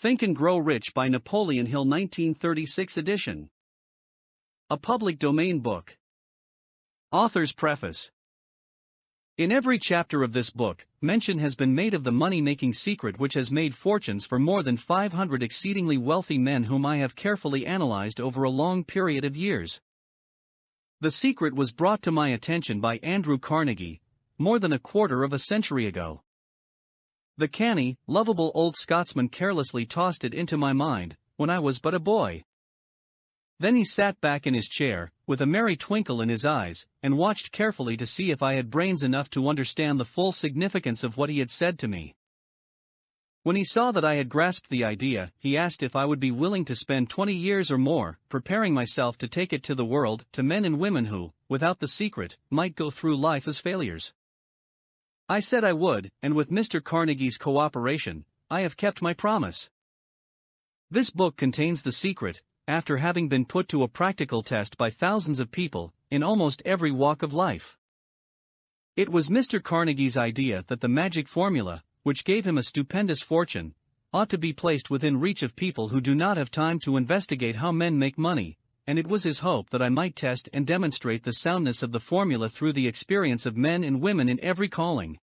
Think and Grow Rich by Napoleon Hill 1936 edition. A public domain book. Author's preface. In every chapter of this book, mention has been made of the money-making secret which has made fortunes for more than 500 exceedingly wealthy men whom I have carefully analyzed over a long period of years. The secret was brought to my attention by Andrew Carnegie, more than a quarter of a century ago. The canny, lovable old Scotsman carelessly tossed it into my mind, when I was but a boy. Then he sat back in his chair, with a merry twinkle in his eyes, and watched carefully to see if I had brains enough to understand the full significance of what he had said to me. When he saw that I had grasped the idea, he asked if I would be willing to spend 20 years or more, preparing myself to take it to the world, to men and women who, without the secret, might go through life as failures. I said I would, and with Mr. Carnegie's cooperation, I have kept my promise. This book contains the secret, after having been put to a practical test by thousands of people, in almost every walk of life. It was Mr. Carnegie's idea that the magic formula, which gave him a stupendous fortune, ought to be placed within reach of people who do not have time to investigate how men make money, and it was his hope that I might test and demonstrate the soundness of the formula through the experience of men and women in every calling.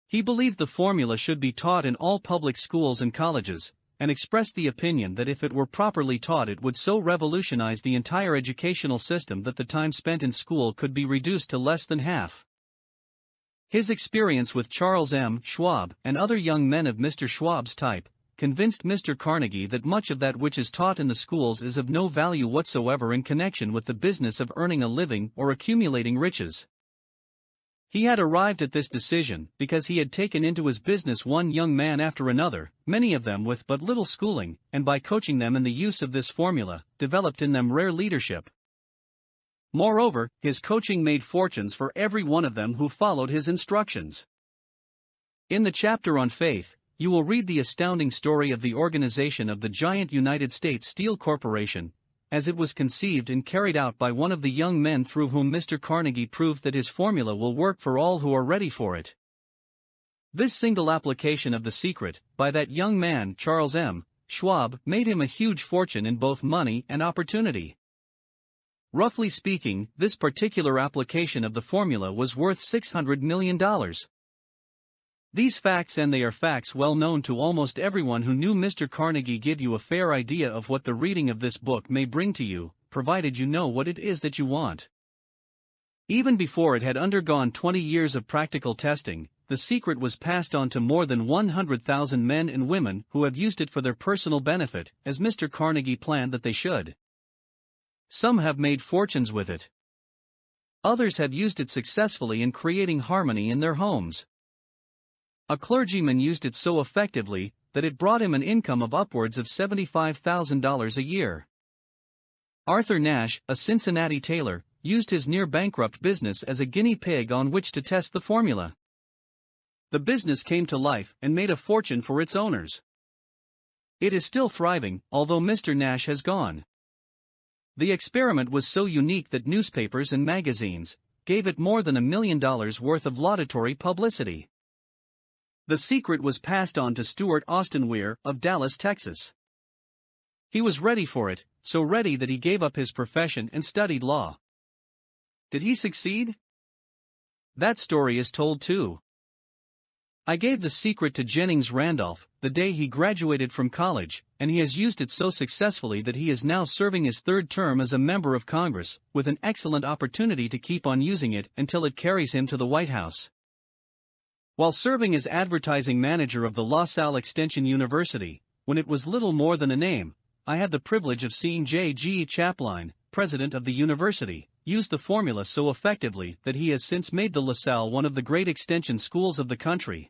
He believed the formula should be taught in all public schools and colleges, and expressed the opinion that if it were properly taught it would so revolutionize the entire educational system that the time spent in school could be reduced to less than half. His experience with Charles M. Schwab and other young men of Mr. Schwab's type convinced Mr. Carnegie that much of that which is taught in the schools is of no value whatsoever in connection with the business of earning a living or accumulating riches. He had arrived at this decision because he had taken into his business one young man after another, many of them with but little schooling, and by coaching them in the use of this formula, developed in them rare leadership. Moreover, his coaching made fortunes for every one of them who followed his instructions. In the chapter on faith, you will read the astounding story of the organization of the giant United States Steel Corporation, as it was conceived and carried out by one of the young men through whom Mr. Carnegie proved that his formula will work for all who are ready for it. This single application of the secret, by that young man Charles M. Schwab, made him a huge fortune in both money and opportunity. Roughly speaking, this particular application of the formula was worth $600 million. These facts, and they are facts well known to almost everyone who knew Mr. Carnegie, give you a fair idea of what the reading of this book may bring to you, provided you know what it is that you want. Even before it had undergone 20 years of practical testing, the secret was passed on to more than 100,000 men and women who have used it for their personal benefit, as Mr. Carnegie planned that they should. Some have made fortunes with it. Others have used it successfully in creating harmony in their homes. A clergyman used it so effectively that it brought him an income of upwards of $75,000 a year. Arthur Nash, a Cincinnati tailor, used his near-bankrupt business as a guinea pig on which to test the formula. The business came to life and made a fortune for its owners. It is still thriving, although Mr. Nash has gone. The experiment was so unique that newspapers and magazines gave it more than $1 million worth of laudatory publicity. The secret was passed on to Stuart Austin Weir of Dallas, Texas. He was ready for it, so ready that he gave up his profession and studied law. Did he succeed? That story is told too. I gave the secret to Jennings Randolph the day he graduated from college, and he has used it so successfully that he is now serving his third term as a member of Congress, with an excellent opportunity to keep on using it until it carries him to the White House. While serving as advertising manager of the La Salle Extension University, when it was little more than a name, I had the privilege of seeing J.G. Chapline, president of the university, use the formula so effectively that he has since made the La Salle one of the great extension schools of the country.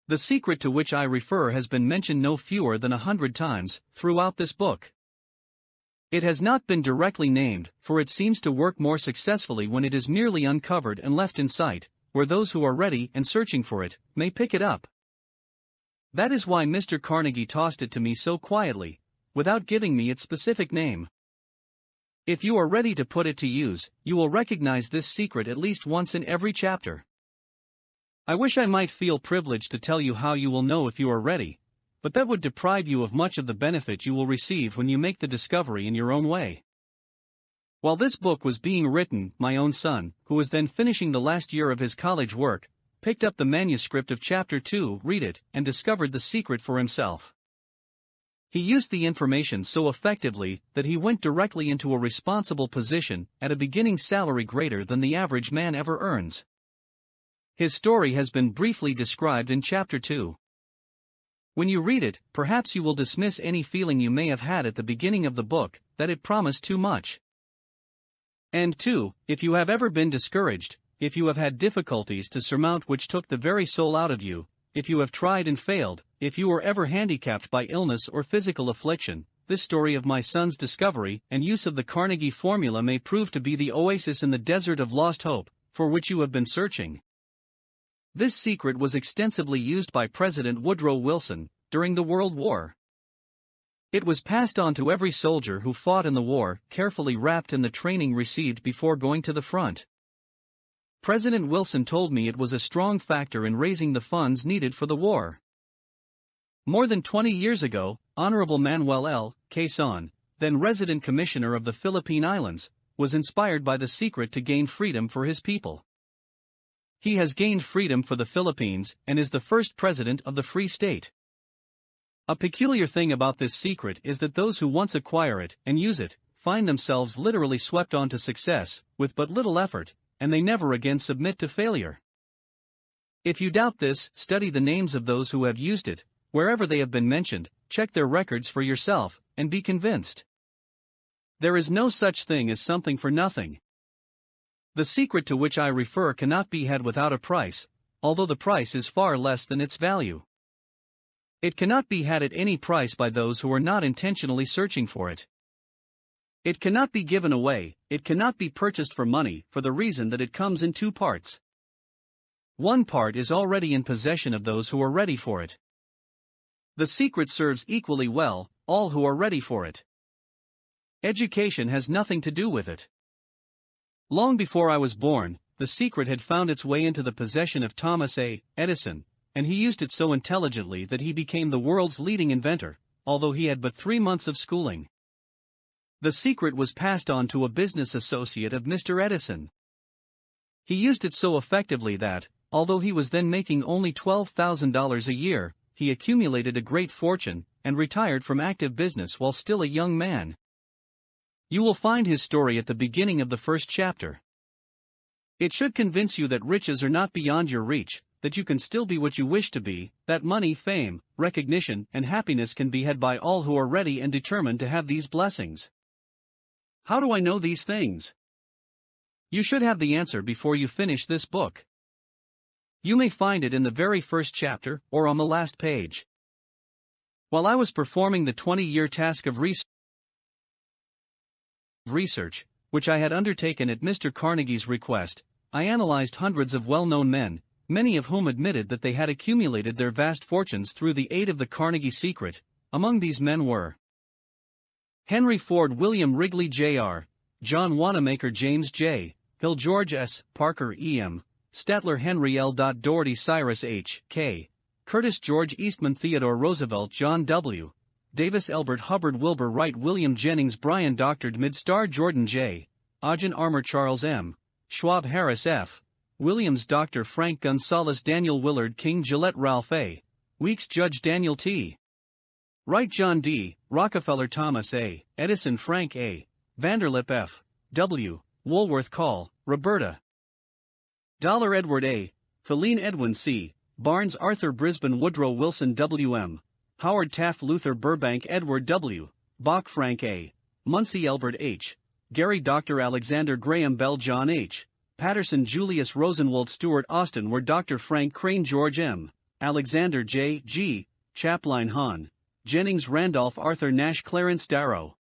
The secret to which I refer has been mentioned no fewer than 100 times throughout this book. It has not been directly named, for it seems to work more successfully when it is merely uncovered and left in sight, where those who are ready and searching for it may pick it up. That is why Mr. Carnegie tossed it to me so quietly, without giving me its specific name. If you are ready to put it to use, you will recognize this secret at least once in every chapter. I wish I might feel privileged to tell you how you will know if you are ready, but that would deprive you of much of the benefit you will receive when you make the discovery in your own way. While this book was being written, my own son, who was then finishing the last year of his college work, picked up the manuscript of Chapter 2, read it, and discovered the secret for himself. He used the information so effectively that he went directly into a responsible position at a beginning salary greater than the average man ever earns. His story has been briefly described in Chapter 2. When you read it, perhaps you will dismiss any feeling you may have had at the beginning of the book, that it promised too much. And 2, if you have ever been discouraged, if you have had difficulties to surmount which took the very soul out of you, if you have tried and failed, if you were ever handicapped by illness or physical affliction, this story of my son's discovery and use of the Carnegie formula may prove to be the oasis in the desert of lost hope, for which you have been searching. This secret was extensively used by President Woodrow Wilson during the World War. It was passed on to every soldier who fought in the war, carefully wrapped in the training received before going to the front. President Wilson told me it was a strong factor in raising the funds needed for the war. More than 20 years ago, Honorable Manuel L. Quezon, then resident commissioner of the Philippine Islands, was inspired by the secret to gain freedom for his people. He has gained freedom for the Philippines and is the first president of the Free State. A peculiar thing about this secret is that those who once acquire it and use it find themselves literally swept on to success with but little effort, and they never again submit to failure. If you doubt this, study the names of those who have used it, wherever they have been mentioned, check their records for yourself, and be convinced. There is no such thing as something for nothing. The secret to which I refer cannot be had without a price, although the price is far less than its value. It cannot be had at any price by those who are not intentionally searching for it. It cannot be given away, it cannot be purchased for money, for the reason that it comes in 2 parts. One part is already in possession of those who are ready for it. The secret serves equally well all who are ready for it. Education has nothing to do with it. Long before I was born, the secret had found its way into the possession of Thomas A. Edison, and he used it so intelligently that he became the world's leading inventor, although he had but 3 months of schooling. The secret was passed on to a business associate of Mr. Edison. He used it so effectively that, although he was then making only $12,000 a year, he accumulated a great fortune and retired from active business while still a young man. You will find his story at the beginning of the first chapter. It should convince you that riches are not beyond your reach, that you can still be what you wish to be, that money, fame, recognition, and happiness can be had by all who are ready and determined to have these blessings. How do I know these things? You should have the answer before you finish this book. You may find it in the very first chapter or on the last page. While I was performing the 20-year task of research, which I had undertaken at Mr. Carnegie's request, I analyzed hundreds of well-known men, many of whom admitted that they had accumulated their vast fortunes through the aid of the Carnegie secret. Among these men were Henry Ford, William Wrigley Jr., John Wanamaker, James J. Hill, George S. Parker, E.M., Statler, Henry L. Doherty, Cyrus H. K. Curtis, George Eastman, Theodore Roosevelt, John W. Davis, Elbert Hubbard, Wilbur Wright, William Jennings Bryan, Dr. Midstar, Jordan J. Ogden Armour, Charles M. Schwab, Harris F. Williams, Dr. Frank Gonzalez, Daniel Willard King, Gillette, Ralph A. Weeks, Judge Daniel T. Wright, John D. Rockefeller, Thomas A. Edison, Frank A. Vanderlip F. W. Woolworth, Call, Roberta Dollar, Edward A. Feline, Edwin C. Barnes, Arthur Brisbane, Woodrow Wilson, W. M. Howard Taft, Luther Burbank, Edward W. Bach, Frank A. Munsey, Albert H. Gary, Dr. Alexander Graham Bell, John H. Patterson, Julius Rosenwald, Stuart Austin were Dr. Frank Crane, George M. Alexander J. G. Chaplin, Hahn Jennings, Randolph, Arthur Nash, Clarence Darrow.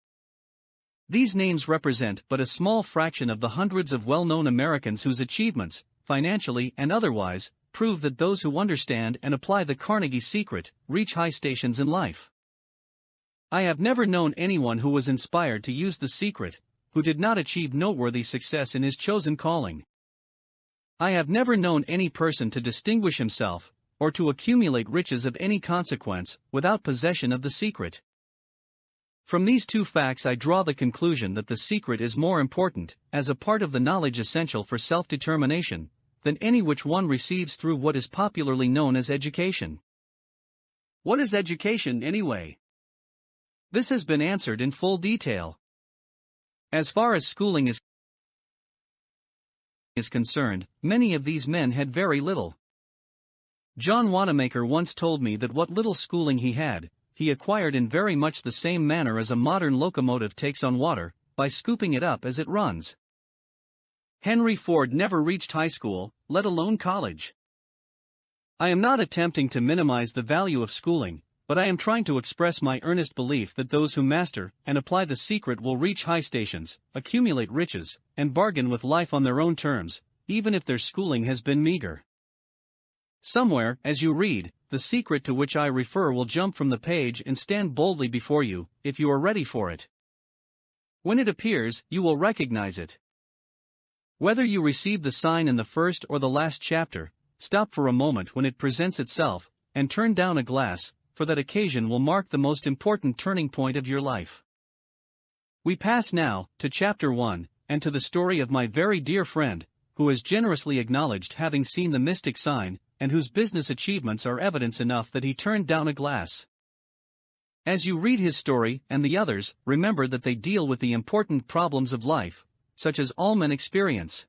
These names represent but a small fraction of the hundreds of well-known Americans whose achievements, financially and otherwise, prove that those who understand and apply the Carnegie secret reach high stations in life. I have never known anyone who was inspired to use the secret who did not achieve noteworthy success in his chosen calling. I have never known any person to distinguish himself or to accumulate riches of any consequence, without possession of the secret. From these two facts I draw the conclusion that the secret is more important, as a part of the knowledge essential for self-determination, than any which one receives through what is popularly known as education. What is education, anyway? This has been answered in full detail. As far as schooling is concerned, many of these men had very little. John Wanamaker once told me that what little schooling he had, he acquired in very much the same manner as a modern locomotive takes on water, by scooping it up as it runs. Henry Ford never reached high school, let alone college. I am not attempting to minimize the value of schooling, but I am trying to express my earnest belief that those who master and apply the secret will reach high stations, accumulate riches, and bargain with life on their own terms, even if their schooling has been meager. Somewhere, as you read, the secret to which I refer will jump from the page and stand boldly before you, if you are ready for it. When it appears, you will recognize it. Whether you receive the sign in the first or the last chapter, stop for a moment when it presents itself, and turn down a glass, for that occasion will mark the most important turning point of your life. We pass now to Chapter 1, and to the story of my very dear friend, who has generously acknowledged having seen the mystic sign, and whose business achievements are evidence enough that he turned down a glass. As you read his story and the others, remember that they deal with the important problems of life, such as all men experience.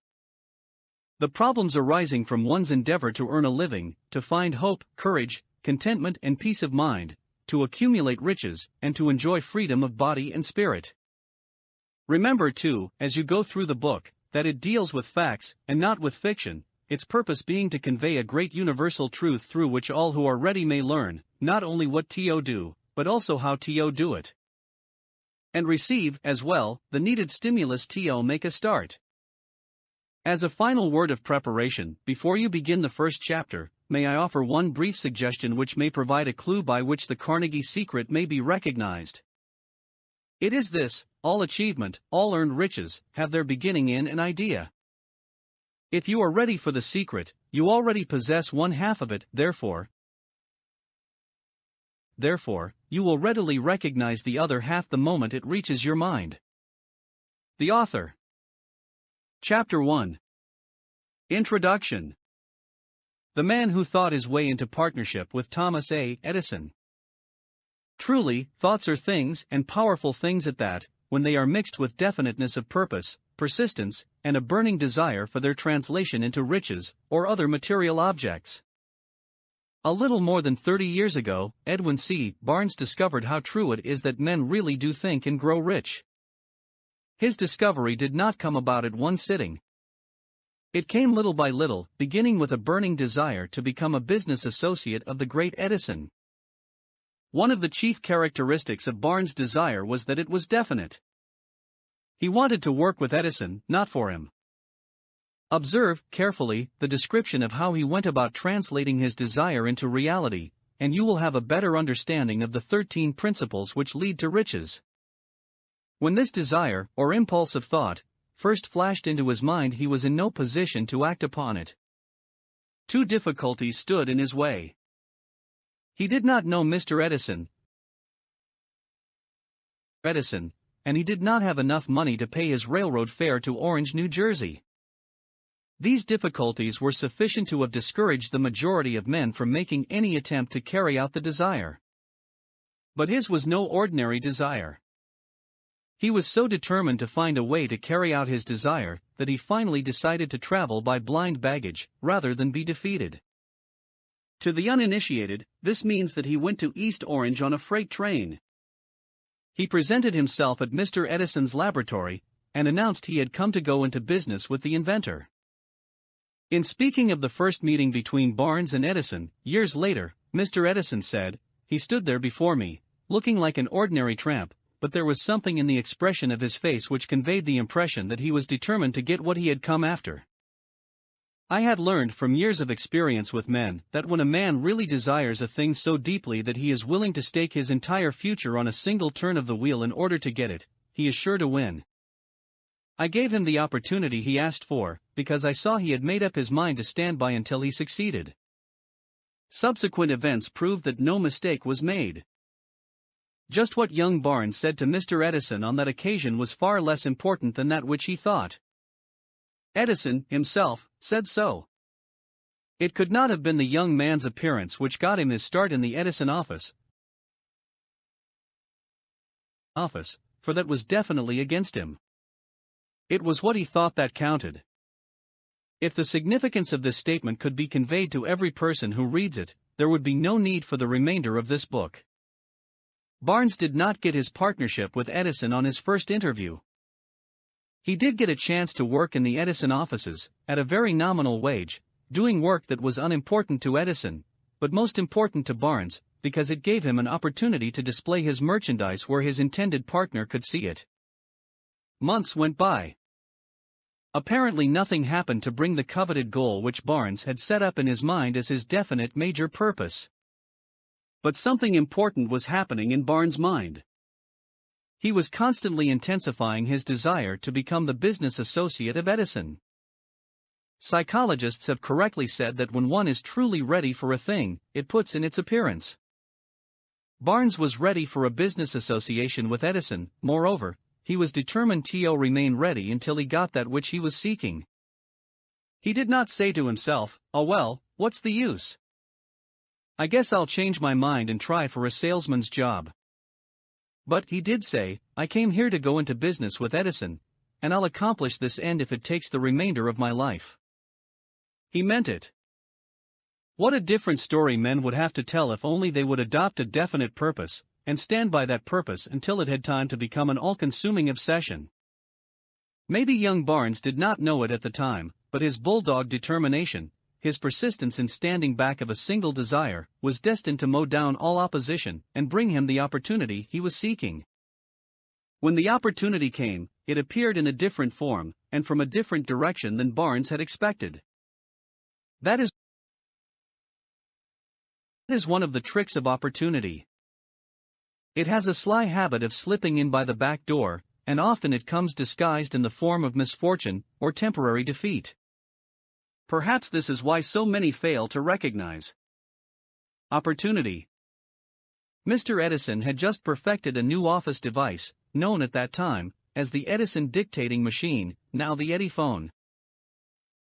The problems arising from one's endeavor to earn a living, to find hope, courage, contentment and peace of mind, to accumulate riches, and to enjoy freedom of body and spirit. Remember too, as you go through the book, that it deals with facts, and not with fiction, its purpose being to convey a great universal truth through which all who are ready may learn, not only what to do, but also how to do it. And receive, as well, the needed stimulus to make a start. As a final word of preparation, before you begin the first chapter, may I offer one brief suggestion which may provide a clue by which the Carnegie secret may be recognized. It is this: all achievement, all earned riches, have their beginning in an idea. If you are ready for the secret, you already possess one half of it, therefore, you will readily recognize the other half the moment it reaches your mind. The author. Chapter 1. Introduction. The man who thought his way into partnership with Thomas A. Edison. Truly, thoughts are things, and powerful things at that, when they are mixed with definiteness of purpose, persistence, and a burning desire for their translation into riches, or other material objects. A little more than 30 years ago, Edwin C. Barnes discovered how true it is that men really do think and grow rich. His discovery did not come about at one sitting. It came little by little, beginning with a burning desire to become a business associate of the great Edison. One of the chief characteristics of Barnes' desire was that it was definite. He wanted to work with Edison, not for him. Observe, carefully, the description of how he went about translating his desire into reality, and you will have a better understanding of the 13 principles which lead to riches. When this desire, or impulse of thought, first flashed into his mind, he was in no position to act upon it. Two difficulties stood in his way. He did not know Mr. Edison, and he did not have enough money to pay his railroad fare to Orange, New Jersey. These difficulties were sufficient to have discouraged the majority of men from making any attempt to carry out the desire. But his was no ordinary desire. He was so determined to find a way to carry out his desire, that he finally decided to travel by blind baggage, rather than be defeated. To the uninitiated, this means that he went to East Orange on a freight train. He presented himself at Mr. Edison's laboratory, and announced he had come to go into business with the inventor. In speaking of the first meeting between Barnes and Edison, years later, Mr. Edison said, "He stood there before me, looking like an ordinary tramp, but there was something in the expression of his face which conveyed the impression that he was determined to get what he had come after." I had learned from years of experience with men that when a man really desires a thing so deeply that he is willing to stake his entire future on a single turn of the wheel in order to get it, he is sure to win. I gave him the opportunity he asked for, because I saw he had made up his mind to stand by until he succeeded. Subsequent events proved that no mistake was made. Just what young Barnes said to Mr. Edison on that occasion was far less important than that which he thought. Edison, himself, said so. It could not have been the young man's appearance which got him his start in the Edison office, for that was definitely against him. It was what he thought that counted. If the significance of this statement could be conveyed to every person who reads it, there would be no need for the remainder of this book. Barnes did not get his partnership with Edison on his first interview. He did get a chance to work in the Edison offices, at a very nominal wage, doing work that was unimportant to Edison, but most important to Barnes, because it gave him an opportunity to display his merchandise where his intended partner could see it. Months went by. Apparently nothing happened to bring the coveted goal which Barnes had set up in his mind as his definite major purpose. But something important was happening in Barnes' mind. He was constantly intensifying his desire to become the business associate of Edison. Psychologists have correctly said that when one is truly ready for a thing, it puts in its appearance. Barnes was ready for a business association with Edison. Moreover, he was determined to remain ready until he got that which he was seeking. He did not say to himself, "Oh well, what's the use? I guess I'll change my mind and try for a salesman's job." But he did say, "I came here to go into business with Edison, and I'll accomplish this end if it takes the remainder of my life." He meant it. What a different story men would have to tell if only they would adopt a definite purpose, and stand by that purpose until it had time to become an all-consuming obsession. Maybe young Barnes did not know it at the time, but his bulldog determination, his persistence in standing back of a single desire, was destined to mow down all opposition and bring him the opportunity he was seeking. When the opportunity came, it appeared in a different form, and from a different direction than Barnes had expected. That is one of the tricks of opportunity. It has a sly habit of slipping in by the back door, and often it comes disguised in the form of misfortune or temporary defeat. Perhaps this is why so many fail to recognize opportunity. Mr. Edison had just perfected a new office device, known at that time as the Edison dictating machine, now the Ediphone.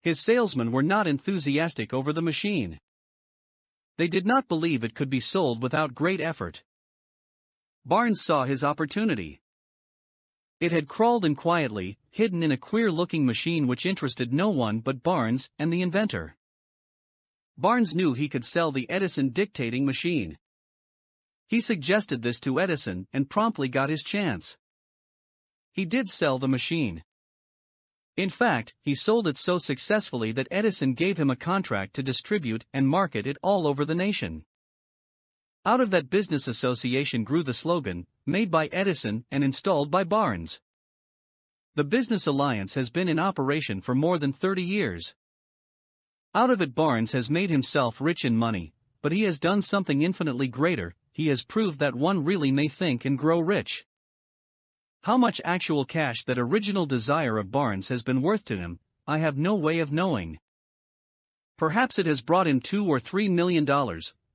His salesmen were not enthusiastic over the machine. They did not believe it could be sold without great effort. Barnes saw his opportunity. It had crawled in quietly, hidden in a queer-looking machine which interested no one but Barnes and the inventor. Barnes knew he could sell the Edison dictating machine. He suggested this to Edison and promptly got his chance. He did sell the machine. In fact, he sold it so successfully that Edison gave him a contract to distribute and market it all over the nation. Out of that business association grew the slogan, "Made by Edison and installed by Barnes." The business alliance has been in operation for more than 30 years. Out of it Barnes has made himself rich in money, but he has done something infinitely greater. He has proved that one really may think and grow rich. How much actual cash that original desire of Barnes has been worth to him, I have no way of knowing. Perhaps it has brought him $2 or $3 million,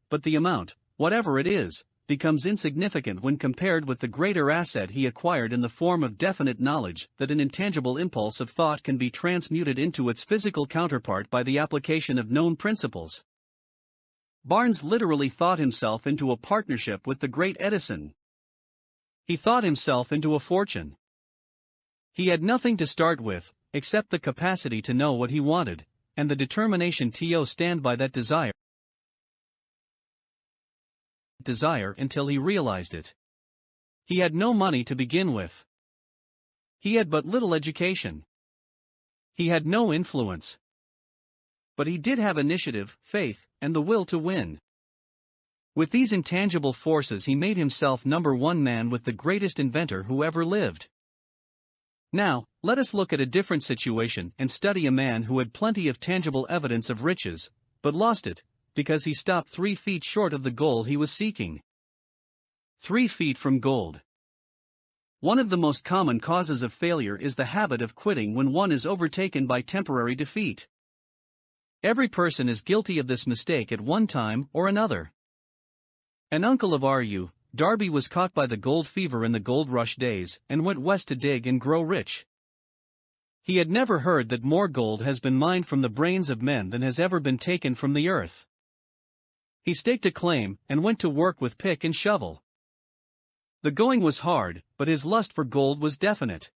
but the amount, whatever it is, becomes insignificant when compared with the greater asset he acquired in the form of definite knowledge that an intangible impulse of thought can be transmuted into its physical counterpart by the application of known principles. Barnes literally thought himself into a partnership with the great Edison. He thought himself into a fortune. He had nothing to start with, except the capacity to know what he wanted, and the determination to stand by that desire until he realized it. He had no money to begin with. He had but little education. He had no influence. But he did have initiative, faith, and the will to win. With these intangible forces he made himself #1 man with the greatest inventor who ever lived. Now, let us look at a different situation and study a man who had plenty of tangible evidence of riches, but lost it, because he stopped 3 feet short of the goal he was seeking. 3 feet from gold. One of the most common causes of failure is the habit of quitting when one is overtaken by temporary defeat. Every person is guilty of this mistake at one time or another. An uncle of R.U. Darby was caught by the gold fever in the gold rush days and went west to dig and grow rich. He had never heard that more gold has been mined from the brains of men than has ever been taken from the earth. He staked a claim and went to work with pick and shovel. The going was hard, but his lust for gold was definite.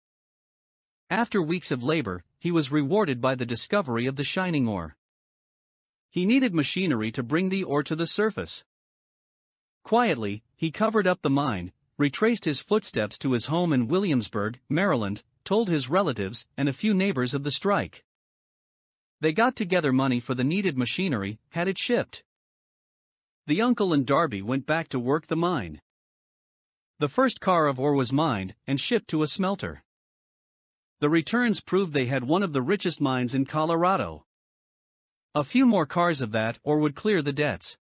After weeks of labor, he was rewarded by the discovery of the shining ore. He needed machinery to bring the ore to the surface. Quietly, he covered up the mine, retraced his footsteps to his home in Williamsburg, Maryland, told his relatives and a few neighbors of the strike. They got together money for the needed machinery, had it shipped. The uncle and Darby went back to work the mine. The first car of ore was mined and shipped to a smelter. The returns proved they had one of the richest mines in Colorado. A few more cars of that ore would clear the debts.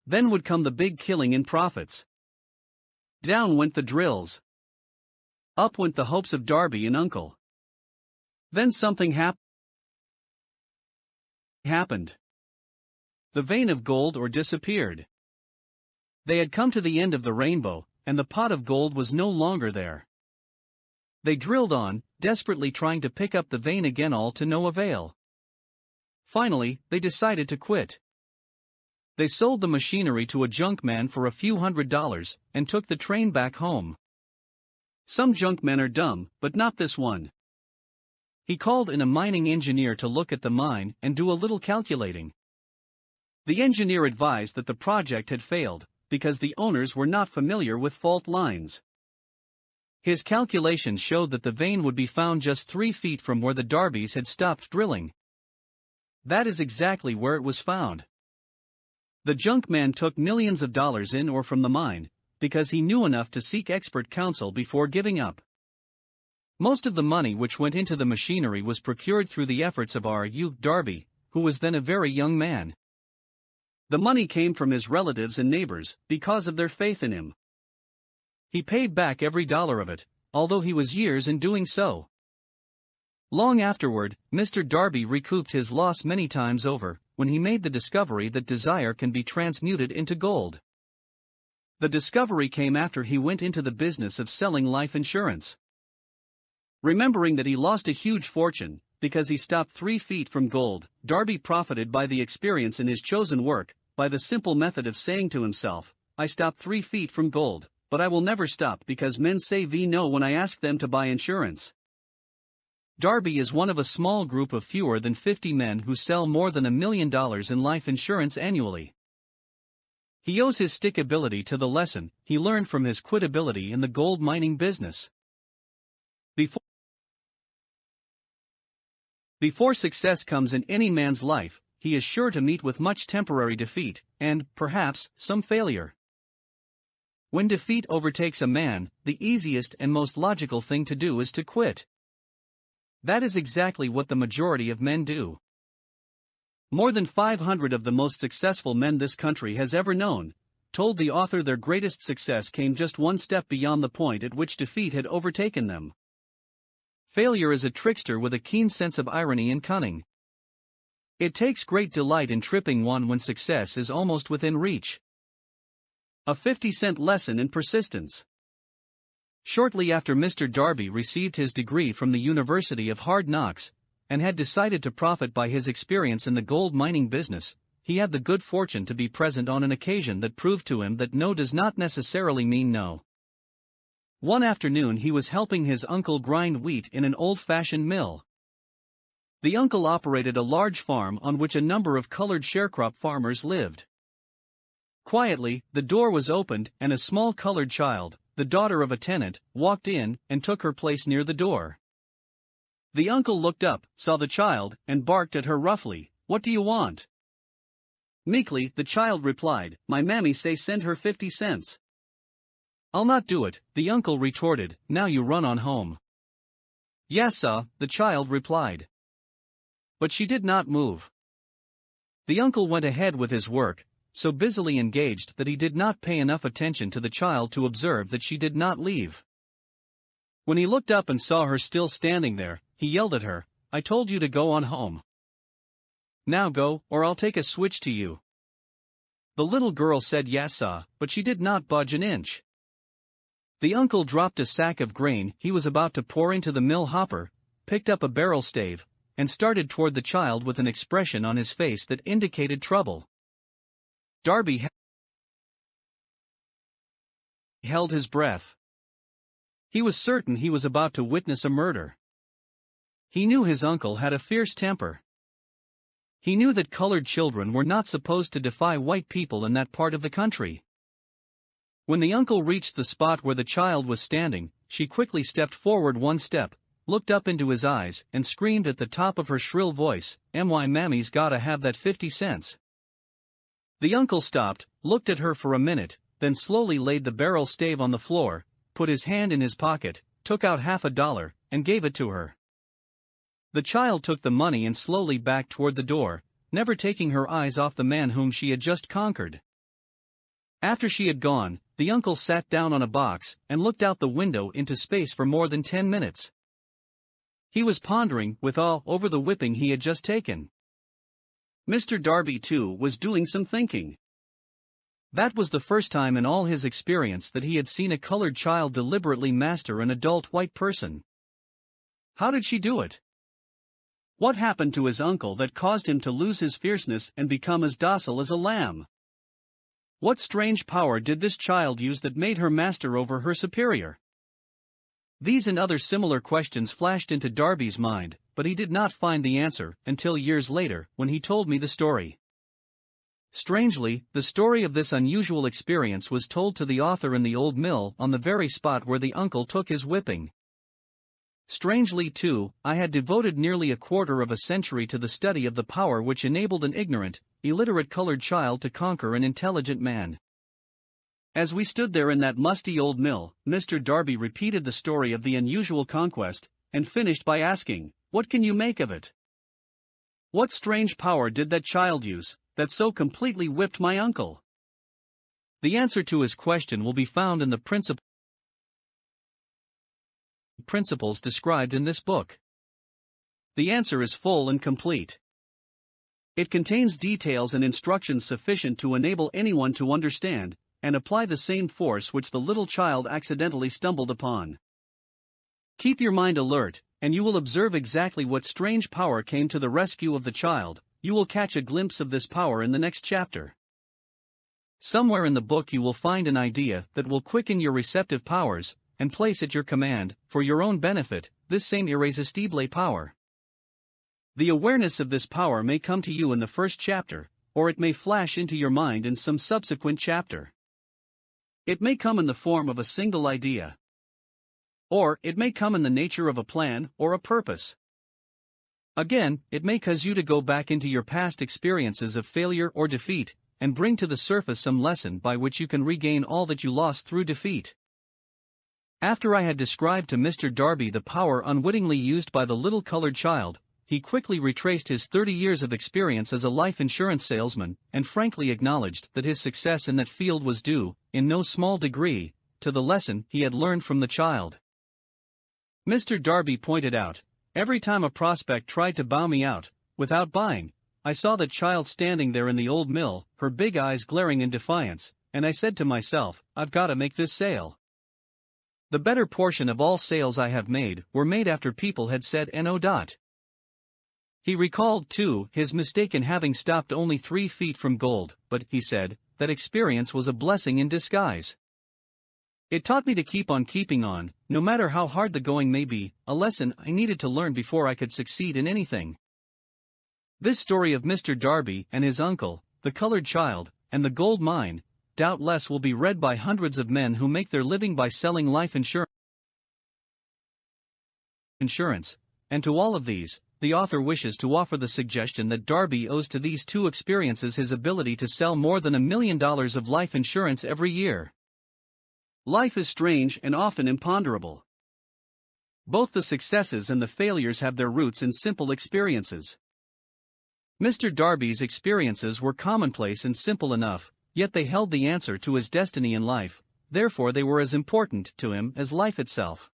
Then would come the big killing in profits. Down went the drills. Up went the hopes of Darby and uncle. Then something happened. The vein of gold ore disappeared. They had come to the end of the rainbow, and the pot of gold was no longer there. They drilled on, desperately trying to pick up the vein again, all to no avail. Finally, they decided to quit. They sold the machinery to a junk man for a few $100s, and took the train back home. Some junk men are dumb, but not this one. He called in a mining engineer to look at the mine and do a little calculating. The engineer advised that the project had failed, because the owners were not familiar with fault lines. His calculations showed that the vein would be found just 3 feet from where the Darbys had stopped drilling. That is exactly where it was found. The junk man took millions of dollars in ore from the mine, because he knew enough to seek expert counsel before giving up. Most of the money which went into the machinery was procured through the efforts of R.U. Darby, who was then a very young man. The money came from his relatives and neighbors, because of their faith in him. He paid back every dollar of it, although he was years in doing so. Long afterward, Mr. Darby recouped his loss many times over, when he made the discovery that desire can be transmuted into gold. The discovery came after he went into the business of selling life insurance. Remembering that he lost a huge fortune, because he stopped 3 feet from gold, Darby profited by the experience in his chosen work, by the simple method of saying to himself, I stopped 3 feet from gold, but I will never stop because men say no when I ask them to buy insurance. Darby is one of a small group of fewer than 50 men who sell more than $1 million in life insurance annually. He owes his stickability to the lesson he learned from his quitability in the gold mining business. Before success comes in any man's life, he is sure to meet with much temporary defeat, and, perhaps, some failure. When defeat overtakes a man, the easiest and most logical thing to do is to quit. That is exactly what the majority of men do. More than 500 of the most successful men this country has ever known told the author their greatest success came just one step beyond the point at which defeat had overtaken them. Failure is a trickster with a keen sense of irony and cunning. It takes great delight in tripping one when success is almost within reach. A 50-cent lesson in persistence. Shortly after Mr. Darby received his degree from the University of Hard Knocks, and had decided to profit by his experience in the gold mining business, he had the good fortune to be present on an occasion that proved to him that no does not necessarily mean no. One afternoon he was helping his uncle grind wheat in an old-fashioned mill. The uncle operated a large farm on which a number of colored sharecrop farmers lived. Quietly, the door was opened and a small colored child, the daughter of a tenant, walked in and took her place near the door. The uncle looked up, saw the child, and barked at her roughly, "What do you want?" Meekly, the child replied, "My mammy say send her 50 cents. "I'll not do it," the uncle retorted, "now you run on home." "Yes, sah," the child replied. But she did not move. The uncle went ahead with his work, so busily engaged that he did not pay enough attention to the child to observe that she did not leave. When he looked up and saw her still standing there, he yelled at her, "I told you to go on home." Now go, or I'll take a switch to you." The little girl said yes, but she did not budge an inch. The uncle dropped a sack of grain he was about to pour into the mill hopper, picked up a barrel stave, and started toward the child with an expression on his face that indicated trouble. Darby held his breath. He was certain he was about to witness a murder. He knew his uncle had a fierce temper. He knew that colored children were not supposed to defy white people in that part of the country. When the uncle reached the spot where the child was standing, she quickly stepped forward one step, looked up into his eyes, and screamed at the top of her shrill voice, "My mammy's gotta have that 50 cents. The uncle stopped, looked at her for a minute, then slowly laid the barrel stave on the floor, put his hand in his pocket, took out $50, and gave it to her. The child took the money and slowly backed toward the door, never taking her eyes off the man whom she had just conquered. After she had gone, the uncle sat down on a box and looked out the window into space for more than 10 minutes. He was pondering with awe over the whipping he had just taken. Mr. Darby, too, was doing some thinking. That was the first time in all his experience that he had seen a colored child deliberately master an adult white person. How did she do it? What happened to his uncle that caused him to lose his fierceness and become as docile as a lamb? What strange power did this child use that made her master over her superior? These and other similar questions flashed into Darby's mind, but he did not find the answer until years later, when he told me the story. Strangely, the story of this unusual experience was told to the author in the old mill on the very spot where the uncle took his whipping. Strangely, too, I had devoted nearly a quarter of a century to the study of the power which enabled an ignorant, illiterate colored child to conquer an intelligent man. As we stood there in that musty old mill, Mr. Darby repeated the story of the unusual conquest, and finished by asking, "What can you make of it? What strange power did that child use, that so completely whipped my uncle?" The answer to his question will be found in the principles described in this book. The answer is full and complete. It contains details and instructions sufficient to enable anyone to understand and apply the same force which the little child accidentally stumbled upon. Keep your mind alert, and you will observe exactly what strange power came to the rescue of the child. You will catch a glimpse of this power in the next chapter. Somewhere in the book you will find an idea that will quicken your receptive powers and place at your command, for your own benefit, this same irresistible power. The awareness of this power may come to you in the first chapter, or it may flash into your mind in some subsequent chapter. It may come in the form of a single idea. Or it may come in the nature of a plan or a purpose. Again, it may cause you to go back into your past experiences of failure or defeat, and bring to the surface some lesson by which you can regain all that you lost through defeat. After I had described to Mr. Darby the power unwittingly used by the little colored child, he quickly retraced his 30 years of experience as a life insurance salesman, and frankly acknowledged that his success in that field was due, in no small degree, to the lesson he had learned from the child. Mr. Darby pointed out, "Every time a prospect tried to bow me out, without buying, I saw that child standing there in the old mill, her big eyes glaring in defiance, and I said to myself, I've got to make this sale. The better portion of all sales I have made were made after people had said no. He recalled, too, his mistake in having stopped only 3 feet from gold, but, he said, that experience was a blessing in disguise. It taught me to keep on keeping on, no matter how hard the going may be, a lesson I needed to learn before I could succeed in anything." This story of Mr. Darby and his uncle, the colored child, and the gold mine, doubtless will be read by hundreds of men who make their living by selling life insurance, and to all of these, the author wishes to offer the suggestion that Darby owes to these 2 experiences his ability to sell more than $1 million of life insurance every year. Life is strange and often imponderable. Both the successes and the failures have their roots in simple experiences. Mr. Darby's experiences were commonplace and simple enough, yet they held the answer to his destiny in life, therefore they were as important to him as life itself.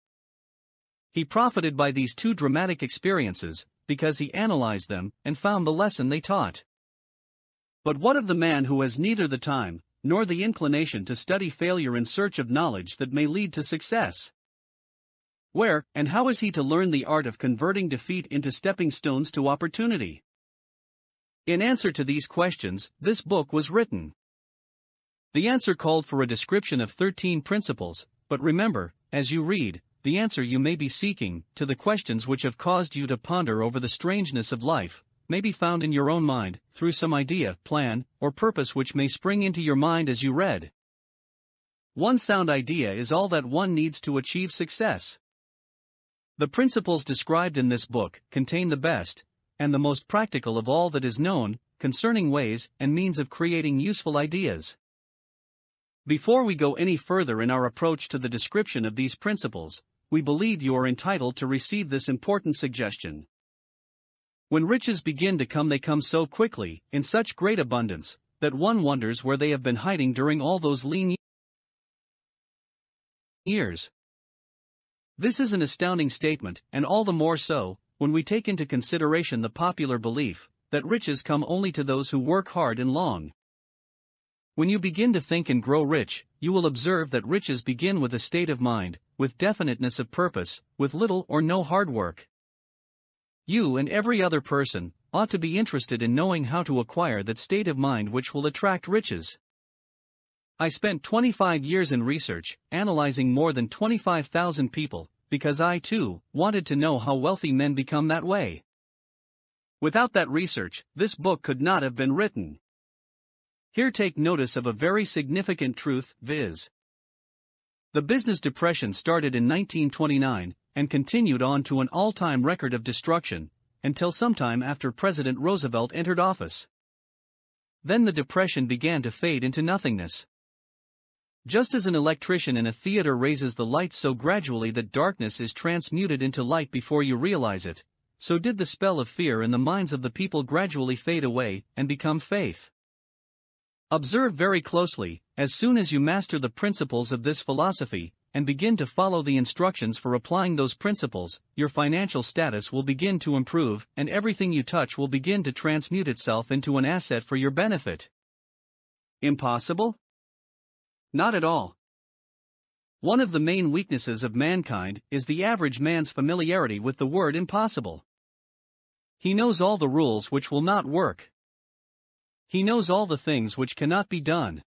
He profited by these 2 dramatic experiences, because he analyzed them and found the lesson they taught. But what of the man who has neither the time nor the inclination to study failure in search of knowledge that may lead to success? Where and how is he to learn the art of converting defeat into stepping stones to opportunity? In answer to these questions, this book was written. The answer called for a description of 13 principles, but remember, as you read, the answer you may be seeking, to the questions which have caused you to ponder over the strangeness of life, may be found in your own mind, through some idea, plan, or purpose which may spring into your mind as you read. One sound idea is all that one needs to achieve success. The principles described in this book contain the best, and the most practical of all that is known, concerning ways and means of creating useful ideas. Before we go any further in our approach to the description of these principles, we believe you are entitled to receive this important suggestion. When riches begin to come, they come so quickly, in such great abundance, that one wonders where they have been hiding during all those lean years. This is an astounding statement, and all the more so, when we take into consideration the popular belief that riches come only to those who work hard and long. When you begin to think and grow rich, you will observe that riches begin with a state of mind, with definiteness of purpose, with little or no hard work. You and every other person ought to be interested in knowing how to acquire that state of mind which will attract riches. I spent 25 years in research, analyzing more than 25,000 people, because I too wanted to know how wealthy men become that way. Without that research, this book could not have been written. Here take notice of a very significant truth, viz. The business depression started in 1929, and continued on to an all-time record of destruction, until sometime after President Roosevelt entered office. Then the depression began to fade into nothingness. Just as an electrician in a theater raises the lights so gradually that darkness is transmuted into light before you realize it, so did the spell of fear in the minds of the people gradually fade away and become faith. Observe very closely, as soon as you master the principles of this philosophy, and begin to follow the instructions for applying those principles, your financial status will begin to improve, and everything you touch will begin to transmute itself into an asset for your benefit. Impossible? Not at all. One of the main weaknesses of mankind is the average man's familiarity with the word impossible. He knows all the rules which will not work. He knows all the things which cannot be done.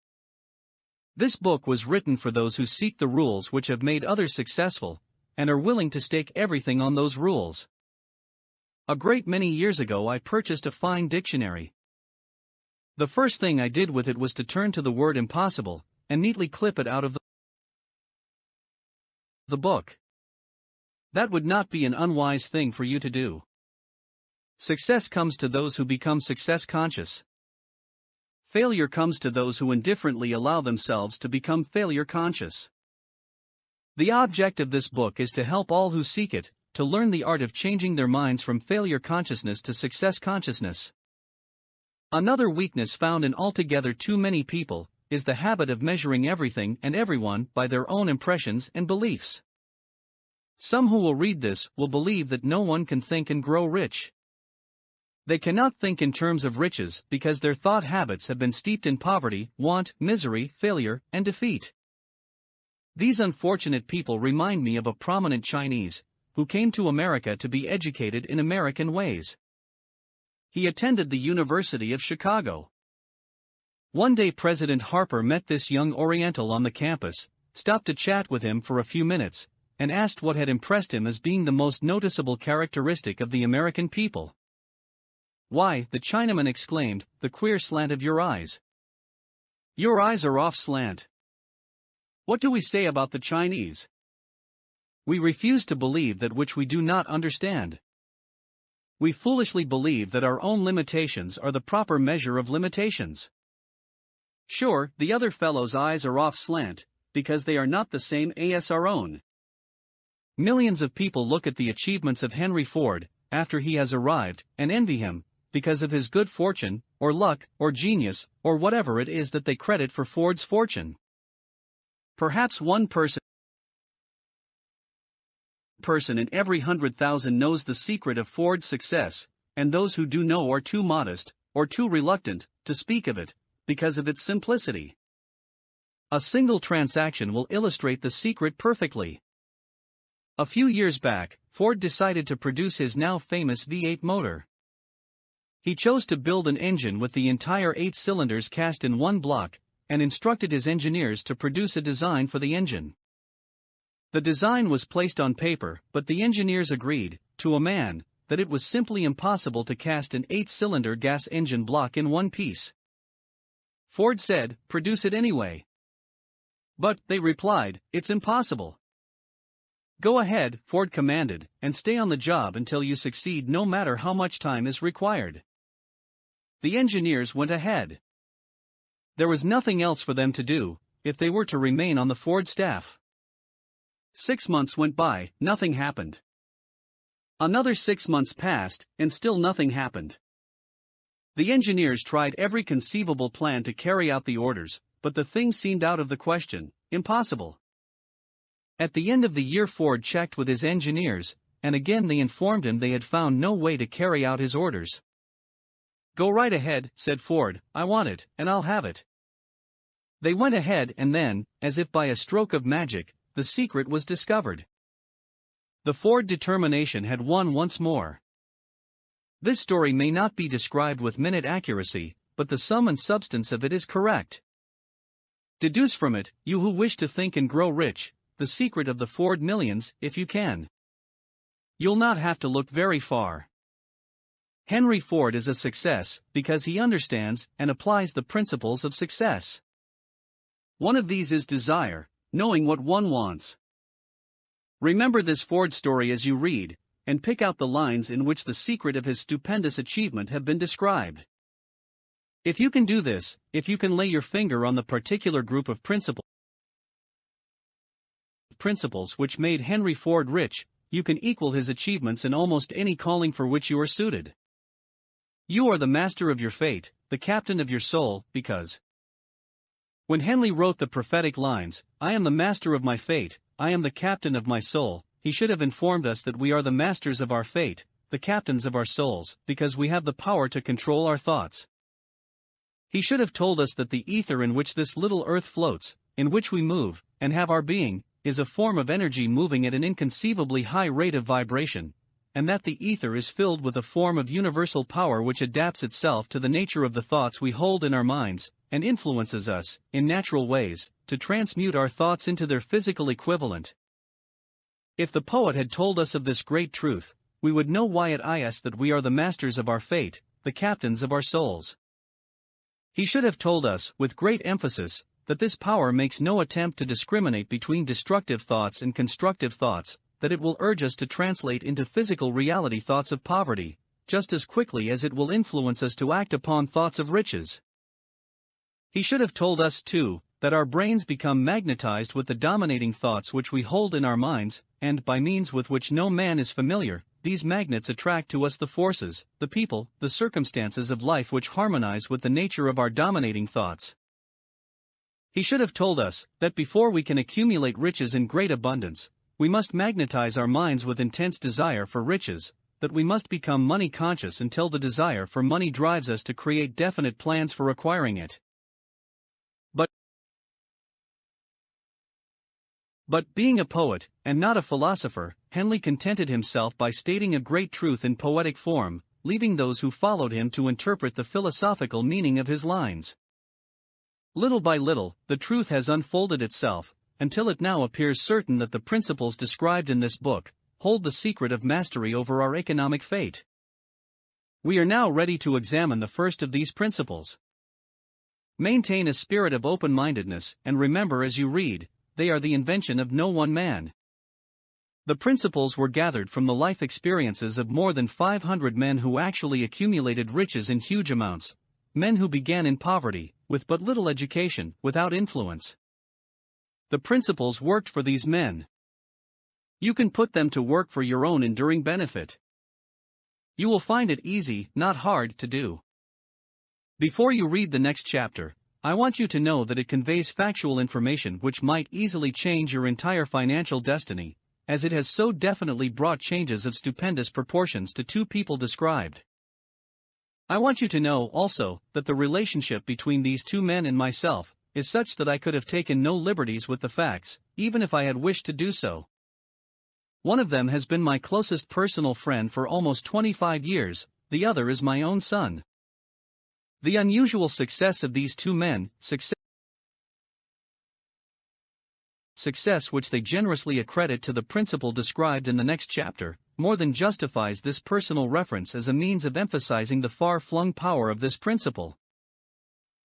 This book was written for those who seek the rules which have made others successful, and are willing to stake everything on those rules. A great many years ago I purchased a fine dictionary. The first thing I did with it was to turn to the word impossible, and neatly clip it out of the book. That would not be an unwise thing for you to do. Success comes to those who become success conscious. Failure comes to those who indifferently allow themselves to become failure conscious. The object of this book is to help all who seek it, to learn the art of changing their minds from failure consciousness to success consciousness. Another weakness found in altogether too many people is the habit of measuring everything and everyone by their own impressions and beliefs. Some who will read this will believe that no one can think and grow rich. They cannot think in terms of riches because their thought habits have been steeped in poverty, want, misery, failure, and defeat. These unfortunate people remind me of a prominent Chinese who came to America to be educated in American ways. He attended the University of Chicago. One day President Harper met this young Oriental on the campus, stopped to chat with him for a few minutes, and asked what had impressed him as being the most noticeable characteristic of the American people. "Why," the Chinaman exclaimed, "the queer slant of your eyes. Your eyes are off slant. What do we say about the Chinese? We refuse to believe that which we do not understand. We foolishly believe that our own limitations are the proper measure of limitations. Sure, the other fellow's eyes are off slant, because they are not the same as our own." Millions of people look at the achievements of Henry Ford, after he has arrived, and envy him, because of his good fortune, or luck, or genius, or whatever it is that they credit for Ford's fortune. Perhaps one person person in every 100,000 knows the secret of Ford's success, and those who do know are too modest, or too reluctant, to speak of it, because of its simplicity. A single transaction will illustrate the secret perfectly. A few years back, Ford decided to produce his now famous V8 motor. He chose to build an engine with the entire 8 cylinders cast in one block, and instructed his engineers to produce a design for the engine. The design was placed on paper, but the engineers agreed, to a man, that it was simply impossible to cast an 8-cylinder gas engine block in one piece. Ford said, "Produce it anyway." But, they replied, "It's impossible." "Go ahead," Ford commanded, "and stay on the job until you succeed, no matter how much time is required." The engineers went ahead. There was nothing else for them to do, if they were to remain on the Ford staff. 6 months went by, nothing happened. Another 6 months passed, and still nothing happened. The engineers tried every conceivable plan to carry out the orders, but the thing seemed out of the question, impossible. At the end of the year, Ford checked with his engineers, and again they informed him they had found no way to carry out his orders. "Go right ahead," said Ford, "I want it, and I'll have it." They went ahead, and then, as if by a stroke of magic, the secret was discovered. The Ford determination had won once more. This story may not be described with minute accuracy, but the sum and substance of it is correct. Deduce from it, you who wish to think and grow rich, the secret of the Ford millions, if you can. You'll not have to look very far. Henry Ford is a success because he understands and applies the principles of success. One of these is desire, knowing what one wants. Remember this Ford story as you read, and pick out the lines in which the secret of his stupendous achievement have been described. If you can do this, if you can lay your finger on the particular group of principles which made Henry Ford rich, you can equal his achievements in almost any calling for which you are suited. You are the master of your fate, the captain of your soul, because when Henley wrote the prophetic lines, "I am the master of my fate, I am the captain of my soul," he should have informed us that we are the masters of our fate, the captains of our souls, because we have the power to control our thoughts. He should have told us that the ether in which this little earth floats, in which we move, and have our being, is a form of energy moving at an inconceivably high rate of vibration, and that the ether is filled with a form of universal power which adapts itself to the nature of the thoughts we hold in our minds, and influences us, in natural ways, to transmute our thoughts into their physical equivalent. If the poet had told us of this great truth, we would know why it is that we are the masters of our fate, the captains of our souls. He should have told us, with great emphasis, that this power makes no attempt to discriminate between destructive thoughts and constructive thoughts, that it will urge us to translate into physical reality thoughts of poverty, just as quickly as it will influence us to act upon thoughts of riches. He should have told us, too, that our brains become magnetized with the dominating thoughts which we hold in our minds, and, by means with which no man is familiar, these magnets attract to us the forces, the people, the circumstances of life which harmonize with the nature of our dominating thoughts. He should have told us that before we can accumulate riches in great abundance, we must magnetize our minds with intense desire for riches, that we must become money conscious until the desire for money drives us to create definite plans for acquiring it. But being a poet, and not a philosopher, Henley contented himself by stating a great truth in poetic form, leaving those who followed him to interpret the philosophical meaning of his lines. Little by little, the truth has unfolded itself, until it now appears certain that the principles described in this book hold the secret of mastery over our economic fate. We are now ready to examine the first of these principles. Maintain a spirit of open-mindedness, and remember as you read, they are the invention of no one man. The principles were gathered from the life experiences of more than 500 men who actually accumulated riches in huge amounts, men who began in poverty, with but little education, without influence. The principles worked for these men. You can put them to work for your own enduring benefit. You will find it easy, not hard, to do. Before you read the next chapter, I want you to know that it conveys factual information which might easily change your entire financial destiny, as it has so definitely brought changes of stupendous proportions to two people described. I want you to know also that the relationship between these two men and myself is such that I could have taken no liberties with the facts, even if I had wished to do so. One of them has been my closest personal friend for almost 25 years, the other is my own son. The unusual success of these two men, success which they generously accredit to the principle described in the next chapter, more than justifies this personal reference as a means of emphasizing the far-flung power of this principle.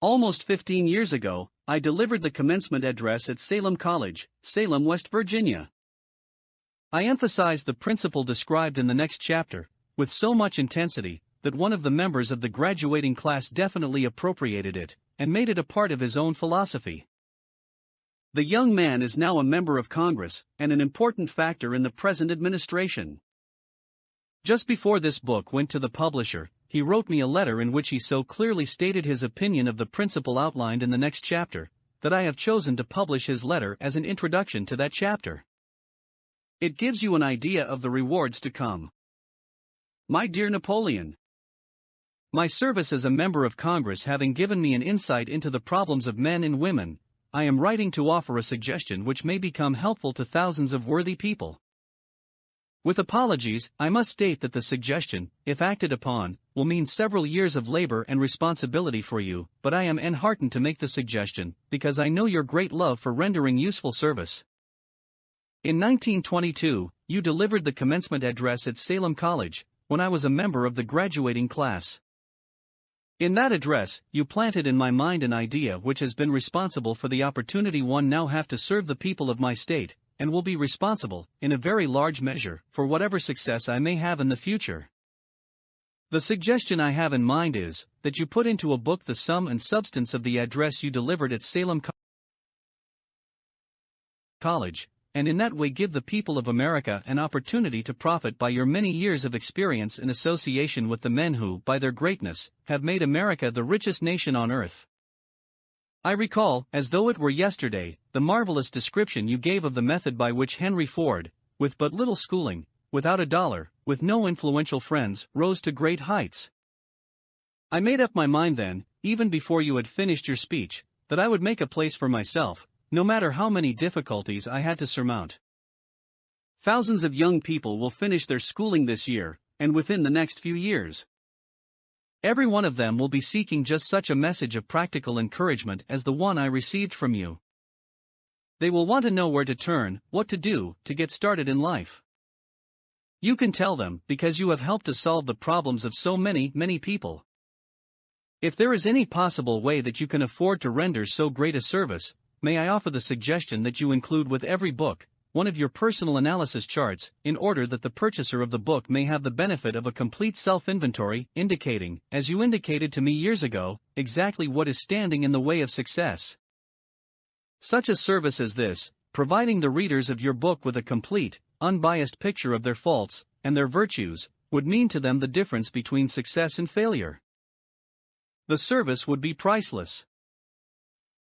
Almost 15 years ago, I delivered the commencement address at Salem College, Salem, West Virginia. I emphasized the principle described in the next chapter, with so much intensity, that one of the members of the graduating class definitely appropriated it, and made it a part of his own philosophy. The young man is now a member of Congress, and an important factor in the present administration. Just before this book went to the publisher, he wrote me a letter in which he so clearly stated his opinion of the principle outlined in the next chapter, that I have chosen to publish his letter as an introduction to that chapter. It gives you an idea of the rewards to come. My dear Napoleon, my service as a member of Congress having given me an insight into the problems of men and women, I am writing to offer a suggestion which may become helpful to thousands of worthy people. With apologies, I must state that the suggestion, if acted upon, will mean several years of labor and responsibility for you, but I am enheartened to make the suggestion, because I know your great love for rendering useful service. In 1922, you delivered the commencement address at Salem College, when I was a member of the graduating class. In that address, you planted in my mind an idea which has been responsible for the opportunity one now have to serve the people of my state, and will be responsible, in a very large measure, for whatever success I may have in the future. The suggestion I have in mind is, that you put into a book the sum and substance of the address you delivered at Salem College, and in that way give the people of America an opportunity to profit by your many years of experience in association with the men who, by their greatness, have made America the richest nation on earth. I recall, as though it were yesterday, the marvelous description you gave of the method by which Henry Ford, with but little schooling, without a dollar, with no influential friends, rose to great heights. I made up my mind then, even before you had finished your speech, that I would make a place for myself, no matter how many difficulties I had to surmount. Thousands of young people will finish their schooling this year, and within the next few years. Every one of them will be seeking just such a message of practical encouragement as the one I received from you. They will want to know where to turn, what to do, to get started in life. You can tell them, because you have helped to solve the problems of so many people. If there is any possible way that you can afford to render so great a service, may I offer the suggestion that you include with every book one of your personal analysis charts, in order that the purchaser of the book may have the benefit of a complete self-inventory, indicating, as you indicated to me years ago, exactly what is standing in the way of success. Such a service as this, providing the readers of your book with a complete, unbiased picture of their faults and their virtues, would mean to them the difference between success and failure. The service would be priceless.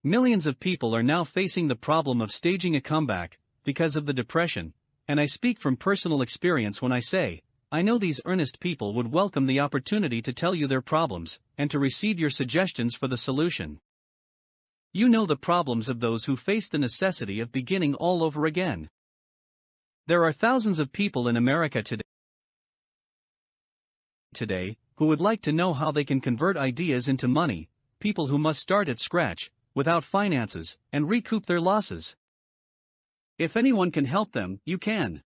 Millions of people are now facing the problem of staging a comeback, because of the Depression, and I speak from personal experience when I say, I know these earnest people would welcome the opportunity to tell you their problems, and to receive your suggestions for the solution. You know the problems of those who face the necessity of beginning all over again. There are thousands of people in America today who would like to know how they can convert ideas into money, people who must start at scratch, without finances, and recoup their losses. If anyone can help them, you can.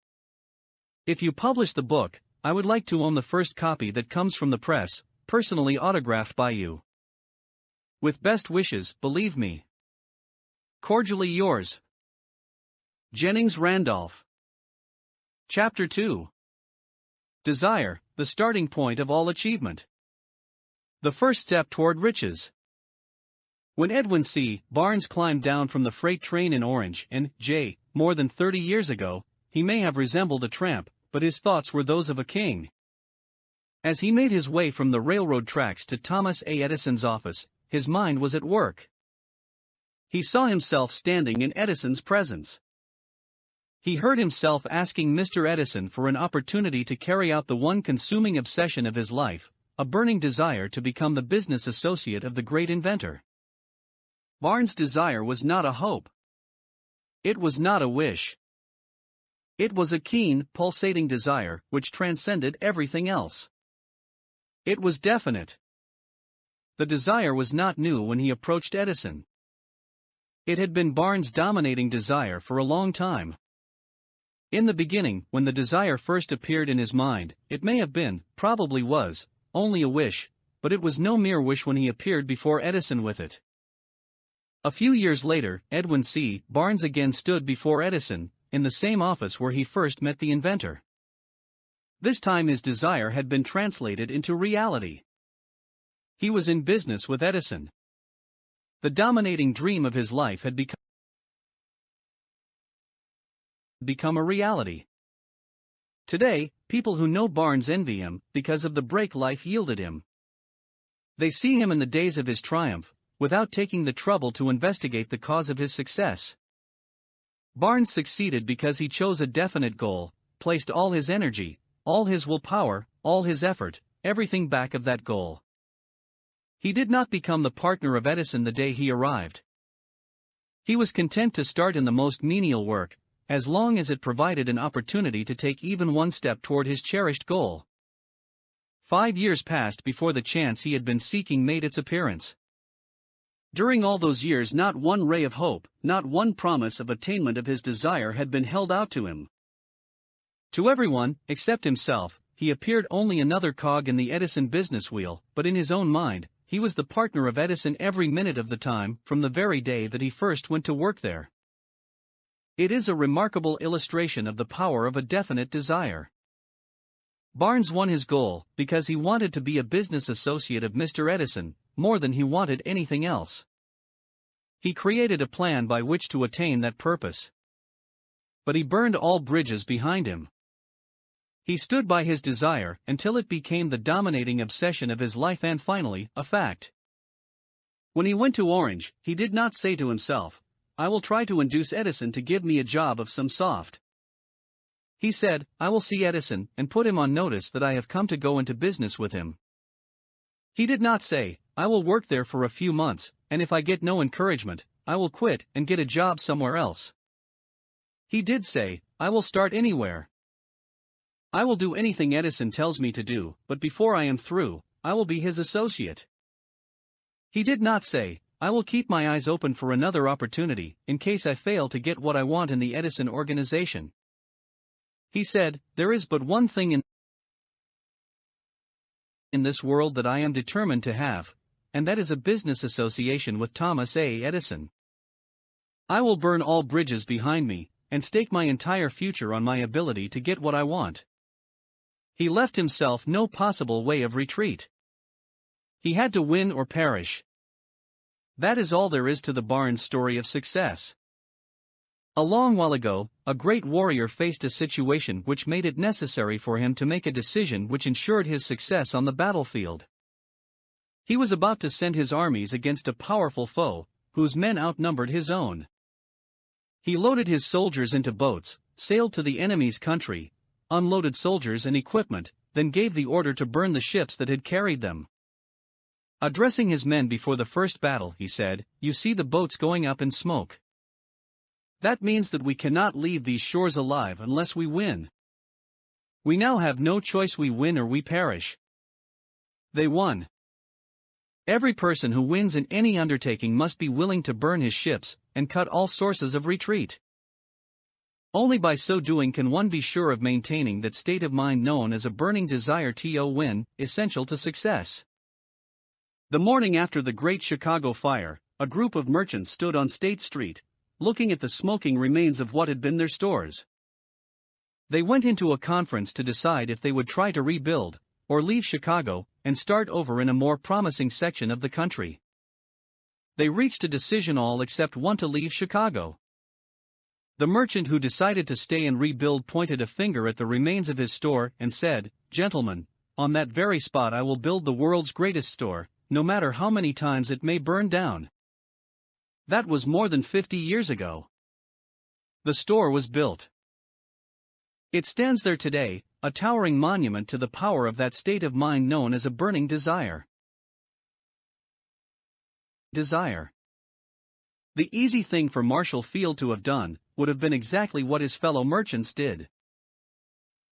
If you publish the book, I would like to own the first copy that comes from the press, personally autographed by you. With best wishes, believe me. Cordially yours, Jennings Randolph. Chapter 2. Desire, the starting point of all achievement. The first step toward riches. When Edwin C. Barnes climbed down from the freight train in Orange, N.J., more than 30 years ago, he may have resembled a tramp, but his thoughts were those of a king. As he made his way from the railroad tracks to Thomas A. Edison's office, his mind was at work. He saw himself standing in Edison's presence. He heard himself asking Mr. Edison for an opportunity to carry out the one consuming obsession of his life, a burning desire to become the business associate of the great inventor. Barnes' desire was not a hope. It was not a wish. It was a keen, pulsating desire which transcended everything else. It was definite. The desire was not new when he approached Edison. It had been Barnes' dominating desire for a long time. In the beginning, when the desire first appeared in his mind, it may have been, probably was, only a wish, but it was no mere wish when he appeared before Edison with it. A few years later, Edwin C. Barnes again stood before Edison, in the same office where he first met the inventor. This time his desire had been translated into reality. He was in business with Edison. The dominating dream of his life had become a reality. Today, people who know Barnes envy him because of the break life yielded him. They see him in the days of his triumph, without taking the trouble to investigate the cause of his success. Barnes succeeded because he chose a definite goal, placed all his energy, all his willpower, all his effort, everything back of that goal. He did not become the partner of Edison the day he arrived. He was content to start in the most menial work, as long as it provided an opportunity to take even one step toward his cherished goal. 5 years passed before the chance he had been seeking made its appearance. During all those years not one ray of hope, not one promise of attainment of his desire had been held out to him. To everyone, except himself, he appeared only another cog in the Edison business wheel, but in his own mind, he was the partner of Edison every minute of the time, from the very day that he first went to work there. It is a remarkable illustration of the power of a definite desire. Barnes won his goal because he wanted to be a business associate of Mr. Edison, more than he wanted anything else. He created a plan by which to attain that purpose. But he burned all bridges behind him. He stood by his desire until it became the dominating obsession of his life and finally, a fact. When he went to Orange, he did not say to himself, "I will try to induce Edison to give me a job of some sort." He said, "I will see Edison and put him on notice that I have come to go into business with him." He did not say, "I will work there for a few months, and if I get no encouragement, I will quit and get a job somewhere else." He did say, "I will start anywhere. I will do anything Edison tells me to do, but before I am through, I will be his associate." He did not say, "I will keep my eyes open for another opportunity, in case I fail to get what I want in the Edison organization." He said, "There is but one thing in this world that I am determined to have, and that is a business association with Thomas A. Edison. I will burn all bridges behind me, and stake my entire future on my ability to get what I want." He left himself no possible way of retreat. He had to win or perish. That is all there is to the Barnes story of success. A long while ago, a great warrior faced a situation which made it necessary for him to make a decision which ensured his success on the battlefield. He was about to send his armies against a powerful foe, whose men outnumbered his own. He loaded his soldiers into boats, sailed to the enemy's country, unloaded soldiers and equipment, then gave the order to burn the ships that had carried them. Addressing his men before the first battle, he said, "You see the boats going up in smoke. That means that we cannot leave these shores alive unless we win. We now have no choice, we win or we perish." They won. Every person who wins in any undertaking must be willing to burn his ships and cut all sources of retreat. Only by so doing can one be sure of maintaining that state of mind known as a burning desire to win, essential to success. The morning after the Great Chicago Fire, a group of merchants stood on State Street, looking at the smoking remains of what had been their stores. They went into a conference to decide if they would try to rebuild, or leave Chicago, and start over in a more promising section of the country. They reached a decision, all except one, to leave Chicago. The merchant who decided to stay and rebuild pointed a finger at the remains of his store and said, "Gentlemen, on that very spot I will build the world's greatest store, no matter how many times it may burn down." That was more than 50 years ago. The store was built. It stands there today, a towering monument to the power of that state of mind known as a burning desire. Desire. The easy thing for Marshall Field to have done would have been exactly what his fellow merchants did.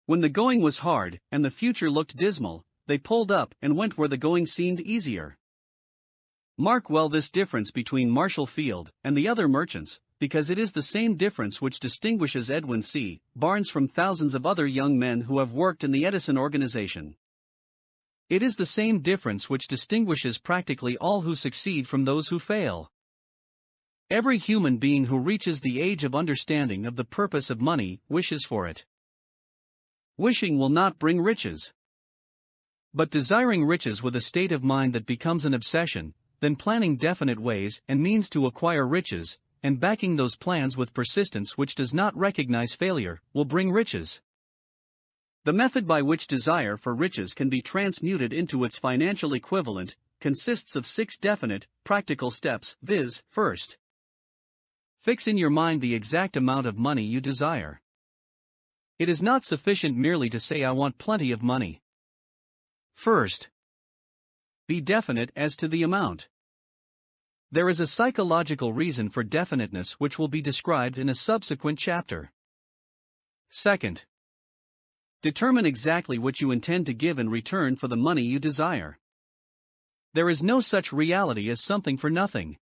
When the going was hard and the future looked dismal, they pulled up and went where the going seemed easier. Mark well this difference between Marshall Field and the other merchants, because it is the same difference which distinguishes Edwin C. Barnes from thousands of other young men who have worked in the Edison organization. It is the same difference which distinguishes practically all who succeed from those who fail. Every human being who reaches the age of understanding of the purpose of money wishes for it. Wishing will not bring riches. But desiring riches with a state of mind that becomes an obsession, then planning definite ways and means to acquire riches, and backing those plans with persistence which does not recognize failure, will bring riches. The method by which desire for riches can be transmuted into its financial equivalent consists of 6 definite, practical steps, viz. First, fix in your mind the exact amount of money you desire. It is not sufficient merely to say I want plenty of money. First, be definite as to the amount. There is a psychological reason for definiteness which will be described in a subsequent chapter. Second, determine exactly what you intend to give in return for the money you desire. There is no such reality as something for nothing.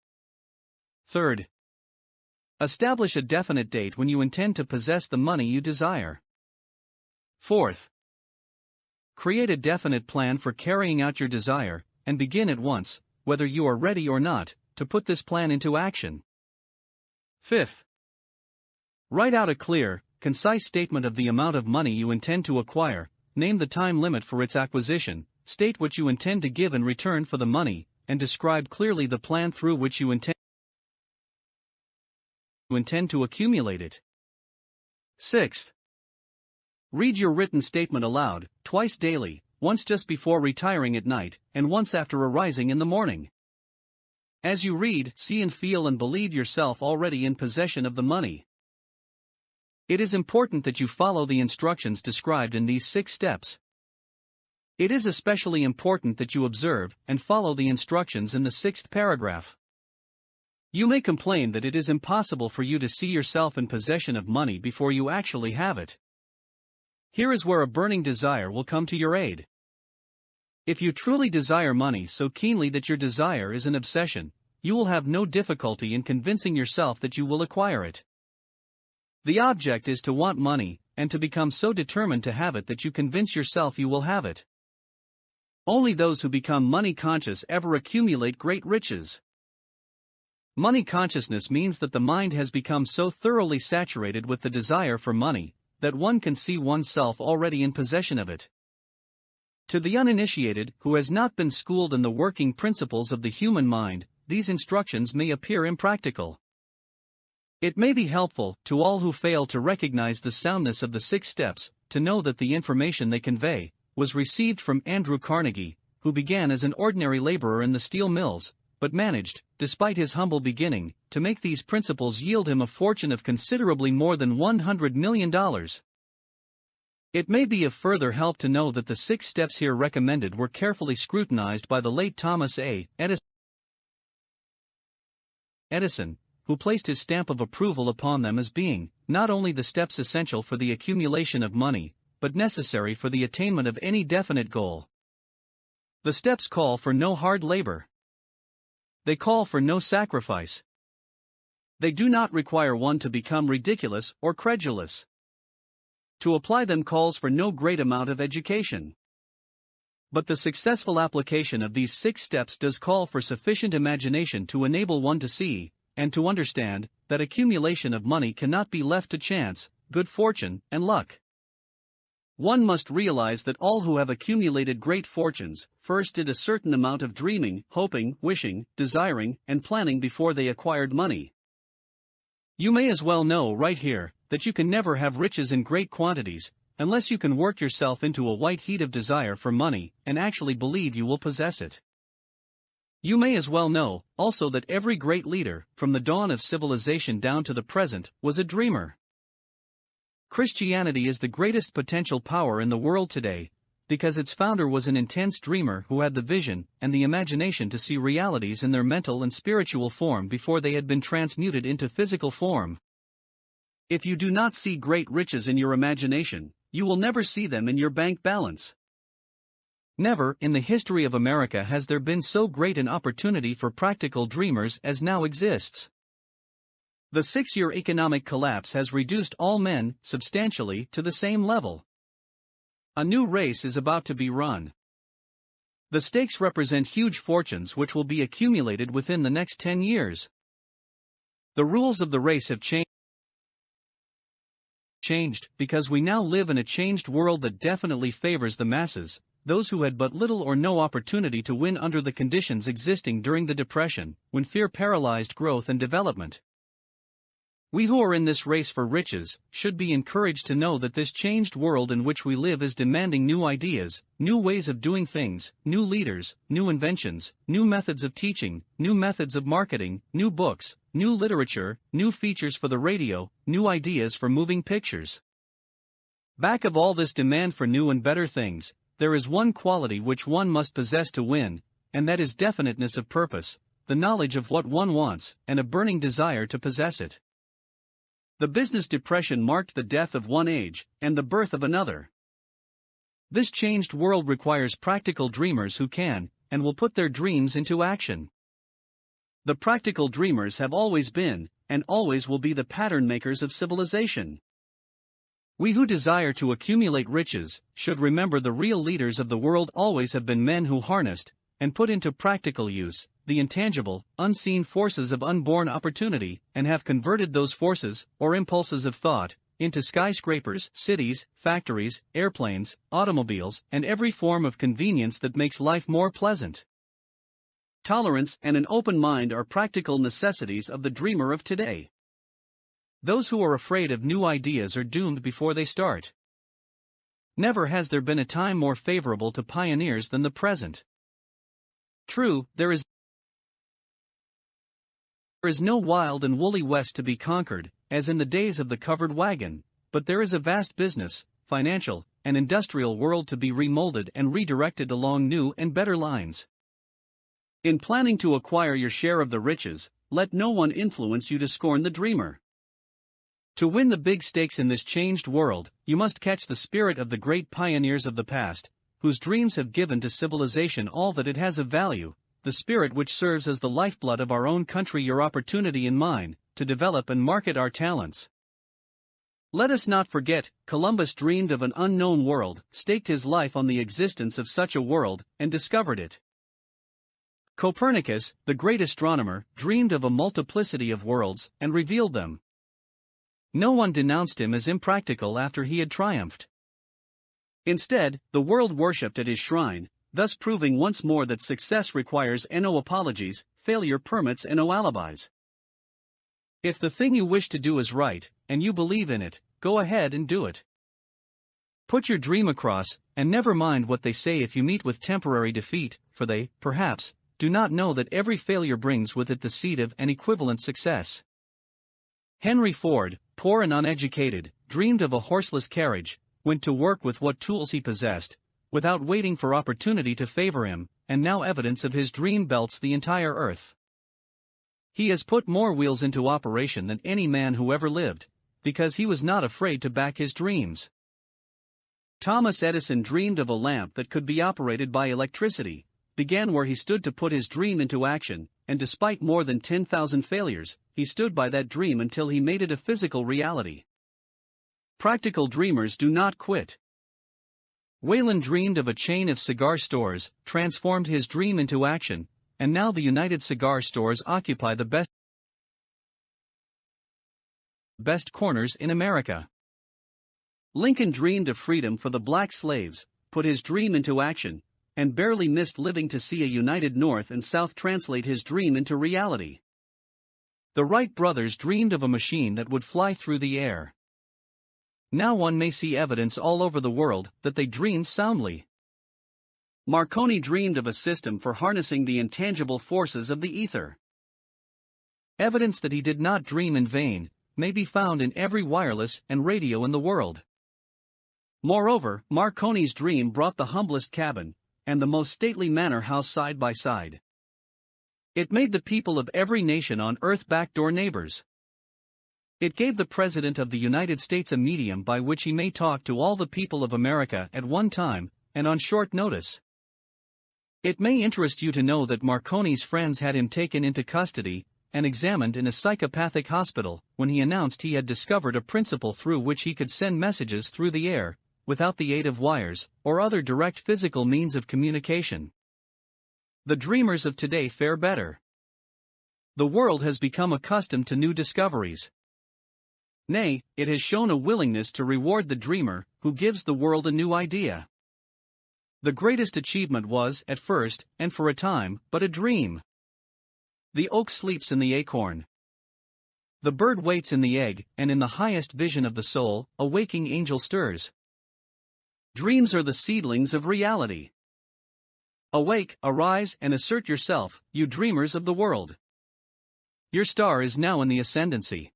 Third, establish a definite date when you intend to possess the money you desire. Fourth, create a definite plan for carrying out your desire, and begin at once, whether you are ready or not, to put this plan into action. Fifth, write out a clear, concise statement of the amount of money you intend to acquire, name the time limit for its acquisition, state what you intend to give in return for the money, and describe clearly the plan through which you intend to accumulate it. Sixth, read your written statement aloud, twice daily, once just before retiring at night, and once after arising in the morning. As you read, see and feel and believe yourself already in possession of the money. It is important that you follow the instructions described in these 6 steps. It is especially important that you observe and follow the instructions in the 6th paragraph. You may complain that it is impossible for you to see yourself in possession of money before you actually have it. Here is where a burning desire will come to your aid. If you truly desire money so keenly that your desire is an obsession, you will have no difficulty in convincing yourself that you will acquire it. The object is to want money, and to become so determined to have it that you convince yourself you will have it. Only those who become money conscious ever accumulate great riches. Money consciousness means that the mind has become so thoroughly saturated with the desire for money, that one can see oneself already in possession of it. To the uninitiated, who has not been schooled in the working principles of the human mind, these instructions may appear impractical. It may be helpful, to all who fail to recognize the soundness of the 6 steps, to know that the information they convey was received from Andrew Carnegie, who began as an ordinary laborer in the steel mills, but managed, despite his humble beginning, to make these principles yield him a fortune of considerably more than $100 million. It may be of further help to know that the 6 steps here recommended were carefully scrutinized by the late Thomas A. Edison, who placed his stamp of approval upon them as being, not only the steps essential for the accumulation of money, but necessary for the attainment of any definite goal. The steps call for no hard labor. They call for no sacrifice. They do not require one to become ridiculous or credulous. To apply them calls for no great amount of education. But the successful application of these 6 steps does call for sufficient imagination to enable one to see, and to understand, that accumulation of money cannot be left to chance, good fortune, and luck. One must realize that all who have accumulated great fortunes first did a certain amount of dreaming, hoping, wishing, desiring, and planning before they acquired money. You may as well know right here that you can never have riches in great quantities unless you can work yourself into a white heat of desire for money and actually believe you will possess it. You may as well know, also, that every great leader, from the dawn of civilization down to the present, was a dreamer. Christianity is the greatest potential power in the world today, because its founder was an intense dreamer who had the vision and the imagination to see realities in their mental and spiritual form before they had been transmuted into physical form. If you do not see great riches in your imagination, you will never see them in your bank balance. Never in the history of America has there been so great an opportunity for practical dreamers as now exists. The 6-year economic collapse has reduced all men, substantially, to the same level. A new race is about to be run. The stakes represent huge fortunes which will be accumulated within the next 10 years. The rules of the race have changed because we now live in a changed world that definitely favors the masses, those who had but little or no opportunity to win under the conditions existing during the Depression, when fear paralyzed growth and development. We who are in this race for riches should be encouraged to know that this changed world in which we live is demanding new ideas, new ways of doing things, new leaders, new inventions, new methods of teaching, new methods of marketing, new books, new literature, new features for the radio, new ideas for moving pictures. Back of all this demand for new and better things, there is one quality which one must possess to win, and that is definiteness of purpose, the knowledge of what one wants, and a burning desire to possess it. The business depression marked the death of one age and the birth of another. This changed world requires practical dreamers who can and will put their dreams into action. The practical dreamers have always been and always will be the pattern makers of civilization. We who desire to accumulate riches should remember the real leaders of the world always have been men who harnessed and put into practical use the intangible, unseen forces of unborn opportunity, and have converted those forces, or impulses of thought, into skyscrapers, cities, factories, airplanes, automobiles, and every form of convenience that makes life more pleasant. Tolerance and an open mind are practical necessities of the dreamer of today. Those who are afraid of new ideas are doomed before they start. Never has there been a time more favorable to pioneers than the present. True, there is no wild and woolly West to be conquered, as in the days of the covered wagon, but there is a vast business, financial, and industrial world to be remolded and redirected along new and better lines. In planning to acquire your share of the riches, let no one influence you to scorn the dreamer. To win the big stakes in this changed world, you must catch the spirit of the great pioneers of the past, whose dreams have given to civilization all that it has of value, the spirit which serves as the lifeblood of our own country, your opportunity in mind, to develop and market our talents. Let us not forget, Columbus dreamed of an unknown world, staked his life on the existence of such a world, and discovered it. Copernicus, the great astronomer, dreamed of a multiplicity of worlds, and revealed them. No one denounced him as impractical after he had triumphed. Instead, the world worshipped at his shrine, thus proving once more that success requires no apologies, failure permits no alibis. If the thing you wish to do is right, and you believe in it, go ahead and do it. Put your dream across, and never mind what they say if you meet with temporary defeat, for they, perhaps, do not know that every failure brings with it the seed of an equivalent success. Henry Ford, poor and uneducated, dreamed of a horseless carriage, went to work with what tools he possessed, without waiting for opportunity to favor him, and now evidence of his dream belts the entire earth. He has put more wheels into operation than any man who ever lived, because he was not afraid to back his dreams. Thomas Edison dreamed of a lamp that could be operated by electricity, began where he stood to put his dream into action, and despite more than 10,000 failures, he stood by that dream until he made it a physical reality. Practical dreamers do not quit. Wayland dreamed of a chain of cigar stores, transformed his dream into action, and now the United Cigar Stores occupy the best corners in America. Lincoln dreamed of freedom for the black slaves, put his dream into action, and barely missed living to see a united North and South translate his dream into reality. The Wright brothers dreamed of a machine that would fly through the air. Now one may see evidence all over the world that they dreamed soundly. Marconi dreamed of a system for harnessing the intangible forces of the ether. Evidence that he did not dream in vain, may be found in every wireless and radio in the world. Moreover, Marconi's dream brought the humblest cabin and the most stately manor house side by side. It made the people of every nation on earth backdoor neighbors. It gave the President of the United States a medium by which he may talk to all the people of America at one time, and on short notice. It may interest you to know that Marconi's friends had him taken into custody and examined in a psychopathic hospital when he announced he had discovered a principle through which he could send messages through the air, without the aid of wires or other direct physical means of communication. The dreamers of today fare better. The world has become accustomed to new discoveries. Nay, it has shown a willingness to reward the dreamer who gives the world a new idea. The greatest achievement was, at first, and for a time, but a dream. The oak sleeps in the acorn. The bird waits in the egg, and in the highest vision of the soul, a waking angel stirs. Dreams are the seedlings of reality. Awake, arise, and assert yourself, you dreamers of the world. Your star is now in the ascendancy.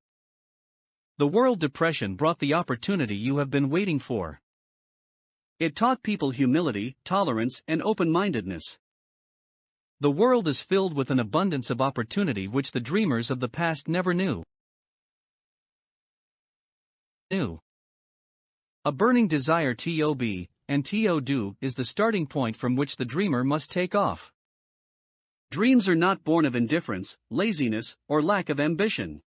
The World Depression brought the opportunity you have been waiting for. It taught people humility, tolerance, and open-mindedness. The world is filled with an abundance of opportunity which the dreamers of the past never knew. A burning desire and to is the starting point from which the dreamer must take off. Dreams are not born of indifference, laziness, or lack of ambition.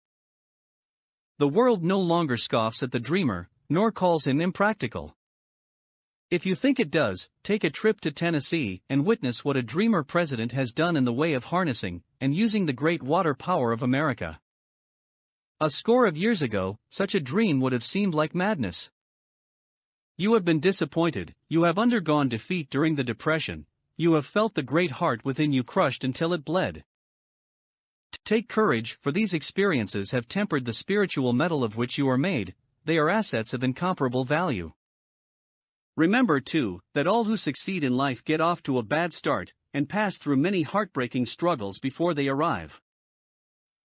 The world no longer scoffs at the dreamer, nor calls him impractical. If you think it does, take a trip to Tennessee and witness what a dreamer president has done in the way of harnessing and using the great water power of America. A score of years ago, such a dream would have seemed like madness. You have been disappointed, you have undergone defeat during the Depression, you have felt the great heart within you crushed until it bled. Take courage, for these experiences have tempered the spiritual metal of which you are made. They are assets of incomparable value. Remember, too, that all who succeed in life get off to a bad start and pass through many heartbreaking struggles before they arrive.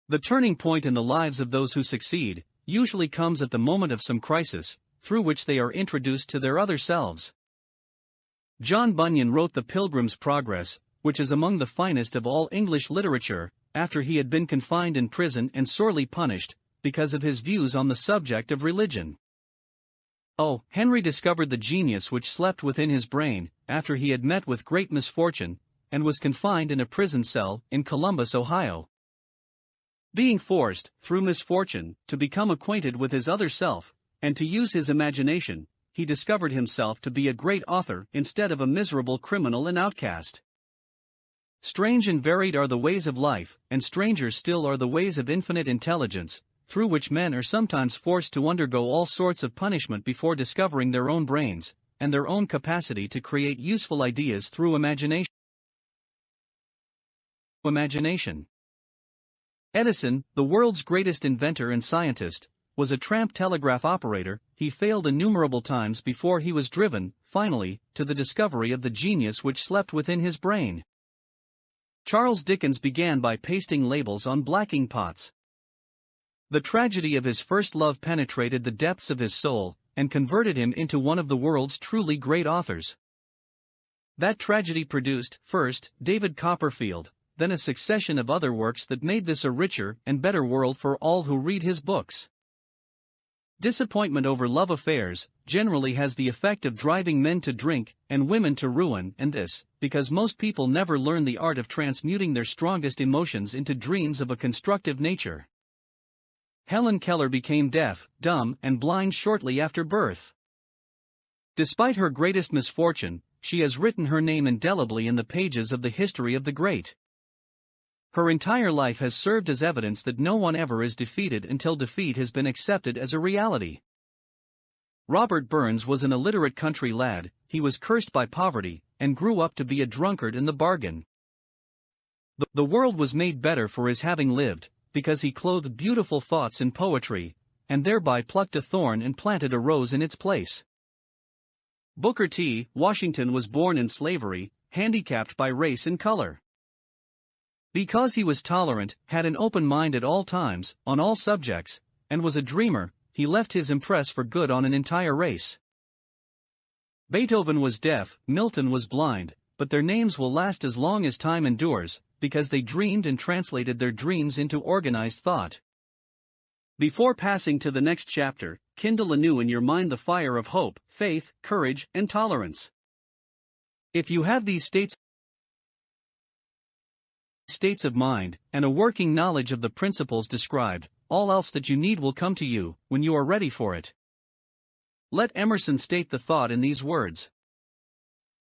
The turning point in the lives of those who succeed usually comes at the moment of some crisis, through which they are introduced to their other selves. John Bunyan wrote The Pilgrim's Progress, which is among the finest of all English literature, after he had been confined in prison and sorely punished, because of his views on the subject of religion. O. Henry discovered the genius which slept within his brain, after he had met with great misfortune, and was confined in a prison cell in Columbus, Ohio. Being forced, through misfortune, to become acquainted with his other self, and to use his imagination, he discovered himself to be a great author instead of a miserable criminal and outcast. Strange and varied are the ways of life, and stranger still are the ways of infinite intelligence, through which men are sometimes forced to undergo all sorts of punishment before discovering their own brains, and their own capacity to create useful ideas through imagination. Edison, the world's greatest inventor and scientist, was a tramp telegraph operator. He failed innumerable times before he was driven, finally, to the discovery of the genius which slept within his brain. Charles Dickens began by pasting labels on blacking pots. The tragedy of his first love penetrated the depths of his soul, and converted him into one of the world's truly great authors. That tragedy produced, first, David Copperfield, then a succession of other works that made this a richer and better world for all who read his books. Disappointment over love affairs generally has the effect of driving men to drink and women to ruin, and this, because most people never learn the art of transmuting their strongest emotions into dreams of a constructive nature. Helen Keller became deaf, dumb, and blind shortly after birth. Despite her greatest misfortune, she has written her name indelibly in the pages of the history of the great. Her entire life has served as evidence that no one ever is defeated until defeat has been accepted as a reality. Robert Burns was an illiterate country lad. He was cursed by poverty, and grew up to be a drunkard in the bargain. The world was made better for his having lived, because he clothed beautiful thoughts in poetry, and thereby plucked a thorn and planted a rose in its place. Booker T. Washington was born in slavery, handicapped by race and color. Because he was tolerant, had an open mind at all times, on all subjects, and was a dreamer, he left his impress for good on an entire race. Beethoven was deaf, Milton was blind, but their names will last as long as time endures, because they dreamed and translated their dreams into organized thought. Before passing to the next chapter, kindle anew in your mind the fire of hope, faith, courage, and tolerance. If you have these states of mind, and a working knowledge of the principles described, all else that you need will come to you, when you are ready for it. Let Emerson state the thought in these words.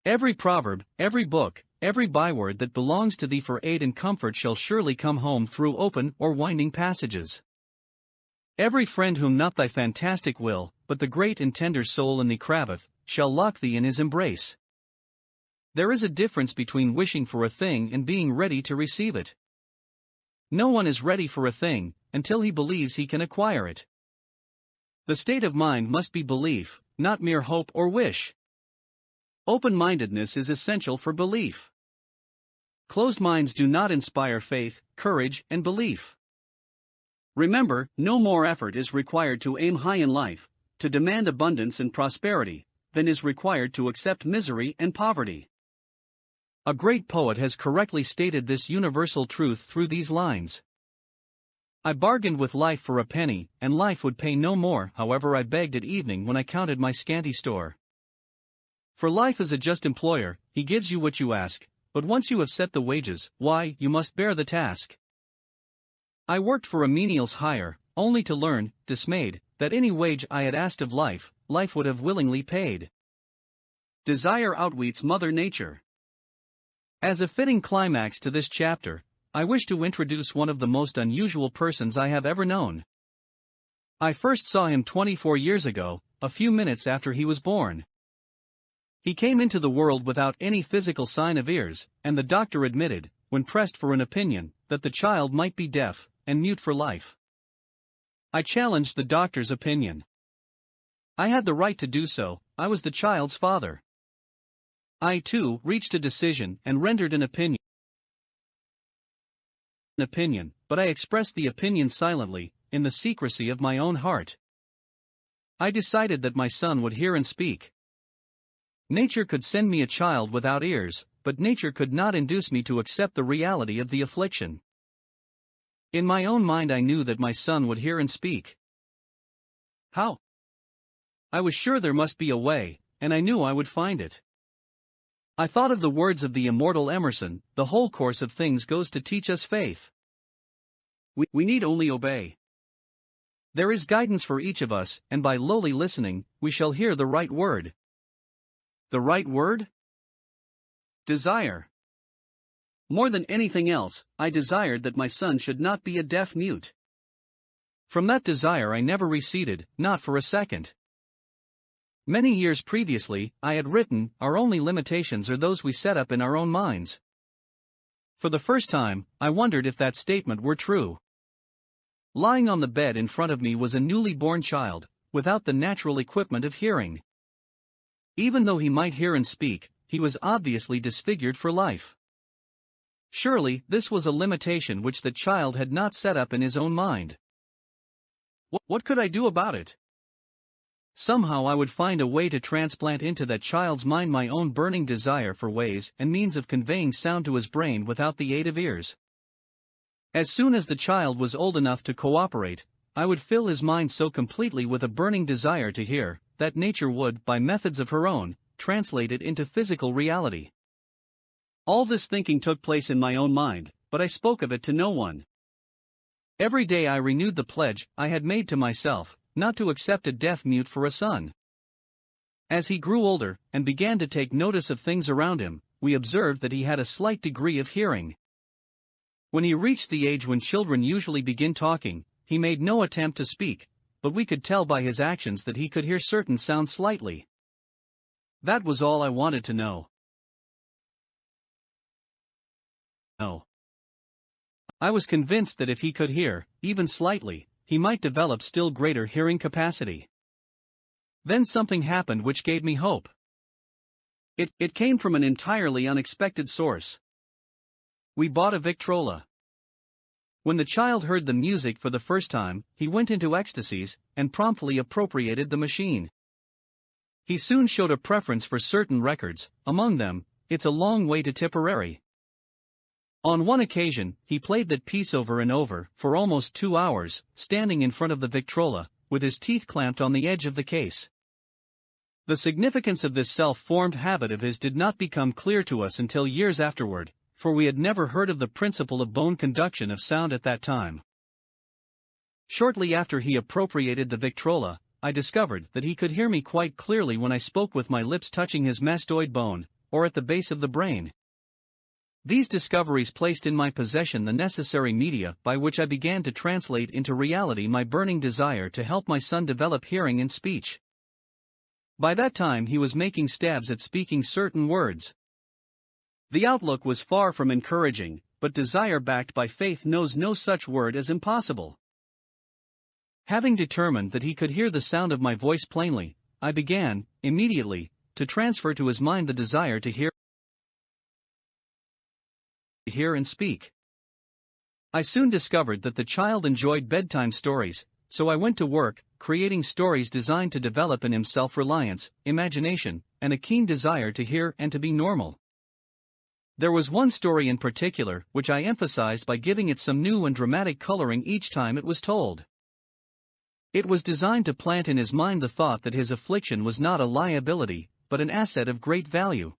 Every proverb, every book, every byword that belongs to thee for aid and comfort shall surely come home through open or winding passages. Every friend whom not thy fantastic will, but the great and tender soul in thee craveth, shall lock thee in his embrace. There is a difference between wishing for a thing and being ready to receive it. No one is ready for a thing until he believes he can acquire it. The state of mind must be belief, not mere hope or wish. Open-mindedness is essential for belief. Closed minds do not inspire faith, courage, and belief. Remember, no more effort is required to aim high in life, to demand abundance and prosperity, than is required to accept misery and poverty. A great poet has correctly stated this universal truth through these lines. I bargained with life for a penny, and life would pay no more, however I begged at evening when I counted my scanty store. For life is a just employer, he gives you what you ask, but once you have set the wages, why, you must bear the task. I worked for a menial's hire, only to learn, dismayed, that any wage I had asked of life, life would have willingly paid. Desire outwits Mother Nature. As a fitting climax to this chapter, I wish to introduce one of the most unusual persons I have ever known. I first saw him 24 years ago, a few minutes after he was born. He came into the world without any physical sign of ears, and the doctor admitted, when pressed for an opinion, that the child might be deaf and mute for life. I challenged the doctor's opinion. I had the right to do so, I was the child's father. I, too, reached a decision and rendered an opinion, but I expressed the opinion silently, in the secrecy of my own heart. I decided that my son would hear and speak. Nature could send me a child without ears, but nature could not induce me to accept the reality of the affliction. In my own mind I knew that my son would hear and speak. How? I was sure there must be a way, and I knew I would find it. I thought of the words of the immortal Emerson, the whole course of things goes to teach us faith. We need only obey. There is guidance for each of us, and by lowly listening, we shall hear the right word. The right word? Desire. More than anything else, I desired that my son should not be a deaf mute. From that desire I never receded, not for a second. Many years previously, I had written, our only limitations are those we set up in our own minds. For the first time, I wondered if that statement were true. Lying on the bed in front of me was a newly born child, without the natural equipment of hearing. Even though he might hear and speak, he was obviously disfigured for life. Surely, this was a limitation which the child had not set up in his own mind. What could I do about it? Somehow I would find a way to transplant into that child's mind my own burning desire for ways and means of conveying sound to his brain without the aid of ears. As soon as the child was old enough to cooperate, I would fill his mind so completely with a burning desire to hear, that nature would, by methods of her own, translate it into physical reality. All this thinking took place in my own mind, but I spoke of it to no one. Every day I renewed the pledge I had made to myself, not to accept a deaf mute for a son. As he grew older, and began to take notice of things around him, we observed that he had a slight degree of hearing. When he reached the age when children usually begin talking, he made no attempt to speak, but we could tell by his actions that he could hear certain sounds slightly. That was all I wanted to know. I was convinced that if he could hear, even slightly, he might develop still greater hearing capacity. Then something happened which gave me hope. It came from an entirely unexpected source. We bought a Victrola. When the child heard the music for the first time, he went into ecstasies and promptly appropriated the machine. He soon showed a preference for certain records, among them, It's a Long Way to Tipperary. On one occasion, he played that piece over and over for almost 2 hours, standing in front of the Victrola, with his teeth clamped on the edge of the case. The significance of this self-formed habit of his did not become clear to us until years afterward, for we had never heard of the principle of bone conduction of sound at that time. Shortly after he appropriated the Victrola, I discovered that he could hear me quite clearly when I spoke with my lips touching his mastoid bone, or at the base of the brain. These discoveries placed in my possession the necessary media by which I began to translate into reality my burning desire to help my son develop hearing and speech. By that time he was making stabs at speaking certain words. The outlook was far from encouraging, but desire backed by faith knows no such word as impossible. Having determined that he could hear the sound of my voice plainly, I began, immediately, to transfer to his mind the desire to hear and speak. I soon discovered that the child enjoyed bedtime stories, so I went to work, creating stories designed to develop in him self-reliance, imagination, and a keen desire to hear and to be normal. There was one story in particular which I emphasized by giving it some new and dramatic coloring each time it was told. It was designed to plant in his mind the thought that his affliction was not a liability, but an asset of great value.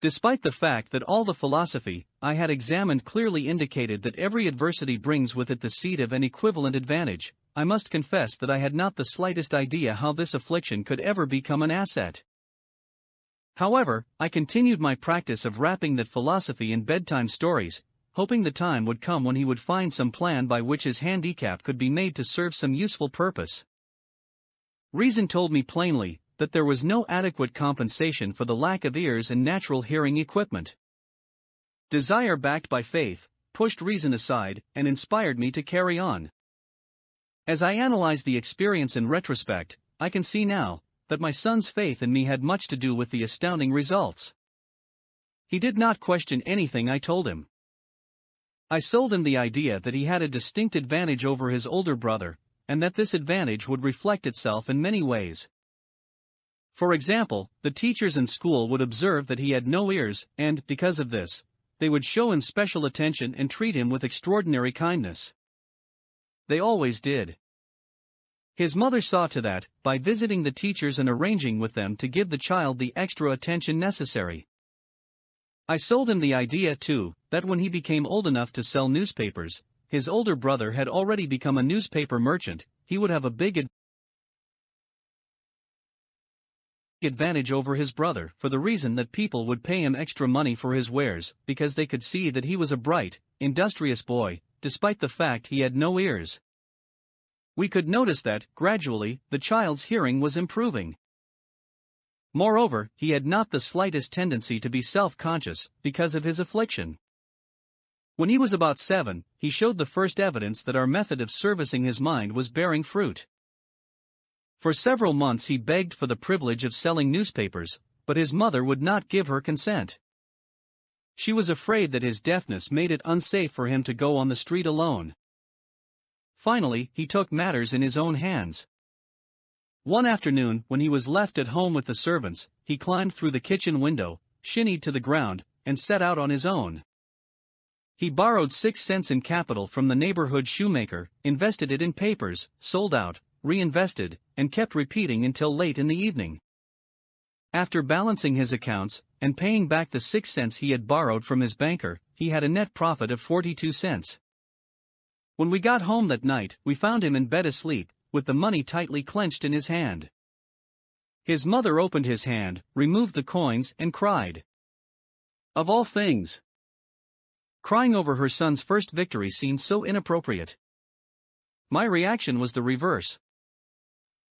Despite the fact that all the philosophy I had examined clearly indicated that every adversity brings with it the seed of an equivalent advantage, I must confess that I had not the slightest idea how this affliction could ever become an asset. However, I continued my practice of wrapping that philosophy in bedtime stories, hoping the time would come when he would find some plan by which his handicap could be made to serve some useful purpose. Reason told me plainly that there was no adequate compensation for the lack of ears and natural hearing equipment. Desire backed by faith pushed reason aside and inspired me to carry on. As I analyze the experience in retrospect, I can see now that my son's faith in me had much to do with the astounding results. He did not question anything I told him. I sold him the idea that he had a distinct advantage over his older brother, and that this advantage would reflect itself in many ways. For example, the teachers in school would observe that he had no ears, and, because of this, they would show him special attention and treat him with extraordinary kindness. They always did. His mother saw to that, by visiting the teachers and arranging with them to give the child the extra attention necessary. I sold him the idea too, that when he became old enough to sell newspapers, his older brother had already become a newspaper merchant, he would have a big advantage over his brother for the reason that people would pay him extra money for his wares, because they could see that he was a bright, industrious boy, despite the fact he had no ears. We could notice that, gradually, the child's hearing was improving. Moreover, he had not the slightest tendency to be self-conscious, because of his affliction. When he was about 7, he showed the first evidence that our method of servicing his mind was bearing fruit. For several months he begged for the privilege of selling newspapers, but his mother would not give her consent. She was afraid that his deafness made it unsafe for him to go on the street alone. Finally, he took matters in his own hands. One afternoon, when he was left at home with the servants, he climbed through the kitchen window, shinnied to the ground, and set out on his own. He borrowed 6 cents in capital from the neighborhood shoemaker, invested it in papers, sold out, reinvested, and kept repeating until late in the evening. After balancing his accounts, and paying back the 6 cents he had borrowed from his banker, he had a net profit of 42 cents. When we got home that night, we found him in bed asleep, with the money tightly clenched in his hand. His mother opened his hand, removed the coins, and cried. Of all things! Crying over her son's first victory seemed so inappropriate. My reaction was the reverse.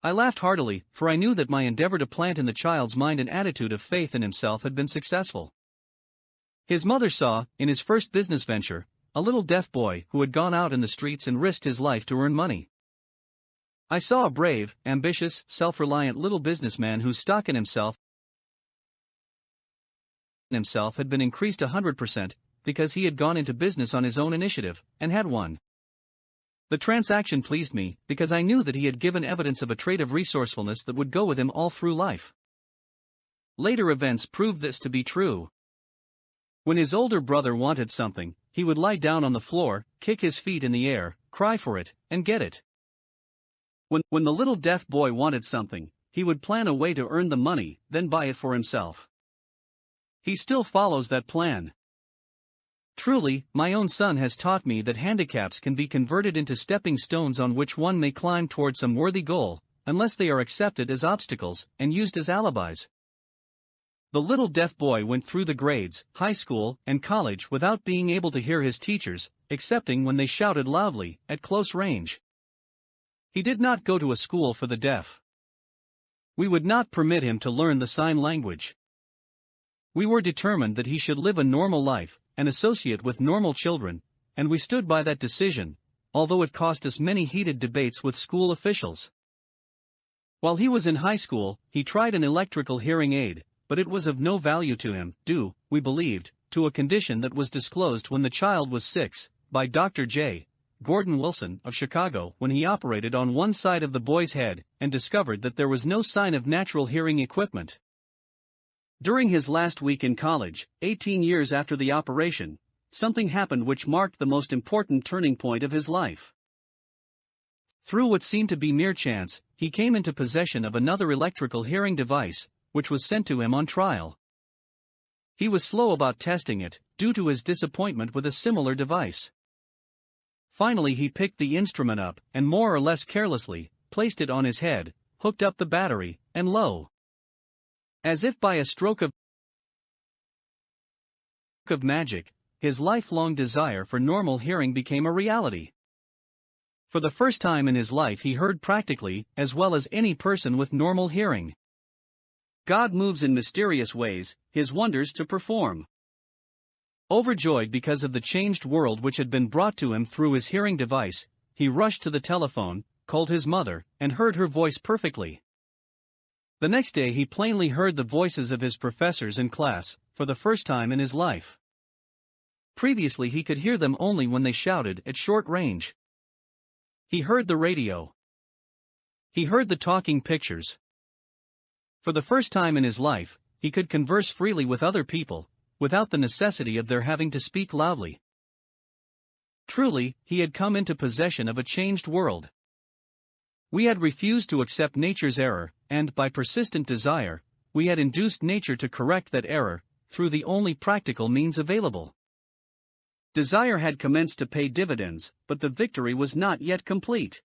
I laughed heartily, for I knew that my endeavor to plant in the child's mind an attitude of faith in himself had been successful. His mother saw, in his first business venture, a little deaf boy who had gone out in the streets and risked his life to earn money. I saw a brave, ambitious, self-reliant little businessman whose stock in himself had been increased 100%, because he had gone into business on his own initiative, and had won. The transaction pleased me, because I knew that he had given evidence of a trait of resourcefulness that would go with him all through life. Later events proved this to be true. When his older brother wanted something, he would lie down on the floor, kick his feet in the air, cry for it, and get it. When the little deaf boy wanted something, he would plan a way to earn the money, then buy it for himself. He still follows that plan. Truly, my own son has taught me that handicaps can be converted into stepping stones on which one may climb toward some worthy goal, unless they are accepted as obstacles and used as alibis. The little deaf boy went through the grades, high school, and college without being able to hear his teachers, excepting when they shouted loudly, at close range. He did not go to a school for the deaf. We would not permit him to learn the sign language. We were determined that he should live a normal life, and associate with normal children, and we stood by that decision, although it cost us many heated debates with school officials. While he was in high school, he tried an electrical hearing aid, but it was of no value to him, due, we believed, to a condition that was disclosed when the child was 6, by Dr. J. Gordon Wilson of Chicago when he operated on one side of the boy's head and discovered that there was no sign of natural hearing equipment. During his last week in college, 18 years after the operation, something happened which marked the most important turning point of his life. Through what seemed to be mere chance, he came into possession of another electrical hearing device, which was sent to him on trial. He was slow about testing it, due to his disappointment with a similar device. Finally he picked the instrument up and more or less carelessly, placed it on his head, hooked up the battery, and lo! As if by a stroke of magic, his lifelong desire for normal hearing became a reality. For the first time in his life he heard practically, as well as any person with normal hearing. God moves in mysterious ways, his wonders to perform. Overjoyed because of the changed world which had been brought to him through his hearing device, he rushed to the telephone, called his mother, and heard her voice perfectly. The next day he plainly heard the voices of his professors in class, for the first time in his life. Previously he could hear them only when they shouted at short range. He heard the radio. He heard the talking pictures. For the first time in his life, he could converse freely with other people, without the necessity of their having to speak loudly. Truly, he had come into possession of a changed world. We had refused to accept nature's error, and, by persistent desire, we had induced nature to correct that error, through the only practical means available. Desire had commenced to pay dividends, but the victory was not yet complete.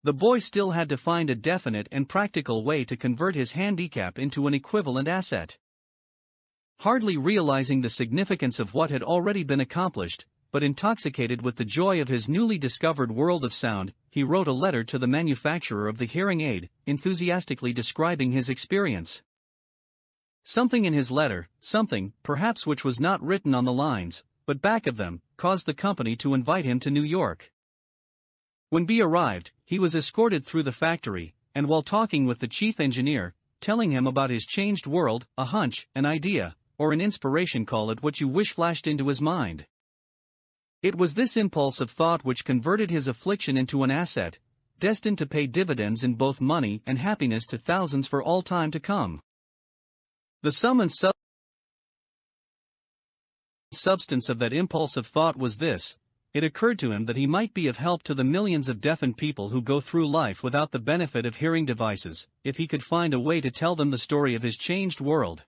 The boy still had to find a definite and practical way to convert his handicap into an equivalent asset. Hardly realizing the significance of what had already been accomplished, but intoxicated with the joy of his newly discovered world of sound, he wrote a letter to the manufacturer of the hearing aid, enthusiastically describing his experience. Something in his letter, something, perhaps which was not written on the lines, but back of them, caused the company to invite him to New York. When B arrived, he was escorted through the factory, and while talking with the chief engineer, telling him about his changed world, a hunch, an idea, or an inspiration, call it what you wish, flashed into his mind. It was this impulse of thought which converted his affliction into an asset, destined to pay dividends in both money and happiness to thousands for all time to come. The sum and substance of that impulse of thought was this: it occurred to him that he might be of help to the millions of deafened people who go through life without the benefit of hearing devices, if he could find a way to tell them the story of his changed world.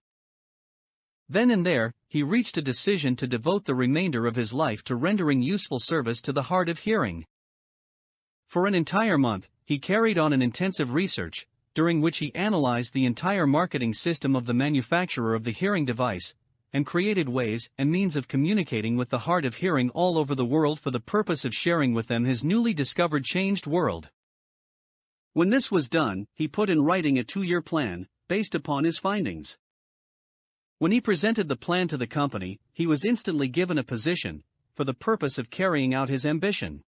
Then and there, he reached a decision to devote the remainder of his life to rendering useful service to the hard of hearing. For an entire month, he carried on an intensive research, during which he analyzed the entire marketing system of the manufacturer of the hearing device, and created ways and means of communicating with the hard of hearing all over the world for the purpose of sharing with them his newly discovered changed world. When this was done, he put in writing a 2-year plan, based upon his findings. When he presented the plan to the company, he was instantly given a position, for the purpose of carrying out his ambition.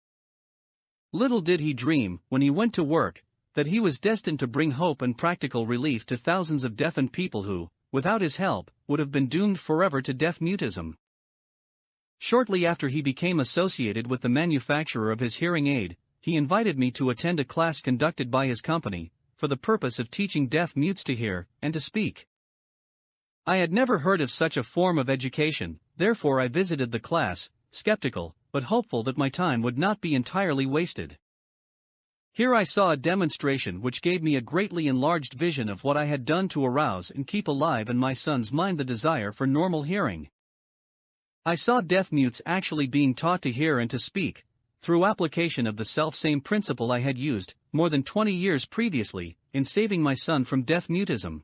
Little did he dream, when he went to work, that he was destined to bring hope and practical relief to thousands of deafened people who, without his help, would have been doomed forever to deaf mutism. Shortly after he became associated with the manufacturer of his hearing aid, he invited me to attend a class conducted by his company, for the purpose of teaching deaf mutes to hear and to speak. I had never heard of such a form of education, therefore I visited the class, skeptical, but hopeful that my time would not be entirely wasted. Here I saw a demonstration which gave me a greatly enlarged vision of what I had done to arouse and keep alive in my son's mind the desire for normal hearing. I saw deaf mutes actually being taught to hear and to speak, through application of the self-same principle I had used, more than 20 years previously, in saving my son from deaf mutism.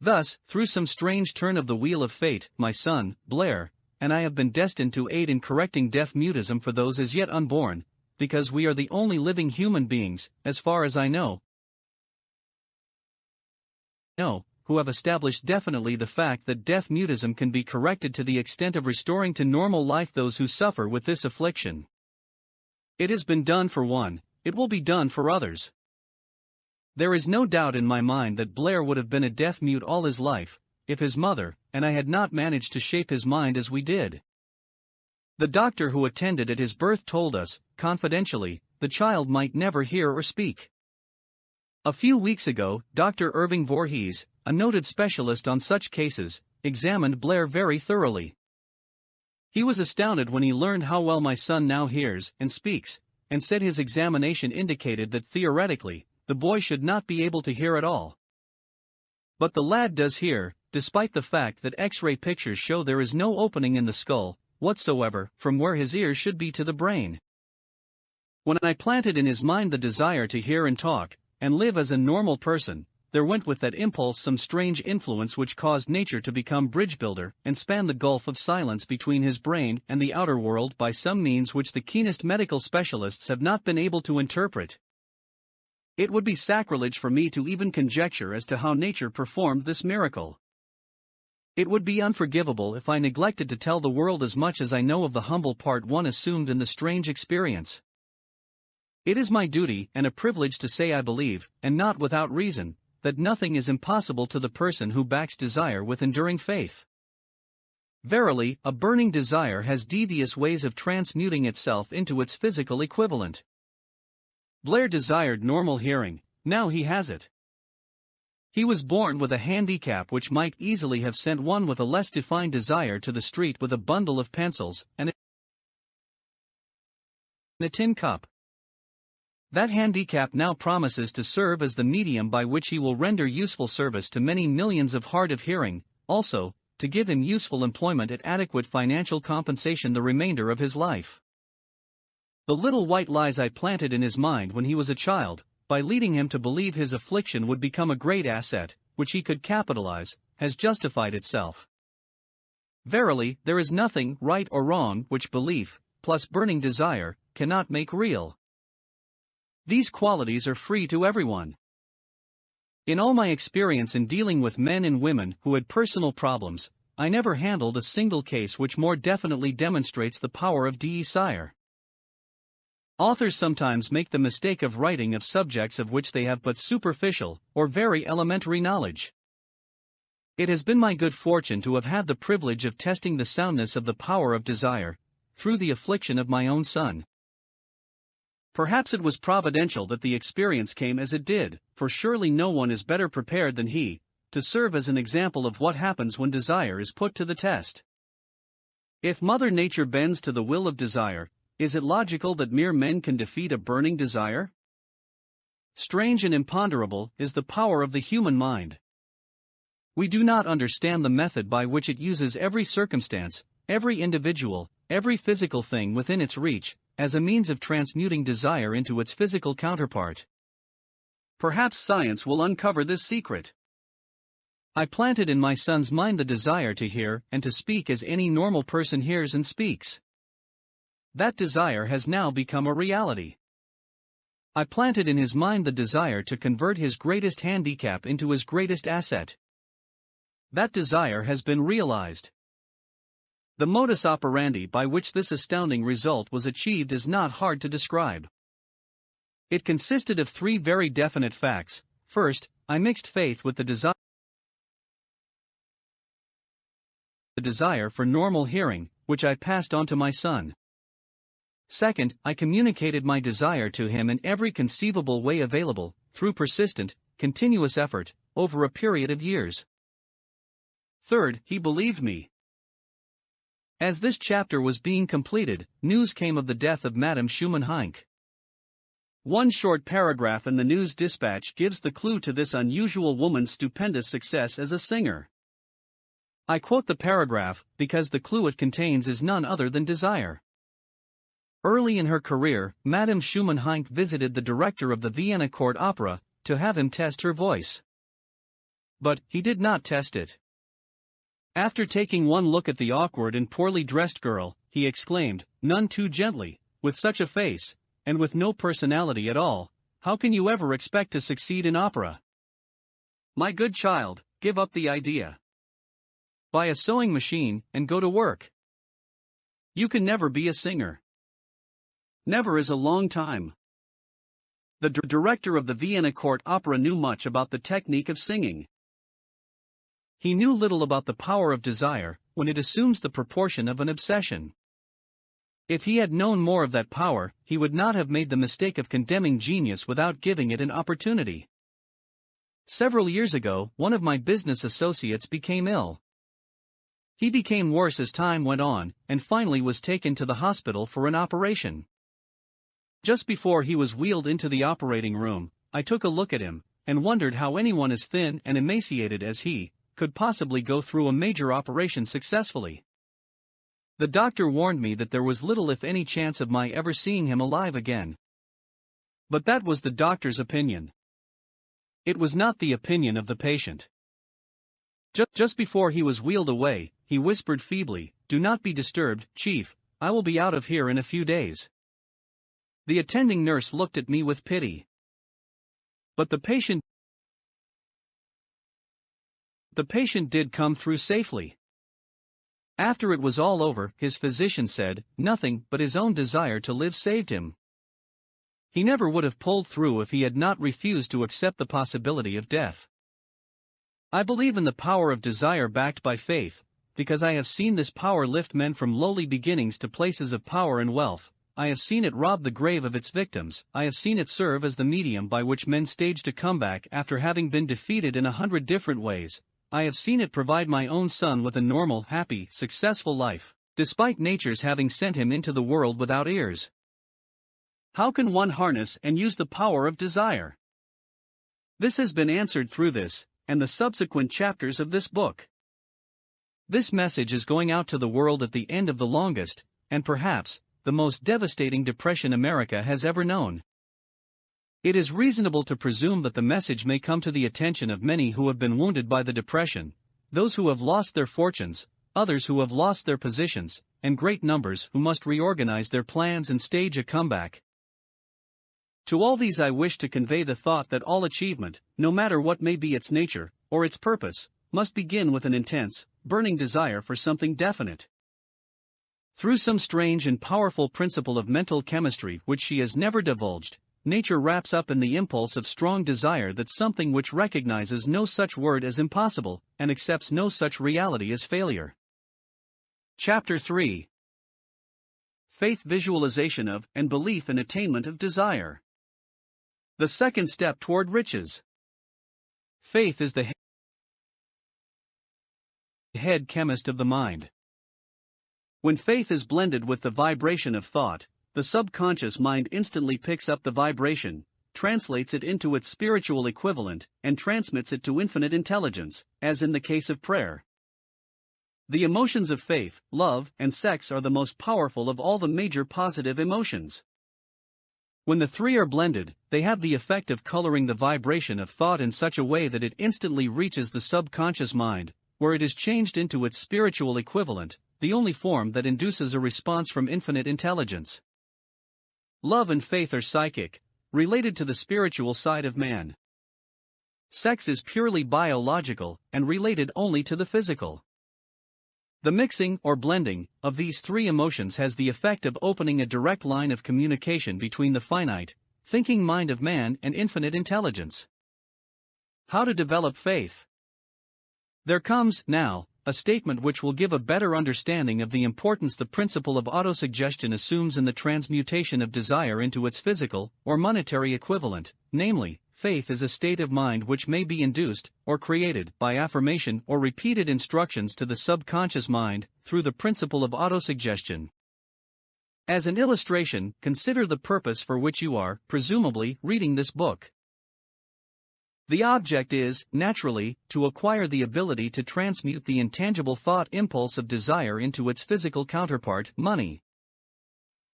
Thus, through some strange turn of the wheel of fate, my son, Blair, and I have been destined to aid in correcting deaf mutism for those as yet unborn, because we are the only living human beings, as far as I know, who have established definitely the fact that deaf mutism can be corrected to the extent of restoring to normal life those who suffer with this affliction. It has been done for one, it will be done for others. There is no doubt in my mind that Blair would have been a deaf mute all his life, if his mother and I had not managed to shape his mind as we did. The doctor who attended at his birth told us, confidentially, the child might never hear or speak. A few weeks ago, Dr. Irving Voorhees, a noted specialist on such cases, examined Blair very thoroughly. He was astounded when he learned how well my son now hears and speaks, and said his examination indicated that theoretically, the boy should not be able to hear at all. But the lad does hear, despite the fact that X-ray pictures show there is no opening in the skull whatsoever from where his ears should be to the brain. When I planted in his mind the desire to hear and talk, and live as a normal person, there went with that impulse some strange influence which caused nature to become bridge builder and span the gulf of silence between his brain and the outer world by some means which the keenest medical specialists have not been able to interpret. It would be sacrilege for me to even conjecture as to how nature performed this miracle. It would be unforgivable if I neglected to tell the world as much as I know of the humble part one assumed in the strange experience. It is my duty and a privilege to say I believe, and not without reason, that nothing is impossible to the person who backs desire with enduring faith. Verily, a burning desire has devious ways of transmuting itself into its physical equivalent. Blair desired normal hearing, now he has it. He was born with a handicap which might easily have sent one with a less defined desire to the street with a bundle of pencils and a tin cup. That handicap now promises to serve as the medium by which he will render useful service to many millions of hard of hearing, also, to give him useful employment at adequate financial compensation the remainder of his life. The little white lies I planted in his mind when he was a child, by leading him to believe his affliction would become a great asset, which he could capitalize, has justified itself. Verily, there is nothing, right or wrong, which belief, plus burning desire, cannot make real. These qualities are free to everyone. In all my experience in dealing with men and women who had personal problems, I never handled a single case which more definitely demonstrates the power of desire. Authors sometimes make the mistake of writing of subjects of which they have but superficial, or very elementary knowledge. It has been my good fortune to have had the privilege of testing the soundness of the power of desire, through the affliction of my own son. Perhaps it was providential that the experience came as it did, for surely no one is better prepared than he, to serve as an example of what happens when desire is put to the test. If Mother Nature bends to the will of desire, is it logical that mere men can defeat a burning desire? Strange and imponderable is the power of the human mind. We do not understand the method by which it uses every circumstance, every individual, every physical thing within its reach, as a means of transmuting desire into its physical counterpart. Perhaps science will uncover this secret. I planted in my son's mind the desire to hear and to speak as any normal person hears and speaks. That desire has now become a reality. I planted in his mind the desire to convert his greatest handicap into his greatest asset. That desire has been realized. The modus operandi by which this astounding result was achieved is not hard to describe. It consisted of three very definite facts. First, I mixed faith with the desire for normal hearing, which I passed on to my son. Second, I communicated my desire to him in every conceivable way available, through persistent, continuous effort, over a period of years. Third, he believed me. As this chapter was being completed, news came of the death of Madame Schumann-Heink. One short paragraph in the news dispatch gives the clue to this unusual woman's stupendous success as a singer. I quote the paragraph because the clue it contains is none other than desire. Early in her career, Madame Schumann-Heink visited the director of the Vienna Court Opera to have him test her voice. But he did not test it. After taking one look at the awkward and poorly dressed girl, he exclaimed, none too gently, with such a face, and with no personality at all, how can you ever expect to succeed in opera? My good child, give up the idea. Buy a sewing machine and go to work. You can never be a singer. Never is a long time. The director of the Vienna Court Opera knew much about the technique of singing. He knew little about the power of desire, when it assumes the proportion of an obsession. If he had known more of that power, he would not have made the mistake of condemning genius without giving it an opportunity. Several years ago, one of my business associates became ill. He became worse as time went on, and finally was taken to the hospital for an operation. Just before he was wheeled into the operating room, I took a look at him, and wondered how anyone as thin and emaciated as he could possibly go through a major operation successfully. The doctor warned me that there was little if any chance of my ever seeing him alive again. But that was the doctor's opinion. It was not the opinion of the patient. Just before he was wheeled away, he whispered feebly, "Do not be disturbed, Chief, I will be out of here in a few days." The attending nurse looked at me with pity. But the patient did come through safely. After it was all over, his physician said, nothing but his own desire to live saved him. He never would have pulled through if he had not refused to accept the possibility of death. I believe in the power of desire backed by faith, because I have seen this power lift men from lowly beginnings to places of power and wealth. I have seen it rob the grave of its victims. I have seen it serve as the medium by which men staged a comeback after having been defeated in 100 different ways. I have seen it provide my own son with a normal, happy, successful life, despite nature's having sent him into the world without ears. How can one harness and use the power of desire? This has been answered through this, and the subsequent chapters of this book. This message is going out to the world at the end of the longest, and perhaps, the most devastating depression America has ever known. It is reasonable to presume that the message may come to the attention of many who have been wounded by the depression, those who have lost their fortunes, others who have lost their positions, and great numbers who must reorganize their plans and stage a comeback. To all these I wish to convey the thought that all achievement, no matter what may be its nature, or its purpose, must begin with an intense, burning desire for something definite. Through some strange and powerful principle of mental chemistry which she has never divulged, nature wraps up in the impulse of strong desire that something which recognizes no such word as impossible, and accepts no such reality as failure. Chapter 3. Faith visualization of, and belief in attainment of desire. The second step toward riches. Faith is the head chemist of the mind. When faith is blended with the vibration of thought, the subconscious mind instantly picks up the vibration, translates it into its spiritual equivalent, and transmits it to infinite intelligence, as in the case of prayer. The emotions of faith, love, and sex are the most powerful of all the major positive emotions. When the three are blended, they have the effect of coloring the vibration of thought in such a way that it instantly reaches the subconscious mind, where it is changed into its spiritual equivalent, the only form that induces a response from infinite intelligence. Love and faith are psychic, related to the spiritual side of man. Sex is purely biological, and related only to the physical. The mixing, or blending, of these three emotions has the effect of opening a direct line of communication between the finite, thinking mind of man and infinite intelligence. How to develop faith? There comes, now, a statement which will give a better understanding of the importance the principle of autosuggestion assumes in the transmutation of desire into its physical or monetary equivalent, namely, faith is a state of mind which may be induced or created by affirmation or repeated instructions to the subconscious mind through the principle of autosuggestion. As an illustration, consider the purpose for which you are, presumably, reading this book. The object is, naturally, to acquire the ability to transmute the intangible thought impulse of desire into its physical counterpart, money.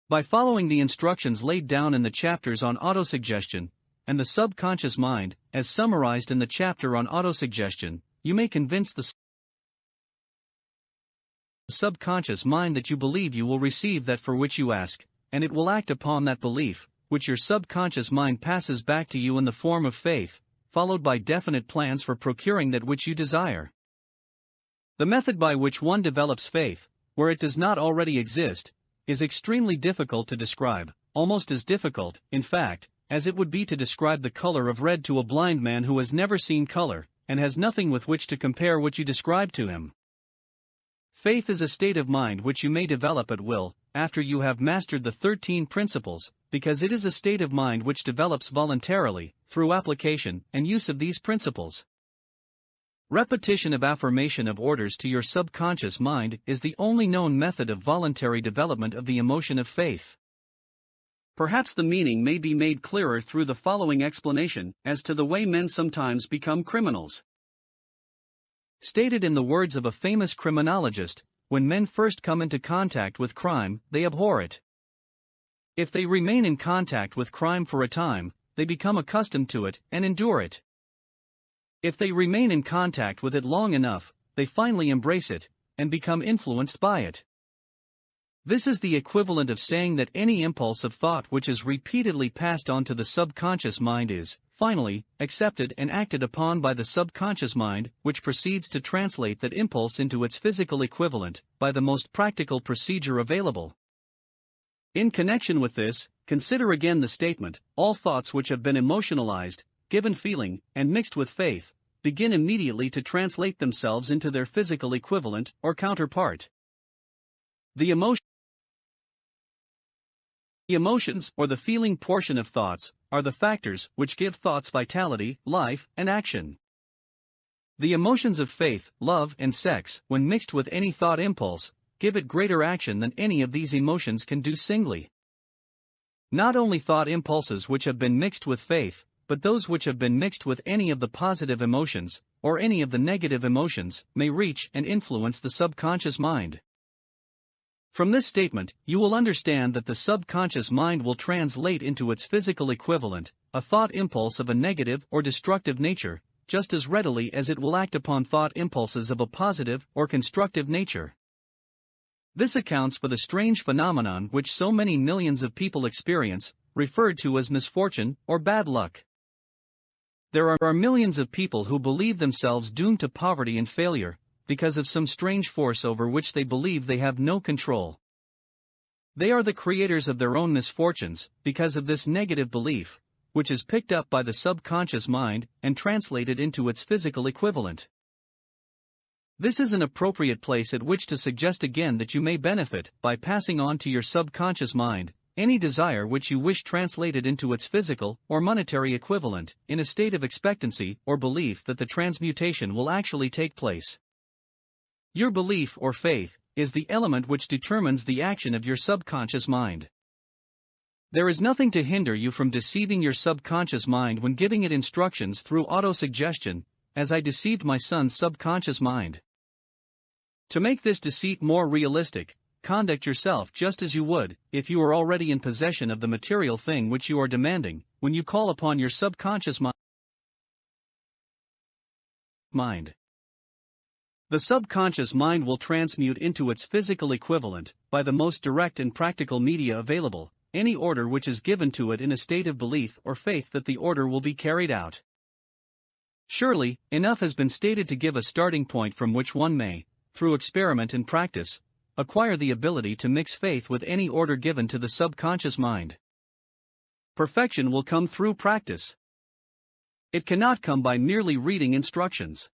By following the instructions laid down in the chapters on autosuggestion and the subconscious mind, as summarized in the chapter on autosuggestion, you may convince the subconscious mind that you believe you will receive that for which you ask, and it will act upon that belief, which your subconscious mind passes back to you in the form of faith, followed by definite plans for procuring that which you desire. The method by which one develops faith, where it does not already exist, is extremely difficult to describe, almost as difficult, in fact, as it would be to describe the color of red to a blind man who has never seen color, and has nothing with which to compare what you describe to him. Faith is a state of mind which you may develop at will, after you have mastered the 13 principles, because it is a state of mind which develops voluntarily, through application and use of these principles. Repetition of affirmation of orders to your subconscious mind is the only known method of voluntary development of the emotion of faith. Perhaps the meaning may be made clearer through the following explanation as to the way men sometimes become criminals. Stated in the words of a famous criminologist, when men first come into contact with crime, they abhor it. If they remain in contact with crime for a time, they become accustomed to it and endure it. If they remain in contact with it long enough, they finally embrace it and become influenced by it. This is the equivalent of saying that any impulse of thought which is repeatedly passed on to the subconscious mind is, finally, accepted and acted upon by the subconscious mind, which proceeds to translate that impulse into its physical equivalent, by the most practical procedure available. In connection with this, consider again the statement, all thoughts which have been emotionalized, given feeling, and mixed with faith, begin immediately to translate themselves into their physical equivalent or counterpart. The emotions, or the feeling portion of thoughts, are the factors which give thoughts vitality, life, and action. The emotions of faith, love, and sex, when mixed with any thought impulse, give it greater action than any of these emotions can do singly. Not only thought impulses which have been mixed with faith, but those which have been mixed with any of the positive emotions, or any of the negative emotions, may reach and influence the subconscious mind. From this statement, you will understand that the subconscious mind will translate into its physical equivalent a thought impulse of a negative or destructive nature, just as readily as it will act upon thought impulses of a positive or constructive nature. This accounts for the strange phenomenon which so many millions of people experience, referred to as misfortune or bad luck. There are millions of people who believe themselves doomed to poverty and failure, because of some strange force over which they believe they have no control. They are the creators of their own misfortunes, because of this negative belief, which is picked up by the subconscious mind and translated into its physical equivalent. This is an appropriate place at which to suggest again that you may benefit by passing on to your subconscious mind any desire which you wish translated into its physical or monetary equivalent, in a state of expectancy or belief that the transmutation will actually take place. Your belief or faith is the element which determines the action of your subconscious mind. There is nothing to hinder you from deceiving your subconscious mind when giving it instructions through autosuggestion, as I deceived my son's subconscious mind. To make this deceit more realistic, conduct yourself just as you would if you were already in possession of the material thing which you are demanding, when you call upon your subconscious mind. The subconscious mind will transmute into its physical equivalent, by the most direct and practical media available, any order which is given to it in a state of belief or faith that the order will be carried out. Surely, enough has been stated to give a starting point from which one may, through experiment and practice, acquire the ability to mix faith with any order given to the subconscious mind. Perfection will come through practice. It cannot come by merely reading instructions.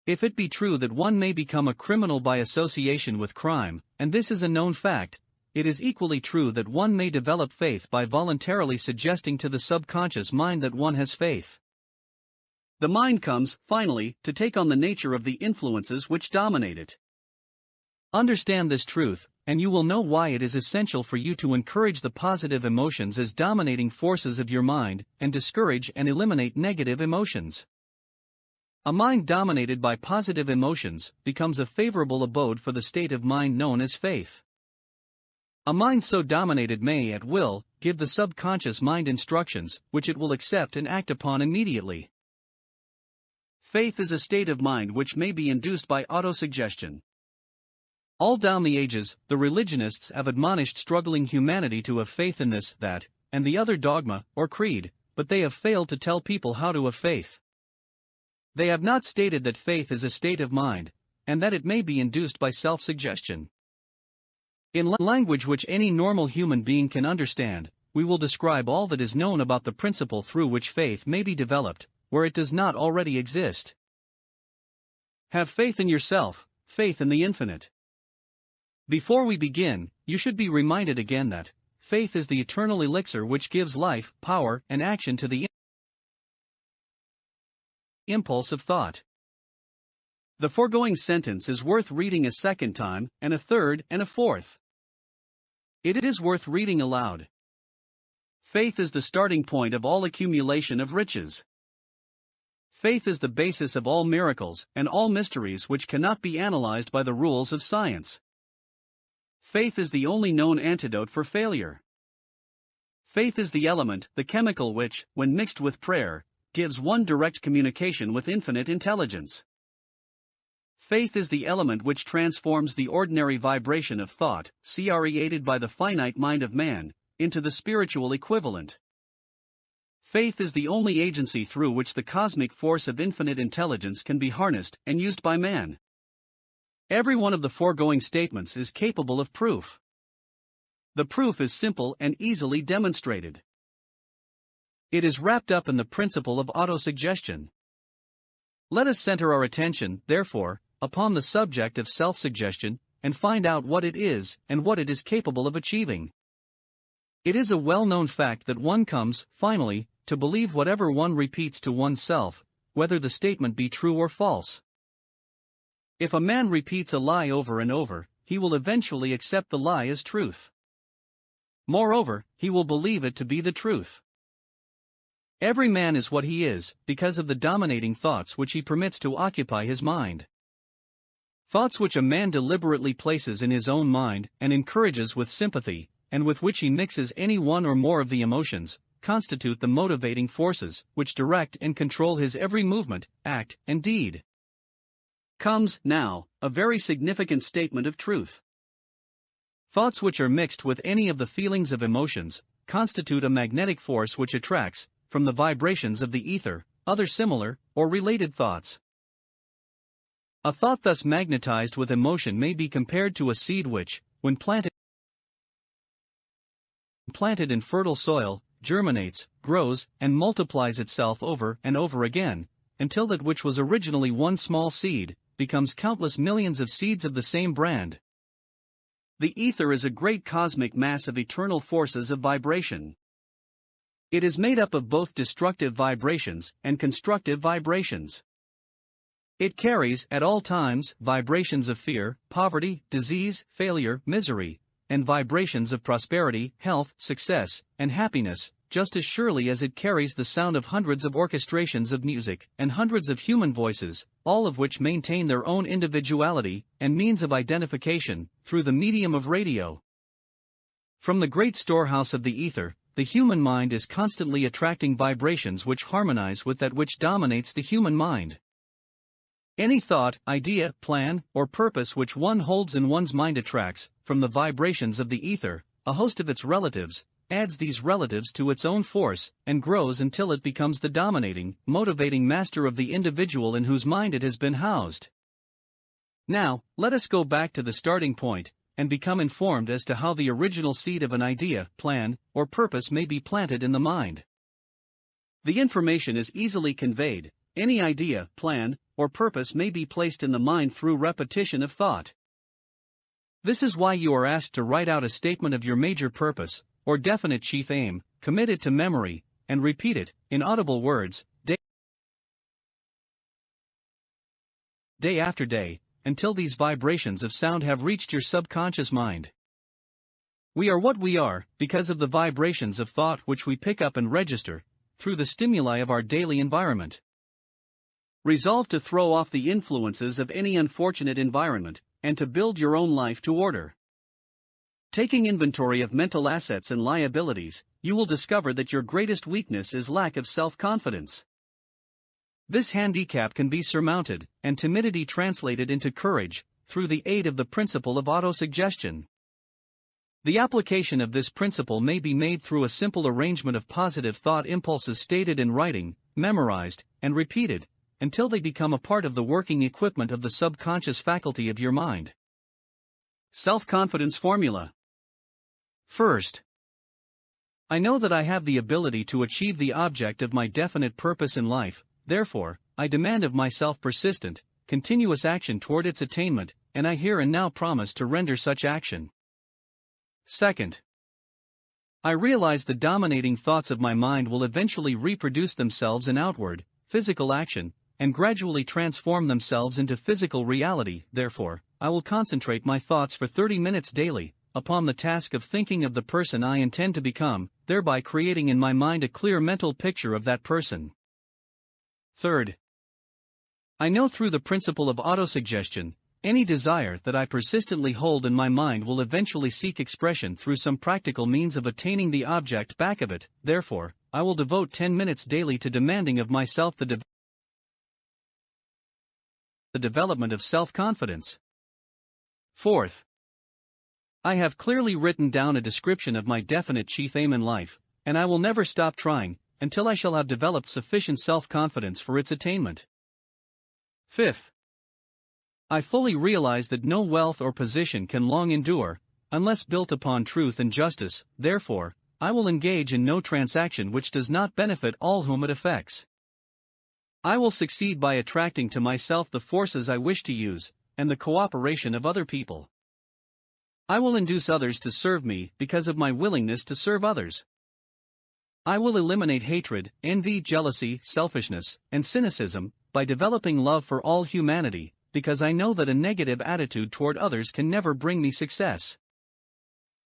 If it be true that one may become a criminal by association with crime, and this is a known fact, it is equally true that one may develop faith by voluntarily suggesting to the subconscious mind that one has faith. The mind comes, finally, to take on the nature of the influences which dominate it. Understand this truth, and you will know why it is essential for you to encourage the positive emotions as dominating forces of your mind, and discourage and eliminate negative emotions. A mind dominated by positive emotions becomes a favorable abode for the state of mind known as faith. A mind so dominated may, at will, give the subconscious mind instructions, which it will accept and act upon immediately. Faith is a state of mind which may be induced by autosuggestion. All down the ages, the religionists have admonished struggling humanity to have faith in this, that, and the other dogma, or creed, but they have failed to tell people how to have faith. They have not stated that faith is a state of mind, and that it may be induced by self-suggestion. In language which any normal human being can understand, we will describe all that is known about the principle through which faith may be developed, where it does not already exist. Have faith in yourself, faith in the infinite. Before we begin, you should be reminded again that faith is the eternal elixir which gives life, power, and action to the impulse of thought. The foregoing sentence is worth reading a second time, and a third, and a fourth. It is worth reading aloud. Faith is the starting point of all accumulation of riches. Faith is the basis of all miracles and all mysteries which cannot be analyzed by the rules of science. Faith is the only known antidote for failure. Faith is the element, the chemical which, when mixed with prayer, gives one direct communication with infinite intelligence. Faith is the element which transforms the ordinary vibration of thought, created by the finite mind of man, into the spiritual equivalent. Faith is the only agency through which the cosmic force of infinite intelligence can be harnessed and used by man. Every one of the foregoing statements is capable of proof. The proof is simple and easily demonstrated. It is wrapped up in the principle of autosuggestion. Let us center our attention, therefore, upon the subject of self-suggestion, and find out what it is and what it is capable of achieving. It is a well-known fact that one comes, finally, to believe whatever one repeats to oneself, whether the statement be true or false. If a man repeats a lie over and over, he will eventually accept the lie as truth. Moreover, he will believe it to be the truth. Every man is what he is, because of the dominating thoughts which he permits to occupy his mind. Thoughts which a man deliberately places in his own mind, and encourages with sympathy, and with which he mixes any one or more of the emotions, constitute the motivating forces, which direct and control his every movement, act, and deed. Comes, now, a very significant statement of truth. Thoughts which are mixed with any of the feelings of emotions, constitute a magnetic force which attracts, from the vibrations of the ether, other similar, or related thoughts. A thought thus magnetized with emotion may be compared to a seed which, when planted in fertile soil, germinates, grows, and multiplies itself over and over again, until that which was originally one small seed, becomes countless millions of seeds of the same brand. The ether is a great cosmic mass of eternal forces of vibration. It is made up of both destructive vibrations and constructive vibrations. It carries, at all times, vibrations of fear, poverty, disease, failure, misery, and vibrations of prosperity, health, success, and happiness, just as surely as it carries the sound of hundreds of orchestrations of music, and hundreds of human voices, all of which maintain their own individuality, and means of identification, through the medium of radio. From the great storehouse of the ether, the human mind is constantly attracting vibrations which harmonize with that which dominates the human mind. Any thought, idea, plan, or purpose which one holds in one's mind attracts, from the vibrations of the ether, a host of its relatives, adds these relatives to its own force, and grows until it becomes the dominating, motivating master of the individual in whose mind it has been housed. Now, let us go back to the starting point, and become informed as to how the original seed of an idea, plan, or purpose may be planted in the mind. The information is easily conveyed. Any idea, plan, or purpose may be placed in the mind through repetition of thought. This is why you are asked to write out a statement of your major purpose, or definite chief aim, commit it to memory, and repeat it, in audible words, day after day, until these vibrations of sound have reached your subconscious mind. We are what we are, because of the vibrations of thought which we pick up and register, through the stimuli of our daily environment. Resolve to throw off the influences of any unfortunate environment, and to build your own life to order. Taking inventory of mental assets and liabilities, you will discover that your greatest weakness is lack of self-confidence. This handicap can be surmounted, and timidity translated into courage, through the aid of the principle of autosuggestion. The application of this principle may be made through a simple arrangement of positive thought impulses stated in writing, memorized, and repeated, until they become a part of the working equipment of the subconscious faculty of your mind. Self-confidence formula. First, I know that I have the ability to achieve the object of my definite purpose in life, therefore, I demand of myself persistent, continuous action toward its attainment, and I here and now promise to render such action. Second, I realize the dominating thoughts of my mind will eventually reproduce themselves in outward, physical action, and gradually transform themselves into physical reality. Therefore, I will concentrate my thoughts for 30 minutes daily, upon the task of thinking of the person I intend to become, thereby creating in my mind a clear mental picture of that person. Third, I know through the principle of autosuggestion, any desire that I persistently hold in my mind will eventually seek expression through some practical means of attaining the object back of it. Therefore, I will devote 10 minutes daily to demanding of myself the development of self-confidence. Fourth, I have clearly written down a description of my definite chief aim in life, and I will never stop trying, until I shall have developed sufficient self-confidence for its attainment. Fifth, I fully realize that no wealth or position can long endure, unless built upon truth and justice. Therefore, I will engage in no transaction which does not benefit all whom it affects. I will succeed by attracting to myself the forces I wish to use, and the cooperation of other people. I will induce others to serve me because of my willingness to serve others. I will eliminate hatred, envy, jealousy, selfishness, and cynicism, by developing love for all humanity, because I know that a negative attitude toward others can never bring me success.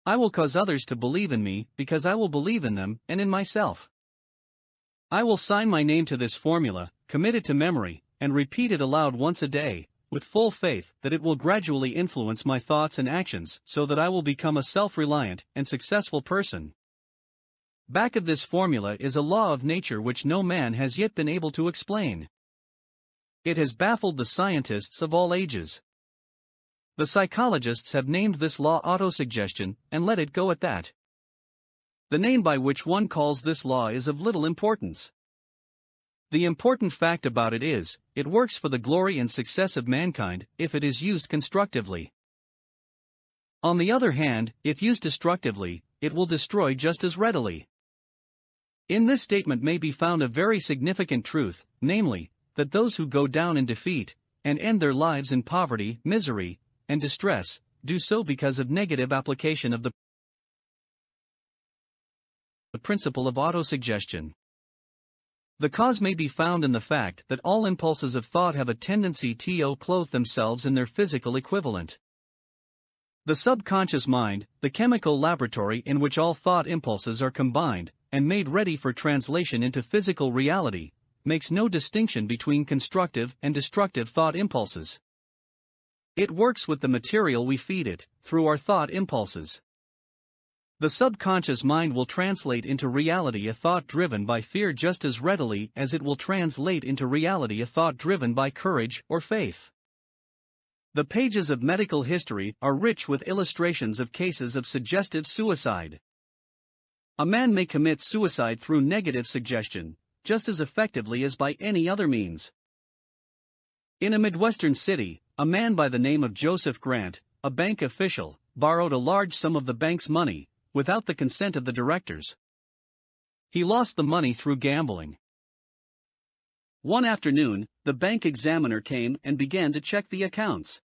I will cause others to believe in me, because I will believe in them, and in myself. I will sign my name to this formula, commit it to memory, and repeat it aloud once a day, with full faith that it will gradually influence my thoughts and actions so that I will become a self-reliant and successful person. Back of this formula is a law of nature which no man has yet been able to explain. It has baffled the scientists of all ages. The psychologists have named this law autosuggestion, and let it go at that. The name by which one calls this law is of little importance. The important fact about it is, it works for the glory and success of mankind, if it is used constructively. On the other hand, if used destructively, it will destroy just as readily. In this statement may be found a very significant truth, namely, that those who go down in defeat, and end their lives in poverty, misery, and distress, do so because of negative application of the principle of autosuggestion. The cause may be found in the fact that all impulses of thought have a tendency to clothe themselves in their physical equivalent. The subconscious mind, the chemical laboratory in which all thought impulses are combined, and made ready for translation into physical reality, makes no distinction between constructive and destructive thought impulses. It works with the material we feed it, through our thought impulses. The subconscious mind will translate into reality a thought driven by fear just as readily as it will translate into reality a thought driven by courage or faith. The pages of medical history are rich with illustrations of cases of suggestive suicide. A man may commit suicide through negative suggestion, just as effectively as by any other means. In a Midwestern city, a man by the name of Joseph Grant, a bank official, borrowed a large sum of the bank's money, without the consent of the directors. He lost the money through gambling. One afternoon, the bank examiner came and began to check the accounts.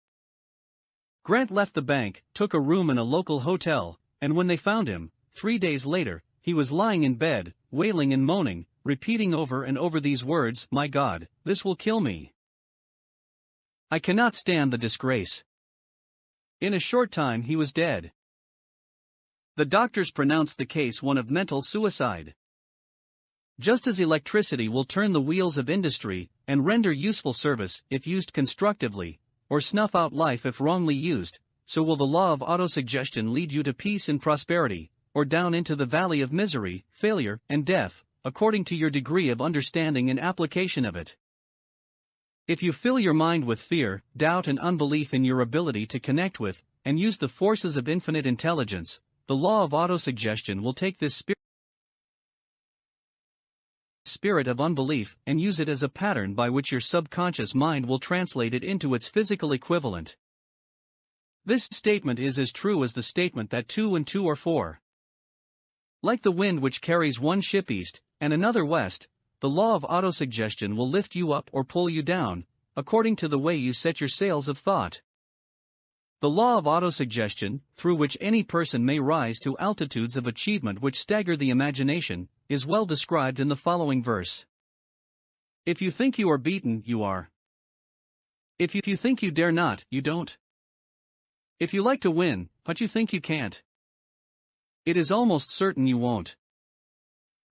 Grant left the bank, took a room in a local hotel, and when they found him, 3 days later, he was lying in bed, wailing and moaning, repeating over and over these words, "My God, this will kill me. I cannot stand the disgrace." In a short time he was dead. The doctors pronounced the case one of mental suicide. Just as electricity will turn the wheels of industry and render useful service if used constructively, or snuff out life if wrongly used, so will the law of autosuggestion lead you to peace and prosperity, or down into the valley of misery, failure, and death, according to your degree of understanding and application of it. If you fill your mind with fear, doubt, and unbelief in your ability to connect with and use the forces of infinite intelligence, the law of autosuggestion will take this spirit of unbelief and use it as a pattern by which your subconscious mind will translate it into its physical equivalent. This statement is as true as the statement that 2 and 2 are 4. Like the wind which carries one ship east and another west, the law of autosuggestion will lift you up or pull you down, according to the way you set your sails of thought. The law of autosuggestion, through which any person may rise to altitudes of achievement which stagger the imagination, is well described in the following verse. If you think you are beaten, you are. If you think you dare not, you don't. If you like to win, but you think you can't, it is almost certain you won't.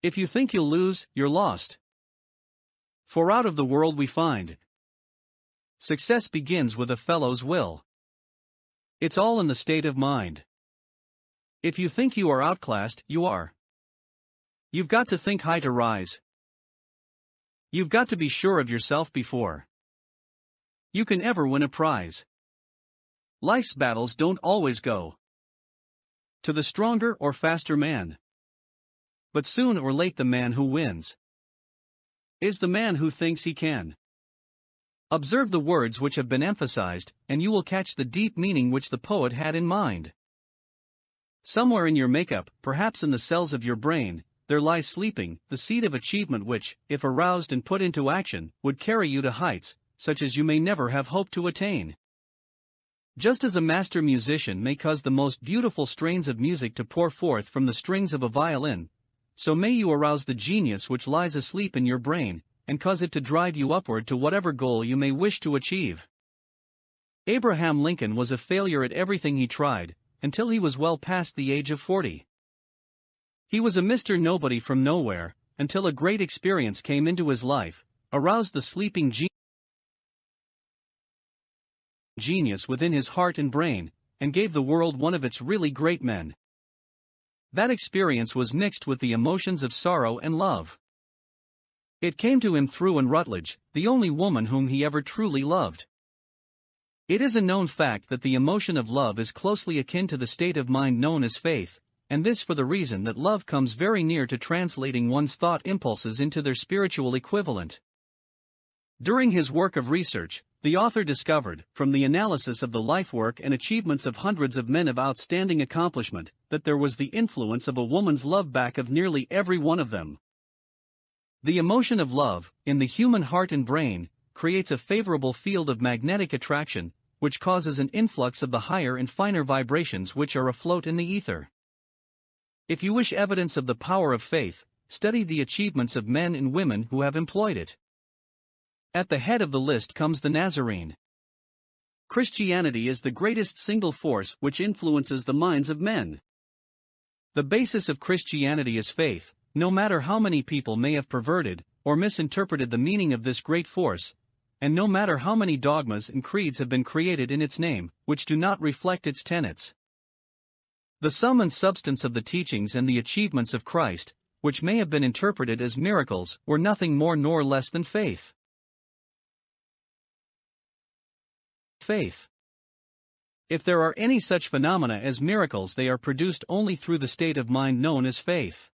If you think you'll lose, you're lost. For out of the world we find success begins with a fellow's will. It's all in the state of mind. If you think you are outclassed, you are. You've got to think high to rise. You've got to be sure of yourself before you can ever win a prize. Life's battles don't always go to the stronger or faster man. But soon or late the man who wins is the man who thinks he can. Observe the words which have been emphasized, and you will catch the deep meaning which the poet had in mind. Somewhere in your makeup, perhaps in the cells of your brain, there lies sleeping the seed of achievement which, if aroused and put into action, would carry you to heights such as you may never have hoped to attain. Just as a master musician may cause the most beautiful strains of music to pour forth from the strings of a violin, so may you arouse the genius which lies asleep in your brain, and cause it to drive you upward to whatever goal you may wish to achieve. Abraham Lincoln was a failure at everything he tried, until he was well past the age of 40. He was a Mr. Nobody from nowhere, until a great experience came into his life, aroused the sleeping genius within his heart and brain, and gave the world one of its really great men. That experience was mixed with the emotions of sorrow and love. It came to him through Anne Rutledge, the only woman whom he ever truly loved. It is a known fact that the emotion of love is closely akin to the state of mind known as faith, and this for the reason that love comes very near to translating one's thought impulses into their spiritual equivalent. During his work of research, the author discovered, from the analysis of the life work and achievements of hundreds of men of outstanding accomplishment, that there was the influence of a woman's love back of nearly every one of them. The emotion of love, in the human heart and brain, creates a favorable field of magnetic attraction, which causes an influx of the higher and finer vibrations which are afloat in the ether. If you wish evidence of the power of faith, study the achievements of men and women who have employed it. At the head of the list comes the Nazarene. Christianity is the greatest single force which influences the minds of men. The basis of Christianity is faith. No matter how many people may have perverted or misinterpreted the meaning of this great force, and no matter how many dogmas and creeds have been created in its name, which do not reflect its tenets, the sum and substance of the teachings and the achievements of Christ, which may have been interpreted as miracles, were nothing more nor less than faith. Faith. If there are any such phenomena as miracles, they are produced only through the state of mind known as faith.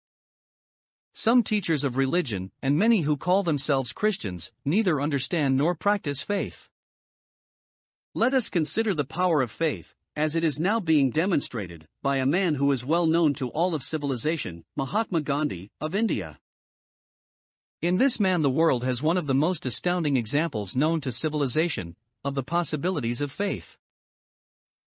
Some teachers of religion, and many who call themselves Christians, neither understand nor practice faith. Let us consider the power of faith, as it is now being demonstrated, by a man who is well known to all of civilization, Mahatma Gandhi, of India. In this man the world has one of the most astounding examples known to civilization, of the possibilities of faith.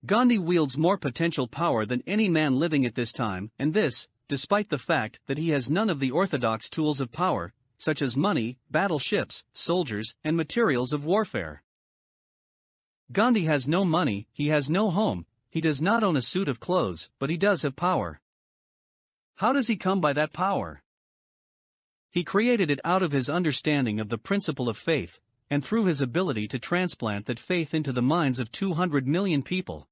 Gandhi wields more potential power than any man living at this time, and this, despite the fact that he has none of the orthodox tools of power, such as money, battleships, soldiers, and materials of warfare. Gandhi has no money, he has no home, he does not own a suit of clothes, but he does have power. How does he come by that power? He created it out of his understanding of the principle of faith, and through his ability to transplant that faith into the minds of 200 million people.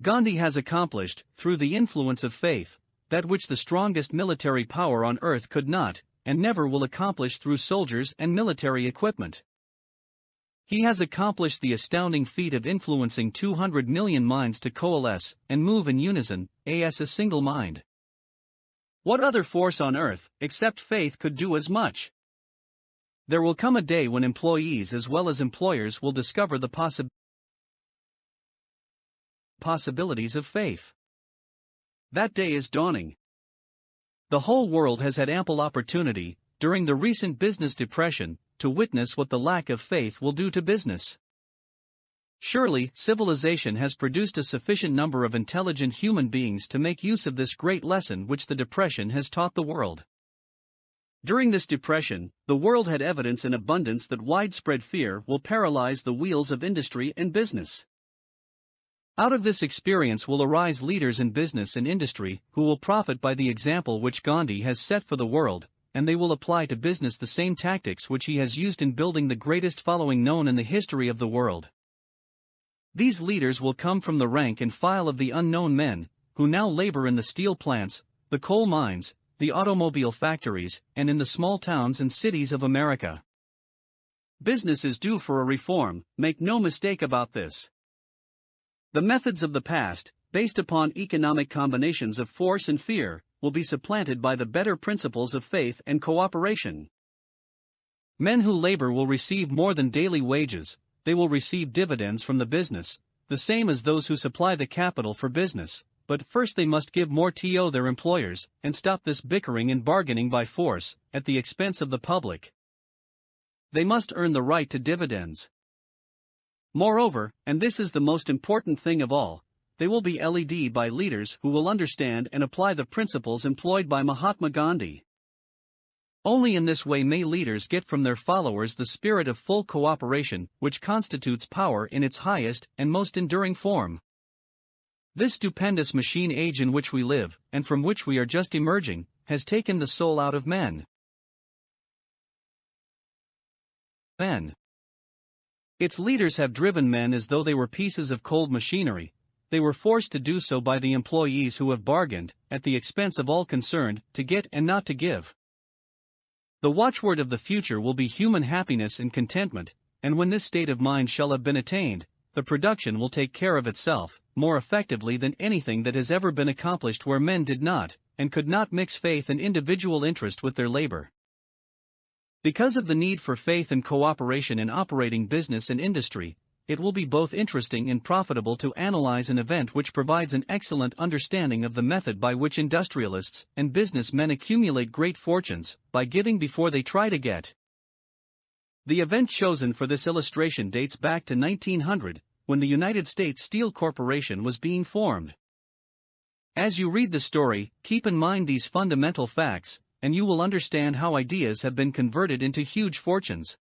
Gandhi has accomplished, through the influence of faith, that which the strongest military power on earth could not, and never will accomplish through soldiers and military equipment. He has accomplished the astounding feat of influencing 200 million minds to coalesce and move in unison, as a single mind. What other force on earth, except faith, could do as much? There will come a day when employees as well as employers will discover the possibilities of faith. That day is dawning. The whole world has had ample opportunity, during the recent business depression, to witness what the lack of faith will do to business. Surely, civilization has produced a sufficient number of intelligent human beings to make use of this great lesson which the depression has taught the world. During this depression, the world had evidence in abundance that widespread fear will paralyze the wheels of industry and business. Out of this experience will arise leaders in business and industry who will profit by the example which Gandhi has set for the world, and they will apply to business the same tactics which he has used in building the greatest following known in the history of the world. These leaders will come from the rank and file of the unknown men, who now labor in the steel plants, the coal mines, the automobile factories, and in the small towns and cities of America. Business is due for a reform, make no mistake about this. The methods of the past, based upon economic combinations of force and fear, will be supplanted by the better principles of faith and cooperation. Men who labor will receive more than daily wages, they will receive dividends from the business, the same as those who supply the capital for business, but first they must give more to their employers, and stop this bickering and bargaining by force, at the expense of the public. They must earn the right to dividends. Moreover, and this is the most important thing of all, they will be led by leaders who will understand and apply the principles employed by Mahatma Gandhi. Only in this way may leaders get from their followers the spirit of full cooperation which constitutes power in its highest and most enduring form. This stupendous machine age in which we live, and from which we are just emerging, has taken the soul out of men. Its leaders have driven men as though they were pieces of cold machinery. They were forced to do so by the employees who have bargained, at the expense of all concerned, to get and not to give. The watchword of the future will be human happiness and contentment, and when this state of mind shall have been attained, the production will take care of itself, more effectively than anything that has ever been accomplished where men did not, and could not mix faith and individual interest with their labor. Because of the need for faith and cooperation in operating business and industry, it will be both interesting and profitable to analyze an event which provides an excellent understanding of the method by which industrialists and businessmen accumulate great fortunes, by giving before they try to get. The event chosen for this illustration dates back to 1900, when the United States Steel Corporation was being formed. As you read the story, keep in mind these fundamental facts, and you will understand how ideas have been converted into huge fortunes.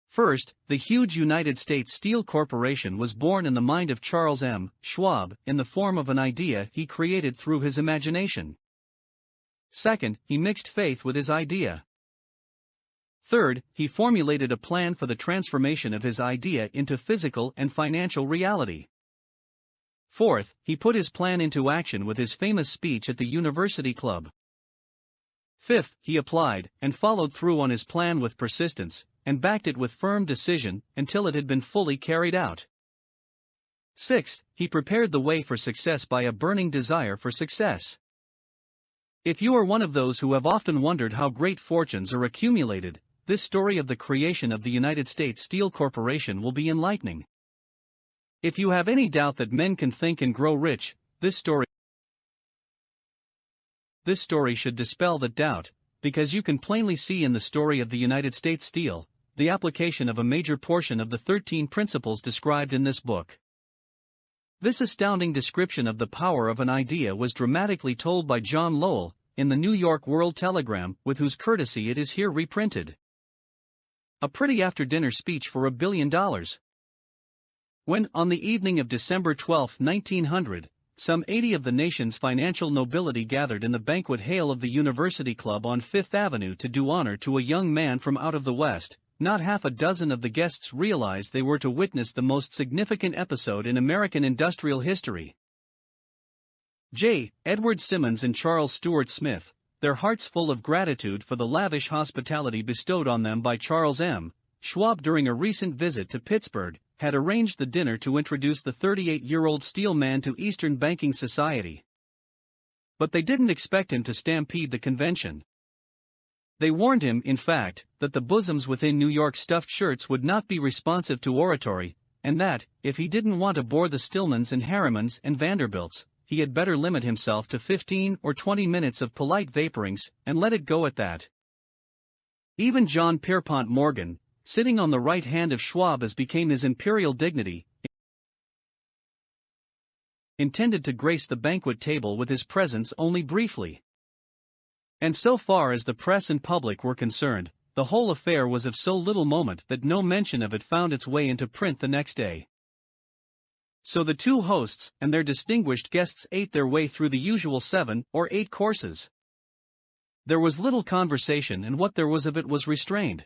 First, the huge United States Steel Corporation was born in the mind of Charles M. Schwab, in the form of an idea he created through his imagination. Second, he mixed faith with his idea. Third, he formulated a plan for the transformation of his idea into physical and financial reality. Fourth, he put his plan into action with his famous speech at the University Club. Fifth, he applied and followed through on his plan with persistence, and backed it with firm decision until it had been fully carried out. Sixth, he prepared the way for success by a burning desire for success. If you are one of those who have often wondered how great fortunes are accumulated, this story of the creation of the United States Steel Corporation will be enlightening. If you have any doubt that men can think and grow rich, this story should dispel that doubt, because you can plainly see in the story of the United States Steel, the application of a major portion of the 13 principles described in this book. This astounding description of the power of an idea was dramatically told by John Lowell, in the New York World Telegram, with whose courtesy it is here reprinted. A pretty after-dinner speech for $1 billion. When, on the evening of December 12, 1900, some 80 of the nation's financial nobility gathered in the banquet hall of the University Club on Fifth Avenue to do honor to a young man from out of the West, not half a dozen of the guests realized they were to witness the most significant episode in American industrial history. J. Edward Simmons and Charles Stewart Smith, their hearts full of gratitude for the lavish hospitality bestowed on them by Charles M. Schwab during a recent visit to Pittsburgh, had arranged the dinner to introduce the 38-year-old steel man to Eastern banking society. But they didn't expect him to stampede the convention. They warned him, in fact, that the bosoms within New York stuffed shirts would not be responsive to oratory, and that, if he didn't want to bore the Stillmans and Harrimans and Vanderbilts, he had better limit himself to 15 or 20 minutes of polite vaporings, and let it go at that. Even John Pierpont Morgan, sitting on the right hand of Schwab as became his imperial dignity, intended to grace the banquet table with his presence only briefly. And so far as the press and public were concerned, the whole affair was of so little moment that no mention of it found its way into print the next day. So the two hosts and their distinguished guests ate their way through the usual 7 or 8 courses. There was little conversation, and what there was of it was restrained.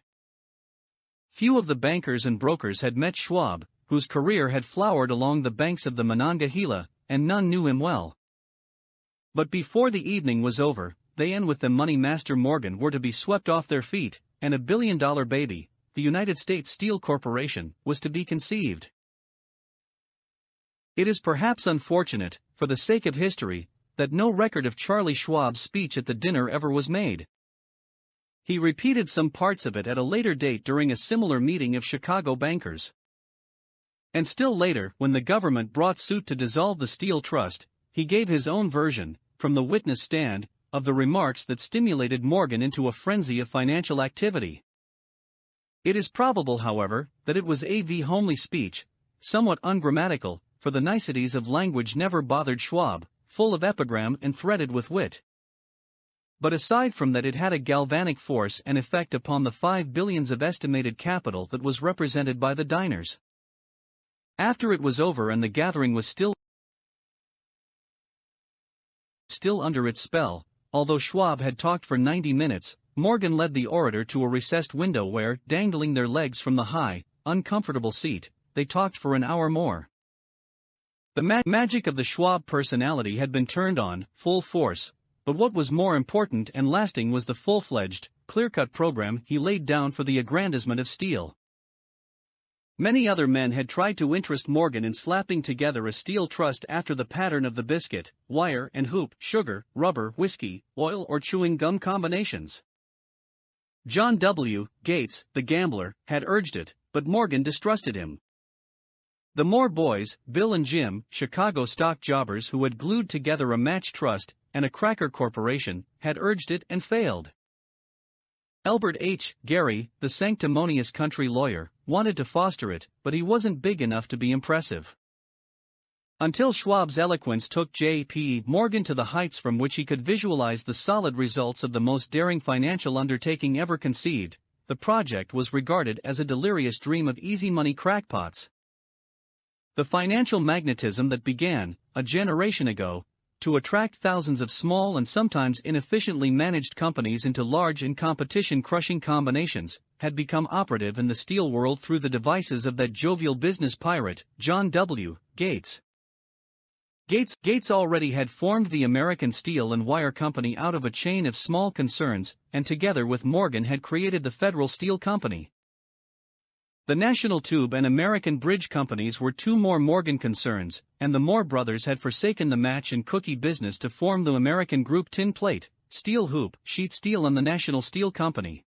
Few of the bankers and brokers had met Schwab, whose career had flowered along the banks of the Monongahela, and none knew him well. But before the evening was over, they and with them Money Master Morgan were to be swept off their feet, and $1 billion baby, the United States Steel Corporation, was to be conceived. It is perhaps unfortunate, for the sake of history, that no record of Charlie Schwab's speech at the dinner ever was made. He repeated some parts of it at a later date during a similar meeting of Chicago bankers. And still later, when the government brought suit to dissolve the Steel Trust, he gave his own version, from the witness stand, of the remarks that stimulated Morgan into a frenzy of financial activity. It is probable, however, that it was a homely speech, somewhat ungrammatical, for the niceties of language never bothered Schwab, full of epigram and threaded with wit. But aside from that, it had a galvanic force and effect upon the 5 billions of estimated capital that was represented by the diners. After it was over and the gathering was still under its spell, although Schwab had talked for 90 minutes, Morgan led the orator to a recessed window where, dangling their legs from the high, uncomfortable seat, they talked for an hour more. The magic of the Schwab personality had been turned on, full force, but what was more important and lasting was the full-fledged, clear-cut program he laid down for the aggrandizement of steel. Many other men had tried to interest Morgan in slapping together a steel trust after the pattern of the biscuit, wire and hoop, sugar, rubber, whiskey, oil or chewing gum combinations. John W. Gates, the gambler, had urged it, but Morgan distrusted him. The Moore boys, Bill and Jim, Chicago stock jobbers who had glued together a match trust and a cracker corporation, had urged it and failed. Albert H. Gary, the sanctimonious country lawyer, wanted to foster it, but he wasn't big enough to be impressive. Until Schwab's eloquence took J.P. Morgan to the heights from which he could visualize the solid results of the most daring financial undertaking ever conceived, the project was regarded as a delirious dream of easy money crackpots. The financial magnetism that began, a generation ago, to attract thousands of small and sometimes inefficiently managed companies into large and competition-crushing combinations, had become operative in the steel world through the devices of that jovial business pirate, John W. Gates. Gates already had formed the American Steel and Wire Company out of a chain of small concerns, and together with Morgan had created the Federal Steel Company. The National Tube and American Bridge Companies were two more Morgan concerns, and the Moore brothers had forsaken the match and cookie business to form the American Group Tin Plate, Steel Hoop, Sheet Steel and the National Steel Company.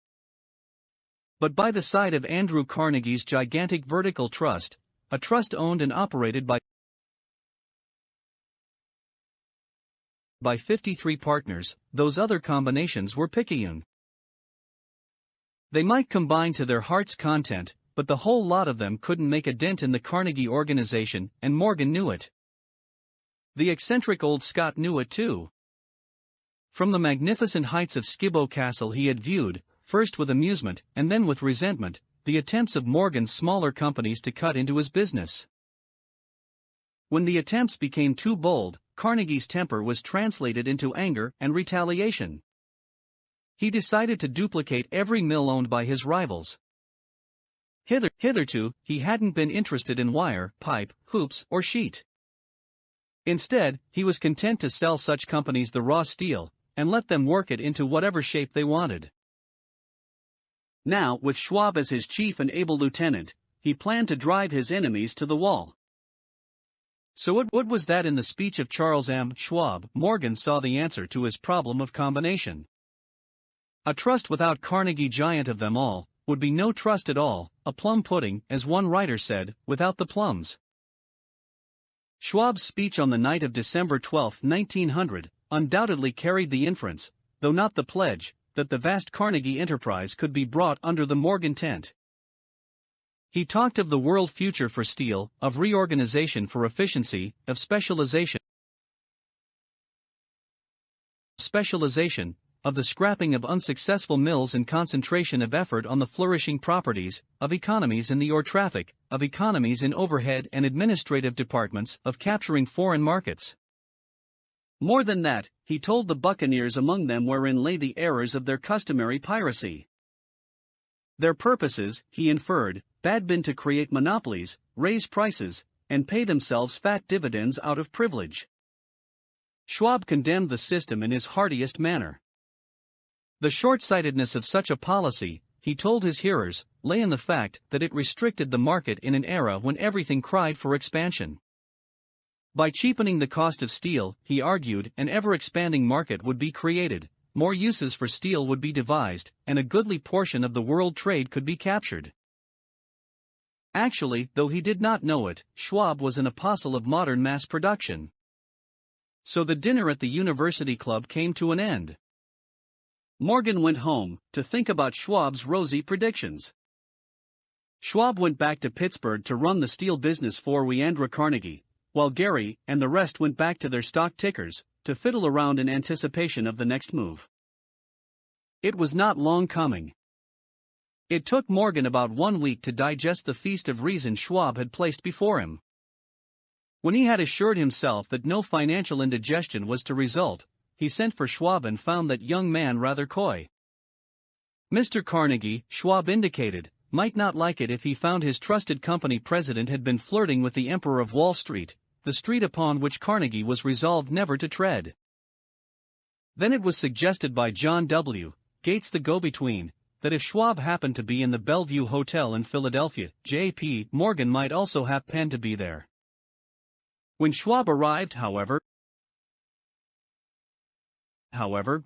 But by the side of Andrew Carnegie's gigantic vertical trust, a trust owned and operated by 53 partners, those other combinations were picayune. They might combine to their heart's content, but the whole lot of them couldn't make a dent in the Carnegie organization, and Morgan knew it. The eccentric old Scot knew it too. From the magnificent heights of Skibo Castle he had viewed, first with amusement and then with resentment, the attempts of Morgan's smaller companies to cut into his business. When the attempts became too bold, Carnegie's temper was translated into anger and retaliation. He decided to duplicate every mill owned by his rivals. Hitherto, he hadn't been interested in wire, pipe, hoops, or sheet. Instead, he was content to sell such companies the raw steel, and let them work it into whatever shape they wanted. Now, with Schwab as his chief and able lieutenant, he planned to drive his enemies to the wall. So what was that in the speech of Charles M. Schwab? Morgan saw the answer to his problem of combination. A trust without Carnegie, giant of them all, would be no trust at all, a plum pudding, as one writer said, without the plums. Schwab's speech on the night of December 12, 1900, undoubtedly carried the inference, though not the pledge, that the vast Carnegie enterprise could be brought under the Morgan tent. He talked of the world future for steel, of reorganization for efficiency, of specialization, of the scrapping of unsuccessful mills and concentration of effort on the flourishing properties, of economies in the ore traffic, of economies in overhead and administrative departments, of capturing foreign markets. More than that, he told the buccaneers among them wherein lay the errors of their customary piracy. Their purposes, he inferred, had been to create monopolies, raise prices, and pay themselves fat dividends out of privilege. Schwab condemned the system in his heartiest manner. The short-sightedness of such a policy, he told his hearers, lay in the fact that it restricted the market in an era when everything cried for expansion. By cheapening the cost of steel, he argued, an ever-expanding market would be created, more uses for steel would be devised, and a goodly portion of the world trade could be captured. Actually, though he did not know it, Schwab was an apostle of modern mass production. So the dinner at the University Club came to an end. Morgan went home to think about Schwab's rosy predictions. Schwab went back to Pittsburgh to run the steel business for Andrew Carnegie, while Gary and the rest went back to their stock tickers to fiddle around in anticipation of the next move. It was not long coming. It took Morgan about 1 week to digest the feast of reason Schwab had placed before him. When he had assured himself that no financial indigestion was to result, he sent for Schwab and found that young man rather coy. Mr. Carnegie, Schwab indicated, might not like it if he found his trusted company president had been flirting with the Emperor of Wall Street, the street upon which Carnegie was resolved never to tread. Then it was suggested by John W. Gates, the go-between, that if Schwab happened to be in the Bellevue Hotel in Philadelphia, J.P. Morgan might also happen to be there. When Schwab arrived, however,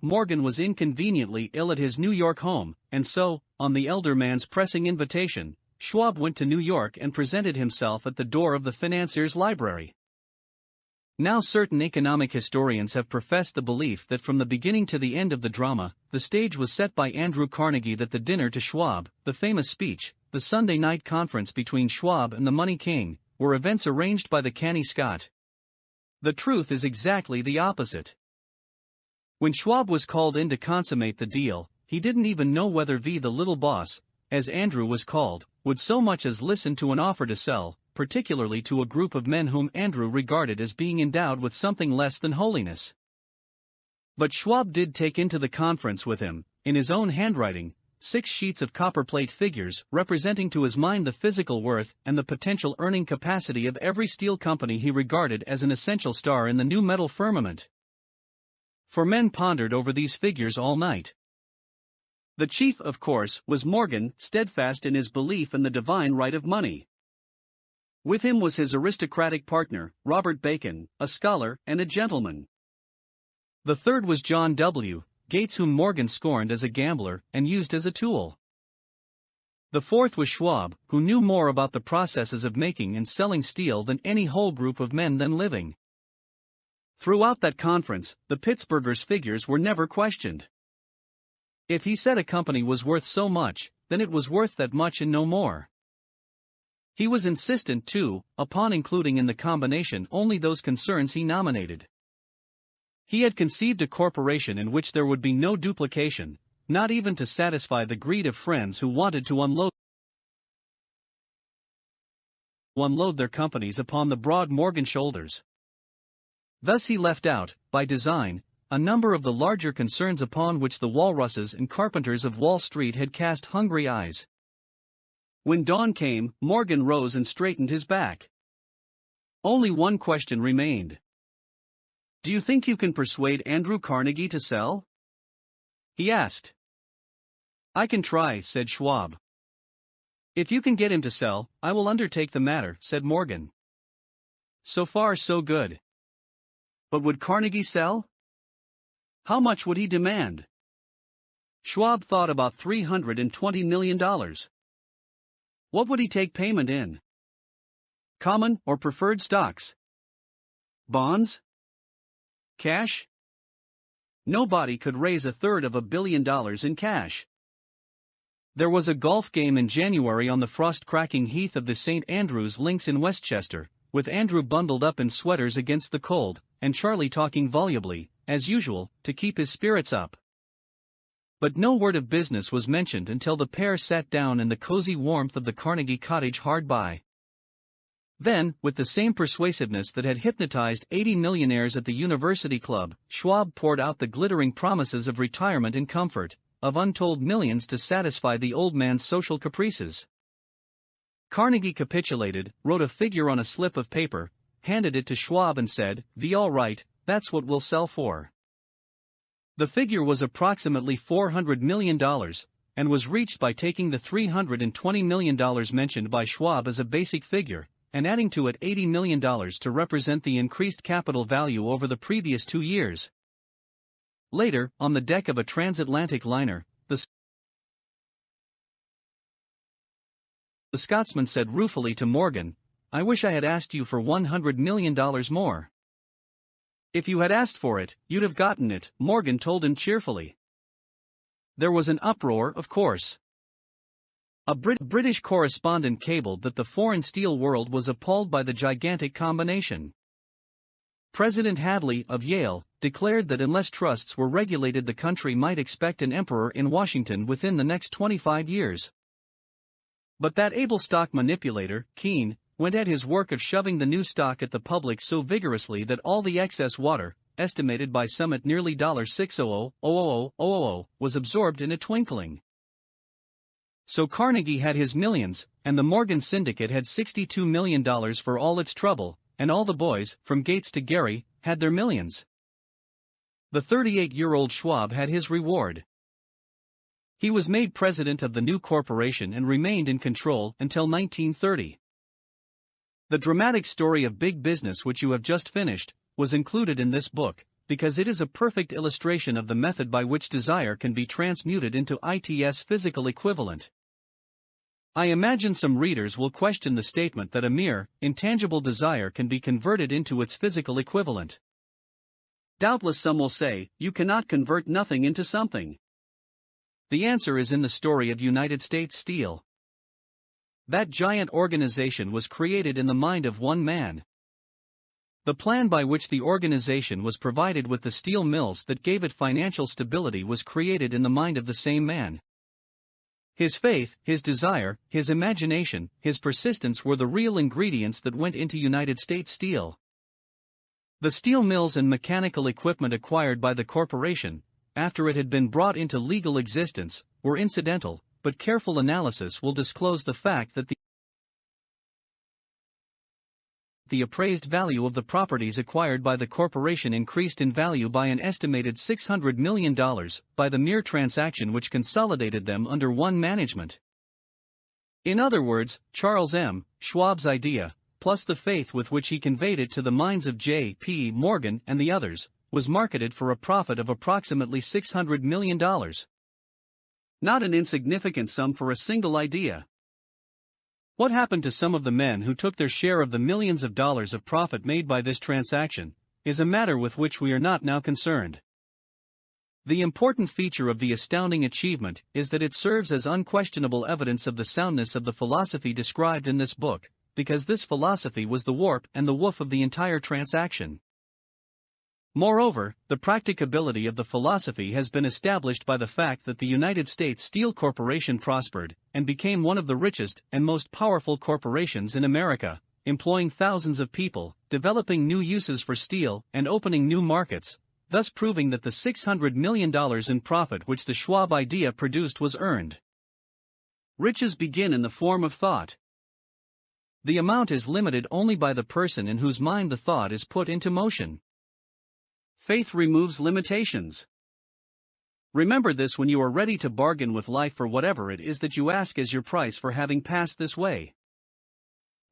Morgan was inconveniently ill at his New York home, and so, on the elder man's pressing invitation, Schwab went to New York and presented himself at the door of the financier's library. Now certain economic historians have professed the belief that from the beginning to the end of the drama, the stage was set by Andrew Carnegie, that the dinner to Schwab, the famous speech, the Sunday night conference between Schwab and the Money King, were events arranged by the canny Scot. The truth is exactly the opposite. When Schwab was called in to consummate the deal, he didn't even know whether the little boss, as Andrew was called, would so much as listen to an offer to sell, particularly to a group of men whom Andrew regarded as being endowed with something less than holiness. But Schwab did take into the conference with him, in his own handwriting, 6 sheets of copperplate figures representing to his mind the physical worth and the potential earning capacity of every steel company he regarded as an essential star in the new metal firmament. For men pondered over these figures all night. The chief, of course, was Morgan, steadfast in his belief in the divine right of money. With him was his aristocratic partner, Robert Bacon, a scholar and a gentleman. The third was John W. Gates, whom Morgan scorned as a gambler and used as a tool. The fourth was Schwab, who knew more about the processes of making and selling steel than any whole group of men then living. Throughout that conference, the Pittsburghers' figures were never questioned. If he said a company was worth so much, then it was worth that much and no more. He was insistent, too, upon including in the combination only those concerns he nominated. He had conceived a corporation in which there would be no duplication, not even to satisfy the greed of friends who wanted to unload their companies upon the broad Morgan shoulders. Thus he left out, by design, a number of the larger concerns upon which the walruses and carpenters of Wall Street had cast hungry eyes. When dawn came, Morgan rose and straightened his back. Only one question remained. "Do you think you can persuade Andrew Carnegie to sell?" he asked. "I can try," said Schwab. "If you can get him to sell, I will undertake the matter," said Morgan. So far so good. But would Carnegie sell? How much would he demand? Schwab thought about $320 million. What would he take payment in? Common or preferred stocks? Bonds? Cash? Nobody could raise $350 million in cash. There was a golf game in January on the frost-cracking heath of the St. Andrews Links in Westchester, with Andrew bundled up in sweaters against the cold, and Charlie talking volubly, as usual, to keep his spirits up. But no word of business was mentioned until the pair sat down in the cozy warmth of the Carnegie cottage hard by. Then, with the same persuasiveness that had hypnotized 80 millionaires at the University Club, Schwab poured out the glittering promises of retirement and comfort, of untold millions to satisfy the old man's social caprices. Carnegie capitulated, wrote a figure on a slip of paper, handed it to Schwab and said, "V all right, that's what we'll sell for." The figure was approximately $400 million, and was reached by taking the $320 million mentioned by Schwab as a basic figure, and adding to it $80 million to represent the increased capital value over the previous 2 years. Later, on the deck of a transatlantic liner, the Scotsman said ruefully to Morgan, "I wish I had asked you for $100 million more." "If you had asked for it, you'd have gotten it," Morgan told him cheerfully. There was an uproar, of course. A British correspondent cabled that the foreign steel world was appalled by the gigantic combination. President Hadley, of Yale, declared that unless trusts were regulated the country might expect an emperor in Washington within the next 25 years. But that able stock manipulator, Keene, went at his work of shoving the new stock at the public so vigorously that all the excess water, estimated by some at nearly $600,000, was absorbed in a twinkling. So Carnegie had his millions, and the Morgan Syndicate had $62 million for all its trouble, and all the boys, from Gates to Gary, had their millions. The 38-year-old Schwab had his reward. He was made president of the new corporation and remained in control until 1930. The dramatic story of big business which you have just finished, was included in this book, because it is a perfect illustration of the method by which desire can be transmuted into its physical equivalent. I imagine some readers will question the statement that a mere, intangible desire can be converted into its physical equivalent. Doubtless some will say, you cannot convert nothing into something. The answer is in the story of United States Steel. That giant organization was created in the mind of one man. The plan by which the organization was provided with the steel mills that gave it financial stability was created in the mind of the same man. His faith, his desire, his imagination, his persistence were the real ingredients that went into United States Steel. The steel mills and mechanical equipment acquired by the corporation, after it had been brought into legal existence, were incidental, but careful analysis will disclose the fact that the appraised value of the properties acquired by the corporation increased in value by an estimated $600 million by the mere transaction which consolidated them under one management. In other words, Charles M. Schwab's idea, plus the faith with which he conveyed it to the minds of J. P. Morgan and the others, was marketed for a profit of approximately $600 million. Not an insignificant sum for a single idea. What happened to some of the men who took their share of the millions of dollars of profit made by this transaction, is a matter with which we are not now concerned. The important feature of the astounding achievement is that it serves as unquestionable evidence of the soundness of the philosophy described in this book, because this philosophy was the warp and the woof of the entire transaction. Moreover, the practicability of the philosophy has been established by the fact that the United States Steel Corporation prospered and became one of the richest and most powerful corporations in America, employing thousands of people, developing new uses for steel, and opening new markets, thus proving that the $600 million in profit which the Schwab idea produced was earned. Riches begin in the form of thought. The amount is limited only by the person in whose mind the thought is put into motion. Faith removes limitations. Remember this when you are ready to bargain with life for whatever it is that you ask as your price for having passed this way.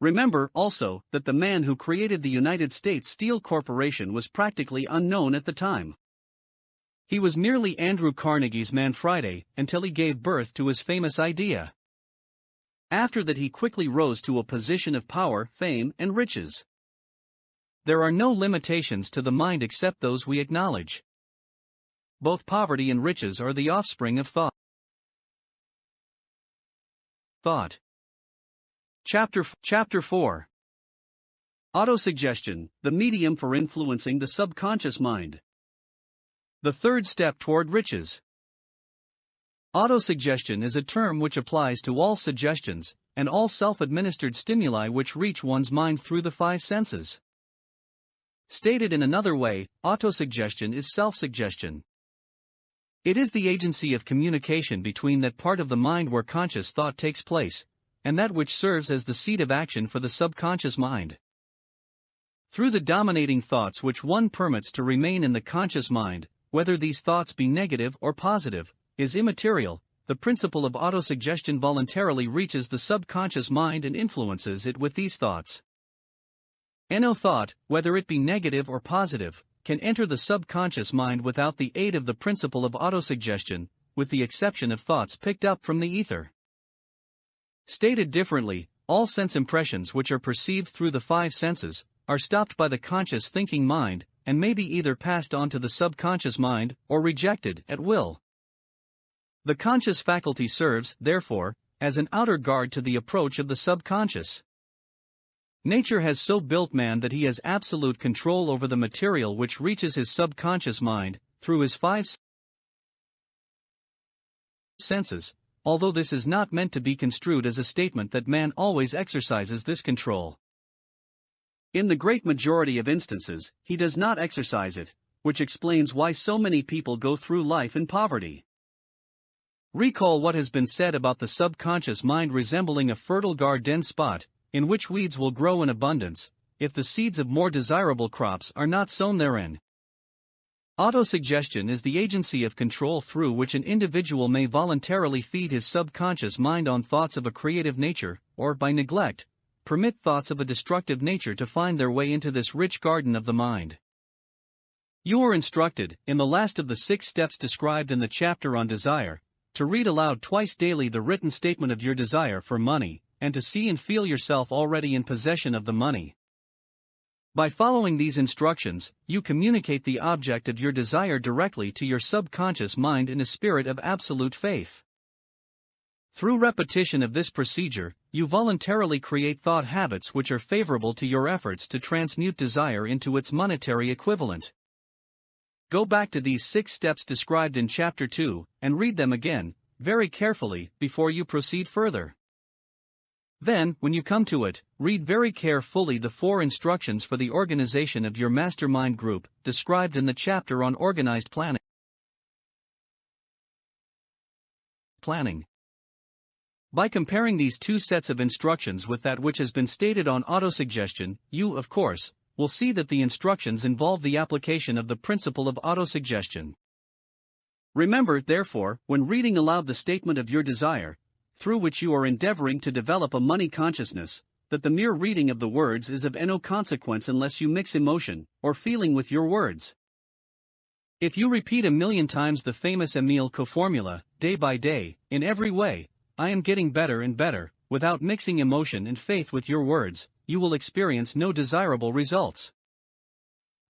Remember, also, that the man who created the United States Steel Corporation was practically unknown at the time. He was merely Andrew Carnegie's man Friday until he gave birth to his famous idea. After that he quickly rose to a position of power, fame, and riches. There are no limitations to the mind except those we acknowledge. Both poverty and riches are the offspring of thought. Chapter 4. Autosuggestion, the medium for influencing the subconscious mind. The third step toward riches. Autosuggestion is a term which applies to all suggestions and all self-administered stimuli which reach one's mind through the five senses. Stated in another way, autosuggestion is self-suggestion. It is the agency of communication between that part of the mind where conscious thought takes place, and that which serves as the seat of action for the subconscious mind. Through the dominating thoughts which one permits to remain in the conscious mind, whether these thoughts be negative or positive, is immaterial, the principle of autosuggestion voluntarily reaches the subconscious mind and influences it with these thoughts. No thought, whether it be negative or positive, can enter the subconscious mind without the aid of the principle of autosuggestion, with the exception of thoughts picked up from the ether. Stated differently, all sense impressions which are perceived through the five senses are stopped by the conscious thinking mind and may be either passed on to the subconscious mind or rejected at will. The conscious faculty serves, therefore, as an outer guard to the approach of the subconscious. Nature has so built man that he has absolute control over the material which reaches his subconscious mind through his five senses, although this is not meant to be construed as a statement that man always exercises this control. In the great majority of instances, he does not exercise it, which explains why so many people go through life in poverty. Recall what has been said about the subconscious mind resembling a fertile garden spot, in which weeds will grow in abundance, if the seeds of more desirable crops are not sown therein. Autosuggestion is the agency of control through which an individual may voluntarily feed his subconscious mind on thoughts of a creative nature, or, by neglect, permit thoughts of a destructive nature to find their way into this rich garden of the mind. You are instructed, in the last of the 6 steps described in the chapter on desire, to read aloud twice daily the written statement of your desire for money, and to see and feel yourself already in possession of the money. By following these instructions, you communicate the object of your desire directly to your subconscious mind in a spirit of absolute faith. Through repetition of this procedure, you voluntarily create thought habits which are favorable to your efforts to transmute desire into its monetary equivalent. Go back to these 6 steps described in Chapter 2, and read them again, very carefully, before you proceed further. Then, when you come to it, read very carefully the 4 instructions for the organization of your mastermind group, described in the chapter on organized planning. By comparing these 2 sets of instructions with that which has been stated on autosuggestion, you, of course, will see that the instructions involve the application of the principle of autosuggestion. Remember, therefore, when reading aloud the statement of your desire, through which you are endeavoring to develop a money consciousness, that the mere reading of the words is of no consequence unless you mix emotion or feeling with your words. If you repeat 1,000,000 times the famous Emile Co formula, day by day, in every way, I am getting better and better, without mixing emotion and faith with your words, you will experience no desirable results.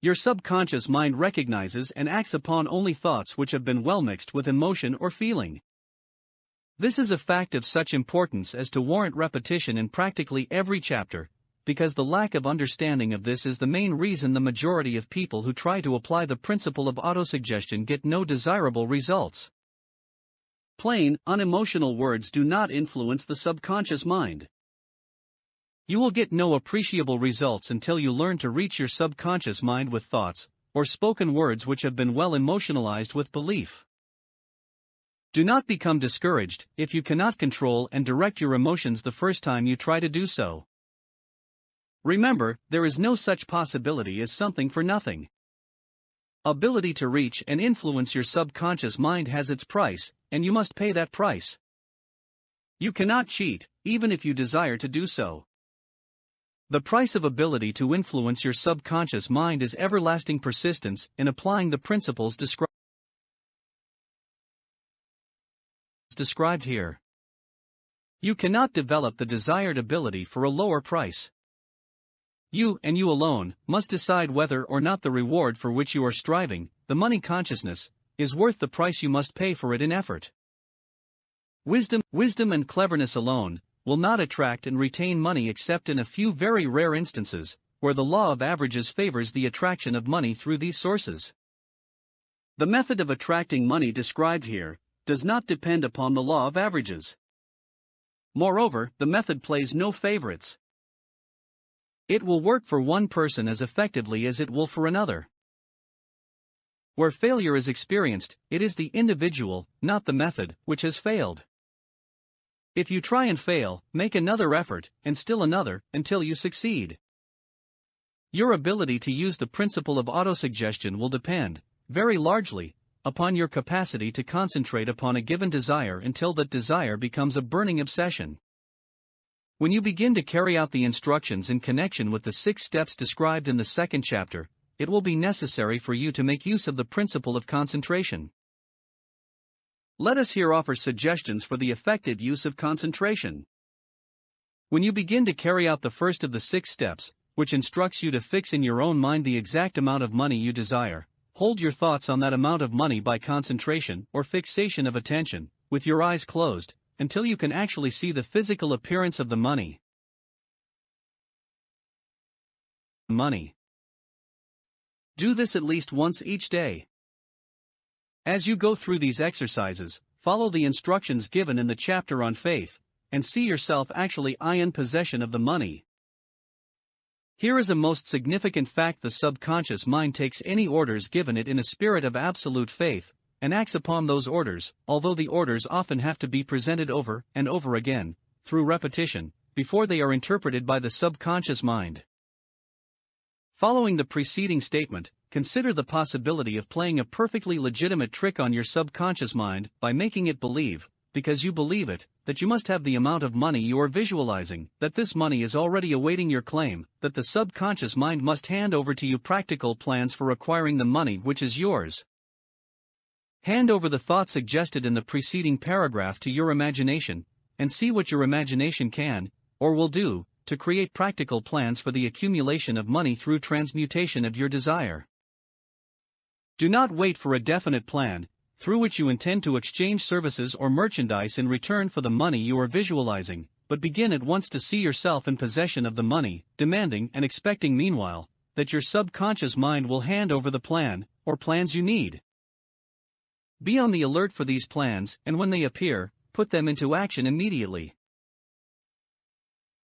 Your subconscious mind recognizes and acts upon only thoughts which have been well mixed with emotion or feeling. This is a fact of such importance as to warrant repetition in practically every chapter, because the lack of understanding of this is the main reason the majority of people who try to apply the principle of autosuggestion get no desirable results. Plain, unemotional words do not influence the subconscious mind. You will get no appreciable results until you learn to reach your subconscious mind with thoughts, or spoken words which have been well emotionalized with belief. Do not become discouraged if you cannot control and direct your emotions the first time you try to do so. Remember, there is no such possibility as something for nothing. Ability to reach and influence your subconscious mind has its price, and you must pay that price. You cannot cheat, even if you desire to do so. The price of ability to influence your subconscious mind is everlasting persistence in applying the principles described here. You cannot develop the desired ability for a lower price. You, and you alone, must decide whether or not the reward for which you are striving, the money consciousness, is worth the price you must pay for it in effort. Wisdom and cleverness alone will not attract and retain money except in a few very rare instances, where the law of averages favors the attraction of money through these sources. The method of attracting money described here does not depend upon the law of averages. Moreover, the method plays no favorites. It will work for one person as effectively as it will for another. Where failure is experienced, it is the individual, not the method, which has failed. If you try and fail, make another effort, and still another, until you succeed. Your ability to use the principle of autosuggestion will depend, very largely, upon your capacity to concentrate upon a given desire until that desire becomes a burning obsession. When you begin to carry out the instructions in connection with the 6 steps described in the 2nd chapter, it will be necessary for you to make use of the principle of concentration. Let us here offer suggestions for the effective use of concentration. When you begin to carry out the first of the 6 steps, which instructs you to fix in your own mind the exact amount of money you desire, hold your thoughts on that amount of money by concentration or fixation of attention, with your eyes closed, until you can actually see the physical appearance of the money. Do this at least once each day. As you go through these exercises, follow the instructions given in the chapter on faith, and see yourself actually in possession of the money. Here is a most significant fact: the subconscious mind takes any orders given it in a spirit of absolute faith, and acts upon those orders, although the orders often have to be presented over and over again, through repetition, before they are interpreted by the subconscious mind. Following the preceding statement, consider the possibility of playing a perfectly legitimate trick on your subconscious mind by making it believe, because you believe it, that you must have the amount of money you are visualizing, that this money is already awaiting your claim, that the subconscious mind must hand over to you practical plans for acquiring the money which is yours. Hand over the thought suggested in the preceding paragraph to your imagination, and see what your imagination can, or will do, to create practical plans for the accumulation of money through transmutation of your desire. Do not wait for a definite plan, through which you intend to exchange services or merchandise in return for the money you are visualizing, but begin at once to see yourself in possession of the money, demanding and expecting meanwhile, that your subconscious mind will hand over the plan, or plans you need. Be on the alert for these plans, and when they appear, put them into action immediately.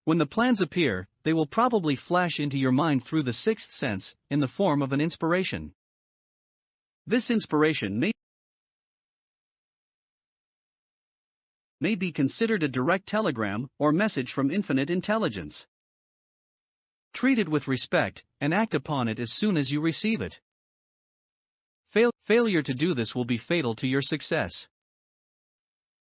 When the plans appear, they will probably flash into your mind through the 6th sense, in the form of an inspiration. This inspiration may be considered a direct telegram or message from infinite intelligence. Treat it with respect, and act upon it as soon as you receive it. Failure to do this will be fatal to your success.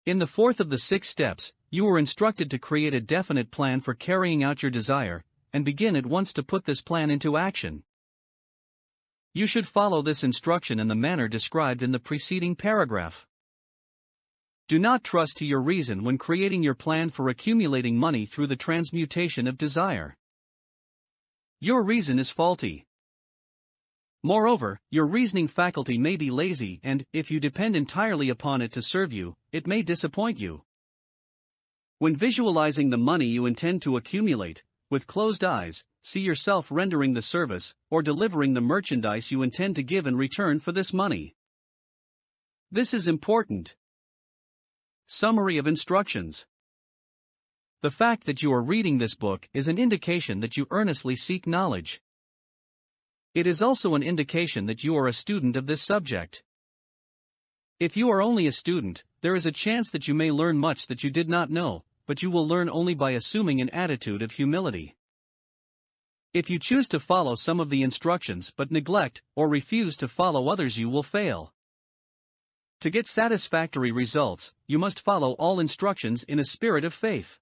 In the 4th of the 6 steps, you were instructed to create a definite plan for carrying out your desire, and begin at once to put this plan into action. You should follow this instruction in the manner described in the preceding paragraph. Do not trust to your reason when creating your plan for accumulating money through the transmutation of desire. Your reason is faulty. Moreover, your reasoning faculty may be lazy and, if you depend entirely upon it to serve you, it may disappoint you. When visualizing the money you intend to accumulate, with closed eyes, see yourself rendering the service, or delivering the merchandise you intend to give in return for this money. This is important. Summary of instructions. The fact that you are reading this book is an indication that you earnestly seek knowledge. It is also an indication that you are a student of this subject. If you are only a student, there is a chance that you may learn much that you did not know, but you will learn only by assuming an attitude of humility. If you choose to follow some of the instructions but neglect or refuse to follow others, you will fail. To get satisfactory results, you must follow all instructions in a spirit of faith.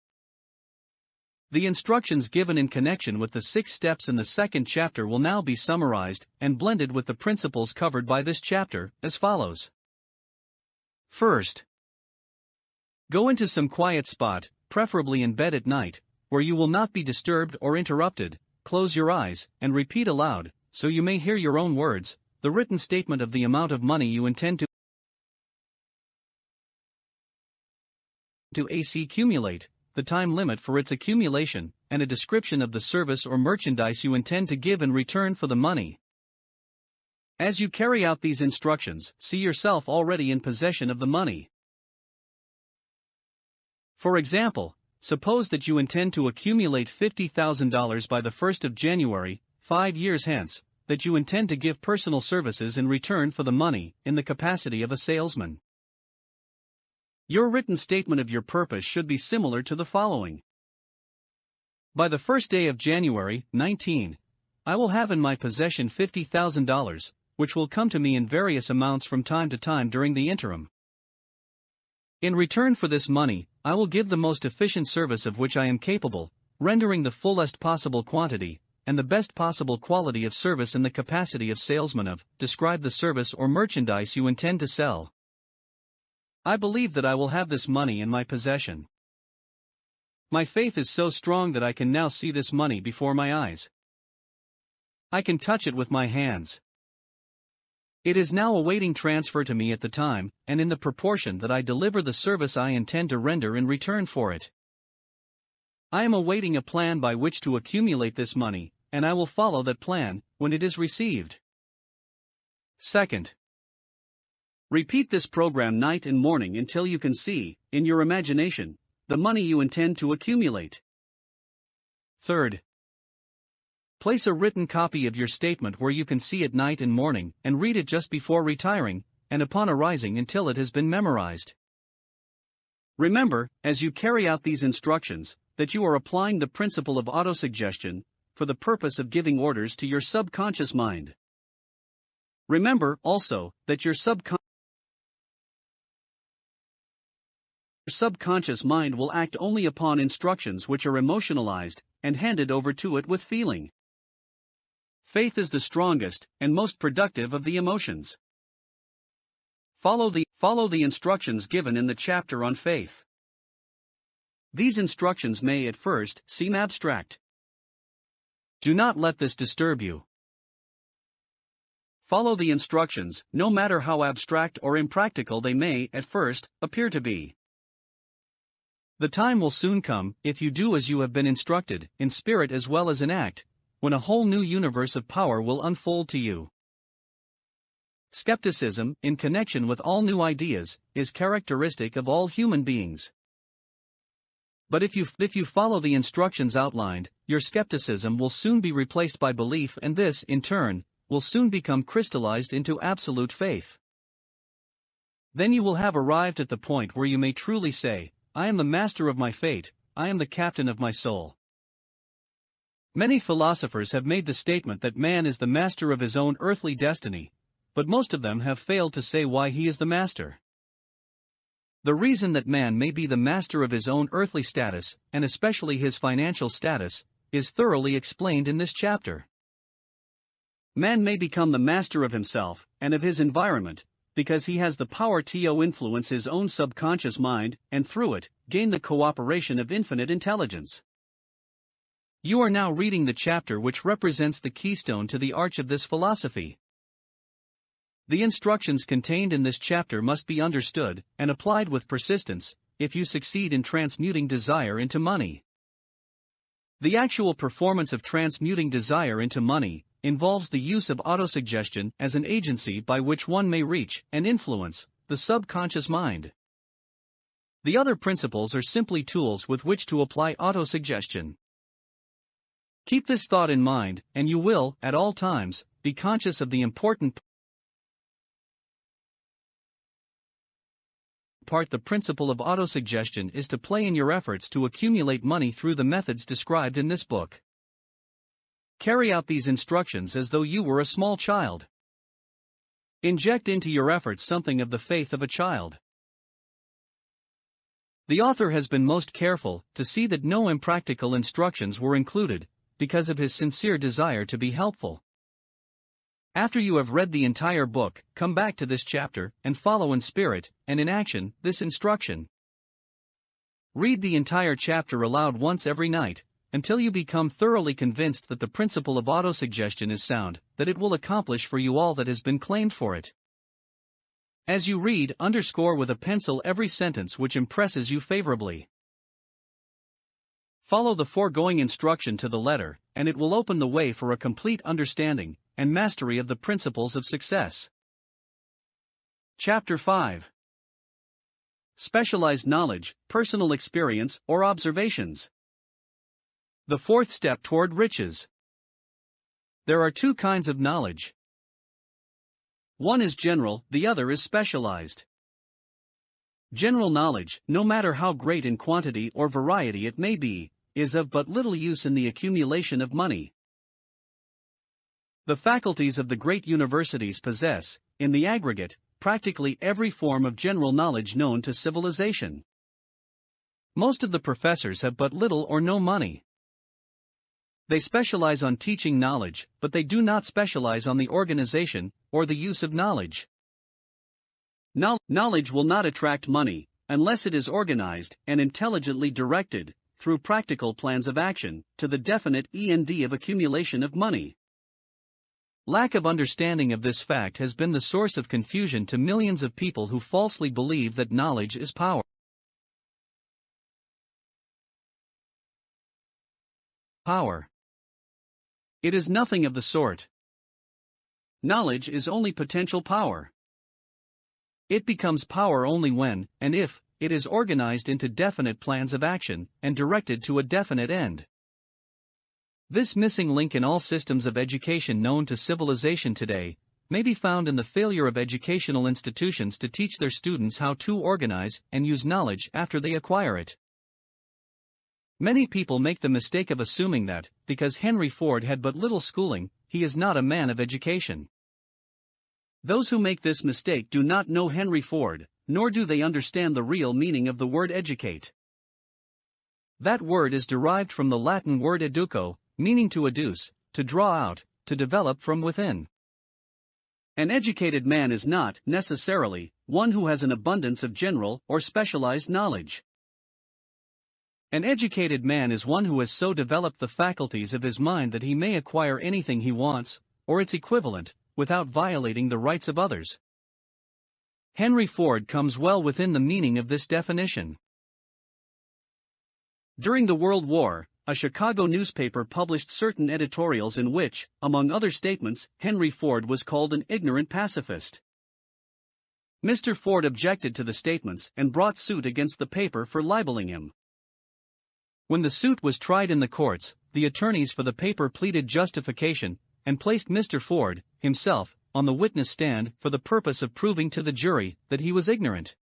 The instructions given in connection with the 6 steps in the 2nd chapter will now be summarized and blended with the principles covered by this chapter, as follows. First, go into some quiet spot, preferably in bed at night, where you will not be disturbed or interrupted. Close your eyes and repeat aloud, so you may hear your own words, the written statement of the amount of money you intend to accumulate, the time limit for its accumulation, and a description of the service or merchandise you intend to give in return for the money. As you carry out these instructions, see yourself already in possession of the money. For example, suppose that you intend to accumulate $50,000 by the 1st of January, 5 years hence, that you intend to give personal services in return for the money, in the capacity of a salesman. Your written statement of your purpose should be similar to the following. By the 1st day of January, 19, I will have in my possession $50,000, which will come to me in various amounts from time to time during the interim. In return for this money, I will give the most efficient service of which I am capable, rendering the fullest possible quantity, and the best possible quality of service in the capacity of salesman of. Describe the service or merchandise you intend to sell. I believe that I will have this money in my possession. My faith is so strong that I can now see this money before my eyes. I can touch it with my hands. It is now awaiting transfer to me at the time, and in the proportion that I deliver the service I intend to render in return for it. I am awaiting a plan by which to accumulate this money, and I will follow that plan when it is received. Second, repeat this program night and morning until you can see, in your imagination, the money you intend to accumulate. Third, place a written copy of your statement where you can see it night and morning, and read it just before retiring, and upon arising until it has been memorized. Remember, as you carry out these instructions, that you are applying the principle of autosuggestion, for the purpose of giving orders to your subconscious mind. Remember, also, that your subconscious mind will act only upon instructions which are emotionalized, and handed over to it with feeling. Faith is the strongest and most productive of the emotions. Follow the instructions given in the chapter on faith. These instructions may at first seem abstract. Do not let this disturb you. Follow the instructions, no matter how abstract or impractical they may at first appear to be. The time will soon come, if you do as you have been instructed, in spirit as well as in act, when a whole new universe of power will unfold to you. Skepticism, in connection with all new ideas, is characteristic of all human beings. But if you follow the instructions outlined, your skepticism will soon be replaced by belief, and this, in turn, will soon become crystallized into absolute faith. Then you will have arrived at the point where you may truly say, I am the master of my fate, I am the captain of my soul. Many philosophers have made the statement that man is the master of his own earthly destiny, but most of them have failed to say why he is the master. The reason that man may be the master of his own earthly status, and especially his financial status, is thoroughly explained in this chapter. Man may become the master of himself and of his environment, because he has the power to influence his own subconscious mind, and through it, gain the cooperation of infinite intelligence. You are now reading the chapter which represents the keystone to the arch of this philosophy. The instructions contained in this chapter must be understood and applied with persistence if you succeed in transmuting desire into money. The actual performance of transmuting desire into money involves the use of autosuggestion as an agency by which one may reach and influence the subconscious mind. The other principles are simply tools with which to apply autosuggestion. Keep this thought in mind, and you will, at all times, be conscious of the important part. The principle of autosuggestion is to play in your efforts to accumulate money through the methods described in this book. Carry out these instructions as though you were a small child. Inject into your efforts something of the faith of a child. The author has been most careful to see that no impractical instructions were included, because of his sincere desire to be helpful. After you have read the entire book, come back to this chapter and follow in spirit and in action this instruction. Read the entire chapter aloud once every night, until you become thoroughly convinced that the principle of autosuggestion is sound, that it will accomplish for you all that has been claimed for it. As you read, underscore with a pencil every sentence which impresses you favorably. Follow the foregoing instruction to the letter, and it will open the way for a complete understanding and mastery of the principles of success. Chapter 5. Specialized knowledge, personal experience, or observations. The fourth step toward riches. There are two kinds of knowledge. One is general, the other is specialized. General knowledge, no matter how great in quantity or variety it may be, is of but little use in the accumulation of money. The faculties of the great universities possess, in the aggregate, practically every form of general knowledge known to civilization. Most of the professors have but little or no money. They specialize on teaching knowledge, but they do not specialize on the organization or the use of knowledge. Knowledge will not attract money unless it is organized and intelligently directed, through practical plans of action, to the definite end of accumulation of money. Lack of understanding of this fact has been the source of confusion to millions of people who falsely believe that knowledge is power. It is nothing of the sort. Knowledge is only potential power. It becomes power only when, and if, it is organized into definite plans of action and directed to a definite end. This missing link in all systems of education known to civilization today may be found in the failure of educational institutions to teach their students how to organize and use knowledge after they acquire it. Many people make the mistake of assuming that, because Henry Ford had but little schooling, he is not a man of education. Those who make this mistake do not know Henry Ford, nor do they understand the real meaning of the word educate. That word is derived from the Latin word educo, meaning to educe, to draw out, to develop from within. An educated man is not, necessarily, one who has an abundance of general or specialized knowledge. An educated man is one who has so developed the faculties of his mind that he may acquire anything he wants, or its equivalent, without violating the rights of others. Henry Ford comes well within the meaning of this definition. During the World War, a Chicago newspaper published certain editorials in which, among other statements, Henry Ford was called an ignorant pacifist. Mr. Ford objected to the statements and brought suit against the paper for libeling him. When the suit was tried in the courts, the attorneys for the paper pleaded justification and placed Mr. Ford, himself, on the witness stand for the purpose of proving to the jury that he was ignorant.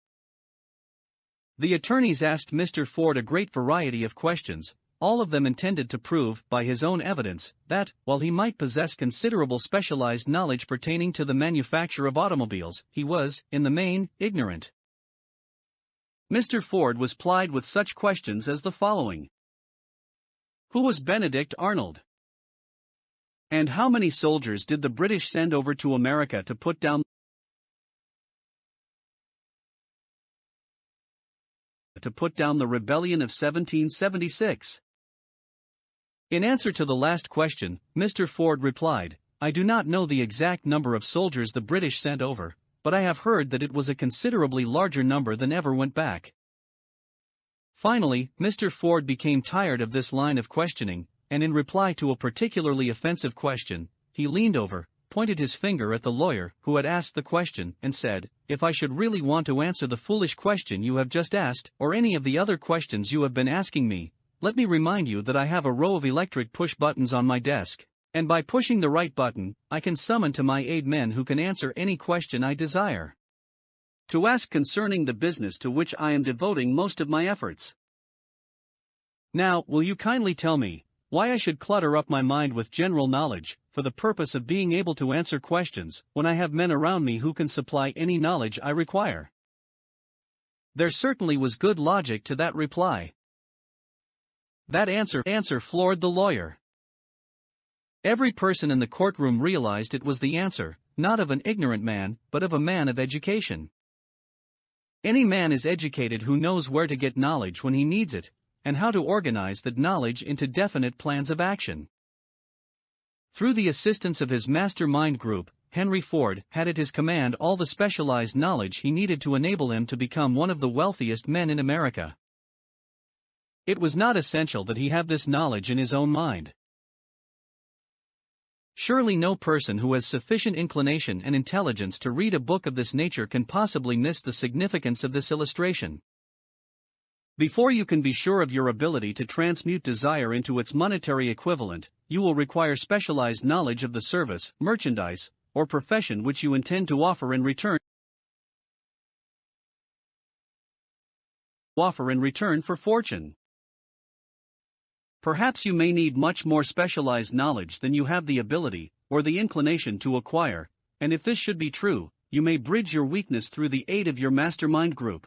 The attorneys asked Mr. Ford a great variety of questions, all of them intended to prove, by his own evidence, that, while he might possess considerable specialized knowledge pertaining to the manufacture of automobiles, he was, in the main, ignorant. Mr. Ford was plied with such questions as the following. Who was Benedict Arnold? And how many soldiers did the British send over to America to put down the rebellion of 1776? In answer to the last question, Mr. Ford replied, I do not know the exact number of soldiers the British sent over, but I have heard that it was a considerably larger number than ever went back. Finally, Mr. Ford became tired of this line of questioning, and in reply to a particularly offensive question, he leaned over, pointed his finger at the lawyer who had asked the question, and said, "If I should really want to answer the foolish question you have just asked, or any of the other questions you have been asking me, let me remind you that I have a row of electric push buttons on my desk, and by pushing the right button, I can summon to my aid men who can answer any question I desire to ask concerning the business to which I am devoting most of my efforts. Now, will you kindly tell me why I should clutter up my mind with general knowledge, for the purpose of being able to answer questions, when I have men around me who can supply any knowledge I require?" There certainly was good logic to that reply. That answer floored the lawyer. Every person in the courtroom realized it was the answer, not of an ignorant man, but of a man of education. Any man is educated who knows where to get knowledge when he needs it, and how to organize that knowledge into definite plans of action. Through the assistance of his mastermind group, Henry Ford had at his command all the specialized knowledge he needed to enable him to become one of the wealthiest men in America. It was not essential that he have this knowledge in his own mind. Surely no person who has sufficient inclination and intelligence to read a book of this nature can possibly miss the significance of this illustration. Before you can be sure of your ability to transmute desire into its monetary equivalent, you will require specialized knowledge of the service, merchandise, or profession which you intend to offer in return for fortune. Perhaps you may need much more specialized knowledge than you have the ability, or the inclination to acquire, and if this should be true, you may bridge your weakness through the aid of your mastermind group.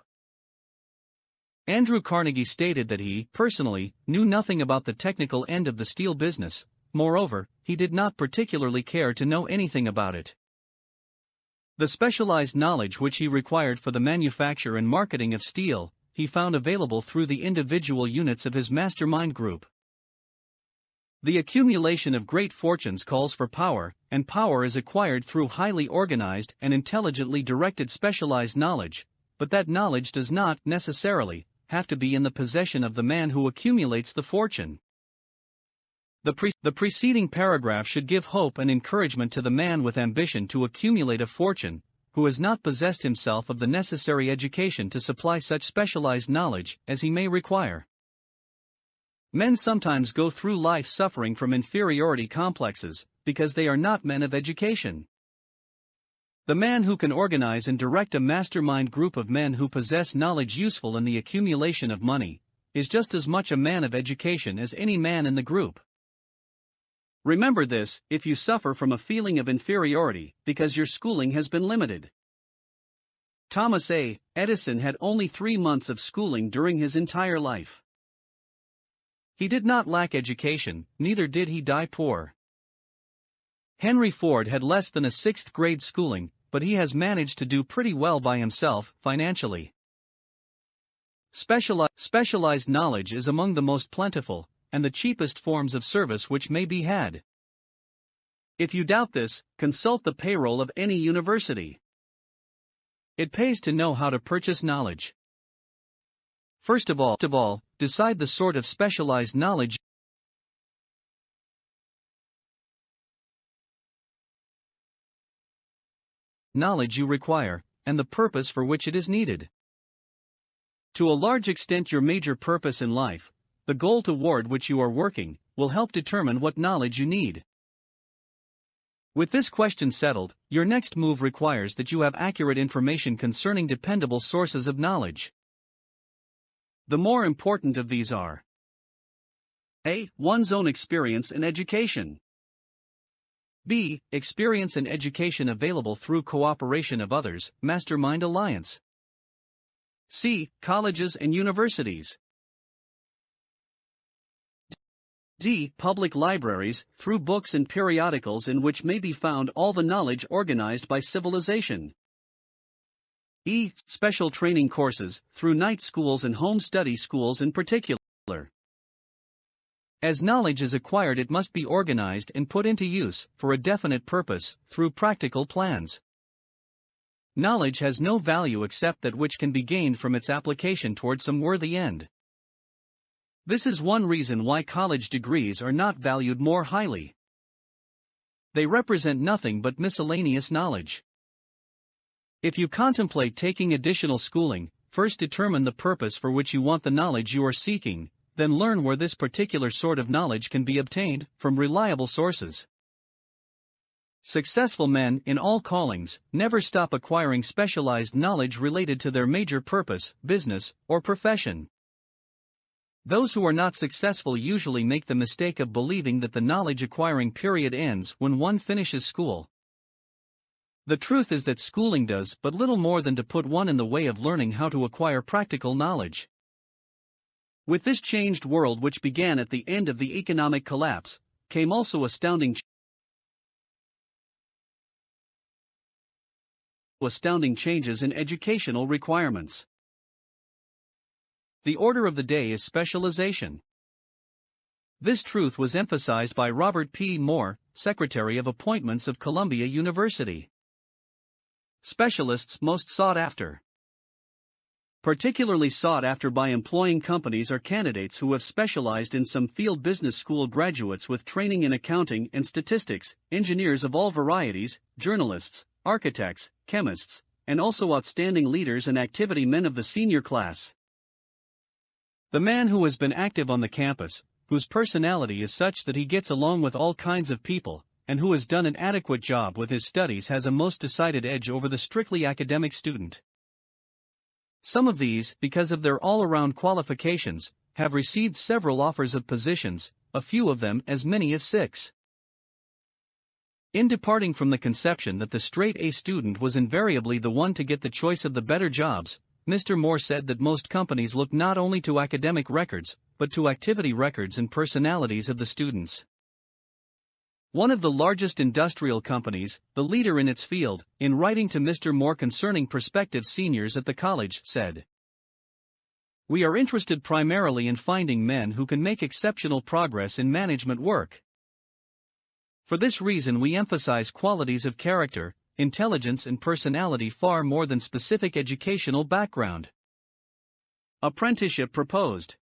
Andrew Carnegie stated that he, personally, knew nothing about the technical end of the steel business. Moreover, he did not particularly care to know anything about it. The specialized knowledge which he required for the manufacture and marketing of steel, he found available through the individual units of his mastermind group. The accumulation of great fortunes calls for power, and power is acquired through highly organized and intelligently directed specialized knowledge, but that knowledge does not, necessarily, have to be in the possession of the man who accumulates the fortune. The preceding paragraph should give hope and encouragement to the man with ambition to accumulate a fortune, who has not possessed himself of the necessary education to supply such specialized knowledge as he may require. Men sometimes go through life suffering from inferiority complexes, because they are not men of education. The man who can organize and direct a mastermind group of men who possess knowledge useful in the accumulation of money, is just as much a man of education as any man in the group. Remember this, if you suffer from a feeling of inferiority, because your schooling has been limited. Thomas A. Edison had only 3 months of schooling during his entire life. He did not lack education, neither did he die poor. Henry Ford had less than a 6th grade schooling, but he has managed to do pretty well by himself, financially. Specialized knowledge is among the most plentiful, and the cheapest forms of service which may be had. If you doubt this, consult the payroll of any university. It pays to know how to purchase knowledge. First of all, decide the sort of specialized knowledge you require, and the purpose for which it is needed. To a large extent, your major purpose in life, the goal toward which you are working, will help determine what knowledge you need. With this question settled, your next move requires that you have accurate information concerning dependable sources of knowledge. The more important of these are: A. One's own experience and education. B. Experience and education available through cooperation of others, mastermind alliance. C. Colleges and universities. D. Public libraries, through books and periodicals in which may be found all the knowledge organized by civilization. E. Special training courses, through night schools and home study schools in particular. As knowledge is acquired, it must be organized and put into use, for a definite purpose, through practical plans. Knowledge has no value except that which can be gained from its application toward some worthy end. This is one reason why college degrees are not valued more highly. They represent nothing but miscellaneous knowledge. If you contemplate taking additional schooling, first determine the purpose for which you want the knowledge you are seeking, then learn where this particular sort of knowledge can be obtained, from reliable sources. Successful men, in all callings, never stop acquiring specialized knowledge related to their major purpose, business, or profession. Those who are not successful usually make the mistake of believing that the knowledge acquiring period ends when one finishes school. The truth is that schooling does but little more than to put one in the way of learning how to acquire practical knowledge. With this changed world, which began at the end of the economic collapse, came also astounding changes in educational requirements. The order of the day is specialization. This truth was emphasized by Robert P. Moore, Secretary of Appointments of Columbia University. Specialists most sought after. Particularly sought after by employing companies are candidates who have specialized in some field. Business school graduates with training in accounting and statistics, engineers of all varieties, journalists, architects, chemists, and also outstanding leaders and activity men of the senior class. The man who has been active on the campus, whose personality is such that he gets along with all kinds of people, and who has done an adequate job with his studies has a most decided edge over the strictly academic student. Some of these, because of their all-around qualifications, have received several offers of positions, a few of them as many as 6. In departing from the conception that the straight A student was invariably the one to get the choice of the better jobs, Mr. Moore said that most companies look not only to academic records, but to activity records and personalities of the students. One of the largest industrial companies, the leader in its field, in writing to Mr. Moore concerning prospective seniors at the college, said, "We are interested primarily in finding men who can make exceptional progress in management work. For this reason we emphasize qualities of character, intelligence and personality far more than specific educational background." Apprenticeship proposed.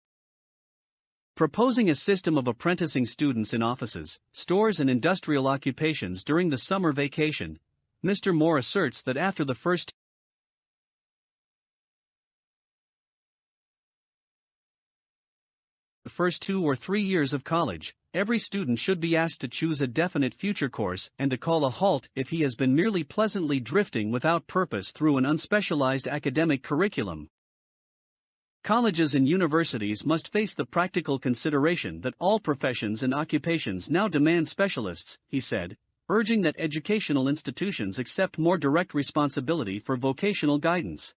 Proposing a system of apprenticing students in offices, stores and industrial occupations during the summer vacation, Mr. Moore asserts that after the first 2 or 3 years of college, every student should be asked to choose a definite future course and to call a halt if he has been merely pleasantly drifting without purpose through an unspecialized academic curriculum. Colleges and universities must face the practical consideration that all professions and occupations now demand specialists, he said, urging that educational institutions accept more direct responsibility for vocational guidance.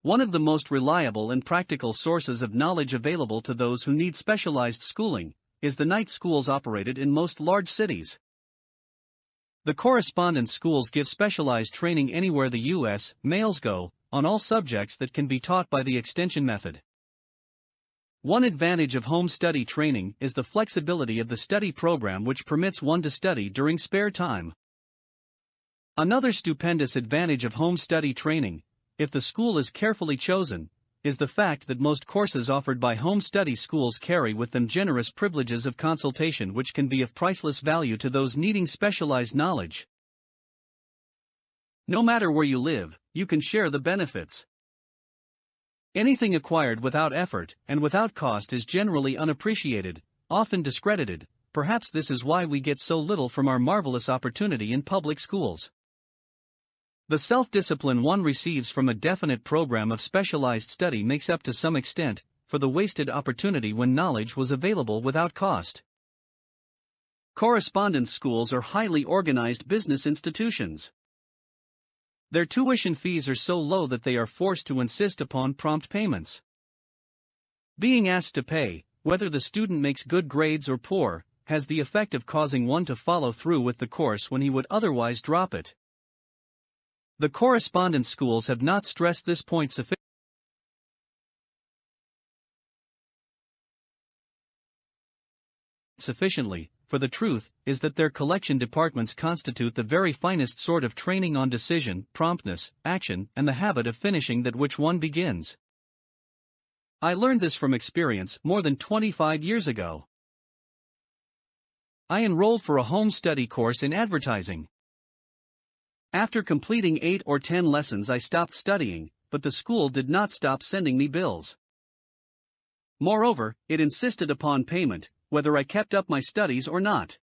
One of the most reliable and practical sources of knowledge available to those who need specialized schooling is the night schools operated in most large cities. The correspondence schools give specialized training anywhere the U.S. males go, on all subjects that can be taught by the extension method. One advantage of home study training is the flexibility of the study program, which permits one to study during spare time. Another stupendous advantage of home study training, if the school is carefully chosen, is the fact that most courses offered by home study schools carry with them generous privileges of consultation which can be of priceless value to those needing specialized knowledge. No matter where you live, you can share the benefits. Anything acquired without effort and without cost is generally unappreciated, often discredited. Perhaps this is why we get so little from our marvelous opportunity in public schools. The self-discipline one receives from a definite program of specialized study makes up to some extent for the wasted opportunity when knowledge was available without cost. Correspondence schools are highly organized business institutions. Their tuition fees are so low that they are forced to insist upon prompt payments. Being asked to pay, whether the student makes good grades or poor, has the effect of causing one to follow through with the course when he would otherwise drop it. The correspondence schools have not stressed this point sufficiently. sufficiently, for the truth is that their collection departments constitute the very finest sort of training on decision, promptness, action, and the habit of finishing that which one begins. I learned this from experience more than 25 years ago. I enrolled for a home study course in advertising. After completing 8 or 10 lessons, I stopped studying, but the school did not stop sending me bills. Moreover, it insisted upon payment, whether I kept up my studies or not.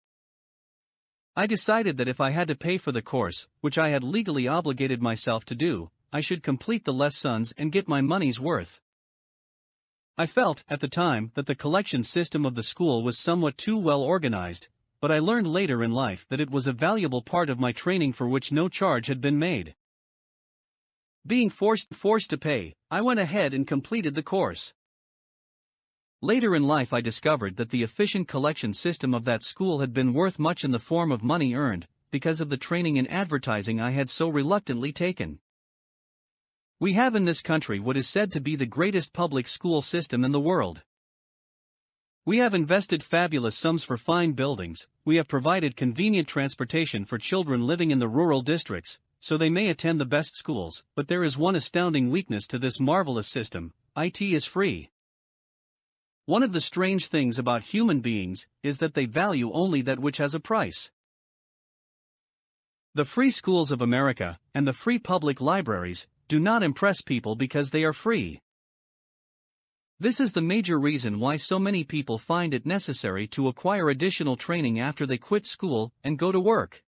I decided that if I had to pay for the course, which I had legally obligated myself to do, I should complete the lessons and get my money's worth. I felt, at the time, that the collection system of the school was somewhat too well organized, but I learned later in life that it was a valuable part of my training for which no charge had been made. Being forced to pay, I went ahead and completed the course. Later in life I discovered that the efficient collection system of that school had been worth much in the form of money earned, because of the training in advertising I had so reluctantly taken. We have in this country what is said to be the greatest public school system in the world. We have invested fabulous sums for fine buildings, we have provided convenient transportation for children living in the rural districts, so they may attend the best schools, but there is one astounding weakness to this marvelous system: it is free. One of the strange things about human beings is that they value only that which has a price. The free schools of America, and the free public libraries, do not impress people because they are free. This is the major reason why so many people find it necessary to acquire additional training after they quit school and go to work.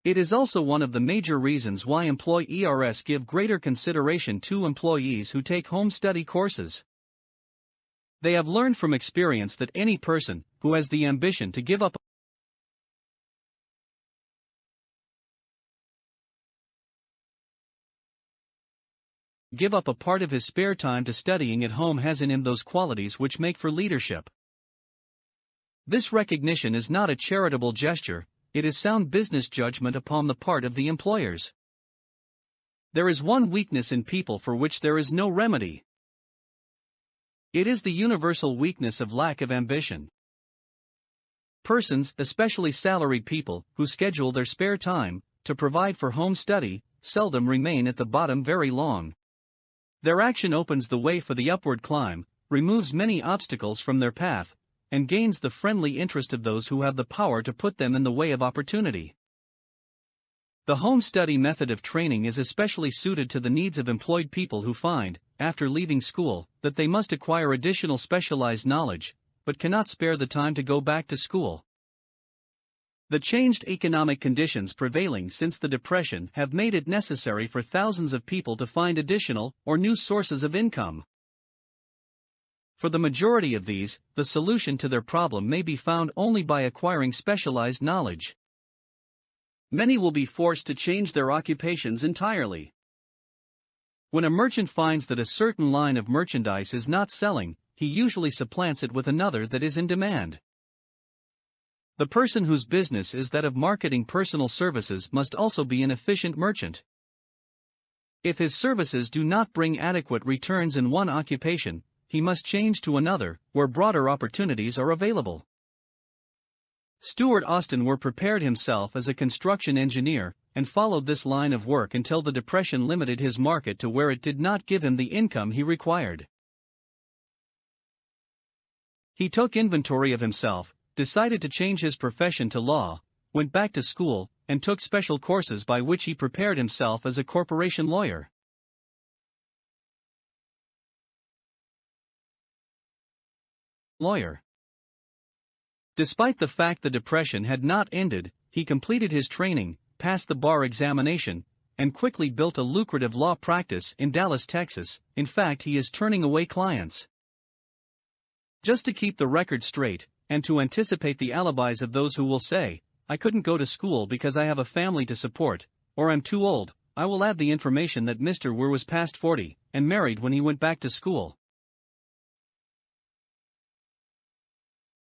It is also one of the major reasons why employers give greater consideration to employees who take home study courses. They have learned from experience that any person who has the ambition to give up a part of his spare time to studying at home has in him those qualities which make for leadership. This recognition is not a charitable gesture, it is sound business judgment upon the part of the employers. There is one weakness in people for which there is no remedy. It is the universal weakness of lack of ambition. Persons, especially salaried people, who schedule their spare time to provide for home study, seldom remain at the bottom very long. Their action opens the way for the upward climb, removes many obstacles from their path, and gains the friendly interest of those who have the power to put them in the way of opportunity. The home study method of training is especially suited to the needs of employed people who find, after leaving school, that they must acquire additional specialized knowledge, but cannot spare the time to go back to school. The changed economic conditions prevailing since the Depression have made it necessary for thousands of people to find additional or new sources of income. For the majority of these, the solution to their problem may be found only by acquiring specialized knowledge. Many will be forced to change their occupations entirely. When a merchant finds that a certain line of merchandise is not selling, he usually supplants it with another that is in demand. The person whose business is that of marketing personal services must also be an efficient merchant. If his services do not bring adequate returns in one occupation, he must change to another, where broader opportunities are available. Stuart Austin prepared himself as a construction engineer, and followed this line of work until the Depression limited his market to where it did not give him the income he required. He took inventory of himself, decided to change his profession to law, went back to school, and took special courses by which he prepared himself as a corporation lawyer. Despite the fact the Depression had not ended, he completed his training, passed the bar examination, and quickly built a lucrative law practice in Dallas, Texas. In fact, he is turning away clients. Just to keep the record straight, and to anticipate the alibis of those who will say, "I couldn't go to school because I have a family to support," or "I'm too old," I will add the information that Mr. was past 40, and married when he went back to school.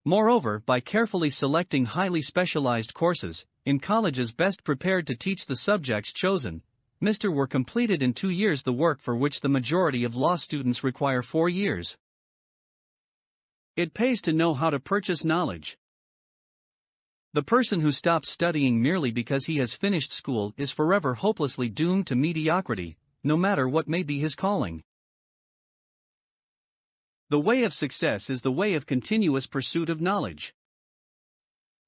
Moreover, by carefully selecting highly specialized courses, in colleges best prepared to teach the subjects chosen, Mr. completed in 2 years the work for which the majority of law students require 4 years. It pays to know how to purchase knowledge. The person who stops studying merely because he has finished school is forever hopelessly doomed to mediocrity, no matter what may be his calling. The way of success is the way of continuous pursuit of knowledge.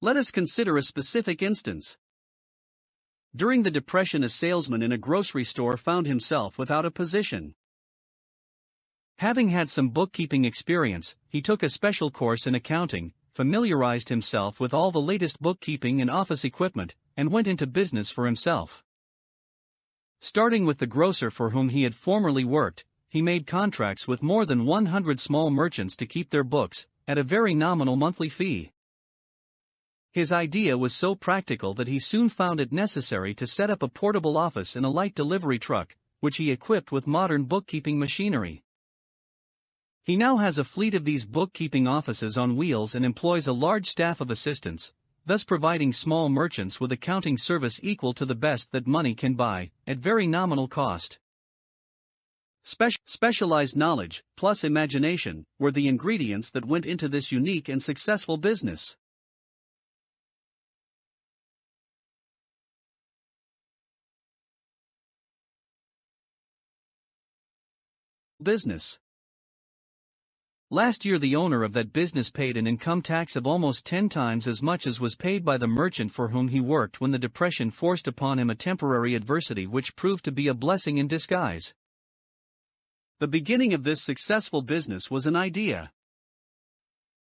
Let us consider a specific instance. During the Depression, a salesman in a grocery store found himself without a position. Having had some bookkeeping experience, he took a special course in accounting, familiarized himself with all the latest bookkeeping and office equipment, and went into business for himself. Starting with the grocer for whom he had formerly worked, he made contracts with more than 100 small merchants to keep their books, at a very nominal monthly fee. His idea was so practical that he soon found it necessary to set up a portable office in a light delivery truck, which he equipped with modern bookkeeping machinery. He now has a fleet of these bookkeeping offices on wheels and employs a large staff of assistants, thus providing small merchants with accounting service equal to the best that money can buy, at very nominal cost. Specialized knowledge, plus imagination, were the ingredients that went into this unique and successful business. Last year, the owner of that business paid an income tax of almost 10 times as much as was paid by the merchant for whom he worked when the Depression forced upon him a temporary adversity which proved to be a blessing in disguise. The beginning of this successful business was an idea.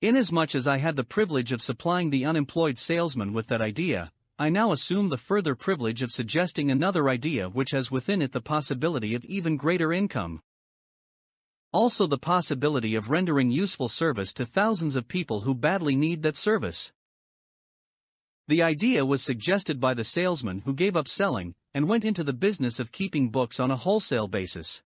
Inasmuch as I had the privilege of supplying the unemployed salesman with that idea, I now assume the further privilege of suggesting another idea which has within it the possibility of even greater income. Also the possibility of rendering useful service to thousands of people who badly need that service. The idea was suggested by the salesman who gave up selling, and went into the business of keeping books on a wholesale basis.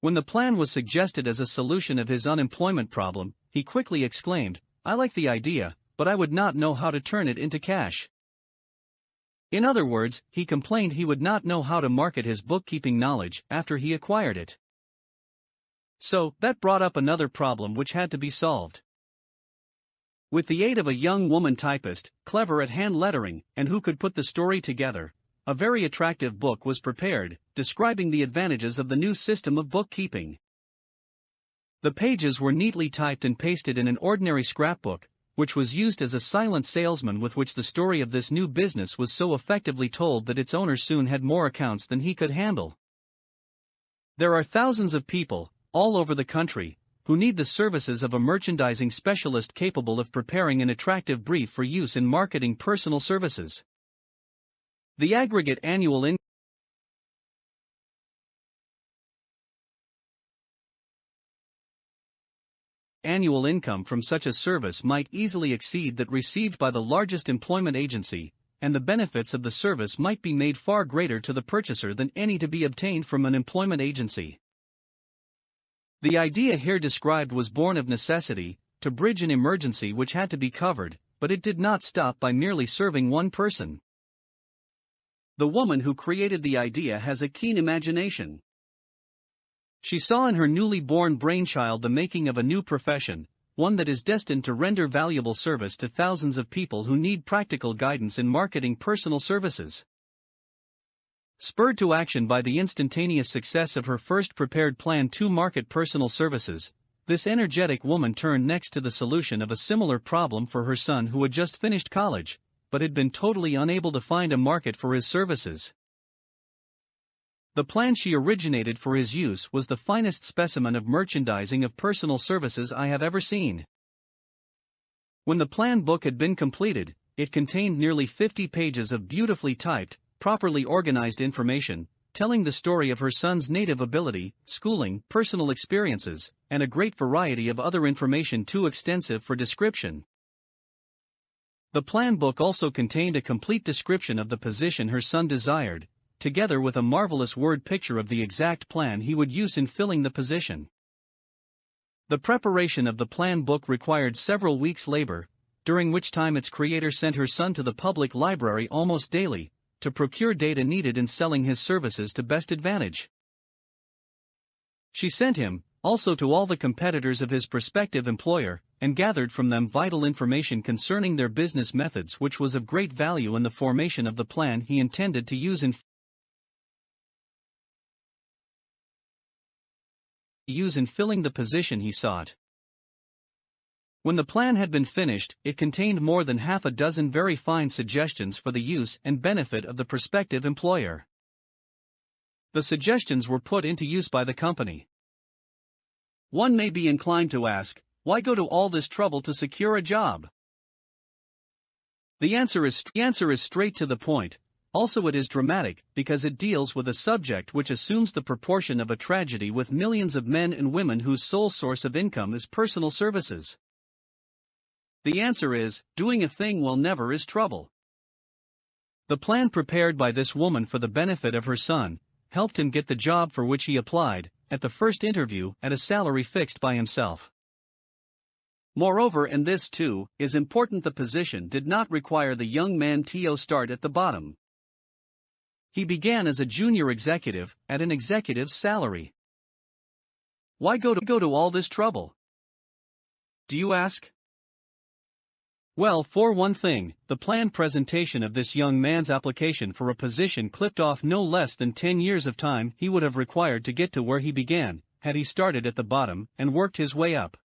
When the plan was suggested as a solution of his unemployment problem, he quickly exclaimed, "I like the idea, but I would not know how to turn it into cash." In other words, he complained he would not know how to market his bookkeeping knowledge after he acquired it. So, that brought up another problem which had to be solved. With the aid of a young woman typist, clever at hand lettering, and who could put the story together, a very attractive book was prepared, describing the advantages of the new system of bookkeeping. The pages were neatly typed and pasted in an ordinary scrapbook, which was used as a silent salesman with which the story of this new business was so effectively told that its owner soon had more accounts than he could handle. There are thousands of people, all over the country, who need the services of a merchandising specialist capable of preparing an attractive brief for use in marketing personal services. The aggregate annual income from such a service might easily exceed that received by the largest employment agency, and the benefits of the service might be made far greater to the purchaser than any to be obtained from an employment agency. The idea here described was born of necessity, to bridge an emergency which had to be covered, but it did not stop by merely serving one person. The woman who created the idea has a keen imagination. She saw in her newly born brainchild the making of a new profession, one that is destined to render valuable service to thousands of people who need practical guidance in marketing personal services. Spurred to action by the instantaneous success of her first prepared plan to market personal services, this energetic woman turned next to the solution of a similar problem for her son who had just finished college, but had been totally unable to find a market for his services. The plan she originated for his use was the finest specimen of merchandising of personal services I have ever seen. When the plan book had been completed, it contained nearly 50 pages of beautifully typed, properly organized information, telling the story of her son's native ability, schooling, personal experiences, and a great variety of other information too extensive for description. The plan book also contained a complete description of the position her son desired, together with a marvelous word picture of the exact plan he would use in filling the position. The preparation of the plan book required several weeks' labor, during which time its creator sent her son to the public library almost daily, to procure data needed in selling his services to best advantage. She sent him, also to all the competitors of his prospective employer, and gathered from them vital information concerning their business methods, which was of great value in the formation of the plan he intended to use in filling the position he sought. When the plan had been finished, it contained more than half a dozen very fine suggestions for the use and benefit of the prospective employer. The suggestions were put into use by the company. One may be inclined to ask, why go to all this trouble to secure a job? The answer is straight to the point. Also, it is dramatic, because it deals with a subject which assumes the proportion of a tragedy with millions of men and women whose sole source of income is personal services. The answer is, doing a thing well never is trouble. The plan prepared by this woman for the benefit of her son helped him get the job for which he applied, at the first interview, at a salary fixed by himself. Moreover, and this too is important, the position did not require the young man to start at the bottom. He began as a junior executive, at an executive's salary. Why go to all this trouble? Do you ask? Well, for one thing, the planned presentation of this young man's application for a position clipped off no less than 10 years of time he would have required to get to where he began, had he started at the bottom and worked his way up.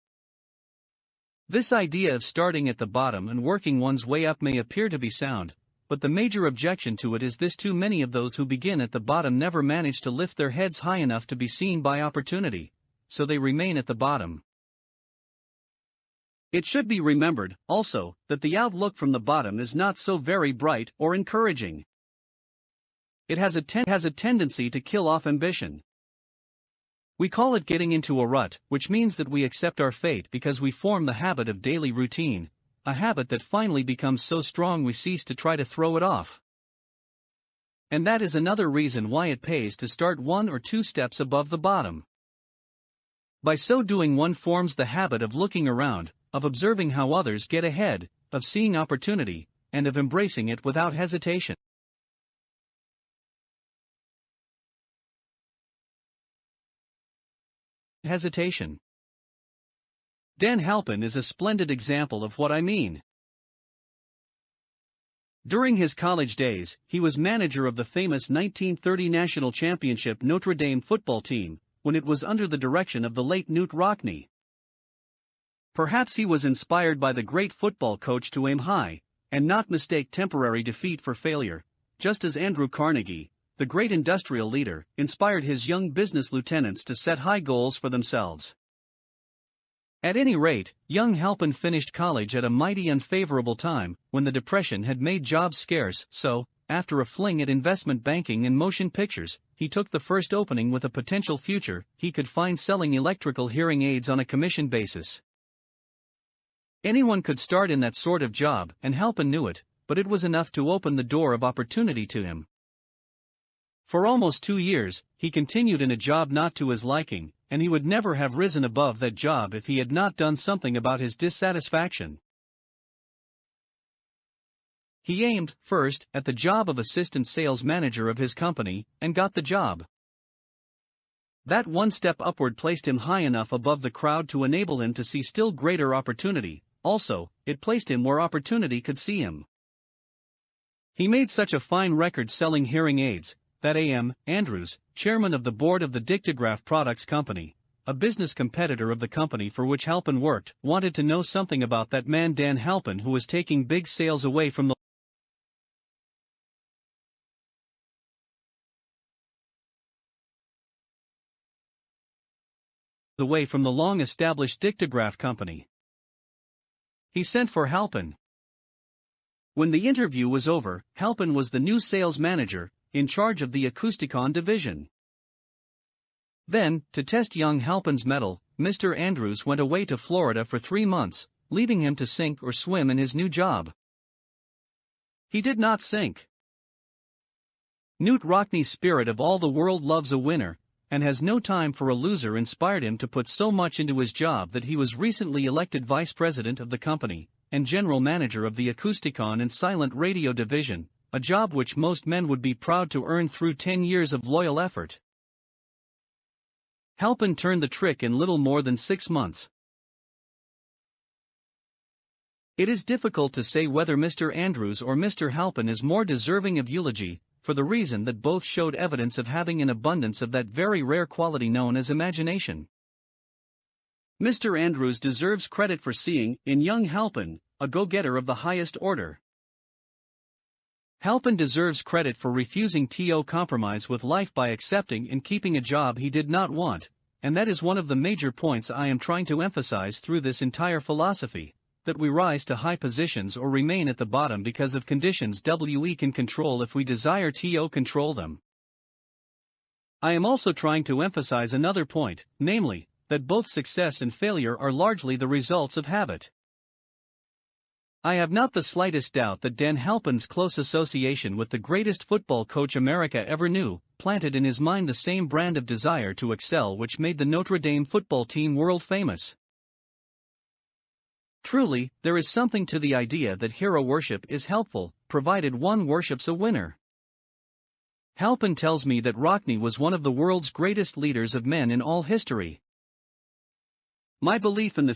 This idea of starting at the bottom and working one's way up may appear to be sound, but the major objection to it is this: too many of those who begin at the bottom never manage to lift their heads high enough to be seen by opportunity, so they remain at the bottom. It should be remembered, also, that the outlook from the bottom is not so very bright or encouraging. It has a tendency to kill off ambition. We call it getting into a rut, which means that we accept our fate because we form the habit of daily routine, a habit that finally becomes so strong we cease to try to throw it off. And that is another reason why it pays to start 1 or 2 steps above the bottom. By so doing, one forms the habit of looking around, of observing how others get ahead, of seeing opportunity, and of embracing it without hesitation. Dan Halpin is a splendid example of what I mean. During his college days, he was manager of the famous 1930 national championship Notre Dame football team, when it was under the direction of the late Knute Rockne. Perhaps he was inspired by the great football coach to aim high, and not mistake temporary defeat for failure, just as Andrew Carnegie, the great industrial leader, inspired his young business lieutenants to set high goals for themselves. At any rate, young Halpin finished college at a mighty unfavorable time, when the Depression had made jobs scarce, so, after a fling at investment banking and motion pictures, he took the first opening with a potential future he could find selling electrical hearing aids on a commission basis. Anyone could start in that sort of job, and Halpin knew it, but it was enough to open the door of opportunity to him. For almost 2 years, he continued in a job not to his liking, and he would never have risen above that job if he had not done something about his dissatisfaction. He aimed, first, at the job of assistant sales manager of his company, and got the job. That one step upward placed him high enough above the crowd to enable him to see still greater opportunity. Also, it placed him where opportunity could see him. He made such a fine record selling hearing aids, that A.M. Andrews, chairman of the board of the Dictograph Products Company, a business competitor of the company for which Halpin worked, wanted to know something about that man Dan Halpin, who was taking big sales away from the long-established Dictograph Company. He sent for Halpin. When the interview was over, Halpin was the new sales manager, in charge of the Acousticon division. Then, to test young Halpin's mettle, Mr. Andrews went away to Florida for 3 months, leaving him to sink or swim in his new job. He did not sink. Knute Rockne's spirit of all the world loves a winner, and has no time for a loser inspired him to put so much into his job that he was recently elected vice president of the company, and general manager of the Acousticon and Silent Radio division, a job which most men would be proud to earn through 10 years of loyal effort. Halpin turned the trick in little more than 6 months. It is difficult to say whether Mr. Andrews or Mr. Halpin is more deserving of eulogy, for the reason that both showed evidence of having an abundance of that very rare quality known as imagination. Mr. Andrews deserves credit for seeing, in young Halpin, a go-getter of the highest order. Halpin deserves credit for refusing to compromise with life by accepting and keeping a job he did not want, and that is one of the major points I am trying to emphasize through this entire philosophy, that we rise to high positions or remain at the bottom because of conditions we can control if we desire to control them. I am also trying to emphasize another point, namely, that both success and failure are largely the results of habit. I have not the slightest doubt that Dan Halpin's close association with the greatest football coach America ever knew, planted in his mind the same brand of desire to excel which made the Notre Dame football team world famous. Truly, there is something to the idea that hero worship is helpful, provided one worships a winner. Halpin tells me that Rockne was one of the world's greatest leaders of men in all history. My belief in the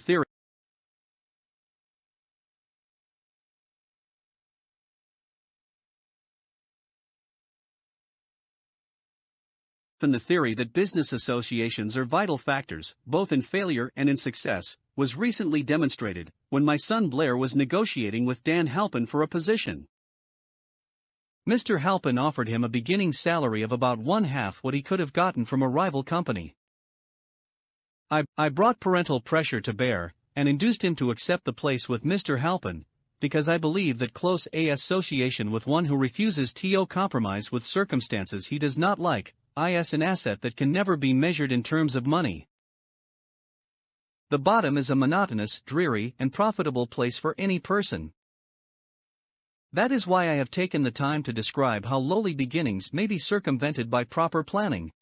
theory that business associations are vital factors, both in failure and in success, was recently demonstrated, when my son Blair was negotiating with Dan Halpin for a position. Mr. Halpin offered him a beginning salary of about one-half what he could have gotten from a rival company. I brought parental pressure to bear, and induced him to accept the place with Mr. Halpin, because I believe that close association with one who refuses to compromise with circumstances he does not like, is an asset that can never be measured in terms of money. The bottom is a monotonous, dreary, and profitable place for any person. That is why I have taken the time to describe how lowly beginnings may be circumvented by proper planning.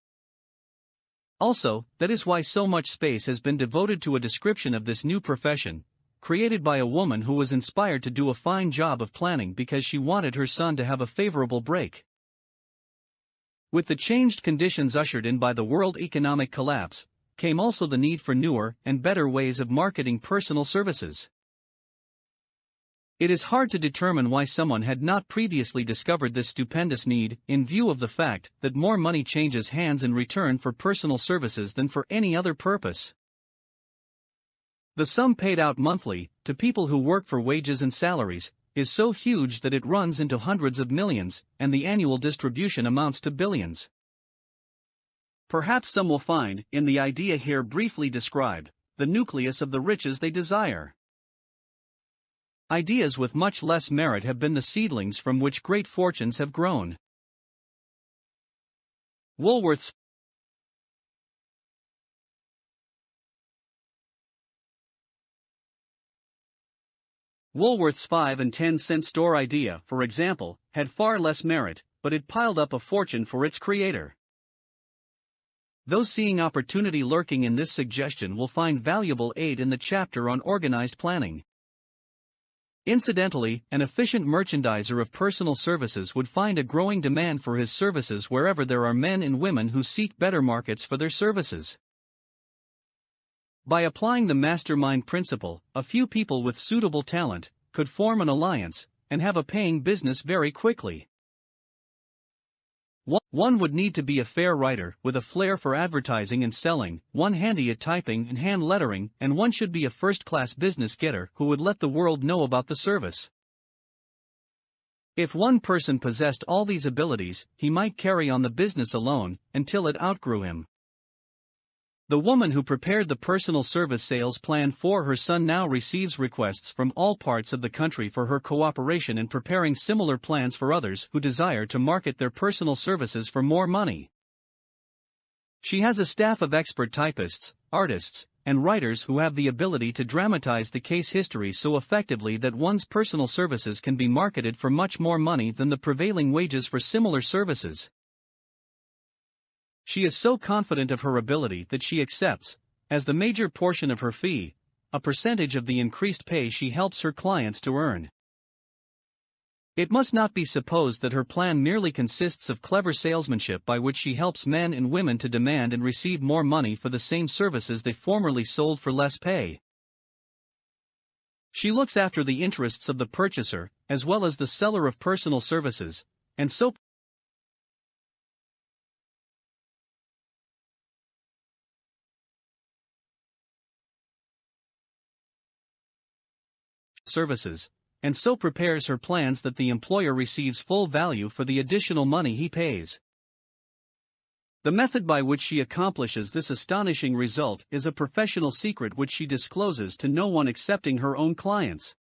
Also, that is why so much space has been devoted to a description of this new profession, created by a woman who was inspired to do a fine job of planning because she wanted her son to have a favorable break. With the changed conditions ushered in by the world economic collapse, came also the need for newer and better ways of marketing personal services. It is hard to determine why someone had not previously discovered this stupendous need, in view of the fact that more money changes hands in return for personal services than for any other purpose. The sum paid out monthly, to people who work for wages and salaries, is so huge that it runs into hundreds of millions, and the annual distribution amounts to billions. Perhaps some will find, in the idea here briefly described, the nucleus of the riches they desire. Ideas with much less merit have been the seedlings from which great fortunes have grown. Woolworth's Woolworth's 5 and 10 cent store idea, for example, had far less merit, but it piled up a fortune for its creator. Those seeing opportunity lurking in this suggestion will find valuable aid in the chapter on organized planning. Incidentally, an efficient merchandiser of personal services would find a growing demand for his services wherever there are men and women who seek better markets for their services. By applying the mastermind principle, a few people with suitable talent could form an alliance and have a paying business very quickly. One would need to be a fair writer with a flair for advertising and selling, one handy at typing and hand lettering, and one should be a first-class business getter who would let the world know about the service. If one person possessed all these abilities, he might carry on the business alone until it outgrew him. The woman who prepared the personal service sales plan for her son now receives requests from all parts of the country for her cooperation in preparing similar plans for others who desire to market their personal services for more money. She has a staff of expert typists, artists, and writers who have the ability to dramatize the case history so effectively that one's personal services can be marketed for much more money than the prevailing wages for similar services. She is so confident of her ability that she accepts, as the major portion of her fee, a percentage of the increased pay she helps her clients to earn. It must not be supposed that her plan merely consists of clever salesmanship by which she helps men and women to demand and receive more money for the same services they formerly sold for less pay. She looks after the interests of the purchaser, as well as the seller of personal services, and so prepares her plans that the employer receives full value for the additional money he pays. The method by which she accomplishes this astonishing result is a professional secret which she discloses to no one excepting her own clients.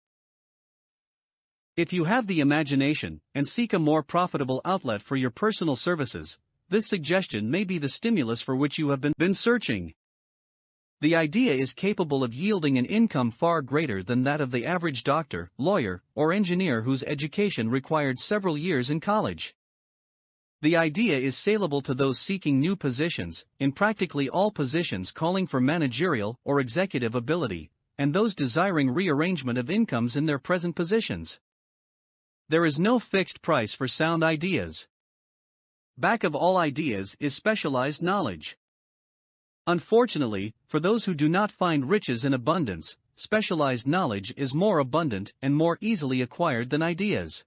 If you have the imagination and seek a more profitable outlet for your personal services, this suggestion may be the stimulus for which you have been searching. The idea is capable of yielding an income far greater than that of the average doctor, lawyer, or engineer whose education required several years in college. The idea is saleable to those seeking new positions, in practically all positions calling for managerial or executive ability, and those desiring rearrangement of incomes in their present positions. There is no fixed price for sound ideas. Back of all ideas is specialized knowledge. Unfortunately, for those who do not find riches in abundance, specialized knowledge is more abundant and more easily acquired than ideas.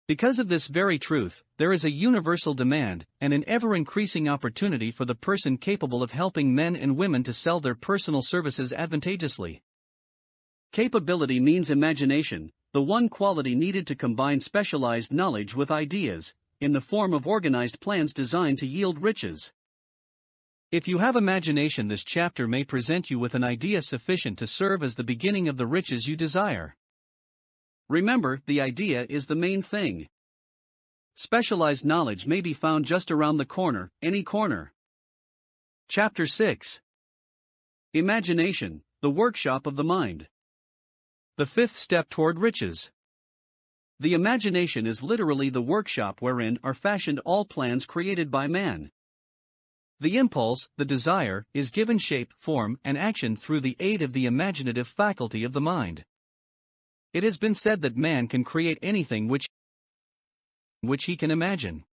Because of this very truth, there is a universal demand and an ever-increasing opportunity for the person capable of helping men and women to sell their personal services advantageously. Capability means imagination, the one quality needed to combine specialized knowledge with ideas, in the form of organized plans designed to yield riches. If you have imagination, this chapter may present you with an idea sufficient to serve as the beginning of the riches you desire. Remember, the idea is the main thing. Specialized knowledge may be found just around the corner, any corner. Chapter 6. Imagination, the workshop of the mind. The fifth step toward riches. The imagination is literally the workshop wherein are fashioned all plans created by man. The impulse, the desire, is given shape, form, and action through the aid of the imaginative faculty of the mind. It has been said that man can create anything which he can imagine.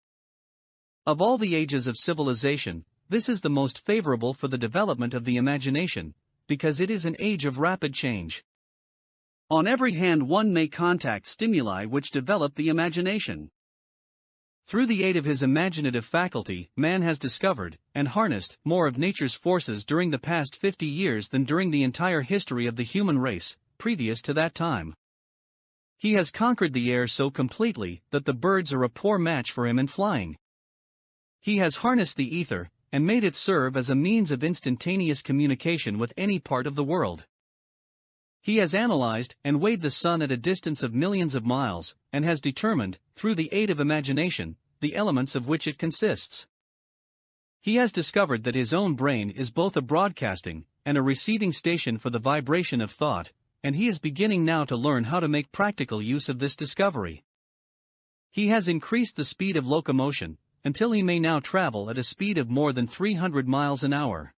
Of all the ages of civilization, this is the most favorable for the development of the imagination, because it is an age of rapid change. On every hand one may contact stimuli which develop the imagination. Through the aid of his imaginative faculty, man has discovered and harnessed more of nature's forces during the past 50 years than during the entire history of the human race, previous to that time. He has conquered the air so completely that the birds are a poor match for him in flying. He has harnessed the ether and made it serve as a means of instantaneous communication with any part of the world. He has analyzed and weighed the sun at a distance of millions of miles, and has determined, through the aid of imagination, the elements of which it consists. He has discovered that his own brain is both a broadcasting and a receiving station for the vibration of thought, and he is beginning now to learn how to make practical use of this discovery. He has increased the speed of locomotion, until he may now travel at a speed of more than 300 miles an hour.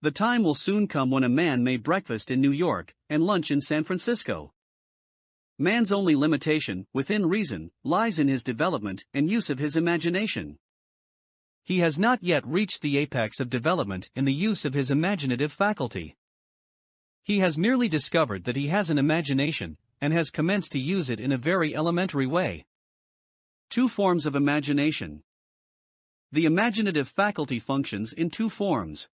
The time will soon come when a man may breakfast in New York and lunch in San Francisco. Man's only limitation, within reason, lies in his development and use of his imagination. He has not yet reached the apex of development in the use of his imaginative faculty. He has merely discovered that he has an imagination, and has commenced to use it in a very elementary way. Two forms of imagination. The imaginative faculty functions in two forms.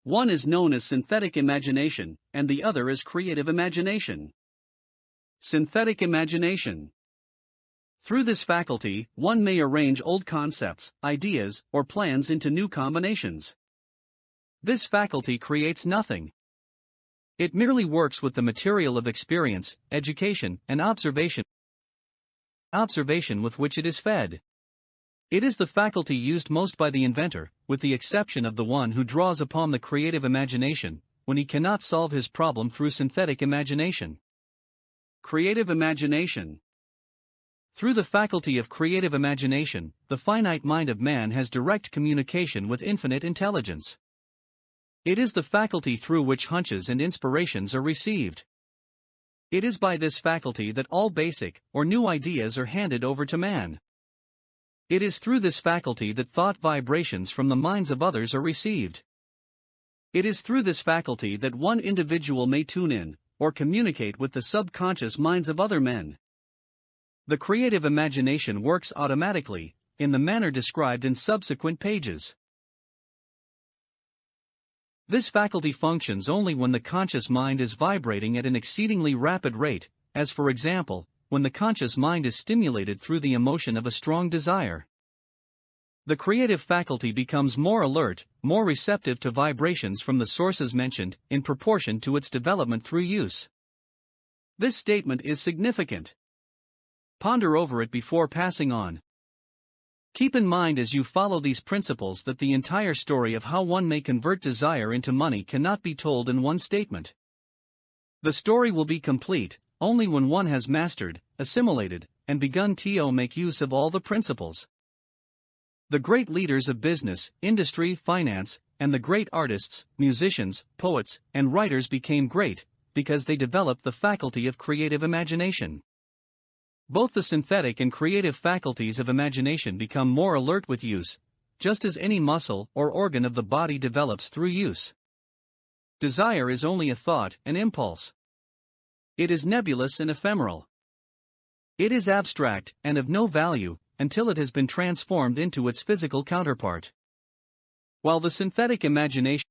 One is known as synthetic imagination, and the other is creative imagination. Synthetic imagination. Through this faculty, one may arrange old concepts, ideas, or plans into new combinations. This faculty creates nothing. It merely works with the material of experience, education, and observation with which it is fed. It is the faculty used most by the inventor, with the exception of the one who draws upon the creative imagination, when he cannot solve his problem through synthetic imagination. Creative imagination. Through the faculty of creative imagination, the finite mind of man has direct communication with infinite intelligence. It is the faculty through which hunches and inspirations are received. It is by this faculty that all basic, or new ideas are handed over to man. It is through this faculty that thought vibrations from the minds of others are received. It is through this faculty that one individual may tune in, or communicate with the subconscious minds of other men. The creative imagination works automatically, in the manner described in subsequent pages. This faculty functions only when the conscious mind is vibrating at an exceedingly rapid rate, as for example, when the conscious mind is stimulated through the emotion of a strong desire. The creative faculty becomes more alert, more receptive to vibrations from the sources mentioned, in proportion to its development through use. This statement is significant. Ponder over it before passing on. Keep in mind as you follow these principles that the entire story of how one may convert desire into money cannot be told in one statement. The story will be complete only when one has mastered, assimilated, and begun to make use of all the principles. The great leaders of business, industry, finance, and the great artists, musicians, poets, and writers became great because they developed the faculty of creative imagination. Both the synthetic and creative faculties of imagination become more alert with use, just as any muscle or organ of the body develops through use. Desire is only a thought, an impulse. It is nebulous and ephemeral. It is abstract and of no value until it has been transformed into its physical counterpart. While the synthetic imagination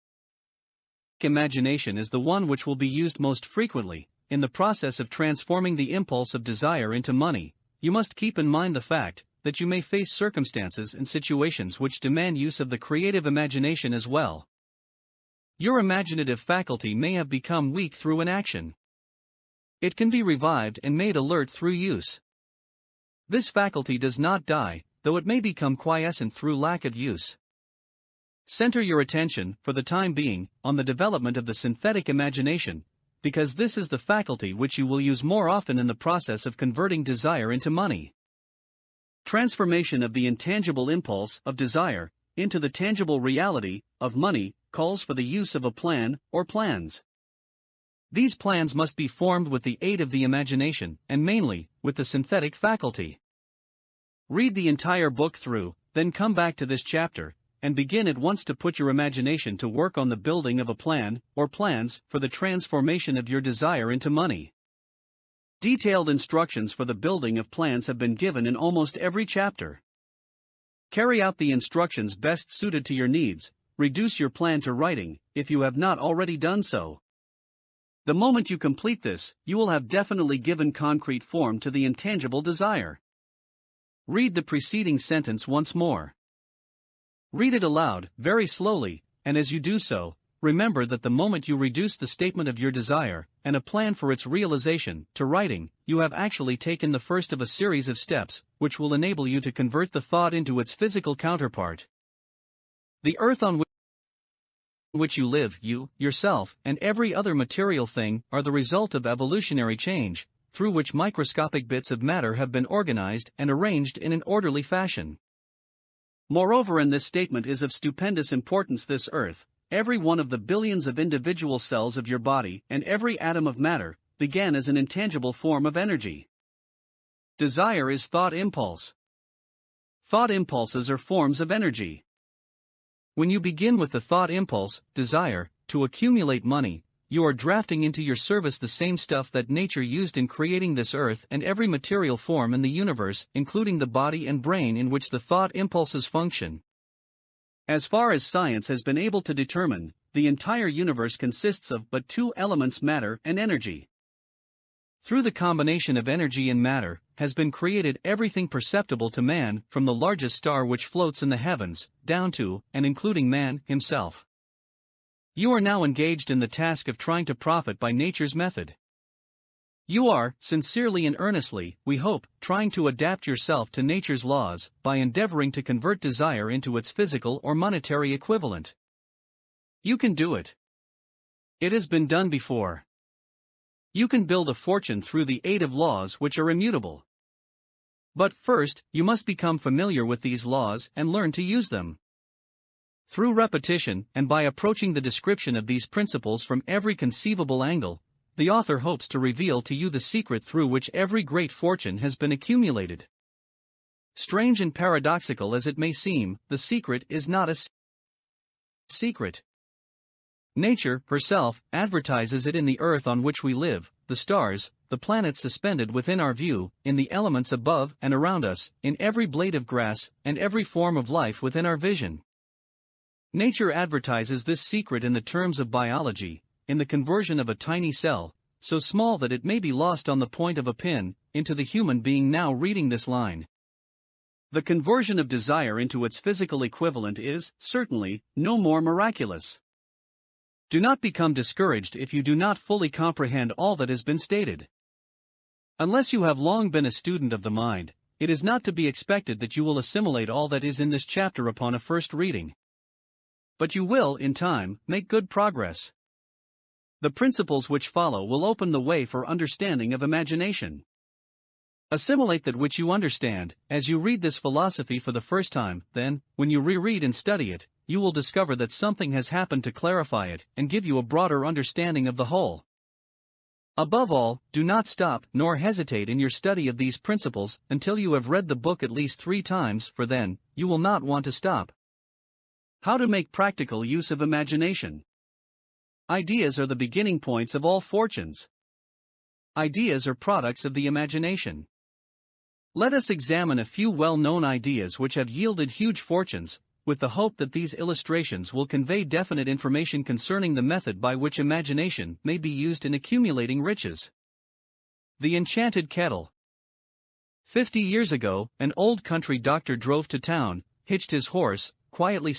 is the one which will be used most frequently, in the process of transforming the impulse of desire into money, you must keep in mind the fact that you may face circumstances and situations which demand use of the creative imagination as well. Your imaginative faculty may have become weak through inaction. It can be revived and made alert through use. This faculty does not die, though it may become quiescent through lack of use. Center your attention, for the time being, on the development of the synthetic imagination, because this is the faculty which you will use more often in the process of converting desire into money. Transformation of the intangible impulse of desire into the tangible reality of money calls for the use of a plan or plans. These plans must be formed with the aid of the imagination and mainly with the synthetic faculty. Read the entire book through, then come back to this chapter and begin at once to put your imagination to work on the building of a plan, or plans, for the transformation of your desire into money. Detailed instructions for the building of plans have been given in almost every chapter. Carry out the instructions best suited to your needs, reduce your plan to writing, if you have not already done so. The moment you complete this, you will have definitely given concrete form to the intangible desire. Read the preceding sentence once more. Read it aloud, very slowly, and as you do so, remember that the moment you reduce the statement of your desire, and a plan for its realization, to writing, you have actually taken the first of a series of steps, which will enable you to convert the thought into its physical counterpart. The earth on which you live, you, yourself, and every other material thing, are the result of evolutionary change, through which microscopic bits of matter have been organized and arranged in an orderly fashion. Moreover, and this statement is of stupendous importance, this earth, every one of the billions of individual cells of your body, and every atom of matter, began as an intangible form of energy. Desire is thought impulse. Thought impulses are forms of energy. When you begin with the thought impulse, desire, to accumulate money, you are drafting into your service the same stuff that nature used in creating this earth and every material form in the universe, including the body and brain in which the thought impulses function. As far as science has been able to determine, the entire universe consists of but two elements, matter and energy. Through the combination of energy and matter, has been created everything perceptible to man, from the largest star which floats in the heavens, down to, and including man himself. You are now engaged in the task of trying to profit by nature's method. You are, sincerely and earnestly, we hope, trying to adapt yourself to nature's laws, by endeavoring to convert desire into its physical or monetary equivalent. You can do it. It has been done before. You can build a fortune through the aid of laws which are immutable. But first, you must become familiar with these laws and learn to use them. Through repetition, and by approaching the description of these principles from every conceivable angle, the author hopes to reveal to you the secret through which every great fortune has been accumulated. Strange and paradoxical as it may seem, the secret is not a secret. Nature, herself, advertises it in the earth on which we live, the stars, the planets suspended within our view, in the elements above and around us, in every blade of grass, and every form of life within our vision. Nature advertises this secret in the terms of biology, in the conversion of a tiny cell, so small that it may be lost on the point of a pin, into the human being now reading this line. The conversion of desire into its physical equivalent is, certainly, no more miraculous. Do not become discouraged if you do not fully comprehend all that has been stated. Unless you have long been a student of the mind, it is not to be expected that you will assimilate all that is in this chapter upon a first reading. But you will, in time, make good progress. The principles which follow will open the way for understanding of imagination. Assimilate that which you understand, as you read this philosophy for the first time, then, when you reread and study it, you will discover that something has happened to clarify it and give you a broader understanding of the whole. Above all, do not stop nor hesitate in your study of these principles until you have read the book at least 3 times, for then, you will not want to stop. How to make practical use of imagination. Ideas are the beginning points of all fortunes. Ideas are products of the imagination. Let us examine a few well-known ideas which have yielded huge fortunes, with the hope that these illustrations will convey definite information concerning the method by which imagination may be used in accumulating riches. The enchanted kettle. 50 years ago, an old country doctor drove to town, hitched his horse, quietly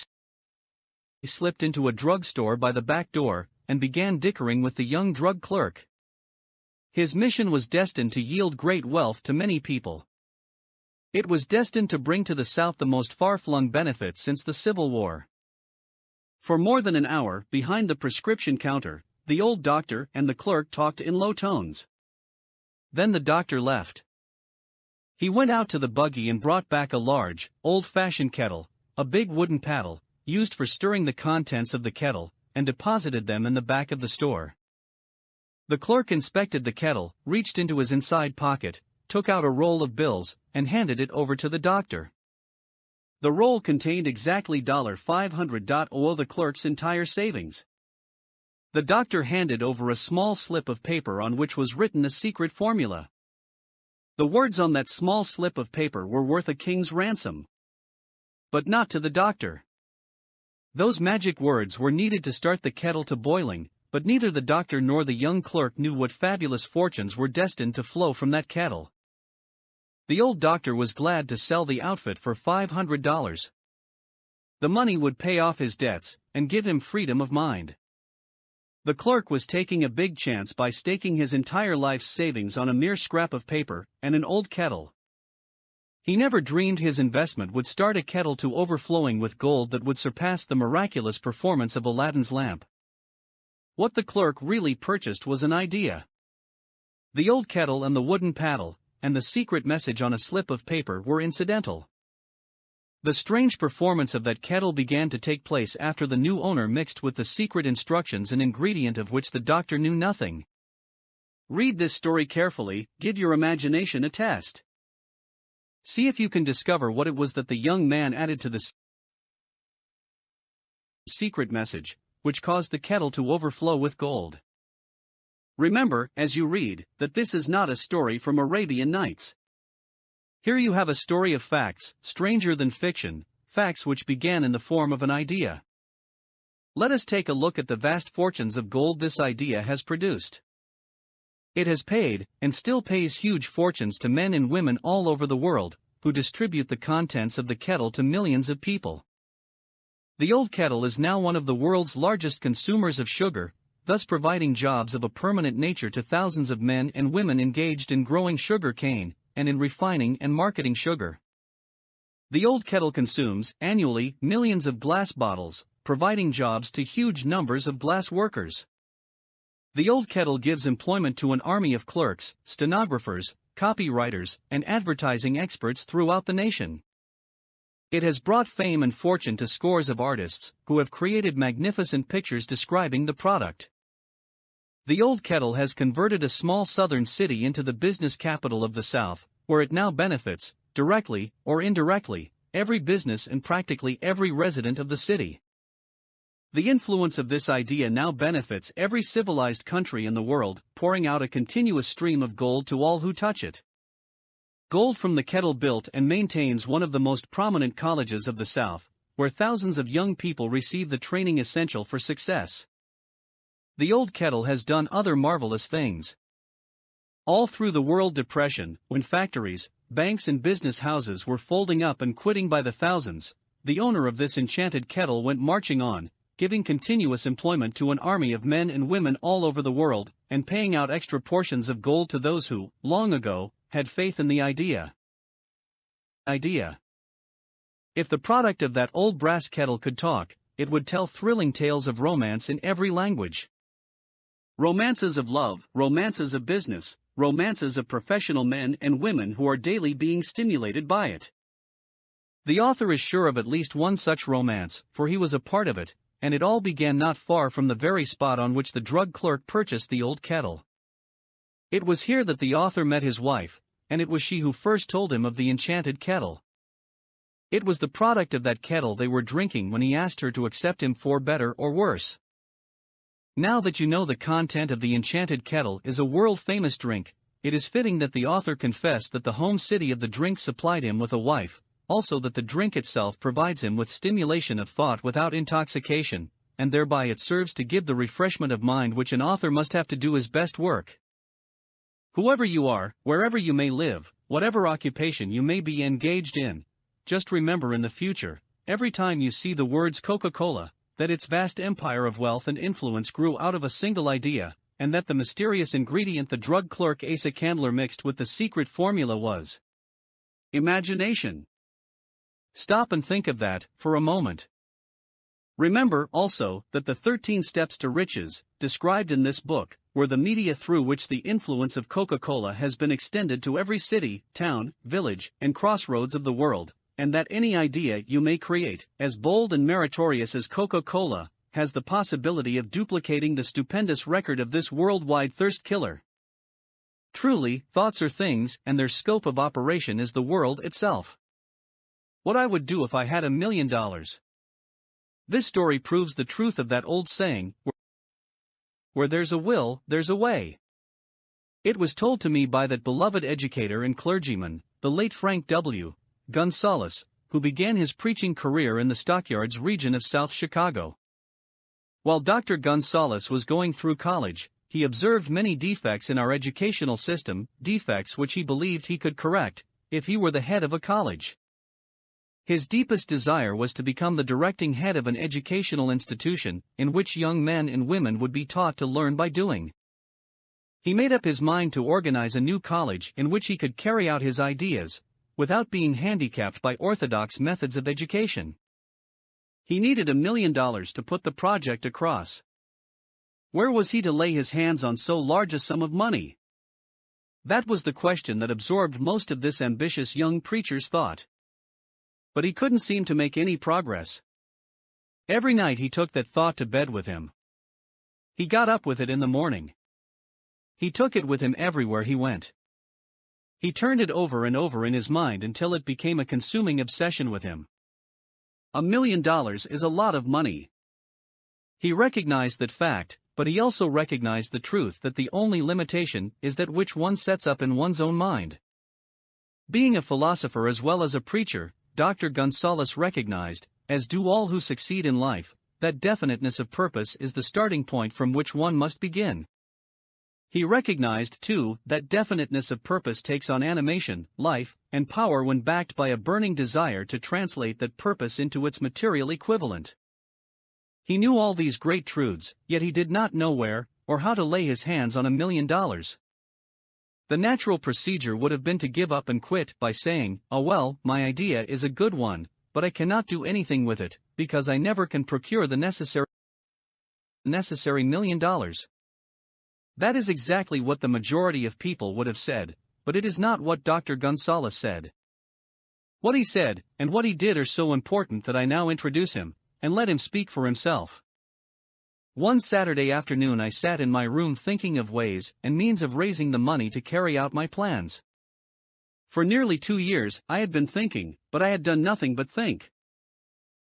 slipped into a drugstore by the back door, and began dickering with the young drug clerk. His mission was destined to yield great wealth to many people. It was destined to bring to the South the most far-flung benefits since the Civil War. For more than an hour, behind the prescription counter, the old doctor and the clerk talked in low tones. Then the doctor left. He went out to the buggy and brought back a large, old-fashioned kettle, a big wooden paddle, used for stirring the contents of the kettle, and deposited them in the back of the store. The clerk inspected the kettle, reached into his inside pocket, took out a roll of bills, and handed it over to the doctor. The roll contained exactly $500, the clerk's entire savings. The doctor handed over a small slip of paper on which was written a secret formula. The words on that small slip of paper were worth a king's ransom. But not to the doctor. Those magic words were needed to start the kettle to boiling, but neither the doctor nor the young clerk knew what fabulous fortunes were destined to flow from that kettle. The old doctor was glad to sell the outfit for $500. The money would pay off his debts, and give him freedom of mind. The clerk was taking a big chance by staking his entire life's savings on a mere scrap of paper and an old kettle. He never dreamed his investment would start a kettle to overflowing with gold that would surpass the miraculous performance of Aladdin's lamp. What the clerk really purchased was an idea. The old kettle and the wooden paddle, and the secret message on a slip of paper were incidental. The strange performance of that kettle began to take place after the new owner mixed with the secret instructions an ingredient of which the doctor knew nothing. Read this story carefully, give your imagination a test. See if you can discover what it was that the young man added to the secret message, which caused the kettle to overflow with gold. Remember, as you read, that this is not a story from Arabian Nights. Here you have a story of facts, stranger than fiction, facts which began in the form of an idea. Let us take a look at the vast fortunes of gold this idea has produced. It has paid, and still pays huge fortunes to men and women all over the world, who distribute the contents of the kettle to millions of people. The old kettle is now one of the world's largest consumers of sugar, thus providing jobs of a permanent nature to thousands of men and women engaged in growing sugar cane, and in refining and marketing sugar. The old kettle consumes, annually, millions of glass bottles, providing jobs to huge numbers of glass workers. The old kettle gives employment to an army of clerks, stenographers, copywriters, and advertising experts throughout the nation. It has brought fame and fortune to scores of artists, who have created magnificent pictures describing the product. The old kettle has converted a small southern city into the business capital of the South, where it now benefits, directly or indirectly, every business and practically every resident of the city. The influence of this idea now benefits every civilized country in the world, pouring out a continuous stream of gold to all who touch it. Gold from the kettle built and maintains one of the most prominent colleges of the South, where thousands of young people receive the training essential for success. The old kettle has done other marvelous things. All through the World Depression, when factories, banks and business houses were folding up and quitting by the thousands, the owner of this enchanted kettle went marching on, giving continuous employment to an army of men and women all over the world, and paying out extra portions of gold to those who, long ago, had faith in the idea. If the product of that old brass kettle could talk, it would tell thrilling tales of romance in every language. Romances of love, romances of business, romances of professional men and women who are daily being stimulated by it. The author is sure of at least one such romance, for he was a part of it, and it all began not far from the very spot on which the drug clerk purchased the old kettle. It was here that the author met his wife, and it was she who first told him of the enchanted kettle. It was the product of that kettle they were drinking when he asked her to accept him for better or worse. Now that you know the content of the enchanted kettle is a world-famous drink, it is fitting that the author confess that the home city of the drink supplied him with a wife, also that the drink itself provides him with stimulation of thought without intoxication, and thereby it serves to give the refreshment of mind which an author must have to do his best work. Whoever you are, wherever you may live, whatever occupation you may be engaged in, just remember in the future, every time you see the words Coca-Cola, that its vast empire of wealth and influence grew out of a single idea, and that the mysterious ingredient the drug clerk Asa Candler mixed with the secret formula was imagination. Stop and think of that, for a moment. Remember, also, that the 13 steps to riches, described in this book, were the media through which the influence of Coca-Cola has been extended to every city, town, village, and crossroads of the world, and that any idea you may create, as bold and meritorious as Coca-Cola, has the possibility of duplicating the stupendous record of this worldwide thirst killer. Truly, thoughts are things, and their scope of operation is the world itself. What I would do if I had $1 million. This story proves the truth of that old saying, where there's a will, there's a way. It was told to me by that beloved educator and clergyman, the late Frank W. Gonzalez, who began his preaching career in the Stockyards region of South Chicago. While Dr. Gonzalez was going through college, he observed many defects in our educational system, defects which he believed he could correct, if he were the head of a college. His deepest desire was to become the directing head of an educational institution, in which young men and women would be taught to learn by doing. He made up his mind to organize a new college in which he could carry out his ideas, without being handicapped by orthodox methods of education. He needed $1 million to put the project across. Where was he to lay his hands on so large a sum of money? That was the question that absorbed most of this ambitious young preacher's thought. But he couldn't seem to make any progress. Every night he took that thought to bed with him. He got up with it in the morning. He took it with him everywhere he went. He turned it over and over in his mind until it became a consuming obsession with him. $1 million is a lot of money. He recognized that fact, but he also recognized the truth that the only limitation is that which one sets up in one's own mind. Being a philosopher as well as a preacher, Dr. Gonzalez recognized, as do all who succeed in life, that definiteness of purpose is the starting point from which one must begin. He recognized, too, that definiteness of purpose takes on animation, life, and power when backed by a burning desire to translate that purpose into its material equivalent. He knew all these great truths, yet he did not know where, or how to lay his hands on $1 million. The natural procedure would have been to give up and quit by saying, "Oh well, my idea is a good one, but I cannot do anything with it, because I never can procure the necessary $1 million. That is exactly what the majority of people would have said, but it is not what Dr. Gonzalez said. What he said, and what he did are so important that I now introduce him, and let him speak for himself. One Saturday afternoon I sat in my room thinking of ways and means of raising the money to carry out my plans. For nearly 2 years, I had been thinking, but I had done nothing but think.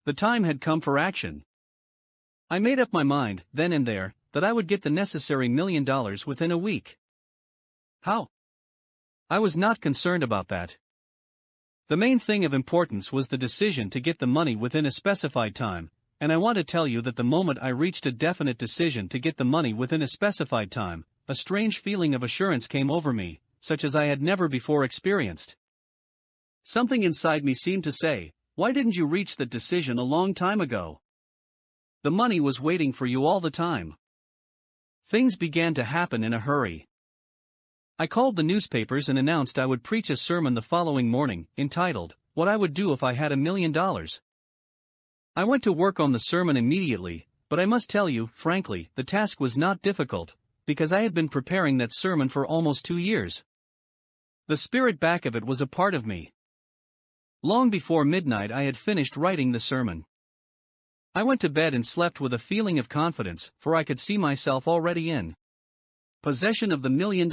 The time had come for action. I made up my mind, then and there, that I would get the necessary $1 million within a week. How? I was not concerned about that. The main thing of importance was the decision to get the money within a specified time, and I want to tell you that the moment I reached a definite decision to get the money within a specified time, a strange feeling of assurance came over me, such as I had never before experienced. Something inside me seemed to say, "Why didn't you reach that decision a long time ago? The money was waiting for you all the time." Things began to happen in a hurry. I called the newspapers and announced I would preach a sermon the following morning, entitled, "What I Would Do If I Had $1 Million." I went to work on the sermon immediately, but I must tell you, frankly, the task was not difficult, because I had been preparing that sermon for almost 2 years. The spirit back of it was a part of me. Long before midnight I had finished writing the sermon. I went to bed and slept with a feeling of confidence, for I could see myself already in possession of the $1 million.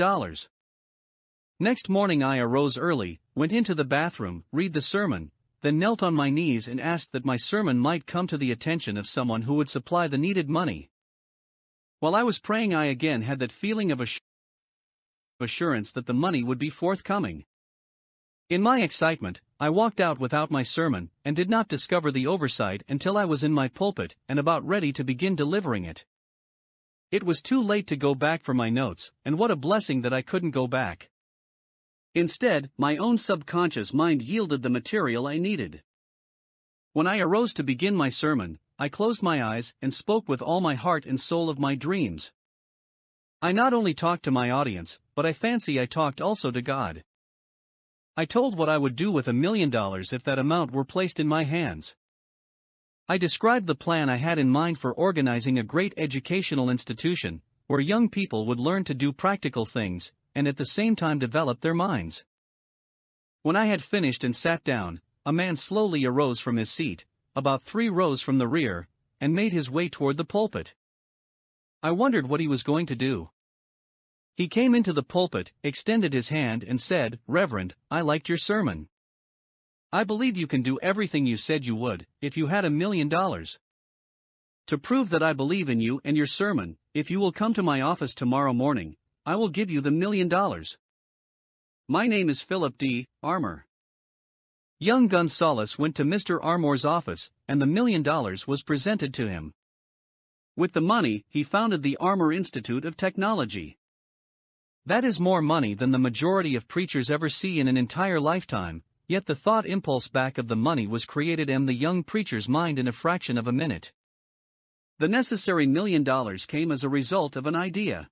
Next morning I arose early, went into the bathroom, read the sermon, then knelt on my knees and asked that my sermon might come to the attention of someone who would supply the needed money. While I was praying I again had that feeling of assurance that the money would be forthcoming. In my excitement, I walked out without my sermon, and did not discover the oversight until I was in my pulpit and about ready to begin delivering it. It was too late to go back for my notes, and what a blessing that I couldn't go back. Instead, my own subconscious mind yielded the material I needed. When I arose to begin my sermon, I closed my eyes and spoke with all my heart and soul of my dreams. I not only talked to my audience, but I fancy I talked also to God. I told what I would do with $1 million if that amount were placed in my hands. I described the plan I had in mind for organizing a great educational institution, where young people would learn to do practical things, and at the same time develop their minds. When I had finished and sat down, a man slowly arose from his seat, about 3 rows from the rear, and made his way toward the pulpit. I wondered what he was going to do. He came into the pulpit, extended his hand and said, "Reverend, I liked your sermon. I believe you can do everything you said you would, if you had $1 million. To prove that I believe in you and your sermon, if you will come to my office tomorrow morning, I will give you the $1 million. My name is Philip D. Armour." Young Gonzalez went to Mr. Armour's office, and the $1 million was presented to him. With the money, he founded the Armour Institute of Technology. That is more money than the majority of preachers ever see in an entire lifetime, yet the thought impulse back of the money was created in the young preacher's mind in a fraction of a minute. The necessary $1 million came as a result of an idea.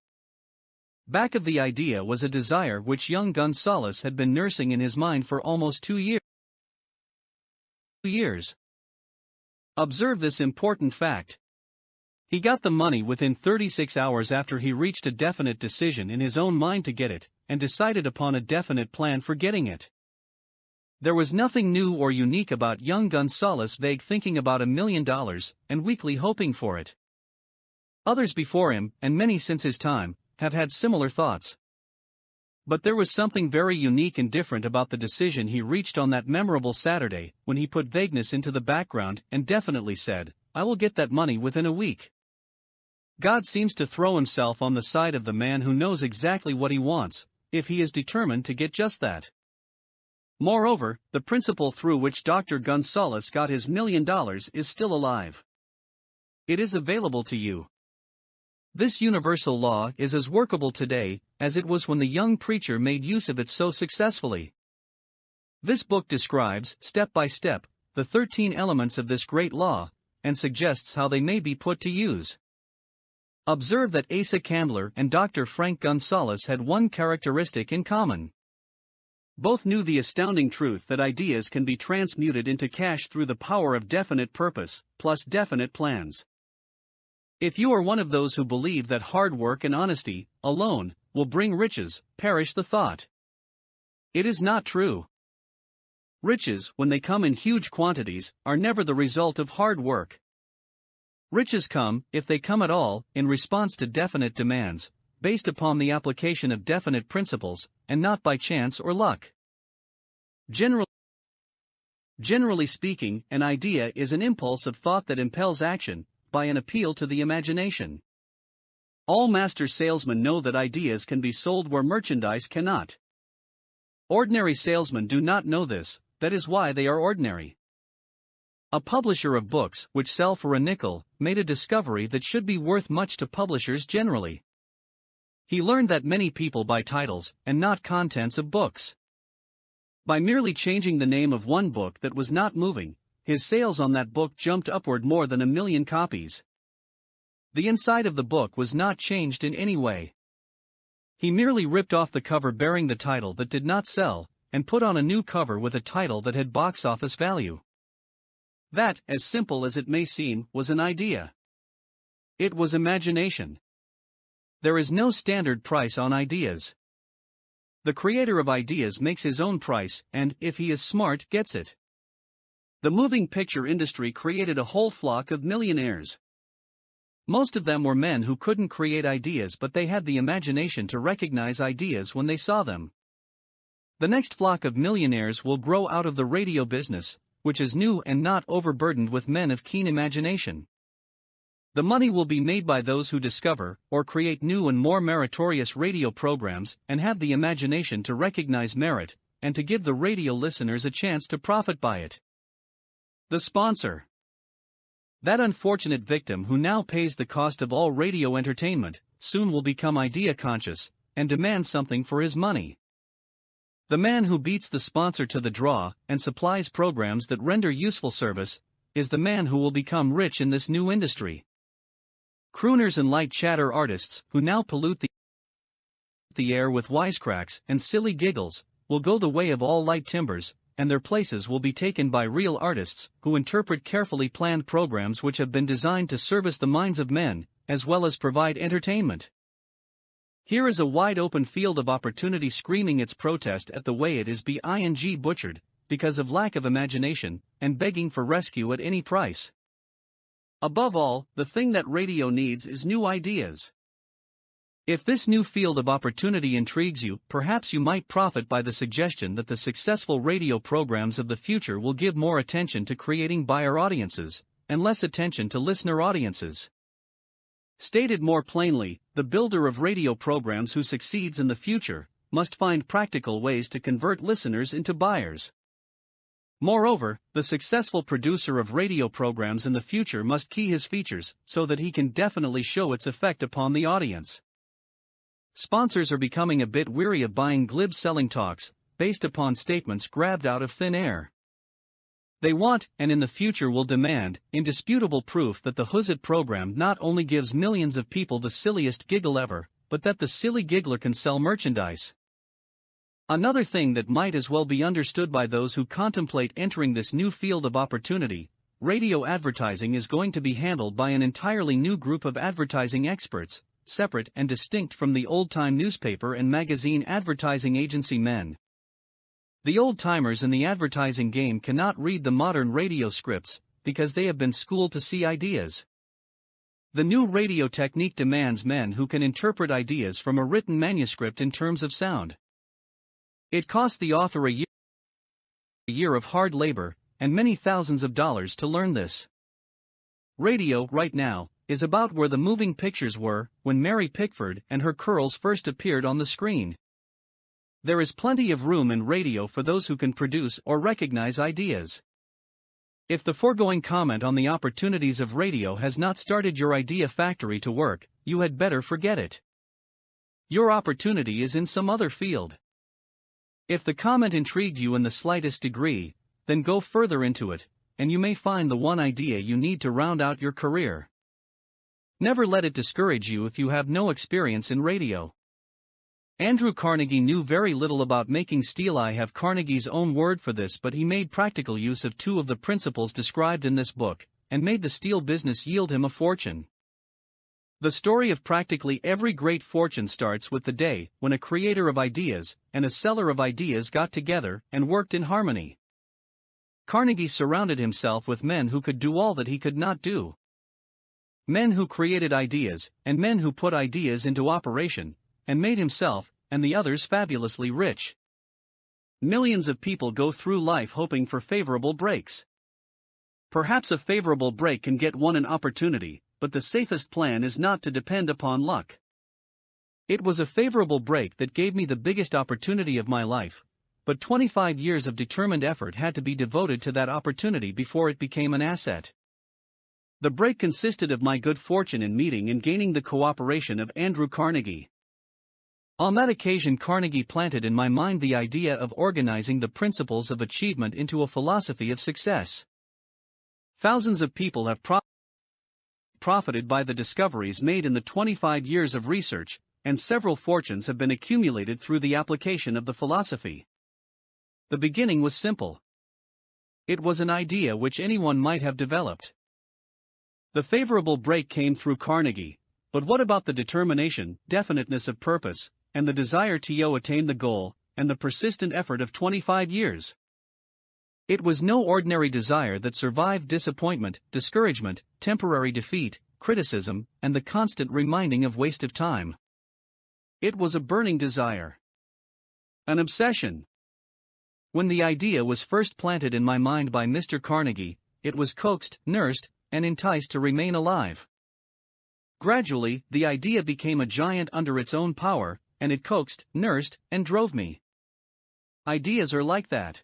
Back of the idea was a desire which young Gonzalez had been nursing in his mind for almost 2 years. Observe this important fact. He got the money within 36 hours after he reached a definite decision in his own mind to get it, and decided upon a definite plan for getting it. There was nothing new or unique about young Gonzalez' vague thinking about $1 million, and weakly hoping for it. Others before him, and many since his time, have had similar thoughts. But there was something very unique and different about the decision he reached on that memorable Saturday, when he put vagueness into the background and definitely said, "I will get that money within a week." God seems to throw himself on the side of the man who knows exactly what he wants, if he is determined to get just that. Moreover, the principle through which Dr. Gonzalez got his $1 million is still alive. It is available to you. This universal law is as workable today as it was when the young preacher made use of it so successfully. This book describes, step by step, the 13 elements of this great law, and suggests how they may be put to use. Observe that Asa Candler and Dr. Frank Gonzalez had one characteristic in common. Both knew the astounding truth that ideas can be transmuted into cash through the power of definite purpose, plus definite plans. If you are one of those who believe that hard work and honesty, alone, will bring riches, perish the thought. It is not true. Riches, when they come in huge quantities, are never the result of hard work. Riches come, if they come at all, in response to definite demands, based upon the application of definite principles, and not by chance or luck. Generally speaking, an idea is an impulse of thought that impels action, by an appeal to the imagination. All master salesmen know that ideas can be sold where merchandise cannot. Ordinary salesmen do not know this, that is why they are ordinary. A publisher of books, which sell for a nickel, made a discovery that should be worth much to publishers generally. He learned that many people buy titles, and not contents of books. By merely changing the name of one book that was not moving, his sales on that book jumped upward more than 1 million copies. The inside of the book was not changed in any way. He merely ripped off the cover bearing the title that did not sell, and put on a new cover with a title that had box office value. That, as simple as it may seem, was an idea. It was imagination. There is no standard price on ideas. The creator of ideas makes his own price, and, if he is smart, gets it. The moving picture industry created a whole flock of millionaires. Most of them were men who couldn't create ideas, but they had the imagination to recognize ideas when they saw them. The next flock of millionaires will grow out of the radio business, which is new and not overburdened with men of keen imagination. The money will be made by those who discover, or create new and more meritorious radio programs, and have the imagination to recognize merit, and to give the radio listeners a chance to profit by it. The sponsor. That unfortunate victim who now pays the cost of all radio entertainment, soon will become idea conscious, and demand something for his money. The man who beats the sponsor to the draw, and supplies programs that render useful service, is the man who will become rich in this new industry. Crooners and light chatter artists, who now pollute the air with wisecracks and silly giggles, will go the way of all light timbers, and their places will be taken by real artists, who interpret carefully planned programs which have been designed to service the minds of men, as well as provide entertainment. Here is a wide-open field of opportunity screaming its protest at the way it is being butchered, because of lack of imagination, and begging for rescue at any price. Above all, the thing that radio needs is new ideas. If this new field of opportunity intrigues you, perhaps you might profit by the suggestion that the successful radio programs of the future will give more attention to creating buyer audiences, and less attention to listener audiences. Stated more plainly, the builder of radio programs who succeeds in the future must find practical ways to convert listeners into buyers. Moreover, the successful producer of radio programs in the future must key his features so that he can definitely show its effect upon the audience. Sponsors are becoming a bit weary of buying glib selling talks, based upon statements grabbed out of thin air. They want, and in the future will demand, indisputable proof that the OUTWIT program not only gives millions of people the silliest giggle ever, but that the silly giggler can sell merchandise. Another thing that might as well be understood by those who contemplate entering this new field of opportunity: radio advertising is going to be handled by an entirely new group of advertising experts, separate and distinct from the old-time newspaper and magazine advertising agency men. The old-timers in the advertising game cannot read the modern radio scripts, because they have been schooled to see ideas. The new radio technique demands men who can interpret ideas from a written manuscript in terms of sound. It costs the author a year of hard labor, and many thousands of dollars to learn this. Radio, right now, is about where the moving pictures were when Mary Pickford and her curls first appeared on the screen. There is plenty of room in radio for those who can produce or recognize ideas. If the foregoing comment on the opportunities of radio has not started your idea factory to work, you had better forget it. Your opportunity is in some other field. If the comment intrigued you in the slightest degree, then go further into it, and you may find the one idea you need to round out your career. Never let it discourage you if you have no experience in radio. Andrew Carnegie knew very little about making steel. I have Carnegie's own word for this, but he made practical use of two of the principles described in this book, and made the steel business yield him a fortune. The story of practically every great fortune starts with the day when a creator of ideas and a seller of ideas got together and worked in harmony. Carnegie surrounded himself with men who could do all that he could not do. Men who created ideas, and men who put ideas into operation, and made himself, and the others fabulously rich. Millions of people go through life hoping for favorable breaks. Perhaps a favorable break can get one an opportunity, but the safest plan is not to depend upon luck. It was a favorable break that gave me the biggest opportunity of my life, but 25 years of determined effort had to be devoted to that opportunity before it became an asset. The break consisted of my good fortune in meeting and gaining the cooperation of Andrew Carnegie. On that occasion, Carnegie planted in my mind the idea of organizing the principles of achievement into a philosophy of success. Thousands of people have profited by the discoveries made in the 25 years of research, and several fortunes have been accumulated through the application of the philosophy. The beginning was simple. It was an idea which anyone might have developed. The favorable break came through Carnegie, but what about the determination, definiteness of purpose, and the desire to attain the goal, and the persistent effort of 25 years? It was no ordinary desire that survived disappointment, discouragement, temporary defeat, criticism, and the constant reminding of waste of time. It was a burning desire. An obsession. When the idea was first planted in my mind by Mr. Carnegie, it was coaxed, nursed, and enticed to remain alive. Gradually, the idea became a giant under its own power, and it coaxed, nursed, and drove me. Ideas are like that.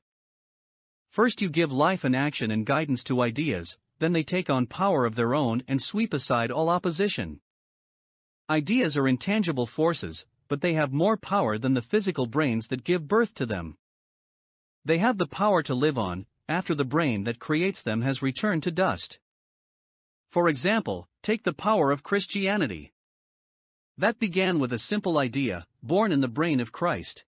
First you give life and action and guidance to ideas, then they take on power of their own and sweep aside all opposition. Ideas are intangible forces, but they have more power than the physical brains that give birth to them. They have the power to live on, after the brain that creates them has returned to dust. For example, take the power of Christianity. That began with a simple idea, born in the brain of Christ.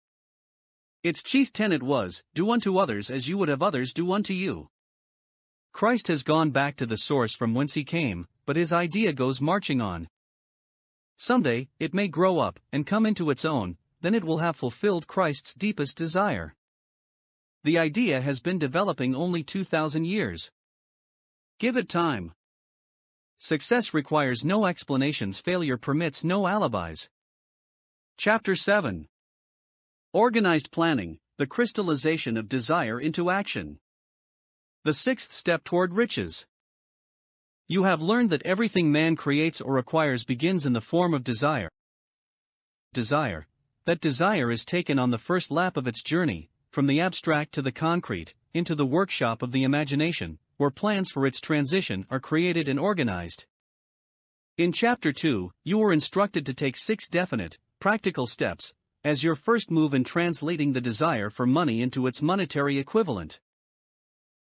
Its chief tenet was, do unto others as you would have others do unto you. Christ has gone back to the source from whence he came, but his idea goes marching on. Someday, it may grow up and come into its own, then it will have fulfilled Christ's deepest desire. The idea has been developing only 2,000 years. Give it time. Success requires no explanations, failure permits no alibis. Chapter 7. Organized planning, the crystallization of desire into action. The sixth step toward riches. You have learned that everything man creates or acquires begins in the form of desire. That desire is taken on the first lap of its journey, from the abstract to the concrete, into the workshop of the imagination, where plans for its transition are created and organized. In Chapter 2, you were instructed to take 6 definite, practical steps, as your first move in translating the desire for money into its monetary equivalent.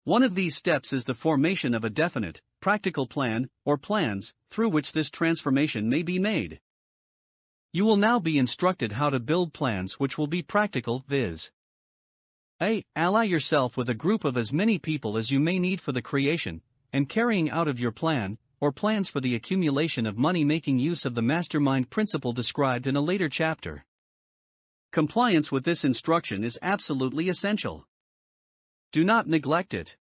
One of these steps is the formation of a definite, practical plan, or plans, through which this transformation may be made. You will now be instructed how to build plans which will be practical, viz. A. Ally yourself with a group of as many people as you may need for the creation and carrying out of your plan, or plans for the accumulation of money, making use of the mastermind principle described in a later chapter. Compliance with this instruction is absolutely essential. Do not neglect it.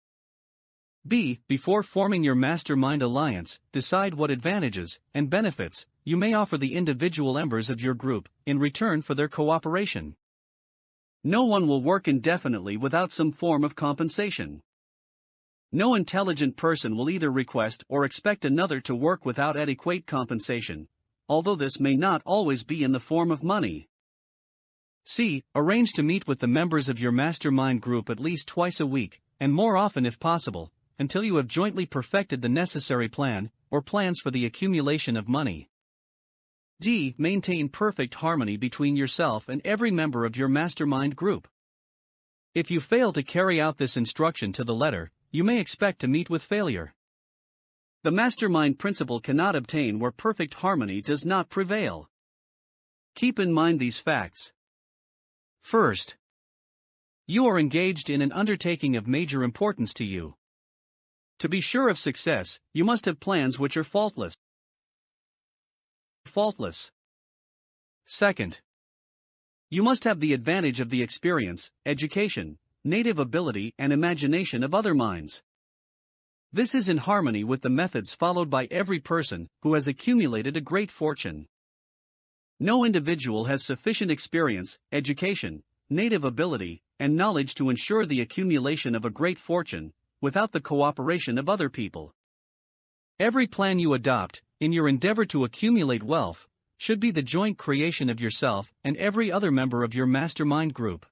B. Before forming your mastermind alliance, decide what advantages and benefits you may offer the individual members of your group in return for their cooperation. No one will work indefinitely without some form of compensation. No intelligent person will either request or expect another to work without adequate compensation, although this may not always be in the form of money. C. Arrange to meet with the members of your mastermind group at least twice a week, and more often if possible, until you have jointly perfected the necessary plan, or plans for the accumulation of money. D. Maintain perfect harmony between yourself and every member of your mastermind group. If you fail to carry out this instruction to the letter, you may expect to meet with failure. The mastermind principle cannot obtain where perfect harmony does not prevail. Keep in mind these facts. First, you are engaged in an undertaking of major importance to you. To be sure of success, you must have plans which are faultless. Second, you must have the advantage of the experience, education, native ability, and imagination of other minds. This is in harmony with the methods followed by every person who has accumulated a great fortune. No individual has sufficient experience, education, native ability, and knowledge to ensure the accumulation of a great fortune, without the cooperation of other people. Every plan you adopt, in your endeavor to accumulate wealth, should be the joint creation of yourself and every other member of your mastermind group.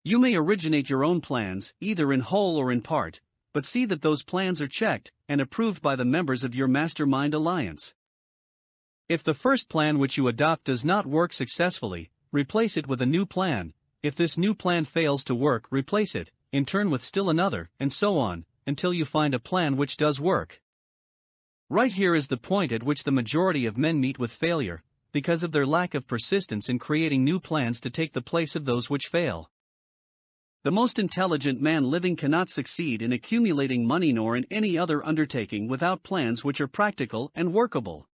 You may originate your own plans, either in whole or in part, but see that those plans are checked and approved by the members of your mastermind alliance. If the first plan which you adopt does not work successfully, replace it with a new plan. If this new plan fails to work, replace it, in turn with still another, and so on, until you find a plan which does work. Right here is the point at which the majority of men meet with failure, because of their lack of persistence in creating new plans to take the place of those which fail. The most intelligent man living cannot succeed in accumulating money nor in any other undertaking without plans which are practical and workable.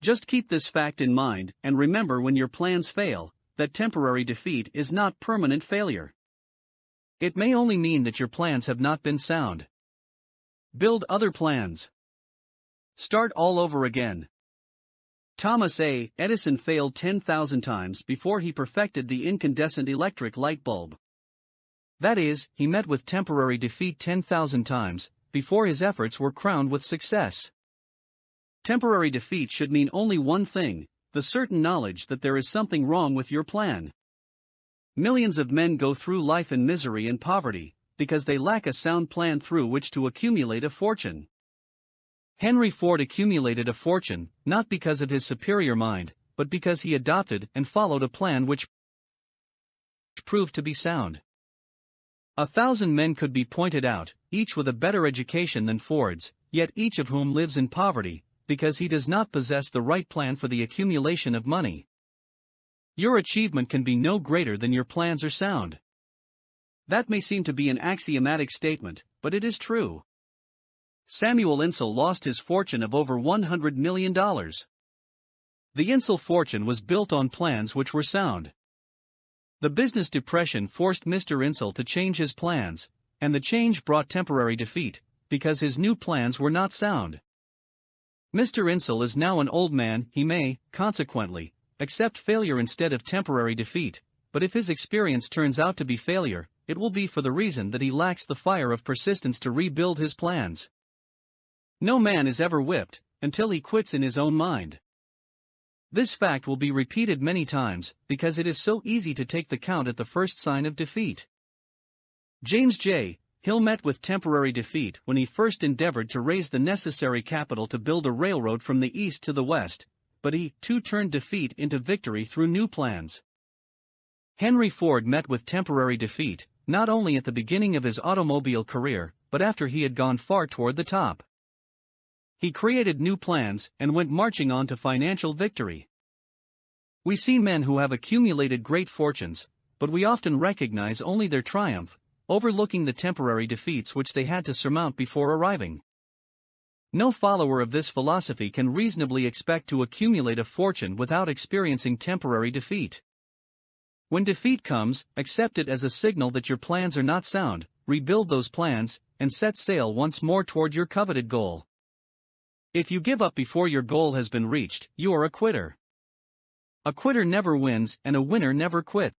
Just keep this fact in mind, and remember when your plans fail, that temporary defeat is not permanent failure. It may only mean that your plans have not been sound. Build other plans. Start all over again. Thomas A. Edison failed 10,000 times before he perfected the incandescent electric light bulb. That is, he met with temporary defeat 10,000 times before his efforts were crowned with success. Temporary defeat should mean only one thing: the certain knowledge that there is something wrong with your plan. Millions of men go through life in misery and poverty because they lack a sound plan through which to accumulate a fortune. Henry Ford accumulated a fortune not because of his superior mind, but because he adopted and followed a plan which proved to be sound. 1,000 men could be pointed out, each with a better education than Ford's, yet each of whom lives in poverty, because he does not possess the right plan for the accumulation of money. Your achievement can be no greater than your plans are sound. That may seem to be an axiomatic statement, but it is true. Samuel Insull lost his fortune of over $100 million. The Insull fortune was built on plans which were sound. The business depression forced Mr. Insull to change his plans, and the change brought temporary defeat, because his new plans were not sound. Mr. Insull is now an old man. He may, consequently, accept failure instead of temporary defeat, but if his experience turns out to be failure, it will be for the reason that he lacks the fire of persistence to rebuild his plans. No man is ever whipped until he quits in his own mind. This fact will be repeated many times, because it is so easy to take the count at the first sign of defeat. James J. Hill met with temporary defeat when he first endeavored to raise the necessary capital to build a railroad from the east to the west, but he, too, turned defeat into victory through new plans. Henry Ford met with temporary defeat, not only at the beginning of his automobile career, but after he had gone far toward the top. He created new plans and went marching on to financial victory. We see men who have accumulated great fortunes, but we often recognize only their triumph, overlooking the temporary defeats which they had to surmount before arriving. No follower of this philosophy can reasonably expect to accumulate a fortune without experiencing temporary defeat. When defeat comes, accept it as a signal that your plans are not sound, rebuild those plans, and set sail once more toward your coveted goal. If you give up before your goal has been reached, you are a quitter. A quitter never wins, and a winner never quits.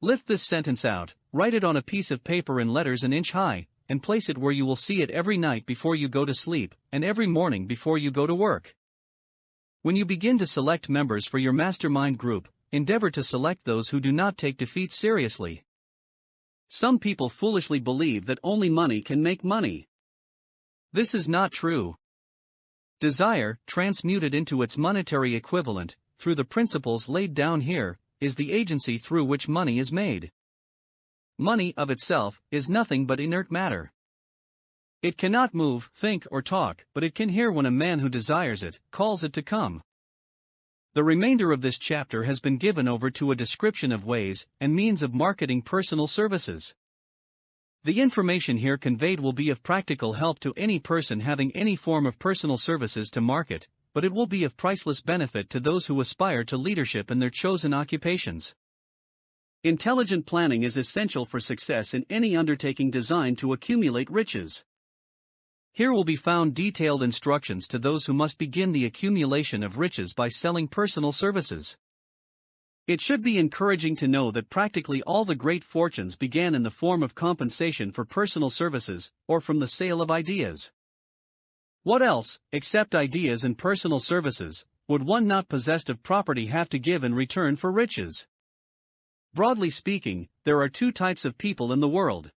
Lift this sentence out, write it on a piece of paper in letters an inch high, and place it where you will see it every night before you go to sleep, and every morning before you go to work. When you begin to select members for your mastermind group, endeavor to select those who do not take defeat seriously. Some people foolishly believe that only money can make money. This is not true. Desire, transmuted into its monetary equivalent, through the principles laid down here, is the agency through which money is made. Money of itself is nothing but inert matter. It cannot move, think, or talk, but it can hear when a man who desires it calls it to come. The remainder of this chapter has been given over to a description of ways and means of marketing personal services. The information here conveyed will be of practical help to any person having any form of personal services to market, but it will be of priceless benefit to those who aspire to leadership in their chosen occupations. Intelligent planning is essential for success in any undertaking designed to accumulate riches. Here will be found detailed instructions to those who must begin the accumulation of riches by selling personal services. It should be encouraging to know that practically all the great fortunes began in the form of compensation for personal services, or from the sale of ideas. What else, except ideas and personal services, would one not possessed of property have to give in return for riches? Broadly speaking, there are two types of people in the world.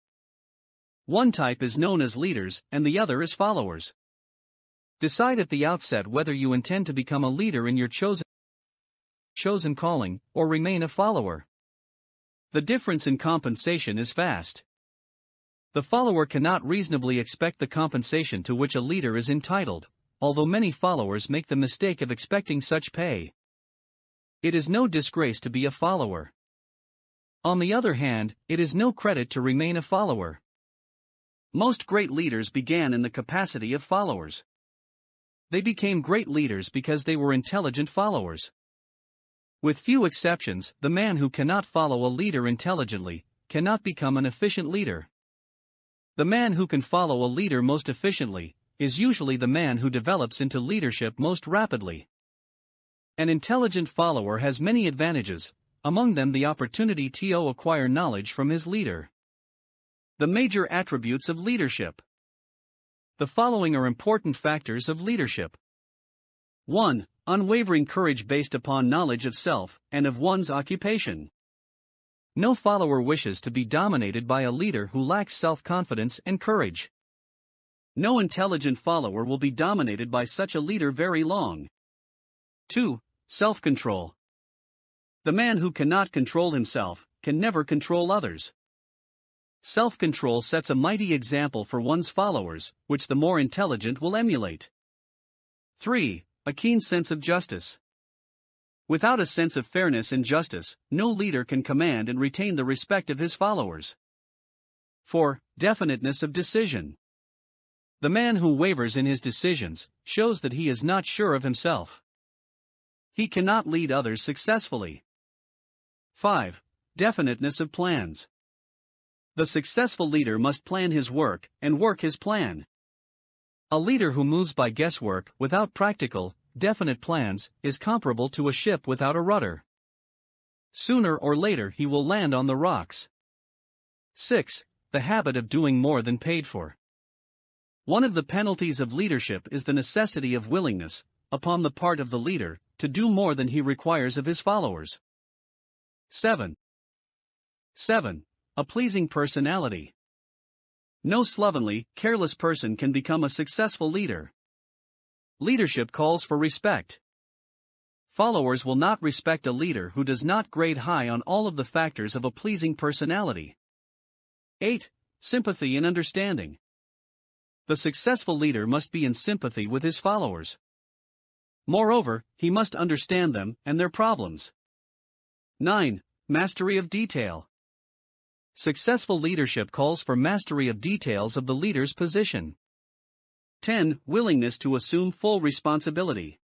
One type is known as leaders, and the other is followers. Decide at the outset whether you intend to become a leader in your chosen calling, or remain a follower. The difference in compensation is vast. The follower cannot reasonably expect the compensation to which a leader is entitled, although many followers make the mistake of expecting such pay. It is no disgrace to be a follower. On the other hand, it is no credit to remain a follower. Most great leaders began in the capacity of followers. They became great leaders because they were intelligent followers. With few exceptions, the man who cannot follow a leader intelligently cannot become an efficient leader. The man who can follow a leader most efficiently is usually the man who develops into leadership most rapidly. An intelligent follower has many advantages, among them the opportunity to acquire knowledge from his leader. The major attributes of leadership. The following are important factors of leadership. 1. Unwavering courage based upon knowledge of self and of one's occupation. No follower wishes to be dominated by a leader who lacks self-confidence and courage. No intelligent follower will be dominated by such a leader very long. 2. Self-control. The man who cannot control himself can never control others. Self-control sets a mighty example for one's followers, which the more intelligent will emulate. 3. A keen sense of justice. Without a sense of fairness and justice, no leader can command and retain the respect of his followers. 4. Definiteness of decision. The man who wavers in his decisions shows that he is not sure of himself. He cannot lead others successfully. 5. Definiteness of plans. The successful leader must plan his work and work his plan. A leader who moves by guesswork without practical, definite plans is comparable to a ship without a rudder. Sooner or later he will land on the rocks. 6. The habit of doing more than paid for. One of the penalties of leadership is the necessity of willingness, upon the part of the leader, to do more than he requires of his followers. 7. A pleasing personality. No slovenly, careless person can become a successful leader. Leadership calls for respect. Followers will not respect a leader who does not grade high on all of the factors of a pleasing personality. 8. Sympathy and understanding. The successful leader must be in sympathy with his followers. Moreover, he must understand them and their problems. 9. Mastery of detail. Successful leadership calls for mastery of details of the leader's position. 10. Willingness to assume full responsibility.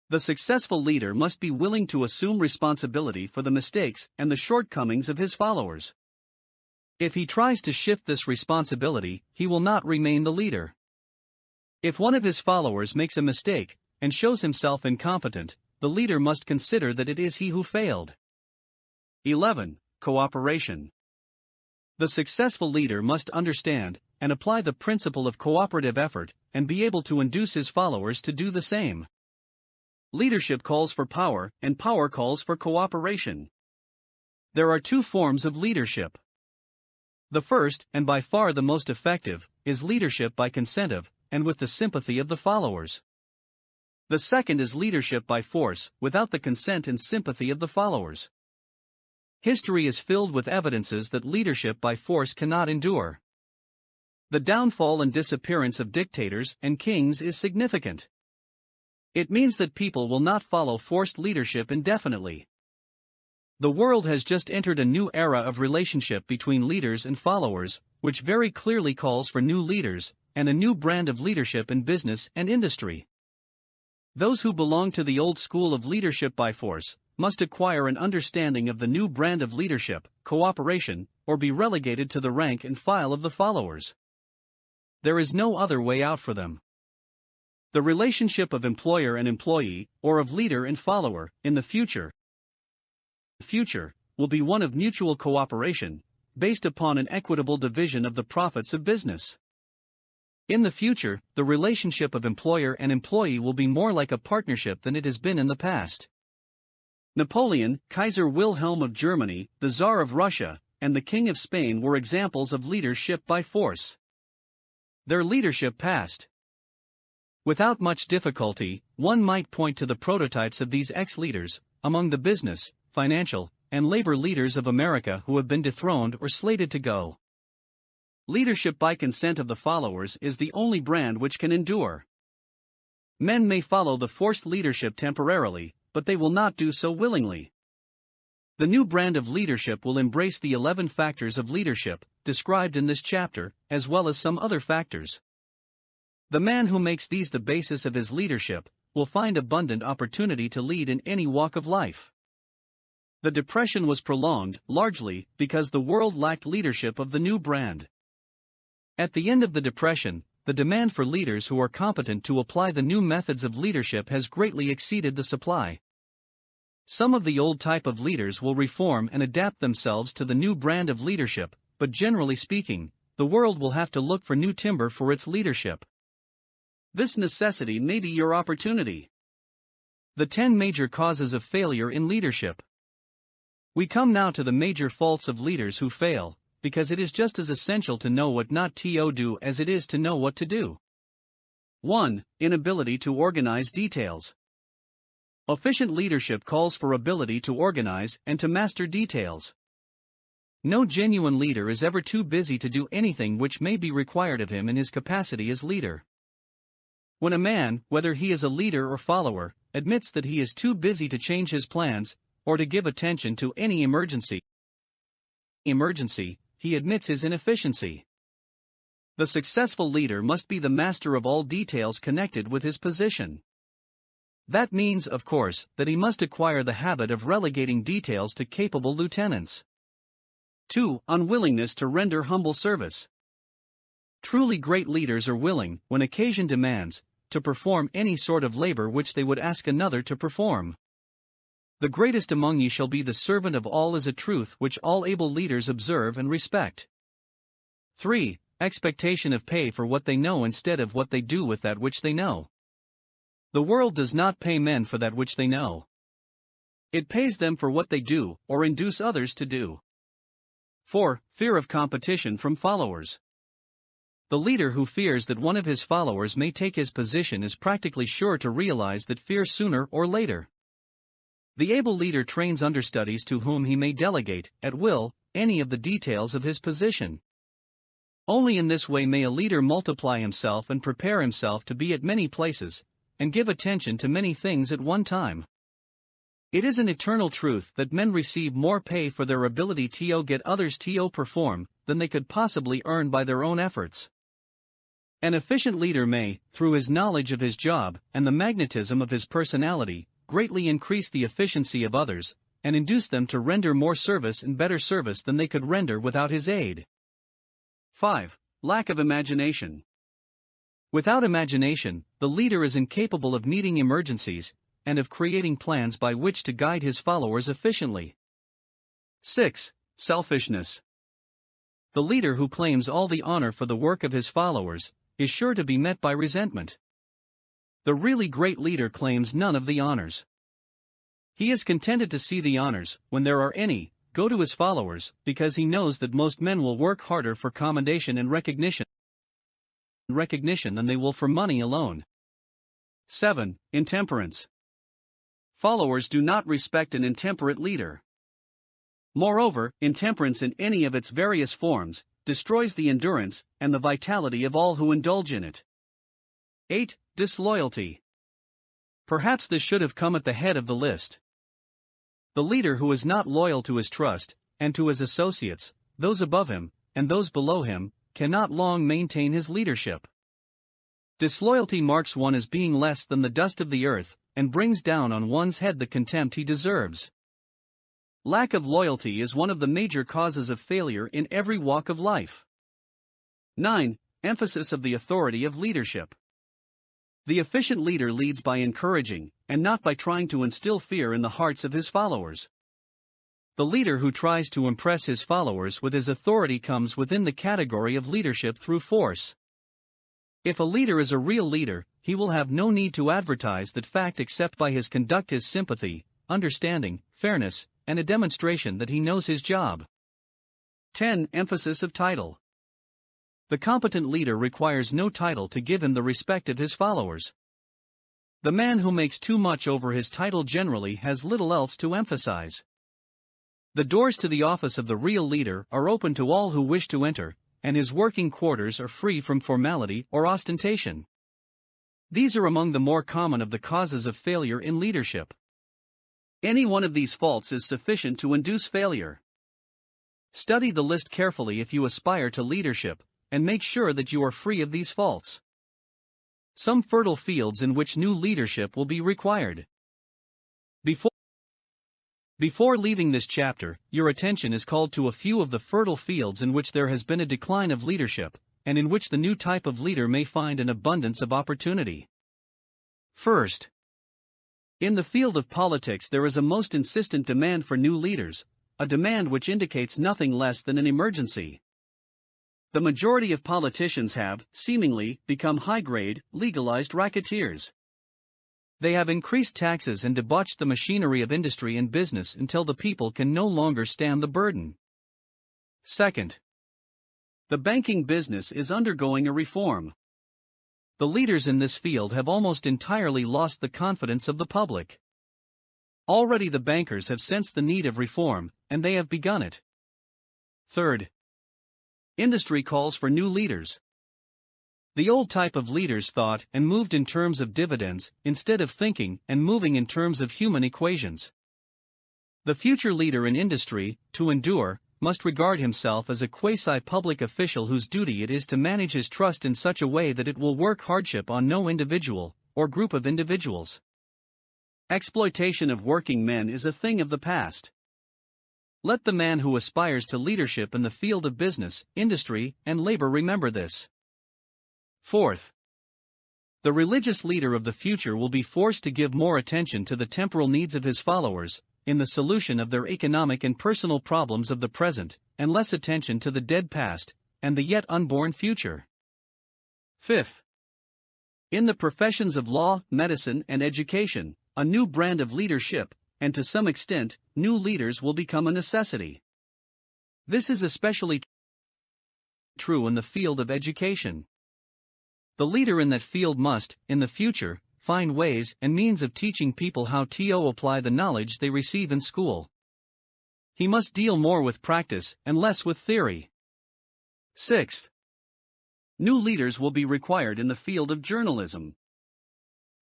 The successful leader must be willing to assume responsibility for the mistakes and the shortcomings of his followers. If he tries to shift this responsibility, he will not remain the leader. If one of his followers makes a mistake and shows himself incompetent, the leader must consider that it is he who failed. 11. Cooperation. The successful leader must understand and apply the principle of cooperative effort and be able to induce his followers to do the same. Leadership calls for power, and power calls for cooperation. There are two forms of leadership. The first, and by far the most effective, is leadership by consent of, and with the sympathy of the followers. The second is leadership by force, without the consent and sympathy of the followers. History is filled with evidences that leadership by force cannot endure. The downfall and disappearance of dictators and kings is significant. It means that people will not follow forced leadership indefinitely. The world has just entered a new era of relationship between leaders and followers, which very clearly calls for new leaders, and a new brand of leadership in business and industry. Those who belong to the old school of leadership by force must acquire an understanding of the new brand of leadership, cooperation, or be relegated to the rank and file of the followers. There is no other way out for them. The relationship of employer and employee, or of leader and follower, in the future will be one of mutual cooperation, based upon an equitable division of the profits of business. In the future, the relationship of employer and employee will be more like a partnership than it has been in the past. Napoleon, Kaiser Wilhelm of Germany, the Tsar of Russia, and the King of Spain were examples of leadership by force. Their leadership passed. Without much difficulty, one might point to the prototypes of these ex-leaders, among the business, financial, and labor leaders of America who have been dethroned or slated to go. Leadership by consent of the followers is the only brand which can endure. Men may follow the forced leadership temporarily, but they will not do so willingly. The new brand of leadership will embrace the 11 factors of leadership, described in this chapter, as well as some other factors. The man who makes these the basis of his leadership will find abundant opportunity to lead in any walk of life. The Depression was prolonged, largely, because the world lacked leadership of the new brand. At the end of the Depression, the demand for leaders who are competent to apply the new methods of leadership has greatly exceeded the supply. Some of the old type of leaders will reform and adapt themselves to the new brand of leadership, but generally speaking, the world will have to look for new timber for its leadership. This necessity may be your opportunity. The 10 major causes of failure in leadership. We come now to the major faults of leaders who fail, because it is just as essential to know what not to do as it is to know what to do. 1. Inability to organize details. Efficient leadership calls for ability to organize and to master details. No genuine leader is ever too busy to do anything which may be required of him in his capacity as leader. When a man, whether he is a leader or follower, admits that he is too busy to change his plans, or to give attention to any emergency, he admits his inefficiency. The successful leader must be the master of all details connected with his position. That means, of course, that he must acquire the habit of relegating details to capable lieutenants. 2. Unwillingness to render humble service. Truly great leaders are willing, when occasion demands, to perform any sort of labor which they would ask another to perform. The greatest among ye shall be the servant of all is a truth which all able leaders observe and respect. 3. Expectation of pay for what they know instead of what they do with that which they know. The world does not pay men for that which they know. It pays them for what they do, or induce others to do. 4. Fear of competition from followers. The leader who fears that one of his followers may take his position is practically sure to realize that fear sooner or later. The able leader trains understudies to whom he may delegate, at will, any of the details of his position. Only in this way may a leader multiply himself and prepare himself to be at many places, and give attention to many things at one time. It is an eternal truth that men receive more pay for their ability to get others to perform, than they could possibly earn by their own efforts. An efficient leader may, through his knowledge of his job, and the magnetism of his personality, greatly increase the efficiency of others, and induce them to render more service and better service than they could render without his aid. 5. Lack of imagination. Without imagination, the leader is incapable of meeting emergencies, and of creating plans by which to guide his followers efficiently. 6. Selfishness. The leader who claims all the honor for the work of his followers is sure to be met by resentment. The really great leader claims none of the honors. He is contented to see the honors, when there are any, go to his followers, because he knows that most men will work harder for commendation and recognition than they will for money alone. 7. Intemperance. Followers do not respect an intemperate leader. Moreover, intemperance in any of its various forms destroys the endurance and the vitality of all who indulge in it. 8. Disloyalty. Perhaps this should have come at the head of the list. The leader who is not loyal to his trust, and to his associates, those above him, and those below him, cannot long maintain his leadership. Disloyalty marks one as being less than the dust of the earth, and brings down on one's head the contempt he deserves. Lack of loyalty is one of the major causes of failure in every walk of life. 9. Emphasis of the authority of leadership. The efficient leader leads by encouraging, and not by trying to instill fear in the hearts of his followers. The leader who tries to impress his followers with his authority comes within the category of leadership through force. If a leader is a real leader, he will have no need to advertise that fact except by his conduct, his sympathy, understanding, fairness, and a demonstration that he knows his job. 10. Emphasis of title. The competent leader requires no title to give him the respect of his followers. The man who makes too much over his title generally has little else to emphasize. The doors to the office of the real leader are open to all who wish to enter, and his working quarters are free from formality or ostentation. These are among the more common of the causes of failure in leadership. Any one of these faults is sufficient to induce failure. Study the list carefully if you aspire to leadership, and make sure that you are free of these faults. Some fertile fields in which new leadership will be required. Before leaving this chapter, your attention is called to a few of the fertile fields in which there has been a decline of leadership, and in which the new type of leader may find an abundance of opportunity. First, in the field of politics there is a most insistent demand for new leaders, a demand which indicates nothing less than an emergency. The majority of politicians have, seemingly, become high-grade, legalized racketeers. They have increased taxes and debauched the machinery of industry and business until the people can no longer stand the burden. Second, the banking business is undergoing a reform. The leaders in this field have almost entirely lost the confidence of the public. Already the bankers have sensed the need of reform, and they have begun it. Third, industry calls for new leaders. The old type of leaders thought and moved in terms of dividends, instead of thinking and moving in terms of human equations. The future leader in industry, to endure, must regard himself as a quasi-public official whose duty it is to manage his trust in such a way that it will work hardship on no individual, or group of individuals. Exploitation of working men is a thing of the past. Let the man who aspires to leadership in the field of business, industry, and labor remember this. Fourth, the religious leader of the future will be forced to give more attention to the temporal needs of his followers, in the solution of their economic and personal problems of the present, and less attention to the dead past, and the yet unborn future. Fifth, in the professions of law, medicine, and education, a new brand of leadership, and to some extent, new leaders will become a necessity. This is especially true in the field of education. The leader in that field must, in the future, find ways and means of teaching people how to apply the knowledge they receive in school. He must deal more with practice and less with theory. Sixth, new leaders will be required in the field of journalism.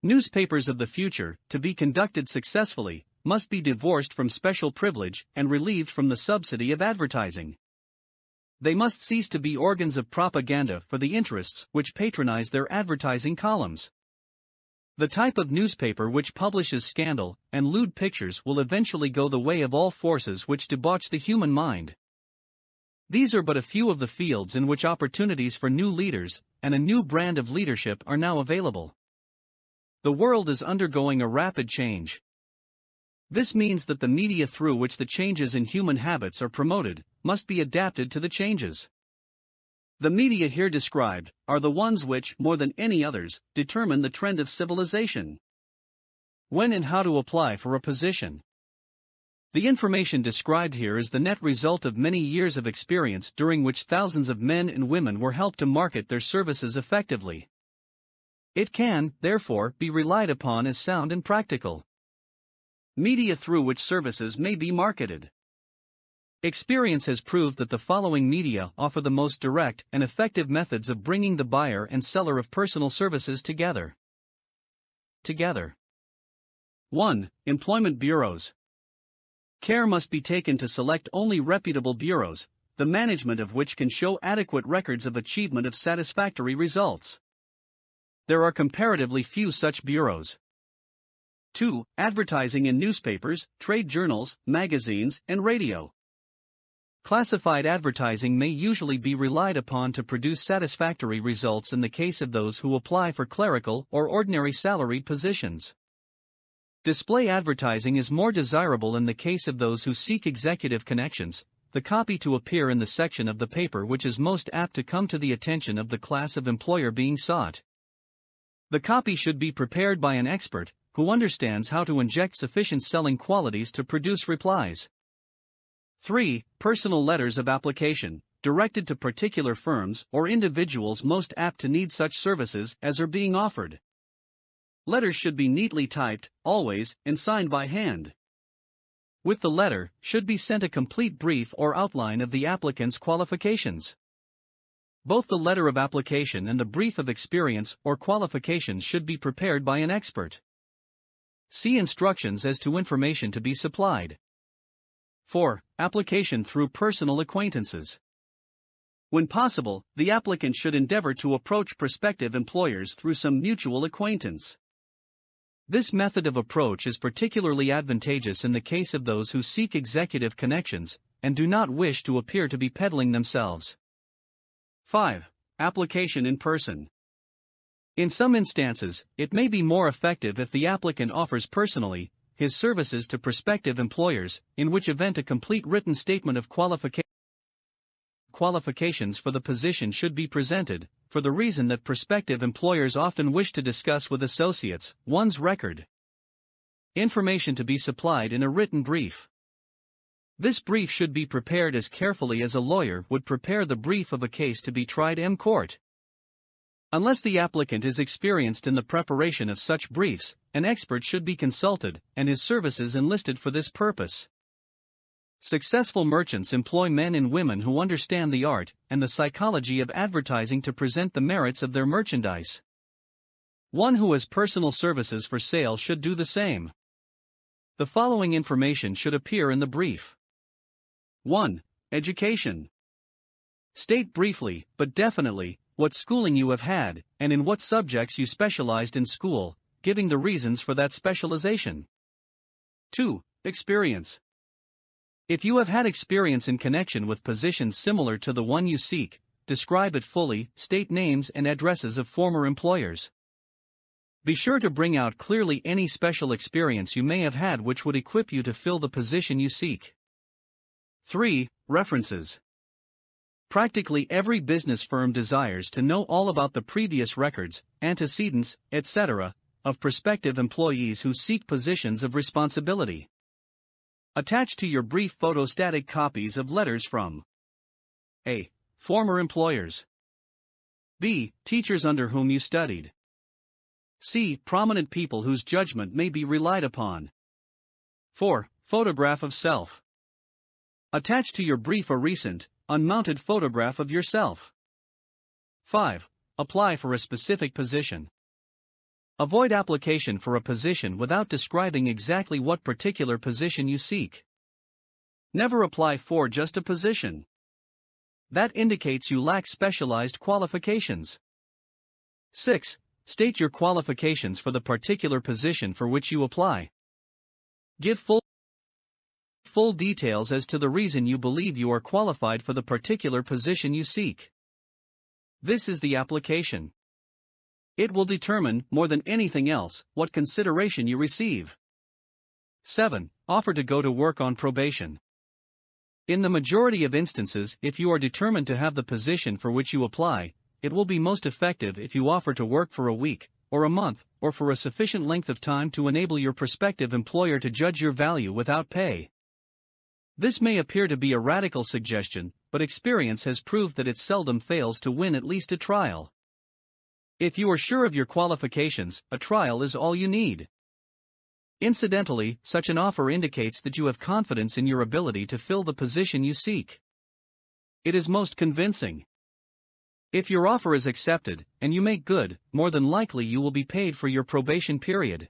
Newspapers of the future, to be conducted successfully, must be divorced from special privilege and relieved from the subsidy of advertising. They must cease to be organs of propaganda for the interests which patronize their advertising columns. The type of newspaper which publishes scandal and lewd pictures will eventually go the way of all forces which debauch the human mind. These are but a few of the fields in which opportunities for new leaders and a new brand of leadership are now available. The world is undergoing a rapid change. This means that the media through which the changes in human habits are promoted must be adapted to the changes. The media here described are the ones which, more than any others, determine the trend of civilization. When and how to apply for a position. The information described here is the net result of many years of experience during which thousands of men and women were helped to market their services effectively. It can, therefore, be relied upon as sound and practical. Media through which services may be marketed. Experience has proved that the following media offer the most direct and effective methods of bringing the buyer and seller of personal services together. 1. Employment bureaus. Care must be taken to select only reputable bureaus, the management of which can show adequate records of achievement of satisfactory results. There are comparatively few such bureaus. 2. Advertising in newspapers, trade journals, magazines, and radio. Classified advertising may usually be relied upon to produce satisfactory results in the case of those who apply for clerical or ordinary salaried positions. Display advertising is more desirable in the case of those who seek executive connections, the copy to appear in the section of the paper which is most apt to come to the attention of the class of employer being sought. The copy should be prepared by an expert, who understands how to inject sufficient selling qualities to produce replies. 3. Personal letters of application, directed to particular firms or individuals most apt to need such services as are being offered. Letters should be neatly typed, always, and signed by hand. With the letter, should be sent a complete brief or outline of the applicant's qualifications. Both the letter of application and the brief of experience or qualifications should be prepared by an expert. See instructions as to information to be supplied. 4. Application through personal acquaintances. When possible, the applicant should endeavor to approach prospective employers through some mutual acquaintance. This method of approach is particularly advantageous in the case of those who seek executive connections and do not wish to appear to be peddling themselves. 5. Application in person. In some instances, it may be more effective if the applicant offers personally his services to prospective employers, in which event a complete written statement of qualifications for the position should be presented, for the reason that prospective employers often wish to discuss with associates one's record. Information to be supplied in a written brief. This brief should be prepared as carefully as a lawyer would prepare the brief of a case to be tried in court. Unless the applicant is experienced in the preparation of such briefs, an expert should be consulted, and his services enlisted for this purpose. Successful merchants employ men and women who understand the art and the psychology of advertising to present the merits of their merchandise. One who has personal services for sale should do the same. The following information should appear in the brief. 1. Education. State briefly, but definitely, what schooling you have had, and in what subjects you specialized in school, giving the reasons for that specialization. 2. Experience. If you have had experience in connection with positions similar to the one you seek, describe it fully, state names and addresses of former employers. Be sure to bring out clearly any special experience you may have had which would equip you to fill the position you seek. 3. References. Practically every business firm desires to know all about the previous records, antecedents, etc., of prospective employees who seek positions of responsibility. Attach to your brief photostatic copies of letters from A. Former employers. B. Teachers under whom you studied. C. Prominent people whose judgment may be relied upon. 4. Photograph of self. Attach to your brief a recent, unmounted photograph of yourself. 5. Apply for a specific position. Avoid application for a position without describing exactly what particular position you seek. Never apply for just a position. That indicates you lack specialized qualifications. 6. State your qualifications for the particular position for which you apply. Give full details as to the reason you believe you are qualified for the particular position you seek. This is the application. It will determine, more than anything else, what consideration you receive. 7. Offer to go to work on probation. In the majority of instances, if you are determined to have the position for which you apply, it will be most effective if you offer to work for a week, or a month, or for a sufficient length of time to enable your prospective employer to judge your value without pay. This may appear to be a radical suggestion, but experience has proved that it seldom fails to win at least a trial. If you are sure of your qualifications, a trial is all you need. Incidentally, such an offer indicates that you have confidence in your ability to fill the position you seek. It is most convincing. If your offer is accepted, and you make good, more than likely you will be paid for your probation period.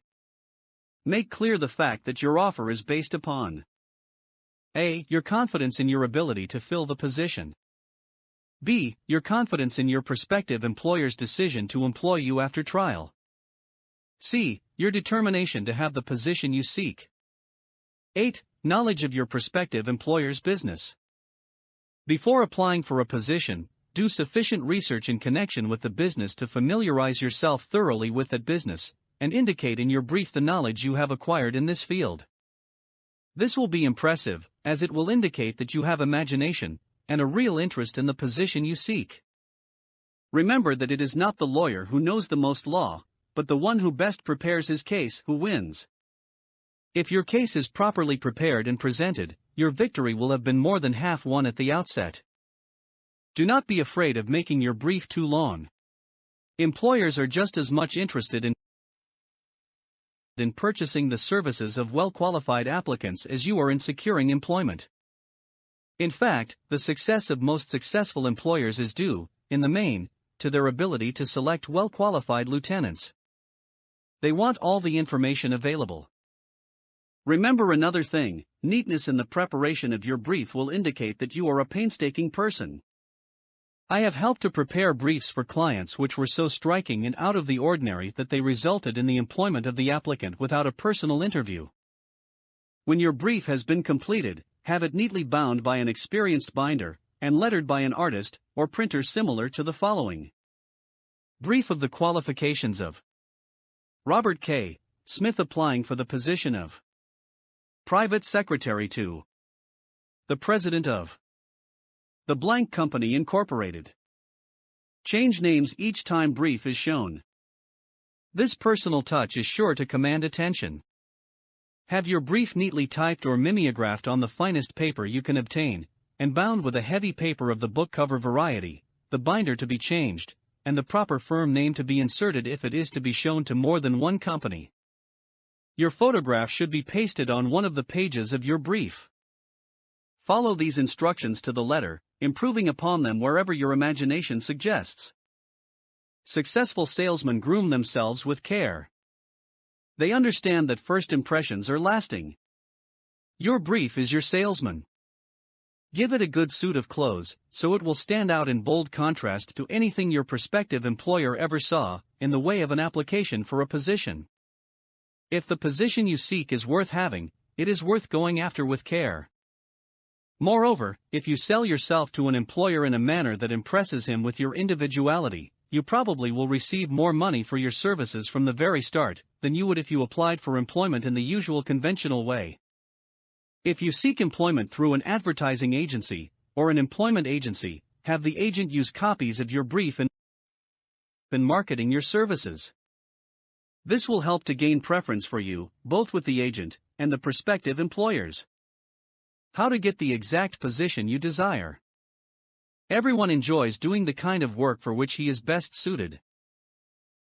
Make clear the fact that your offer is based upon A. Your confidence in your ability to fill the position. B. Your confidence in your prospective employer's decision to employ you after trial. C. Your determination to have the position you seek. 8. Knowledge of your prospective employer's business. Before applying for a position, do sufficient research in connection with the business to familiarize yourself thoroughly with that business, and indicate in your brief the knowledge you have acquired in this field. This will be impressive, as it will indicate that you have imagination and a real interest in the position you seek. Remember that it is not the lawyer who knows the most law, but the one who best prepares his case who wins. If your case is properly prepared and presented, your victory will have been more than half won at the outset. Do not be afraid of making your brief too long. Employers are just as much interested in purchasing the services of well-qualified applicants as you are in securing employment. In fact, the success of most successful employers is due, in the main, to their ability to select well-qualified lieutenants. They want all the information available. Remember another thing: neatness in the preparation of your brief will indicate that you are a painstaking person. I have helped to prepare briefs for clients which were so striking and out of the ordinary that they resulted in the employment of the applicant without a personal interview. When your brief has been completed, have it neatly bound by an experienced binder, and lettered by an artist or printer similar to the following. Brief of the qualifications of Robert K. Smith applying for the position of Private Secretary to the President of the Blank Company Incorporated. Change names each time brief is shown. This personal touch is sure to command attention. Have your brief neatly typed or mimeographed on the finest paper you can obtain, and bound with a heavy paper of the book cover variety, the binder to be changed, and the proper firm name to be inserted if it is to be shown to more than one company. Your photograph should be pasted on one of the pages of your brief. Follow these instructions to the letter, improving upon them wherever your imagination suggests. Successful salesmen groom themselves with care. They understand that first impressions are lasting. Your brief is your salesman. Give it a good suit of clothes, so it will stand out in bold contrast to anything your prospective employer ever saw, in the way of an application for a position. If the position you seek is worth having, it is worth going after with care. Moreover, if you sell yourself to an employer in a manner that impresses him with your individuality, you probably will receive more money for your services from the very start than you would if you applied for employment in the usual conventional way. If you seek employment through an advertising agency or an employment agency, have the agent use copies of your brief in marketing your services. This will help to gain preference for you, both with the agent and the prospective employers. How to get the exact position you desire. Everyone enjoys doing the kind of work for which he is best suited.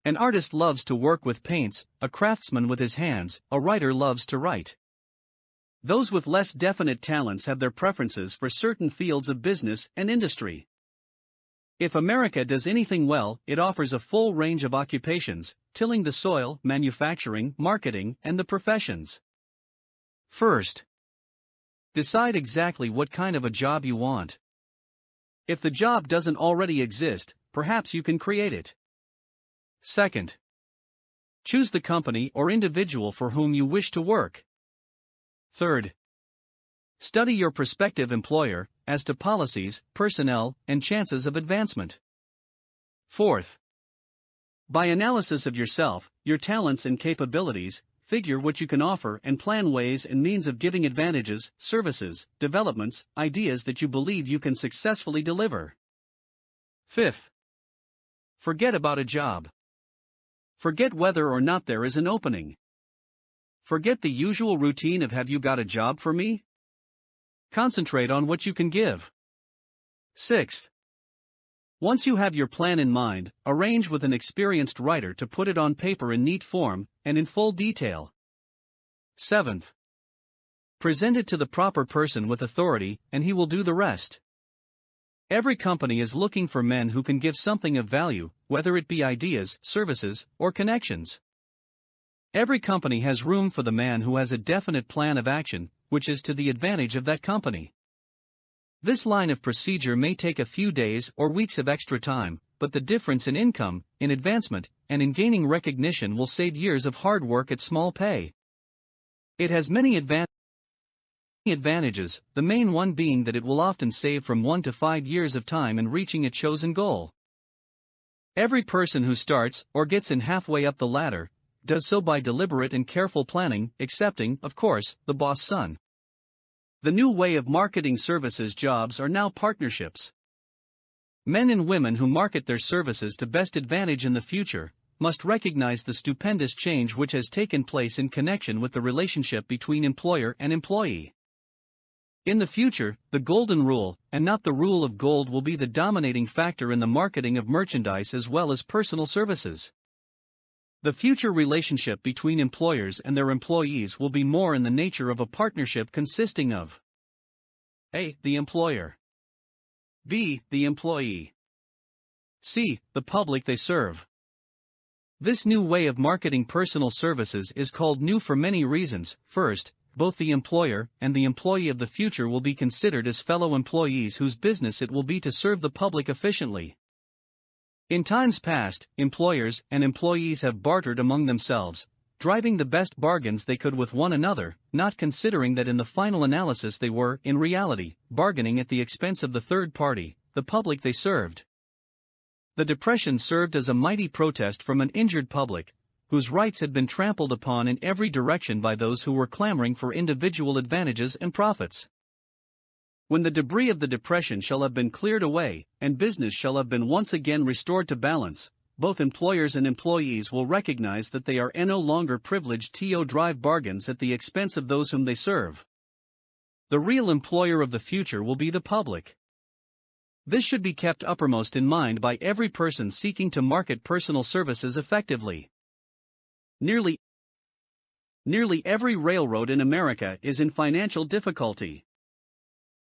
An artist loves to work with paints, a craftsman with his hands, a writer loves to write. Those with less definite talents have their preferences for certain fields of business and industry. If America does anything well, it offers a full range of occupations, tilling the soil, manufacturing, marketing, and the professions. First, decide exactly what kind of a job you want. If the job doesn't already exist, perhaps you can create it. Second, choose the company or individual for whom you wish to work. Third, study your prospective employer as to policies, personnel, and chances of advancement. Fourth, by analysis of yourself, your talents and capabilities, figure what you can offer and plan ways and means of giving advantages, services, developments, ideas that you believe you can successfully deliver. Fifth, forget about a job. Forget whether or not there is an opening. Forget the usual routine of "have you got a job for me?" Concentrate on what you can give. Sixth, once you have your plan in mind, arrange with an experienced writer to put it on paper in neat form and in full detail. Seventh, present it to the proper person with authority, and he will do the rest. Every company is looking for men who can give something of value, whether it be ideas, services, or connections. Every company has room for the man who has a definite plan of action, which is to the advantage of that company. This line of procedure may take a few days or weeks of extra time, but the difference in income, in advancement, and in gaining recognition will save years of hard work at small pay. It has many advantages, the main one being that it will often save from 1 to 5 years of time in reaching a chosen goal. Every person who starts, or gets in halfway up the ladder, does so by deliberate and careful planning, excepting, of course, the boss son. The new way of marketing services jobs are now partnerships. Men and women who market their services to best advantage in the future must recognize the stupendous change which has taken place in connection with the relationship between employer and employee. In the future, the golden rule, and not the rule of gold, will be the dominating factor in the marketing of merchandise as well as personal services. The future relationship between employers and their employees will be more in the nature of a partnership consisting of A. The employer, B. The employee, C. The public they serve. This new way of marketing personal services is called new for many reasons. First, both the employer and the employee of the future will be considered as fellow employees whose business it will be to serve the public efficiently. In times past, employers and employees have bartered among themselves, driving the best bargains they could with one another, not considering that in the final analysis they were, in reality, bargaining at the expense of the third party, the public they served. The Depression served as a mighty protest from an injured public, whose rights had been trampled upon in every direction by those who were clamoring for individual advantages and profits. When the debris of the Depression shall have been cleared away, and business shall have been once again restored to balance, both employers and employees will recognize that they are no longer privileged to drive bargains at the expense of those whom they serve. The real employer of the future will be the public. This should be kept uppermost in mind by every person seeking to market personal services effectively. Nearly every railroad in America is in financial difficulty.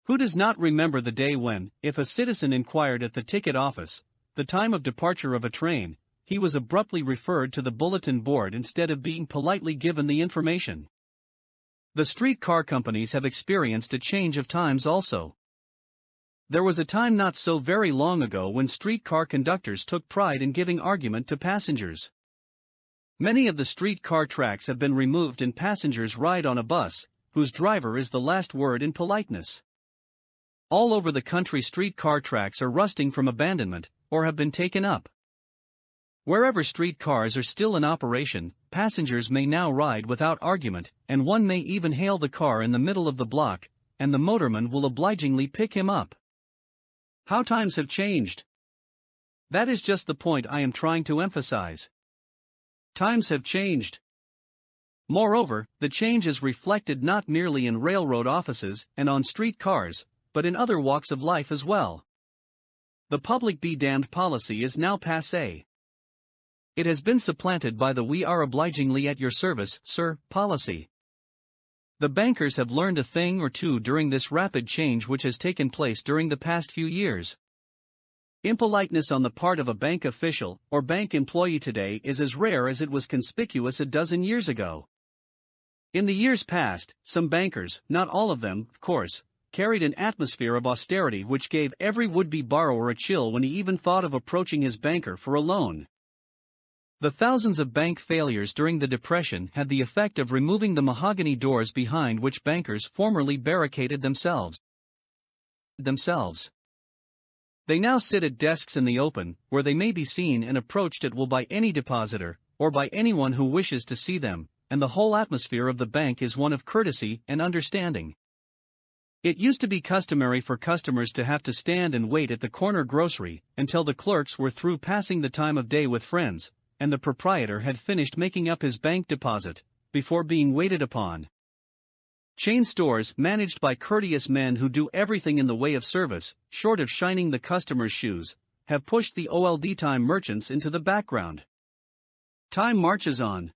Who does not remember the day when, if a citizen inquired at the ticket office the time of departure of a train, he was abruptly referred to the bulletin board instead of being politely given the information? The streetcar companies have experienced a change of times also. There was a time not so very long ago when streetcar conductors took pride in giving argument to passengers. Many of the streetcar tracks have been removed and passengers ride on a bus, whose driver is the last word in politeness. All over the country streetcar tracks are rusting from abandonment, or have been taken up. Wherever streetcars are still in operation, passengers may now ride without argument, and one may even hail the car in the middle of the block, and the motorman will obligingly pick him up. How times have changed! That is just the point I am trying to emphasize. Times have changed. Moreover, the change is reflected not merely in railroad offices and on street cars, but in other walks of life as well. The public be damned policy is now passé. It has been supplanted by the we are obligingly at your service, sir, policy. The bankers have learned a thing or two during this rapid change which has taken place during the past few years. Impoliteness on the part of a bank official or bank employee today is as rare as it was conspicuous a dozen years ago. In the years past, some bankers, not all of them, of course, carried an atmosphere of austerity which gave every would-be borrower a chill when he even thought of approaching his banker for a loan. The thousands of bank failures during the Depression had the effect of removing the mahogany doors behind which bankers formerly barricaded themselves. They now sit at desks in the open, where they may be seen and approached at will by any depositor, or by anyone who wishes to see them, and the whole atmosphere of the bank is one of courtesy and understanding. It used to be customary for customers to have to stand and wait at the corner grocery until the clerks were through passing the time of day with friends, and the proprietor had finished making up his bank deposit, before being waited upon. Chain stores managed by courteous men who do everything in the way of service, short of shining the customer's shoes, have pushed the old-time merchants into the background. Time marches on.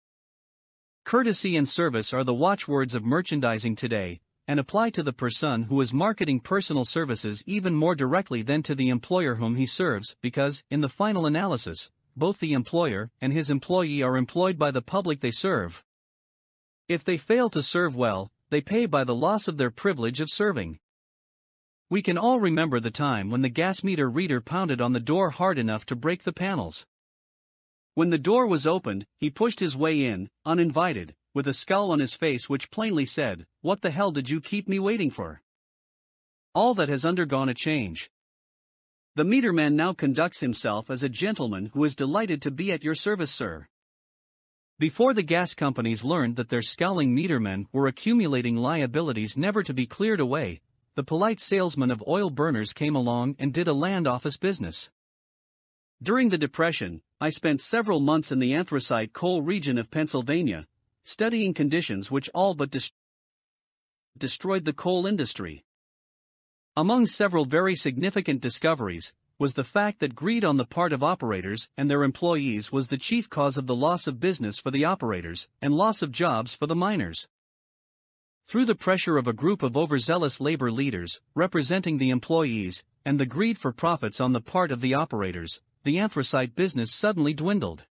Courtesy and service are the watchwords of merchandising today, and apply to the person who is marketing personal services even more directly than to the employer whom he serves, because, in the final analysis, both the employer and his employee are employed by the public they serve. If they fail to serve well, they pay by the loss of their privilege of serving. We can all remember the time when the gas meter reader pounded on the door hard enough to break the panels. When the door was opened, he pushed his way in, uninvited, with a scowl on his face which plainly said, "What the hell did you keep me waiting for?" All that has undergone a change. The meterman now conducts himself as a gentleman who is delighted to be at your service, sir. Before the gas companies learned that their scowling metermen were accumulating liabilities never to be cleared away, the polite salesman of oil burners came along and did a land office business. During the Depression, I spent several months in the anthracite coal region of Pennsylvania, studying conditions which all but destroyed the coal industry. Among several very significant discoveries was the fact that greed on the part of operators and their employees was the chief cause of the loss of business for the operators and loss of jobs for the miners. Through the pressure of a group of overzealous labor leaders representing the employees and the greed for profits on the part of the operators, the anthracite business suddenly dwindled.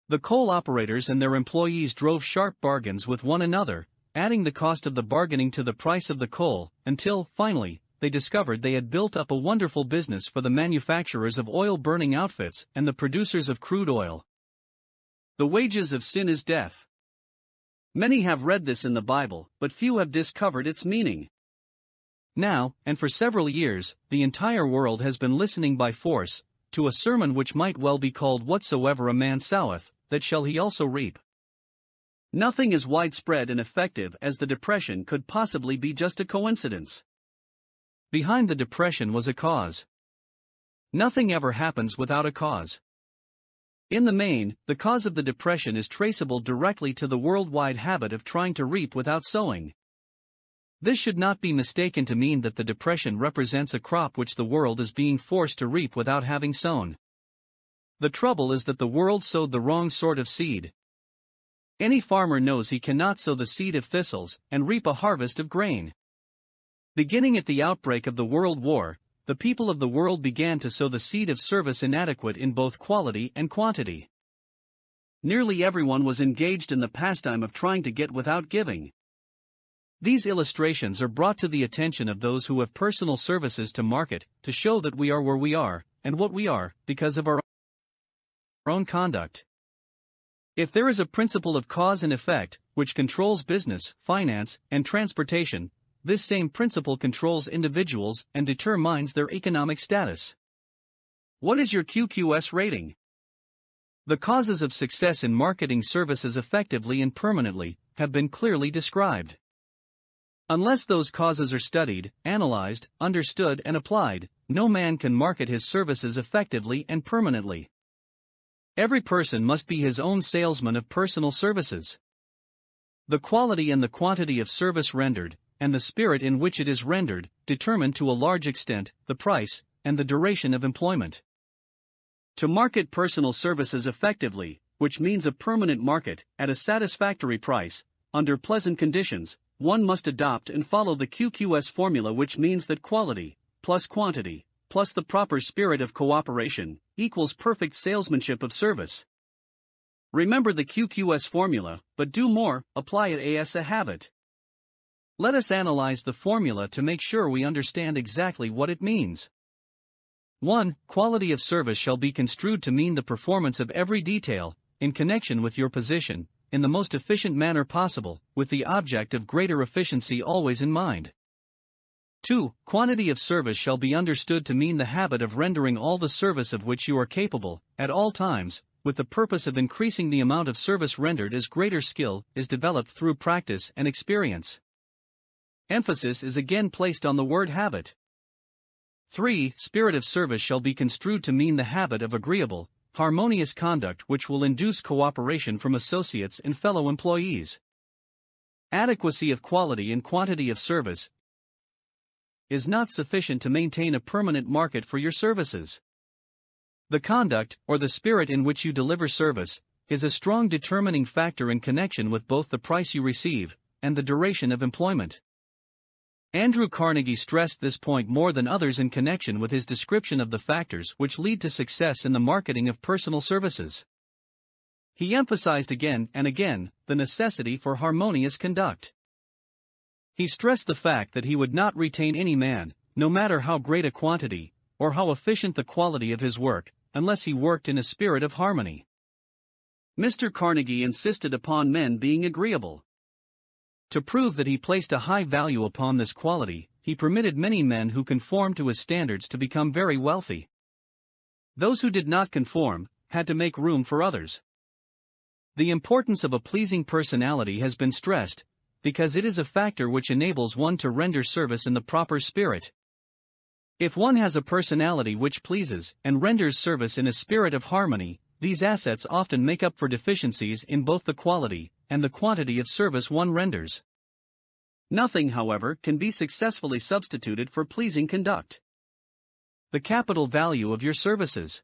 The coal operators and their employees drove sharp bargains with one another, adding the cost of the bargaining to the price of the coal, until, finally, they discovered they had built up a wonderful business for the manufacturers of oil-burning outfits and the producers of crude oil. The wages of sin is death. Many have read this in the Bible, but few have discovered its meaning. Now, and for several years, the entire world has been listening by force to a sermon which might well be called "Whatsoever a man soweth, that shall he also reap." Nothing as widespread and effective as the Depression could possibly be just a coincidence. Behind the Depression was a cause. Nothing ever happens without a cause. In the main, the cause of the Depression is traceable directly to the worldwide habit of trying to reap without sowing. This should not be mistaken to mean that the Depression represents a crop which the world is being forced to reap without having sown. The trouble is that the world sowed the wrong sort of seed. Any farmer knows he cannot sow the seed of thistles and reap a harvest of grain. Beginning at the outbreak of the World War, the people of the world began to sow the seed of service inadequate in both quality and quantity. Nearly everyone was engaged in the pastime of trying to get without giving. These illustrations are brought to the attention of those who have personal services to market, to show that we are where we are, and what we are, because of our own conduct. If there is a principle of cause and effect, which controls business, finance, and transportation, this same principle controls individuals and determines their economic status. What is your QQS rating? The causes of success in marketing services effectively and permanently have been clearly described. Unless those causes are studied, analyzed, understood, and applied, no man can market his services effectively and permanently. Every person must be his own salesman of personal services. The quality and the quantity of service rendered, and the spirit in which it is rendered, determine to a large extent the price and the duration of employment. To market personal services effectively, which means a permanent market, at a satisfactory price, under pleasant conditions, one must adopt and follow the QQS formula, which means that quality, plus quantity, plus the proper spirit of cooperation, equals perfect salesmanship of service. Remember the QQS formula, but do more, apply it as a habit. Let us analyze the formula to make sure we understand exactly what it means. 1. Quality of service shall be construed to mean the performance of every detail, in connection with your position, in the most efficient manner possible, with the object of greater efficiency always in mind. 2. Quantity of service shall be understood to mean the habit of rendering all the service of which you are capable, at all times, with the purpose of increasing the amount of service rendered as greater skill is developed through practice and experience. Emphasis is again placed on the word habit. 3. Spirit of service shall be construed to mean the habit of agreeable, harmonious conduct which will induce cooperation from associates and fellow employees. Adequacy of quality and quantity of service is not sufficient to maintain a permanent market for your services. The conduct, or the spirit in which you deliver service, is a strong determining factor in connection with both the price you receive and the duration of employment. Andrew Carnegie stressed this point more than others in connection with his description of the factors which lead to success in the marketing of personal services. He emphasized again and again the necessity for harmonious conduct. He stressed the fact that he would not retain any man, no matter how great a quantity, or how efficient the quality of his work, unless he worked in a spirit of harmony. Mr. Carnegie insisted upon men being agreeable. To prove that he placed a high value upon this quality, he permitted many men who conformed to his standards to become very wealthy. Those who did not conform had to make room for others. The importance of a pleasing personality has been stressed, because it is a factor which enables one to render service in the proper spirit. If one has a personality which pleases and renders service in a spirit of harmony, these assets often make up for deficiencies in both the quality and the quantity of service one renders. Nothing, however, can be successfully substituted for pleasing conduct. The capital value of your services.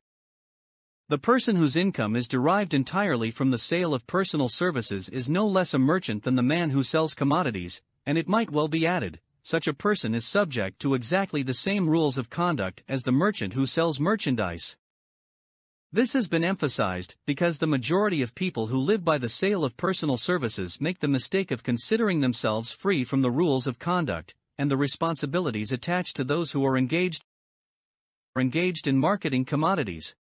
The person whose income is derived entirely from the sale of personal services is no less a merchant than the man who sells commodities, and it might well be added, such a person is subject to exactly the same rules of conduct as the merchant who sells merchandise. This has been emphasized because the majority of people who live by the sale of personal services make the mistake of considering themselves free from the rules of conduct and the responsibilities attached to those who are engaged in marketing commodities.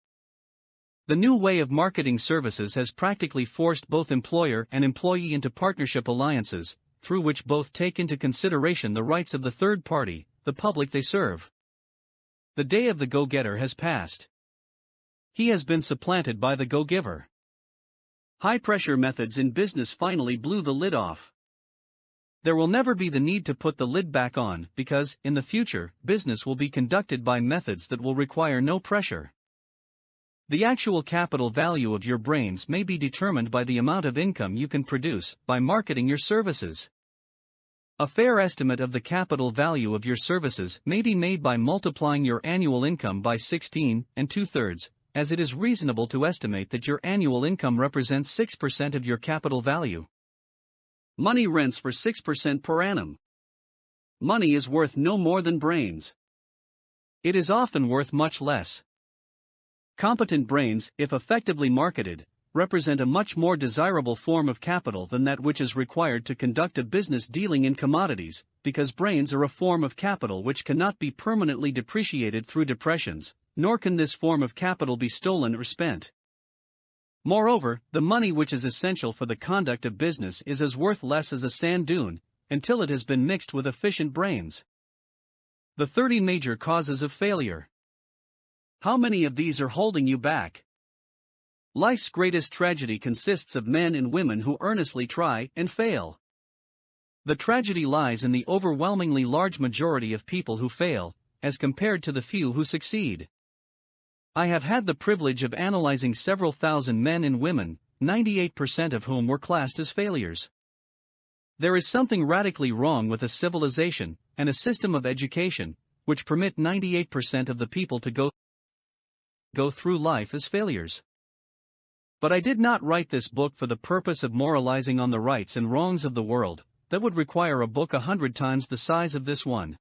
The new way of marketing services has practically forced both employer and employee into partnership alliances, through which both take into consideration the rights of the third party, the public they serve. The day of the go-getter has passed. He has been supplanted by the go-giver. High-pressure methods in business finally blew the lid off. There will never be the need to put the lid back on because, in the future, business will be conducted by methods that will require no pressure. The actual capital value of your brains may be determined by the amount of income you can produce by marketing your services. A fair estimate of the capital value of your services may be made by multiplying your annual income by 16 2/3, as it is reasonable to estimate that your annual income represents 6% of your capital value. Money rents for 6% per annum. Money is worth no more than brains. It is often worth much less. Competent brains, if effectively marketed, represent a much more desirable form of capital than that which is required to conduct a business dealing in commodities, because brains are a form of capital which cannot be permanently depreciated through depressions, nor can this form of capital be stolen or spent. Moreover, the money which is essential for the conduct of business is as worth less as a sand dune, until it has been mixed with efficient brains. The 30 major causes of failure. How many of these are holding you back? Life's greatest tragedy consists of men and women who earnestly try and fail. The tragedy lies in the overwhelmingly large majority of people who fail, as compared to the few who succeed. I have had the privilege of analyzing several thousand men and women, 98% of whom were classed as failures. There is something radically wrong with a civilization and a system of education which permit 98% of the people to go through life as failures. But I did not write this book for the purpose of moralizing on the rights and wrongs of the world. That would require a book 100 times the size of this one.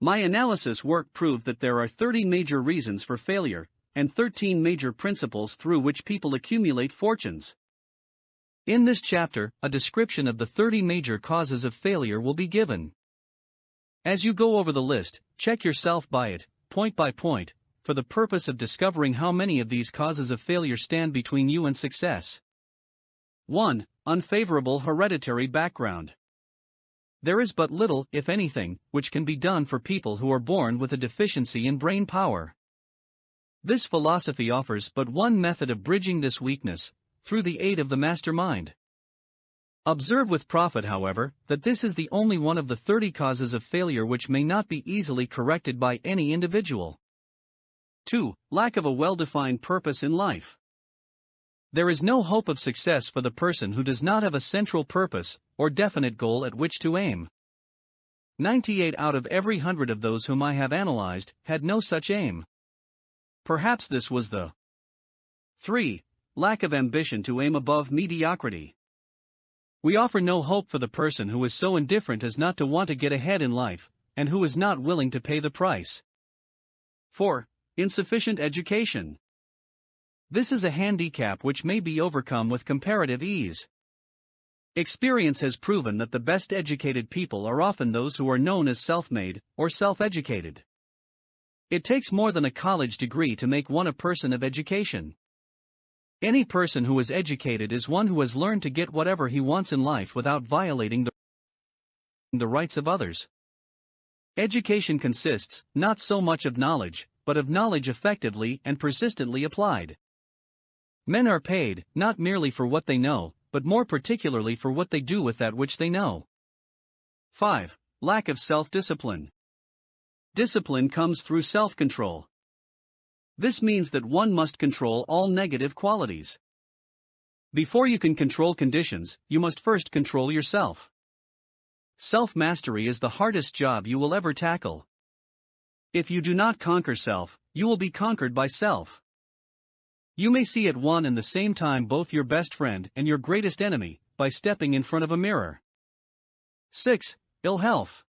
My analysis work proved that there are 30 major reasons for failure, and 13 major principles through which people accumulate fortunes. In this chapter, a description of the 30 major causes of failure will be given. As you go over the list, check yourself by it, point by point, for the purpose of discovering how many of these causes of failure stand between you and success. 1. Unfavorable hereditary background. There is but little, if anything, which can be done for people who are born with a deficiency in brain power. This philosophy offers but one method of bridging this weakness, through the aid of the mastermind. Observe with profit, however, that this is the only one of the 30 causes of failure which may not be easily corrected by any individual. 2. Lack of a well-defined purpose in life. There is no hope of success for the person who does not have a central purpose, or definite goal at which to aim. 98 out of every 100 of those whom I have analyzed had no such aim. Perhaps this was the 3. Lack of ambition to aim above mediocrity. We offer no hope for the person who is so indifferent as not to want to get ahead in life, and who is not willing to pay the price. 4. Insufficient education. This is a handicap which may be overcome with comparative ease. Experience has proven that the best educated people are often those who are known as self-made, or self-educated. It takes more than a college degree to make one a person of education. Any person who is educated is one who has learned to get whatever he wants in life without violating the rights of others. Education consists not so much of knowledge, but of knowledge effectively and persistently applied. Men are paid not merely for what they know, but more particularly for what they do with that which they know. 5. Lack of self-discipline. Discipline comes through self-control. This means that one must control all negative qualities. Before you can control conditions, you must first control yourself. Self-mastery is the hardest job you will ever tackle. If you do not conquer self, you will be conquered by self. You may see at one and the same time both your best friend and your greatest enemy, by stepping in front of a mirror. 6. Ill health.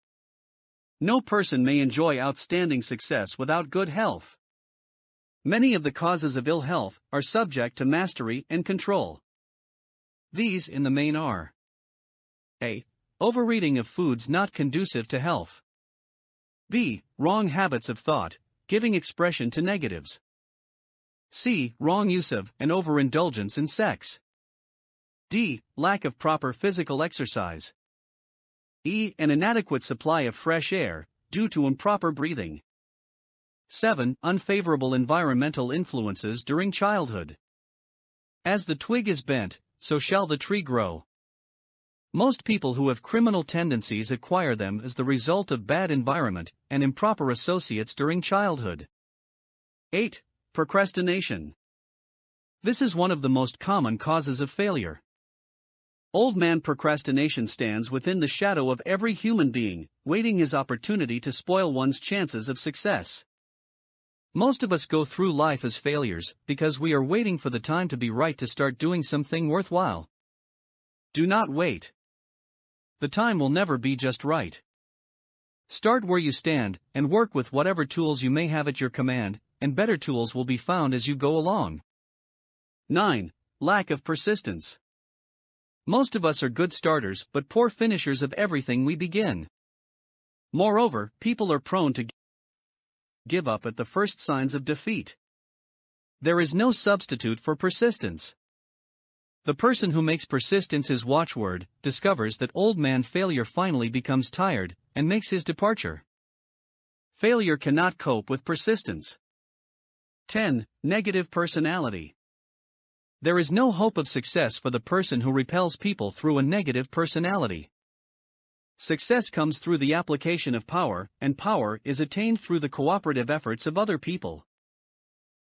No person may enjoy outstanding success without good health. Many of the causes of ill health are subject to mastery and control. These in the main are: A. Overeating of foods not conducive to health. B. Wrong habits of thought, giving expression to negatives. C. Wrong use of and overindulgence in sex. D. Lack of proper physical exercise. E. An inadequate supply of fresh air, due to improper breathing. 7. Unfavorable environmental influences during childhood. As the twig is bent, so shall the tree grow. Most people who have criminal tendencies acquire them as the result of bad environment and improper associates during childhood. 8. Procrastination. This is one of the most common causes of failure. Old man procrastination stands within the shadow of every human being, waiting his opportunity to spoil one's chances of success. Most of us go through life as failures because we are waiting for the time to be right to start doing something worthwhile. Do not wait. The time will never be just right. Start where you stand and work with whatever tools you may have at your command, and better tools will be found as you go along. 9. Lack of persistence. Most of us are good starters but poor finishers of everything we begin. Moreover, people are prone to give up at the first signs of defeat. There is no substitute for persistence. The person who makes persistence his watchword discovers that old man failure finally becomes tired and makes his departure. Failure cannot cope with persistence. 10. Negative personality. There is no hope of success for the person who repels people through a negative personality. Success comes through the application of power, and power is attained through the cooperative efforts of other people.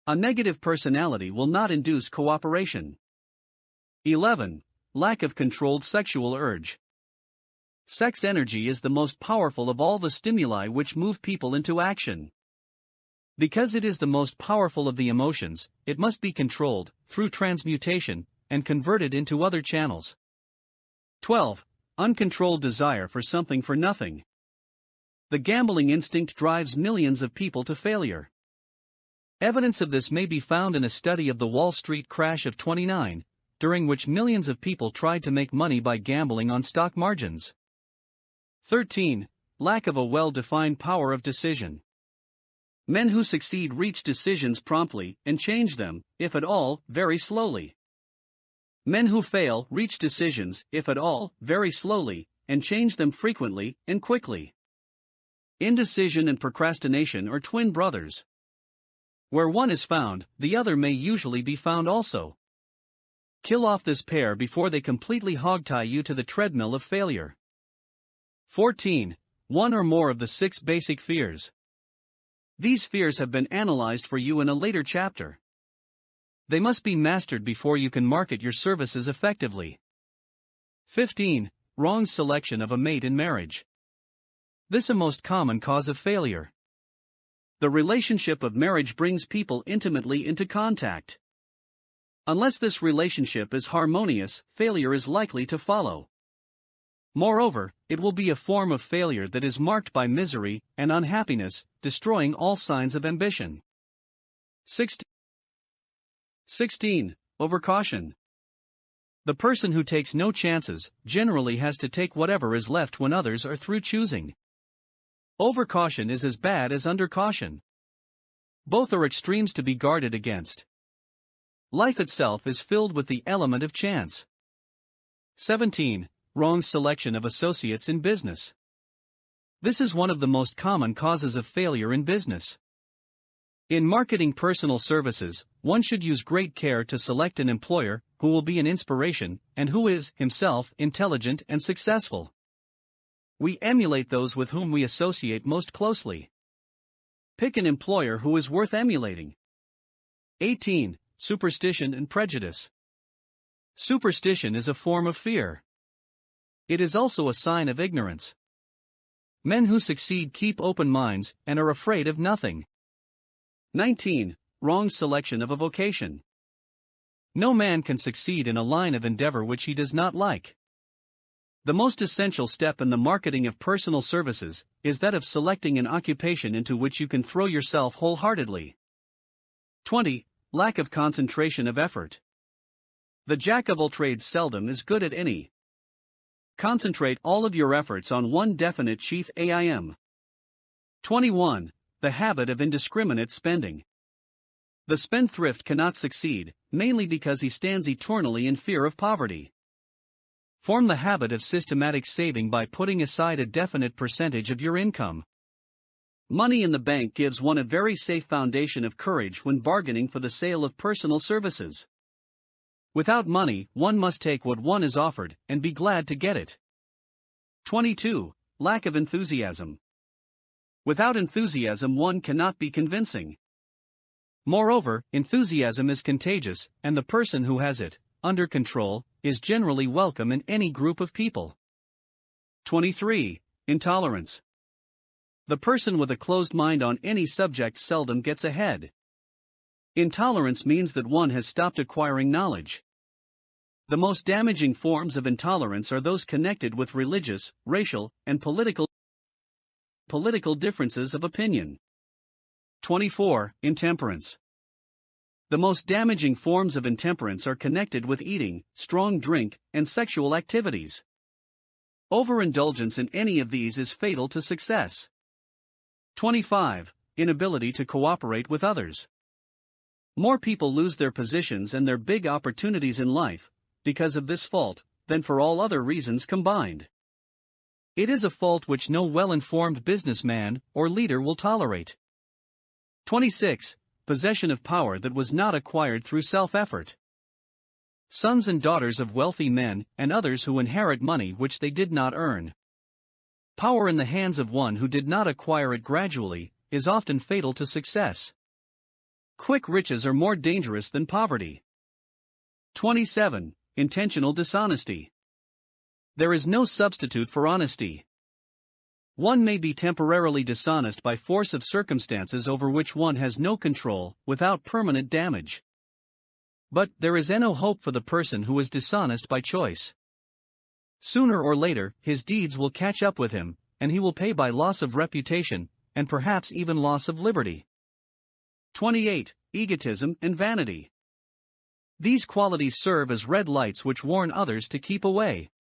A negative personality will not induce cooperation. 11. Lack of controlled sexual urge. Sex energy is the most powerful of all the stimuli which move people into action. Because it is the most powerful of the emotions, it must be controlled, through transmutation, and converted into other channels. 12. Uncontrolled desire for something for nothing. The gambling instinct drives millions of people to failure. Evidence of this may be found in a study of the Wall Street crash of '29, during which millions of people tried to make money by gambling on stock margins. 13. Lack of a well-defined power of decision. Men who succeed reach decisions promptly and change them, if at all, very slowly. Men who fail reach decisions, if at all, very slowly, and change them frequently and quickly. Indecision and procrastination are twin brothers. Where one is found, the other may usually be found also. Kill off this pair before they completely hogtie you to the treadmill of failure. 14. One or more of the 6 basic fears. These fears have been analyzed for you in a later chapter. They must be mastered before you can market your services effectively. 15. Wrong selection of a mate in marriage. This is a most common cause of failure. The relationship of marriage brings people intimately into contact. Unless this relationship is harmonious, failure is likely to follow. Moreover, it will be a form of failure that is marked by misery and unhappiness, destroying all signs of ambition. 16. Overcaution. The person who takes no chances generally has to take whatever is left when others are through choosing. Overcaution is as bad as undercaution. Both are extremes to be guarded against. Life itself is filled with the element of chance. 17. Wrong selection of associates in business. This is one of the most common causes of failure in business. In marketing personal services, one should use great care to select an employer who will be an inspiration and who is, himself, intelligent and successful. We emulate those with whom we associate most closely. Pick an employer who is worth emulating. 18. Superstition and prejudice. Superstition is a form of fear. It is also a sign of ignorance. Men who succeed keep open minds and are afraid of nothing. 19. Wrong selection of a vocation. No man can succeed in a line of endeavor which he does not like. The most essential step in the marketing of personal services is that of selecting an occupation into which you can throw yourself wholeheartedly. 20. Lack of concentration of effort. The jack of all trades seldom is good at any. Concentrate all of your efforts on one definite chief aim. 21. The habit of indiscriminate spending. The spendthrift cannot succeed, mainly because he stands eternally in fear of poverty. Form the habit of systematic saving by putting aside a definite percentage of your income. Money in the bank gives one a very safe foundation of courage when bargaining for the sale of personal services. Without money, one must take what one is offered and be glad to get it. 22. Lack of enthusiasm. Without enthusiasm, one cannot be convincing. Moreover, enthusiasm is contagious, and the person who has it, under control, is generally welcome in any group of people. 23. Intolerance. The person with a closed mind on any subject seldom gets ahead. Intolerance means that one has stopped acquiring knowledge. The most damaging forms of intolerance are those connected with religious, racial, and political differences of opinion. 24. Intemperance. The most damaging forms of intemperance are connected with eating, strong drink, and sexual activities. Overindulgence in any of these is fatal to success. 25. Inability to cooperate with others. More people lose their positions and their big opportunities in life because of this fault than for all other reasons combined. It is a fault which no well-informed businessman or leader will tolerate. 26. Possession of power that was not acquired through self-effort. Sons and daughters of wealthy men and others who inherit money which they did not earn. Power in the hands of one who did not acquire it gradually is often fatal to success. Quick riches are more dangerous than poverty. 27. Intentional dishonesty. There is no substitute for honesty. One may be temporarily dishonest by force of circumstances over which one has no control, without permanent damage. But there is no hope for the person who is dishonest by choice. Sooner or later, his deeds will catch up with him, and he will pay by loss of reputation, and perhaps even loss of liberty. 28. Egotism and vanity. These qualities serve as red lights which warn others to keep away.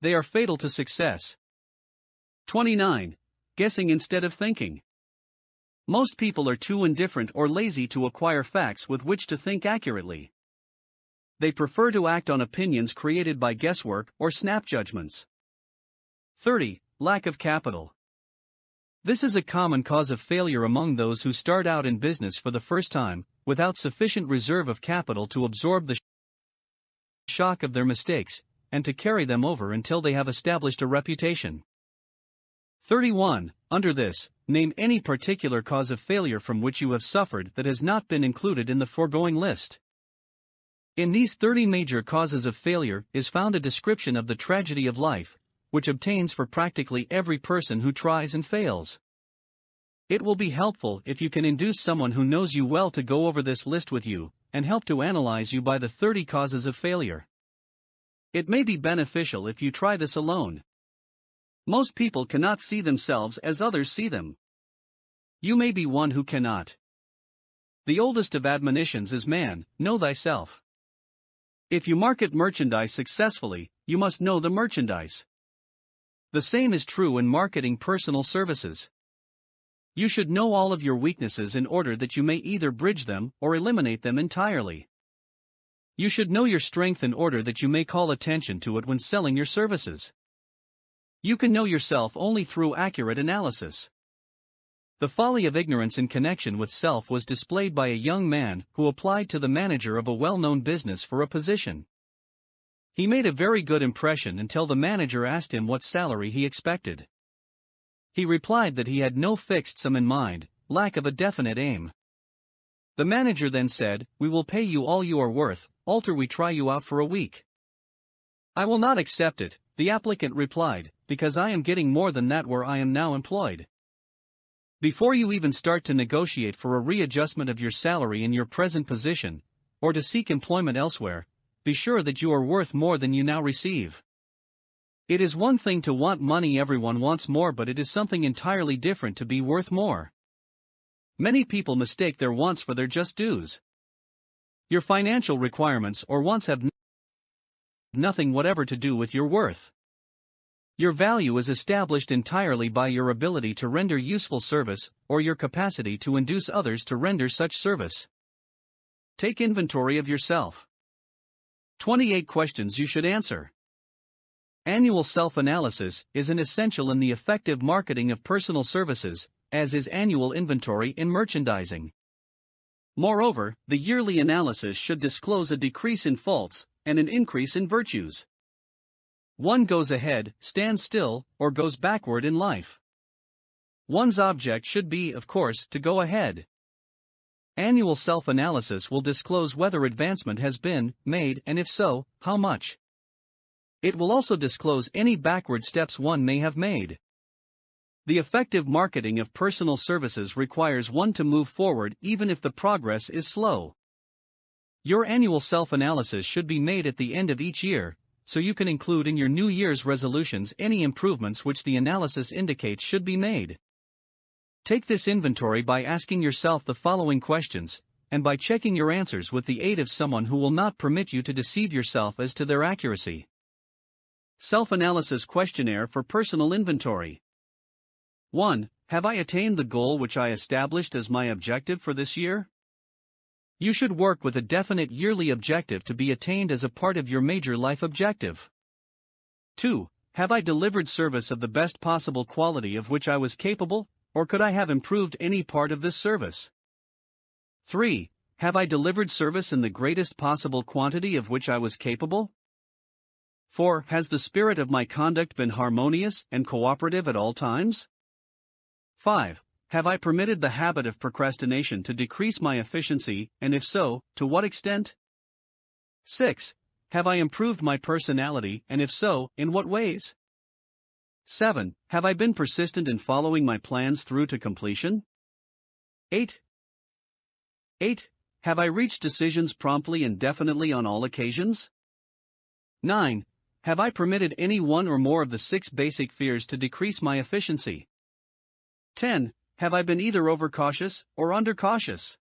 They are fatal to success. 29. Guessing instead of thinking. Most people are too indifferent or lazy to acquire facts with which to think accurately. They prefer to act on opinions created by guesswork or snap judgments. 30. Lack of capital. This is a common cause of failure among those who start out in business for the first time, without sufficient reserve of capital to absorb the shock of their mistakes, and to carry them over until they have established a reputation. 31. Under this, name any particular cause of failure from which you have suffered that has not been included in the foregoing list. In these 30 major causes of failure is found a description of the tragedy of life, which obtains for practically every person who tries and fails. It will be helpful if you can induce someone who knows you well to go over this list with you, and help to analyze you by the 30 causes of failure. It may be beneficial if you try this alone. Most people cannot see themselves as others see them. You may be one who cannot. The oldest of admonitions is man, know thyself. If you market merchandise successfully, you must know the merchandise. The same is true in marketing personal services. You should know all of your weaknesses in order that you may either bridge them or eliminate them entirely. You should know your strength in order that you may call attention to it when selling your services. You can know yourself only through accurate analysis. The folly of ignorance in connection with self was displayed by a young man who applied to the manager of a well-known business for a position. He made a very good impression until the manager asked him what salary he expected. He replied that he had no fixed sum in mind, lack of a definite aim. The manager then said, "We will pay you all you are worth, alter we try you out for a week." "I will not accept it," the applicant replied, "because I am getting more than that where I am now employed." Before you even start to negotiate for a readjustment of your salary in your present position, or to seek employment elsewhere, be sure that you are worth more than you now receive. It is one thing to want money, everyone wants more, but it is something entirely different to be worth more. Many people mistake their wants for their just dues. Your financial requirements or wants have nothing whatever to do with your worth. Your value is established entirely by your ability to render useful service, or your capacity to induce others to render such service. Take inventory of yourself. 28 questions you should answer. Annual self-analysis is an essential in the effective marketing of personal services, as is annual inventory in merchandising. Moreover, the yearly analysis should disclose a decrease in faults and an increase in virtues. One goes ahead, stands still, or goes backward in life. One's object should be, of course, to go ahead. Annual self-analysis will disclose whether advancement has been made, and if so, how much. It will also disclose any backward steps one may have made. The effective marketing of personal services requires one to move forward even if the progress is slow. Your annual self-analysis should be made at the end of each year, so you can include in your New Year's resolutions any improvements which the analysis indicates should be made. Take this inventory by asking yourself the following questions, and by checking your answers with the aid of someone who will not permit you to deceive yourself as to their accuracy. Self-analysis questionnaire for personal inventory. 1. Have I attained the goal which I established as my objective for this year? You should work with a definite yearly objective to be attained as a part of your major life objective. 2. Have I delivered service of the best possible quality of which I was capable, or could I have improved any part of this service? 3. Have I delivered service in the greatest possible quantity of which I was capable? 4. Has the spirit of my conduct been harmonious and cooperative at all times? 5. Have I permitted the habit of procrastination to decrease my efficiency, and if so, to what extent? 6. Have I improved my personality, and if so, in what ways? 7. Have I been persistent in following my plans through to completion? 8. Have I reached decisions promptly and definitely on all occasions? 9. Have I permitted any one or more of the 6 basic fears to decrease my efficiency? 10. Have I been either overcautious or undercautious?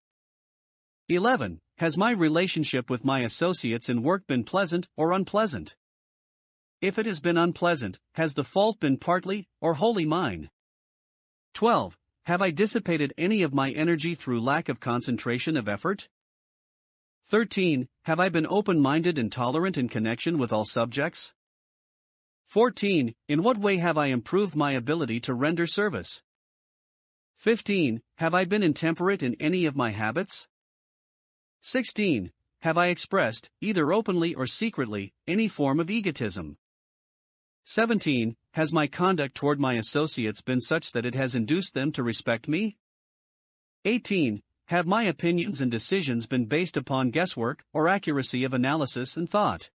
11. Has my relationship with my associates in work been pleasant or unpleasant? If it has been unpleasant, has the fault been partly or wholly mine? 12. Have I dissipated any of my energy through lack of concentration of effort? 13. Have I been open-minded and tolerant in connection with all subjects? 14. In what way have I improved my ability to render service? 15. Have I been intemperate in any of my habits? 16. Have I expressed, either openly or secretly, any form of egotism? 17. Has my conduct toward my associates been such that it has induced them to respect me? 18. Have my opinions and decisions been based upon guesswork or accuracy of analysis and thought?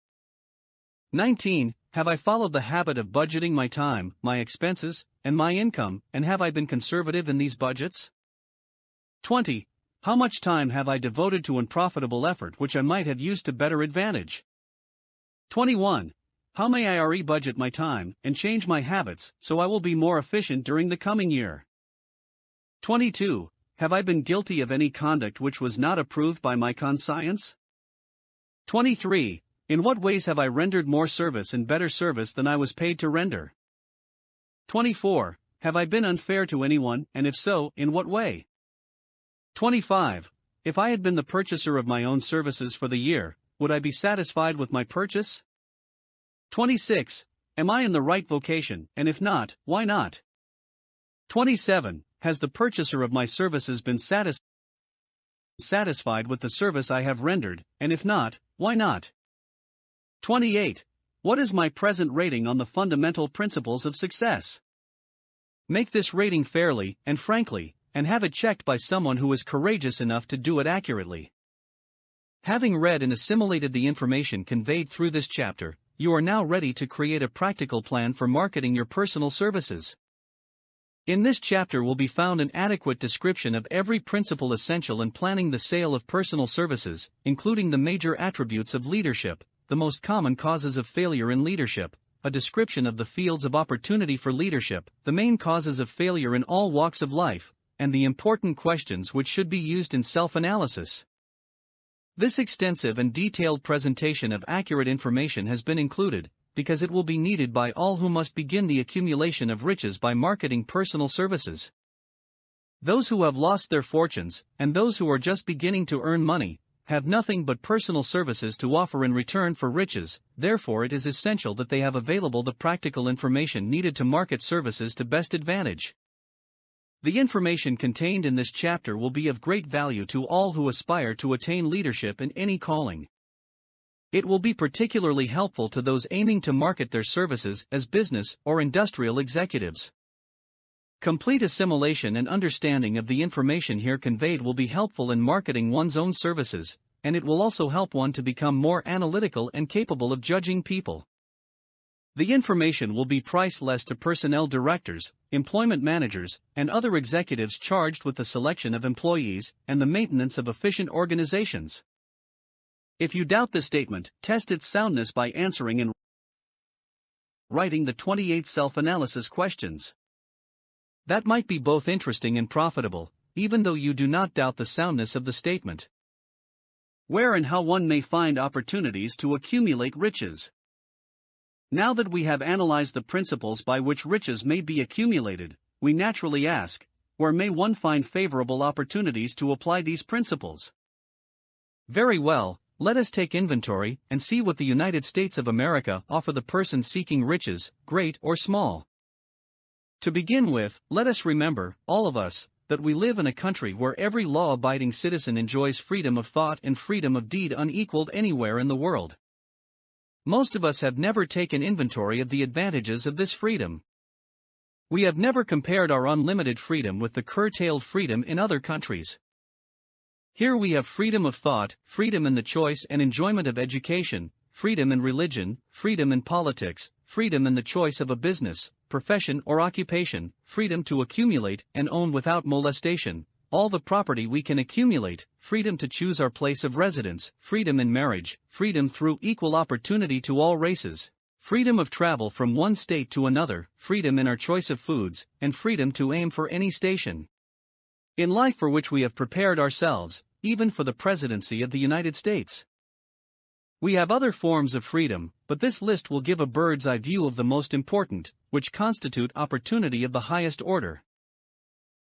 19. Have I followed the habit of budgeting my time, my expenses, and my income, and have I been conservative in these budgets? 20. How much time have I devoted to unprofitable effort which I might have used to better advantage? 21. How may I re-budget my time and change my habits so I will be more efficient during the coming year? 22. Have I been guilty of any conduct which was not approved by my conscience? 23. In what ways have I rendered more service and better service than I was paid to render? 24. Have I been unfair to anyone, and if so, in what way? 25. If I had been the purchaser of my own services for the year, would I be satisfied with my purchase? 26. Am I in the right vocation, and if not, why not? 27. Has the purchaser of my services been satisfied with the service I have rendered, and if not, why not? 28. What is my present rating on the fundamental principles of success? Make this rating fairly and frankly, and have it checked by someone who is courageous enough to do it accurately. Having read and assimilated the information conveyed through this chapter, you are now ready to create a practical plan for marketing your personal services. In this chapter will be found an adequate description of every principle essential in planning the sale of personal services, including the major attributes of leadership, the most common causes of failure in leadership, a description of the fields of opportunity for leadership, the main causes of failure in all walks of life, and the important questions which should be used in self-analysis. This extensive and detailed presentation of accurate information has been included, because it will be needed by all who must begin the accumulation of riches by marketing personal services. Those who have lost their fortunes, and those who are just beginning to earn money, have nothing but personal services to offer in return for riches. Therefore it is essential that they have available the practical information needed to market services to best advantage. The information contained in this chapter will be of great value to all who aspire to attain leadership in any calling. It will be particularly helpful to those aiming to market their services as business or industrial executives. Complete assimilation and understanding of the information here conveyed will be helpful in marketing one's own services, and it will also help one to become more analytical and capable of judging people. The information will be priceless to personnel directors, employment managers, and other executives charged with the selection of employees and the maintenance of efficient organizations. If you doubt the statement, test its soundness by answering and writing the 28 self-analysis questions. That might be both interesting and profitable, even though you do not doubt the soundness of the statement. Where and how one may find opportunities to accumulate riches. Now that we have analyzed the principles by which riches may be accumulated, we naturally ask, where may one find favorable opportunities to apply these principles? Very well, let us take inventory and see what the United States of America offer the person seeking riches, great or small. To begin with, let us remember, all of us, that we live in a country where every law-abiding citizen enjoys freedom of thought and freedom of deed unequaled anywhere in the world. Most of us have never taken inventory of the advantages of this freedom. We have never compared our unlimited freedom with the curtailed freedom in other countries. Here we have freedom of thought, freedom in the choice and enjoyment of education, freedom in religion, freedom in politics, freedom in the choice of a business, profession or occupation, freedom to accumulate and own without molestation all the property we can accumulate, freedom to choose our place of residence, freedom in marriage, freedom through equal opportunity to all races, freedom of travel from one state to another, freedom in our choice of foods, and freedom to aim for any station in life for which we have prepared ourselves, even for the presidency of the United States. We have other forms of freedom, but this list will give a bird's eye view of the most important, which constitute opportunity of the highest order.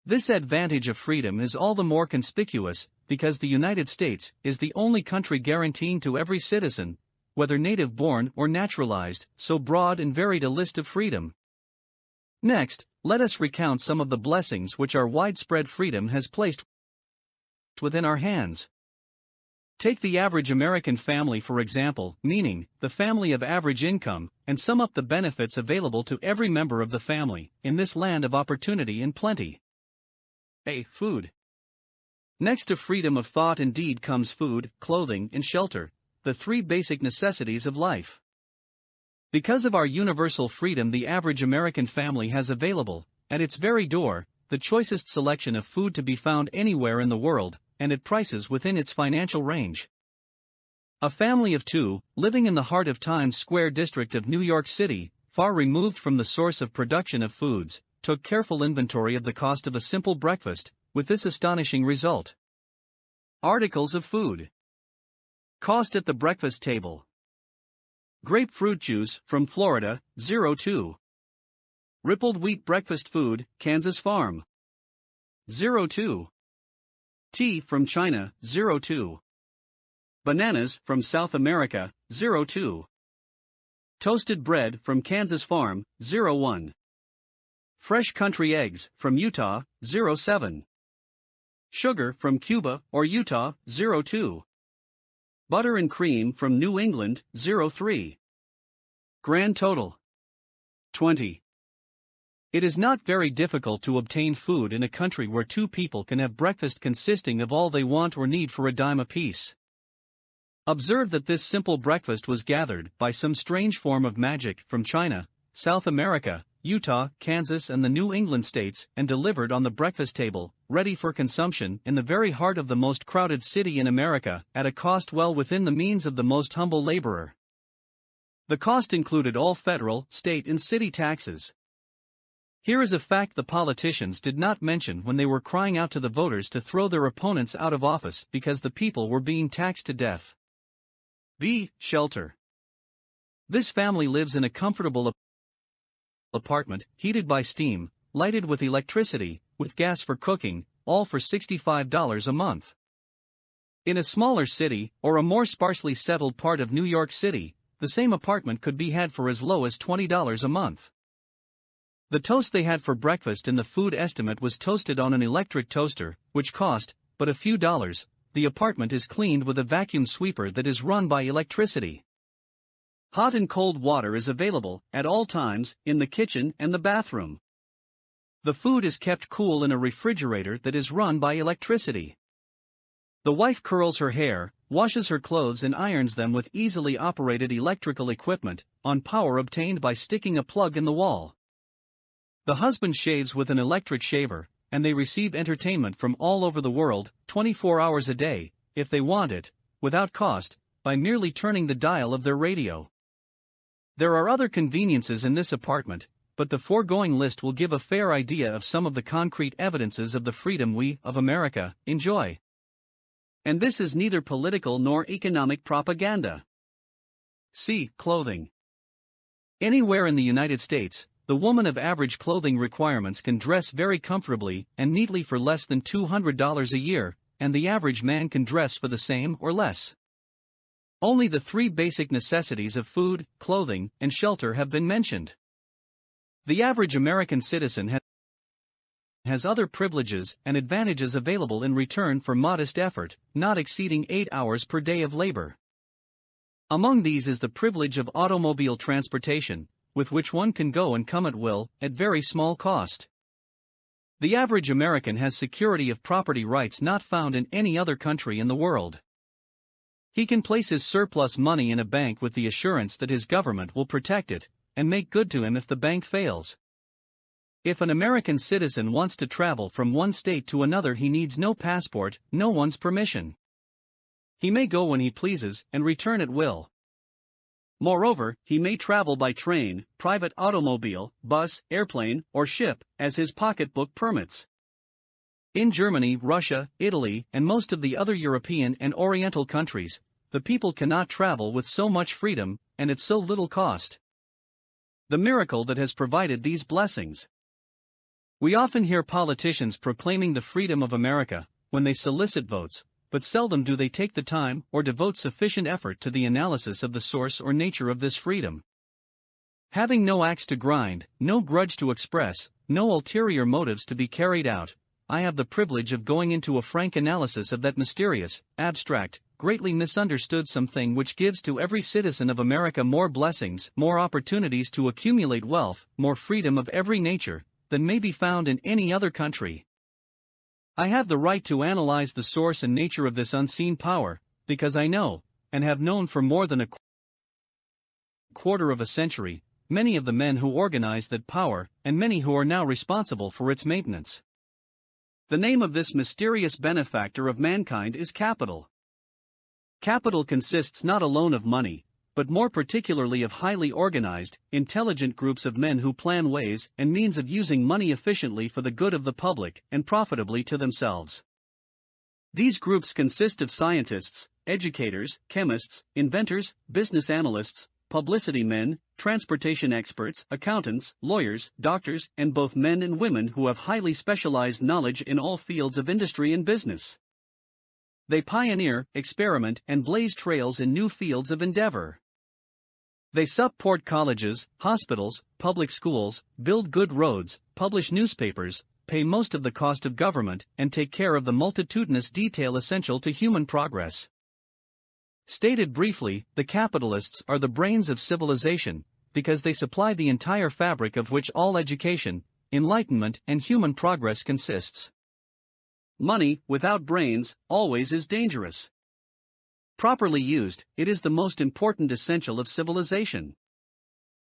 This advantage of freedom is all the more conspicuous, because the United States is the only country guaranteeing to every citizen, whether native-born or naturalized, so broad and varied a list of freedom. Next, let us recount some of the blessings which our widespread freedom has placed within our hands. Take the average American family for example, meaning, the family of average income, and sum up the benefits available to every member of the family, in this land of opportunity and plenty. A. Food. Next to freedom of thought and deed comes food, clothing, and shelter, the three basic necessities of life. Because of our universal freedom the average American family has available, at its very door, the choicest selection of food to be found anywhere in the world, and at prices within its financial range. A family of two, living in the heart of Times Square district of New York City, far removed from the source of production of foods, took careful inventory of the cost of a simple breakfast, with this astonishing result. Articles of food. Cost at the breakfast table. Grapefruit juice, from Florida, 02. Rippled wheat breakfast food, Kansas Farm. 02. Tea from China, 02. Bananas from South America, 02. Toasted bread from Kansas Farm, 01. Fresh country eggs from Utah, 07. Sugar from Cuba or Utah, 02. Butter and cream from New England, 03. Grand total, 20. It is not very difficult to obtain food in a country where two people can have breakfast consisting of all they want or need for a dime apiece. Observe that this simple breakfast was gathered by some strange form of magic from China, South America, Utah, Kansas and the New England states and delivered on the breakfast table, ready for consumption in the very heart of the most crowded city in America, at a cost well within the means of the most humble laborer. The cost included all federal, state and city taxes. Here is a fact the politicians did not mention when they were crying out to the voters to throw their opponents out of office because the people were being taxed to death. B. Shelter. This family lives in a comfortable apartment, heated by steam, lighted with electricity, with gas for cooking, all for $65 a month. In a smaller city, or a more sparsely settled part of New York City, the same apartment could be had for as low as $20 a month. The toast they had for breakfast in the food estimate was toasted on an electric toaster, which cost but a few dollars. The apartment is cleaned with a vacuum sweeper that is run by electricity. Hot and cold water is available at all times in the kitchen and the bathroom. The food is kept cool in a refrigerator that is run by electricity. The wife curls her hair, washes her clothes and irons them with easily operated electrical equipment, on power obtained by sticking a plug in the wall. The husband shaves with an electric shaver, and they receive entertainment from all over the world, 24 hours a day, if they want it, without cost, by merely turning the dial of their radio. There are other conveniences in this apartment, but the foregoing list will give a fair idea of some of the concrete evidences of the freedom we, of America, enjoy. And this is neither political nor economic propaganda. C. Clothing. Anywhere in the United States, the woman of average clothing requirements can dress very comfortably and neatly for less than $200 a year, and the average man can dress for the same or less. Only the three basic necessities of food, clothing, and shelter have been mentioned. The average American citizen has other privileges and advantages available in return for modest effort, not exceeding 8 hours per day of labor. Among these is the privilege of automobile transportation, with which one can go and come at will, at very small cost. The average American has security of property rights not found in any other country in the world. He can place his surplus money in a bank with the assurance that his government will protect it, and make good to him if the bank fails. If an American citizen wants to travel from one state to another, he needs no passport, no one's permission. He may go when he pleases and return at will. Moreover, he may travel by train, private automobile, bus, airplane, or ship, as his pocketbook permits. In Germany, Russia, Italy, and most of the other European and Oriental countries, the people cannot travel with so much freedom, and at so little cost. The miracle that has provided these blessings. We often hear politicians proclaiming the freedom of America, when they solicit votes, but seldom do they take the time or devote sufficient effort to the analysis of the source or nature of this freedom. Having no axe to grind, no grudge to express, no ulterior motives to be carried out, I have the privilege of going into a frank analysis of that mysterious, abstract, greatly misunderstood something which gives to every citizen of America more blessings, more opportunities to accumulate wealth, more freedom of every nature, than may be found in any other country. I have the right to analyze the source and nature of this unseen power, because I know, and have known for more than a quarter of a century, many of the men who organized that power, and many who are now responsible for its maintenance. The name of this mysterious benefactor of mankind is capital. Capital consists not alone of money, but more particularly of highly organized, intelligent groups of men who plan ways and means of using money efficiently for the good of the public and profitably to themselves. These groups consist of scientists, educators, chemists, inventors, business analysts, publicity men, transportation experts, accountants, lawyers, doctors, and both men and women who have highly specialized knowledge in all fields of industry and business. They pioneer, experiment, and blaze trails in new fields of endeavor. They support colleges, hospitals, public schools, build good roads, publish newspapers, pay most of the cost of government, and take care of the multitudinous detail essential to human progress. Stated briefly, the capitalists are the brains of civilization, because they supply the entire fabric of which all education, enlightenment, and human progress consists. Money, without brains, always is dangerous. Properly used, it is the most important essential of civilization.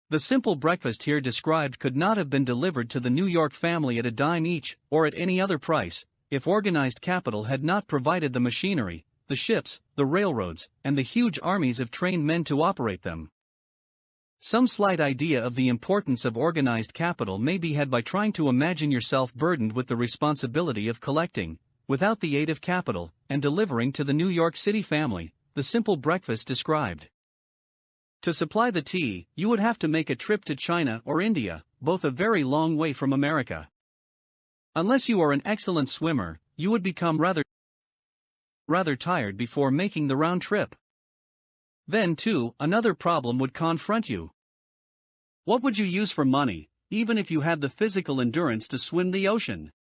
The simple breakfast here described could not have been delivered to the New York family at a dime each, or at any other price, if organized capital had not provided the machinery, the ships, the railroads, and the huge armies of trained men to operate them. Some slight idea of the importance of organized capital may be had by trying to imagine yourself burdened with the responsibility of collecting, without the aid of capital, and delivering to the New York City family, the simple breakfast described. To supply the tea, you would have to make a trip to China or India, both a very long way from America. Unless you are an excellent swimmer, you would become rather tired before making the round trip. Then too, another problem would confront you. What would you use for money, even if you had the physical endurance to swim the ocean?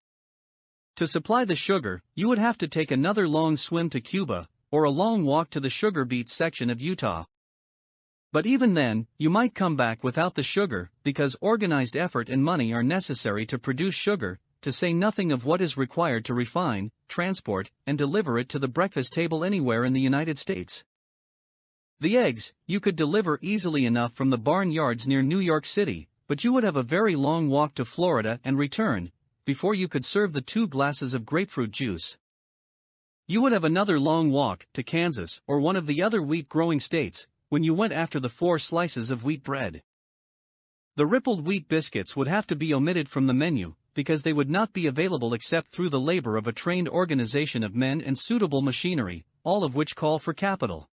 To supply the sugar, you would have to take another long swim to Cuba, or a long walk to the sugar beet section of Utah. But even then, you might come back without the sugar, because organized effort and money are necessary to produce sugar, to say nothing of what is required to refine, transport, and deliver it to the breakfast table anywhere in the United States. The eggs, you could deliver easily enough from the barn yards near New York City, but you would have a very long walk to Florida and return, before you could serve the 2 glasses of grapefruit juice. You would have another long walk to Kansas or one of the other wheat-growing states, when you went after the 4 slices of wheat bread. The rippled wheat biscuits would have to be omitted from the menu, because they would not be available except through the labor of a trained organization of men and suitable machinery, all of which call for capital.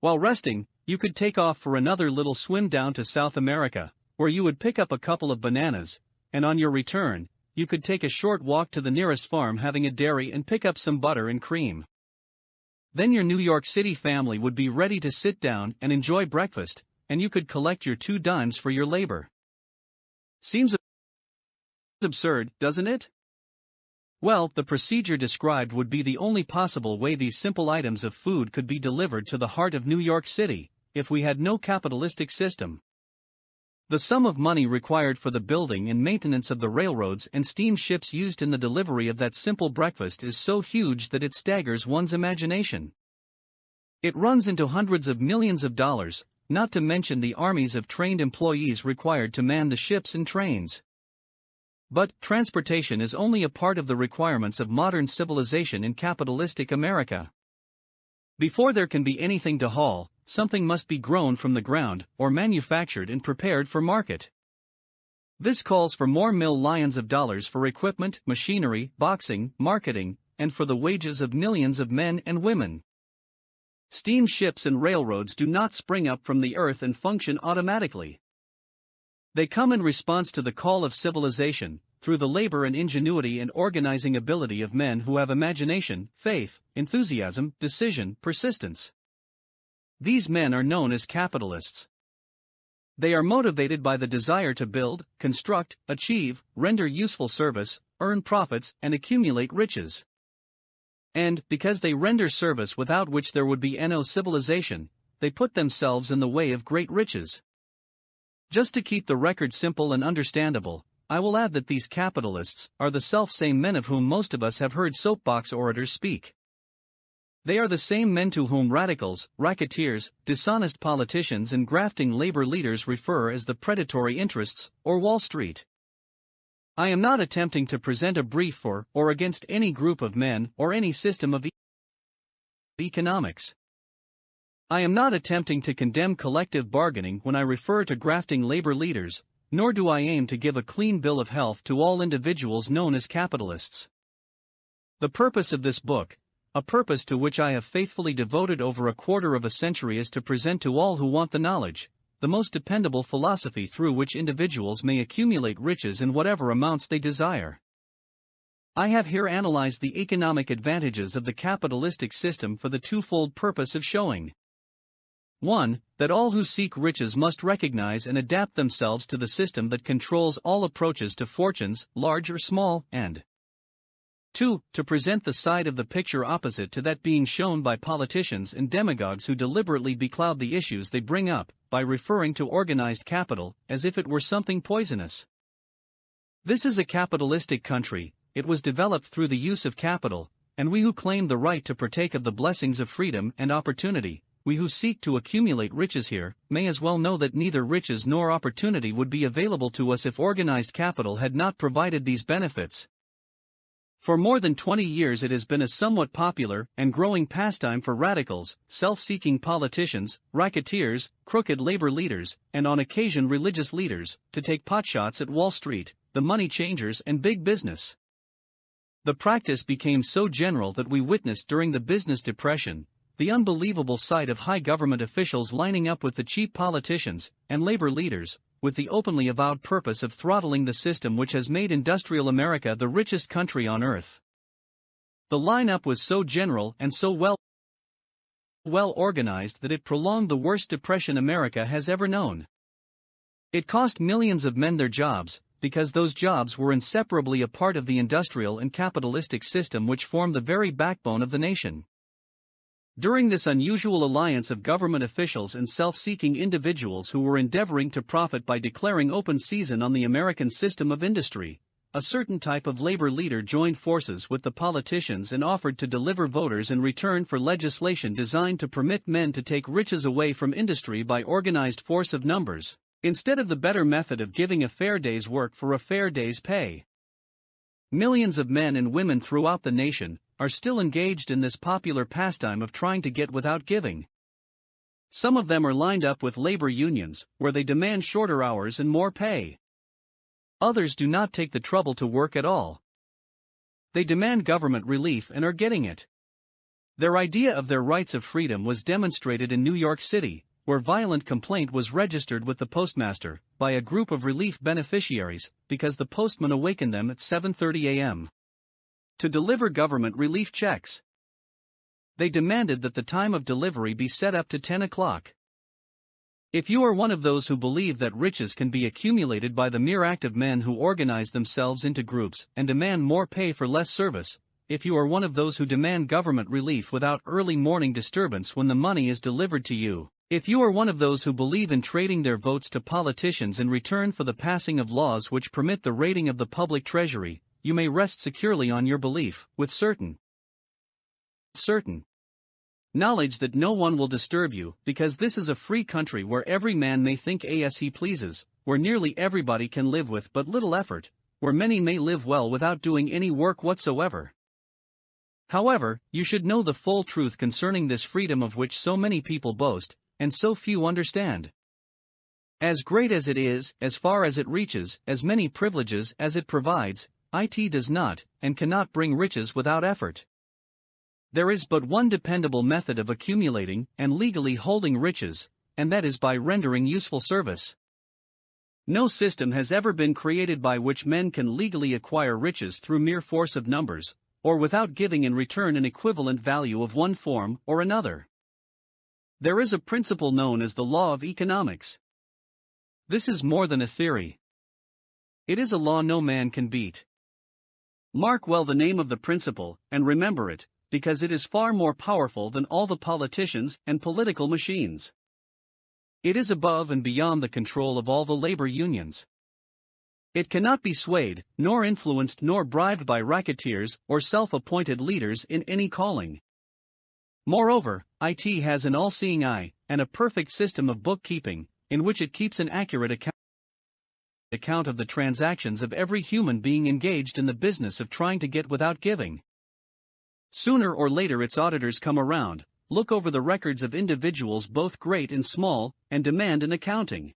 While resting, you could take off for another little swim down to South America, where you would pick up a couple of bananas, and on your return, you could take a short walk to the nearest farm having a dairy and pick up some butter and cream. Then your New York City family would be ready to sit down and enjoy breakfast, and you could collect your 2 dimes for your labor. Seems absurd, doesn't it? Well, the procedure described would be the only possible way these simple items of food could be delivered to the heart of New York City, if we had no capitalistic system. The sum of money required for the building and maintenance of the railroads and steamships used in the delivery of that simple breakfast is so huge that it staggers one's imagination. It runs into hundreds of millions of dollars, not to mention the armies of trained employees required to man the ships and trains. But transportation is only a part of the requirements of modern civilization in capitalistic America. Before there can be anything to haul, something must be grown from the ground, or manufactured and prepared for market. This calls for more millions of dollars for equipment, machinery, boxing, marketing, and for the wages of millions of men and women. Steamships and railroads do not spring up from the earth and function automatically. They come in response to the call of civilization, through the labor and ingenuity and organizing ability of men who have imagination, faith, enthusiasm, decision, persistence. These men are known as capitalists. They are motivated by the desire to build, construct, achieve, render useful service, earn profits, and accumulate riches. And, because they render service without which there would be no civilization, they put themselves in the way of great riches. Just to keep the record simple and understandable, I will add that these capitalists are the self-same men of whom most of us have heard soapbox orators speak. They are the same men to whom radicals, racketeers, dishonest politicians and grafting labor leaders refer as the predatory interests, or Wall Street. I am not attempting to present a brief for or against any group of men or any system of economics. I am not attempting to condemn collective bargaining when I refer to grafting labor leaders, nor do I aim to give a clean bill of health to all individuals known as capitalists. The purpose of this book, a purpose to which I have faithfully devoted over a quarter of a century, is to present to all who want the knowledge, the most dependable philosophy through which individuals may accumulate riches in whatever amounts they desire. I have here analyzed the economic advantages of the capitalistic system for the twofold purpose of showing 1. That all who seek riches must recognize and adapt themselves to the system that controls all approaches to fortunes, large or small, and 2. To present the side of the picture opposite to that being shown by politicians and demagogues who deliberately becloud the issues they bring up, by referring to organized capital as if it were something poisonous. This is a capitalistic country. It was developed through the use of capital, and we who claim the right to partake of the blessings of freedom and opportunity, we who seek to accumulate riches here, may as well know that neither riches nor opportunity would be available to us if organized capital had not provided these benefits. For more than 20 years it has been a somewhat popular and growing pastime for radicals, self-seeking politicians, racketeers, crooked labor leaders, and on occasion religious leaders, to take potshots at Wall Street, the money changers and big business. The practice became so general that we witnessed during the business depression the unbelievable sight of high government officials lining up with the cheap politicians and labor leaders, with the openly avowed purpose of throttling the system which has made industrial America the richest country on earth. The lineup was so general and so well organized that it prolonged the worst depression America has ever known. It cost millions of men their jobs, because those jobs were inseparably a part of the industrial and capitalistic system which formed the very backbone of the nation. During this unusual alliance of government officials and self-seeking individuals who were endeavoring to profit by declaring open season on the American system of industry, a certain type of labor leader joined forces with the politicians and offered to deliver voters in return for legislation designed to permit men to take riches away from industry by organized force of numbers, instead of the better method of giving a fair day's work for a fair day's pay. Millions of men and women throughout the nation are still engaged in this popular pastime of trying to get without giving. Some of them are lined up with labor unions, where they demand shorter hours and more pay. Others do not take the trouble to work at all. They demand government relief and are getting it. Their idea of their rights of freedom was demonstrated in New York City, where violent complaint was registered with the postmaster by a group of relief beneficiaries because the postman awakened them at 7:30 a.m. to deliver government relief checks. They demanded that the time of delivery be set up to 10 o'clock. If you are one of those who believe that riches can be accumulated by the mere act of men who organize themselves into groups and demand more pay for less service, if you are one of those who demand government relief without early morning disturbance when the money is delivered to you, if you are one of those who believe in trading their votes to politicians in return for the passing of laws which permit the raiding of the public treasury, you may rest securely on your belief, with certain knowledge that no one will disturb you, because this is a free country where every man may think as he pleases, where nearly everybody can live with but little effort, where many may live well without doing any work whatsoever. However, you should know the full truth concerning this freedom of which so many people boast, and so few understand. As great as it is, as far as it reaches, as many privileges as it provides, it does not, and cannot bring riches without effort. There is but one dependable method of accumulating and legally holding riches, and that is by rendering useful service. No system has ever been created by which men can legally acquire riches through mere force of numbers, or without giving in return an equivalent value of one form or another. There is a principle known as the law of economics. This is more than a theory. It is a law no man can beat. Mark well the name of the principle, and remember it, because it is far more powerful than all the politicians and political machines. It is above and beyond the control of all the labor unions. It cannot be swayed, nor influenced nor bribed by racketeers or self-appointed leaders in any calling. Moreover, it has an all-seeing eye, and a perfect system of bookkeeping, in which it keeps an accurate account of the transactions of every human being engaged in the business of trying to get without giving. Sooner or later its auditors come around, look over the records of individuals both great and small, and demand an accounting.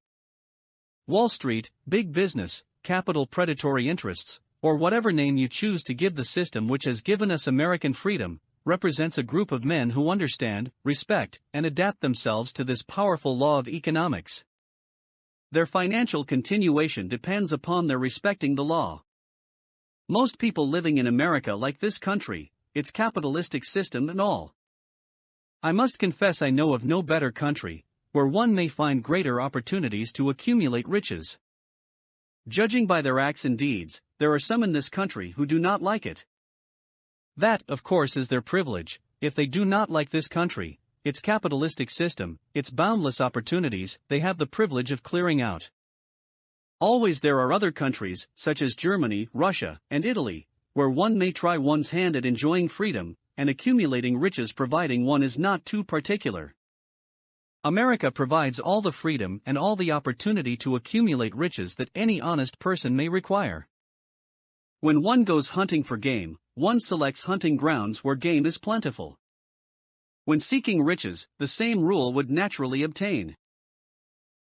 Wall Street, big business, capital predatory interests, or whatever name you choose to give the system which has given us American freedom, represents a group of men who understand, respect, and adapt themselves to this powerful law of economics. Their financial continuation depends upon their respecting the law. Most people living in America like this country, its capitalistic system and all. I must confess I know of no better country, where one may find greater opportunities to accumulate riches. Judging by their acts and deeds, there are some in this country who do not like it. That, of course, is their privilege. If they do not like this country, its capitalistic system, its boundless opportunities, they have the privilege of clearing out. Always there are other countries, such as Germany, Russia, and Italy, where one may try one's hand at enjoying freedom and accumulating riches providing one is not too particular. America provides all the freedom and all the opportunity to accumulate riches that any honest person may require. When one goes hunting for game, one selects hunting grounds where game is plentiful. When seeking riches, the same rule would naturally obtain.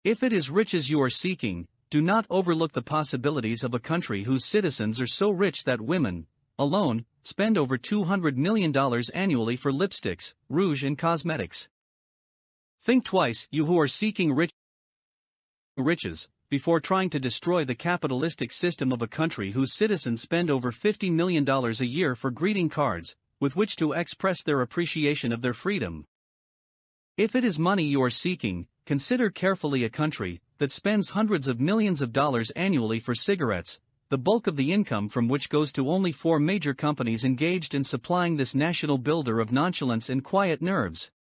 If it is riches you are seeking, do not overlook the possibilities of a country whose citizens are so rich that women, alone, spend over $200 million annually for lipsticks, rouge and cosmetics. Think twice, you who are seeking riches, before trying to destroy the capitalistic system of a country whose citizens spend over $50 million a year for greeting cards, with which to express their appreciation of their freedom. If it is money you are seeking, consider carefully a country that spends hundreds of millions of dollars annually for cigarettes, the bulk of the income from which goes to only 4 major companies engaged in supplying this national builder of nonchalance and quiet nerves.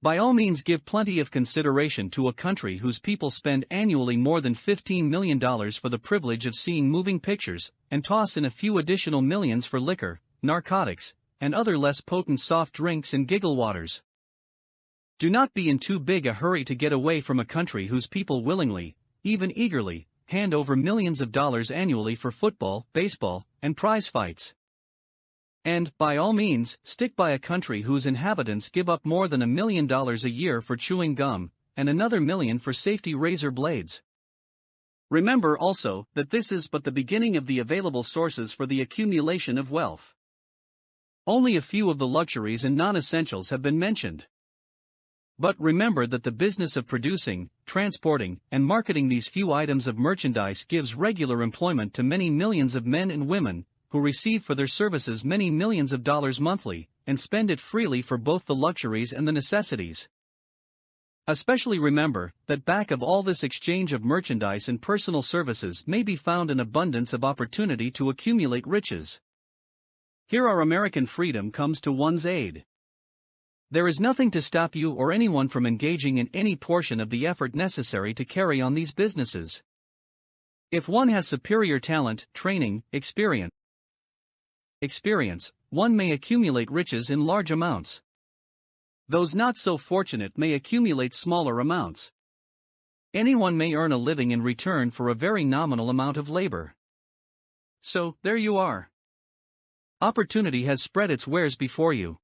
By all means give plenty of consideration to a country whose people spend annually more than $15 million for the privilege of seeing moving pictures, and toss in a few additional millions for liquor, narcotics, and other less potent soft drinks and giggle waters. Do not be in too big a hurry to get away from a country whose people willingly, even eagerly, hand over millions of dollars annually for football, baseball, and prize fights. And, by all means, stick by a country whose inhabitants give up more than $1 million a year for chewing gum, and another $1 million for safety razor blades. Remember also that this is but the beginning of the available sources for the accumulation of wealth. Only a few of the luxuries and non-essentials have been mentioned. But remember that the business of producing, transporting, and marketing these few items of merchandise gives regular employment to many millions of men and women, who receive for their services many millions of dollars monthly, and spend it freely for both the luxuries and the necessities. Especially remember that back of all this exchange of merchandise and personal services may be found an abundance of opportunity to accumulate riches. Here our American freedom comes to one's aid. There is nothing to stop you or anyone from engaging in any portion of the effort necessary to carry on these businesses. If one has superior talent, training, experience, one may accumulate riches in large amounts. Those not so fortunate may accumulate smaller amounts. Anyone may earn a living in return for a very nominal amount of labor. So, there you are. Opportunity has spread its wares before you.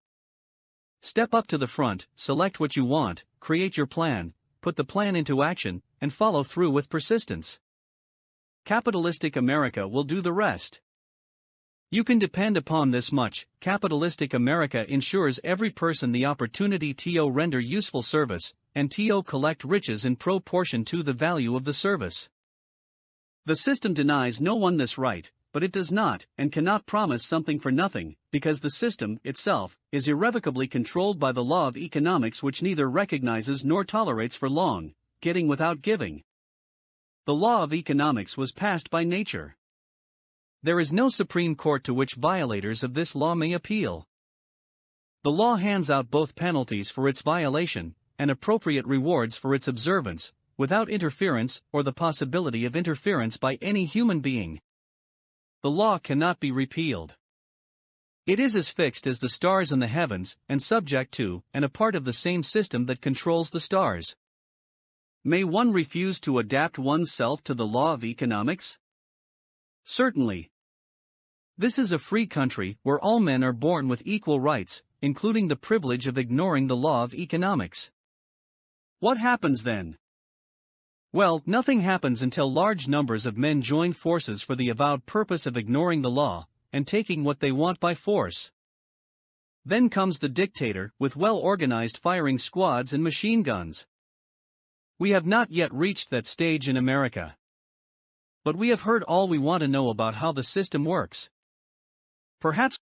Step up to the front, select what you want, create your plan, put the plan into action, and follow through with persistence. Capitalistic America will do the rest. You can depend upon this much: capitalistic America ensures every person the opportunity to render useful service, and to collect riches in proportion to the value of the service. The system denies no one this right, but it does not and cannot promise something for nothing, because the system itself is irrevocably controlled by the law of economics, which neither recognizes nor tolerates for long getting without giving. The law of economics was passed by nature. There is no Supreme Court to which violators of this law may appeal. The law hands out both penalties for its violation and appropriate rewards for its observance, without interference or the possibility of interference by any human being. The law cannot be repealed. It is as fixed as the stars in the heavens, and subject to, and a part of the same system that controls the stars. May one refuse to adapt oneself to the law of economics? Certainly. This is a free country where all men are born with equal rights, including the privilege of ignoring the law of economics. What happens then? Well, nothing happens until large numbers of men join forces for the avowed purpose of ignoring the law and taking what they want by force. Then comes the dictator with well-organized firing squads and machine guns. We have not yet reached that stage in America. But we have heard all we want to know about how the system works. Perhaps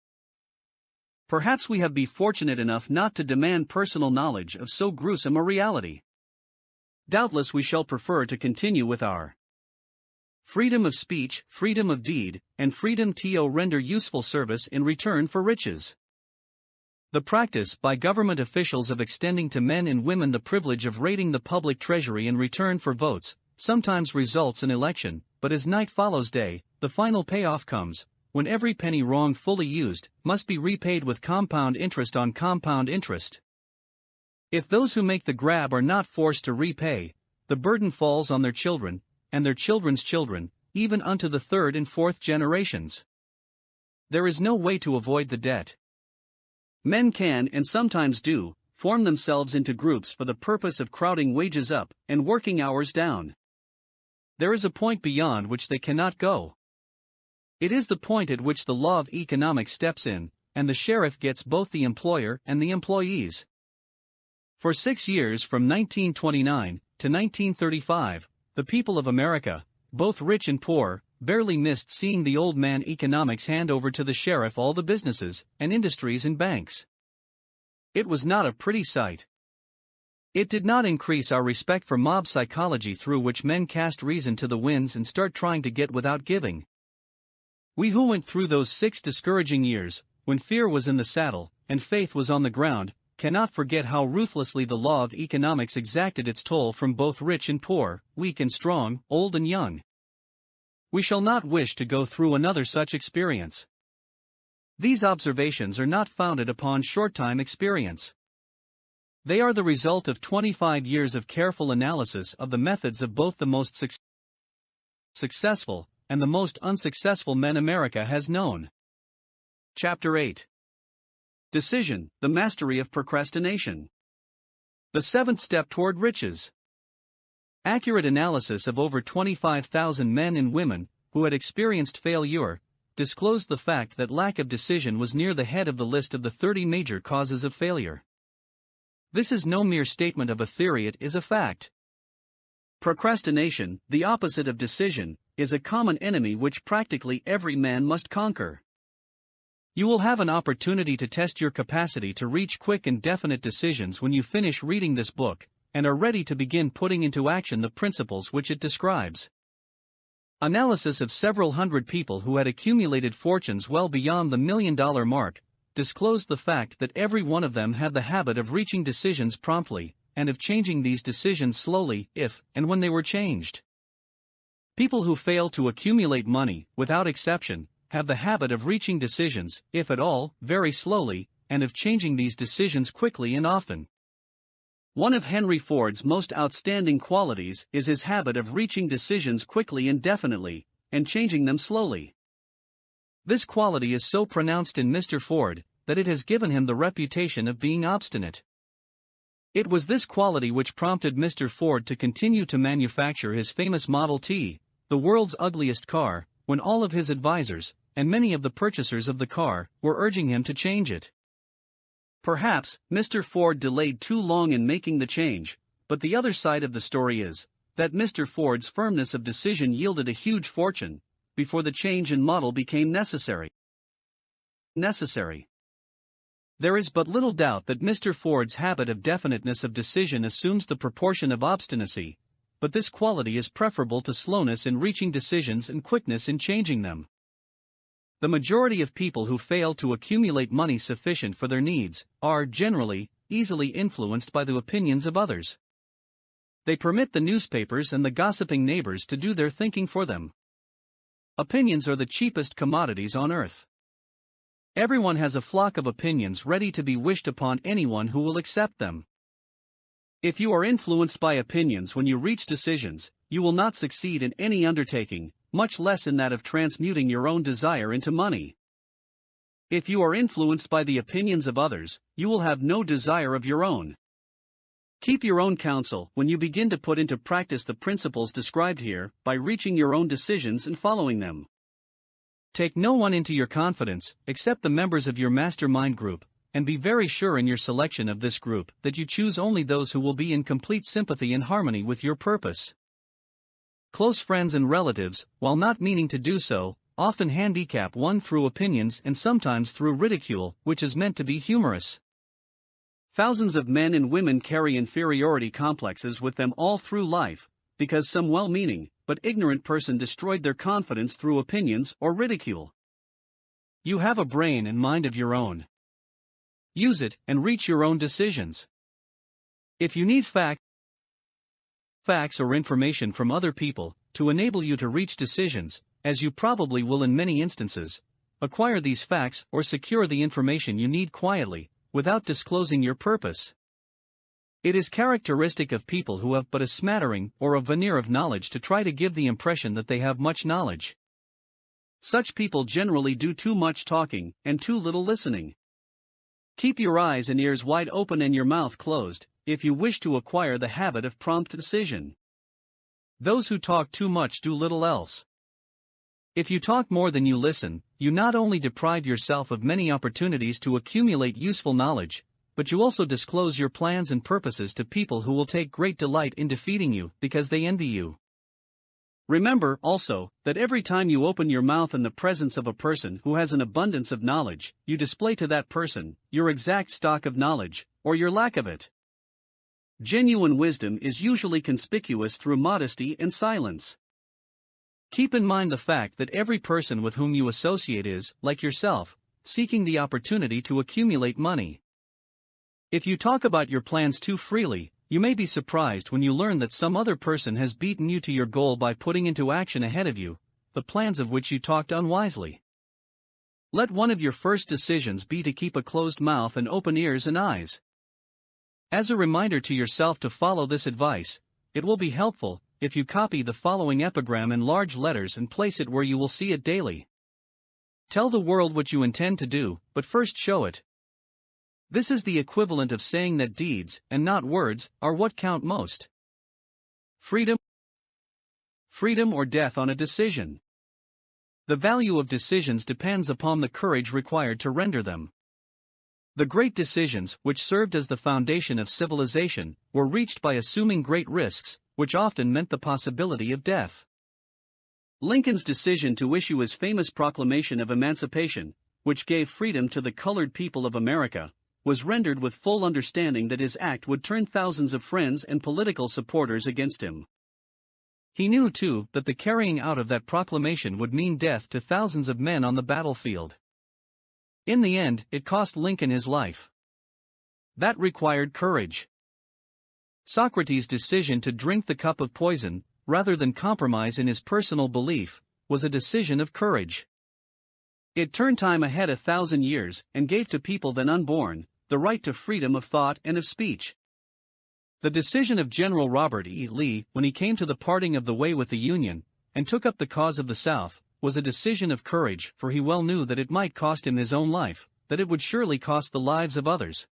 we have been fortunate enough not to demand personal knowledge of so gruesome a reality. Doubtless we shall prefer to continue with our freedom of speech, freedom of deed, and freedom to render useful service in return for riches. The practice by government officials of extending to men and women the privilege of raiding the public treasury in return for votes sometimes results in election, but as night follows day, the final payoff comes, when every penny wrongfully used must be repaid with compound interest on compound interest. If those who make the grab are not forced to repay, the burden falls on their children, and their children's children, even unto the third and fourth generations. There is no way to avoid the debt. Men can, and sometimes do, form themselves into groups for the purpose of crowding wages up and working hours down. There is a point beyond which they cannot go. It is the point at which the law of economics steps in, and the sheriff gets both the employer and the employees. For 6 years from 1929 to 1935, the people of America, both rich and poor, barely missed seeing the old man economics hand over to the sheriff all the businesses and industries and banks. It was not a pretty sight. It did not increase our respect for mob psychology through which men cast reason to the winds and start trying to get without giving. We who went through those 6 discouraging years, when fear was in the saddle and faith was on the ground, cannot forget how ruthlessly the law of economics exacted its toll from both rich and poor, weak and strong, old and young. We shall not wish to go through another such experience. These observations are not founded upon short-time experience. They are the result of 25 years of careful analysis of the methods of both the most successful and the most unsuccessful men America has known. Chapter 8. Decision, the Mastery of Procrastination. The 7th Step Toward Riches. Accurate analysis of over 25,000 men and women who had experienced failure disclosed the fact that lack of decision was near the head of the list of the 30 major causes of failure. This is no mere statement of a theory, it is a fact. Procrastination, the opposite of decision, is a common enemy which practically every man must conquer. You will have an opportunity to test your capacity to reach quick and definite decisions when you finish reading this book, and are ready to begin putting into action the principles which it describes. Analysis of several hundred people who had accumulated fortunes well beyond the $1 million mark disclosed the fact that every one of them had the habit of reaching decisions promptly, and of changing these decisions slowly, if and when they were changed. People who fail to accumulate money, without exception, have the habit of reaching decisions, if at all, very slowly, and of changing these decisions quickly and often. One of Henry Ford's most outstanding qualities is his habit of reaching decisions quickly and definitely, and changing them slowly. This quality is so pronounced in Mr. Ford that it has given him the reputation of being obstinate. It was this quality which prompted Mr. Ford to continue to manufacture his famous Model T, the world's ugliest car, when all of his advisors, and many of the purchasers of the car, were urging him to change it. Perhaps, Mr. Ford delayed too long in making the change, but the other side of the story is that Mr. Ford's firmness of decision yielded a huge fortune before the change in model became necessary. There is but little doubt that Mr. Ford's habit of definiteness of decision assumes the proportion of obstinacy, but this quality is preferable to slowness in reaching decisions and quickness in changing them. The majority of people who fail to accumulate money sufficient for their needs are, generally, easily influenced by the opinions of others. They permit the newspapers and the gossiping neighbors to do their thinking for them. Opinions are the cheapest commodities on earth. Everyone has a flock of opinions ready to be wished upon anyone who will accept them. If you are influenced by opinions when you reach decisions, you will not succeed in any undertaking, much less in that of transmuting your own desire into money. If you are influenced by the opinions of others, you will have no desire of your own. Keep your own counsel when you begin to put into practice the principles described here, by reaching your own decisions and following them. Take no one into your confidence, except the members of your mastermind group, and be very sure in your selection of this group that you choose only those who will be in complete sympathy and harmony with your purpose. Close friends and relatives, while not meaning to do so, often handicap one through opinions and sometimes through ridicule, which is meant to be humorous. Thousands of men and women carry inferiority complexes with them all through life, because some well-meaning, but ignorant person destroyed their confidence through opinions or ridicule. You have a brain and mind of your own. Use it and reach your own decisions. If you need facts or information from other people to enable you to reach decisions, as you probably will in many instances, acquire these facts or secure the information you need quietly, without disclosing your purpose. It is characteristic of people who have but a smattering or a veneer of knowledge to try to give the impression that they have much knowledge. Such people generally do too much talking and too little listening. Keep your eyes and ears wide open and your mouth closed, if you wish to acquire the habit of prompt decision. Those who talk too much do little else. If you talk more than you listen, you not only deprive yourself of many opportunities to accumulate useful knowledge, but you also disclose your plans and purposes to people who will take great delight in defeating you because they envy you. Remember, also, that every time you open your mouth in the presence of a person who has an abundance of knowledge, you display to that person your exact stock of knowledge, or your lack of it. Genuine wisdom is usually conspicuous through modesty and silence. Keep in mind the fact that every person with whom you associate is, like yourself, seeking the opportunity to accumulate money. If you talk about your plans too freely, you may be surprised when you learn that some other person has beaten you to your goal by putting into action ahead of you the plans of which you talked unwisely. Let one of your first decisions be to keep a closed mouth and open ears and eyes. As a reminder to yourself to follow this advice, it will be helpful if you copy the following epigram in large letters and place it where you will see it daily. Tell the world what you intend to do, but first show it. This is the equivalent of saying that deeds, and not words, are what count most. Freedom or death on a decision. The value of decisions depends upon the courage required to render them. The great decisions, which served as the foundation of civilization, were reached by assuming great risks, which often meant the possibility of death. Lincoln's decision to issue his famous Proclamation of Emancipation, which gave freedom to the colored people of America, was rendered with full understanding that his act would turn thousands of friends and political supporters against him. He knew, too, that the carrying out of that proclamation would mean death to thousands of men on the battlefield. In the end, it cost Lincoln his life. That required courage. Socrates' decision to drink the cup of poison, rather than compromise in his personal belief, was a decision of courage. It turned time ahead 1,000 years, and gave to people then unborn the right to freedom of thought and of speech. The decision of General Robert E. Lee, when he came to the parting of the way with the Union, and took up the cause of the South, was a decision of courage, for he well knew that it might cost him his own life, that it would surely cost the lives of others.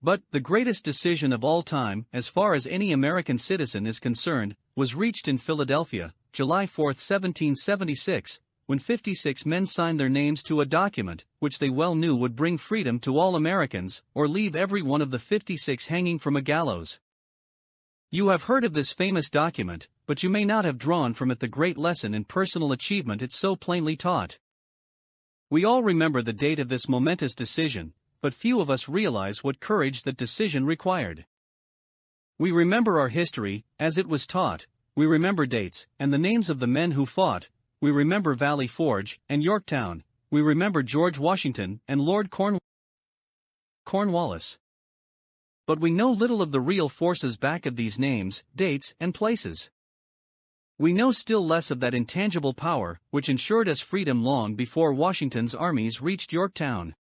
But the greatest decision of all time, as far as any American citizen is concerned, was reached in Philadelphia, July 4, 1776, when 56 men signed their names to a document, which they well knew would bring freedom to all Americans, or leave every one of the 56 hanging from a gallows. You have heard of this famous document, but you may not have drawn from it the great lesson in personal achievement it so plainly taught. We all remember the date of this momentous decision, but few of us realize what courage that decision required. We remember our history, as it was taught, we remember dates, and the names of the men who fought, we remember Valley Forge, and Yorktown, we remember George Washington, and Lord Cornwallis. But we know little of the real forces back of these names, dates, and places. We know still less of that intangible power, which ensured us freedom long before Washington's armies reached Yorktown.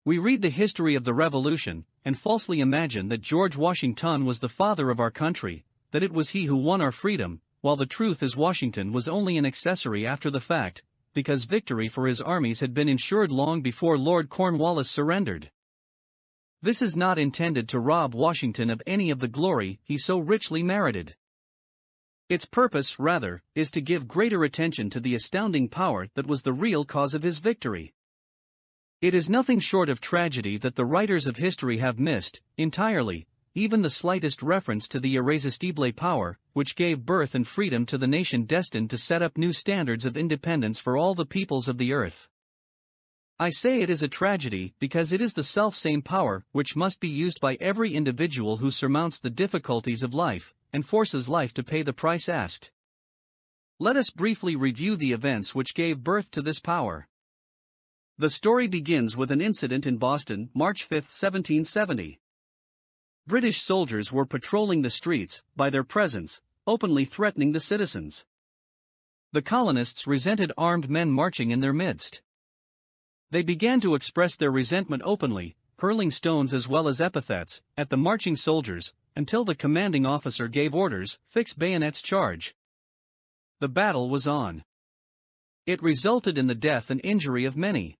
We read the history of the Revolution, and falsely imagine that George Washington was the father of our country, that it was he who won our freedom, while the truth is Washington was only an accessory after the fact, because victory for his armies had been ensured long before Lord Cornwallis surrendered. This is not intended to rob Washington of any of the glory he so richly merited. Its purpose, rather, is to give greater attention to the astounding power that was the real cause of his victory. It is nothing short of tragedy that the writers of history have missed, entirely, even the slightest reference to the irresistible power, which gave birth and freedom to the nation destined to set up new standards of independence for all the peoples of the earth. I say it is a tragedy because it is the selfsame power which must be used by every individual who surmounts the difficulties of life, and forces life to pay the price asked. Let us briefly review the events which gave birth to this power. The story begins with an incident in Boston, March 5, 1770. British soldiers were patrolling the streets, by their presence, openly threatening the citizens. The colonists resented armed men marching in their midst. They began to express their resentment openly, hurling stones as well as epithets at the marching soldiers, until the commanding officer gave orders, "Fix bayonets, charge." The battle was on. It resulted in the death and injury of many.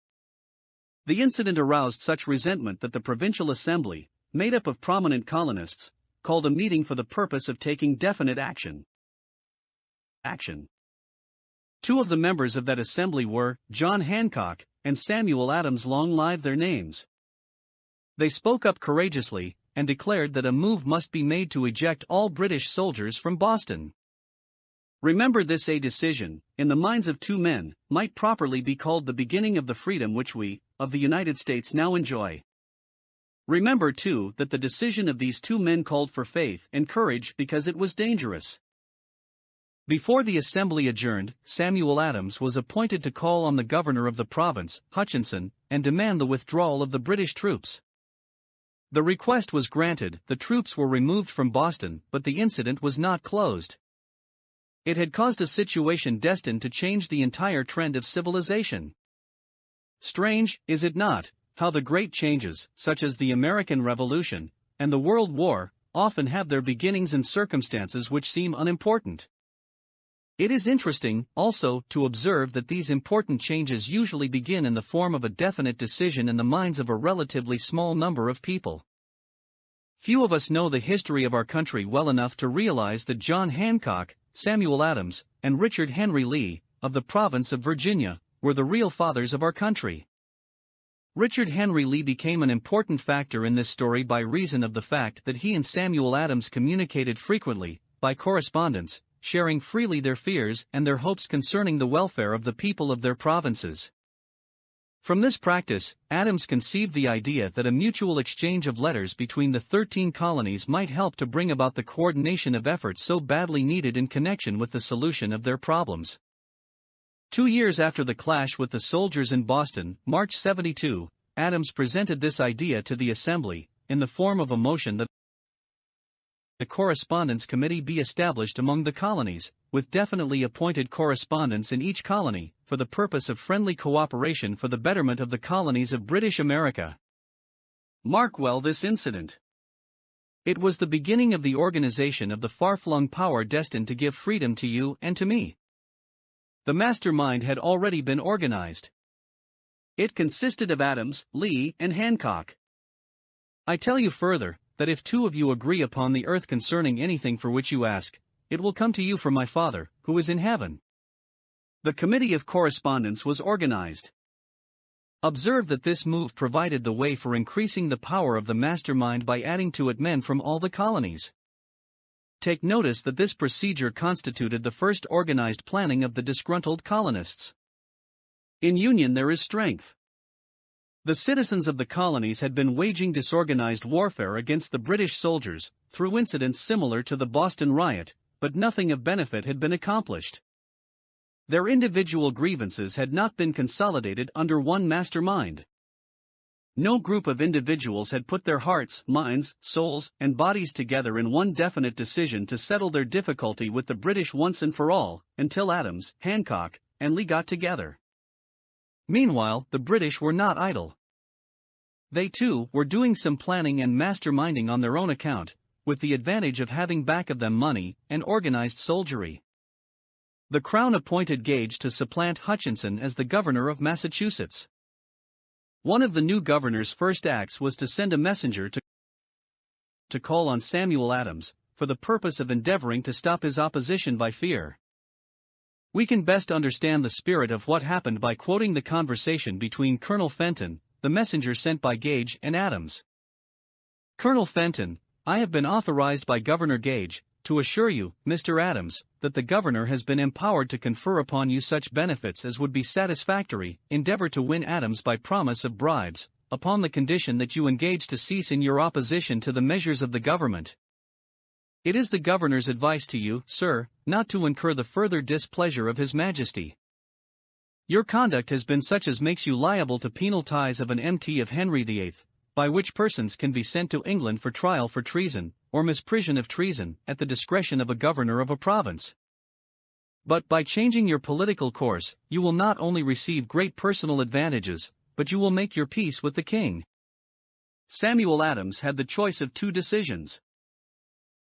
The incident aroused such resentment that the Provincial Assembly, made up of prominent colonists, called a meeting for the purpose of taking definite action. Two of the members of that assembly were John Hancock and Samuel Adams. Long live their names. They spoke up courageously and declared that a move must be made to eject all British soldiers from Boston. Remember this: a decision, in the minds of two men, might properly be called the beginning of the freedom which we, of the United States, now enjoy. Remember too that the decision of these two men called for faith and courage because it was dangerous. Before the assembly adjourned, Samuel Adams was appointed to call on the governor of the province, Hutchinson, and demand the withdrawal of the British troops. The request was granted, the troops were removed from Boston, but the incident was not closed. It had caused a situation destined to change the entire trend of civilization. Strange, is it not, how the great changes, such as the American Revolution and the World War, often have their beginnings in circumstances which seem unimportant? It is interesting, also, to observe that these important changes usually begin in the form of a definite decision in the minds of a relatively small number of people. Few of us know the history of our country well enough to realize that John Hancock, Samuel Adams, and Richard Henry Lee, of the province of Virginia, were the real fathers of our country. Richard Henry Lee became an important factor in this story by reason of the fact that he and Samuel Adams communicated frequently, by correspondence, sharing freely their fears and their hopes concerning the welfare of the people of their provinces. From this practice, Adams conceived the idea that a mutual exchange of letters between the 13 colonies might help to bring about the coordination of efforts so badly needed in connection with the solution of their problems. 2 years after the clash with the soldiers in Boston, March 72, Adams presented this idea to the Assembly, in the form of a motion that a correspondence committee be established among the colonies, with definitely appointed correspondents in each colony, for the purpose of friendly cooperation for the betterment of the colonies of British America. Mark well this incident. It was the beginning of the organization of the far-flung power destined to give freedom to you and to me. The mastermind had already been organized. It consisted of Adams, Lee, and Hancock. I tell you further, that if two of you agree upon the earth concerning anything for which you ask, it will come to you from my Father, who is in heaven. The committee of correspondence was organized. Observe that this move provided the way for increasing the power of the mastermind by adding to it men from all the colonies. Take notice that this procedure constituted the first organized planning of the disgruntled colonists. In union there is strength. The citizens of the colonies had been waging disorganized warfare against the British soldiers, through incidents similar to the Boston riot, but nothing of benefit had been accomplished. Their individual grievances had not been consolidated under one mastermind. No group of individuals had put their hearts, minds, souls, and bodies together in one definite decision to settle their difficulty with the British once and for all, until Adams, Hancock, and Lee got together. Meanwhile, the British were not idle. They too were doing some planning and masterminding on their own account, with the advantage of having back of them money and organized soldiery. The Crown appointed Gage to supplant Hutchinson as the governor of Massachusetts. One of the new governor's first acts was to send a messenger to call on Samuel Adams, for the purpose of endeavoring to stop his opposition by fear. We can best understand the spirit of what happened by quoting the conversation between Colonel Fenton, the messenger sent by Gage, and Adams. Colonel Fenton, I have been authorized by Governor Gage to assure you, Mr. Adams, that the governor has been empowered to confer upon you such benefits as would be satisfactory. Endeavor to win Adams by promise of bribes, upon the condition that you engage to cease in your opposition to the measures of the government. It is the governor's advice to you, sir, not to incur the further displeasure of His Majesty. Your conduct has been such as makes you liable to penal ties of an MT of Henry VIII, by which persons can be sent to England for trial for treason, or misprision of treason, at the discretion of a governor of a province. But by changing your political course, you will not only receive great personal advantages, but you will make your peace with the king. Samuel Adams had the choice of two decisions.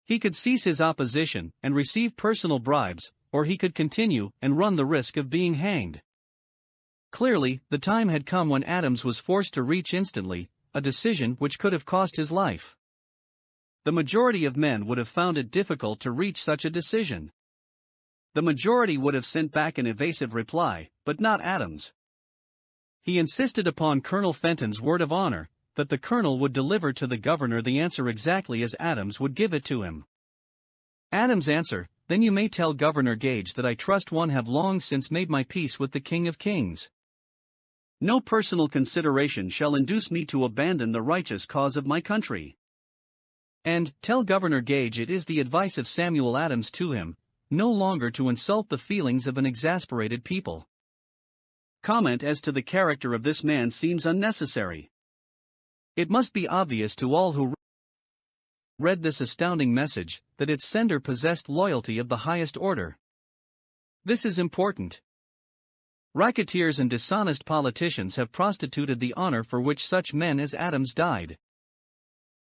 He could cease his opposition and receive personal bribes, or he could continue and run the risk of being hanged. Clearly, the time had come when Adams was forced to reach instantly a decision which could have cost his life. The majority of men would have found it difficult to reach such a decision. The majority would have sent back an evasive reply, but not Adams. He insisted upon Colonel Fenton's word of honor that the colonel would deliver to the governor the answer exactly as Adams would give it to him. Adams' answer: "Then you may tell Governor Gage that I trust one have long since made my peace with the King of Kings. No personal consideration shall induce me to abandon the righteous cause of my country. And tell Governor Gage it is the advice of Samuel Adams to him, no longer to insult the feelings of an exasperated people." Comment as to the character of this man seems unnecessary. It must be obvious to all who read this astounding message that its sender possessed loyalty of the highest order. This is important. Racketeers and dishonest politicians have prostituted the honor for which such men as Adams died.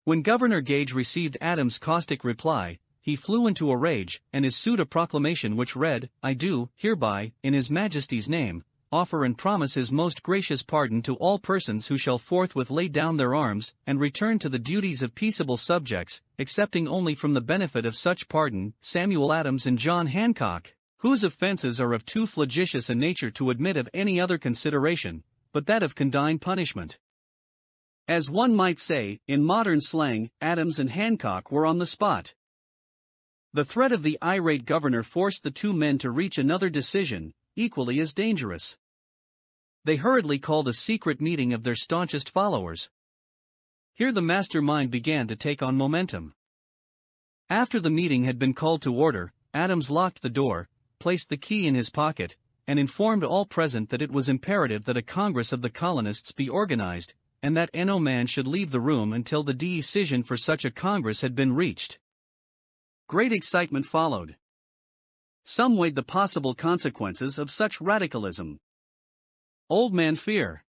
When Governor Gage received Adams' caustic reply, he flew into a rage and issued a proclamation which read, "I do, hereby, in His Majesty's name, offer and promise His most gracious pardon to all persons who shall forthwith lay down their arms and return to the duties of peaceable subjects, excepting only from the benefit of such pardon Samuel Adams and John Hancock, whose offenses are of too flagitious a nature to admit of any other consideration, but that of condign punishment." As one might say, in modern slang, Adams and Hancock were on the spot. The threat of the irate governor forced the two men to reach another decision, equally as dangerous. They hurriedly called a secret meeting of their staunchest followers. Here the mastermind began to take on momentum. After the meeting had been called to order, Adams locked the door, placed the key in his pocket, and informed all present that it was imperative that a Congress of the colonists be organized, and that no man should leave the room until the decision for such a Congress had been reached. Great excitement followed. Some weighed the possible consequences of such radicalism. Old man fear.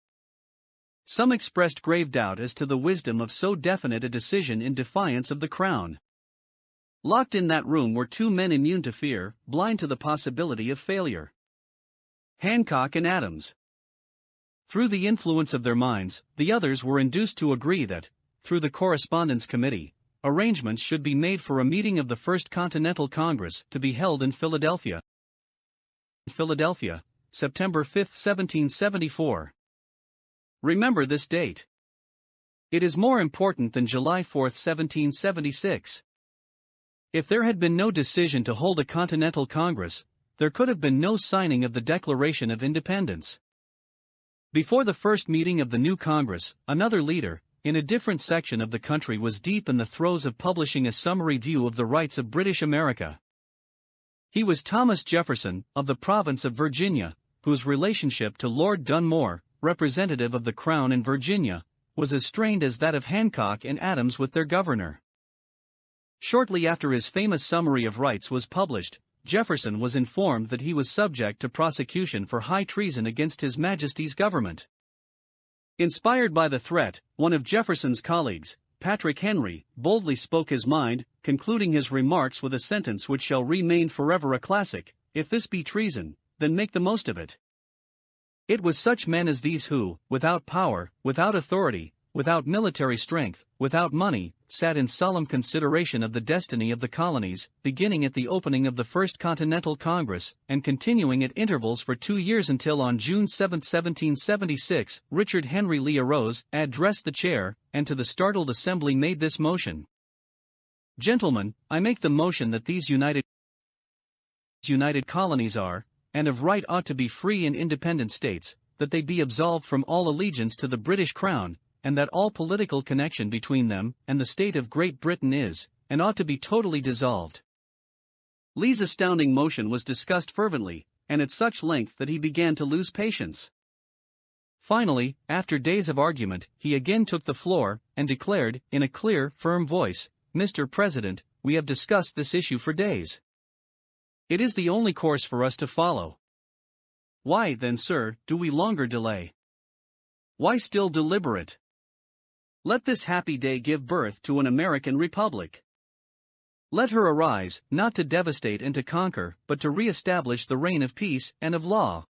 Some expressed grave doubt as to the wisdom of so definite a decision in defiance of the Crown. Locked in that room were two men immune to fear, blind to the possibility of failure. Hancock and Adams. Through the influence of their minds, the others were induced to agree that, through the Correspondence Committee, arrangements should be made for a meeting of the First Continental Congress to be held in Philadelphia. Philadelphia, September 5, 1774. Remember this date. It is more important than July 4, 1776. If there had been no decision to hold a Continental Congress, there could have been no signing of the Declaration of Independence. Before the first meeting of the new Congress, another leader, in a different section of the country, was deep in the throes of publishing a summary view of the rights of British America. He was Thomas Jefferson, of the province of Virginia, whose relationship to Lord Dunmore, representative of the Crown in Virginia, was as strained as that of Hancock and Adams with their governor. Shortly after his famous Summary of Rights was published, Jefferson was informed that he was subject to prosecution for high treason against His Majesty's government. Inspired by the threat, one of Jefferson's colleagues, Patrick Henry, boldly spoke his mind, concluding his remarks with a sentence which shall remain forever a classic: "If this be treason, then make the most of it." It was such men as these who, without power, without authority, without military strength, without money, sat in solemn consideration of the destiny of the colonies, beginning at the opening of the First Continental Congress, and continuing at intervals for 2 years until on June 7, 1776, Richard Henry Lee arose, addressed the chair, and to the startled assembly made this motion: Gentlemen, I make the motion that these united colonies are, and of right ought to be free and independent states, that they be absolved from all allegiance to the British Crown, and that all political connection between them and the state of Great Britain is, and ought to be totally dissolved. Lee's astounding motion was discussed fervently, and at such length that he began to lose patience. Finally, after days of argument, he again took the floor, and declared, in a clear, firm voice, "Mr. President, we have discussed this issue for days. It is the only course for us to follow. Why, then, sir, do we longer delay? Why still deliberate? Let this happy day give birth to an American Republic. Let her arise, not to devastate and to conquer, but to re-establish the reign of peace and of law.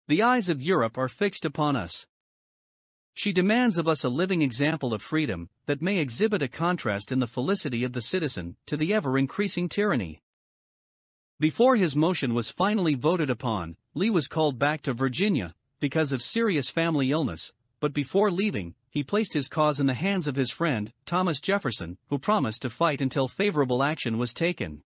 The eyes of Europe are fixed upon us. She demands of us a living example of freedom, that may exhibit a contrast in the felicity of the citizen to the ever-increasing tyranny." Before his motion was finally voted upon, Lee was called back to Virginia, because of serious family illness, but before leaving, he placed his cause in the hands of his friend, Thomas Jefferson, who promised to fight until favorable action was taken.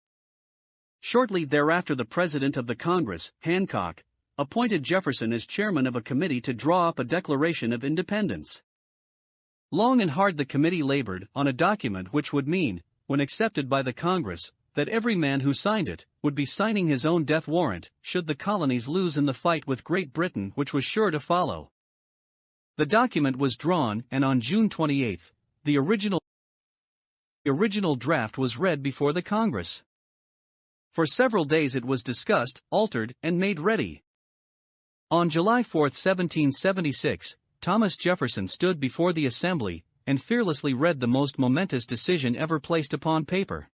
Shortly thereafter, the President of the Congress, Hancock, appointed Jefferson as chairman of a committee to draw up a Declaration of Independence. Long and hard the committee labored on a document which would mean, when accepted by the Congress, that every man who signed it would be signing his own death warrant should the colonies lose in the fight with Great Britain which was sure to follow. The document was drawn, and on June 28, the original draft was read before the Congress. For several days it was discussed, altered, and made ready. On July 4, 1776, Thomas Jefferson stood before the Assembly and fearlessly read the most momentous decision ever placed upon paper.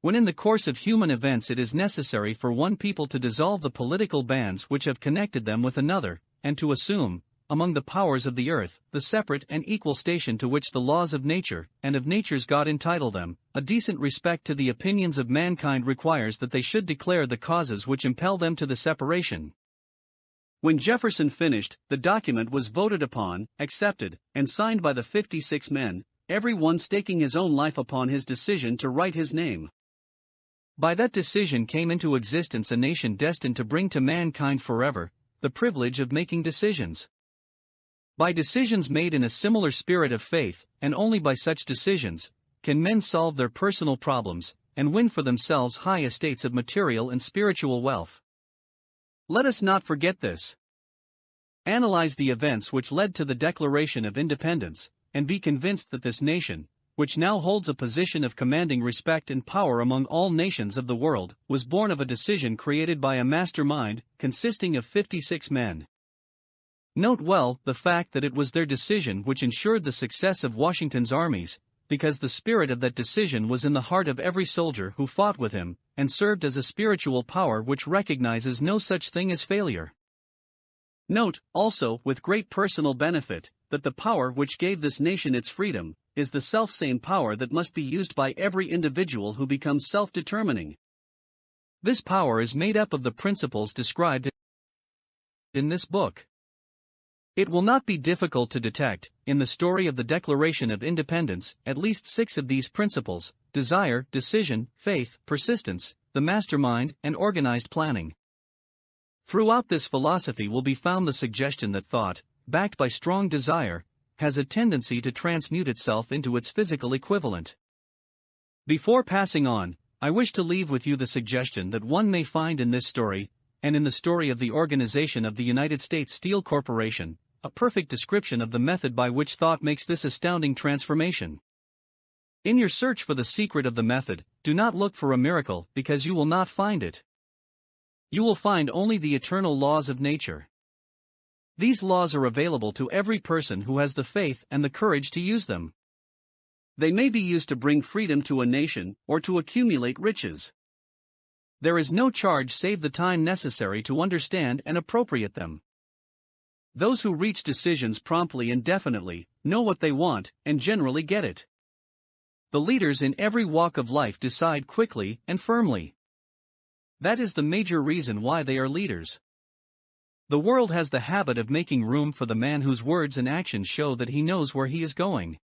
When in the course of human events it is necessary for one people to dissolve the political bands which have connected them with another, and to assume, among the powers of the earth, the separate and equal station to which the laws of nature, and of nature's God entitle them, a decent respect to the opinions of mankind requires that they should declare the causes which impel them to the separation. When Jefferson finished, the document was voted upon, accepted, and signed by the 56 men, every one staking his own life upon his decision to write his name. By that decision came into existence a nation destined to bring to mankind forever the privilege of making decisions. By decisions made in a similar spirit of faith, and only by such decisions, can men solve their personal problems, and win for themselves high estates of material and spiritual wealth. Let us not forget this. Analyze the events which led to the Declaration of Independence, and be convinced that this nation, which now holds a position of commanding respect and power among all nations of the world, was born of a decision created by a mastermind, consisting of 56 men. Note well the fact that it was their decision which ensured the success of Washington's armies, because the spirit of that decision was in the heart of every soldier who fought with him, and served as a spiritual power which recognizes no such thing as failure. Note, also, with great personal benefit, that the power which gave this nation its freedom is the selfsame power that must be used by every individual who becomes self-determining. This power is made up of the principles described in this book. It will not be difficult to detect, in the story of the Declaration of Independence, at least 6 of these principles: desire, decision, faith, persistence, the mastermind, and organized planning. Throughout this philosophy will be found the suggestion that thought, backed by strong desire, has a tendency to transmute itself into its physical equivalent. Before passing on, I wish to leave with you the suggestion that one may find in this story, and in the story of the organization of the United States Steel Corporation, a perfect description of the method by which thought makes this astounding transformation. In your search for the secret of the method, do not look for a miracle, because you will not find it. You will find only the eternal laws of nature. These laws are available to every person who has the faith and the courage to use them. They may be used to bring freedom to a nation, or to accumulate riches. There is no charge save the time necessary to understand and appropriate them. Those who reach decisions promptly and definitely know what they want, and generally get it. The leaders in every walk of life decide quickly and firmly. That is the major reason why they are leaders. The world has the habit of making room for the man whose words and actions show that he knows where he is going.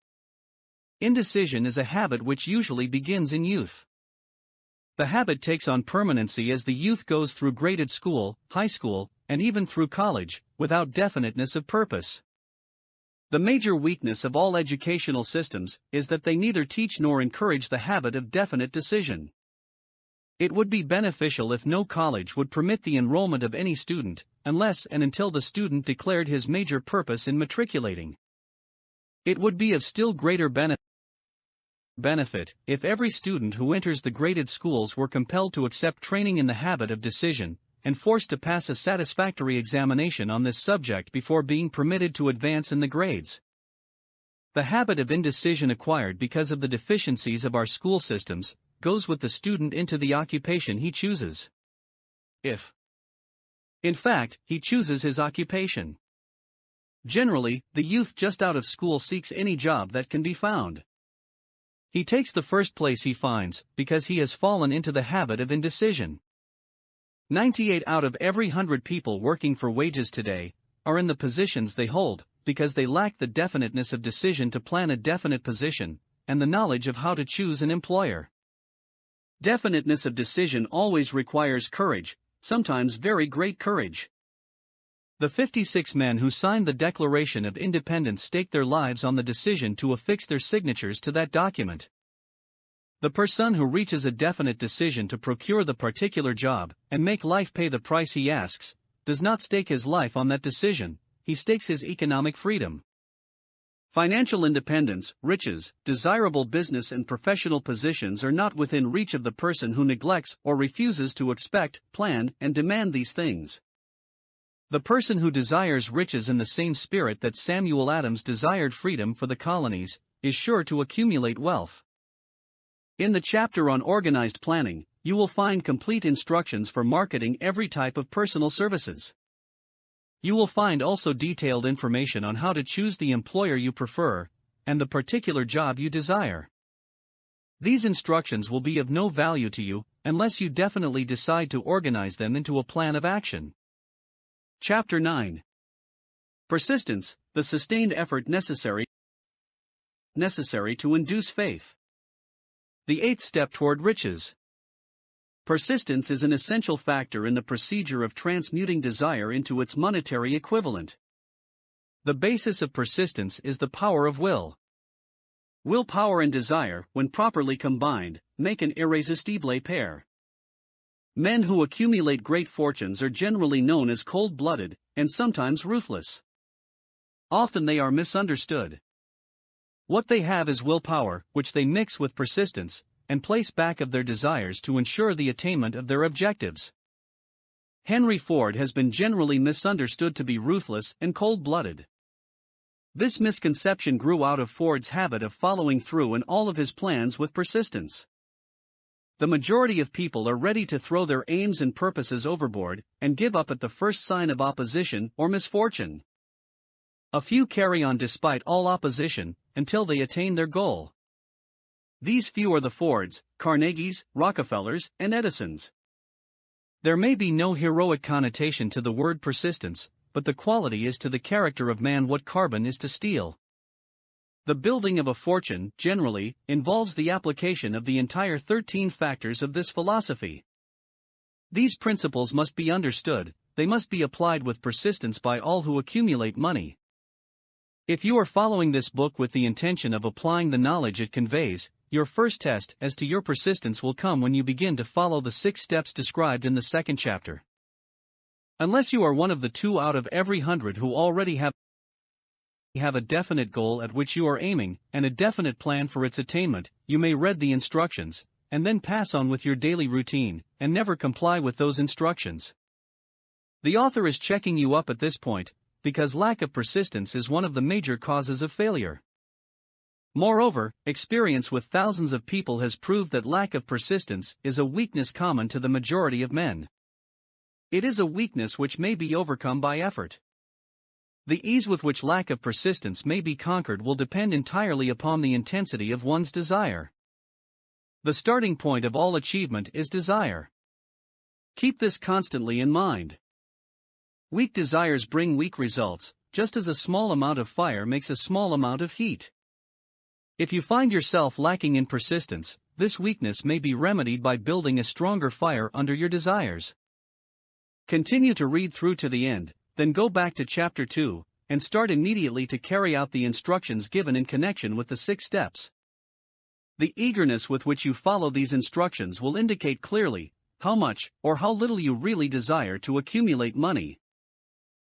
Indecision is a habit which usually begins in youth. The habit takes on permanency as the youth goes through graded school, high school, and even through college, without definiteness of purpose. The major weakness of all educational systems is that they neither teach nor encourage the habit of definite decision. It would be beneficial if no college would permit the enrollment of any student, unless and until the student declared his major purpose in matriculating. It would be of still greater benefit if every student who enters the graded schools were compelled to accept training in the habit of decision, and forced to pass a satisfactory examination on this subject before being permitted to advance in the grades. The habit of indecision acquired because of the deficiencies of our school systems goes with the student into the occupation he chooses. If, in fact, he chooses his occupation. Generally, the youth just out of school seeks any job that can be found. He takes the first place he finds, because he has fallen into the habit of indecision. 98 out of every 100 people working for wages today are in the positions they hold, because they lack the definiteness of decision to plan a definite position, and the knowledge of how to choose an employer. Definiteness of decision always requires courage, sometimes very great courage. The 56 men who signed the Declaration of Independence staked their lives on the decision to affix their signatures to that document. The person who reaches a definite decision to procure the particular job, and make life pay the price he asks, does not stake his life on that decision, he stakes his economic freedom. Financial independence, riches, desirable business and professional positions are not within reach of the person who neglects or refuses to expect, plan, and demand these things. The person who desires riches in the same spirit that Samuel Adams desired freedom for the colonies, is sure to accumulate wealth. In the chapter on organized planning, you will find complete instructions for marketing every type of personal services. You will find also detailed information on how to choose the employer you prefer, and the particular job you desire. These instructions will be of no value to you, unless you definitely decide to organize them into a plan of action. Chapter 9. Persistence, the sustained effort necessary to induce faith. The 8th step toward riches. Persistence is an essential factor in the procedure of transmuting desire into its monetary equivalent. The basis of persistence is the power of will. Willpower and desire, when properly combined, make an irresistible pair. Men who accumulate great fortunes are generally known as cold-blooded, and sometimes ruthless. Often they are misunderstood. What they have is willpower, which they mix with persistence, and place back of their desires to ensure the attainment of their objectives. Henry Ford has been generally misunderstood to be ruthless and cold-blooded. This misconception grew out of Ford's habit of following through in all of his plans with persistence. The majority of people are ready to throw their aims and purposes overboard, and give up at the first sign of opposition or misfortune. A few carry on despite all opposition, until they attain their goal. These few are the Fords, Carnegies, Rockefellers, and Edisons. There may be no heroic connotation to the word persistence, but the quality is to the character of man what carbon is to steel. The building of a fortune, generally, involves the application of the entire 13 factors of this philosophy. These principles must be understood, they must be applied with persistence by all who accumulate money. If you are following this book with the intention of applying the knowledge it conveys, your first test as to your persistence will come when you begin to follow the 6 steps described in the 2nd chapter. Unless you are one of the 2 out of every 100 who already have a definite goal at which you are aiming, and a definite plan for its attainment, you may read the instructions, and then pass on with your daily routine, and never comply with those instructions. The author is checking you up at this point, because lack of persistence is one of the major causes of failure. Moreover, experience with thousands of people has proved that lack of persistence is a weakness common to the majority of men. It is a weakness which may be overcome by effort. The ease with which lack of persistence may be conquered will depend entirely upon the intensity of one's desire. The starting point of all achievement is desire. Keep this constantly in mind. Weak desires bring weak results, just as a small amount of fire makes a small amount of heat. If you find yourself lacking in persistence, this weakness may be remedied by building a stronger fire under your desires. Continue to read through to the end, then go back to Chapter 2, and start immediately to carry out the instructions given in connection with the 6 steps. The eagerness with which you follow these instructions will indicate clearly how much or how little you really desire to accumulate money.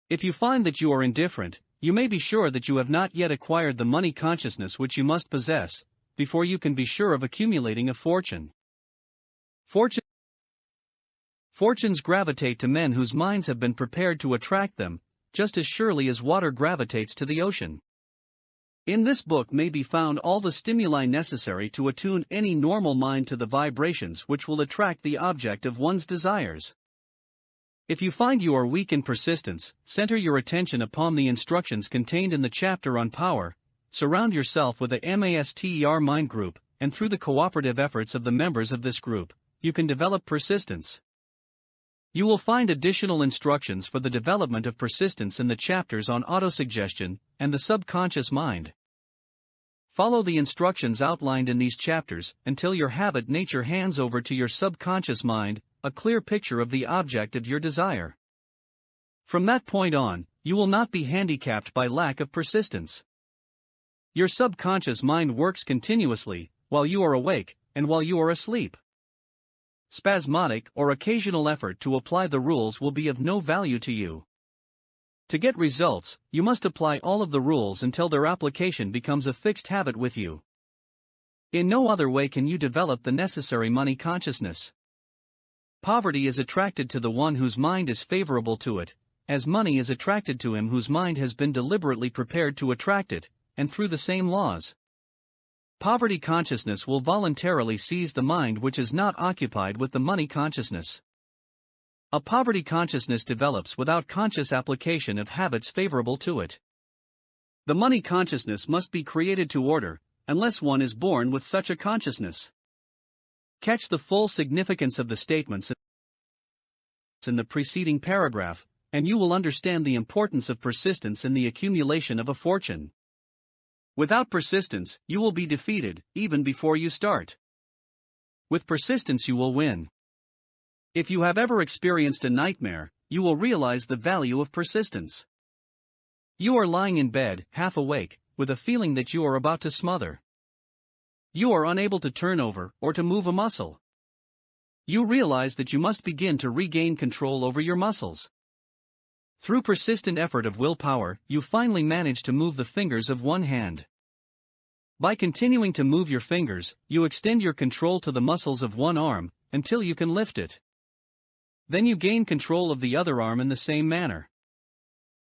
If you find that you are indifferent, you may be sure that you have not yet acquired the money consciousness which you must possess before you can be sure of accumulating a fortune. Fortunes gravitate to men whose minds have been prepared to attract them, just as surely as water gravitates to the ocean. In this book may be found all the stimuli necessary to attune any normal mind to the vibrations which will attract the object of one's desires. If you find you are weak in persistence, center your attention upon the instructions contained in the chapter on power, surround yourself with a MASTER mind group, and through the cooperative efforts of the members of this group, you can develop persistence. You will find additional instructions for the development of persistence in the chapters on autosuggestion and the subconscious mind. Follow the instructions outlined in these chapters until your habit nature hands over to your subconscious mind a clear picture of the object of your desire. From that point on, you will not be handicapped by lack of persistence. Your subconscious mind works continuously, while you are awake, and while you are asleep. Spasmodic or occasional effort to apply the rules will be of no value to you. To get results, you must apply all of the rules until their application becomes a fixed habit with you. In no other way can you develop the necessary money consciousness. Poverty is attracted to the one whose mind is favorable to it, as money is attracted to him whose mind has been deliberately prepared to attract it, and through the same laws. Poverty consciousness will voluntarily seize the mind which is not occupied with the money consciousness. A poverty consciousness develops without conscious application of habits favorable to it. The money consciousness must be created to order, unless one is born with such a consciousness. Catch the full significance of the statements in the preceding paragraph, and you will understand the importance of persistence in the accumulation of a fortune. Without persistence, you will be defeated, even before you start. With persistence you will win. If you have ever experienced a nightmare, you will realize the value of persistence. You are lying in bed, half awake, with a feeling that you are about to smother. You are unable to turn over, or to move a muscle. You realize that you must begin to regain control over your muscles. Through persistent effort of willpower, you finally manage to move the fingers of one hand. By continuing to move your fingers, you extend your control to the muscles of one arm, until you can lift it. Then you gain control of the other arm in the same manner.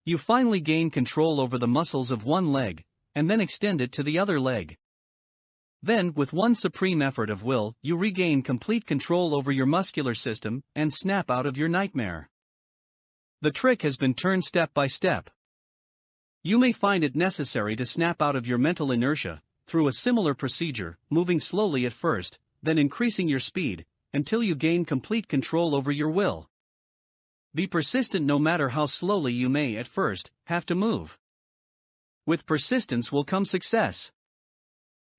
You finally gain control over the muscles of one leg, and then extend it to the other leg. Then, with one supreme effort of will, you regain complete control over your muscular system, and snap out of your nightmare. The trick has been turned step by step. You may find it necessary to snap out of your mental inertia, through a similar procedure, moving slowly at first, then increasing your speed, until you gain complete control over your will. Be persistent no matter how slowly you may at first have to move. With persistence will come success.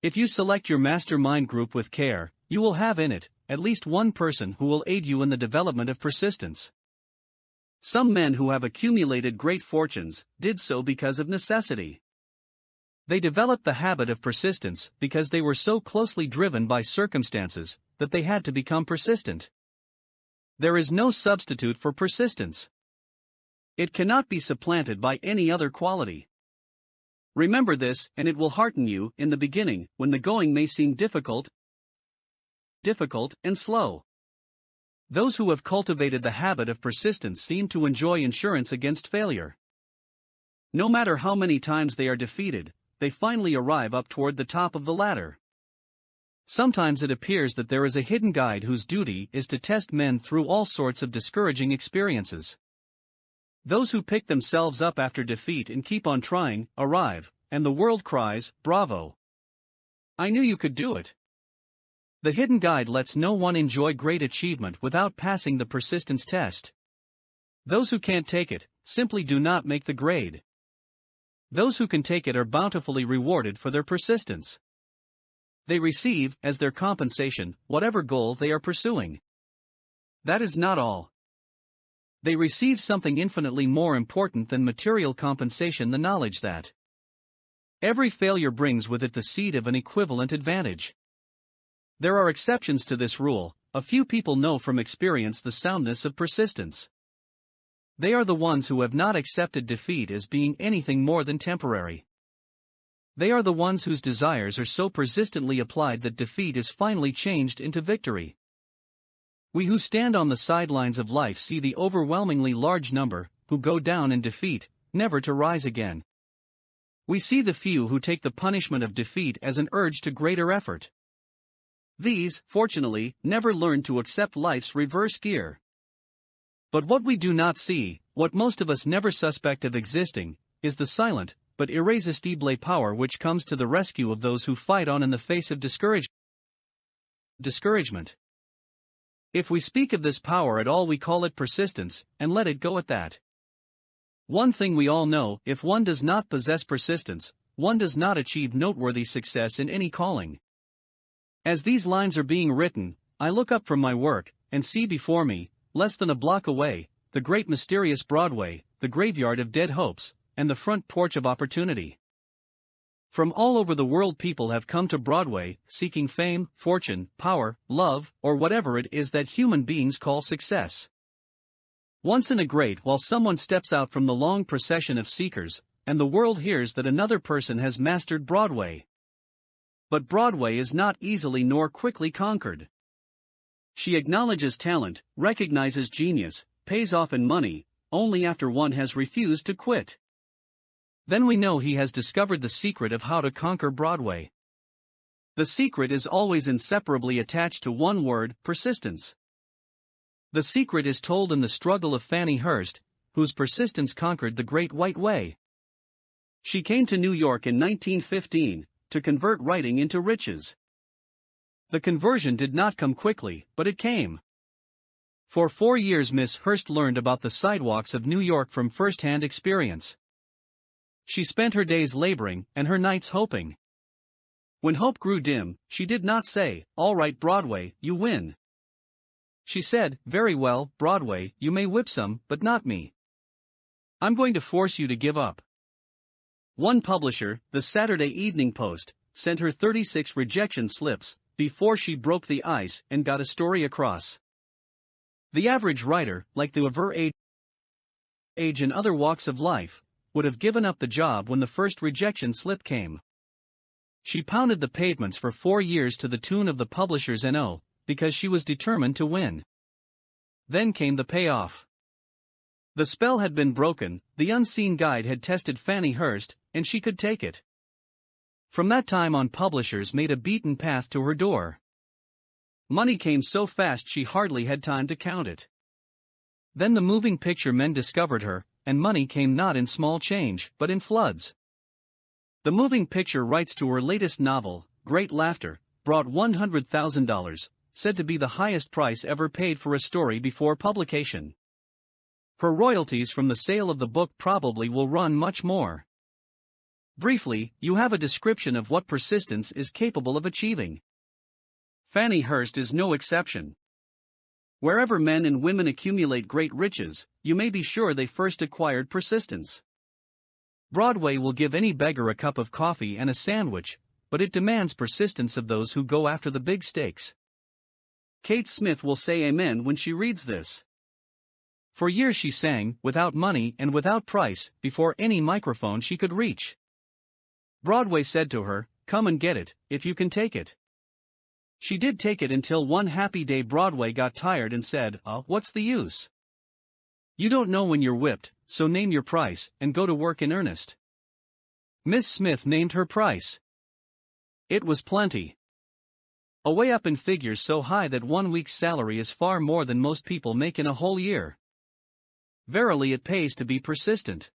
If you select your mastermind group with care, you will have in it at least one person who will aid you in the development of persistence. Some men who have accumulated great fortunes did so because of necessity. They developed the habit of persistence because they were so closely driven by circumstances that they had to become persistent. There is no substitute for persistence. It cannot be supplanted by any other quality. Remember this, and it will hearten you in the beginning, when the going may seem difficult and slow. Those who have cultivated the habit of persistence seem to enjoy insurance against failure. No matter how many times they are defeated, they finally arrive up toward the top of the ladder. Sometimes it appears that there is a hidden guide whose duty is to test men through all sorts of discouraging experiences. Those who pick themselves up after defeat and keep on trying, arrive, and the world cries, "Bravo! I knew you could do it." The hidden guide lets no one enjoy great achievement without passing the persistence test. Those who can't take it, simply do not make the grade. Those who can take it are bountifully rewarded for their persistence. They receive, as their compensation, whatever goal they are pursuing. That is not all. They receive something infinitely more important than material compensation: the knowledge that every failure brings with it the seed of an equivalent advantage. There are exceptions to this rule. A few people know from experience the soundness of persistence. They are the ones who have not accepted defeat as being anything more than temporary. They are the ones whose desires are so persistently applied that defeat is finally changed into victory. We who stand on the sidelines of life see the overwhelmingly large number who go down in defeat, never to rise again. We see the few who take the punishment of defeat as an urge to greater effort. These, fortunately, never learn to accept life's reverse gear. But what we do not see, what most of us never suspect of existing, is the silent, but irresistible power which comes to the rescue of those who fight on in the face of discouragement. If we speak of this power at all, we call it persistence, and let it go at that. One thing we all know: if one does not possess persistence, one does not achieve noteworthy success in any calling. As these lines are being written, I look up from my work, and see before me, less than a block away, the great mysterious Broadway, the graveyard of dead hopes, and the front porch of opportunity. From all over the world people have come to Broadway, seeking fame, fortune, power, love, or whatever it is that human beings call success. Once in a great while someone steps out from the long procession of seekers, and the world hears that another person has mastered Broadway. But Broadway is not easily nor quickly conquered. She acknowledges talent, recognizes genius, pays off in money, only after one has refused to quit. Then we know he has discovered the secret of how to conquer Broadway. The secret is always inseparably attached to one word: persistence. The secret is told in the struggle of Fannie Hurst, whose persistence conquered the Great White Way. She came to New York in 1915, to convert writing into riches. The conversion did not come quickly, but it came. For 4 years Miss Hurst learned about the sidewalks of New York from first-hand experience. She spent her days laboring, and her nights hoping. When hope grew dim, she did not say, "All right, Broadway, you win." She said, "Very well, Broadway, you may whip some, but not me. I'm going to force you to give up." One publisher, the Saturday Evening Post, sent her 36 rejection slips before she broke the ice and got a story across. The average writer, like the of her age and other walks of life, would have given up the job when the first rejection slip came. She pounded the pavements for 4 years to the tune of the publisher's NO, because she was determined to win. Then came the payoff. The spell had been broken, the unseen guide had tested Fannie Hurst, and she could take it. From that time on, publishers made a beaten path to her door. Money came so fast she hardly had time to count it. Then the moving picture men discovered her, and money came not in small change, but in floods. The moving picture rights to her latest novel, Great Laughter, brought $100,000, said to be the highest price ever paid for a story before publication. Her royalties from the sale of the book probably will run much more. Briefly, you have a description of what persistence is capable of achieving. Fannie Hurst is no exception. Wherever men and women accumulate great riches, you may be sure they first acquired persistence. Broadway will give any beggar a cup of coffee and a sandwich, but it demands persistence of those who go after the big stakes. Kate Smith will say amen when she reads this. For years she sang, without money and without price, before any microphone she could reach. Broadway said to her, "Come and get it, if you can take it." She did take it until one happy day Broadway got tired and said, "What's the use? You don't know when you're whipped, so name your price, and go to work in earnest." Miss Smith named her price. It was plenty. Away up in figures so high that 1 week's salary is far more than most people make in a whole year. Verily it pays to be persistent.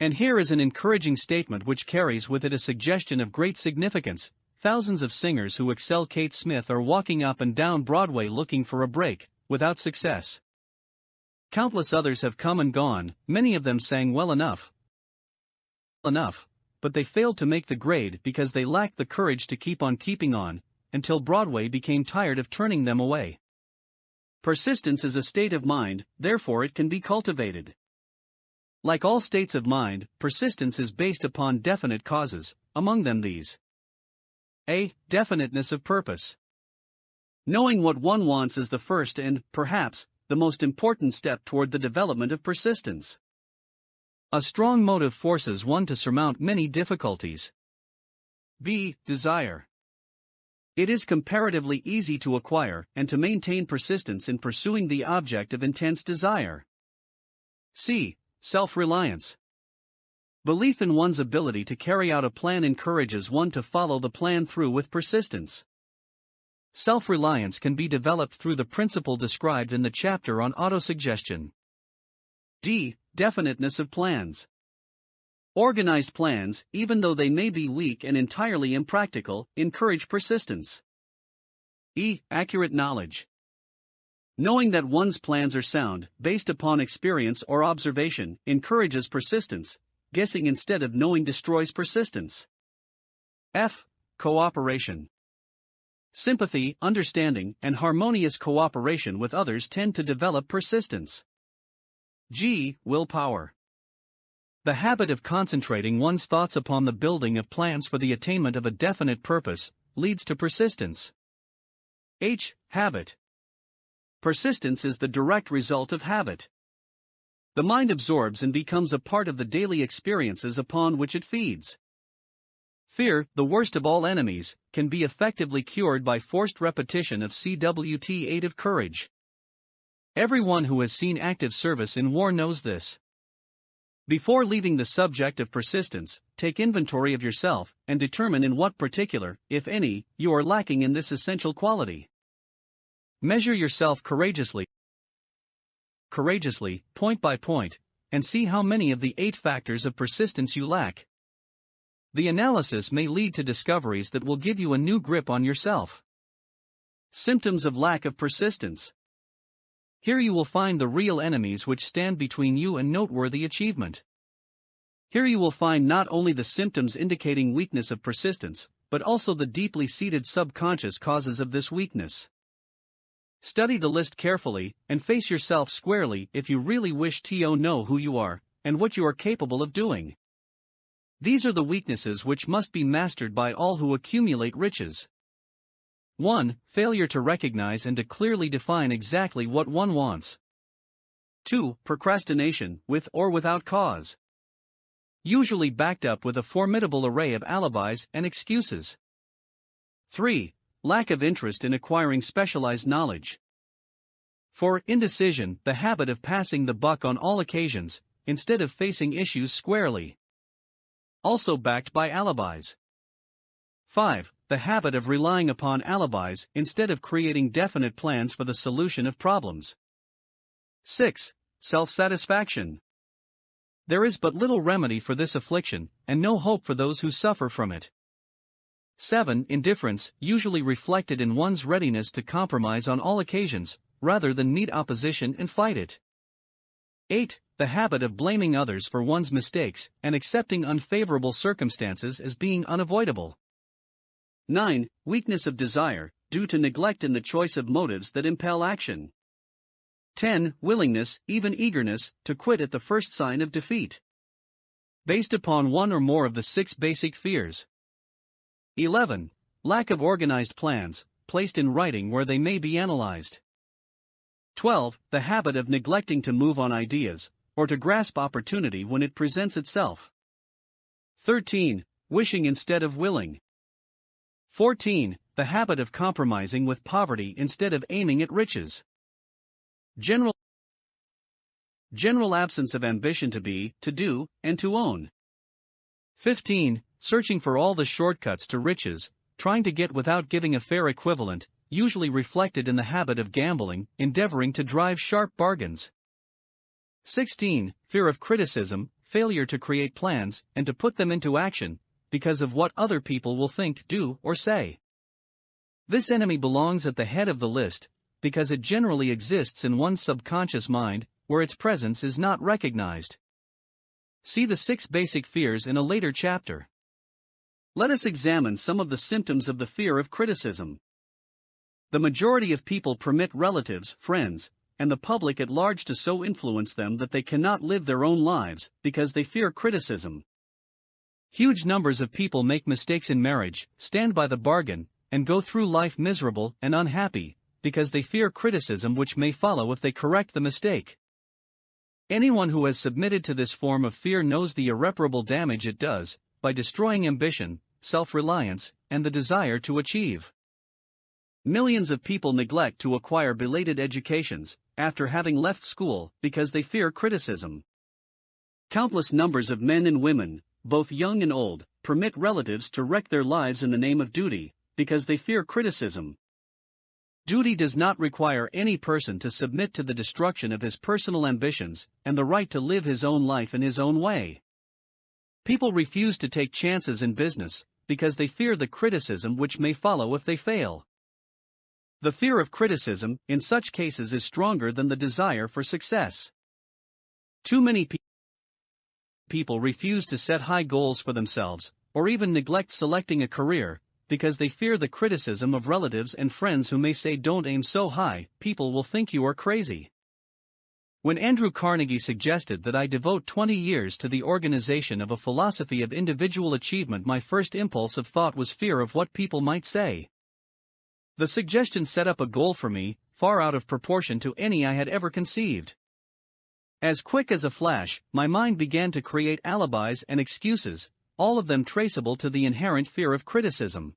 And here is an encouraging statement which carries with it a suggestion of great significance. Thousands of singers who excel Kate Smith are walking up and down Broadway looking for a break, without success. Countless others have come and gone, many of them sang well enough, but they failed to make the grade because they lacked the courage to keep on keeping on, until Broadway became tired of turning them away. Persistence is a state of mind, therefore it can be cultivated. Like all states of mind, persistence is based upon definite causes, among them these. A. Definiteness of purpose. Knowing what one wants is the first and, perhaps, the most important step toward the development of persistence. A strong motive forces one to surmount many difficulties. B. Desire. It is comparatively easy to acquire and to maintain persistence in pursuing the object of intense desire. C. Self-reliance. Belief in one's ability to carry out a plan encourages one to follow the plan through with persistence. Self-reliance can be developed through the principle described in the chapter on autosuggestion. D. Definiteness of plans. Organized plans, even though they may be weak and entirely impractical, encourage persistence. E. Accurate knowledge. Knowing that one's plans are sound, based upon experience or observation, encourages persistence. Guessing instead of knowing destroys persistence. F. Cooperation. Sympathy, understanding, and harmonious cooperation with others tend to develop persistence. G. Willpower. The habit of concentrating one's thoughts upon the building of plans for the attainment of a definite purpose leads to persistence. H. Habit. Persistence is the direct result of habit. The mind absorbs and becomes a part of the daily experiences upon which it feeds. Fear, the worst of all enemies, can be effectively cured by forced repetition of CWT 8 of courage. Everyone who has seen active service in war knows this. Before leaving the subject of persistence, take inventory of yourself and determine in what particular, if any, you are lacking in this essential quality. Measure yourself courageously, point by point, and see how many of the 8 factors of persistence you lack. The analysis may lead to discoveries that will give you a new grip on yourself. Symptoms of lack of persistence. Here you will find the real enemies which stand between you and noteworthy achievement. Here you will find not only the symptoms indicating weakness of persistence, but also the deeply seated subconscious causes of this weakness. Study the list carefully, and face yourself squarely if you really wish to know who you are, and what you are capable of doing. These are the weaknesses which must be mastered by all who accumulate riches. 1. Failure to recognize and to clearly define exactly what one wants. 2. Procrastination, with or without cause. Usually backed up with a formidable array of alibis and excuses. 3. Lack of interest in acquiring specialized knowledge. 4. Indecision, the habit of passing the buck on all occasions, instead of facing issues squarely. Also backed by alibis. 5. The habit of relying upon alibis instead of creating definite plans for the solution of problems. 6. Self-satisfaction. There is but little remedy for this affliction, and no hope for those who suffer from it. 7. Indifference, usually reflected in one's readiness to compromise on all occasions, rather than meet opposition and fight it. 8. The habit of blaming others for one's mistakes and accepting unfavorable circumstances as being unavoidable. 9. Weakness of desire, due to neglect in the choice of motives that impel action. 10. Willingness, even eagerness, to quit at the first sign of defeat. Based upon one or more of the 6 basic fears. 11. Lack of organized plans, placed in writing where they may be analyzed. 12. The habit of neglecting to move on ideas, or to grasp opportunity when it presents itself. 13. Wishing instead of willing. 14. The habit of compromising with poverty instead of aiming at riches. General absence of ambition to be, to do, and to own. 15. Searching for all the shortcuts to riches, trying to get without giving a fair equivalent, usually reflected in the habit of gambling, endeavoring to drive sharp bargains. 16. Fear of criticism, failure to create plans, and to put them into action, because of what other people will think, do, or say. This enemy belongs at the head of the list, because it generally exists in one's subconscious mind, where its presence is not recognized. See the 6 basic fears in a later chapter. Let us examine some of the symptoms of the fear of criticism. The majority of people permit relatives, friends, and the public at large to so influence them that they cannot live their own lives because they fear criticism. Huge numbers of people make mistakes in marriage, stand by the bargain, and go through life miserable and unhappy because they fear criticism which may follow if they correct the mistake. Anyone who has submitted to this form of fear knows the irreparable damage it does by destroying ambition, self-reliance, and the desire to achieve. Millions of people neglect to acquire belated educations after having left school because they fear criticism. Countless numbers of men and women, both young and old, permit relatives to wreck their lives in the name of duty because they fear criticism. Duty does not require any person to submit to the destruction of his personal ambitions and the right to live his own life in his own way. People refuse to take chances in business because they fear the criticism which may follow if they fail. The fear of criticism, in such cases, is stronger than the desire for success. Too many people refuse to set high goals for themselves, or even neglect selecting a career, because they fear the criticism of relatives and friends who may say, "Don't aim so high, people will think you are crazy." When Andrew Carnegie suggested that I devote 20 years to the organization of a philosophy of individual achievement, my first impulse of thought was fear of what people might say. The suggestion set up a goal for me, far out of proportion to any I had ever conceived. As quick as a flash, my mind began to create alibis and excuses, all of them traceable to the inherent fear of criticism.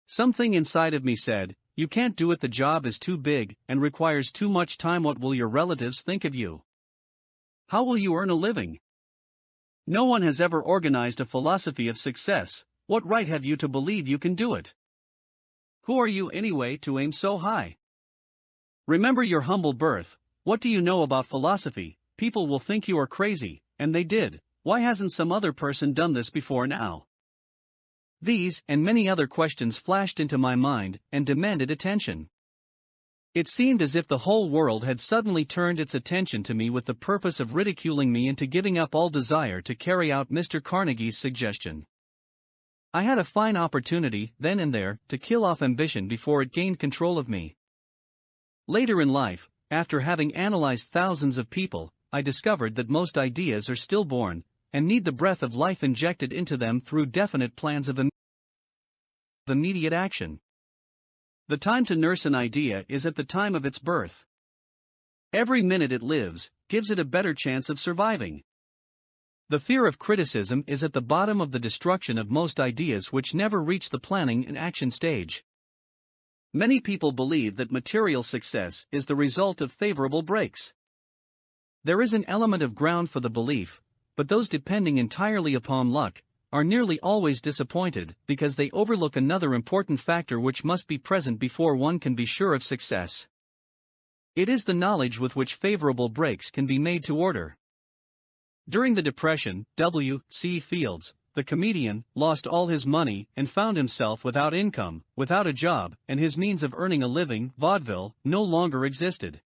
Something inside of me said, "You can't do it, the job is too big and requires too much time. What will your relatives think of you? How will you earn a living? No one has ever organized a philosophy of success. What right have you to believe you can do it? Who are you anyway to aim so high? Remember your humble birth. What do you know about philosophy? People will think you are crazy," and they did. Why hasn't some other person done this before now? These and many other questions flashed into my mind and demanded attention. It seemed as if the whole world had suddenly turned its attention to me with the purpose of ridiculing me into giving up all desire to carry out Mr. Carnegie's suggestion. I had a fine opportunity, then and there, to kill off ambition before it gained control of me. Later in life, after having analyzed thousands of people, I discovered that most ideas are stillborn, and need the breath of life injected into them through definite plans of immediate action. The time to nurse an idea is at the time of its birth. Every minute it lives gives it a better chance of surviving. The fear of criticism is at the bottom of the destruction of most ideas which never reach the planning and action stage. Many people believe that material success is the result of favorable breaks. There is an element of ground for the belief, but those depending entirely upon luck are nearly always disappointed because they overlook another important factor which must be present before one can be sure of success. It is the knowledge with which favorable breaks can be made to order. During the Depression, W.C. Fields, the comedian, lost all his money and found himself without income, without a job, and his means of earning a living, vaudeville, no longer existed.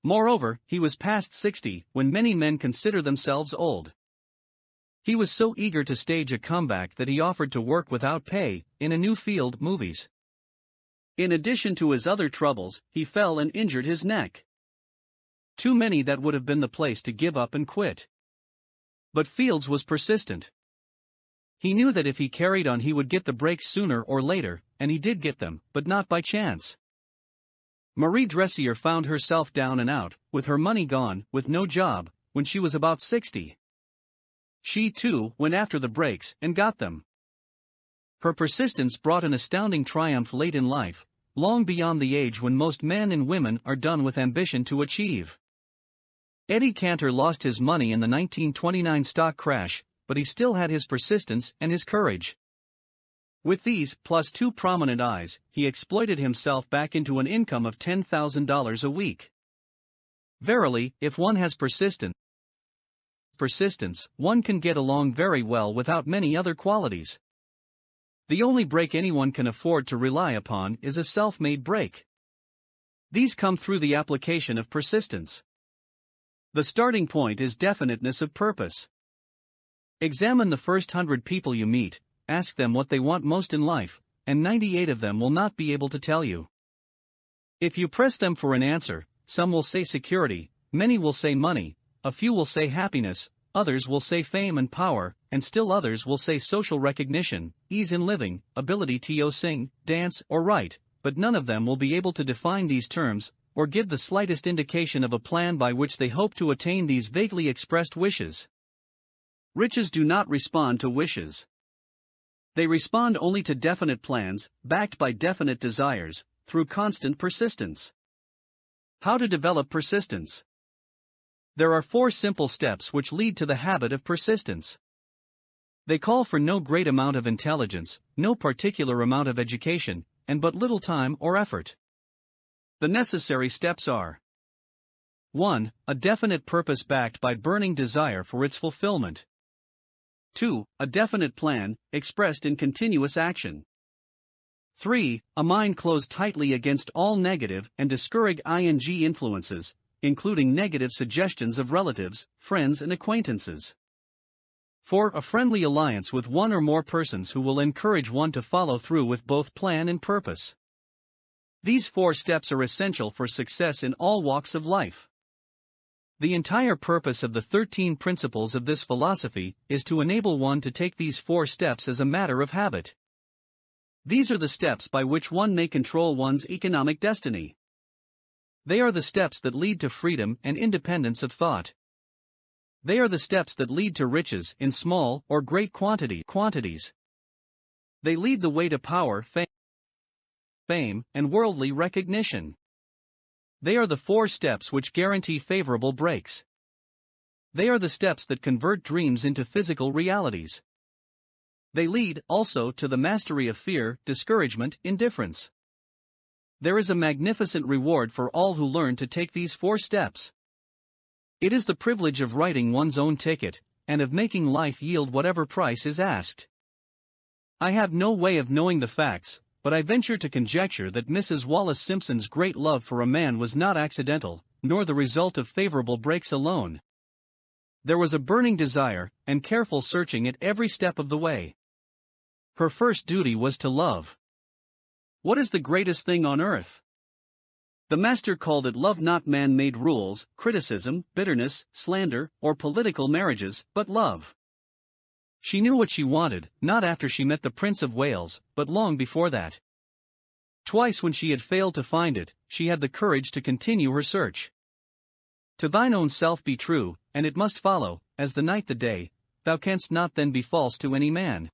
Moreover, he was past 60 when many men consider themselves old. He was so eager to stage a comeback that he offered to work without pay in a new field, movies. In addition to his other troubles, he fell and injured his neck. Too many that would have been the place to give up and quit. But Fields was persistent. He knew that if he carried on he would get the breaks sooner or later, and he did get them, but not by chance. Marie Dressier found herself down and out, with her money gone, with no job, when she was about 60. She too went after the breaks and got them. Her persistence brought an astounding triumph late in life, long beyond the age when most men and women are done with ambition to achieve. Eddie Cantor lost his money in the 1929 stock crash, but he still had his persistence and his courage. With these, plus 2 prominent eyes, he exploited himself back into an income of $10,000 a week. Verily, if one has persistence, one can get along very well without many other qualities. The only break anyone can afford to rely upon is a self-made break. These come through the application of persistence. The starting point is definiteness of purpose. Examine the first 100 people you meet, ask them what they want most in life, and 98 of them will not be able to tell you. If you press them for an answer, some will say security, many will say money, a few will say happiness, others will say fame and power, and still others will say social recognition, ease in living, ability to sing, dance, or write, but none of them will be able to define these terms, or give the slightest indication of a plan by which they hope to attain these vaguely expressed wishes. Riches do not respond to wishes. They respond only to definite plans, backed by definite desires, through constant persistence. How to develop persistence? There are 4 simple steps which lead to the habit of persistence. They call for no great amount of intelligence, no particular amount of education, and but little time or effort. The necessary steps are: 1. A definite purpose backed by burning desire for its fulfillment. 2. A definite plan, expressed in continuous action. 3. A mind closed tightly against all negative and discouraging influences, including negative suggestions of relatives, friends and acquaintances. 4. A friendly alliance with one or more persons who will encourage one to follow through with both plan and purpose. These 4 steps are essential for success in all walks of life. The entire purpose of the 13 principles of this philosophy is to enable one to take these 4 steps as a matter of habit. These are the steps by which one may control one's economic destiny. They are the steps that lead to freedom and independence of thought. They are the steps that lead to riches in small or great quantities. They lead the way to power, fame, and worldly recognition. They are the 4 steps which guarantee favorable breaks. They are the steps that convert dreams into physical realities. They lead, also, to the mastery of fear, discouragement, indifference. There is a magnificent reward for all who learn to take these 4 steps. It is the privilege of writing one's own ticket, and of making life yield whatever price is asked. I have no way of knowing the facts, but I venture to conjecture that Mrs. Wallace Simpson's great love for a man was not accidental, nor the result of favorable breaks alone. There was a burning desire, and careful searching at every step of the way. Her first duty was to love. What is the greatest thing on earth? The master called it love, not man-made rules, criticism, bitterness, slander, or political marriages, but love. She knew what she wanted, not after she met the Prince of Wales, but long before that. Twice when she had failed to find it, she had the courage to continue her search. To thine own self be true, and it must follow, as the night the day, thou canst not then be false to any man.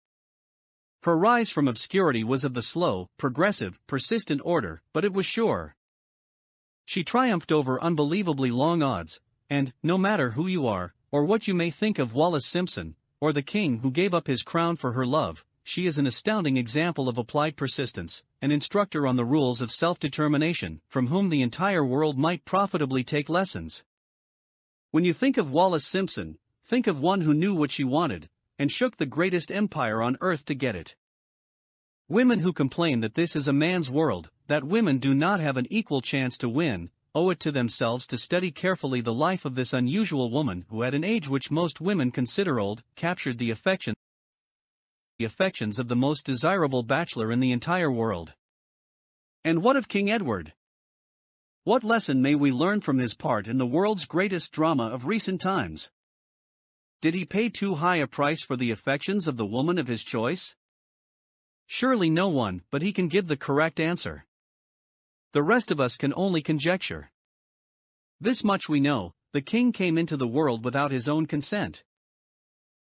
Her rise from obscurity was of the slow, progressive, persistent order, but it was sure. She triumphed over unbelievably long odds, and, no matter who you are, or what you may think of Wallace Simpson, or the king who gave up his crown for her love, she is an astounding example of applied persistence, an instructor on the rules of self-determination, from whom the entire world might profitably take lessons. When you think of Wallace Simpson, think of one who knew what she wanted, and shook the greatest empire on earth to get it. Women who complain that this is a man's world, that women do not have an equal chance to win, owe it to themselves to study carefully the life of this unusual woman who, at an age which most women consider old, captured the affections of the most desirable bachelor in the entire world. And what of King Edward? What lesson may we learn from his part in the world's greatest drama of recent times? Did he pay too high a price for the affections of the woman of his choice? Surely no one, but he can give the correct answer. The rest of us can only conjecture. This much we know: the king came into the world without his own consent.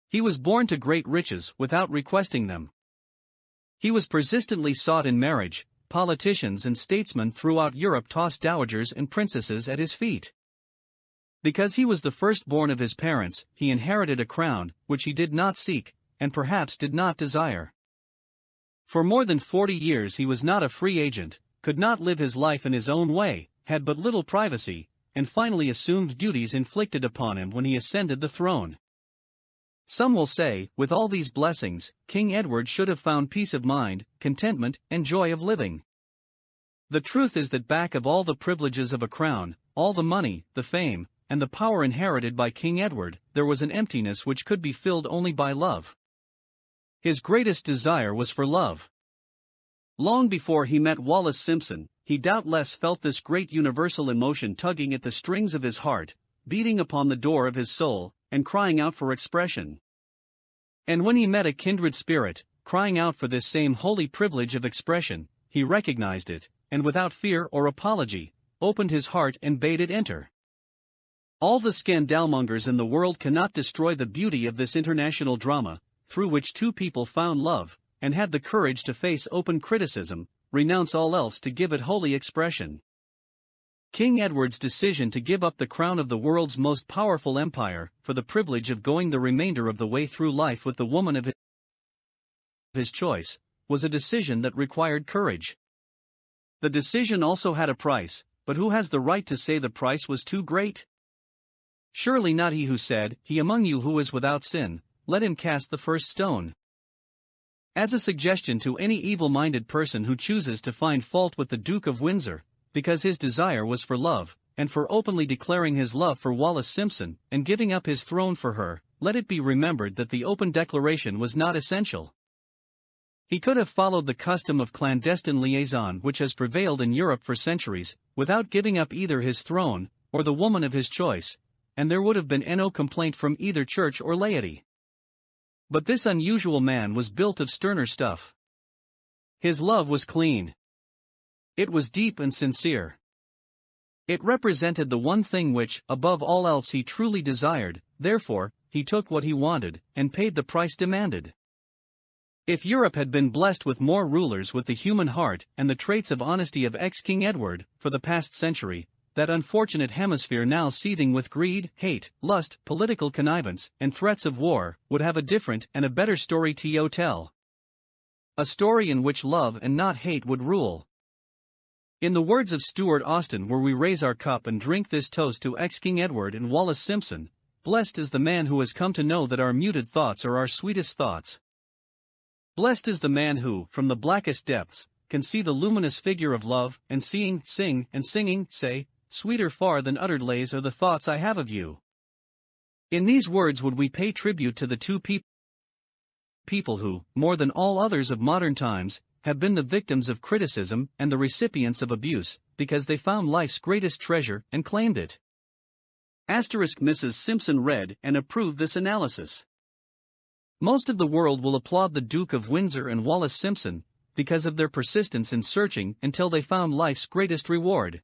He was born to great riches without requesting them. He was persistently sought in marriage. Politicians and statesmen throughout Europe tossed dowagers and princesses at his feet. Because he was the firstborn of his parents, he inherited a crown, which he did not seek, and perhaps did not desire. For more than 40 years he was not a free agent, could not live his life in his own way, had but little privacy, and finally assumed duties inflicted upon him when he ascended the throne. Some will say, with all these blessings, King Edward should have found peace of mind, contentment, and joy of living. The truth is that back of all the privileges of a crown, all the money, the fame, and the power inherited by King Edward, there was an emptiness which could be filled only by love. His greatest desire was for love. Long before he met Wallace Simpson, he doubtless felt this great universal emotion tugging at the strings of his heart, beating upon the door of his soul, and crying out for expression. And when he met a kindred spirit, crying out for this same holy privilege of expression, he recognized it, and without fear or apology, opened his heart and bade it enter. All the scandalmongers in the world cannot destroy the beauty of this international drama, through which two people found love, and had the courage to face open criticism, renounce all else to give it holy expression. King Edward's decision to give up the crown of the world's most powerful empire, for the privilege of going the remainder of the way through life with the woman of his choice, was a decision that required courage. The decision also had a price, but who has the right to say the price was too great? Surely not he who said, "He among you who is without sin, let him cast the first stone." As a suggestion to any evil-minded person who chooses to find fault with the Duke of Windsor, because his desire was for love, and for openly declaring his love for Wallace Simpson, and giving up his throne for her, let it be remembered that the open declaration was not essential. He could have followed the custom of clandestine liaison which has prevailed in Europe for centuries, without giving up either his throne, or the woman of his choice, and there would have been no complaint from either church or laity. But this unusual man was built of sterner stuff. His love was clean. It was deep and sincere. It represented the one thing which, above all else, he truly desired, therefore, he took what he wanted, and paid the price demanded. If Europe had been blessed with more rulers with the human heart and the traits of honesty of ex-King Edward, for the past century, that unfortunate hemisphere now seething with greed, hate, lust, political connivance, and threats of war, would have a different and a better story to tell. A story in which love and not hate would rule. In the words of Stuart Austin, where we raise our cup and drink this toast to ex-King Edward and Wallace Simpson, blessed is the man who has come to know that our muted thoughts are our sweetest thoughts. Blessed is the man who, from the blackest depths, can see the luminous figure of love, and seeing, sing, and singing, say, "Sweeter far than uttered lays are the thoughts I have of you." In these words would we pay tribute to the two people who, more than all others of modern times, have been the victims of criticism and the recipients of abuse, because they found life's greatest treasure and claimed it. Mrs. Simpson read and approved this analysis. Most of the world will applaud the Duke of Windsor and Wallace Simpson, because of their persistence in searching until they found life's greatest reward.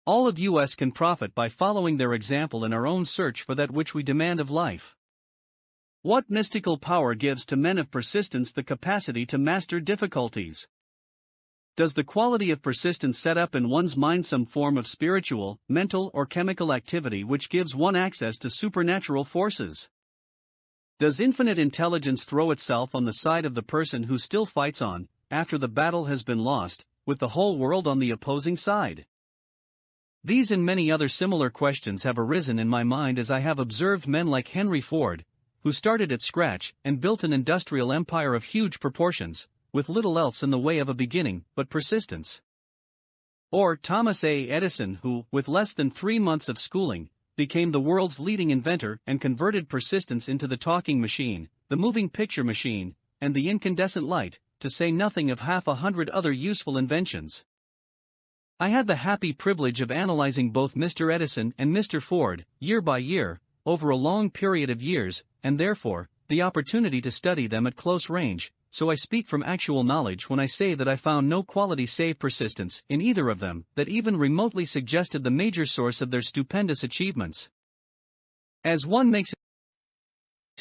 All of us can profit by following their example in our own search for that which we demand of life. What mystical power gives to men of persistence the capacity to master difficulties? Does the quality of persistence set up in one's mind some form of spiritual, mental, or chemical activity which gives one access to supernatural forces? Does infinite intelligence throw itself on the side of the person who still fights on, after the battle has been lost, with the whole world on the opposing side? These and many other similar questions have arisen in my mind as I have observed men like Henry Ford, who started at scratch and built an industrial empire of huge proportions, with little else in the way of a beginning but persistence. Or Thomas A. Edison, who, with less than 3 months of schooling, became the world's leading inventor and converted persistence into the talking machine, the moving picture machine, and the incandescent light, to say nothing of 100 other useful inventions. I had the happy privilege of analyzing both Mr. Edison and Mr. Ford, year by year, over a long period of years, and therefore, the opportunity to study them at close range, so I speak from actual knowledge when I say that I found no quality save persistence in either of them that even remotely suggested the major source of their stupendous achievements. As one makes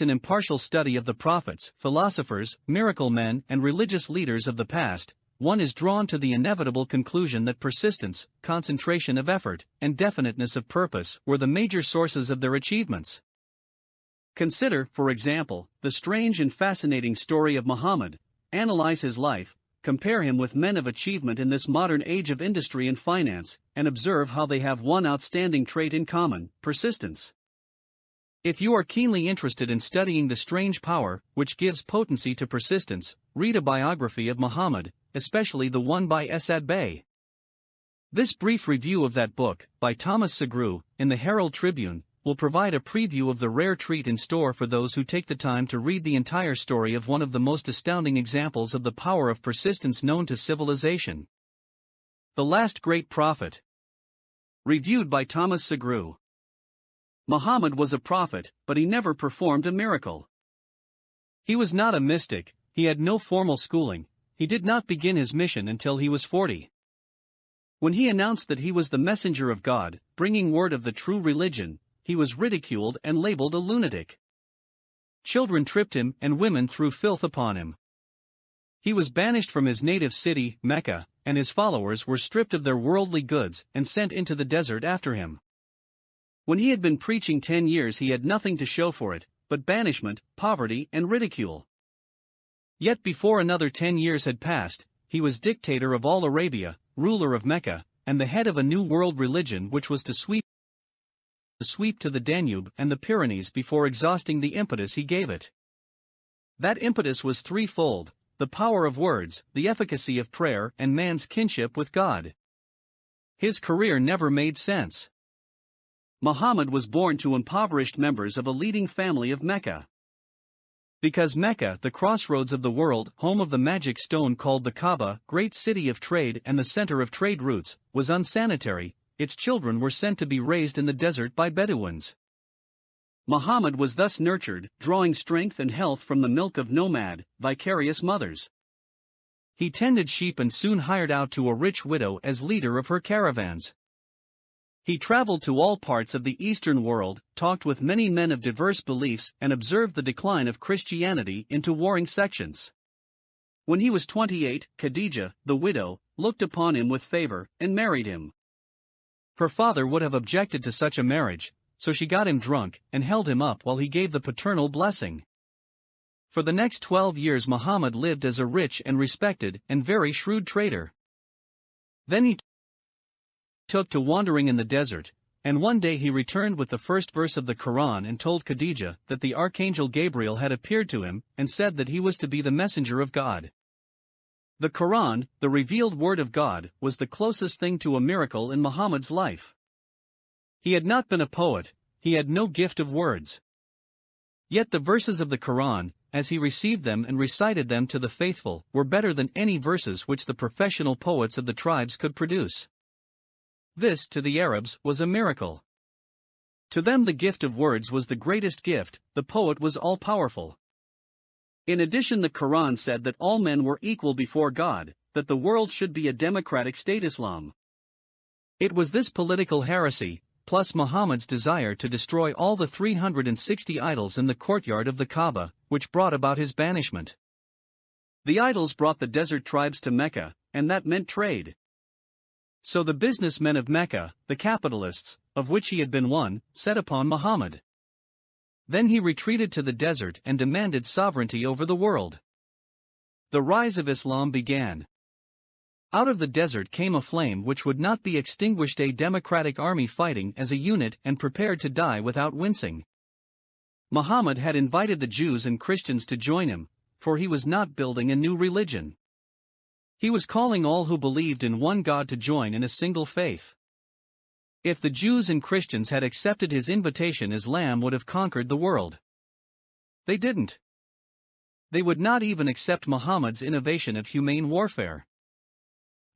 an impartial study of the prophets, philosophers, miracle men, and religious leaders of the past, one is drawn to the inevitable conclusion that persistence, concentration of effort, and definiteness of purpose were the major sources of their achievements. Consider, for example, the strange and fascinating story of Muhammad. Analyze his life, compare him with men of achievement in this modern age of industry and finance, and observe how they have one outstanding trait in common: persistence. If you are keenly interested in studying the strange power which gives potency to persistence, read a biography of Muhammad, especially the one by Esad Bey. This brief review of that book, by Thomas Segru, in the Herald Tribune, will provide a preview of the rare treat in store for those who take the time to read the entire story of one of the most astounding examples of the power of persistence known to civilization. The Last Great Prophet. Reviewed by Thomas Segru. Muhammad was a prophet, but he never performed a miracle. He was not a mystic, he had no formal schooling, he did not begin his mission until he was 40. When he announced that he was the messenger of God, bringing word of the true religion, he was ridiculed and labeled a lunatic. Children tripped him and women threw filth upon him. He was banished from his native city, Mecca, and his followers were stripped of their worldly goods and sent into the desert after him. When he had been preaching 10 years, he had nothing to show for it, but banishment, poverty, and ridicule. Yet before another 10 years had passed, he was dictator of all Arabia, ruler of Mecca, and the head of a new world religion which was to sweep to the Danube and the Pyrenees before exhausting the impetus he gave it. That impetus was threefold: the power of words, the efficacy of prayer, and man's kinship with God. His career never made sense. Muhammad was born to impoverished members of a leading family of Mecca. Because Mecca, the crossroads of the world, home of the magic stone called the Kaaba, great city of trade and the center of trade routes, was unsanitary, its children were sent to be raised in the desert by Bedouins. Muhammad was thus nurtured, drawing strength and health from the milk of nomad, vicarious mothers. He tended sheep and soon hired out to a rich widow as leader of her caravans. He traveled to all parts of the Eastern world, talked with many men of diverse beliefs, and observed the decline of Christianity into warring sections. When he was 28, Khadija, the widow, looked upon him with favor, and married him. Her father would have objected to such a marriage, so she got him drunk, and held him up while he gave the paternal blessing. For the next 12 years Muhammad lived as a rich and respected, and very shrewd trader. Then he took to wandering in the desert, and one day he returned with the first verse of the Quran and told Khadija that the archangel Gabriel had appeared to him and said that he was to be the messenger of God. The Quran, the revealed word of God, was the closest thing to a miracle in Muhammad's life. He had not been a poet, he had no gift of words. Yet the verses of the Quran, as he received them and recited them to the faithful, were better than any verses which the professional poets of the tribes could produce. This, to the Arabs, was a miracle. To them the gift of words was the greatest gift, the poet was all-powerful. In addition, the Quran said that all men were equal before God, that the world should be a democratic state Islam. It was this political heresy, plus Muhammad's desire to destroy all the 360 idols in the courtyard of the Kaaba, which brought about his banishment. The idols brought the desert tribes to Mecca, and that meant trade. So the businessmen of Mecca, the capitalists, of which he had been one, set upon Muhammad. Then he retreated to the desert and demanded sovereignty over the world. The rise of Islam began. Out of the desert came a flame which would not be extinguished, a democratic army fighting as a unit and prepared to die without wincing. Muhammad had invited the Jews and Christians to join him, for he was not building a new religion. He was calling all who believed in one God to join in a single faith. If the Jews and Christians had accepted his invitation, Islam would have conquered the world. They didn't. They would not even accept Muhammad's innovation of humane warfare.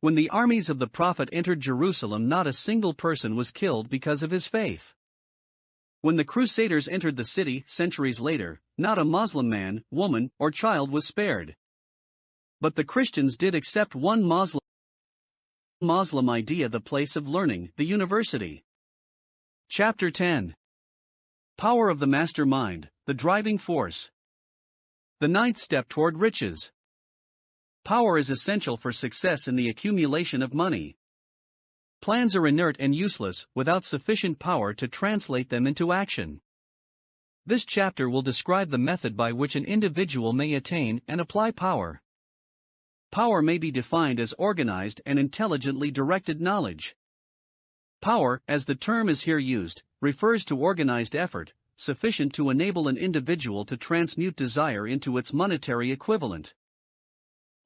When the armies of the Prophet entered Jerusalem, not a single person was killed because of his faith. When the Crusaders entered the city centuries later, not a Muslim man, woman, or child was spared. But the Christians did accept one Muslim idea, the place of learning, the university. Chapter 10. Power of the mastermind, the driving force. The ninth step toward riches. Power is essential for success in the accumulation of money. Plans are inert and useless without sufficient power to translate them into action. This chapter will describe the method by which an individual may attain and apply power. Power may be defined as organized and intelligently directed knowledge. Power, as the term is here used, refers to organized effort, sufficient to enable an individual to transmute desire into its monetary equivalent.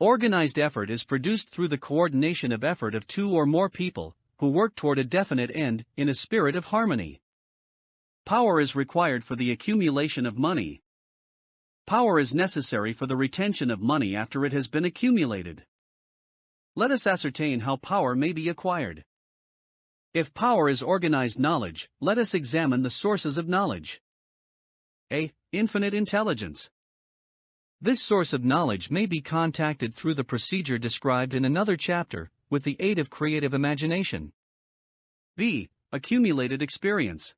Organized effort is produced through the coordination of effort of two or more people, who work toward a definite end, in a spirit of harmony. Power is required for the accumulation of money. Power is necessary for the retention of money after it has been accumulated. Let us ascertain how power may be acquired. If power is organized knowledge, let us examine the sources of knowledge. A. Infinite intelligence. This source of knowledge may be contacted through the procedure described in another chapter, with the aid of creative imagination. B. Accumulated experience.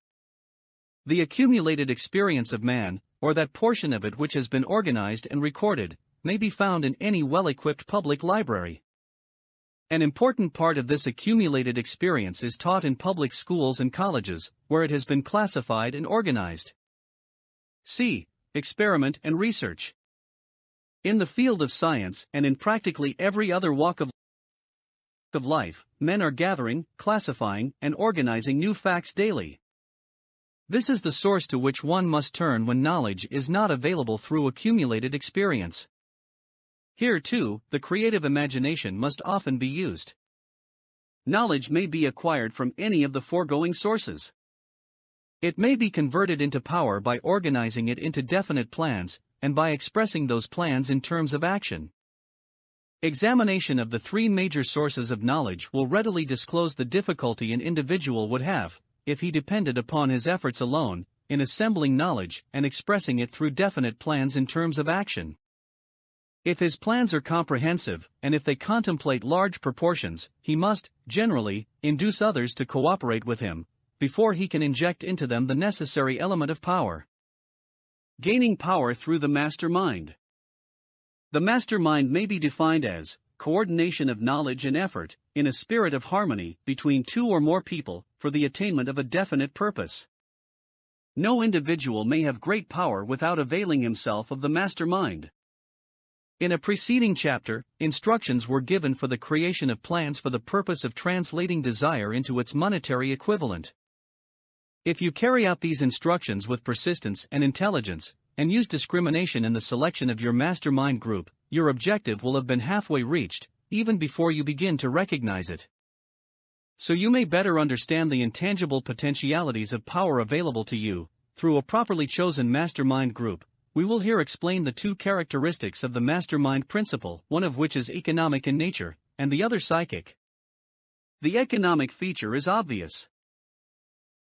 The accumulated experience of man, or that portion of it which has been organized and recorded, may be found in any well-equipped public library. An important part of this accumulated experience is taught in public schools and colleges, where it has been classified and organized. C. Experiment and research. In the field of science and in practically every other walk of life, men are gathering, classifying, and organizing new facts daily. This is the source to which one must turn when knowledge is not available through accumulated experience. Here too, the creative imagination must often be used. Knowledge may be acquired from any of the foregoing sources. It may be converted into power by organizing it into definite plans, and by expressing those plans in terms of action. Examination of the three major sources of knowledge will readily disclose the difficulty an individual would have, if he depended upon his efforts alone, in assembling knowledge and expressing it through definite plans in terms of action. If his plans are comprehensive, and if they contemplate large proportions, he must, generally, induce others to cooperate with him, before he can inject into them the necessary element of power. Gaining power through the master mind. The master mind may be defined as coordination of knowledge and effort, in a spirit of harmony, between two or more people, for the attainment of a definite purpose. No individual may have great power without availing himself of the master mind. In a preceding chapter, instructions were given for the creation of plans for the purpose of translating desire into its monetary equivalent. If you carry out these instructions with persistence and intelligence, and use discrimination in the selection of your mastermind group, your objective will have been halfway reached, even before you begin to recognize it. So you may better understand the intangible potentialities of power available to you, through a properly chosen mastermind group, we will here explain the two characteristics of the mastermind principle, one of which is economic in nature, and the other psychic. The economic feature is obvious.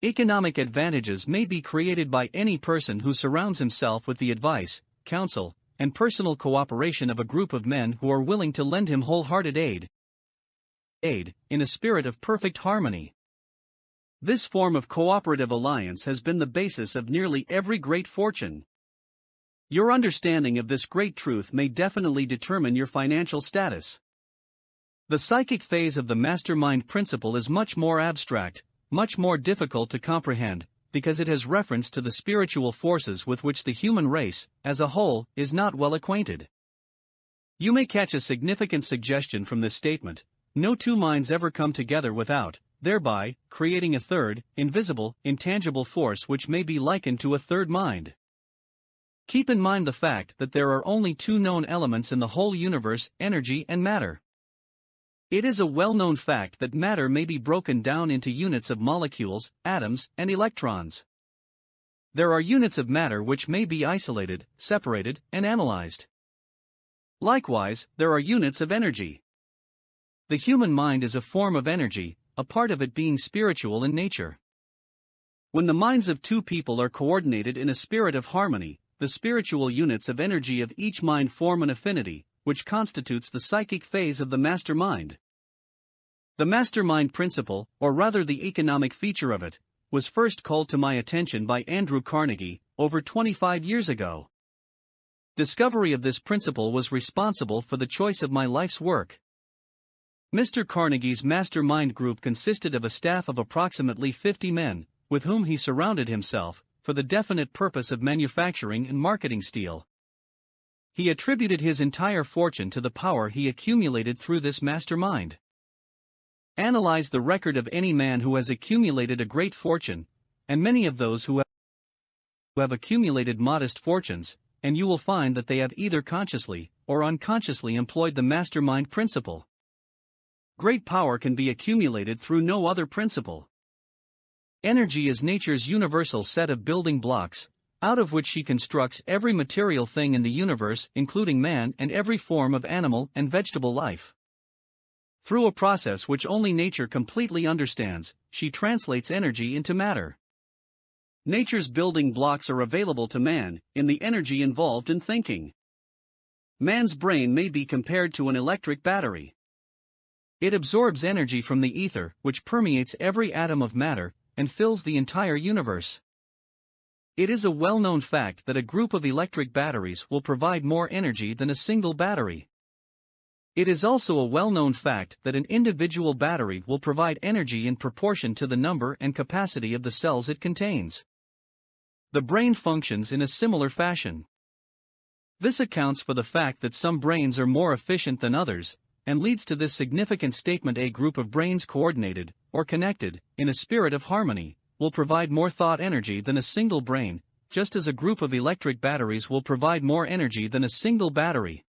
Economic advantages may be created by any person who surrounds himself with the advice, counsel, and personal cooperation of a group of men who are willing to lend him wholehearted aid, in a spirit of perfect harmony. This form of cooperative alliance has been the basis of nearly every great fortune. Your understanding of this great truth may definitely determine your financial status. The psychic phase of the mastermind principle is much more abstract, much more difficult to comprehend, because it has reference to the spiritual forces with which the human race, as a whole, is not well acquainted. You may catch a significant suggestion from this statement: no two minds ever come together without, thereby, creating a third, invisible, intangible force which may be likened to a third mind. Keep in mind the fact that there are only two known elements in the whole universe, energy and matter. It is a well-known fact that matter may be broken down into units of molecules, atoms, and electrons. There are units of matter which may be isolated, separated, and analyzed. Likewise, there are units of energy. The human mind is a form of energy, a part of it being spiritual in nature. When the minds of two people are coordinated in a spirit of harmony, the spiritual units of energy of each mind form an affinity, which constitutes the psychic phase of the master mind. The mastermind principle, or rather the economic feature of it, was first called to my attention by Andrew Carnegie, over 25 years ago. Discovery of this principle was responsible for the choice of my life's work. Mr. Carnegie's mastermind group consisted of a staff of approximately 50 men, with whom he surrounded himself, for the definite purpose of manufacturing and marketing steel. He attributed his entire fortune to the power he accumulated through this mastermind. Analyze the record of any man who has accumulated a great fortune, and many of those who have accumulated modest fortunes, and you will find that they have either consciously or unconsciously employed the mastermind principle. Great power can be accumulated through no other principle. Energy is nature's universal set of building blocks, out of which she constructs every material thing in the universe, including man and every form of animal and vegetable life. Through a process which only nature completely understands, she translates energy into matter. Nature's building blocks are available to man, in the energy involved in thinking. Man's brain may be compared to an electric battery. It absorbs energy from the ether, which permeates every atom of matter, and fills the entire universe. It is a well-known fact that a group of electric batteries will provide more energy than a single battery. It is also a well-known fact that an individual battery will provide energy in proportion to the number and capacity of the cells it contains. The brain functions in a similar fashion. This accounts for the fact that some brains are more efficient than others, and leads to this significant statement: a group of brains coordinated, or connected, in a spirit of harmony, will provide more thought energy than a single brain, just as a group of electric batteries will provide more energy than a single battery.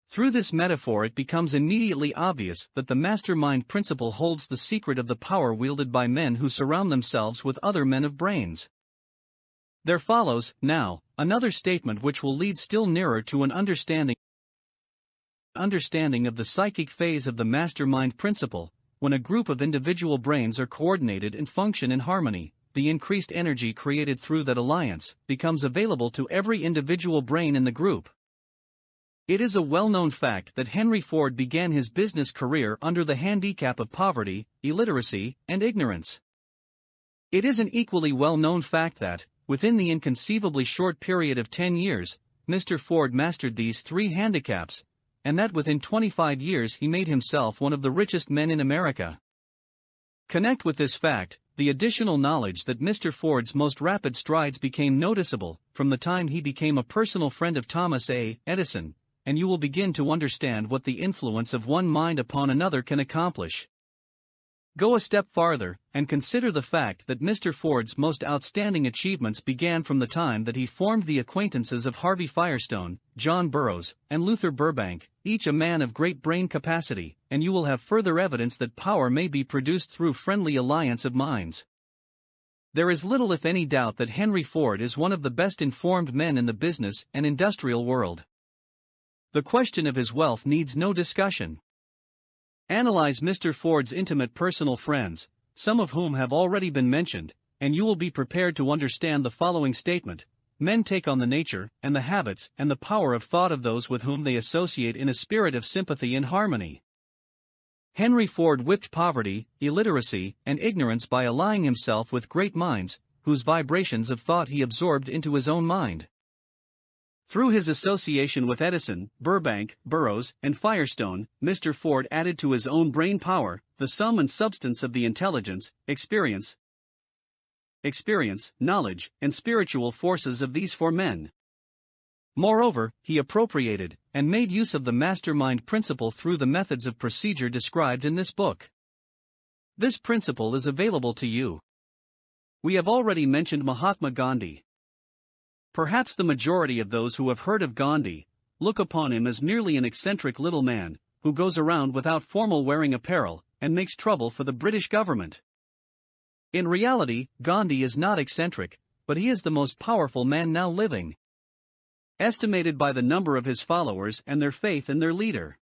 Through this metaphor, it becomes immediately obvious that the mastermind principle holds the secret of the power wielded by men who surround themselves with other men of brains. There follows, now, another statement which will lead still nearer to an understanding of the psychic phase of the mastermind principle. When a group of individual brains are coordinated and function in harmony, the increased energy created through that alliance becomes available to every individual brain in the group. It is a well-known fact that Henry Ford began his business career under the handicap of poverty, illiteracy, and ignorance. It is an equally well-known fact that, within the inconceivably short period of 10 years, Mr. Ford mastered these three handicaps, and that within 25 years he made himself one of the richest men in America. Connect with this fact the additional knowledge that Mr. Ford's most rapid strides became noticeable from the time he became a personal friend of Thomas A. Edison, and you will begin to understand what the influence of one mind upon another can accomplish. Go a step farther, and consider the fact that Mr. Ford's most outstanding achievements began from the time that he formed the acquaintances of Harvey Firestone, John Burroughs, and Luther Burbank, each a man of great brain capacity, and you will have further evidence that power may be produced through friendly alliance of minds. There is little if any doubt that Henry Ford is one of the best informed men in the business and industrial world. The question of his wealth needs no discussion. Analyze Mr. Ford's intimate personal friends, some of whom have already been mentioned, and you will be prepared to understand the following statement: men take on the nature, and the habits, and the power of thought of those with whom they associate in a spirit of sympathy and harmony. Henry Ford whipped poverty, illiteracy, and ignorance by allying himself with great minds, whose vibrations of thought he absorbed into his own mind. Through his association with Edison, Burbank, Burroughs, and Firestone, Mr. Ford added to his own brain power the sum and substance of the intelligence, experience, knowledge, and spiritual forces of these four men. Moreover, he appropriated and made use of the mastermind principle through the methods of procedure described in this book. This principle is available to you. We have already mentioned Mahatma Gandhi. Perhaps the majority of those who have heard of Gandhi look upon him as merely an eccentric little man who goes around without formal wearing apparel and makes trouble for the British government. In reality, Gandhi is not eccentric, but he is the most powerful man now living, estimated by the number of his followers and their faith in their leader.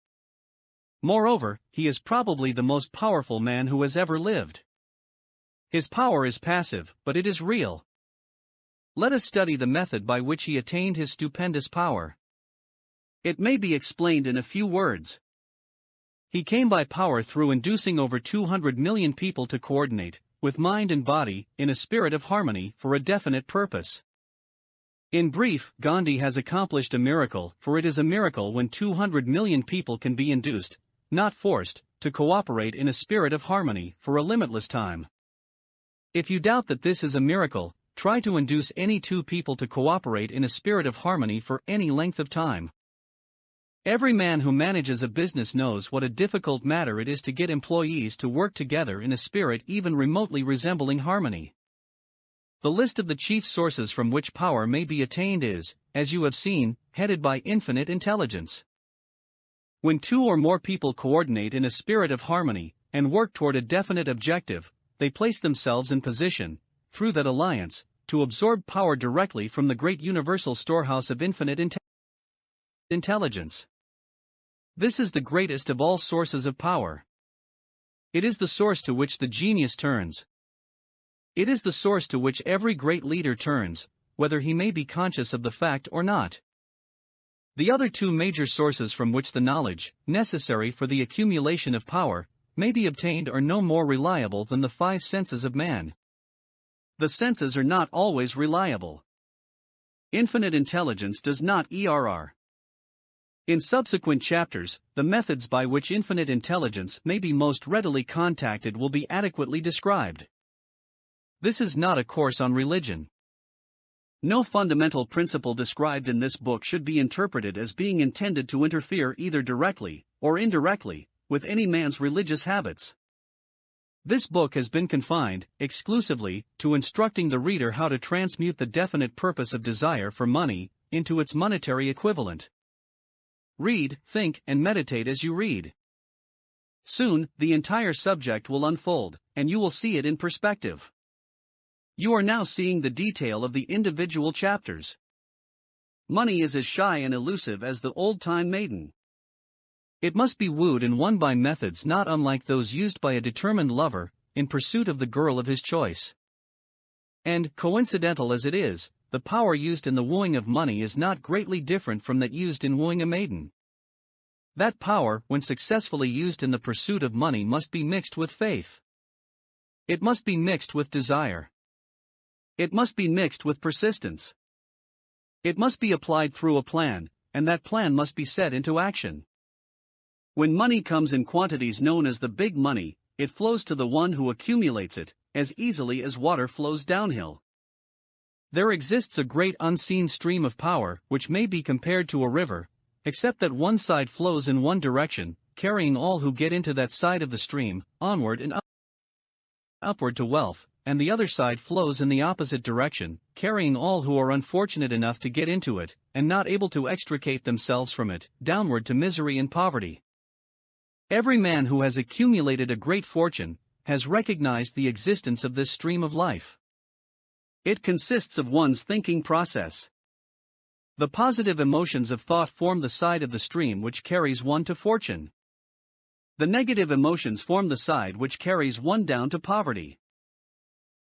Moreover, he is probably the most powerful man who has ever lived. His power is passive, but it is real. Let us study the method by which he attained his stupendous power. It may be explained in a few words. He came by power through inducing over 200 million people to coordinate, with mind and body, in a spirit of harmony for a definite purpose. In brief, Gandhi has accomplished a miracle, for it is a miracle when 200 million people can be induced, not forced, to cooperate in a spirit of harmony for a limitless time. If you doubt that this is a miracle, try to induce any two people to cooperate in a spirit of harmony for any length of time. Every man who manages a business knows what a difficult matter it is to get employees to work together in a spirit even remotely resembling harmony. The list of the chief sources from which power may be attained is, as you have seen, headed by infinite intelligence. When two or more people coordinate in a spirit of harmony and work toward a definite objective, they place themselves in position, through that alliance, to absorb power directly from the great universal storehouse of infinite intelligence. This is the greatest of all sources of power. It is the source to which the genius turns. It is the source to which every great leader turns, whether he may be conscious of the fact or not. The other two major sources from which the knowledge, necessary for the accumulation of power, may be obtained are no more reliable than the five senses of man. The senses are not always reliable. Infinite intelligence does not ERR. In subsequent chapters, the methods by which infinite intelligence may be most readily contacted will be adequately described. This is not a course on religion. No fundamental principle described in this book should be interpreted as being intended to interfere either directly or indirectly with any man's religious habits. This book has been confined, exclusively, to instructing the reader how to transmute the definite purpose of desire for money into its monetary equivalent. Read, think, and meditate as you read. Soon, the entire subject will unfold, and you will see it in perspective. You are now seeing the detail of the individual chapters. Money is as shy and elusive as the old-time maiden. It must be wooed and won by methods not unlike those used by a determined lover in pursuit of the girl of his choice. And, coincidental as it is, the power used in the wooing of money is not greatly different from that used in wooing a maiden. That power, when successfully used in the pursuit of money, must be mixed with faith. It must be mixed with desire. It must be mixed with persistence. It must be applied through a plan, and that plan must be set into action. When money comes in quantities known as the big money, it flows to the one who accumulates it, as easily as water flows downhill. There exists a great unseen stream of power which may be compared to a river, except that one side flows in one direction, carrying all who get into that side of the stream, onward and upward to wealth, and the other side flows in the opposite direction, carrying all who are unfortunate enough to get into it, and not able to extricate themselves from it, downward to misery and poverty. Every man who has accumulated a great fortune has recognized the existence of this stream of life. It consists of one's thinking process. The positive emotions of thought form the side of the stream which carries one to fortune. The negative emotions form the side which carries one down to poverty.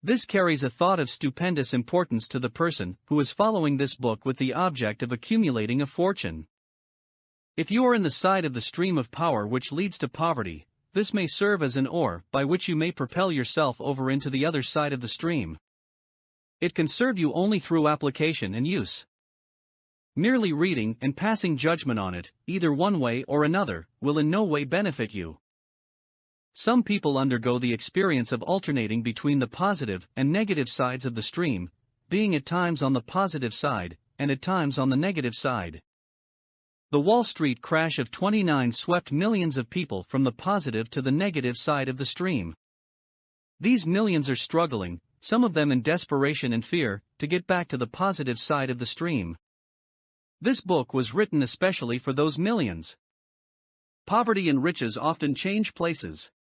This carries a thought of stupendous importance to the person who is following this book with the object of accumulating a fortune. If you are in the side of the stream of power which leads to poverty, this may serve as an oar by which you may propel yourself over into the other side of the stream. It can serve you only through application and use. Merely reading and passing judgment on it, either one way or another, will in no way benefit you. Some people undergo the experience of alternating between the positive and negative sides of the stream, being at times on the positive side, and at times on the negative side. The Wall Street crash of '29 swept millions of people from the positive to the negative side of the stream. These millions are struggling, some of them in desperation and fear, to get back to the positive side of the stream. This book was written especially for those millions. Poverty and riches often change places.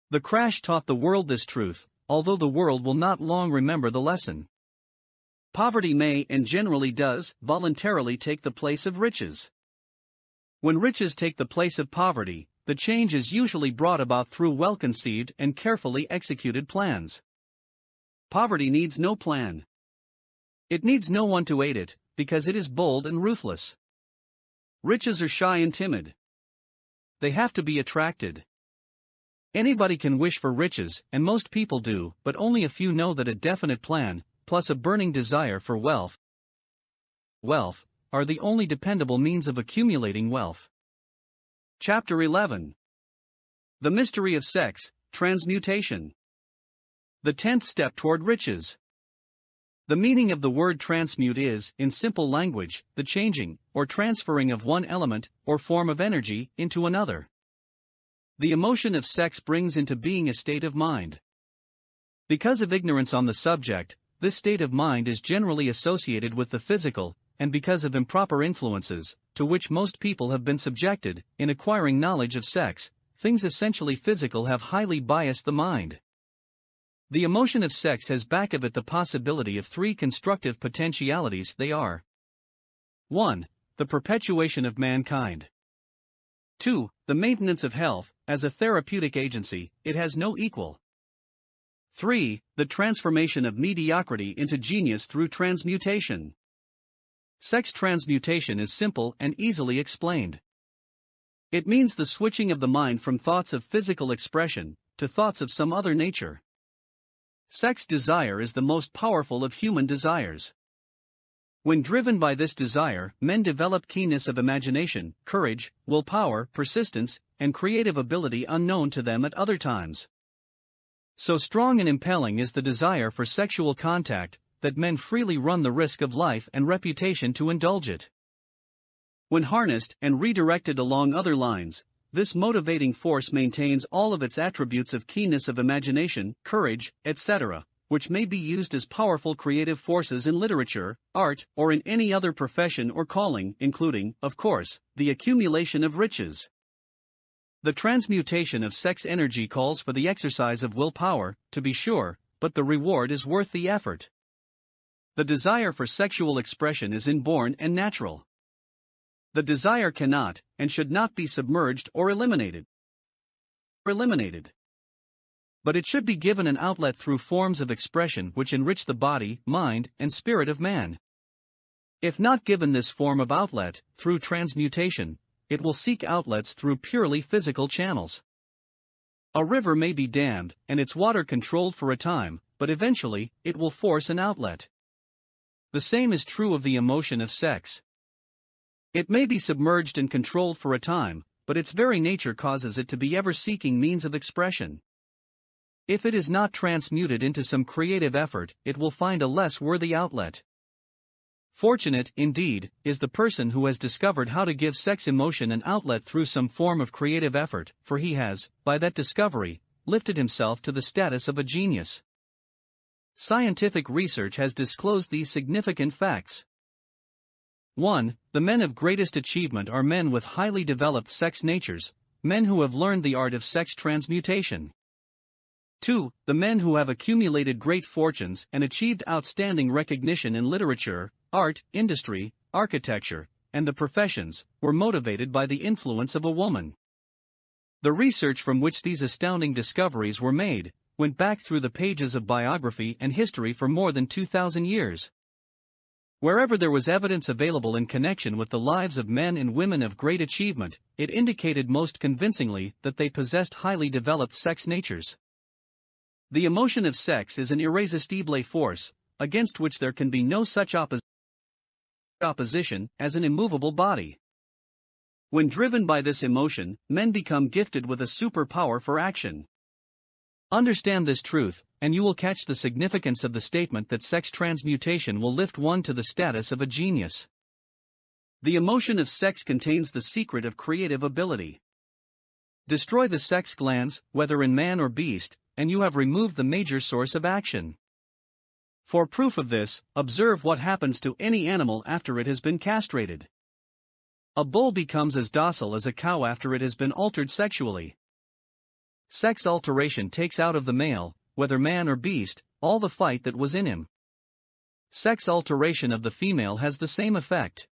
The crash taught the world this truth, although the world will not long remember the lesson. Poverty may, and generally does, voluntarily take the place of riches. When riches take the place of poverty, the change is usually brought about through well-conceived and carefully executed plans. Poverty needs no plan. It needs no one to aid it, because it is bold and ruthless. Riches are shy and timid. They have to be attracted. Anybody can wish for riches, and most people do, but only a few know that a definite plan, plus a burning desire for wealth, are the only dependable means of accumulating wealth. Chapter 11. The Mystery of Sex, Transmutation. The 10th step toward riches. The meaning of the word transmute is, in simple language, the changing, or transferring of one element, or form of energy, into another. The emotion of sex brings into being a state of mind. Because of ignorance on the subject, this state of mind is generally associated with the physical, and because of improper influences, to which most people have been subjected, in acquiring knowledge of sex, things essentially physical have highly biased the mind. The emotion of sex has back of it the possibility of three constructive potentialities. They are: 1. The perpetuation of mankind. 2. The maintenance of health. As a therapeutic agency, it has no equal. 3. The transformation of mediocrity into genius through transmutation. Sex transmutation is simple and easily explained. It means the switching of the mind from thoughts of physical expression to thoughts of some other nature. Sex desire is the most powerful of human desires. When driven by this desire, men develop keenness of imagination, courage, willpower, persistence, and creative ability unknown to them at other times. So strong and impelling is the desire for sexual contact, that men freely run the risk of life and reputation to indulge it. When harnessed and redirected along other lines, this motivating force maintains all of its attributes of keenness of imagination, courage, etc., which may be used as powerful creative forces in literature, art, or in any other profession or calling, including, of course, the accumulation of riches. The transmutation of sex energy calls for the exercise of willpower, to be sure, but the reward is worth the effort. The desire for sexual expression is inborn and natural. The desire cannot, and should not be submerged or eliminated. But it should be given an outlet through forms of expression which enrich the body, mind, and spirit of man. If not given this form of outlet, through transmutation, it will seek outlets through purely physical channels. A river may be dammed, and its water controlled for a time, but eventually, it will force an outlet. The same is true of the emotion of sex. It may be submerged and controlled for a time, but its very nature causes it to be ever seeking means of expression. If it is not transmuted into some creative effort, it will find a less worthy outlet. Fortunate, indeed, is the person who has discovered how to give sex emotion an outlet through some form of creative effort, for he has, by that discovery, lifted himself to the status of a genius. Scientific research has disclosed these significant facts. 1. The men of greatest achievement are men with highly developed sex natures, men who have learned the art of sex transmutation. 2. The men who have accumulated great fortunes and achieved outstanding recognition in literature, art, industry, architecture, and the professions, were motivated by the influence of a woman. The research from which these astounding discoveries were made went back through the pages of biography and history for more than 2,000 years. Wherever there was evidence available in connection with the lives of men and women of great achievement, it indicated most convincingly that they possessed highly developed sex natures. The emotion of sex is an irresistible force, against which there can be no such opposition as an immovable body. When driven by this emotion, men become gifted with a superpower for action. Understand this truth, and you will catch the significance of the statement that sex transmutation will lift one to the status of a genius. The emotion of sex contains the secret of creative ability. Destroy the sex glands, whether in man or beast, and you have removed the major source of action. For proof of this, observe what happens to any animal after it has been castrated. A bull becomes as docile as a cow after it has been altered sexually. Sex alteration takes out of the male, whether man or beast, all the fight that was in him. Sex alteration of the female has the same effect.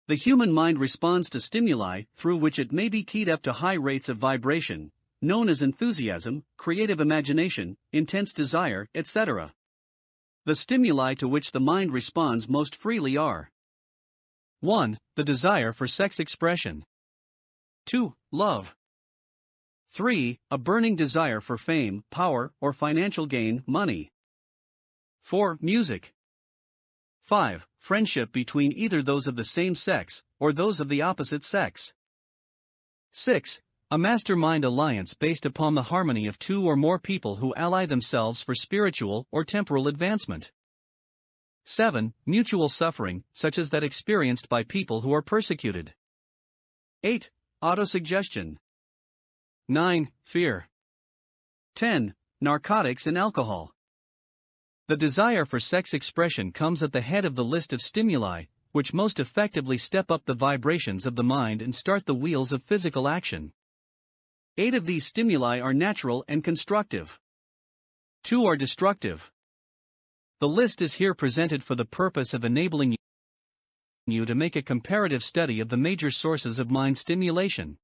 The human mind responds to stimuli through which it may be keyed up to high rates of vibration, known as enthusiasm, creative imagination, intense desire, etc. The stimuli to which the mind responds most freely are: 1. The desire for sex expression. 2. Love. 3. A burning desire for fame, power, or financial gain, money. 4. Music. 5. Friendship between either those of the same sex, or those of the opposite sex. 6. A mastermind alliance based upon the harmony of two or more people who ally themselves for spiritual or temporal advancement. 7. Mutual suffering, such as that experienced by people who are persecuted. 8. Autosuggestion. 9. Fear. 10. Narcotics and alcohol. The desire for sex expression comes at the head of the list of stimuli, which most effectively step up the vibrations of the mind and start the wheels of physical action. 8 of these stimuli are natural and constructive. 2 are destructive. The list is here presented for the purpose of enabling you to make a comparative study of the major sources of mind stimulation.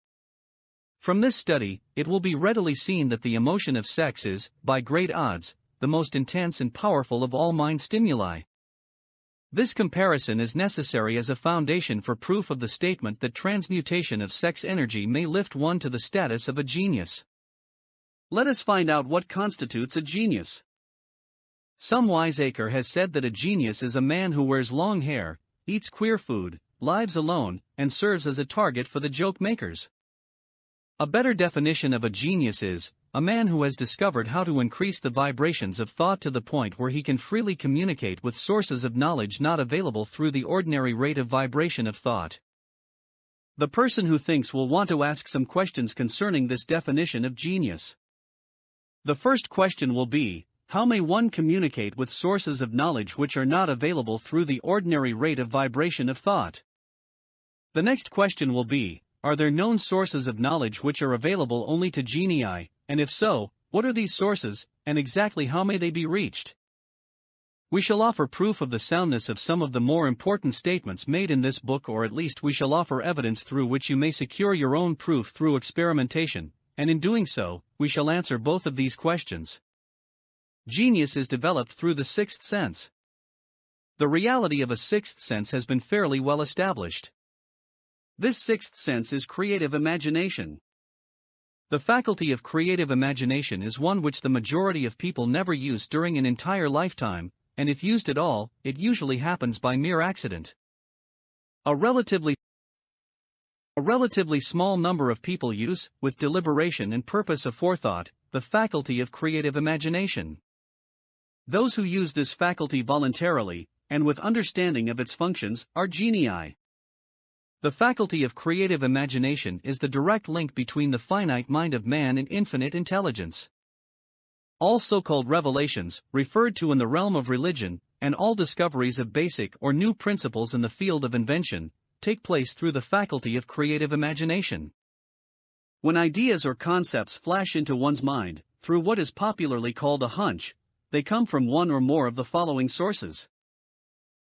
From this study, it will be readily seen that the emotion of sex is, by great odds, the most intense and powerful of all mind stimuli. This comparison is necessary as a foundation for proof of the statement that transmutation of sex energy may lift one to the status of a genius. Let us find out what constitutes a genius. Some wiseacre has said that a genius is a man who wears long hair, eats queer food, lives alone, and serves as a target for the joke makers. A better definition of a genius is a man who has discovered how to increase the vibrations of thought to the point where he can freely communicate with sources of knowledge not available through the ordinary rate of vibration of thought. The person who thinks will want to ask some questions concerning this definition of genius. The first question will be, how may one communicate with sources of knowledge which are not available through the ordinary rate of vibration of thought? The next question will be, are there known sources of knowledge which are available only to genii, and if so, what are these sources, and exactly how may they be reached? We shall offer proof of the soundness of some of the more important statements made in this book, or at least we shall offer evidence through which you may secure your own proof through experimentation, and in doing so, we shall answer both of these questions. Genius is developed through the sixth sense. The reality of a sixth sense has been fairly well established. This sixth sense is creative imagination. The faculty of creative imagination is one which the majority of people never use during an entire lifetime, and if used at all, it usually happens by mere accident. A relatively small number of people use, with deliberation and purpose aforethought, the faculty of creative imagination. Those who use this faculty voluntarily, and with understanding of its functions, are genii. The faculty of creative imagination is the direct link between the finite mind of man and infinite intelligence. All so-called revelations, referred to in the realm of religion, and all discoveries of basic or new principles in the field of invention, take place through the faculty of creative imagination. When ideas or concepts flash into one's mind, through what is popularly called a hunch, they come from one or more of the following sources.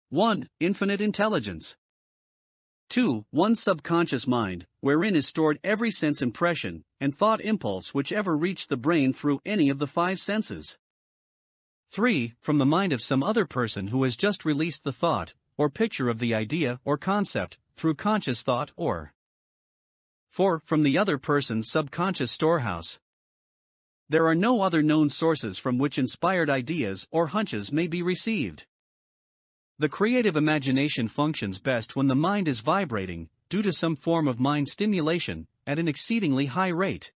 1. Infinite intelligence. 2. One's subconscious mind, wherein is stored every sense impression and thought impulse which ever reached the brain through any of the 5 senses. 3. From the mind of some other person who has just released the thought, or picture of the idea or concept, through conscious thought or 4. From the other person's subconscious storehouse. There are no other known sources from which inspired ideas or hunches may be received. The creative imagination functions best when the mind is vibrating, due to some form of mind stimulation, at an exceedingly high rate.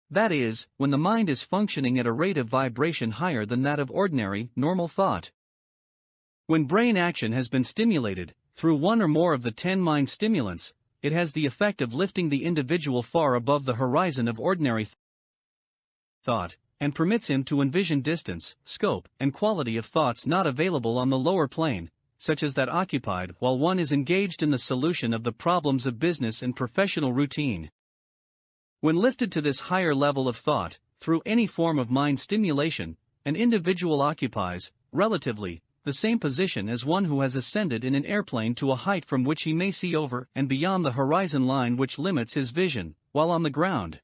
That is, when the mind is functioning at a rate of vibration higher than that of ordinary, normal thought. When brain action has been stimulated, through one or more of the 10 mind stimulants, it has the effect of lifting the individual far above the horizon of ordinary thought, and permits him to envision distance, scope, and quality of thoughts not available on the lower plane, such as that occupied while one is engaged in the solution of the problems of business and professional routine. When lifted to this higher level of thought, through any form of mind stimulation, an individual occupies, relatively, the same position as one who has ascended in an airplane to a height from which he may see over and beyond the horizon line which limits his vision, while on the ground.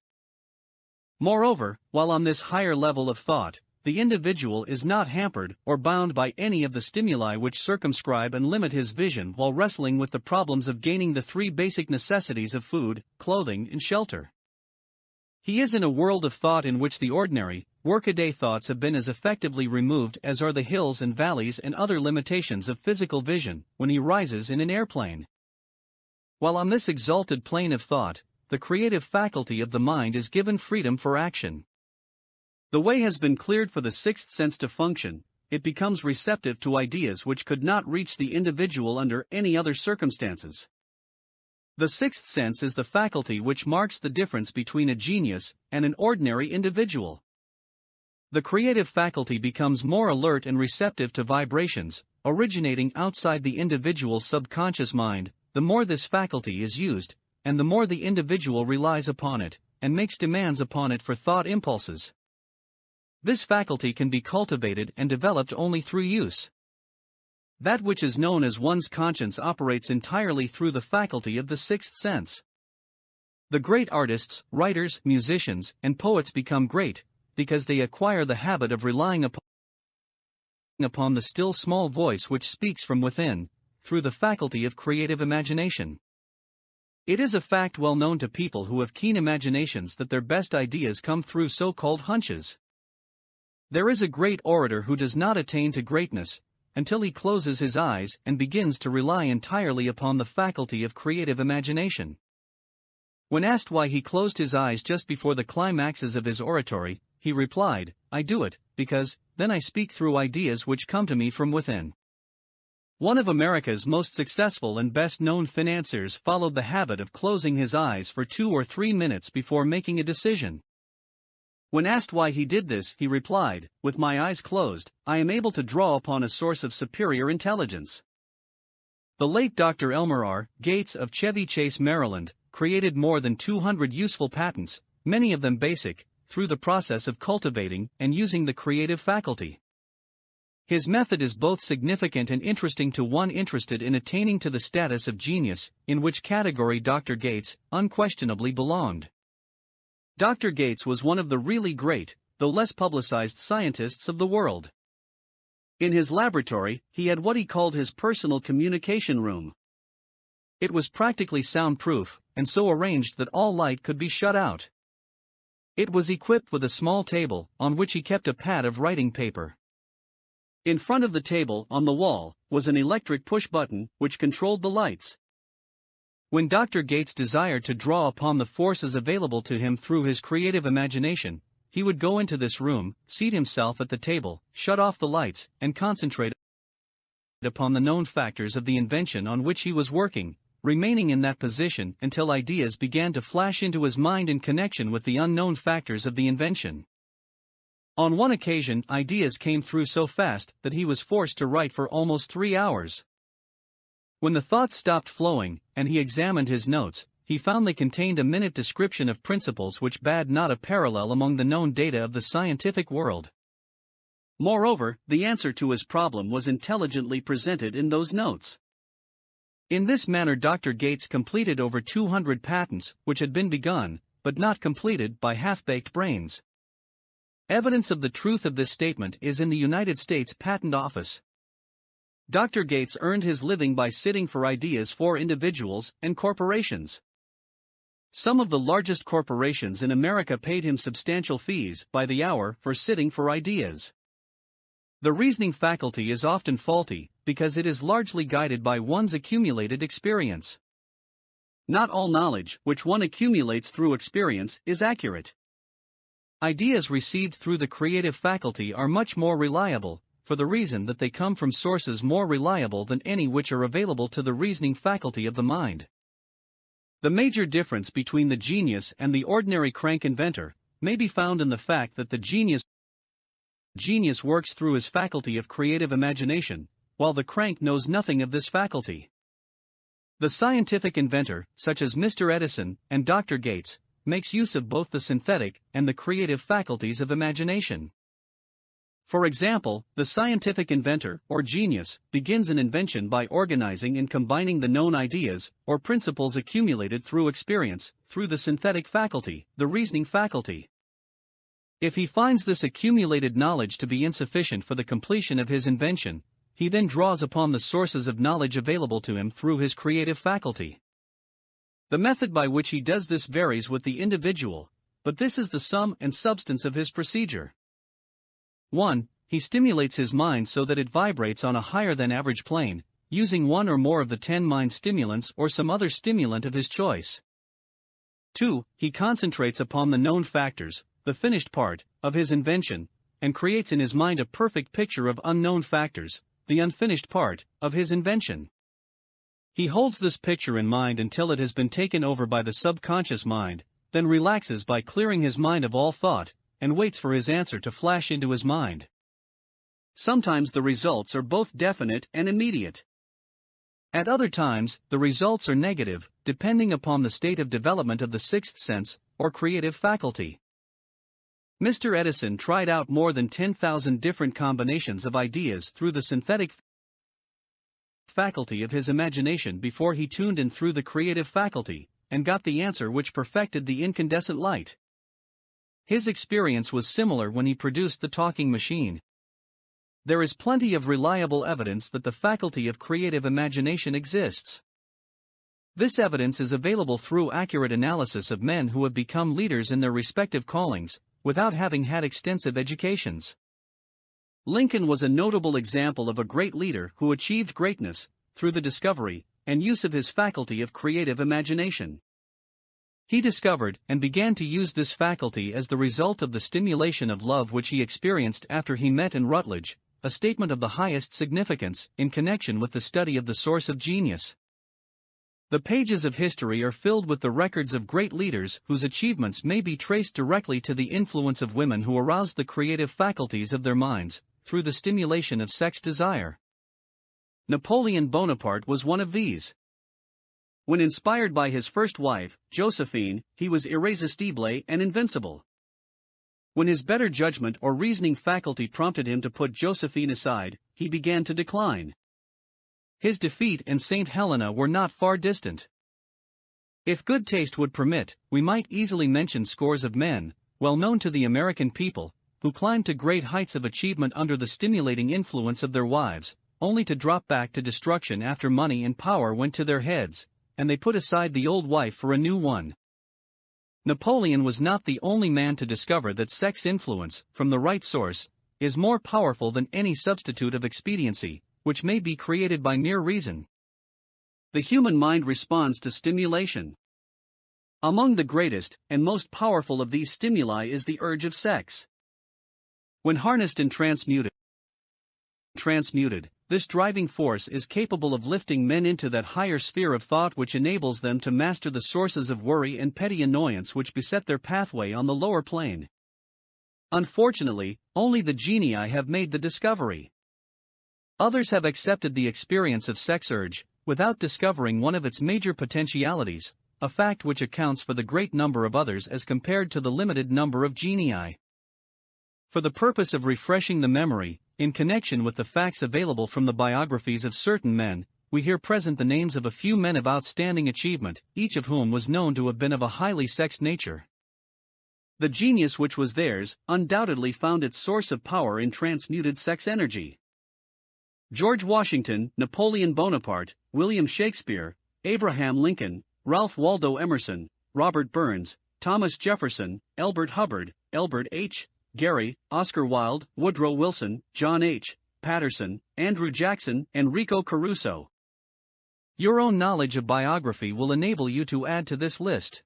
Moreover, while on this higher level of thought, the individual is not hampered or bound by any of the stimuli which circumscribe and limit his vision while wrestling with the problems of gaining the 3 basic necessities of food, clothing, and shelter. He is in a world of thought in which the ordinary, workaday thoughts have been as effectively removed as are the hills and valleys and other limitations of physical vision when he rises in an airplane. While on this exalted plane of thought, the creative faculty of the mind is given freedom for action. The way has been cleared for the sixth sense to function, it becomes receptive to ideas which could not reach the individual under any other circumstances. The sixth sense is the faculty which marks the difference between a genius and an ordinary individual. The creative faculty becomes more alert and receptive to vibrations, originating outside the individual's subconscious mind, the more this faculty is used, and the more the individual relies upon it, and makes demands upon it for thought impulses. This faculty can be cultivated and developed only through use. That which is known as one's conscience operates entirely through the faculty of the sixth sense. The great artists, writers, musicians, and poets become great, because they acquire the habit of relying upon the still small voice which speaks from within, through the faculty of creative imagination. It is a fact well known to people who have keen imaginations that their best ideas come through so-called hunches. There is a great orator who does not attain to greatness until he closes his eyes and begins to rely entirely upon the faculty of creative imagination. When asked why he closed his eyes just before the climaxes of his oratory, he replied, "I do it, because, then I speak through ideas which come to me from within." One of America's most successful and best-known financiers followed the habit of closing his eyes for 2 or 3 minutes before making a decision. When asked why he did this, he replied, "With my eyes closed, I am able to draw upon a source of superior intelligence." The late Dr. Elmer R. Gates of Chevy Chase, Maryland, created more than 200 useful patents, many of them basic, through the process of cultivating and using the creative faculty. His method is both significant and interesting to one interested in attaining to the status of genius, in which category Dr. Gates unquestionably belonged. Dr. Gates was one of the really great, though less publicized scientists of the world. In his laboratory, he had what he called his personal communication room. It was practically soundproof, and so arranged that all light could be shut out. It was equipped with a small table, on which he kept a pad of writing paper. In front of the table, on the wall, was an electric push button, which controlled the lights. When Dr. Gates desired to draw upon the forces available to him through his creative imagination, he would go into this room, seat himself at the table, shut off the lights, and concentrate upon the known factors of the invention on which he was working, remaining in that position until ideas began to flash into his mind in connection with the unknown factors of the invention. On one occasion, ideas came through so fast that he was forced to write for almost 3 hours. When the thoughts stopped flowing, and he examined his notes, he found they contained a minute description of principles which bade not a parallel among the known data of the scientific world. Moreover, the answer to his problem was intelligently presented in those notes. In this manner Dr. Gates completed over 200 patents which had been begun, but not completed, by half-baked brains. Evidence of the truth of this statement is in the United States Patent Office. Dr. Gates earned his living by sitting for ideas for individuals and corporations. Some of the largest corporations in America paid him substantial fees by the hour for sitting for ideas. The reasoning faculty is often faulty, because it is largely guided by one's accumulated experience. Not all knowledge which one accumulates through experience is accurate. Ideas received through the creative faculty are much more reliable, for the reason that they come from sources more reliable than any which are available to the reasoning faculty of the mind. The major difference between the genius and the ordinary crank inventor may be found in the fact that the genius works through his faculty of creative imagination, while the crank knows nothing of this faculty. The scientific inventor, such as Mr. Edison and Dr. Gates, makes use of both the synthetic and the creative faculties of imagination. For example, the scientific inventor, or genius, begins an invention by organizing and combining the known ideas, or principles accumulated through experience, through the synthetic faculty, the reasoning faculty. If he finds this accumulated knowledge to be insufficient for the completion of his invention, he then draws upon the sources of knowledge available to him through his creative faculty. The method by which he does this varies with the individual, but this is the sum and substance of his procedure. 1. He stimulates his mind so that it vibrates on a higher than average plane, using one or more of the 10 mind stimulants or some other stimulant of his choice. 2. He concentrates upon the known factors, the finished part, of his invention, and creates in his mind a perfect picture of unknown factors, the unfinished part, of his invention. He holds this picture in mind until it has been taken over by the subconscious mind, then relaxes by clearing his mind of all thought, and waits for his answer to flash into his mind. Sometimes the results are both definite and immediate. At other times, the results are negative, depending upon the state of development of the sixth sense, or creative faculty. Mr. Edison tried out more than 10,000 different combinations of ideas through the synthetic faculty of his imagination before he tuned in through the creative faculty, and got the answer which perfected the incandescent light. His experience was similar when he produced the talking machine. There is plenty of reliable evidence that the faculty of creative imagination exists. This evidence is available through accurate analysis of men who have become leaders in their respective callings, without having had extensive educations. Lincoln was a notable example of a great leader who achieved greatness through the discovery and use of his faculty of creative imagination. He discovered and began to use this faculty as the result of the stimulation of love which he experienced after he met in Rutledge, a statement of the highest significance in connection with the study of the source of genius. The pages of history are filled with the records of great leaders whose achievements may be traced directly to the influence of women who aroused the creative faculties of their minds through the stimulation of sex desire. Napoleon Bonaparte was one of these. When inspired by his first wife, Josephine, he was irresistible and invincible. When his better judgment or reasoning faculty prompted him to put Josephine aside, he began to decline. His defeat and St. Helena were not far distant. If good taste would permit, we might easily mention scores of men, well known to the American people, who climbed to great heights of achievement under the stimulating influence of their wives, only to drop back to destruction after money and power went to their heads, and they put aside the old wife for a new one. Napoleon was not the only man to discover that sex influence, from the right source, is more powerful than any substitute of expediency, which may be created by mere reason. The human mind responds to stimulation. Among the greatest and most powerful of these stimuli is the urge of sex. When harnessed and transmuted, this driving force is capable of lifting men into that higher sphere of thought which enables them to master the sources of worry and petty annoyance which beset their pathway on the lower plane. Unfortunately, only the genii have made the discovery. Others have accepted the experience of sex urge, without discovering one of its major potentialities, a fact which accounts for the great number of others as compared to the limited number of genii. For the purpose of refreshing the memory, in connection with the facts available from the biographies of certain men, we here present the names of a few men of outstanding achievement, each of whom was known to have been of a highly sexed nature. The genius which was theirs undoubtedly found its source of power in transmuted sex energy. George Washington, Napoleon Bonaparte, William Shakespeare, Abraham Lincoln, Ralph Waldo Emerson, Robert Burns, Thomas Jefferson, Elbert Hubbard, Elbert H. Gary, Oscar Wilde, Woodrow Wilson, John H. Patterson, Andrew Jackson, Enrico Caruso. Your own knowledge of biography will enable you to add to this list.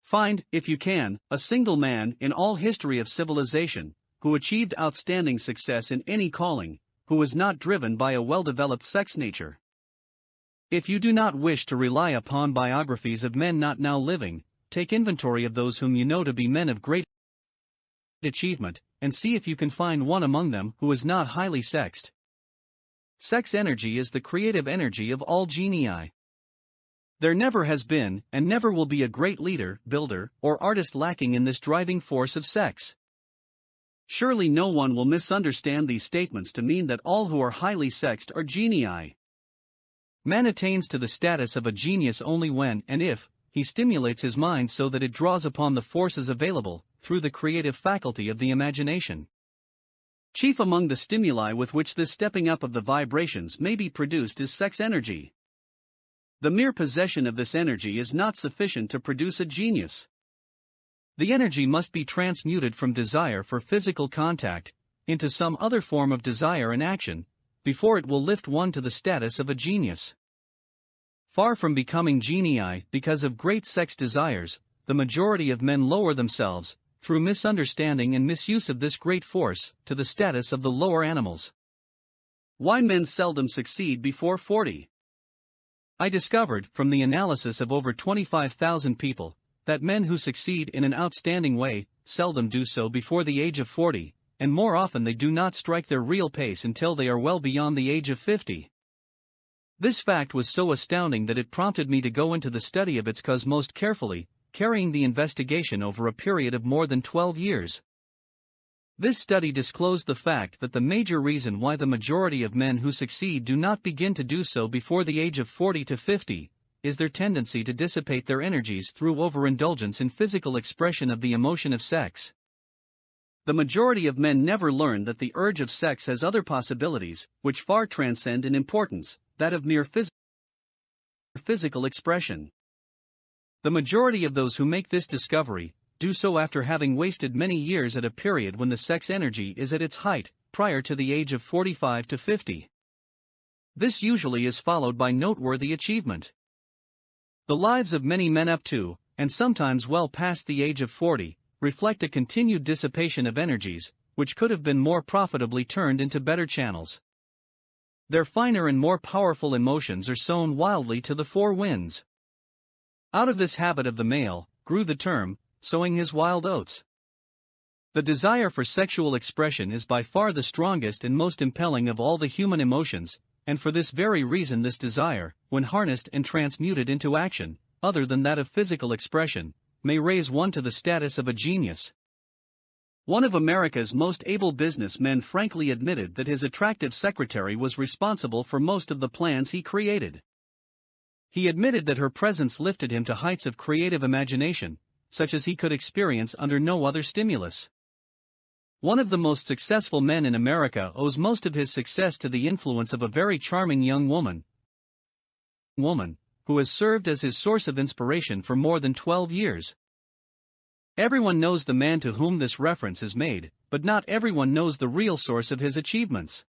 Find, if you can, a single man in all history of civilization who achieved outstanding success in any calling, who was not driven by a well-developed sex nature. If you do not wish to rely upon biographies of men not now living, take inventory of those whom you know to be men of great achievement, and see if you can find one among them who is not highly sexed. Sex energy is the creative energy of all genii. There never has been, and never will be a great leader, builder, or artist lacking in this driving force of sex. Surely no one will misunderstand these statements to mean that all who are highly sexed are genii. Man attains to the status of a genius only when and if he stimulates his mind so that it draws upon the forces available through the creative faculty of the imagination. Chief among the stimuli with which this stepping up of the vibrations may be produced is sex energy. The mere possession of this energy is not sufficient to produce a genius. The energy must be transmuted from desire for physical contact into some other form of desire and action before it will lift one to the status of a genius. Far from becoming genii because of great sex desires, the majority of men lower themselves, through misunderstanding and misuse of this great force, to the status of the lower animals. Why men seldom succeed before 40? I discovered, from the analysis of over 25,000 people, that men who succeed in an outstanding way seldom do so before the age of 40, and more often they do not strike their real pace until they are well beyond the age of 50. This fact was so astounding that it prompted me to go into the study of its cause most carefully, carrying the investigation over a period of more than 12 years. This study disclosed the fact that the major reason why the majority of men who succeed do not begin to do so before the age of 40 to 50 is their tendency to dissipate their energies through overindulgence in physical expression of the emotion of sex. The majority of men never learn that the urge of sex has other possibilities, which far transcend in importance, that of mere physical expression. The majority of those who make this discovery do so after having wasted many years at a period when the sex energy is at its height, prior to the age of 45 to 50. This usually is followed by noteworthy achievement. The lives of many men up to, and sometimes well past the age of 40, reflect a continued dissipation of energies, which could have been more profitably turned into better channels. Their finer and more powerful emotions are sown wildly to the four winds. Out of this habit of the male, grew the term, sowing his wild oats. The desire for sexual expression is by far the strongest and most impelling of all the human emotions, and for this very reason this desire, when harnessed and transmuted into action, other than that of physical expression, may raise one to the status of a genius. One of America's most able businessmen frankly admitted that his attractive secretary was responsible for most of the plans he created. He admitted that her presence lifted him to heights of creative imagination, such as he could experience under no other stimulus. One of the most successful men in America owes most of his success to the influence of a very charming young woman, who has served as his source of inspiration for more than 12 years. Everyone knows the man to whom this reference is made, but not everyone knows the real source of his achievements.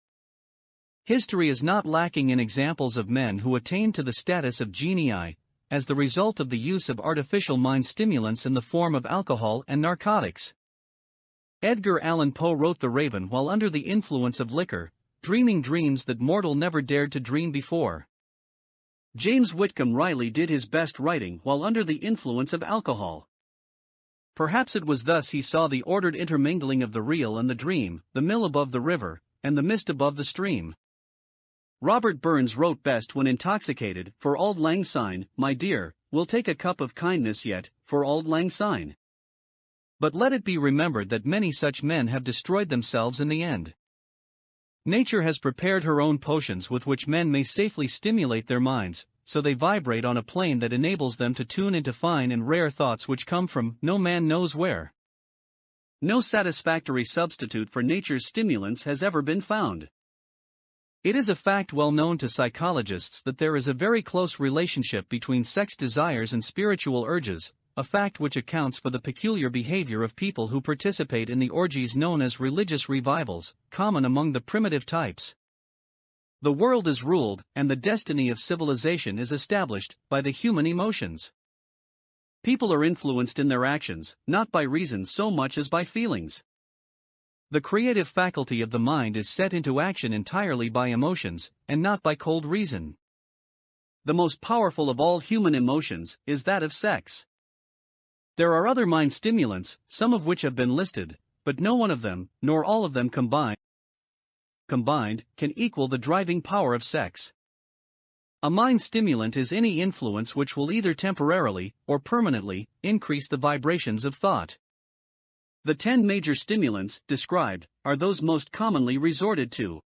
History is not lacking in examples of men who attained to the status of genii, as the result of the use of artificial mind stimulants in the form of alcohol and narcotics. Edgar Allan Poe wrote The Raven while under the influence of liquor, dreaming dreams that mortal never dared to dream before. James Whitcomb Riley did his best writing while under the influence of alcohol. Perhaps it was thus he saw the ordered intermingling of the real and the dream, the mill above the river, and the mist above the stream. Robert Burns wrote best when intoxicated, for auld lang syne, my dear, we'll take a cup of kindness yet, for auld lang syne. But let it be remembered that many such men have destroyed themselves in the end. Nature has prepared her own potions with which men may safely stimulate their minds, so they vibrate on a plane that enables them to tune into fine and rare thoughts which come from no man knows where. No satisfactory substitute for nature's stimulants has ever been found. It is a fact well known to psychologists that there is a very close relationship between sex desires and spiritual urges, a fact which accounts for the peculiar behavior of people who participate in the orgies known as religious revivals, common among the primitive types. The world is ruled, and the destiny of civilization is established, by the human emotions. People are influenced in their actions, not by reason so much as by feelings. The creative faculty of the mind is set into action entirely by emotions, and not by cold reason. The most powerful of all human emotions is that of sex. There are other mind stimulants, some of which have been listed, but no one of them, nor all of them combined, can equal the driving power of sex. A mind stimulant is any influence which will either temporarily, or permanently, increase the vibrations of thought. The 10 major stimulants, described, are those most commonly resorted to.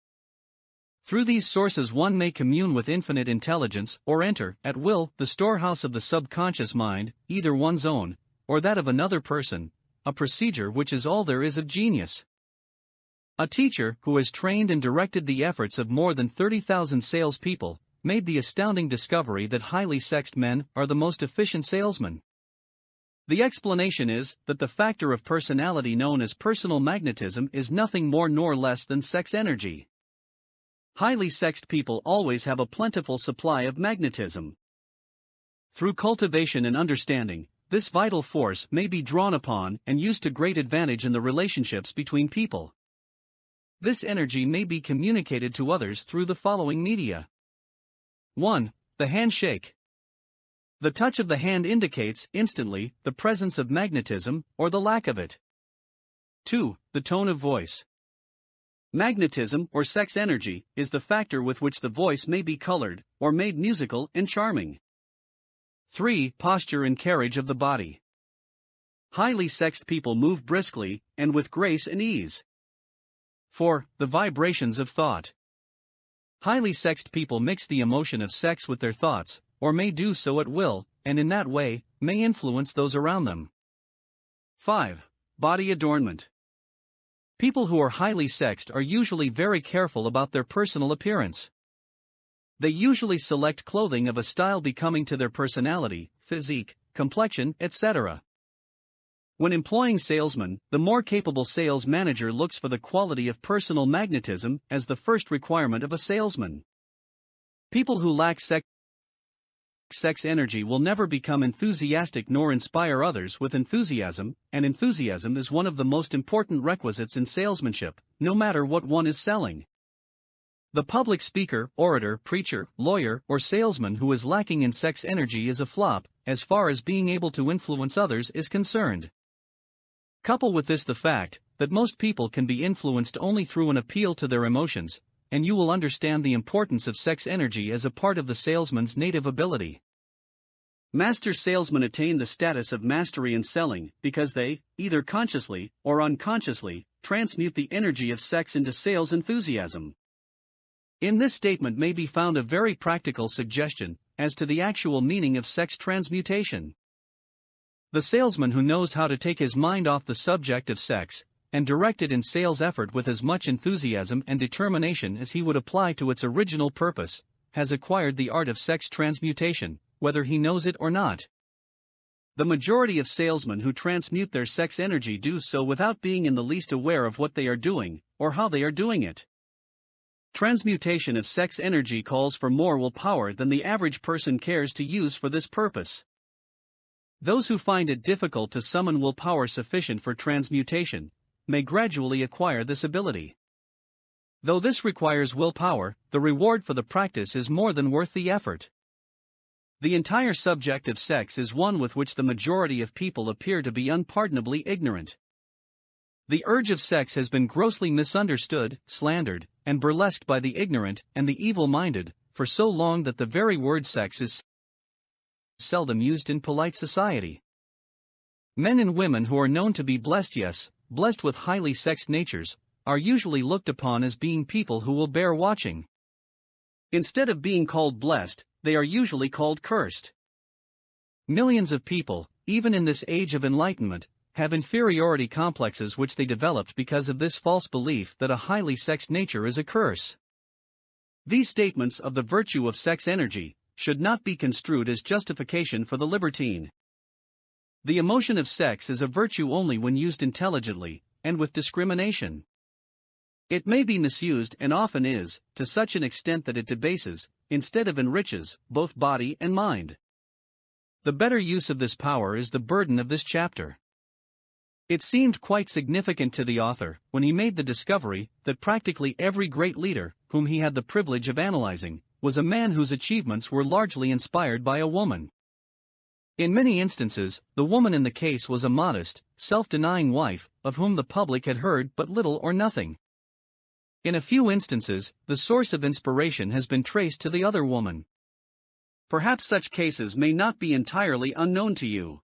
Through these sources one may commune with infinite intelligence, or enter, at will, the storehouse of the subconscious mind, either one's own, or that of another person, a procedure which is all there is of genius. A teacher, who has trained and directed the efforts of more than 30,000 salespeople, made the astounding discovery that highly sexed men are the most efficient salesmen. The explanation is that the factor of personality known as personal magnetism is nothing more nor less than sex energy. Highly sexed people always have a plentiful supply of magnetism. Through cultivation and understanding, this vital force may be drawn upon and used to great advantage in the relationships between people. This energy may be communicated to others through the following media. 1. The handshake. The touch of the hand indicates, instantly, the presence of magnetism, or the lack of it. 2. The tone of voice. Magnetism, or sex energy, is the factor with which the voice may be colored, or made musical and charming. 3. Posture and carriage of the body. Highly sexed people move briskly, and with grace and ease. 4. The vibrations of thought. Highly sexed people mix the emotion of sex with their thoughts, or may do so at will, and in that way, may influence those around them. 5. Body adornment. People who are highly sexed are usually very careful about their personal appearance. They usually select clothing of a style becoming to their personality, physique, complexion, etc. When employing salesmen, the more capable sales manager looks for the quality of personal magnetism as the first requirement of a salesman. People who lack sex energy will never become enthusiastic nor inspire others with enthusiasm, and enthusiasm is one of the most important requisites in salesmanship, no matter what one is selling. The public speaker, orator, preacher, lawyer, or salesman who is lacking in sex energy is a flop, as far as being able to influence others is concerned. Couple with this the fact that most people can be influenced only through an appeal to their emotions, and you will understand the importance of sex energy as a part of the salesman's native ability. Master salesmen attain the status of mastery in selling because they, either consciously or unconsciously, transmute the energy of sex into sales enthusiasm. In this statement may be found a very practical suggestion as to the actual meaning of sex transmutation. The salesman who knows how to take his mind off the subject of sex and direct it in sales effort with as much enthusiasm and determination as he would apply to its original purpose, has acquired the art of sex transmutation, whether he knows it or not. The majority of salesmen who transmute their sex energy do so without being in the least aware of what they are doing, or how they are doing it. Transmutation of sex energy calls for more willpower than the average person cares to use for this purpose. Those who find it difficult to summon willpower sufficient for transmutation may gradually acquire this ability. Though this requires willpower, the reward for the practice is more than worth the effort. The entire subject of sex is one with which the majority of people appear to be unpardonably ignorant. The urge of sex has been grossly misunderstood, slandered, and burlesqued by the ignorant and the evil-minded for so long that the very word sex is seldom used in polite society. Men and women who are known to be blessed, yes, blessed with highly sexed natures, are usually looked upon as being people who will bear watching. Instead of being called blessed, they are usually called cursed. Millions of people, even in this age of enlightenment, have inferiority complexes which they developed because of this false belief that a highly sexed nature is a curse. These statements of the virtue of sex energy should not be construed as justification for the libertine. The emotion of sex is a virtue only when used intelligently, and with discrimination. It may be misused, and often is, to such an extent that it debases, instead of enriches, both body and mind. The better use of this power is the burden of this chapter. It seemed quite significant to the author when he made the discovery that practically every great leader, whom he had the privilege of analyzing, was a man whose achievements were largely inspired by a woman. In many instances, the woman in the case was a modest, self-denying wife, of whom the public had heard but little or nothing. In a few instances, the source of inspiration has been traced to the other woman. Perhaps such cases may not be entirely unknown to you.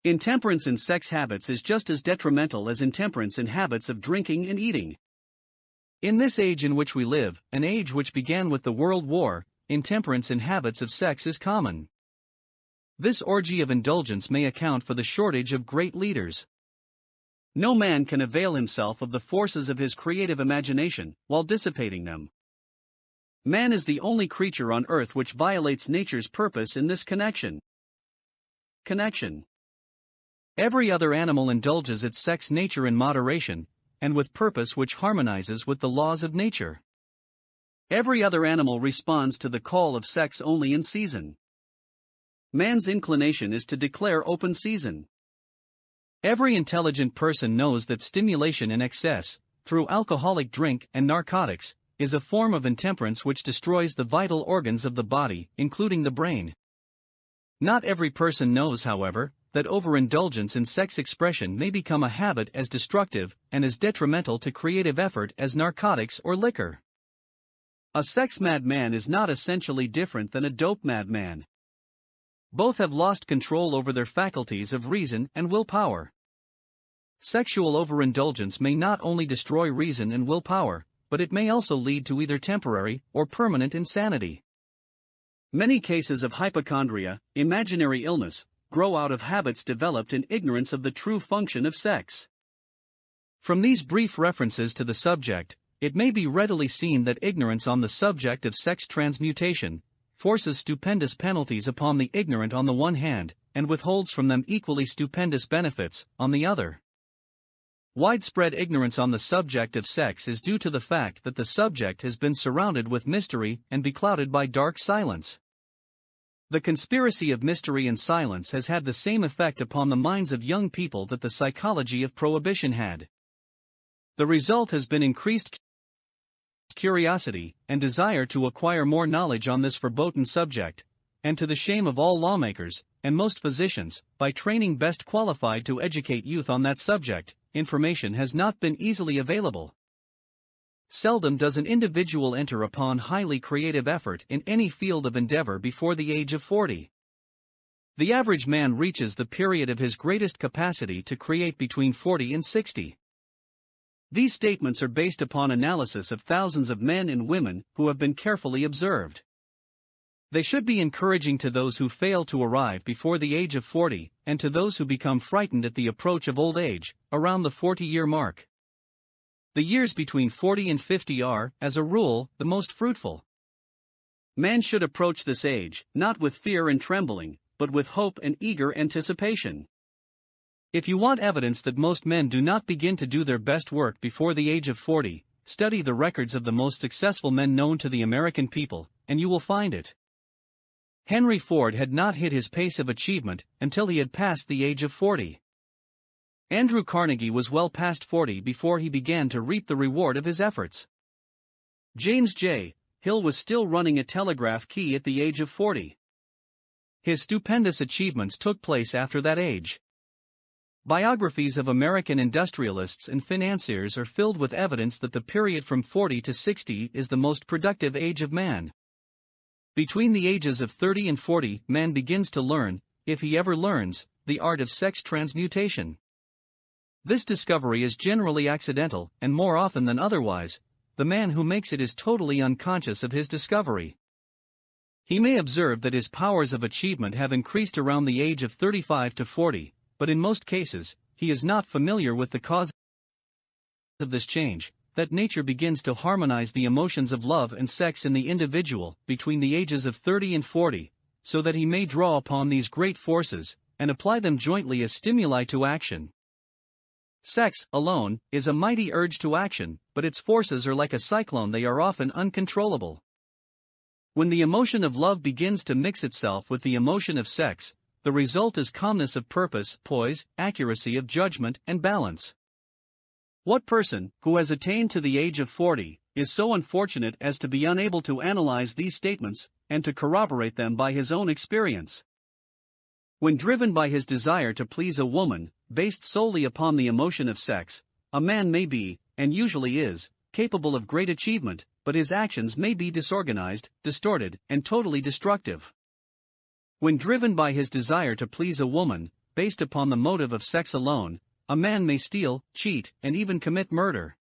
Intemperance in sex habits is just as detrimental as intemperance in habits of drinking and eating. In this age in which we live, an age which began with the World War, intemperance in habits of sex is common. This orgy of indulgence may account for the shortage of great leaders. No man can avail himself of the forces of his creative imagination while dissipating them. Man is the only creature on earth which violates nature's purpose in this connection. Every other animal indulges its sex nature in moderation, and with purpose which harmonizes with the laws of nature. Every other animal responds to the call of sex only in season. Man's inclination is to declare open season. Every intelligent person knows that stimulation in excess, through alcoholic drink and narcotics, is a form of intemperance which destroys the vital organs of the body, including the brain. Not every person knows, however, that overindulgence in sex expression may become a habit as destructive and as detrimental to creative effort as narcotics or liquor. A sex-mad man is not essentially different than a dope-mad man. Both have lost control over their faculties of reason and willpower. Sexual overindulgence may not only destroy reason and willpower, but it may also lead to either temporary or permanent insanity. Many cases of hypochondria, imaginary illness, grow out of habits developed in ignorance of the true function of sex. From these brief references to the subject, it may be readily seen that ignorance on the subject of sex transmutation forces stupendous penalties upon the ignorant on the one hand, and withholds from them equally stupendous benefits on the other. Widespread ignorance on the subject of sex is due to the fact that the subject has been surrounded with mystery and beclouded by dark silence. The conspiracy of mystery and silence has had the same effect upon the minds of young people that the psychology of prohibition had. The result has been increased curiosity and desire to acquire more knowledge on this verboten subject, and to the shame of all lawmakers and most physicians, by training best qualified to educate youth on that subject, information has not been easily available. Seldom does an individual enter upon highly creative effort in any field of endeavor before the age of 40. The average man reaches the period of his greatest capacity to create between 40 and 60. These statements are based upon analysis of thousands of men and women who have been carefully observed. They should be encouraging to those who fail to arrive before the age of 40, and to those who become frightened at the approach of old age, around the 40-year mark. The years between 40 and 50 are, as a rule, the most fruitful. Man should approach this age, not with fear and trembling, but with hope and eager anticipation. If you want evidence that most men do not begin to do their best work before the age of 40, study the records of the most successful men known to the American people, and you will find it. Henry Ford had not hit his pace of achievement until he had passed the age of 40. Andrew Carnegie was well past 40 before he began to reap the reward of his efforts. James J. Hill was still running a telegraph key at the age of 40. His stupendous achievements took place after that age. Biographies of American industrialists and financiers are filled with evidence that the period from 40 to 60 is the most productive age of man. Between the ages of 30 and 40, man begins to learn, if he ever learns, the art of sex transmutation. This discovery is generally accidental, and more often than otherwise, the man who makes it is totally unconscious of his discovery. He may observe that his powers of achievement have increased around the age of 35 to 40, but in most cases, he is not familiar with the cause of this change, that nature begins to harmonize the emotions of love and sex in the individual between the ages of 30 and 40, so that he may draw upon these great forces and apply them jointly as stimuli to action. Sex, alone, is a mighty urge to action, but its forces are like a cyclone, they are often uncontrollable. When the emotion of love begins to mix itself with the emotion of sex, the result is calmness of purpose, poise, accuracy of judgment, and balance. What person, who has attained to the age of 40, is so unfortunate as to be unable to analyze these statements, and to corroborate them by his own experience? When driven by his desire to please a woman, based solely upon the emotion of sex, a man may be, and usually is, capable of great achievement, but his actions may be disorganized, distorted, and totally destructive. When driven by his desire to please a woman, based upon the motive of sex alone, a man may steal, cheat, and even commit murder.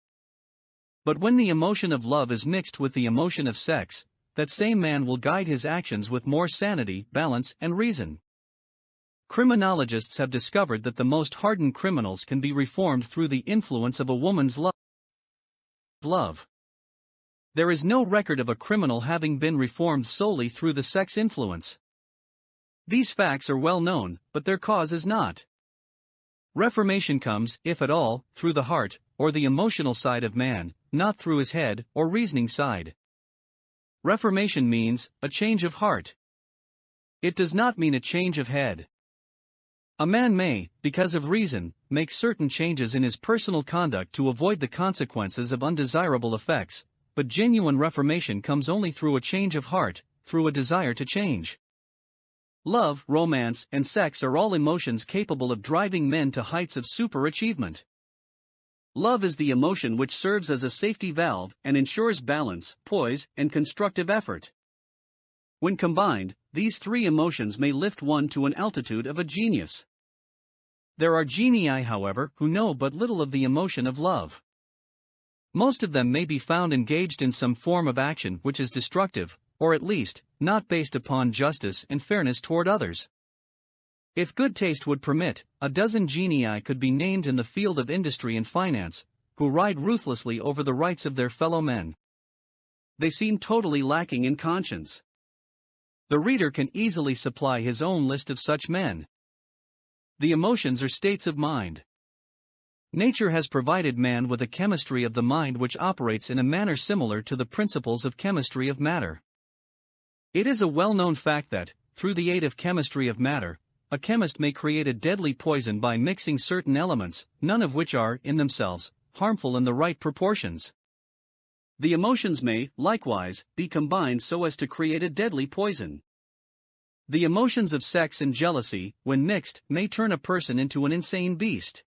But when the emotion of love is mixed with the emotion of sex, that same man will guide his actions with more sanity, balance, and reason. Criminologists have discovered that the most hardened criminals can be reformed through the influence of a woman's love. There is no record of a criminal having been reformed solely through the sex influence. These facts are well known, but their cause is not. Reformation comes, if at all, through the heart, or the emotional side of man, not through his head, or reasoning side. Reformation means a change of heart. It does not mean a change of head. A man may, because of reason, make certain changes in his personal conduct to avoid the consequences of undesirable effects, but genuine reformation comes only through a change of heart, through a desire to change. Love, romance, and sex are all emotions capable of driving men to heights of super-achievement. Love is the emotion which serves as a safety valve and ensures balance, poise, and constructive effort. When combined, these three emotions may lift one to an altitude of a genius. There are genii, however, who know but little of the emotion of love. Most of them may be found engaged in some form of action which is destructive, or at least, not based upon justice and fairness toward others. If good taste would permit, a dozen genii could be named in the field of industry and finance, who ride ruthlessly over the rights of their fellow men. They seem totally lacking in conscience. The reader can easily supply his own list of such men. The emotions are states of mind. Nature has provided man with a chemistry of the mind which operates in a manner similar to the principles of chemistry of matter. It is a well-known fact that, through the aid of chemistry of matter, a chemist may create a deadly poison by mixing certain elements, none of which are, in themselves, harmful in the right proportions. The emotions may, likewise, be combined so as to create a deadly poison. The emotions of sex and jealousy, when mixed, may turn a person into an insane beast.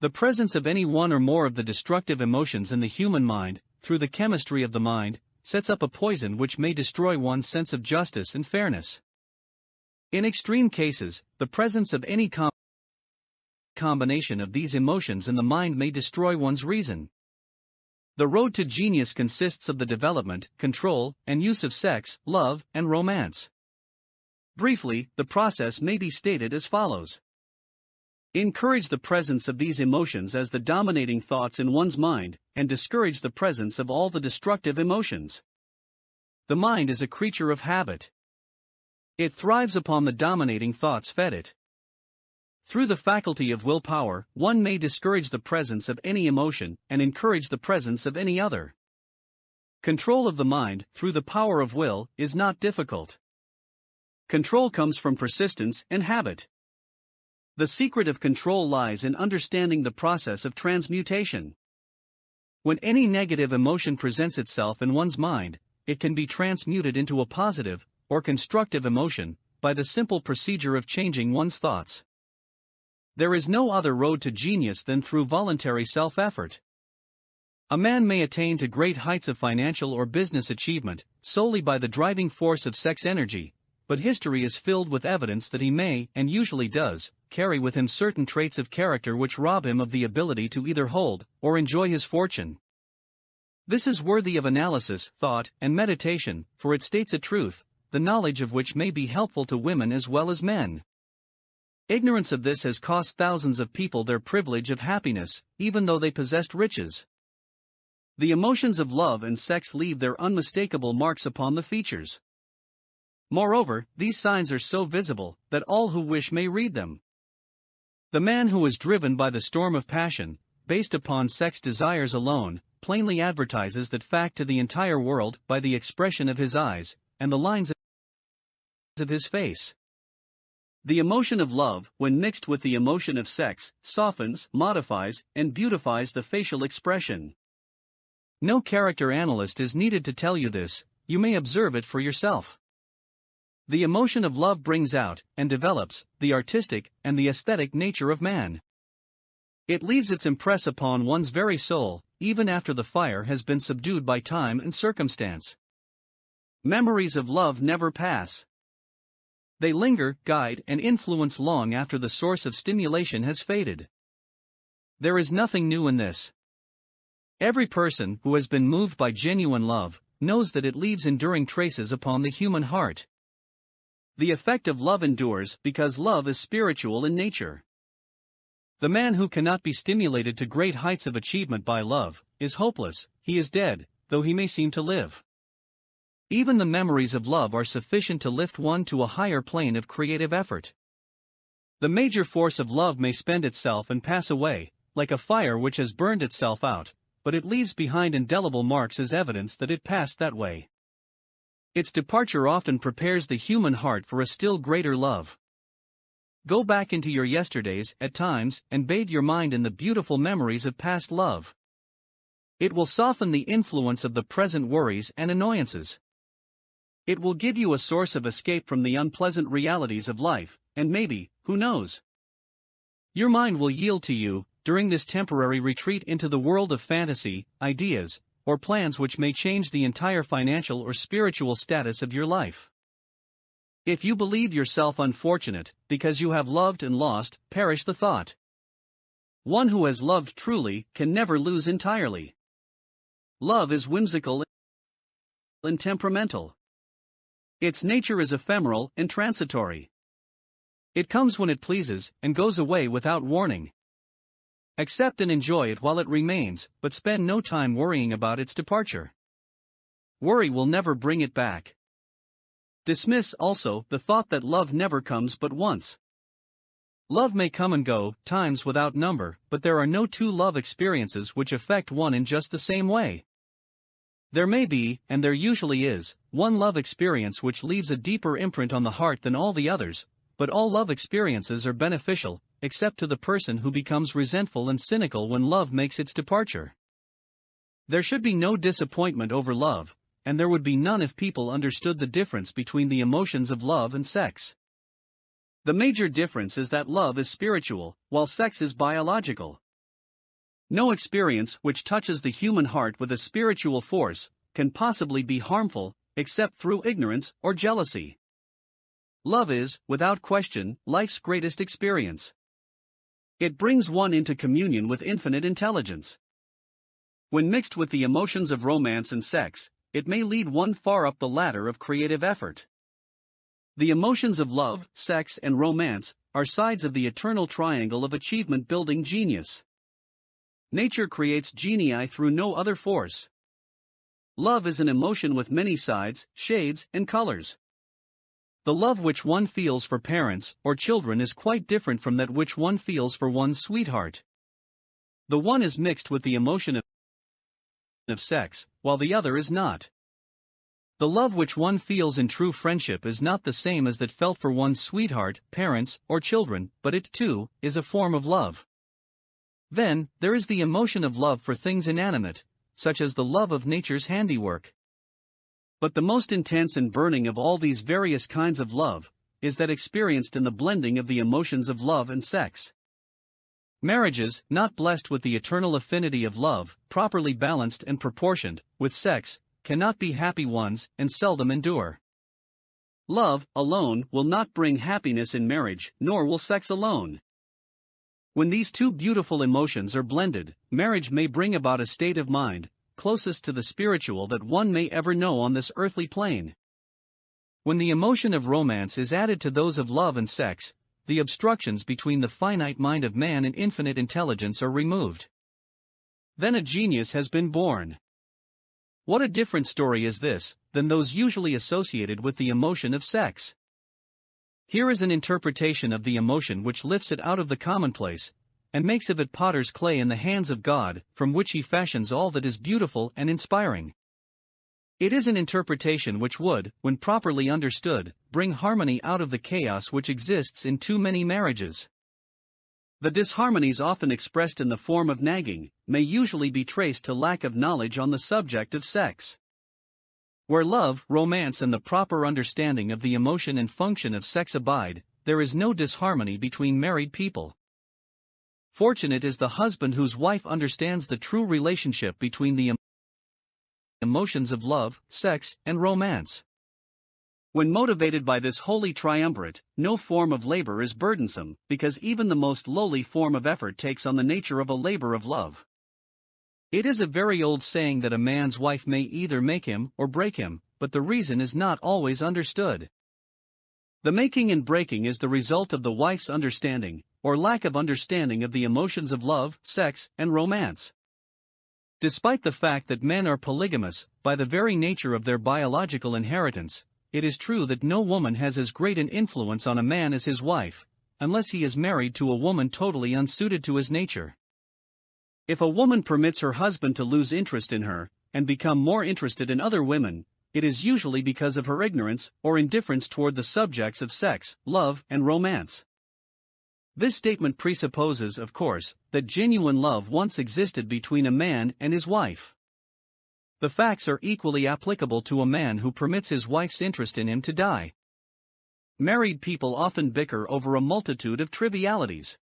The presence of any one or more of the destructive emotions in the human mind, through the chemistry of the mind, sets up a poison which may destroy one's sense of justice and fairness. In extreme cases, the presence of any combination of these emotions in the mind may destroy one's reason. The road to genius consists of the development, control, and use of sex, love, and romance. Briefly, the process may be stated as follows. Encourage the presence of these emotions as the dominating thoughts in one's mind, and discourage the presence of all the destructive emotions. The mind is a creature of habit. It thrives upon the dominating thoughts fed it. Through the faculty of willpower, one may discourage the presence of any emotion and encourage the presence of any other. Control of the mind, through the power of will, is not difficult. Control comes from persistence and habit. The secret of control lies in understanding the process of transmutation. When any negative emotion presents itself in one's mind, it can be transmuted into a positive, or constructive emotion, by the simple procedure of changing one's thoughts. There is no other road to genius than through voluntary self-effort. A man may attain to great heights of financial or business achievement solely by the driving force of sex energy, but history is filled with evidence that he may, and usually does, carry with him certain traits of character which rob him of the ability to either hold or enjoy his fortune. This is worthy of analysis, thought, and meditation, for it states a truth, the knowledge of which may be helpful to women as well as men. Ignorance of this has cost thousands of people their privilege of happiness, even though they possessed riches. The emotions of love and sex leave their unmistakable marks upon the features. Moreover, these signs are so visible that all who wish may read them. The man who is driven by the storm of passion, based upon sex desires alone, plainly advertises that fact to the entire world by the expression of his eyes and the lines of his face. The emotion of love, when mixed with the emotion of sex, softens, modifies, and beautifies the facial expression. No character analyst is needed to tell you this, you may observe it for yourself. The emotion of love brings out, and develops, the artistic and the aesthetic nature of man. It leaves its impress upon one's very soul, even after the fire has been subdued by time and circumstance. Memories of love never pass. They linger, guide, and influence long after the source of stimulation has faded. There is nothing new in this. Every person who has been moved by genuine love knows that it leaves enduring traces upon the human heart. The effect of love endures because love is spiritual in nature. The man who cannot be stimulated to great heights of achievement by love is hopeless, he is dead, though he may seem to live. Even the memories of love are sufficient to lift one to a higher plane of creative effort. The major force of love may spend itself and pass away, like a fire which has burned itself out, but it leaves behind indelible marks as evidence that it passed that way. Its departure often prepares the human heart for a still greater love. Go back into your yesterdays, at times, and bathe your mind in the beautiful memories of past love. It will soften the influence of the present worries and annoyances. It will give you a source of escape from the unpleasant realities of life, and maybe, who knows? Your mind will yield to you, during this temporary retreat into the world of fantasy, ideas, or plans which may change the entire financial or spiritual status of your life. If you believe yourself unfortunate, because you have loved and lost, perish the thought. One who has loved truly can never lose entirely. Love is whimsical and temperamental. Its nature is ephemeral and transitory. It comes when it pleases, and goes away without warning. Accept and enjoy it while it remains, but spend no time worrying about its departure. Worry will never bring it back. Dismiss also the thought that love never comes but once. Love may come and go, times without number, but there are no two love experiences which affect one in just the same way. There may be, and there usually is, one love experience which leaves a deeper imprint on the heart than all the others, but all love experiences are beneficial, except to the person who becomes resentful and cynical when love makes its departure. There should be no disappointment over love, and there would be none if people understood the difference between the emotions of love and sex. The major difference is that love is spiritual, while sex is biological. No experience which touches the human heart with a spiritual force can possibly be harmful, except through ignorance or jealousy. Love is, without question, life's greatest experience. It brings one into communion with infinite intelligence. When mixed with the emotions of romance and sex, it may lead one far up the ladder of creative effort. The emotions of love, sex, and romance are sides of the eternal triangle of achievement-building genius. Nature creates genii through no other force. Love is an emotion with many sides, shades, and colors. The love which one feels for parents or children is quite different from that which one feels for one's sweetheart. The one is mixed with the emotion of sex, while the other is not. The love which one feels in true friendship is not the same as that felt for one's sweetheart, parents, or children, but it, too, is a form of love. Then, there is the emotion of love for things inanimate, such as the love of nature's handiwork. But the most intense and burning of all these various kinds of love is that experienced in the blending of the emotions of love and sex. Marriages, not blessed with the eternal affinity of love, properly balanced and proportioned, with sex, cannot be happy ones and seldom endure. Love, alone, will not bring happiness in marriage, nor will sex alone. When these two beautiful emotions are blended, marriage may bring about a state of mind, closest to the spiritual that one may ever know on this earthly plane. When the emotion of romance is added to those of love and sex, the obstructions between the finite mind of man and infinite intelligence are removed. Then a genius has been born. What a different story is this, than those usually associated with the emotion of sex. Here is an interpretation of the emotion which lifts it out of the commonplace, and makes of it potter's clay in the hands of God, from which he fashions all that is beautiful and inspiring. It is an interpretation which would, when properly understood, bring harmony out of the chaos which exists in too many marriages. The disharmonies often expressed in the form of nagging may usually be traced to lack of knowledge on the subject of sex. Where love, romance, and the proper understanding of the emotion and function of sex abide, there is no disharmony between married people. Fortunate is the husband whose wife understands the true relationship between the emotions of love, sex, and romance. When motivated by this holy triumvirate, no form of labor is burdensome, because even the most lowly form of effort takes on the nature of a labor of love. It is a very old saying that a man's wife may either make him or break him, but the reason is not always understood. The making and breaking is the result of the wife's understanding, or lack of understanding of the emotions of love, sex, and romance. Despite the fact that men are polygamous, by the very nature of their biological inheritance, it is true that no woman has as great an influence on a man as his wife, unless he is married to a woman totally unsuited to his nature. If a woman permits her husband to lose interest in her, and become more interested in other women, it is usually because of her ignorance or indifference toward the subjects of sex, love, and romance. This statement presupposes, of course, that genuine love once existed between a man and his wife. The facts are equally applicable to a man who permits his wife's interest in him to die. Married people often bicker over a multitude of trivialities.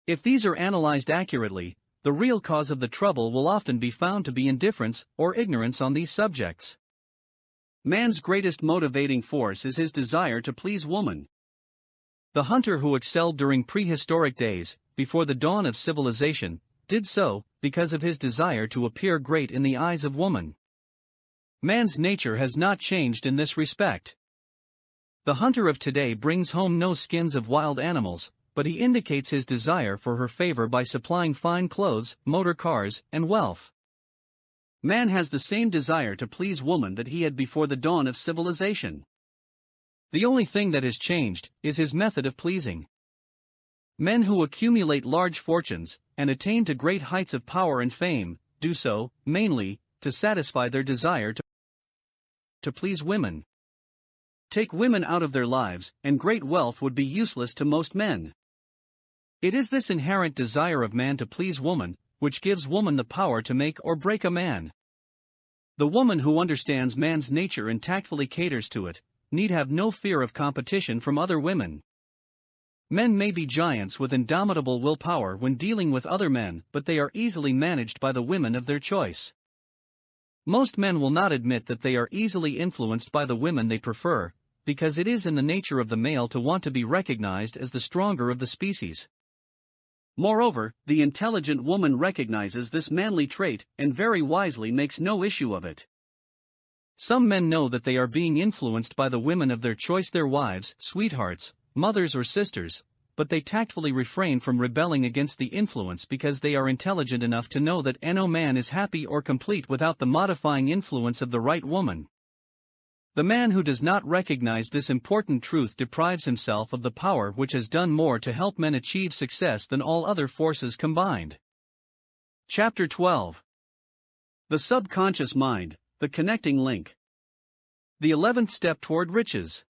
If these are analyzed accurately, the real cause of the trouble will often be found to be indifference or ignorance on these subjects. Man's greatest motivating force is his desire to please woman. The hunter who excelled during prehistoric days, before the dawn of civilization, did so because of his desire to appear great in the eyes of woman. Man's nature has not changed in this respect. The hunter of today brings home no skins of wild animals, but he indicates his desire for her favor by supplying fine clothes, motor cars, and wealth. Man has the same desire to please woman that he had before the dawn of civilization. The only thing that has changed is his method of pleasing. Men who accumulate large fortunes and attain to great heights of power and fame do so, mainly, to satisfy their desire to please women. Take women out of their lives, and great wealth would be useless to most men. It is this inherent desire of man to please woman, which gives woman the power to make or break a man. The woman who understands man's nature and tactfully caters to it, need have no fear of competition from other women. Men may be giants with indomitable willpower when dealing with other men, but they are easily managed by the women of their choice. Most men will not admit that they are easily influenced by the women they prefer, because it is in the nature of the male to want to be recognized as the stronger of the species. Moreover, the intelligent woman recognizes this manly trait and very wisely makes no issue of it. Some men know that they are being influenced by the women of their choice, their wives, sweethearts, mothers or sisters, but they tactfully refrain from rebelling against the influence because they are intelligent enough to know that no man is happy or complete without the modifying influence of the right woman. The man who does not recognize this important truth deprives himself of the power which has done more to help men achieve success than all other forces combined. Chapter 12. The Subconscious Mind, the Connecting Link. The 11th Step Toward Riches.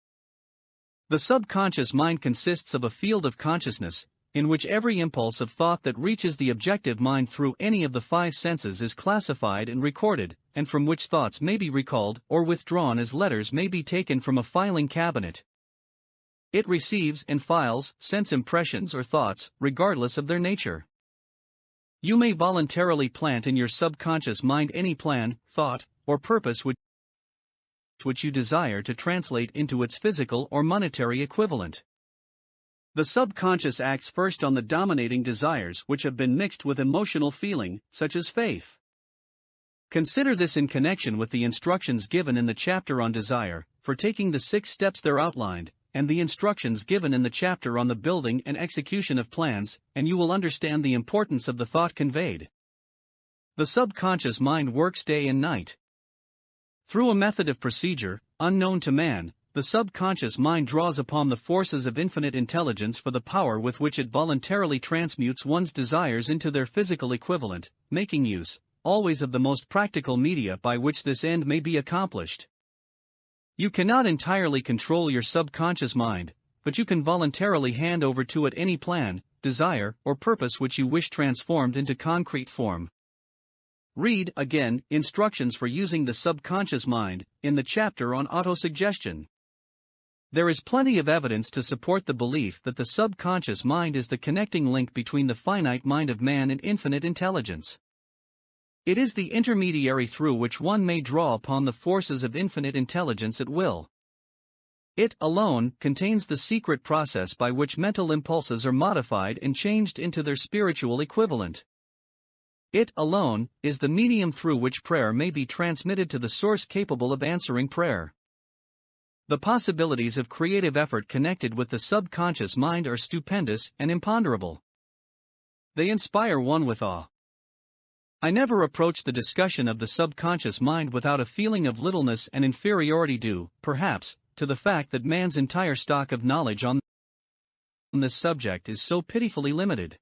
The subconscious mind consists of a field of consciousness, in which every impulse of thought that reaches the objective mind through any of the five senses is classified and recorded, and from which thoughts may be recalled or withdrawn as letters may be taken from a filing cabinet. It receives and files sense impressions or thoughts, regardless of their nature. You may voluntarily plant in your subconscious mind any plan, thought, or purpose which you desire to translate into its physical or monetary equivalent. The subconscious acts first on the dominating desires which have been mixed with emotional feeling, such as faith. Consider this in connection with the instructions given in the chapter on desire, for taking the 6 steps there outlined, and the instructions given in the chapter on the building and execution of plans, and you will understand the importance of the thought conveyed. The subconscious mind works day and night. Through a method of procedure, unknown to man, the subconscious mind draws upon the forces of infinite intelligence for the power with which it voluntarily transmutes one's desires into their physical equivalent, making use, always, of the most practical media by which this end may be accomplished. You cannot entirely control your subconscious mind, but you can voluntarily hand over to it any plan, desire, or purpose which you wish transformed into concrete form. Read, again, instructions for using the subconscious mind, in the chapter on autosuggestion. There is plenty of evidence to support the belief that the subconscious mind is the connecting link between the finite mind of man and infinite intelligence. It is the intermediary through which one may draw upon the forces of infinite intelligence at will. It, alone, contains the secret process by which mental impulses are modified and changed into their spiritual equivalent. It, alone, is the medium through which prayer may be transmitted to the source capable of answering prayer. The possibilities of creative effort connected with the subconscious mind are stupendous and imponderable. They inspire one with awe. I never approach the discussion of the subconscious mind without a feeling of littleness and inferiority due, perhaps, to the fact that man's entire stock of knowledge on this subject is so pitifully limited.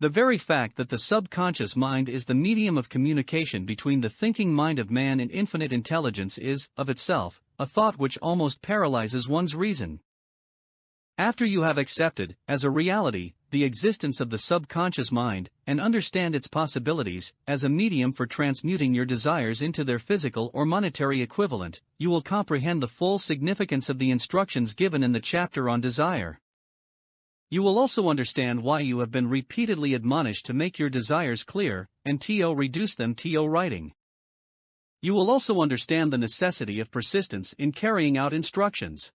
The very fact that the subconscious mind is the medium of communication between the thinking mind of man and infinite intelligence is, of itself, a thought which almost paralyzes one's reason. After you have accepted, as a reality, the existence of the subconscious mind, and understand its possibilities, as a medium for transmuting your desires into their physical or monetary equivalent, you will comprehend the full significance of the instructions given in the chapter on desire. You will also understand why you have been repeatedly admonished to make your desires clear, and to reduce them to writing. You will also understand the necessity of persistence in carrying out instructions.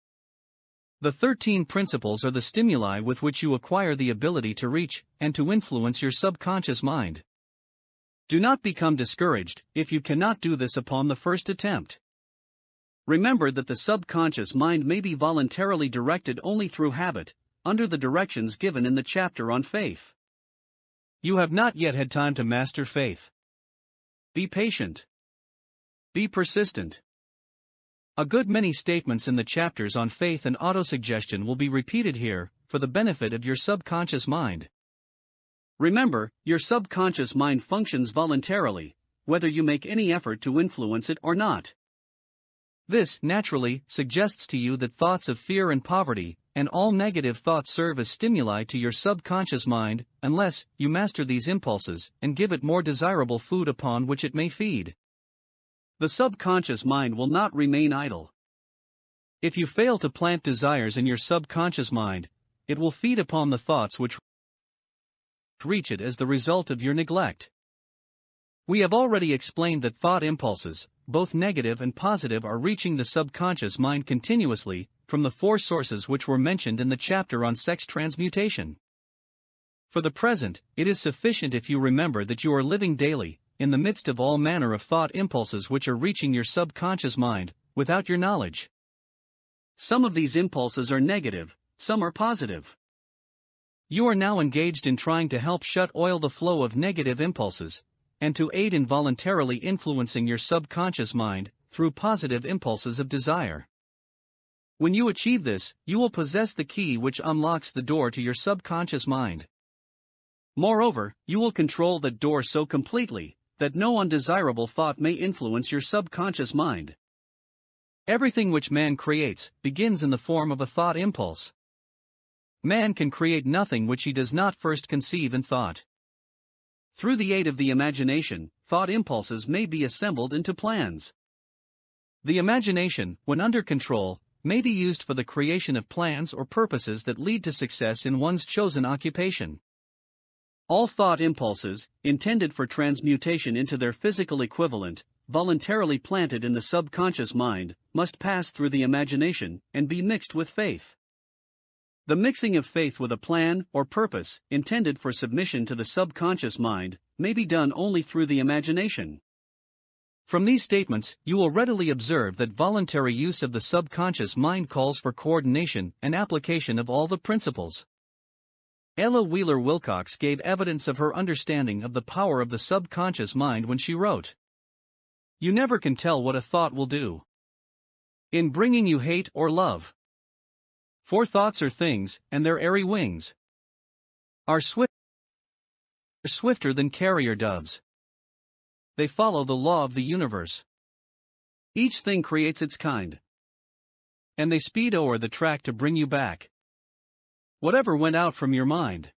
The 13 principles are the stimuli with which you acquire the ability to reach and to influence your subconscious mind. Do not become discouraged if you cannot do this upon the first attempt. Remember that the subconscious mind may be voluntarily directed only through habit, under the directions given in the chapter on faith. You have not yet had time to master faith. Be patient. Be persistent. A good many statements in the chapters on faith and autosuggestion will be repeated here, for the benefit of your subconscious mind. Remember, your subconscious mind functions voluntarily, whether you make any effort to influence it or not. This, naturally, suggests to you that thoughts of fear and poverty, and all negative thoughts serve as stimuli to your subconscious mind, unless you master these impulses and give it more desirable food upon which it may feed. The subconscious mind will not remain idle. If you fail to plant desires in your subconscious mind, it will feed upon the thoughts which reach it as the result of your neglect. We have already explained that thought impulses, both negative and positive, are reaching the subconscious mind continuously, from the 4 sources which were mentioned in the chapter on sex transmutation. For the present, it is sufficient if you remember that you are living daily, in the midst of all manner of thought impulses which are reaching your subconscious mind, without your knowledge. Some of these impulses are negative, some are positive. You are now engaged in trying to help shut oil the flow of negative impulses, and to aid in voluntarily influencing your subconscious mind, through positive impulses of desire. When you achieve this, you will possess the key which unlocks the door to your subconscious mind. Moreover, you will control that door so completely, that no undesirable thought may influence your subconscious mind. Everything which man creates begins in the form of a thought impulse. Man can create nothing which he does not first conceive in thought. Through the aid of the imagination, thought impulses may be assembled into plans. The imagination, when under control, may be used for the creation of plans or purposes that lead to success in one's chosen occupation. All thought impulses, intended for transmutation into their physical equivalent, voluntarily planted in the subconscious mind, must pass through the imagination and be mixed with faith. The mixing of faith with a plan or purpose, intended for submission to the subconscious mind, may be done only through the imagination. From these statements, you will readily observe that voluntary use of the subconscious mind calls for coordination and application of all the principles. Ella Wheeler Wilcox gave evidence of her understanding of the power of the subconscious mind when she wrote, "You never can tell what a thought will do in bringing you hate or love. For thoughts are things, and their airy wings are swifter than carrier doves. They follow the law of the universe. Each thing creates its kind, and they speed o'er the track to bring you back whatever went out from your mind."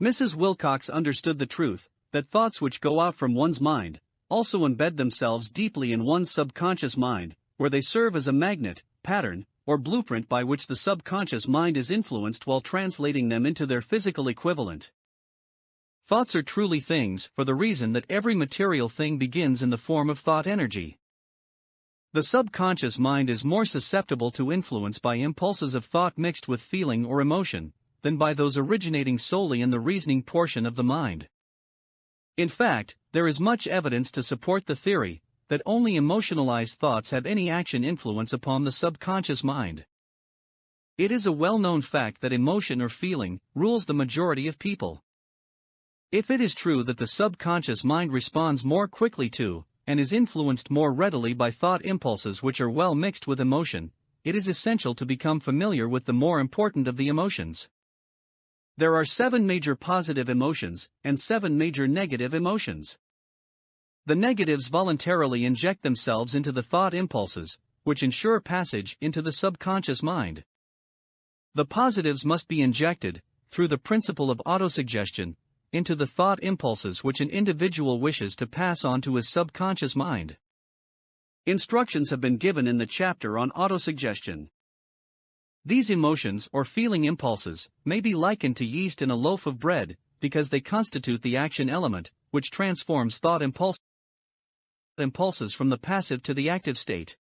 Mrs. Wilcox understood the truth, that thoughts which go out from one's mind, also embed themselves deeply in one's subconscious mind, where they serve as a magnet, pattern, or blueprint by which the subconscious mind is influenced while translating them into their physical equivalent. Thoughts are truly things for the reason that every material thing begins in the form of thought energy. The subconscious mind is more susceptible to influence by impulses of thought mixed with feeling or emotion, than by those originating solely in the reasoning portion of the mind. In fact, there is much evidence to support the theory that only emotionalized thoughts have any action influence upon the subconscious mind. It is a well-known fact that emotion or feeling rules the majority of people. If it is true that the subconscious mind responds more quickly to, and is influenced more readily by thought impulses which are well mixed with emotion, it is essential to become familiar with the more important of the emotions. There are 7 major positive emotions, and 7 major negative emotions. The negatives voluntarily inject themselves into the thought impulses, which ensure passage into the subconscious mind. The positives must be injected, through the principle of autosuggestion, into the thought impulses which an individual wishes to pass on to his subconscious mind. Instructions have been given in the chapter on autosuggestion. These emotions or feeling impulses may be likened to yeast in a loaf of bread, because they constitute the action element, which transforms thought impulses from the passive to the active state.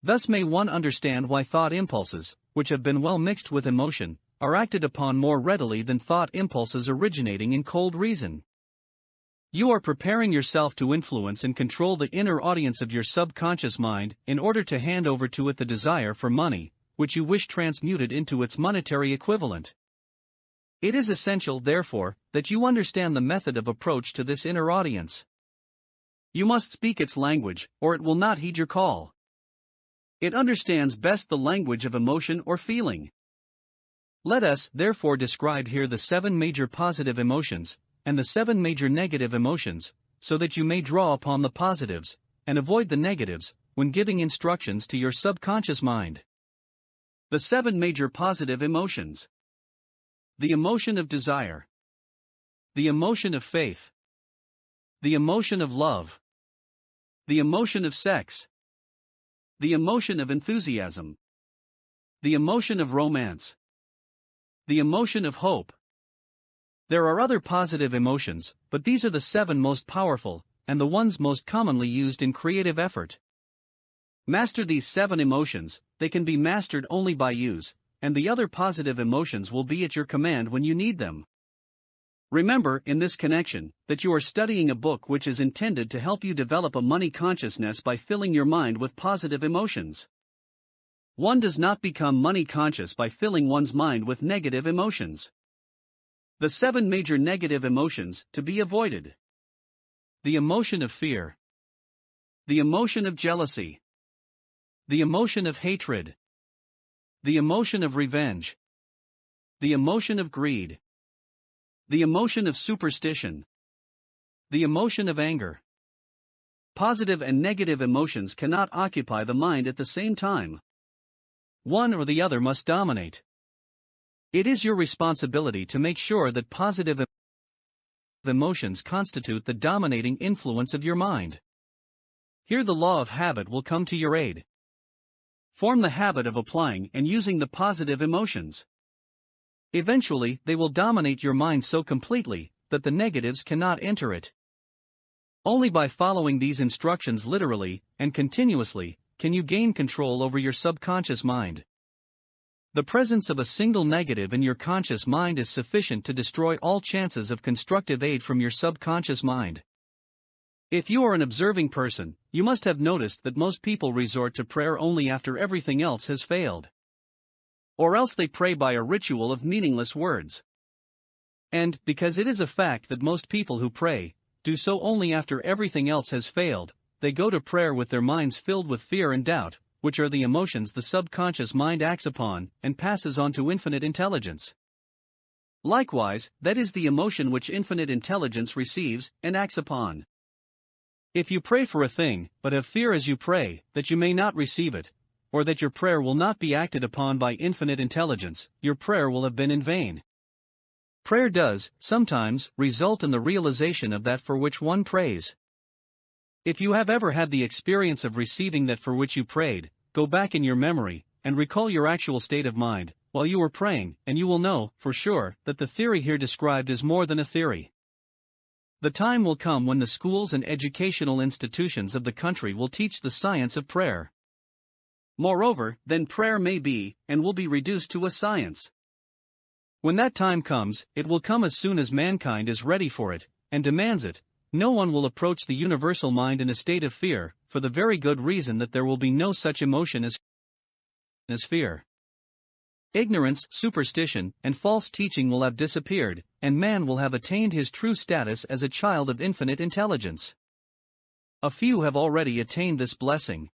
Thus may one understand why thought impulses, which have been well mixed with emotion, are acted upon more readily than thought impulses originating in cold reason. You are preparing yourself to influence and control the inner audience of your subconscious mind in order to hand over to it the desire for money, which you wish transmuted into its monetary equivalent. It is essential, therefore, that you understand the method of approach to this inner audience. You must speak its language, or it will not heed your call. It understands best the language of emotion or feeling. Let us, therefore, describe here the 7 major positive emotions, and the 7 major negative emotions, so that you may draw upon the positives, and avoid the negatives, when giving instructions to your subconscious mind. The 7 major positive emotions. The emotion of desire. The emotion of faith. The emotion of love. The emotion of sex. The emotion of enthusiasm. The emotion of romance. The emotion of hope. There are other positive emotions, but these are the 7 most powerful, and the ones most commonly used in creative effort. Master these 7 emotions, they can be mastered only by use, and the other positive emotions will be at your command when you need them. Remember, in this connection, that you are studying a book which is intended to help you develop a money consciousness by filling your mind with positive emotions. One does not become money conscious by filling one's mind with negative emotions. The 7 major negative emotions to be avoided. The emotion of fear. The emotion of jealousy. The emotion of hatred. The emotion of revenge. The emotion of greed. The emotion of superstition. The emotion of anger. Positive and negative emotions cannot occupy the mind at the same time. One or the other must dominate. It is your responsibility to make sure that positive emotions constitute the dominating influence of your mind. Here the law of habit will come to your aid. Form the habit of applying and using the positive emotions. Eventually, they will dominate your mind so completely that the negatives cannot enter it. Only by following these instructions literally and continuously can you gain control over your subconscious mind. The presence of a single negative in your conscious mind is sufficient to destroy all chances of constructive aid from your subconscious mind. If you are an observing person, you must have noticed that most people resort to prayer only after everything else has failed. Or else they pray by a ritual of meaningless words. And, because it is a fact that most people who pray do so only after everything else has failed, they go to prayer with their minds filled with fear and doubt, which are the emotions the subconscious mind acts upon and passes on to infinite intelligence. Likewise, that is the emotion which infinite intelligence receives and acts upon. If you pray for a thing, but have fear as you pray, that you may not receive it, or that your prayer will not be acted upon by infinite intelligence, your prayer will have been in vain. Prayer does, sometimes, result in the realization of that for which one prays. If you have ever had the experience of receiving that for which you prayed, go back in your memory, and recall your actual state of mind, while you were praying, and you will know, for sure, that the theory here described is more than a theory. The time will come when the schools and educational institutions of the country will teach the science of prayer. Moreover, then prayer may be, and will be reduced to a science. When that time comes, it will come as soon as mankind is ready for it, and demands it. No one will approach the universal mind in a state of fear, for the very good reason that there will be no such emotion as fear. Ignorance, superstition, and false teaching will have disappeared, and man will have attained his true status as a child of infinite intelligence. A few have already attained this blessing.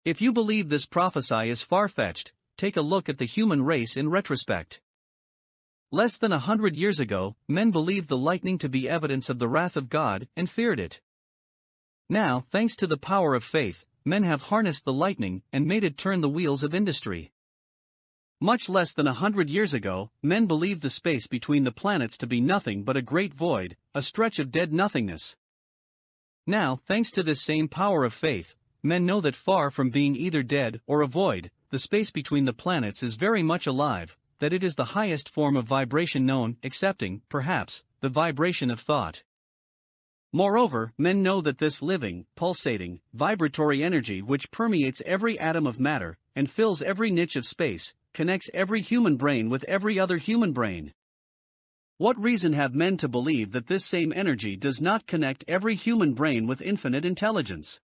If you believe this prophecy is far-fetched, take a look at the human race in retrospect. Less than 100 years ago, men believed the lightning to be evidence of the wrath of God and feared it. Now, thanks to the power of faith, men have harnessed the lightning and made it turn the wheels of industry. Much less than 100 years ago, men believed the space between the planets to be nothing but a great void, a stretch of dead nothingness. Now, thanks to this same power of faith, men know that far from being either dead or a void, the space between the planets is very much alive, that it is the highest form of vibration known, excepting, perhaps, the vibration of thought. Moreover, men know that this living, pulsating, vibratory energy which permeates every atom of matter, and fills every niche of space, connects every human brain with every other human brain. What reason have men to believe that this same energy does not connect every human brain with infinite intelligence?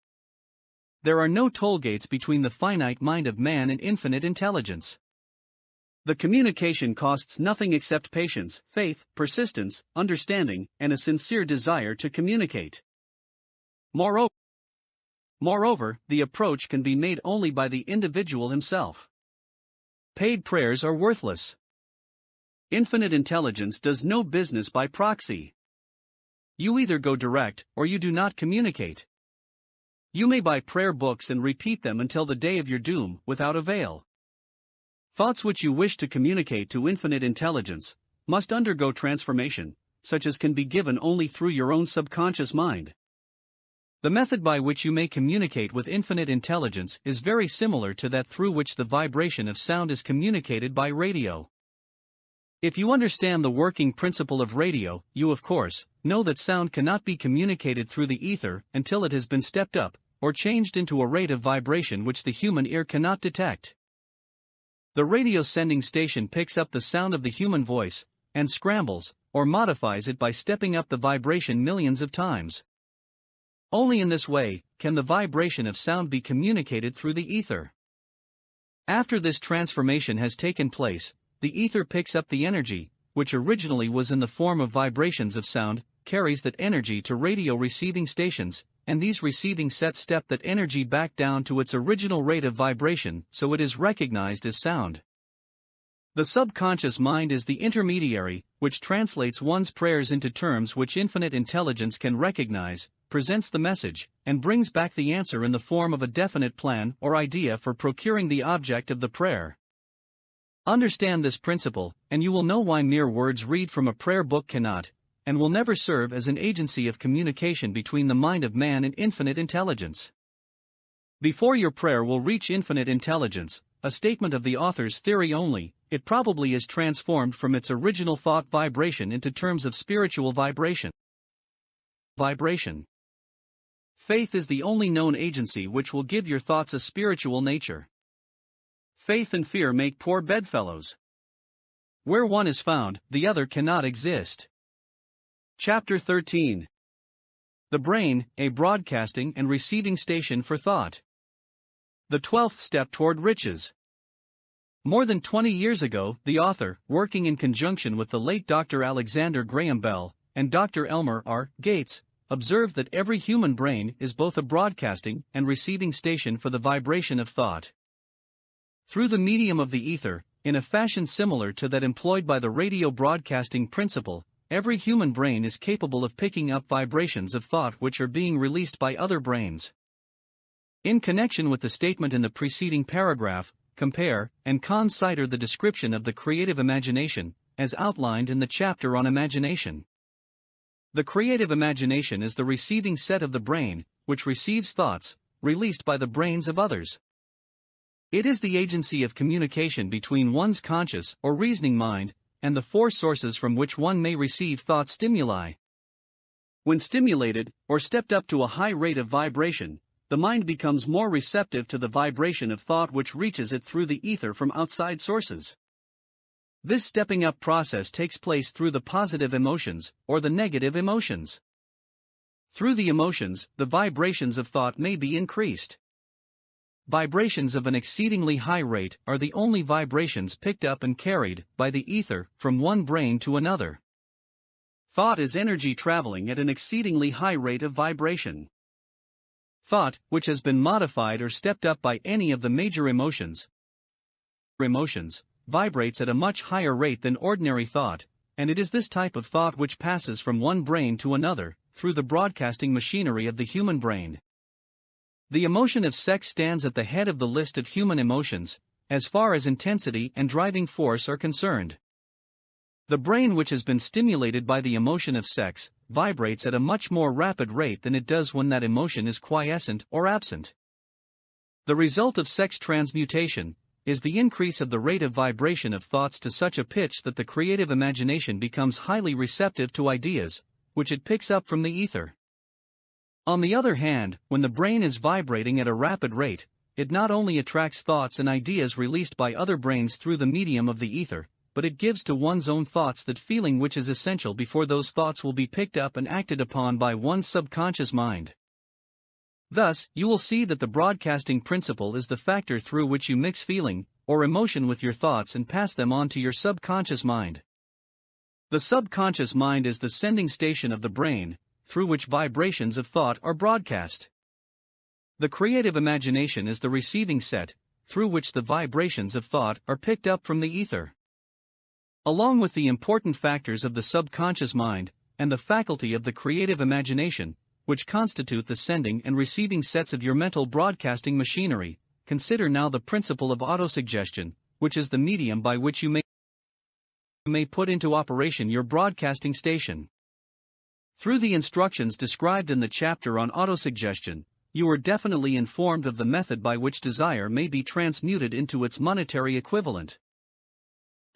There are no toll gates between the finite mind of man and infinite intelligence. The communication costs nothing except patience, faith, persistence, understanding, and a sincere desire to communicate. Moreover, the approach can be made only by the individual himself. Paid prayers are worthless. Infinite intelligence does no business by proxy. You either go direct, or you do not communicate. You may buy prayer books and repeat them until the day of your doom, without avail. Thoughts which you wish to communicate to infinite intelligence must undergo transformation, such as can be given only through your own subconscious mind. The method by which you may communicate with infinite intelligence is very similar to that through which the vibration of sound is communicated by radio. If you understand the working principle of radio, you of course know that sound cannot be communicated through the ether until it has been stepped up, or changed into a rate of vibration which the human ear cannot detect. The radio sending station picks up the sound of the human voice, and scrambles, or modifies it by stepping up the vibration millions of times. Only in this way can the vibration of sound be communicated through the ether. After this transformation has taken place, the ether picks up the energy, which originally was in the form of vibrations of sound, carries that energy to radio receiving stations, and these receiving sets step that energy back down to its original rate of vibration, so it is recognized as sound. The subconscious mind is the intermediary, which translates one's prayers into terms which infinite intelligence can recognize, presents the message, and brings back the answer in the form of a definite plan or idea for procuring the object of the prayer. Understand this principle, and you will know why mere words read from a prayer book cannot, and will never serve as an agency of communication between the mind of man and infinite intelligence. Before your prayer will reach infinite intelligence, a statement of the author's theory only, it probably is transformed from its original thought vibration into terms of spiritual vibration. Faith is the only known agency which will give your thoughts a spiritual nature. Faith and fear make poor bedfellows. Where one is found, the other cannot exist. Chapter 13. The brain, a broadcasting and receiving station for thought. The 12th step toward riches. More than 20 years ago, the author, working in conjunction with the late Dr. Alexander Graham Bell and Dr. Elmer R. Gates, observed that every human brain is both a broadcasting and receiving station for the vibration of thought. Through the medium of the ether, in a fashion similar to that employed by the radio broadcasting principle, every human brain is capable of picking up vibrations of thought which are being released by other brains. In connection with the statement in the preceding paragraph, compare and consider the description of the creative imagination, as outlined in the chapter on imagination. The creative imagination is the receiving set of the brain, which receives thoughts, released by the brains of others. It is the agency of communication between one's conscious or reasoning mind and the four sources from which one may receive thought stimuli. When stimulated, or stepped up to a high rate of vibration, the mind becomes more receptive to the vibration of thought which reaches it through the ether from outside sources. This stepping up process takes place through the positive emotions, or the negative emotions. Through the emotions, the vibrations of thought may be increased. Vibrations of an exceedingly high rate are the only vibrations picked up and carried by the ether from one brain to another. Thought is energy traveling at an exceedingly high rate of vibration. Thought, which has been modified or stepped up by any of the major emotions, vibrates at a much higher rate than ordinary thought, and it is this type of thought which passes from one brain to another, through the broadcasting machinery of the human brain. The emotion of sex stands at the head of the list of human emotions, as far as intensity and driving force are concerned. The brain, which has been stimulated by the emotion of sex, vibrates at a much more rapid rate than it does when that emotion is quiescent or absent. The result of sex transmutation is the increase of the rate of vibration of thoughts to such a pitch that the creative imagination becomes highly receptive to ideas, which it picks up from the ether. On the other hand, when the brain is vibrating at a rapid rate, it not only attracts thoughts and ideas released by other brains through the medium of the ether, but it gives to one's own thoughts that feeling which is essential before those thoughts will be picked up and acted upon by one's subconscious mind. Thus, you will see that the broadcasting principle is the factor through which you mix feeling, or emotion with your thoughts and pass them on to your subconscious mind. The subconscious mind is the sending station of the brain, through which vibrations of thought are broadcast. The creative imagination is the receiving set, through which the vibrations of thought are picked up from the ether. Along with the important factors of the subconscious mind, and the faculty of the creative imagination, which constitute the sending and receiving sets of your mental broadcasting machinery, consider now the principle of autosuggestion, which is the medium by which you may put into operation your broadcasting station. Through the instructions described in the chapter on autosuggestion, you are definitely informed of the method by which desire may be transmuted into its monetary equivalent.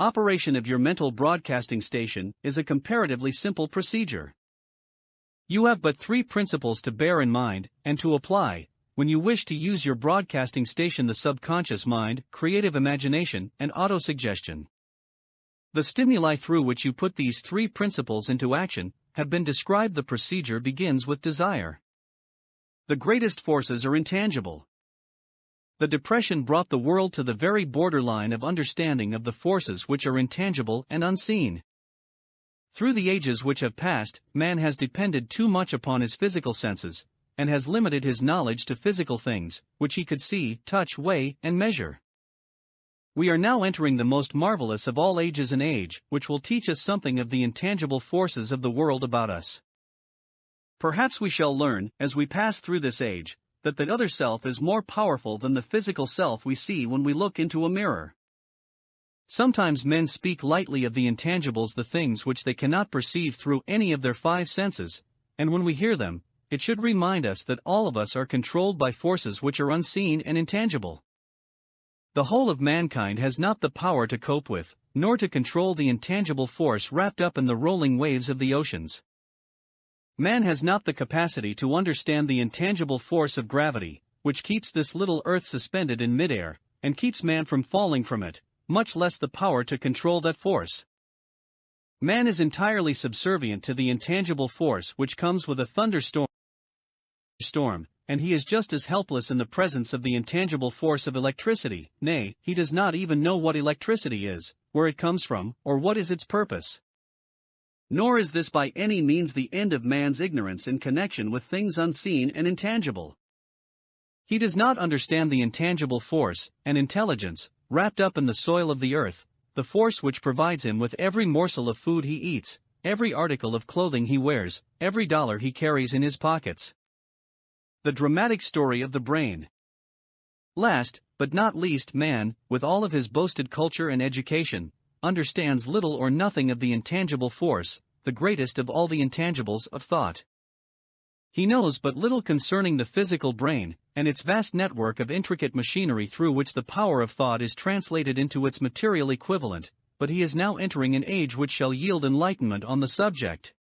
Operation of your mental broadcasting station is a comparatively simple procedure. You have but three principles to bear in mind and to apply when you wish to use your broadcasting station: the subconscious mind, creative imagination, and autosuggestion. The stimuli through which you put these three principles into action have been described. The procedure begins with desire. The greatest forces are intangible. The Depression brought the world to the very borderline of understanding of the forces which are intangible and unseen. Through the ages which have passed, man has depended too much upon his physical senses, and has limited his knowledge to physical things, which he could see, touch, weigh, and measure. We are now entering the most marvelous of all ages, an age which will teach us something of the intangible forces of the world about us. Perhaps we shall learn, as we pass through this age, that the other self is more powerful than the physical self we see when we look into a mirror. Sometimes men speak lightly of the intangibles, the things which they cannot perceive through any of their five senses, and when we hear them, it should remind us that all of us are controlled by forces which are unseen and intangible. The whole of mankind has not the power to cope with, nor to control the intangible force wrapped up in the rolling waves of the oceans. Man has not the capacity to understand the intangible force of gravity, which keeps this little earth suspended in midair, and keeps man from falling from it, much less the power to control that force. Man is entirely subservient to the intangible force which comes with a thunderstorm, and he is just as helpless in the presence of the intangible force of electricity. Nay, he does not even know what electricity is, where it comes from, or what is its purpose. Nor is this by any means the end of man's ignorance in connection with things unseen and intangible. He does not understand the intangible force and intelligence wrapped up in the soil of the earth, the force which provides him with every morsel of food he eats, every article of clothing he wears, every dollar he carries in his pockets. The dramatic story of the brain. Last, but not least, man, with all of his boasted culture and education, understands little or nothing of the intangible force, the greatest of all the intangibles, of thought. He knows but little concerning the physical brain, and its vast network of intricate machinery through which the power of thought is translated into its material equivalent, but he is now entering an age which shall yield enlightenment on the subject.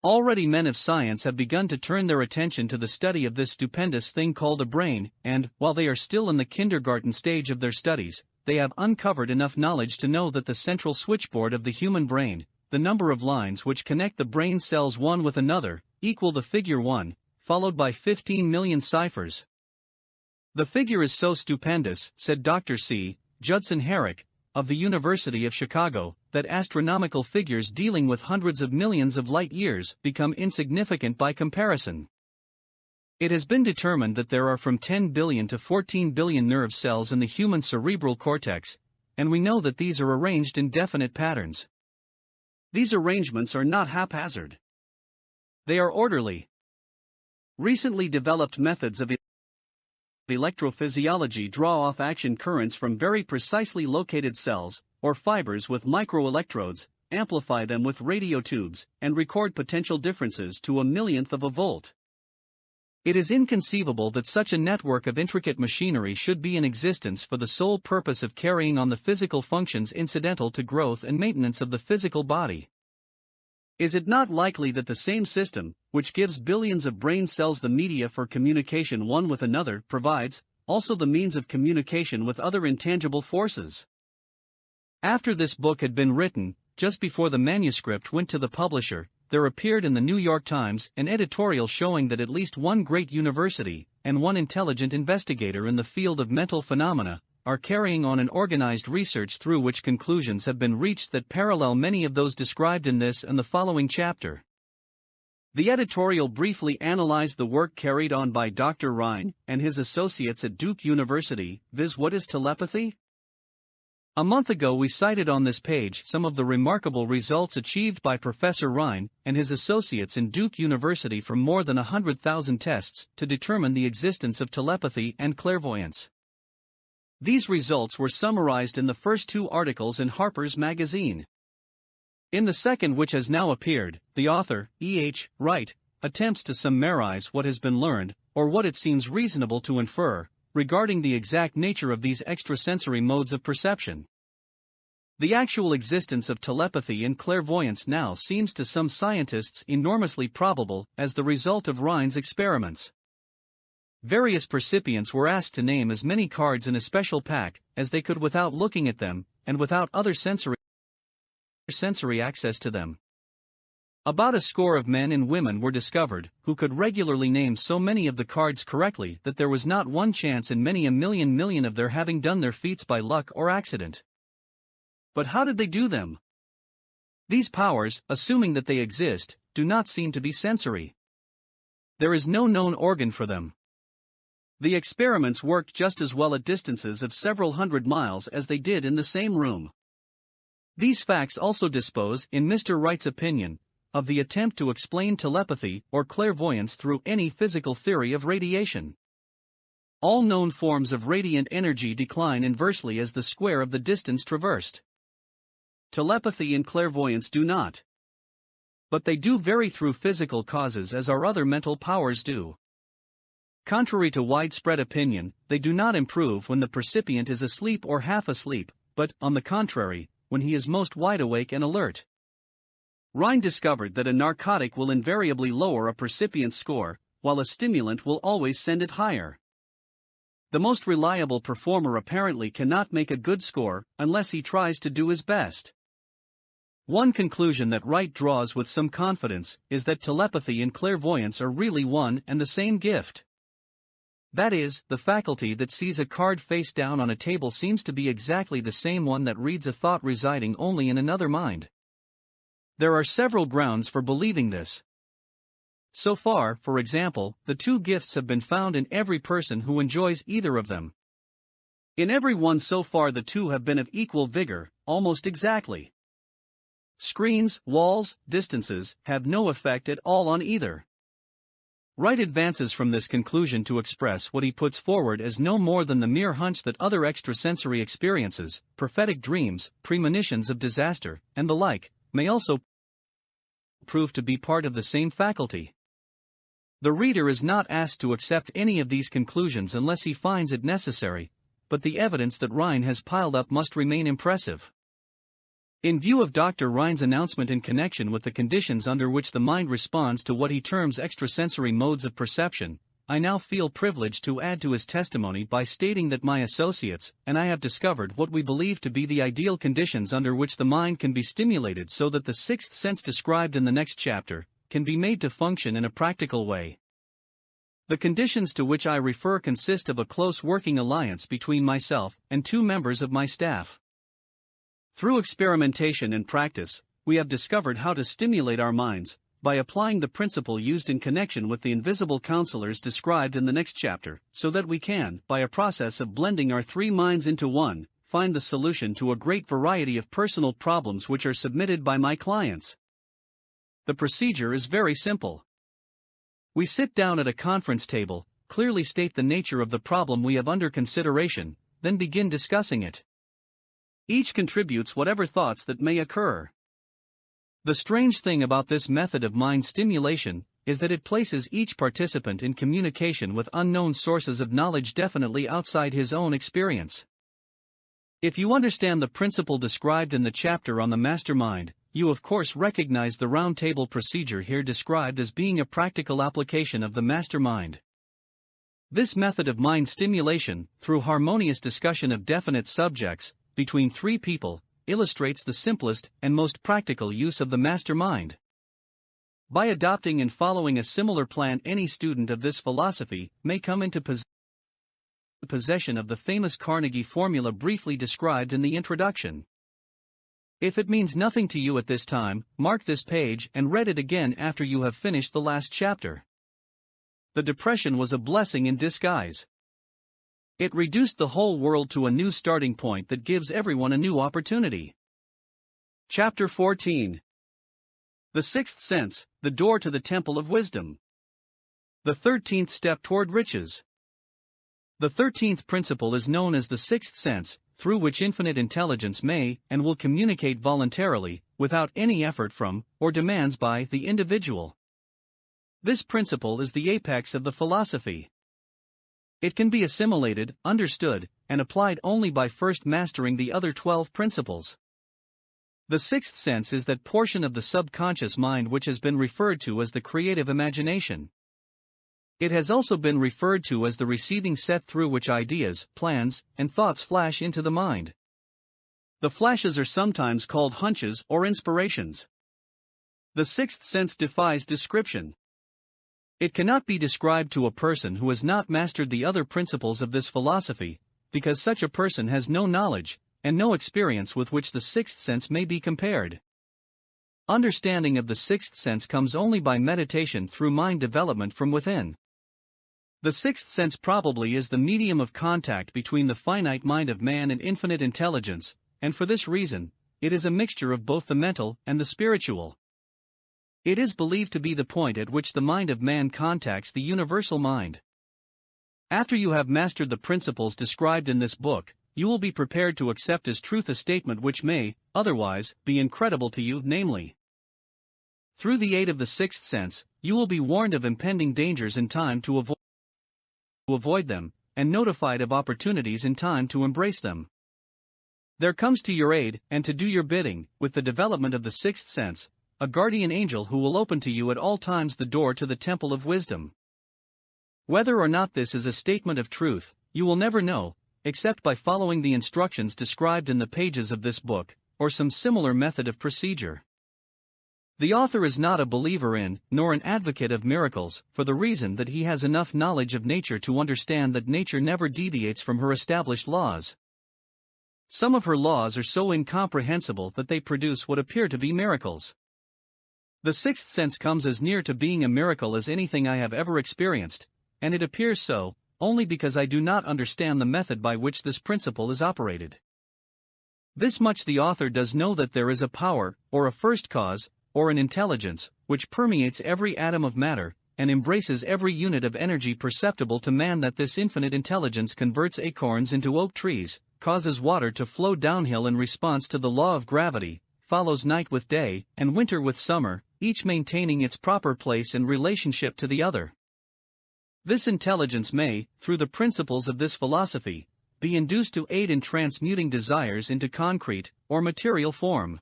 Already men of science have begun to turn their attention to the study of this stupendous thing called a brain, and, while they are still in the kindergarten stage of their studies, they have uncovered enough knowledge to know that the central switchboard of the human brain, the number of lines which connect the brain cells one with another, equal the figure 1, followed by 15 million ciphers. The figure is so stupendous, said Dr. C. Judson Herrick, of the University of Chicago, that astronomical figures dealing with hundreds of millions of light years become insignificant by comparison. It has been determined that there are from 10 billion to 14 billion nerve cells in the human cerebral cortex, and we know that these are arranged in definite patterns. These arrangements are not haphazard. They are orderly. Recently developed methods of electrophysiology draw off action currents from very precisely located cells, or fibers with microelectrodes, amplify them with radio tubes, and record potential differences to a millionth of a volt. It is inconceivable that such a network of intricate machinery should be in existence for the sole purpose of carrying on the physical functions incidental to growth and maintenance of the physical body. Is it not likely that the same system, which gives billions of brain cells the media for communication one with another, provides also the means of communication with other intangible forces? After this book had been written, just before the manuscript went to the publisher, there appeared in the New York Times an editorial showing that at least one great university, and one intelligent investigator in the field of mental phenomena, are carrying on an organized research through which conclusions have been reached that parallel many of those described in this and the following chapter. The editorial briefly analyzed the work carried on by Dr. Rhine and his associates at Duke University, viz. What is telepathy? A month ago we cited on this page some of the remarkable results achieved by Professor Rhine and his associates in Duke University from more than 100,000 tests to determine the existence of telepathy and clairvoyance. These results were summarized in the first two articles in Harper's Magazine. In the second, which has now appeared, the author, E.H. Wright, attempts to summarize what has been learned, or what it seems reasonable to infer, regarding the exact nature of these extrasensory modes of perception. The actual existence of telepathy and clairvoyance now seems to some scientists enormously probable as the result of Rhine's experiments. Various percipients were asked to name as many cards in a special pack as they could without looking at them, and without other sensory access to them. About a score of men and women were discovered who could regularly name so many of the cards correctly that there was not one chance in many a million of their having done their feats by luck or accident. But how did they do them? These powers, assuming that they exist, do not seem to be sensory. There is no known organ for them. The experiments worked just as well at distances of several hundred miles as they did in the same room. These facts also dispose, in Mr. Wright's opinion, of the attempt to explain telepathy or clairvoyance through any physical theory of radiation. All known forms of radiant energy decline inversely as the square of the distance traversed. Telepathy and clairvoyance do not. But they do vary through physical causes as our other mental powers do. Contrary to widespread opinion, they do not improve when the percipient is asleep or half asleep, but, on the contrary, when he is most wide awake and alert. Rhine discovered that a narcotic will invariably lower a percipient's score, while a stimulant will always send it higher. The most reliable performer apparently cannot make a good score unless he tries to do his best. One conclusion that Wright draws with some confidence is that telepathy and clairvoyance are really one and the same gift. That is, the faculty that sees a card face down on a table seems to be exactly the same one that reads a thought residing only in another mind. There are several grounds for believing this. So far, for example, the two gifts have been found in every person who enjoys either of them. In every one so far the two have been of equal vigor, almost exactly. Screens, walls, distances, have no effect at all on either. Wright advances from this conclusion to express what he puts forward as no more than the mere hunch that other extrasensory experiences, prophetic dreams, premonitions of disaster, and the like, may also prove to be part of the same faculty. The reader is not asked to accept any of these conclusions unless he finds it necessary, but the evidence that Rhine has piled up must remain impressive. In view of Dr. Rhine's announcement in connection with the conditions under which the mind responds to what he terms extrasensory modes of perception, I now feel privileged to add to his testimony by stating that my associates and I have discovered what we believe to be the ideal conditions under which the mind can be stimulated so that the sixth sense described in the next chapter can be made to function in a practical way. The conditions to which I refer consist of a close working alliance between myself and two members of my staff. Through experimentation and practice, we have discovered how to stimulate our minds, by applying the principle used in connection with the invisible counselors described in the next chapter, so that we can, by a process of blending our three minds into one, find the solution to a great variety of personal problems which are submitted by my clients. The procedure is very simple. We sit down at a conference table, clearly state the nature of the problem we have under consideration, then begin discussing it. Each contributes whatever thoughts that may occur. The strange thing about this method of mind stimulation is that it places each participant in communication with unknown sources of knowledge definitely outside his own experience. If you understand the principle described in the chapter on the mastermind, you of course recognize the round table procedure here described as being a practical application of the mastermind. This method of mind stimulation, through harmonious discussion of definite subjects, between three people, illustrates the simplest and most practical use of the mastermind. By adopting and following a similar plan, any student of this philosophy may come into possession of the famous Carnegie formula briefly described in the introduction. If it means nothing to you at this time, mark this page and read it again after you have finished the last chapter. The depression was a blessing in disguise. It reduced the whole world to a new starting point that gives everyone a new opportunity. Chapter 14. The Sixth Sense, the Door to the Temple of Wisdom. The 13th Step Toward Riches. The 13th principle is known as the Sixth Sense, through which infinite intelligence may and will communicate voluntarily, without any effort from, or demands by, the individual. This principle is the apex of the philosophy. It can be assimilated, understood, and applied only by first mastering the other 12 principles. The sixth sense is that portion of the subconscious mind which has been referred to as the creative imagination. It has also been referred to as the receiving set through which ideas, plans, and thoughts flash into the mind. The flashes are sometimes called hunches or inspirations. The sixth sense defies description. It cannot be described to a person who has not mastered the other principles of this philosophy, because such a person has no knowledge, and no experience with which the sixth sense may be compared. Understanding of the sixth sense comes only by meditation through mind development from within. The sixth sense probably is the medium of contact between the finite mind of man and infinite intelligence, and for this reason, it is a mixture of both the mental and the spiritual. It is believed to be the point at which the mind of man contacts the universal mind. After you have mastered the principles described in this book, you will be prepared to accept as truth a statement which may, otherwise, be incredible to you, namely, through the aid of the sixth sense, you will be warned of impending dangers in time to avoid them, and notified of opportunities in time to embrace them. There comes to your aid, and to do your bidding, with the development of the sixth sense, a guardian angel who will open to you at all times the door to the temple of wisdom. Whether or not this is a statement of truth, you will never know, except by following the instructions described in the pages of this book, or some similar method of procedure. The author is not a believer in, nor an advocate of miracles, for the reason that he has enough knowledge of nature to understand that nature never deviates from her established laws. Some of her laws are so incomprehensible that they produce what appear to be miracles. The sixth sense comes as near to being a miracle as anything I have ever experienced, and it appears so, only because I do not understand the method by which this principle is operated. This much the author does know, that there is a power, or a first cause, or an intelligence, which permeates every atom of matter, and embraces every unit of energy perceptible to man, that this infinite intelligence converts acorns into oak trees, causes water to flow downhill in response to the law of gravity, follows night with day, and winter with summer, each maintaining its proper place in relationship to the other. This intelligence may, through the principles of this philosophy, be induced to aid in transmuting desires into concrete, or material form.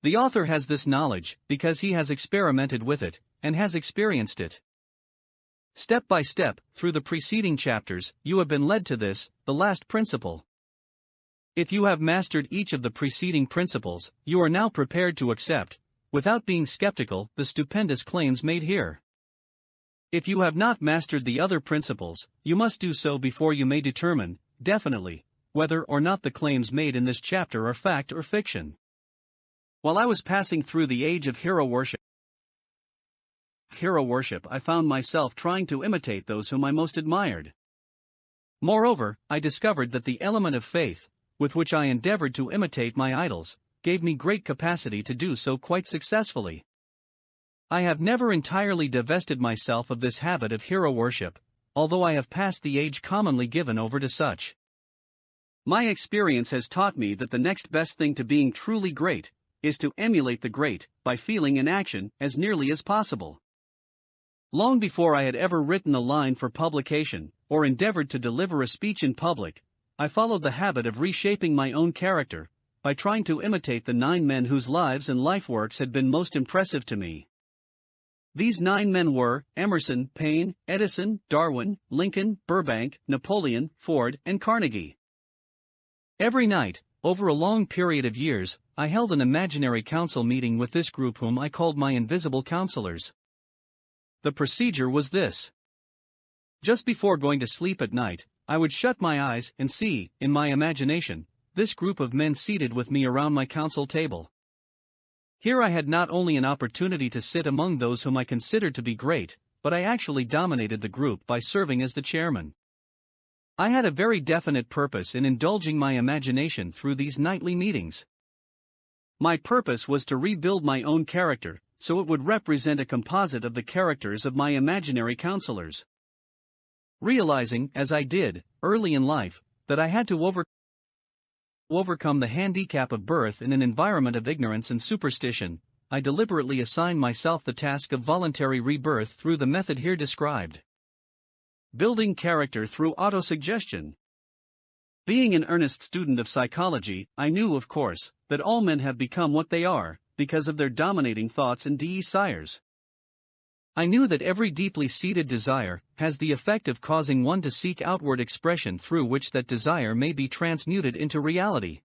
The author has this knowledge, because he has experimented with it, and has experienced it. Step by step, through the preceding chapters, you have been led to this, the last principle. If you have mastered each of the preceding principles, you are now prepared to accept, without being skeptical, the stupendous claims made here. If you have not mastered the other principles, you must do so before you may determine, definitely, whether or not the claims made in this chapter are fact or fiction. While I was passing through the age of hero worship, I found myself trying to imitate those whom I most admired. Moreover, I discovered that the element of faith, with which I endeavored to imitate my idols, gave me great capacity to do so quite successfully. I have never entirely divested myself of this habit of hero worship, although I have passed the age commonly given over to such. My experience has taught me that the next best thing to being truly great is to emulate the great by feeling in action as nearly as possible. Long before I had ever written a line for publication, or endeavored to deliver a speech in public, I followed the habit of reshaping my own character by trying to imitate the 9 men whose lives and life works had been most impressive to me. These 9 men were Emerson, Paine, Edison, Darwin, Lincoln, Burbank, Napoleon, Ford, and Carnegie. Every night, over a long period of years, I held an imaginary council meeting with this group whom I called my invisible counselors. The procedure was this. Just before going to sleep at night, I would shut my eyes and see, in my imagination, this group of men seated with me around my council table. Here I had not only an opportunity to sit among those whom I considered to be great, but I actually dominated the group by serving as the chairman. I had a very definite purpose in indulging my imagination through these nightly meetings. My purpose was to rebuild my own character, so it would represent a composite of the characters of my imaginary counselors. Realizing, as I did, early in life, that I had to overcome the handicap of birth in an environment of ignorance and superstition, I deliberately assigned myself the task of voluntary rebirth through the method here described. Building character through autosuggestion. Being an earnest student of psychology, I knew, of course, that all men have become what they are, because of their dominating thoughts and desires. I knew that every deeply seated desire has the effect of causing one to seek outward expression through which that desire may be transmuted into reality.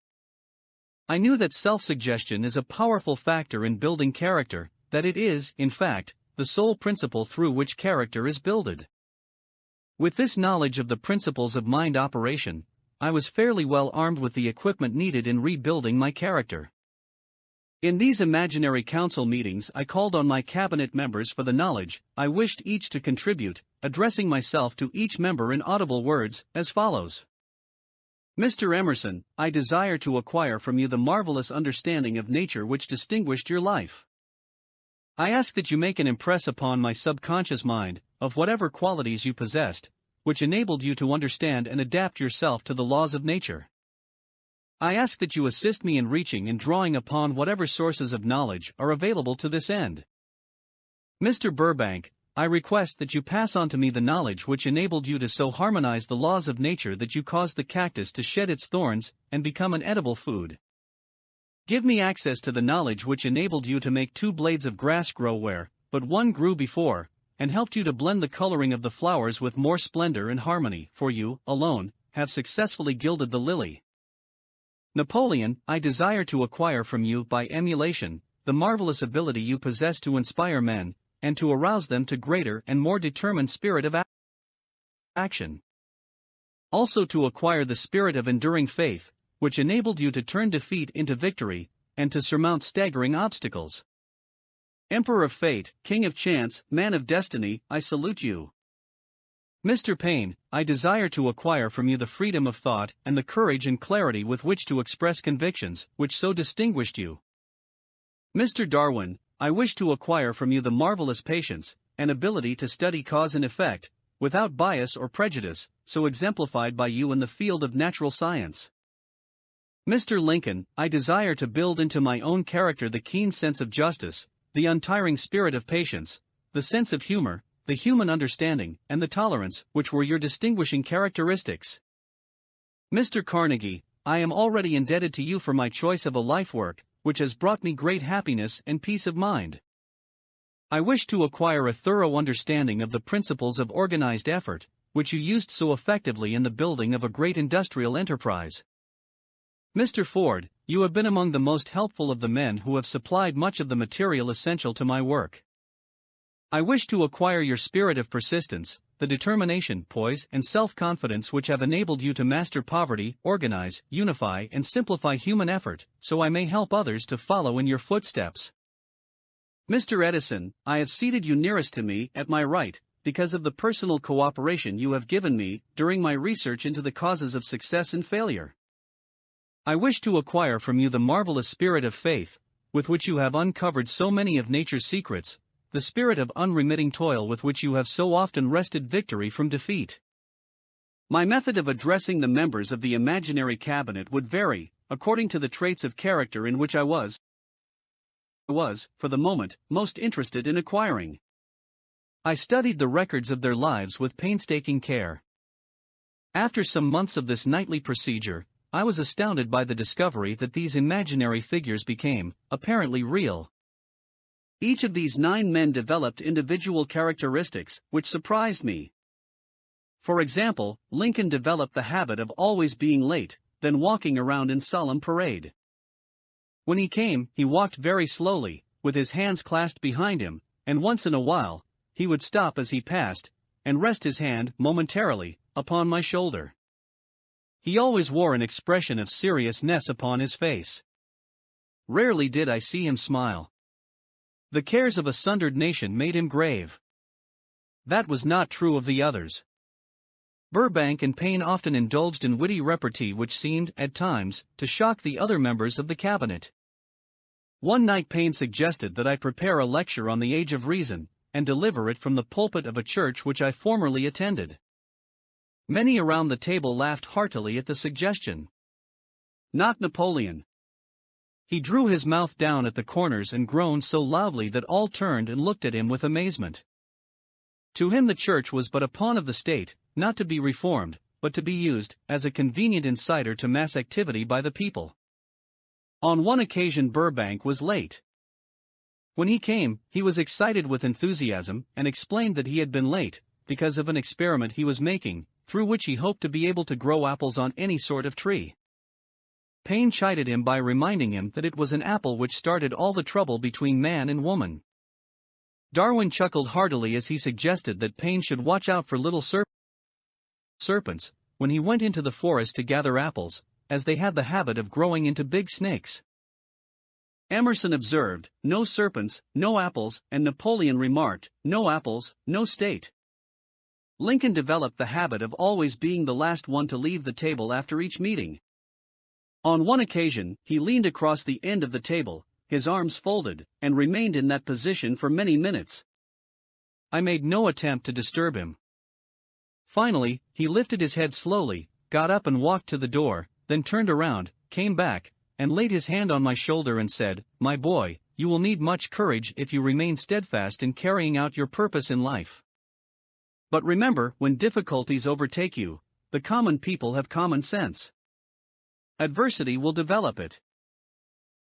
I knew that self-suggestion is a powerful factor in building character, that it is, in fact, the sole principle through which character is builded. With this knowledge of the principles of mind operation, I was fairly well armed with the equipment needed in rebuilding my character. In these imaginary council meetings I called on my cabinet members for the knowledge I wished each to contribute, addressing myself to each member in audible words, as follows. Mr. Emerson, I desire to acquire from you the marvelous understanding of nature which distinguished your life. I ask that you make an impress upon my subconscious mind, of whatever qualities you possessed, which enabled you to understand and adapt yourself to the laws of nature. I ask that you assist me in reaching and drawing upon whatever sources of knowledge are available to this end. Mr. Burbank, I request that you pass on to me the knowledge which enabled you to so harmonize the laws of nature that you caused the cactus to shed its thorns and become an edible food. Give me access to the knowledge which enabled you to make 2 blades of grass grow where but one grew before, and helped you to blend the coloring of the flowers with more splendor and harmony, for you, alone, have successfully gilded the lily. Napoleon, I desire to acquire from you by emulation, the marvelous ability you possess to inspire men, and to arouse them to greater and more determined spirit of action. Also to acquire the spirit of enduring faith, which enabled you to turn defeat into victory, and to surmount staggering obstacles. Emperor of Fate, King of Chance, Man of Destiny, I salute you. Mr. Paine, I desire to acquire from you the freedom of thought and the courage and clarity with which to express convictions, which so distinguished you. Mr. Darwin, I wish to acquire from you the marvelous patience and ability to study cause and effect, without bias or prejudice, so exemplified by you in the field of natural science. Mr. Lincoln, I desire to build into my own character the keen sense of justice, the untiring spirit of patience, the sense of humor, the human understanding, and the tolerance, which were your distinguishing characteristics. Mr. Carnegie, I am already indebted to you for my choice of a life work, which has brought me great happiness and peace of mind. I wish to acquire a thorough understanding of the principles of organized effort, which you used so effectively in the building of a great industrial enterprise. Mr. Ford, you have been among the most helpful of the men who have supplied much of the material essential to my work. I wish to acquire your spirit of persistence, the determination, poise, and self-confidence which have enabled you to master poverty, organize, unify, and simplify human effort, so I may help others to follow in your footsteps. Mr. Edison, I have seated you nearest to me, at my right, because of the personal cooperation you have given me during my research into the causes of success and failure. I wish to acquire from you the marvelous spirit of faith, with which you have uncovered so many of nature's secrets, the spirit of unremitting toil with which you have so often wrested victory from defeat. My method of addressing the members of the imaginary cabinet would vary, according to the traits of character in which I was, for the moment, most interested in acquiring. I studied the records of their lives with painstaking care. After some months of this nightly procedure, I was astounded by the discovery that these imaginary figures became, apparently real. Each of these 9 men developed individual characteristics, which surprised me. For example, Lincoln developed the habit of always being late, then walking around in solemn parade. When he came, he walked very slowly, with his hands clasped behind him, and once in a while, he would stop as he passed, and rest his hand, momentarily, upon my shoulder. He always wore an expression of seriousness upon his face. Rarely did I see him smile. The cares of a sundered nation made him grave. That was not true of the others. Burbank and Payne often indulged in witty repartee which seemed, at times, to shock the other members of the cabinet. One night Payne suggested that I prepare a lecture on the age of reason, and deliver it from the pulpit of a church which I formerly attended. Many around the table laughed heartily at the suggestion. Not Napoleon. He drew his mouth down at the corners and groaned so loudly that all turned and looked at him with amazement. To him the church was but a pawn of the state, not to be reformed, but to be used as a convenient inciter to mass activity by the people. On one occasion Burbank was late. When he came, he was excited with enthusiasm and explained that he had been late because of an experiment he was making, through which he hoped to be able to grow apples on any sort of tree. Payne chided him by reminding him that it was an apple which started all the trouble between man and woman. Darwin chuckled heartily as he suggested that Payne should watch out for little serpents when he went into the forest to gather apples, as they had the habit of growing into big snakes. Emerson observed, "No serpents, no apples," and Napoleon remarked, "No apples, no state." Lincoln developed the habit of always being the last one to leave the table after each meeting. On one occasion, he leaned across the end of the table, his arms folded, and remained in that position for many minutes. I made no attempt to disturb him. Finally, he lifted his head slowly, got up and walked to the door, then turned around, came back, and laid his hand on my shoulder and said, "My boy, you will need much courage if you remain steadfast in carrying out your purpose in life. But remember, when difficulties overtake you, the common people have common sense. Adversity will develop it."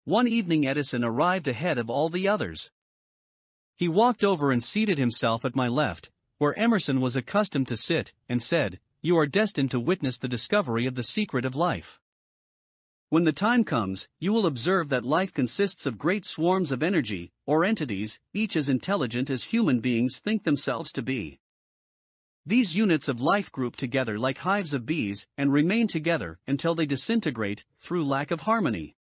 One evening Edison arrived ahead of all the others. He walked over and seated himself at my left, where Emerson was accustomed to sit, and said, "You are destined to witness the discovery of the secret of life. When the time comes, you will observe that life consists of great swarms of energy, or entities, each as intelligent as human beings think themselves to be. These units of life group together like hives of bees and remain together until they disintegrate through lack of harmony.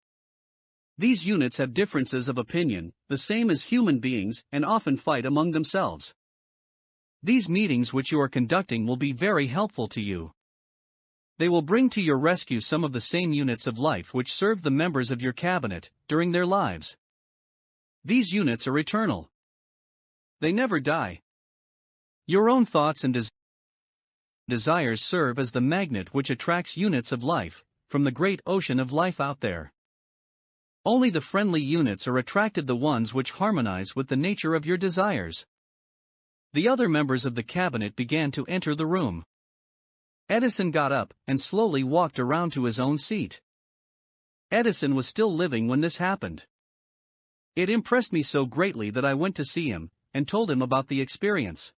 These units have differences of opinion, the same as human beings, and often fight among themselves. These meetings which you are conducting will be very helpful to you. They will bring to your rescue some of the same units of life which served the members of your cabinet during their lives. These units are eternal. They never die. Your own thoughts and desires serve as the magnet which attracts units of life from the great ocean of life out there. Only the friendly units are attracted, the ones which harmonize with the nature of your desires. The other members of the cabinet began to enter the room. Edison got up and slowly walked around to his own seat. Edison was still living when this happened. It impressed me so greatly that I went to see him and told him about the experience.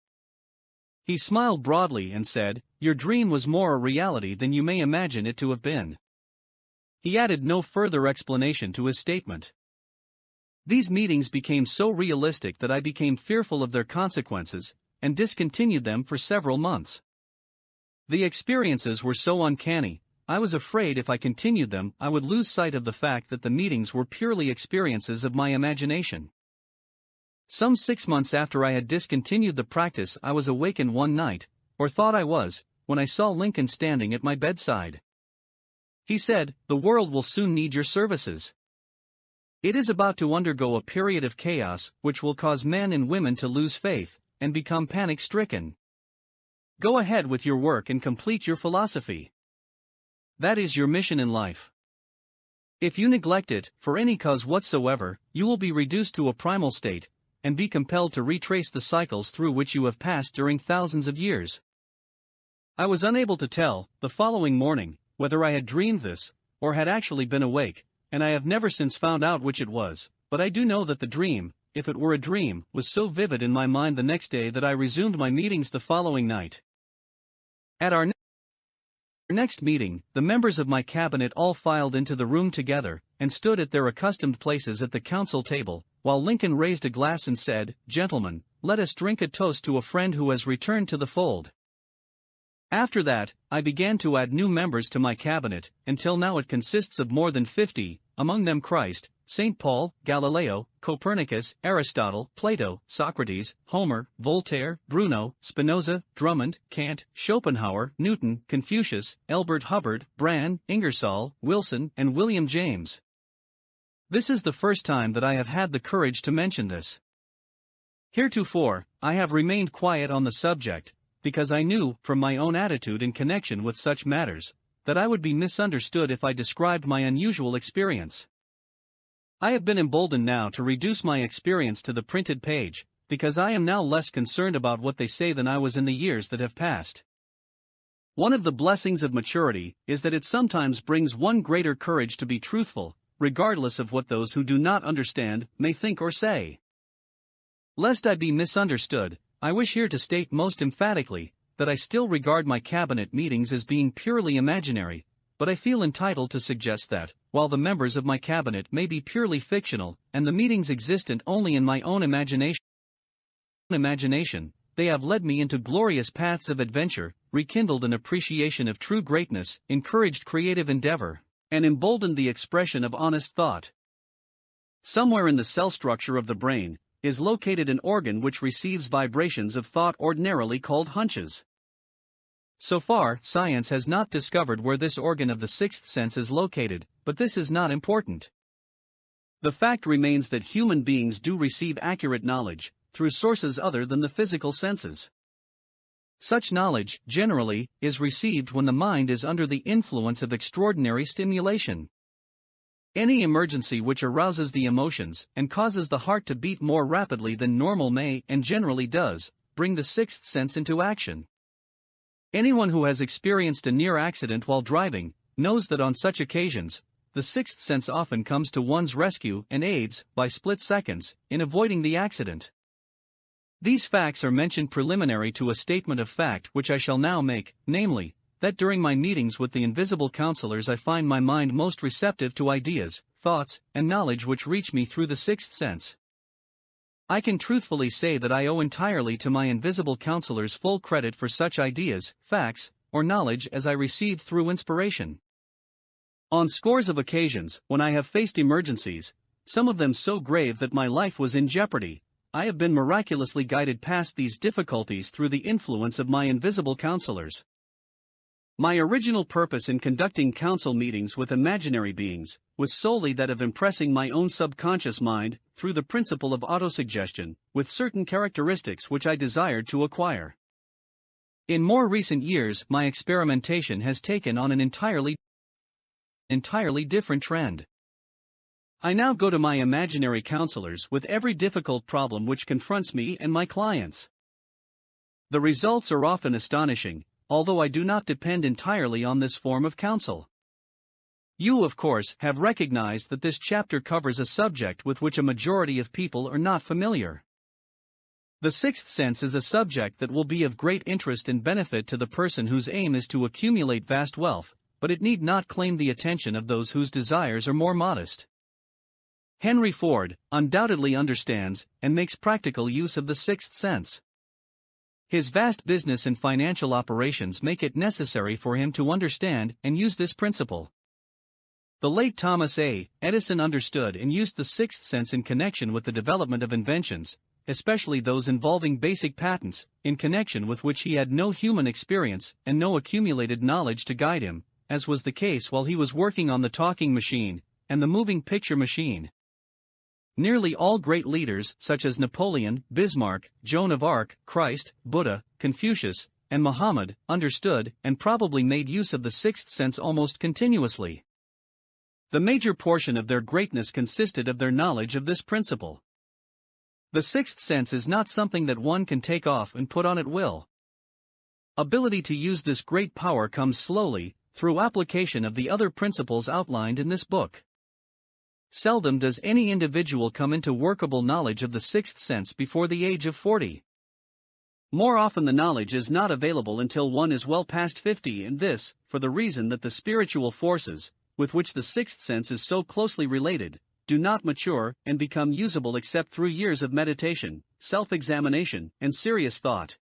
He smiled broadly and said, "Your dream was more a reality than you may imagine it to have been." He added no further explanation to his statement. These meetings became so realistic that I became fearful of their consequences, and discontinued them for several months. The experiences were so uncanny, I was afraid if I continued them I would lose sight of the fact that the meetings were purely experiences of my imagination. Some 6 months after I had discontinued the practice, I was awakened one night, or thought I was, when I saw Lincoln standing at my bedside. He said, "The world will soon need your services. It is about to undergo a period of chaos which will cause men and women to lose faith and become panic-stricken. Go ahead with your work and complete your philosophy. That is your mission in life. If you neglect it, for any cause whatsoever, you will be reduced to a primal state, and be compelled to retrace the cycles through which you have passed during thousands of years. I was unable to tell, the following morning, whether I had dreamed this, or had actually been awake, and I have never since found out which it was, but I do know that the dream, if it were a dream, was so vivid in my mind the next day that I resumed my meetings the following night. At our next meeting, the members of my cabinet all filed into the room together, and stood at their accustomed places at the council table, while Lincoln raised a glass and said, "Gentlemen, let us drink a toast to a friend who has returned to the fold." After that, I began to add new members to my cabinet, until now it consists of more than 50, among them Christ, St. Paul, Galileo, Copernicus, Aristotle, Plato, Socrates, Homer, Voltaire, Bruno, Spinoza, Drummond, Kant, Schopenhauer, Newton, Confucius, Elbert Hubbard, Brann, Ingersoll, Wilson, and William James. This is the first time that I have had the courage to mention this. Heretofore, I have remained quiet on the subject, because I knew, from my own attitude in connection with such matters, that I would be misunderstood if I described my unusual experience. I have been emboldened now to reduce my experience to the printed page, because I am now less concerned about what they say than I was in the years that have passed. One of the blessings of maturity is that it sometimes brings one greater courage to be truthful, regardless of what those who do not understand may think or say. Lest I be misunderstood, I wish here to state most emphatically that I still regard my cabinet meetings as being purely imaginary, but I feel entitled to suggest that, while the members of my cabinet may be purely fictional, and the meetings existent only in my own imagination, they have led me into glorious paths of adventure, rekindled an appreciation of true greatness, encouraged creative endeavor, and emboldened the expression of honest thought. Somewhere in the cell structure of the brain is located an organ which receives vibrations of thought ordinarily called hunches. So far, science has not discovered where this organ of the sixth sense is located, but this is not important. The fact remains that human beings do receive accurate knowledge through sources other than the physical senses. Such knowledge, generally, is received when the mind is under the influence of extraordinary stimulation. Any emergency which arouses the emotions and causes the heart to beat more rapidly than normal may, and generally does, bring the sixth sense into action. Anyone who has experienced a near accident while driving knows that on such occasions, the sixth sense often comes to one's rescue and aids, by split seconds, in avoiding the accident. These facts are mentioned preliminary to a statement of fact which I shall now make, namely, that during my meetings with the invisible counselors I find my mind most receptive to ideas, thoughts, and knowledge which reach me through the sixth sense. I can truthfully say that I owe entirely to my invisible counselors full credit for such ideas, facts, or knowledge as I received through inspiration. On scores of occasions, when I have faced emergencies, some of them so grave that my life was in jeopardy, I have been miraculously guided past these difficulties through the influence of my invisible counselors. My original purpose in conducting council meetings with imaginary beings was solely that of impressing my own subconscious mind through the principle of autosuggestion with certain characteristics which I desired to acquire. In more recent years, my experimentation has taken on an entirely different trend. I now go to my imaginary counselors with every difficult problem which confronts me and my clients. The results are often astonishing, although I do not depend entirely on this form of counsel. You, of course, have recognized that this chapter covers a subject with which a majority of people are not familiar. The sixth sense is a subject that will be of great interest and benefit to the person whose aim is to accumulate vast wealth, but it need not claim the attention of those whose desires are more modest. Henry Ford undoubtedly understands and makes practical use of the sixth sense. His vast business and financial operations make it necessary for him to understand and use this principle. The late Thomas A. Edison understood and used the sixth sense in connection with the development of inventions, especially those involving basic patents, in connection with which he had no human experience and no accumulated knowledge to guide him, as was the case while he was working on the talking machine and the moving picture machine. Nearly all great leaders, such as Napoleon, Bismarck, Joan of Arc, Christ, Buddha, Confucius, and Muhammad, understood and probably made use of the sixth sense almost continuously. The major portion of their greatness consisted of their knowledge of this principle. The sixth sense is not something that one can take off and put on at will. Ability to use this great power comes slowly, through application of the other principles outlined in this book. Seldom does any individual come into workable knowledge of the sixth sense before the age of 40. More often the knowledge is not available until one is well past 50, and this, for the reason that the spiritual forces, with which the sixth sense is so closely related, do not mature and become usable except through years of meditation, self-examination, and serious thought.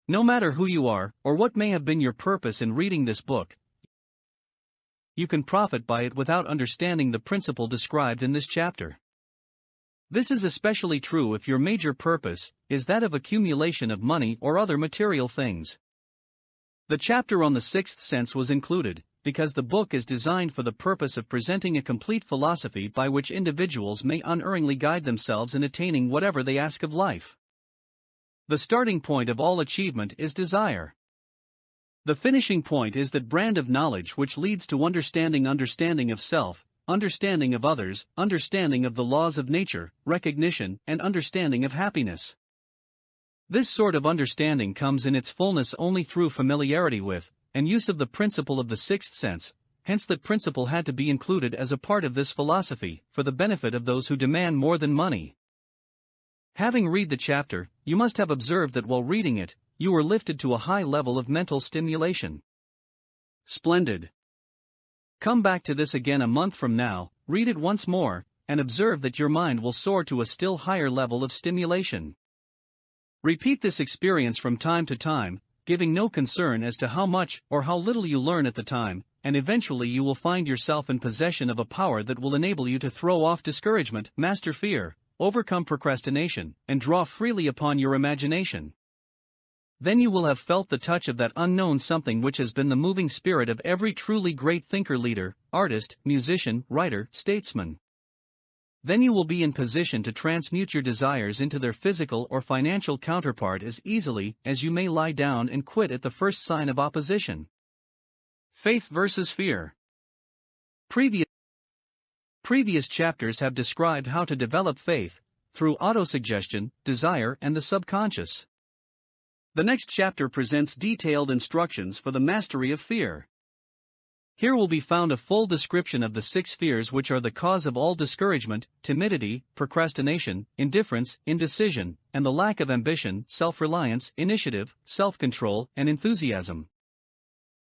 No matter who you are, or what may have been your purpose in reading this book, you can profit by it without understanding the principle described in this chapter. This is especially true if your major purpose is that of accumulation of money or other material things. The chapter on the sixth sense was included because the book is designed for the purpose of presenting a complete philosophy by which individuals may unerringly guide themselves in attaining whatever they ask of life. The starting point of all achievement is desire. The finishing point is that brand of knowledge which leads to understanding of self, understanding of others, understanding of the laws of nature, recognition, and understanding of happiness. This sort of understanding comes in its fullness only through familiarity with, and use of the principle of the sixth sense, hence that principle had to be included as a part of this philosophy, for the benefit of those who demand more than money. Having read the chapter, you must have observed that while reading it, you were lifted to a high level of mental stimulation. Splendid. Come back to this again a month from now, read it once more, and observe that your mind will soar to a still higher level of stimulation. Repeat this experience from time to time, giving no concern as to how much or how little you learn at the time, and eventually you will find yourself in possession of a power that will enable you to throw off discouragement, master fear, overcome procrastination, and draw freely upon your imagination. Then you will have felt the touch of that unknown something which has been the moving spirit of every truly great thinker, leader, artist, musician, writer, statesman. Then you will be in position to transmute your desires into their physical or financial counterpart as easily as you may lie down and quit at the first sign of opposition. Faith versus fear. Previous chapters have described how to develop faith through autosuggestion, desire, and the subconscious. The next chapter presents detailed instructions for the mastery of fear. Here will be found a full description of the 6 fears which are the cause of all discouragement, timidity, procrastination, indifference, indecision, and the lack of ambition, self-reliance, initiative, self-control, and enthusiasm.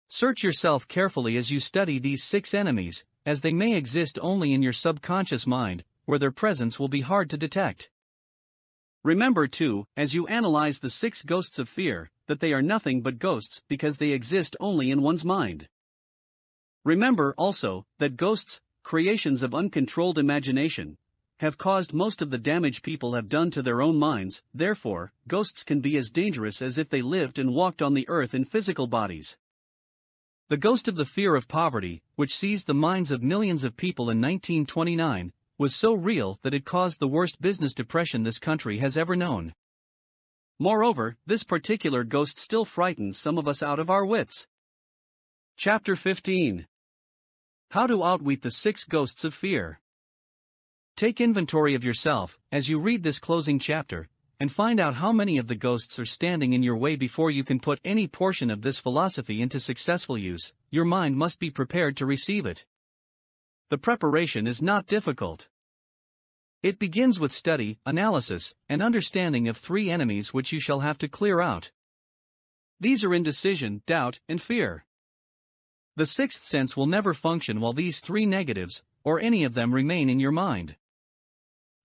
Search yourself carefully as you study these 6 enemies, as they may exist only in your subconscious mind, where their presence will be hard to detect. Remember too, as you analyze the 6 ghosts of fear, that they are nothing but ghosts because they exist only in one's mind. Remember also that ghosts, creations of uncontrolled imagination, have caused most of the damage people have done to their own minds. Therefore, ghosts can be as dangerous as if they lived and walked on the earth in physical bodies. The ghost of the fear of poverty, which seized the minds of millions of people in 1929, was so real that it caused the worst business depression this country has ever known. Moreover, this particular ghost still frightens some of us out of our wits. Chapter 15. How to outwit the 6 ghosts of fear. Take inventory of yourself as you read this closing chapter, and find out how many of the ghosts are standing in your way before you can put any portion of this philosophy into successful use. Your mind must be prepared to receive it. The preparation is not difficult. It begins with study, analysis, and understanding of 3 enemies which you shall have to clear out. These are indecision, doubt, and fear. The 6th sense will never function while these 3 negatives, or any of them, remain in your mind.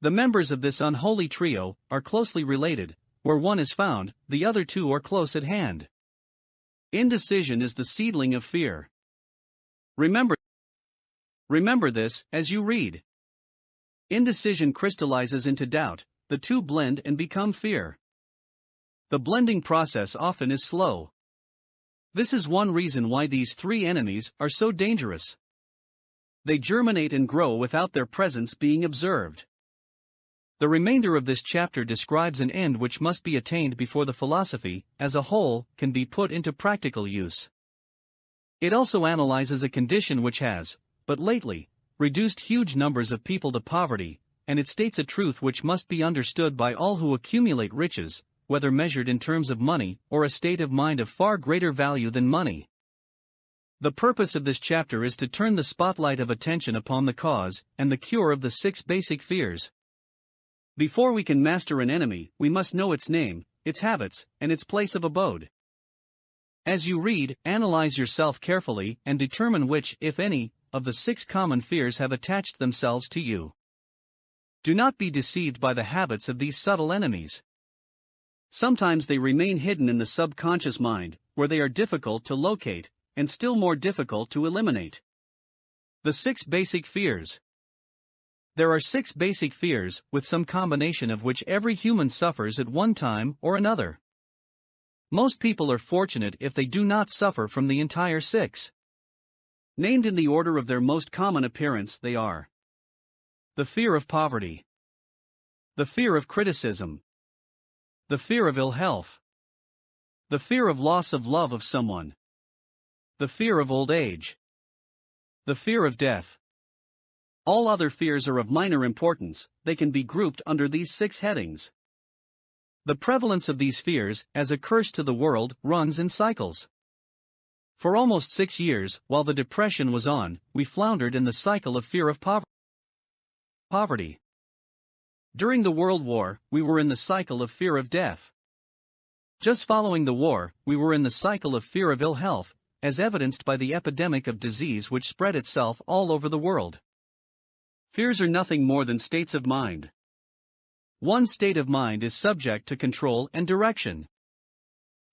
The members of this unholy trio are closely related. Where one is found, the other 2 are close at hand. Indecision is the seedling of fear. Remember this as you read. Indecision crystallizes into doubt, the 2 blend and become fear. The blending process often is slow. This is one reason why these 3 enemies are so dangerous. They germinate and grow without their presence being observed. The remainder of this chapter describes an end which must be attained before the philosophy, as a whole, can be put into practical use. It also analyzes a condition which has, but lately, reduced huge numbers of people to poverty, and it states a truth which must be understood by all who accumulate riches, whether measured in terms of money or a state of mind of far greater value than money. The purpose of this chapter is to turn the spotlight of attention upon the cause and the cure of the 6 basic fears. Before we can master an enemy, we must know its name, its habits, and its place of abode. As you read, analyze yourself carefully and determine which, if any, of the 6 common fears have attached themselves to you. Do not be deceived by the habits of these subtle enemies. Sometimes they remain hidden in the subconscious mind, where they are difficult to locate, and still more difficult to eliminate. The 6 basic fears. There are 6 basic fears, with some combination of which every human suffers at one time or another. Most people are fortunate if they do not suffer from the entire 6. Named in the order of their most common appearance, they are: the fear of poverty, the fear of criticism, the fear of ill health, the fear of loss of love of someone, the fear of old age, the fear of death. All other fears are of minor importance, they can be grouped under these 6 headings. The prevalence of these fears, as a curse to the world, runs in cycles. For almost 6 years, while the Depression was on, we floundered in the cycle of fear of poverty. During the World War, we were in the cycle of fear of death. Just following the war, we were in the cycle of fear of ill health, as evidenced by the epidemic of disease which spread itself all over the world. Fears are nothing more than states of mind. One state of mind is subject to control and direction.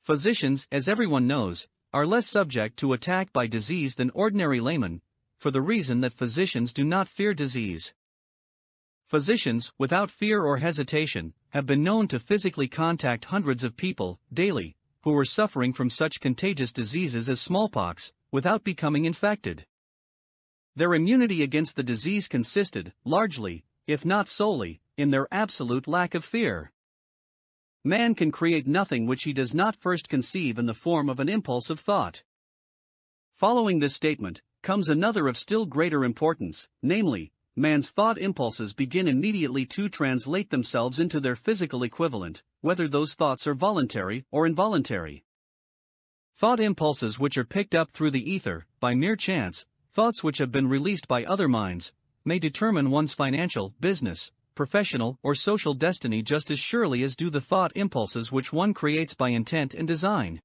Physicians, as everyone knows, are less subject to attack by disease than ordinary laymen, for the reason that physicians do not fear disease. Physicians, without fear or hesitation, have been known to physically contact hundreds of people, daily, who were suffering from such contagious diseases as smallpox, without becoming infected. Their immunity against the disease consisted, largely, if not solely, in their absolute lack of fear. Man can create nothing which he does not first conceive in the form of an impulse of thought. Following this statement, comes another of still greater importance, namely, man's thought impulses begin immediately to translate themselves into their physical equivalent, whether those thoughts are voluntary or involuntary. Thought impulses which are picked up through the ether, by mere chance, thoughts which have been released by other minds, may determine one's financial, business, professional, or social destiny just as surely as do the thought impulses which one creates by intent and design.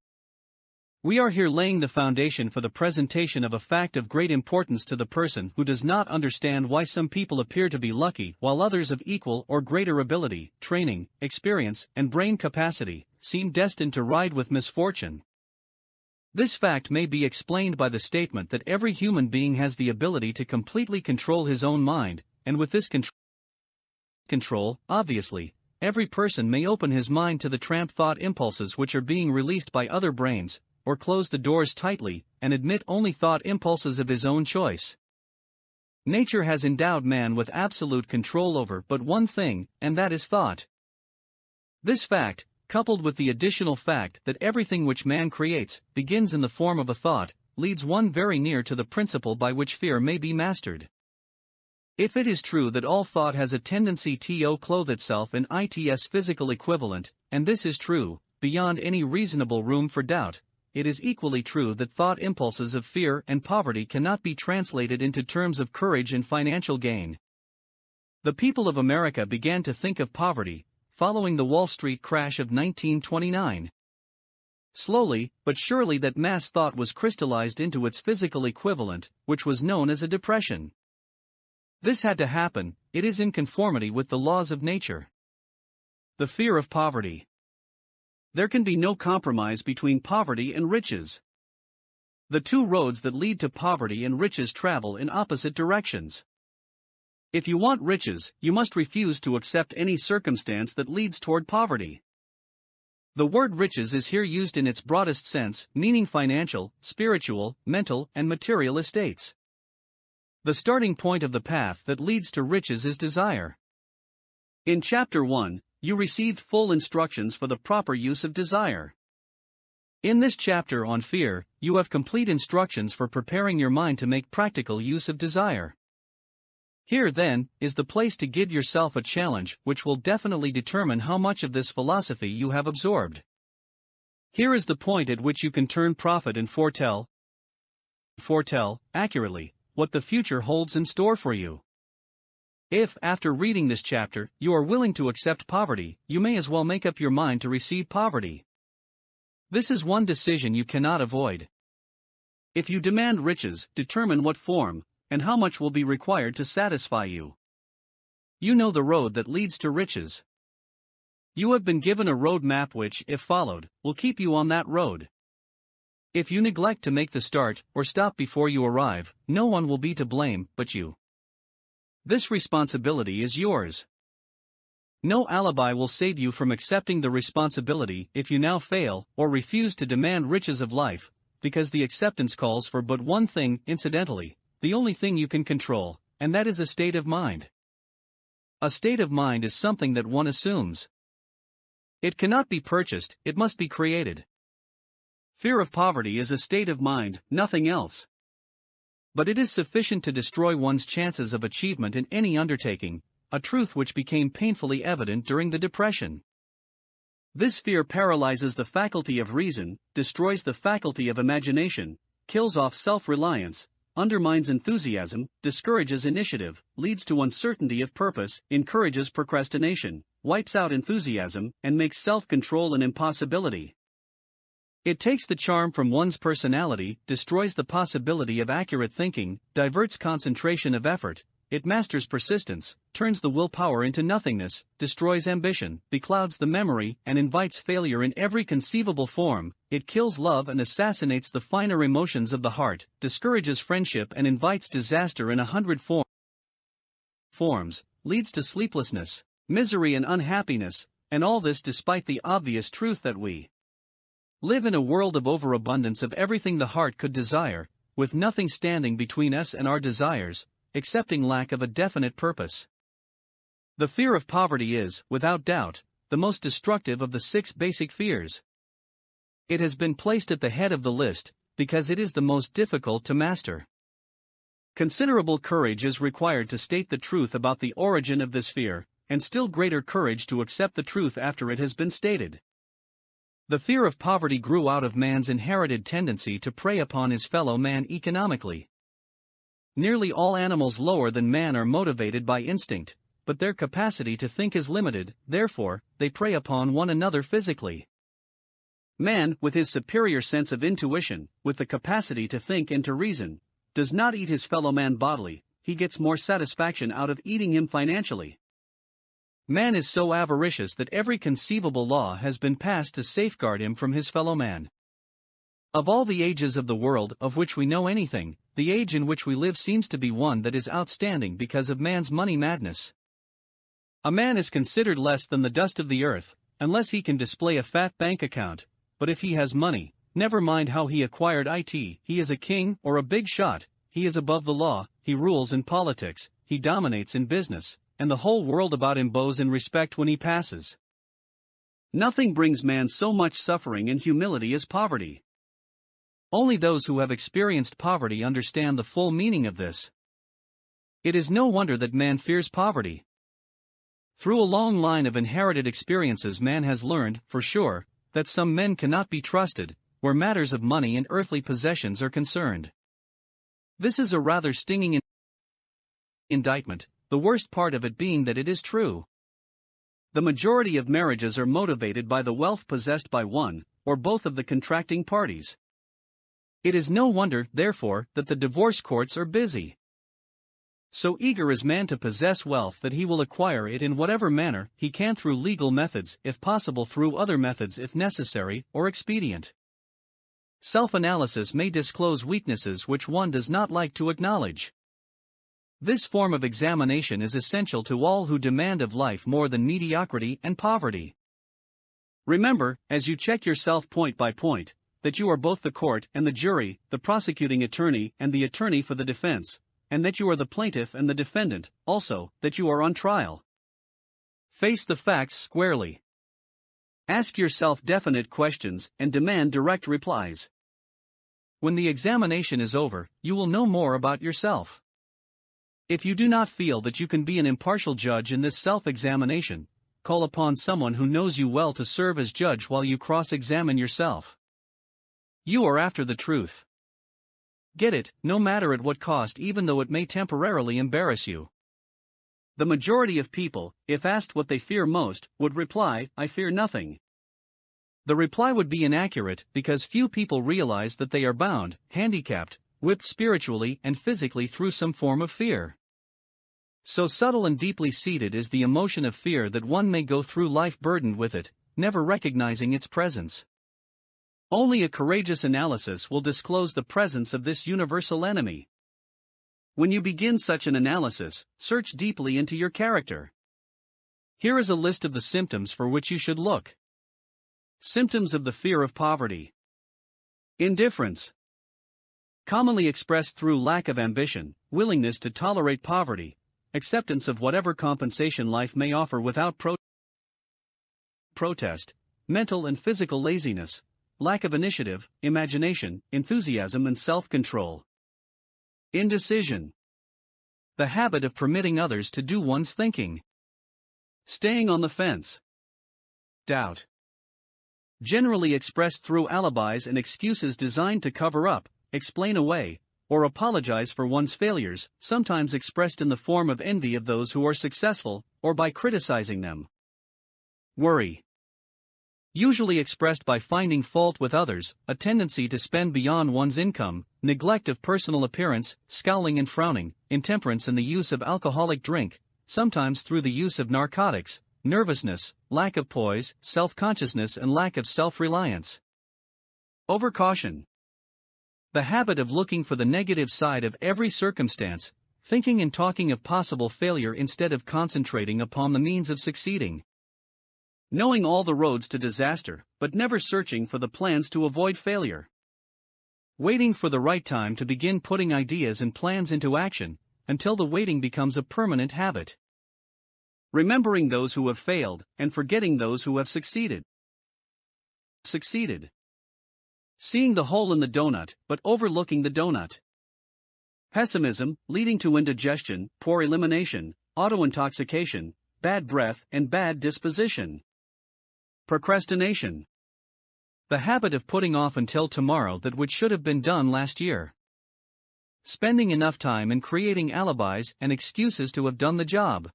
We are here laying the foundation for the presentation of a fact of great importance to the person who does not understand why some people appear to be lucky while others of equal or greater ability, training, experience, and brain capacity, seem destined to ride with misfortune. This fact may be explained by the statement that every human being has the ability to completely control his own mind, and with this control, obviously, every person may open his mind to the tramp thought impulses which are being released by other brains, or close the doors tightly, and admit only thought impulses of his own choice. Nature has endowed man with absolute control over but one thing, and that is thought. This fact, coupled with the additional fact that everything which man creates begins in the form of a thought, leads one very near to the principle by which fear may be mastered. If it is true that all thought has a tendency to clothe itself in its physical equivalent, and this is true, beyond any reasonable room for doubt, it is equally true that thought impulses of fear and poverty cannot be translated into terms of courage and financial gain. The people of America began to think of poverty, following the Wall Street crash of 1929. Slowly, but surely that mass thought was crystallized into its physical equivalent, which was known as a depression. This had to happen, it is in conformity with the laws of nature. The fear of poverty. There can be no compromise between poverty and riches. The two roads that lead to poverty and riches travel in opposite directions. If you want riches, you must refuse to accept any circumstance that leads toward poverty. The word riches is here used in its broadest sense, meaning financial, spiritual, mental, and material estates. The starting point of the path that leads to riches is desire. In Chapter 1, you received full instructions for the proper use of desire. In this chapter on fear, you have complete instructions for preparing your mind to make practical use of desire. Here, then, is the place to give yourself a challenge which will definitely determine how much of this philosophy you have absorbed. Here is the point at which you can turn prophet and foretell accurately what the future holds in store for you. If, after reading this chapter, you are willing to accept poverty, you may as well make up your mind to receive poverty. This is one decision you cannot avoid. If you demand riches, determine what form, and how much will be required to satisfy you. You know the road that leads to riches. You have been given a road map which, if followed, will keep you on that road. If you neglect to make the start, or stop before you arrive, no one will be to blame but you. This responsibility is yours. No alibi will save you from accepting the responsibility if you now fail or refuse to demand riches of life, because the acceptance calls for but one thing, incidentally, the only thing you can control, and that is a state of mind. A state of mind is something that one assumes. It cannot be purchased, it must be created. Fear of poverty is a state of mind, nothing else. But it is sufficient to destroy one's chances of achievement in any undertaking, a truth which became painfully evident during the Depression. This fear paralyzes the faculty of reason, destroys the faculty of imagination, kills off self-reliance, undermines enthusiasm, discourages initiative, leads to uncertainty of purpose, encourages procrastination, wipes out enthusiasm, and makes self-control an impossibility. It takes the charm from one's personality, destroys the possibility of accurate thinking, diverts concentration of effort, it masters persistence, turns the willpower into nothingness, destroys ambition, beclouds the memory, and invites failure in every conceivable form. It kills love and assassinates the finer emotions of the heart, discourages friendship and invites disaster in 100 forms, leads to sleeplessness, misery and unhappiness, and all this despite the obvious truth that we live in a world of overabundance of everything the heart could desire, with nothing standing between us and our desires, excepting lack of a definite purpose. The fear of poverty is, without doubt, the most destructive of the 6 basic fears. It has been placed at the head of the list, because it is the most difficult to master. Considerable courage is required to state the truth about the origin of this fear, and still greater courage to accept the truth after it has been stated. The fear of poverty grew out of man's inherited tendency to prey upon his fellow man economically. Nearly all animals lower than man are motivated by instinct, but their capacity to think is limited, therefore, they prey upon one another physically. Man, with his superior sense of intuition, with the capacity to think and to reason, does not eat his fellow man bodily, he gets more satisfaction out of eating him financially. Man is so avaricious that every conceivable law has been passed to safeguard him from his fellow man. Of all the ages of the world of which we know anything, the age in which we live seems to be one that is outstanding because of man's money madness. A man is considered less than the dust of the earth, unless he can display a fat bank account, but if he has money, never mind how he acquired it, he is a king or a big shot, he is above the law, he rules in politics, he dominates in business, and the whole world about him bows in respect when he passes. Nothing brings man so much suffering and humility as poverty. Only those who have experienced poverty understand the full meaning of this. It is no wonder that man fears poverty. Through a long line of inherited experiences, man has learned, for sure, that some men cannot be trusted, where matters of money and earthly possessions are concerned. This is a rather stinging indictment, the worst part of it being that it is true. The majority of marriages are motivated by the wealth possessed by one, or both of the contracting parties. It is no wonder, therefore, that the divorce courts are busy. So eager is man to possess wealth that he will acquire it in whatever manner he can, through legal methods, if possible through other methods if necessary or expedient. Self-analysis may disclose weaknesses which one does not like to acknowledge. This form of examination is essential to all who demand of life more than mediocrity and poverty. Remember, as you check yourself point by point, that you are both the court and the jury, the prosecuting attorney and the attorney for the defense, and that you are the plaintiff and the defendant, also, that you are on trial. Face the facts squarely. Ask yourself definite questions and demand direct replies. When the examination is over, you will know more about yourself. If you do not feel that you can be an impartial judge in this self-examination, call upon someone who knows you well to serve as judge while you cross-examine yourself. You are after the truth. Get it, no matter at what cost, even though it may temporarily embarrass you. The majority of people, if asked what they fear most, would reply, "I fear nothing." The reply would be inaccurate because few people realize that they are bound, handicapped, whipped spiritually and physically through some form of fear. So subtle and deeply seated is the emotion of fear that one may go through life burdened with it, never recognizing its presence. Only a courageous analysis will disclose the presence of this universal enemy. When you begin such an analysis, search deeply into your character. Here is a list of the symptoms for which you should look. Symptoms of the fear of poverty. Indifference. Commonly expressed through lack of ambition, willingness to tolerate poverty, acceptance of whatever compensation life may offer without protest, mental and physical laziness, lack of initiative, imagination, enthusiasm and self-control. Indecision. The habit of permitting others to do one's thinking. Staying on the fence. Doubt. Generally expressed through alibis and excuses designed to cover up, explain away, or apologize for one's failures, sometimes expressed in the form of envy of those who are successful, or by criticizing them. Worry. Usually expressed by finding fault with others, a tendency to spend beyond one's income, neglect of personal appearance, scowling and frowning, intemperance in the use of alcoholic drink, sometimes through the use of narcotics, nervousness, lack of poise, self-consciousness and lack of self-reliance. Overcaution. The habit of looking for the negative side of every circumstance, thinking and talking of possible failure instead of concentrating upon the means of succeeding. Knowing all the roads to disaster, but never searching for the plans to avoid failure. Waiting for the right time to begin putting ideas and plans into action, until the waiting becomes a permanent habit. Remembering those who have failed, and forgetting those who have succeeded. Seeing the hole in the donut, but overlooking the donut. Pessimism, leading to indigestion, poor elimination, auto-intoxication, bad breath, and bad disposition. Procrastination. The habit of putting off until tomorrow that which should have been done last year. Spending enough time in creating alibis and excuses to have done the job.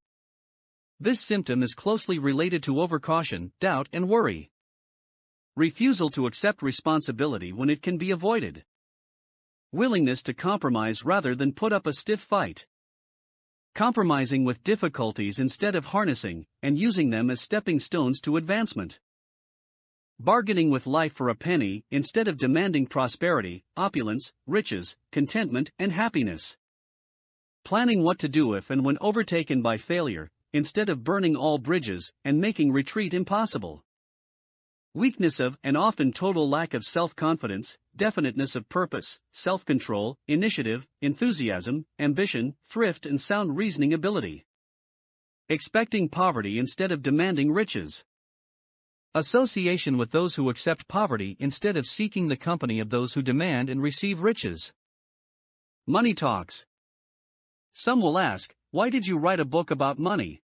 This symptom is closely related to overcaution, doubt, and worry. Refusal to accept responsibility when it can be avoided. Willingness to compromise rather than put up a stiff fight. Compromising with difficulties instead of harnessing and using them as stepping stones to advancement. Bargaining with life for a penny instead of demanding prosperity, opulence, riches, contentment, and happiness. Planning what to do if and when overtaken by failure, instead of burning all bridges and making retreat impossible. Weakness of and often total lack of self-confidence, definiteness of purpose, self-control, initiative, enthusiasm, ambition, thrift and sound reasoning ability. Expecting poverty instead of demanding riches. Association with those who accept poverty instead of seeking the company of those who demand and receive riches. Money talks. Some will ask, why did you write a book about money?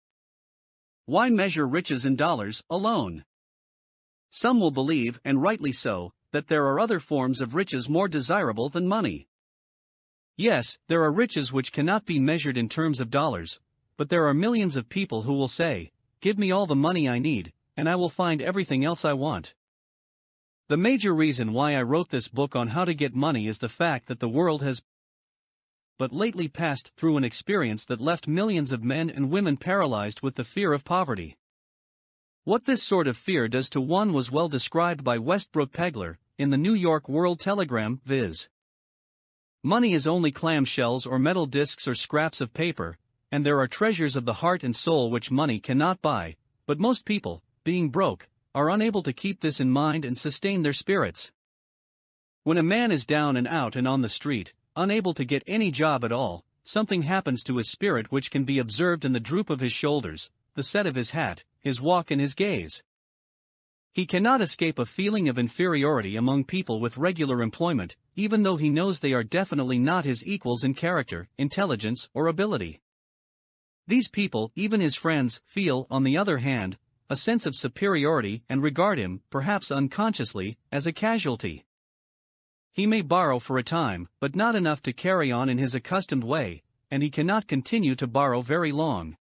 Why measure riches in dollars alone? Some will believe, and rightly so, that there are other forms of riches more desirable than money. Yes, there are riches which cannot be measured in terms of dollars, but there are millions of people who will say, give me all the money I need, and I will find everything else I want. The major reason why I wrote this book on how to get money is the fact that the world has but lately passed through an experience that left millions of men and women paralyzed with the fear of poverty. What this sort of fear does to one was well described by Westbrook Pegler in the New York World Telegram, viz. Money is only clam shells or metal discs or scraps of paper, and there are treasures of the heart and soul which money cannot buy, but most people, being broke, are unable to keep this in mind and sustain their spirits. When a man is down and out and on the street, unable to get any job at all, something happens to his spirit which can be observed in the droop of his shoulders, the set of his hat, his walk and his gaze. He cannot escape a feeling of inferiority among people with regular employment, even though he knows they are definitely not his equals in character, intelligence, or ability. These people, even his friends, feel, on the other hand, a sense of superiority and regard him, perhaps unconsciously, as a casualty. He may borrow for a time, but not enough to carry on in his accustomed way, and he cannot continue to borrow very long.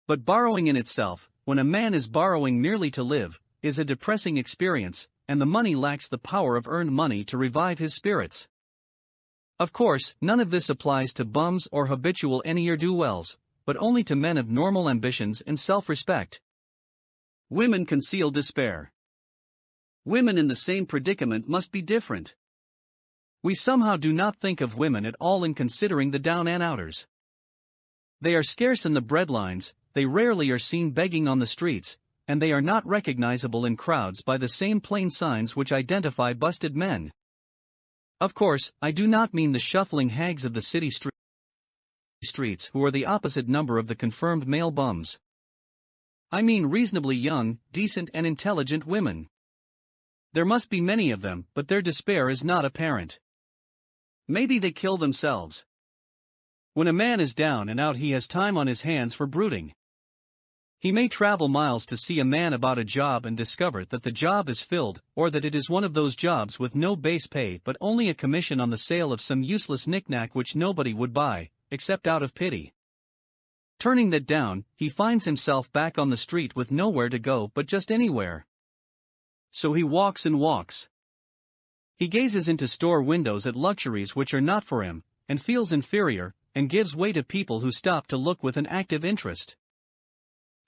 But borrowing in itself, when a man is borrowing merely to live, is a depressing experience, and the money lacks the power of earned money to revive his spirits. Of course, none of this applies to bums or habitual ne'er-do-wells, but only to men of normal ambitions and self-respect. Women conceal despair. Women in the same predicament must be different. We somehow do not think of women at all in considering the down-and-outers. They are scarce in the breadlines, they rarely are seen begging on the streets, and they are not recognizable in crowds by the same plain signs which identify busted men. Of course, I do not mean the shuffling hags of the city streets who are the opposite number of the confirmed male bums. I mean reasonably young, decent and intelligent women. There must be many of them, but their despair is not apparent. Maybe they kill themselves. When a man is down and out, he has time on his hands for brooding. He may travel miles to see a man about a job and discover that the job is filled, or that it is one of those jobs with no base pay but only a commission on the sale of some useless knick-knack which nobody would buy, except out of pity. Turning that down, he finds himself back on the street with nowhere to go but just anywhere. So he walks and walks. He gazes into store windows at luxuries which are not for him, and feels inferior, and gives way to people who stop to look with an active interest.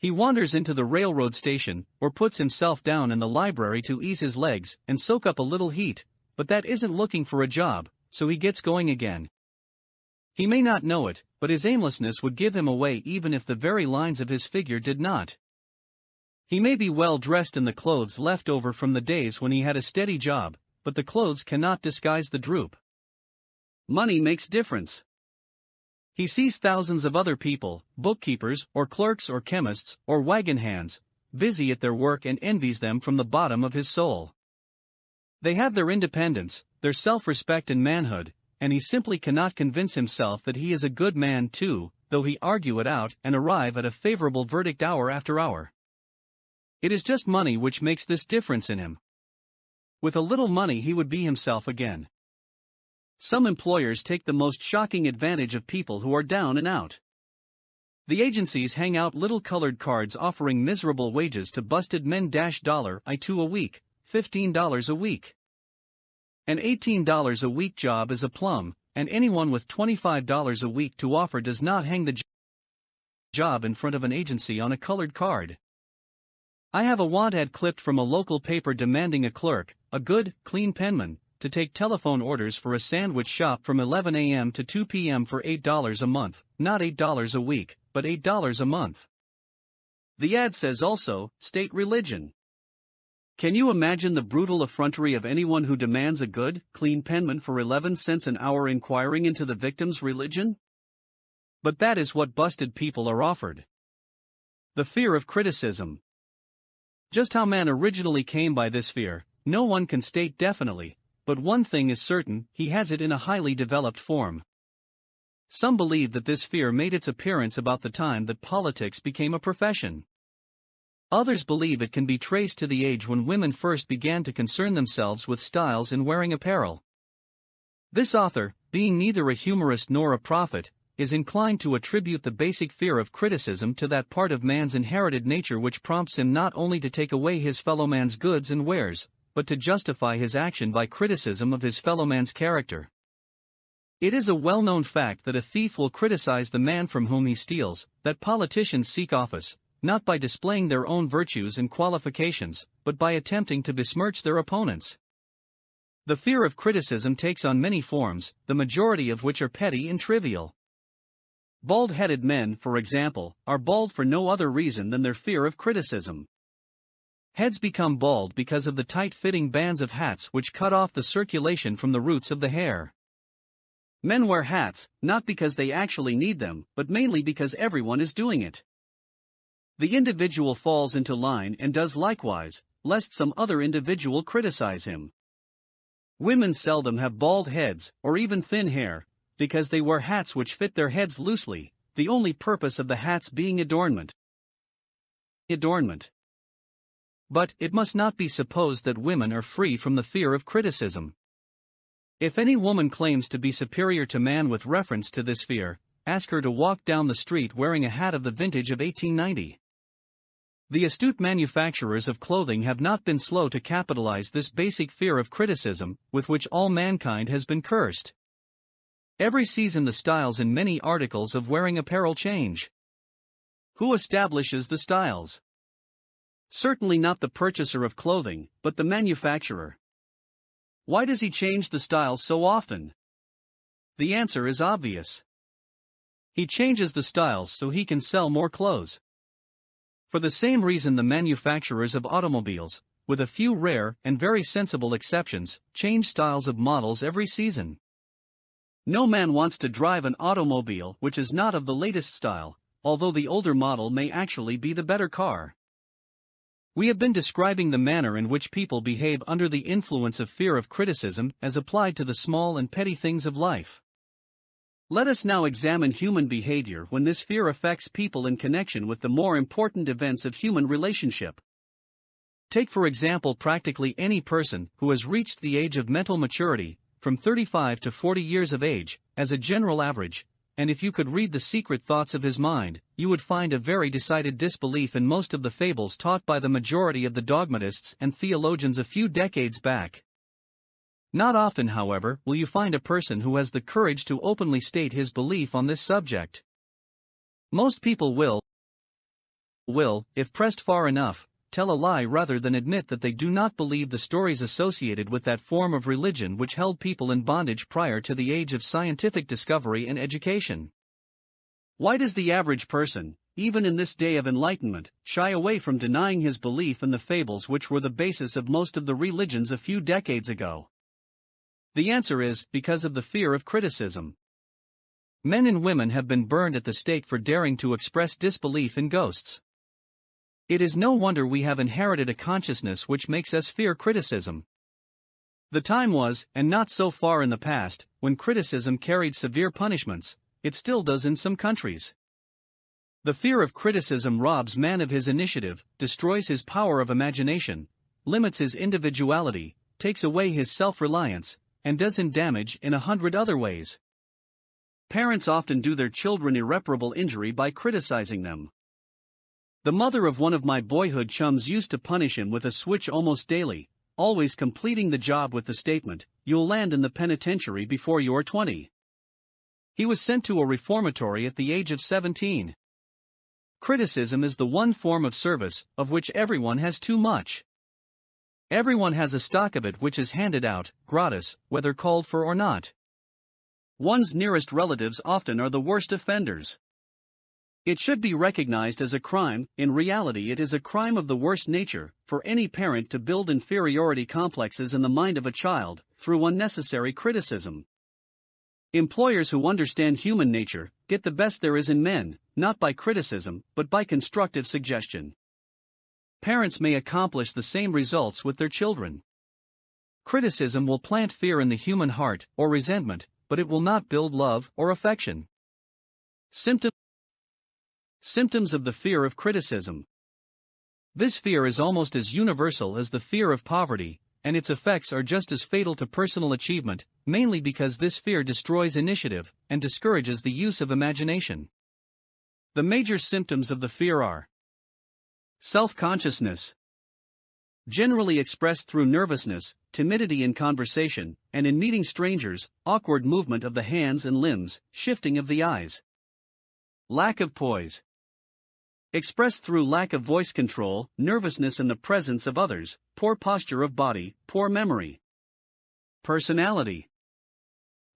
He wanders into the railroad station, or puts himself down in the library to ease his legs and soak up a little heat, but that isn't looking for a job, so he gets going again. He may not know it, but his aimlessness would give him away even if the very lines of his figure did not. He may be well dressed in the clothes left over from the days when he had a steady job, but the clothes cannot disguise the droop. Money makes difference. He sees thousands of other people, bookkeepers, or clerks or chemists, or wagon hands, busy at their work and envies them from the bottom of his soul. They have their independence, their self-respect and manhood, and he simply cannot convince himself that he is a good man too, though he argue it out and arrive at a favorable verdict hour after hour. It is just money which makes this difference in him. With a little money he would be himself again. Some employers take the most shocking advantage of people who are down and out. The agencies hang out little colored cards offering miserable wages to busted men $2 a week, $15 a week. An $18 a week job is a plum, and anyone with $25 a week to offer does not hang the job in front of an agency on a colored card. I have a want ad clipped from a local paper demanding a clerk, a good, clean penman, to take telephone orders for a sandwich shop from 11 a.m. to 2 p.m. for $8 a month, not $8 a week, but $8 a month. The ad says also, state religion. Can you imagine the brutal effrontery of anyone who demands a good, clean penman for 11 cents an hour inquiring into the victim's religion? But that is what busted people are offered. The fear of criticism. Just how man originally came by this fear, no one can state definitely, but one thing is certain, he has it in a highly developed form. Some believe that this fear made its appearance about the time that politics became a profession. Others believe it can be traced to the age when women first began to concern themselves with styles in wearing apparel. This author, being neither a humorist nor a prophet, is inclined to attribute the basic fear of criticism to that part of man's inherited nature which prompts him not only to take away his fellow man's goods and wares, but to justify his action by criticism of his fellow man's character. It is a well-known fact that a thief will criticize the man from whom he steals, that politicians seek office, not by displaying their own virtues and qualifications, but by attempting to besmirch their opponents. The fear of criticism takes on many forms, the majority of which are petty and trivial. Bald-headed men, for example, are bald for no other reason than their fear of criticism. Heads become bald because of the tight-fitting bands of hats which cut off the circulation from the roots of the hair. Men wear hats, not because they actually need them, but mainly because everyone is doing it. The individual falls into line and does likewise, lest some other individual criticize him. Women seldom have bald heads, or even thin hair, because they wear hats which fit their heads loosely, the only purpose of the hats being adornment. But it must not be supposed that women are free from the fear of criticism. If any woman claims to be superior to man with reference to this fear, ask her to walk down the street wearing a hat of the vintage of 1890. The astute manufacturers of clothing have not been slow to capitalize this basic fear of criticism, with which all mankind has been cursed. Every season the styles in many articles of wearing apparel change. Who establishes the styles? Certainly not the purchaser of clothing, but the manufacturer. Why does he change the styles so often? The answer is obvious. He changes the styles so he can sell more clothes. For the same reason the manufacturers of automobiles, with a few rare and very sensible exceptions, change styles of models every season. No man wants to drive an automobile which is not of the latest style, although the older model may actually be the better car. We have been describing the manner in which people behave under the influence of fear of criticism as applied to the small and petty things of life. Let us now examine human behavior when this fear affects people in connection with the more important events of human relationship. Take for example practically any person who has reached the age of mental maturity, from 35 to 40 years of age, as a general average, and if you could read the secret thoughts of his mind, you would find a very decided disbelief in most of the fables taught by the majority of the dogmatists and theologians a few decades back. Not often, however, will you find a person who has the courage to openly state his belief on this subject. Most people will, if pressed far enough, tell a lie rather than admit that they do not believe the stories associated with that form of religion which held people in bondage prior to the age of scientific discovery and education. Why does the average person, even in this day of enlightenment, shy away from denying his belief in the fables which were the basis of most of the religions a few decades ago? The answer is, because of the fear of criticism. Men and women have been burned at the stake for daring to express disbelief in ghosts. It is no wonder we have inherited a consciousness which makes us fear criticism. The time was, and not so far in the past, when criticism carried severe punishments. It still does in some countries. The fear of criticism robs man of his initiative, destroys his power of imagination, limits his individuality, takes away his self-reliance, and does him damage in 100 other ways. Parents often do their children irreparable injury by criticizing them. The mother of one of my boyhood chums used to punish him with a switch almost daily, always completing the job with the statement, "You'll land in the penitentiary before you're 20. He was sent to a reformatory at the age of 17. Criticism is the one form of service, of which everyone has too much. Everyone has a stock of it which is handed out, gratis, whether called for or not. One's nearest relatives often are the worst offenders. It should be recognized as a crime. In reality it is a crime of the worst nature, for any parent to build inferiority complexes in the mind of a child, through unnecessary criticism. Employers who understand human nature, get the best there is in men, not by criticism, but by constructive suggestion. Parents may accomplish the same results with their children. Criticism will plant fear in the human heart, or resentment, but it will not build love or affection. Symptoms of the fear of criticism. This fear is almost as universal as the fear of poverty, and its effects are just as fatal to personal achievement, mainly because this fear destroys initiative and discourages the use of imagination. The major symptoms of the fear are self-consciousness, generally expressed through nervousness, timidity in conversation, and in meeting strangers, awkward movement of the hands and limbs, shifting of the eyes. Lack of poise, expressed through lack of voice control, nervousness in the presence of others, poor posture of body, poor memory. Personality,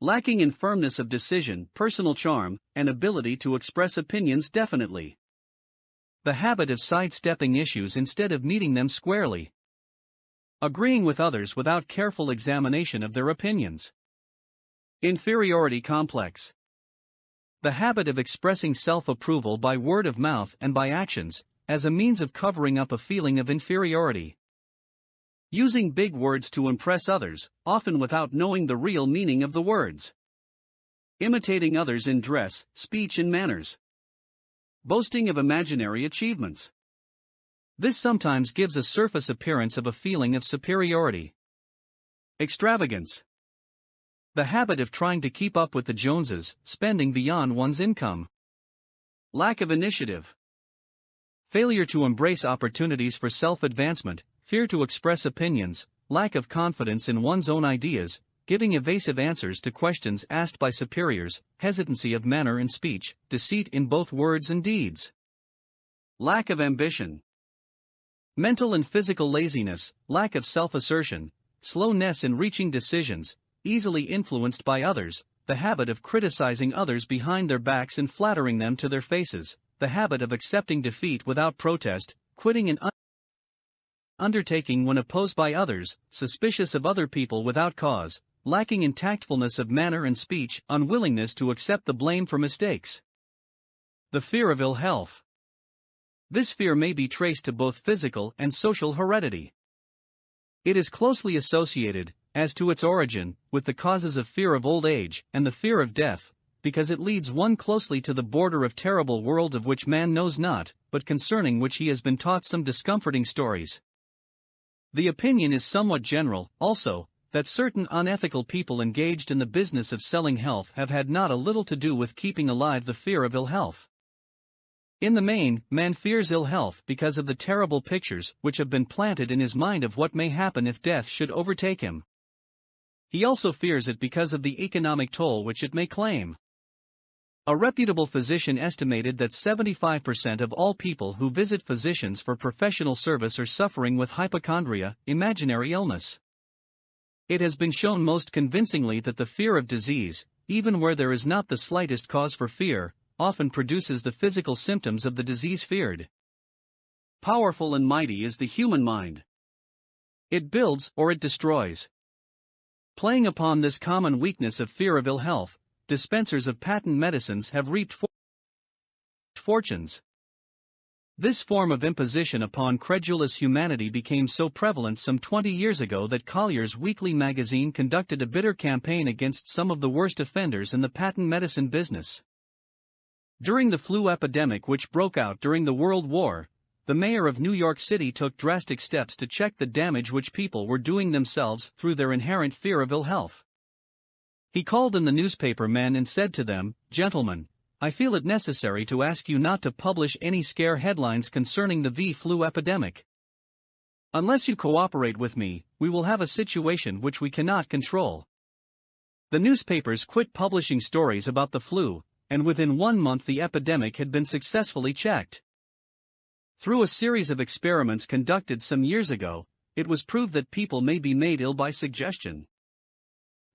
lacking in firmness of decision, personal charm, and ability to express opinions definitely. The habit of sidestepping issues instead of meeting them squarely. Agreeing with others without careful examination of their opinions. Inferiority complex, the habit of expressing self-approval by word of mouth and by actions, as a means of covering up a feeling of inferiority. Using big words to impress others, often without knowing the real meaning of the words. Imitating others in dress, speech and manners. Boasting of imaginary achievements. This sometimes gives a surface appearance of a feeling of superiority. Extravagance. The habit of trying to keep up with the Joneses, spending beyond one's income. Lack of initiative. Failure to embrace opportunities for self-advancement, fear to express opinions, lack of confidence in one's own ideas, giving evasive answers to questions asked by superiors, hesitancy of manner and speech, deceit in both words and deeds. Lack of ambition. Mental and physical laziness, lack of self-assertion, slowness in reaching decisions, easily influenced by others, the habit of criticizing others behind their backs and flattering them to their faces, the habit of accepting defeat without protest, quitting an undertaking when opposed by others, suspicious of other people without cause, lacking in tactfulness of manner and speech, unwillingness to accept the blame for mistakes. The fear of ill health. This fear may be traced to both physical and social heredity. It is closely associated, as to its origin, with the causes of fear of old age and the fear of death, because it leads one closely to the border of terrible world of which man knows not, but concerning which he has been taught some discomforting stories. The opinion is somewhat general, also, that certain unethical people engaged in the business of selling health have had not a little to do with keeping alive the fear of ill health. In the main, man fears ill health because of the terrible pictures which have been planted in his mind of what may happen if death should overtake him. He also fears it because of the economic toll which it may claim. A reputable physician estimated that 75% of all people who visit physicians for professional service are suffering with hypochondria, imaginary illness. It has been shown most convincingly that the fear of disease, even where there is not the slightest cause for fear, often produces the physical symptoms of the disease feared. Powerful and mighty is the human mind. It builds or it destroys. Playing upon this common weakness of fear of ill health, dispensers of patent medicines have reaped fortunes. This form of imposition upon credulous humanity became so prevalent some 20 years ago that Collier's Weekly magazine conducted a bitter campaign against some of the worst offenders in the patent medicine business. During the flu epidemic which broke out during the World War, the mayor of New York City took drastic steps to check the damage which people were doing themselves through their inherent fear of ill health. He called in the newspaper men and said to them, "Gentlemen, I feel it necessary to ask you not to publish any scare headlines concerning the flu epidemic. Unless you cooperate with me, we will have a situation which we cannot control." The newspapers quit publishing stories about the flu, and within 1 month the epidemic had been successfully checked. Through a series of experiments conducted some years ago, it was proved that people may be made ill by suggestion.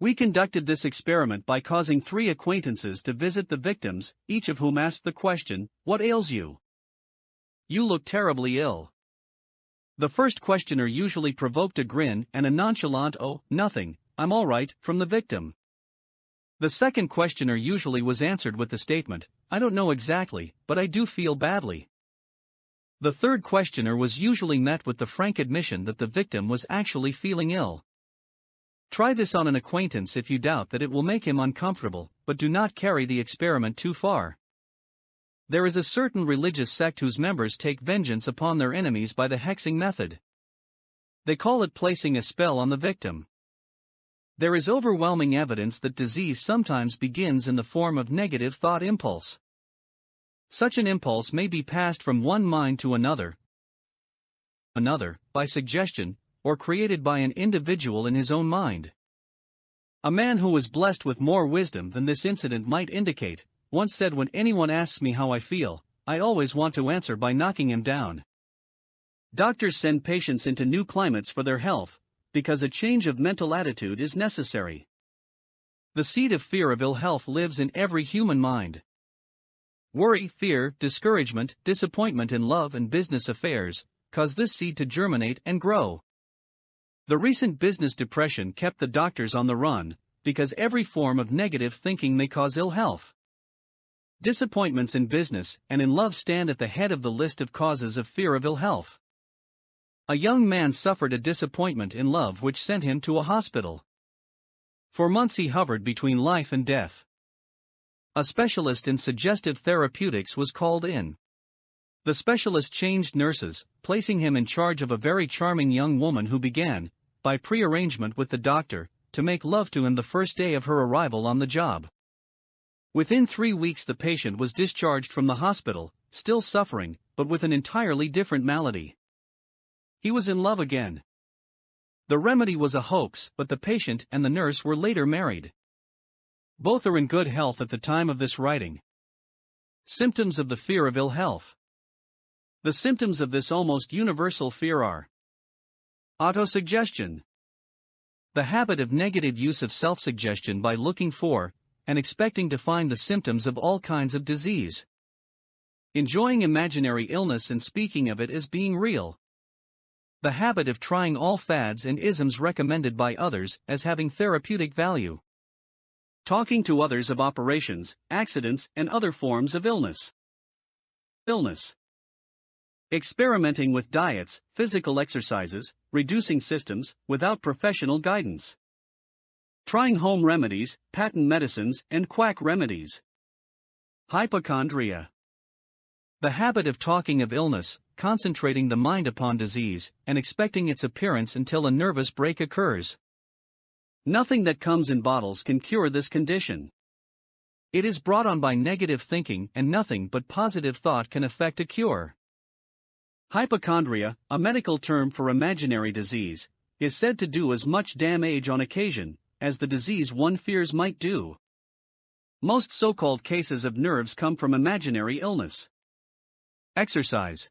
We conducted this experiment by causing 3 acquaintances to visit the victims, each of whom asked the question, "What ails you? You look terribly ill." The first questioner usually provoked a grin and a nonchalant "Oh, nothing, I'm all right," from the victim. The second questioner usually was answered with the statement, "I don't know exactly, but I do feel badly." The third questioner was usually met with the frank admission that the victim was actually feeling ill. Try this on an acquaintance if you doubt that it will make him uncomfortable, but do not carry the experiment too far. There is a certain religious sect whose members take vengeance upon their enemies by the hexing method. They call it placing a spell on the victim. There is overwhelming evidence that disease sometimes begins in the form of negative thought impulse. Such an impulse may be passed from one mind to another, by suggestion, or created by an individual in his own mind. A man who was blessed with more wisdom than this incident might indicate, once said, "When anyone asks me how I feel, I always want to answer by knocking him down." Doctors send patients into new climates for their health, because a change of mental attitude is necessary. The seed of fear of ill health lives in every human mind. Worry, fear, discouragement, disappointment in love and business affairs, cause this seed to germinate and grow. The recent business depression kept the doctors on the run, because every form of negative thinking may cause ill health. Disappointments in business and in love stand at the head of the list of causes of fear of ill health. A young man suffered a disappointment in love which sent him to a hospital. For months he hovered between life and death. A specialist in suggestive therapeutics was called in. The specialist changed nurses, placing him in charge of a very charming young woman who began, by pre-arrangement with the doctor, to make love to him the first day of her arrival on the job. Within 3 weeks the patient was discharged from the hospital, still suffering, but with an entirely different malady. He was in love again. The remedy was a hoax, but the patient and the nurse were later married. Both are in good health at the time of this writing. Symptoms of the fear of ill health. The symptoms of this almost universal fear are: autosuggestion, the habit of negative use of self-suggestion by looking for and expecting to find the symptoms of all kinds of disease. Enjoying imaginary illness and speaking of it as being real. The habit of trying all fads and isms recommended by others as having therapeutic value. Talking to others of operations, accidents, and other forms of illness. Experimenting with diets, physical exercises, reducing systems, without professional guidance. Trying home remedies, patent medicines, and quack remedies. Hypochondria. The habit of talking of illness, concentrating the mind upon disease, and expecting its appearance until a nervous break occurs. Nothing that comes in bottles can cure this condition. It is brought on by negative thinking, and nothing but positive thought can effect a cure. Hypochondria, a medical term for imaginary disease, is said to do as much damage on occasion as the disease one fears might do. Most so-called cases of nerves come from imaginary illness. Exercise.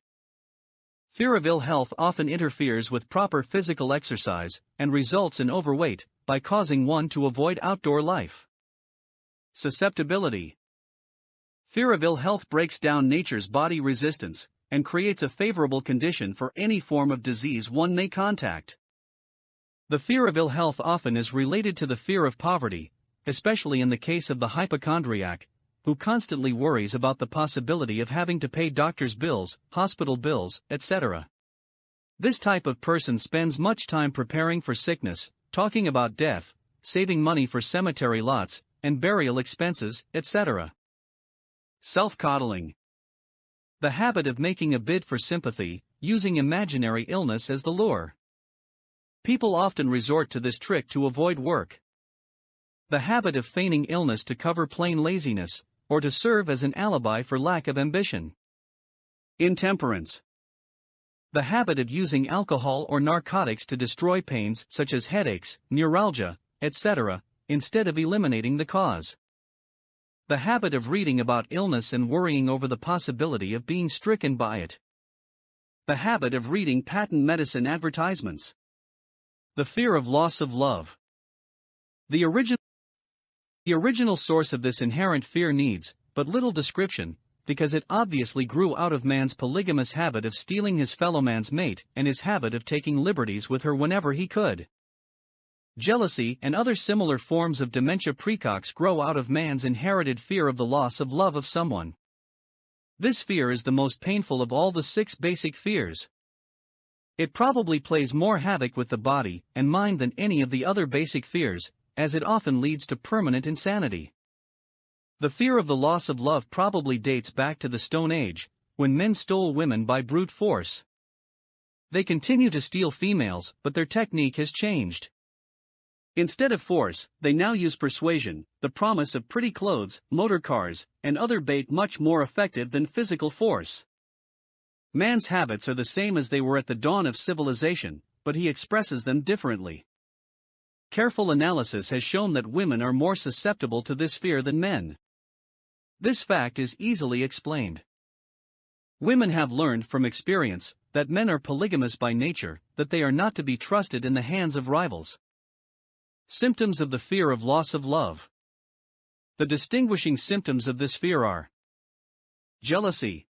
Fear of ill health often interferes with proper physical exercise and results in overweight, by causing one to avoid outdoor life. Susceptibility. Fear of ill health breaks down nature's body resistance and creates a favorable condition for any form of disease one may contact. The fear of ill health often is related to the fear of poverty, especially in the case of the hypochondriac, who constantly worries about the possibility of having to pay doctor's bills, hospital bills, etc. This type of person spends much time preparing for sickness, talking about death, saving money for cemetery lots and burial expenses, etc. Self-coddling. The habit of making a bid for sympathy, using imaginary illness as the lure. People often resort to this trick to avoid work. The habit of feigning illness to cover plain laziness, or to serve as an alibi for lack of ambition. Intemperance. The habit of using alcohol or narcotics to destroy pains such as headaches, neuralgia, etc., instead of eliminating the cause. The habit of reading about illness and worrying over the possibility of being stricken by it. The habit of reading patent medicine advertisements. The fear of loss of love. The original source of this inherent fear needs but little description, because it obviously grew out of man's polygamous habit of stealing his fellow man's mate and his habit of taking liberties with her whenever he could. Jealousy and other similar forms of dementia precox grow out of man's inherited fear of the loss of love of someone. This fear is the most painful of all the 6 basic fears. It probably plays more havoc with the body and mind than any of the other basic fears, as it often leads to permanent insanity. The fear of the loss of love probably dates back to the Stone Age, when men stole women by brute force. They continue to steal females, but their technique has changed. Instead of force, they now use persuasion, the promise of pretty clothes, motor cars, and other bait much more effective than physical force. Man's habits are the same as they were at the dawn of civilization, but he expresses them differently. Careful analysis has shown that women are more susceptible to this fear than men. This fact is easily explained. Women have learned from experience that men are polygamous by nature, that they are not to be trusted in the hands of rivals. Symptoms of the fear of loss of love. The distinguishing symptoms of this fear are: jealousy.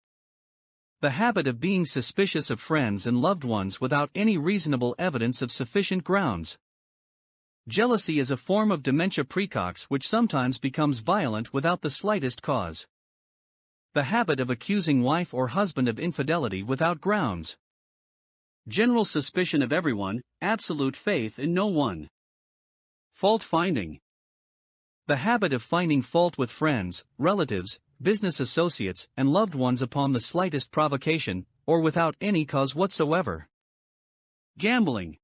The habit of being suspicious of friends and loved ones without any reasonable evidence of sufficient grounds. Jealousy is a form of dementia precox which sometimes becomes violent without the slightest cause. The habit of accusing wife or husband of infidelity without grounds. General suspicion of everyone, absolute faith in no one. Fault finding. The habit of finding fault with friends, relatives, business associates, and loved ones upon the slightest provocation, or without any cause whatsoever. Gambling.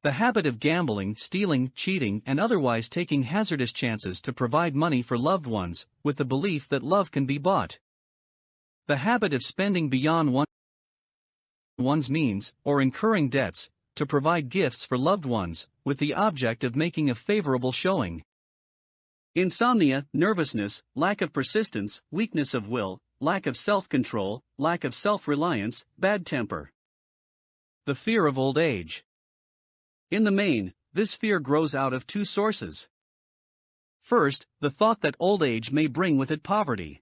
The habit of gambling, stealing, cheating, and otherwise taking hazardous chances to provide money for loved ones, with the belief that love can be bought. The habit of spending beyond one's means, or incurring debts, to provide gifts for loved ones, with the object of making a favorable showing. Insomnia, nervousness, lack of persistence, weakness of will, lack of self-control, lack of self-reliance, bad temper. The fear of old age. In the main, this fear grows out of two sources. First, the thought that old age may bring with it poverty.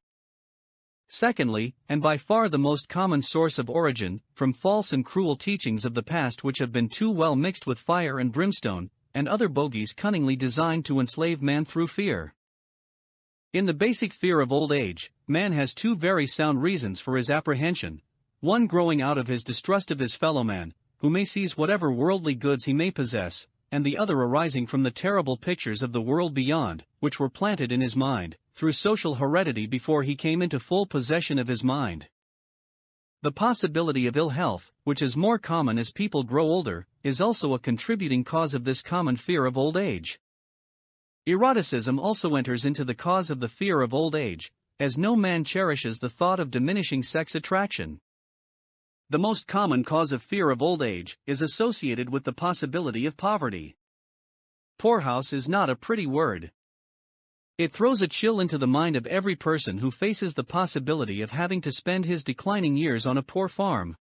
Secondly, and by far the most common source of origin, from false and cruel teachings of the past which have been too well mixed with fire and brimstone, and other bogies cunningly designed to enslave man through fear. In the basic fear of old age, man has two very sound reasons for his apprehension, one growing out of his distrust of his fellow man, who may seize whatever worldly goods he may possess, and the other arising from the terrible pictures of the world beyond, which were planted in his mind, through social heredity before he came into full possession of his mind. The possibility of ill health, which is more common as people grow older, is also a contributing cause of this common fear of old age. Eroticism also enters into the cause of the fear of old age, as no man cherishes the thought of diminishing sex attraction. The most common cause of fear of old age is associated with the possibility of poverty. Poorhouse is not a pretty word. It throws a chill into the mind of every person who faces the possibility of having to spend his declining years on a poor farm.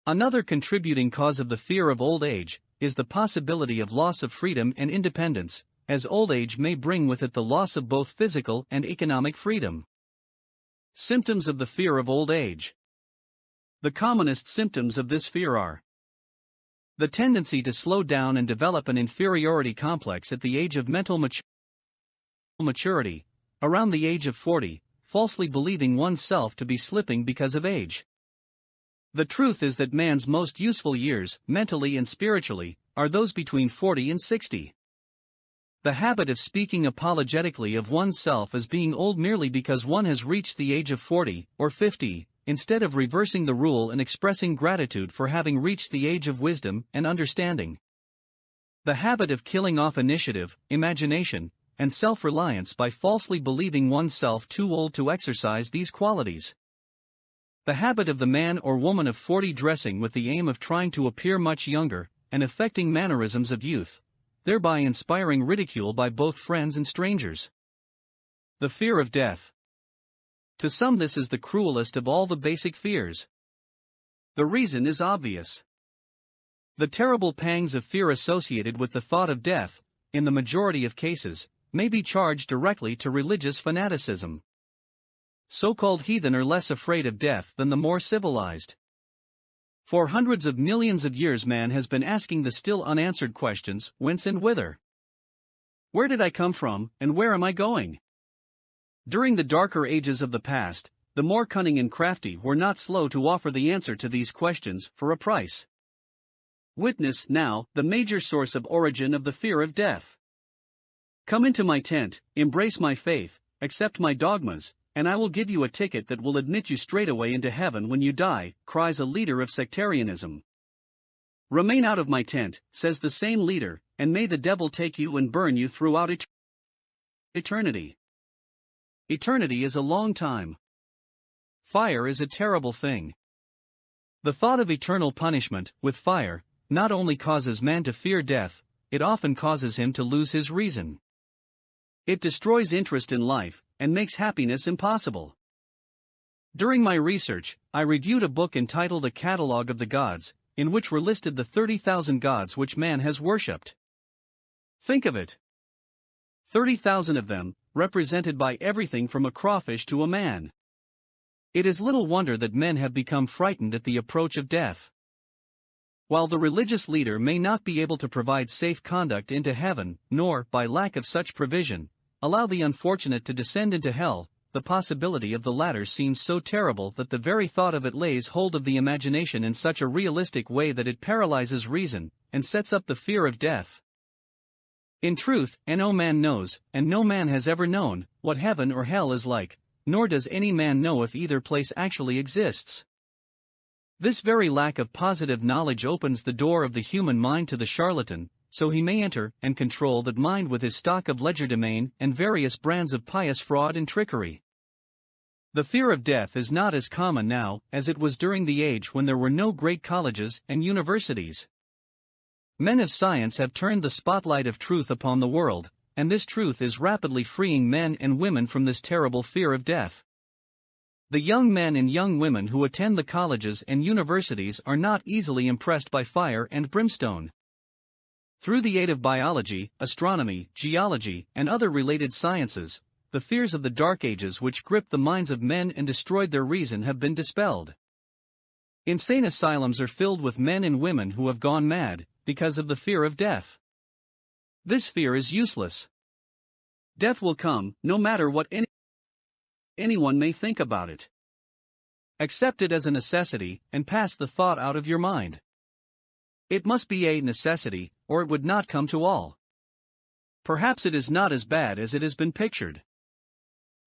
Another contributing cause of the fear of old age is the possibility of loss of freedom and independence, as old age may bring with it the loss of both physical and economic freedom. Symptoms of the fear of old age. The commonest symptoms of this fear are the tendency to slow down and develop an inferiority complex at the age of mental maturity, around the age of 40, falsely believing oneself to be slipping because of age. The truth is that man's most useful years, mentally and spiritually, are those between 40 and 60. The habit of speaking apologetically of oneself as being old merely because one has reached the age of 40 or 50, instead of reversing the rule and expressing gratitude for having reached the age of wisdom and understanding. The habit of killing off initiative, imagination, and self-reliance by falsely believing oneself too old to exercise these qualities. The habit of the man or woman of 40 dressing with the aim of trying to appear much younger, and affecting mannerisms of youth, thereby inspiring ridicule by both friends and strangers. The fear of death. To some this is the cruelest of all the basic fears. The reason is obvious. The terrible pangs of fear associated with the thought of death, in the majority of cases, may be charged directly to religious fanaticism. So-called heathen are less afraid of death than the more civilized. For hundreds of millions of years man has been asking the still unanswered questions, whence and whither? Where did I come from, and where am I going? During the darker ages of the past, the more cunning and crafty were not slow to offer the answer to these questions for a price. Witness, now, the major source of origin of the fear of death. Come into my tent, embrace my faith, accept my dogmas, and I will give you a ticket that will admit you straightaway into heaven when you die, cries a leader of sectarianism. Remain out of my tent, says the same leader, and may the devil take you and burn you throughout eternity. Eternity is a long time. Fire is a terrible thing. The thought of eternal punishment, with fire, not only causes man to fear death, it often causes him to lose his reason. It destroys interest in life, and makes happiness impossible. During my research, I reviewed a book entitled A Catalogue of the Gods, in which were listed the 30,000 gods which man has worshipped. Think of it. 30,000 of them, represented by everything from a crawfish to a man. It is little wonder that men have become frightened at the approach of death. While the religious leader may not be able to provide safe conduct into heaven, nor, by lack of such provision, allow the unfortunate to descend into hell, the possibility of the latter seems so terrible that the very thought of it lays hold of the imagination in such a realistic way that it paralyzes reason, and sets up the fear of death. In truth, no man knows, and no man has ever known, what heaven or hell is like, nor does any man know if either place actually exists. This very lack of positive knowledge opens the door of the human mind to the charlatan, so he may enter and control that mind with his stock of legerdemain and various brands of pious fraud and trickery. The fear of death is not as common now as it was during the age when there were no great colleges and universities. Men of science have turned the spotlight of truth upon the world, and this truth is rapidly freeing men and women from this terrible fear of death. The young men and young women who attend the colleges and universities are not easily impressed by fire and brimstone. Through the aid of biology, astronomy, geology, and other related sciences, the fears of the Dark Ages which gripped the minds of men and destroyed their reason have been dispelled. Insane asylums are filled with men and women who have gone mad because of the fear of death. This fear is useless. Death will come, no matter what anyone may think about it. Accept it as a necessity, and pass the thought out of your mind. It must be a necessity, or it would not come to all. Perhaps it is not as bad as it has been pictured.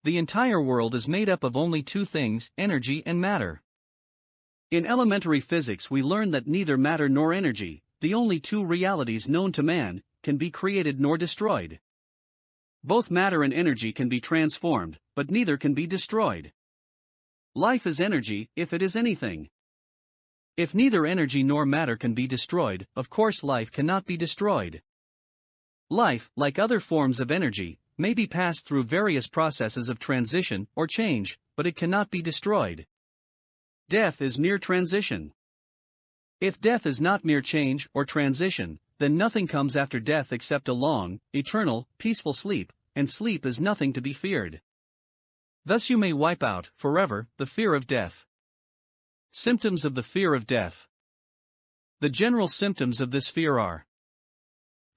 The entire world is made up of only two things, energy and matter. In elementary physics we learn that neither matter nor energy, the only two realities known to man, can be created nor destroyed. Both matter and energy can be transformed, but neither can be destroyed. Life is energy, if it is anything. If neither energy nor matter can be destroyed, of course life cannot be destroyed. Life, like other forms of energy, may be passed through various processes of transition or change, but it cannot be destroyed. Death is mere transition. If death is not mere change or transition, then nothing comes after death except a long, eternal, peaceful sleep, and sleep is nothing to be feared. Thus you may wipe out, forever, the fear of death. Symptoms of the fear of death. The general symptoms of this fear are: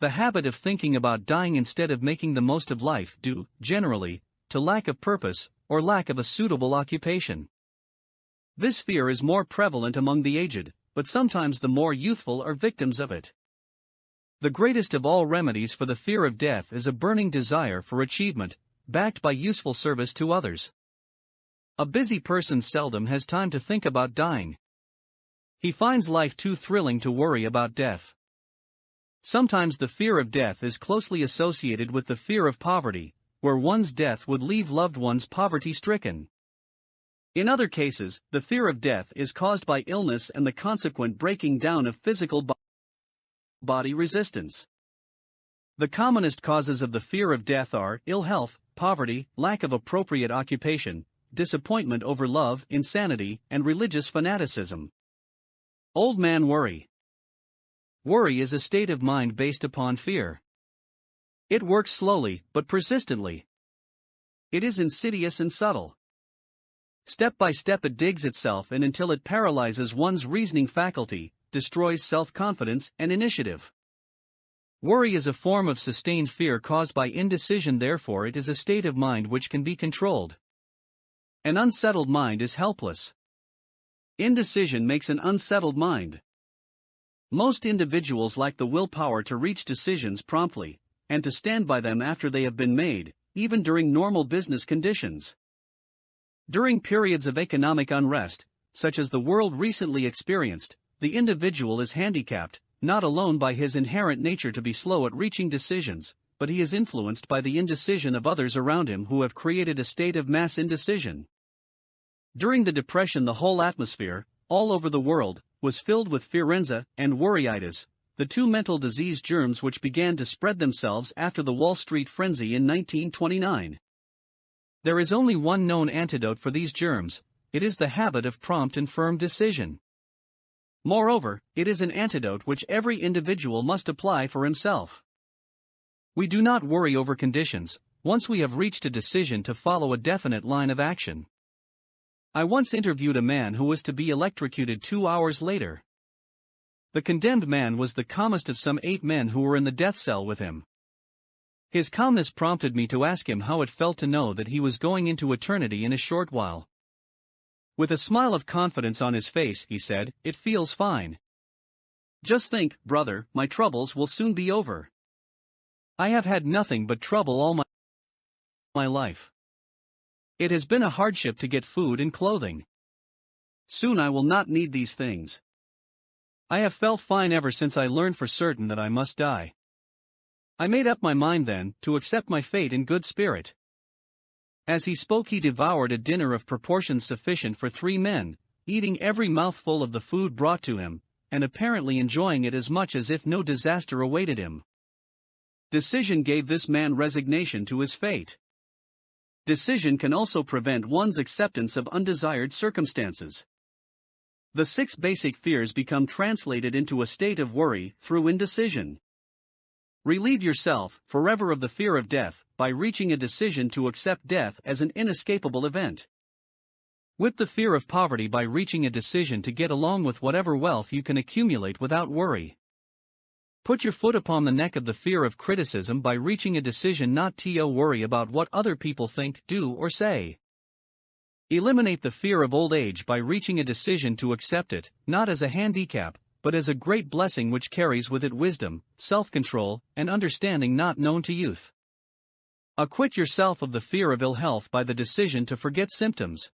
the habit of thinking about dying instead of making the most of life due, generally, to lack of purpose, or lack of a suitable occupation. This fear is more prevalent among the aged, but sometimes the more youthful are victims of it. The greatest of all remedies for the fear of death is a burning desire for achievement, backed by useful service to others. A busy person seldom has time to think about dying. He finds life too thrilling to worry about death. Sometimes the fear of death is closely associated with the fear of poverty, where one's death would leave loved ones poverty-stricken. In other cases, the fear of death is caused by illness and the consequent breaking down of physical body resistance. The commonest causes of the fear of death are ill health, poverty, lack of appropriate occupation, disappointment over love, insanity, and religious fanaticism. Old man worry. Worry is a state of mind based upon fear. It works slowly, but persistently. It is insidious and subtle. Step by step it digs itself in until it paralyzes one's reasoning faculty, destroys self-confidence and initiative. Worry is a form of sustained fear caused by indecision, therefore it is a state of mind which can be controlled. An unsettled mind is helpless. Indecision makes an unsettled mind. Most individuals lack the willpower to reach decisions promptly, and to stand by them after they have been made, even during normal business conditions. During periods of economic unrest, such as the world recently experienced, the individual is handicapped, not alone by his inherent nature to be slow at reaching decisions, but he is influenced by the indecision of others around him who have created a state of mass indecision. During the Depression, the whole atmosphere, all over the world, was filled with fearenza and worryitis, the two mental disease germs which began to spread themselves after the Wall Street frenzy in 1929. There is only one known antidote for these germs: it is the habit of prompt and firm decision. Moreover, it is an antidote which every individual must apply for himself. We do not worry over conditions, once we have reached a decision to follow a definite line of action. I once interviewed a man who was to be electrocuted 2 hours later. The condemned man was the calmest of some 8 men who were in the death cell with him. His calmness prompted me to ask him how it felt to know that he was going into eternity in a short while. With a smile of confidence on his face, he said, "It feels fine. Just think, brother, my troubles will soon be over. I have had nothing but trouble all my life. It has been a hardship to get food and clothing. Soon I will not need these things. I have felt fine ever since I learned for certain that I must die. I made up my mind then, to accept my fate in good spirit." As he spoke, he devoured a dinner of proportions sufficient for 3 men, eating every mouthful of the food brought to him, and apparently enjoying it as much as if no disaster awaited him. Decision gave this man resignation to his fate. Decision can also prevent one's acceptance of undesired circumstances. The 6 basic fears become translated into a state of worry through indecision. Relieve yourself forever of the fear of death by reaching a decision to accept death as an inescapable event. Whip the fear of poverty by reaching a decision to get along with whatever wealth you can accumulate without worry. Put your foot upon the neck of the fear of criticism by reaching a decision not to worry about what other people think, do, or say. Eliminate the fear of old age by reaching a decision to accept it, not as a handicap, but as a great blessing which carries with it wisdom, self-control, and understanding not known to youth. Acquit yourself of the fear of ill health by the decision to forget symptoms.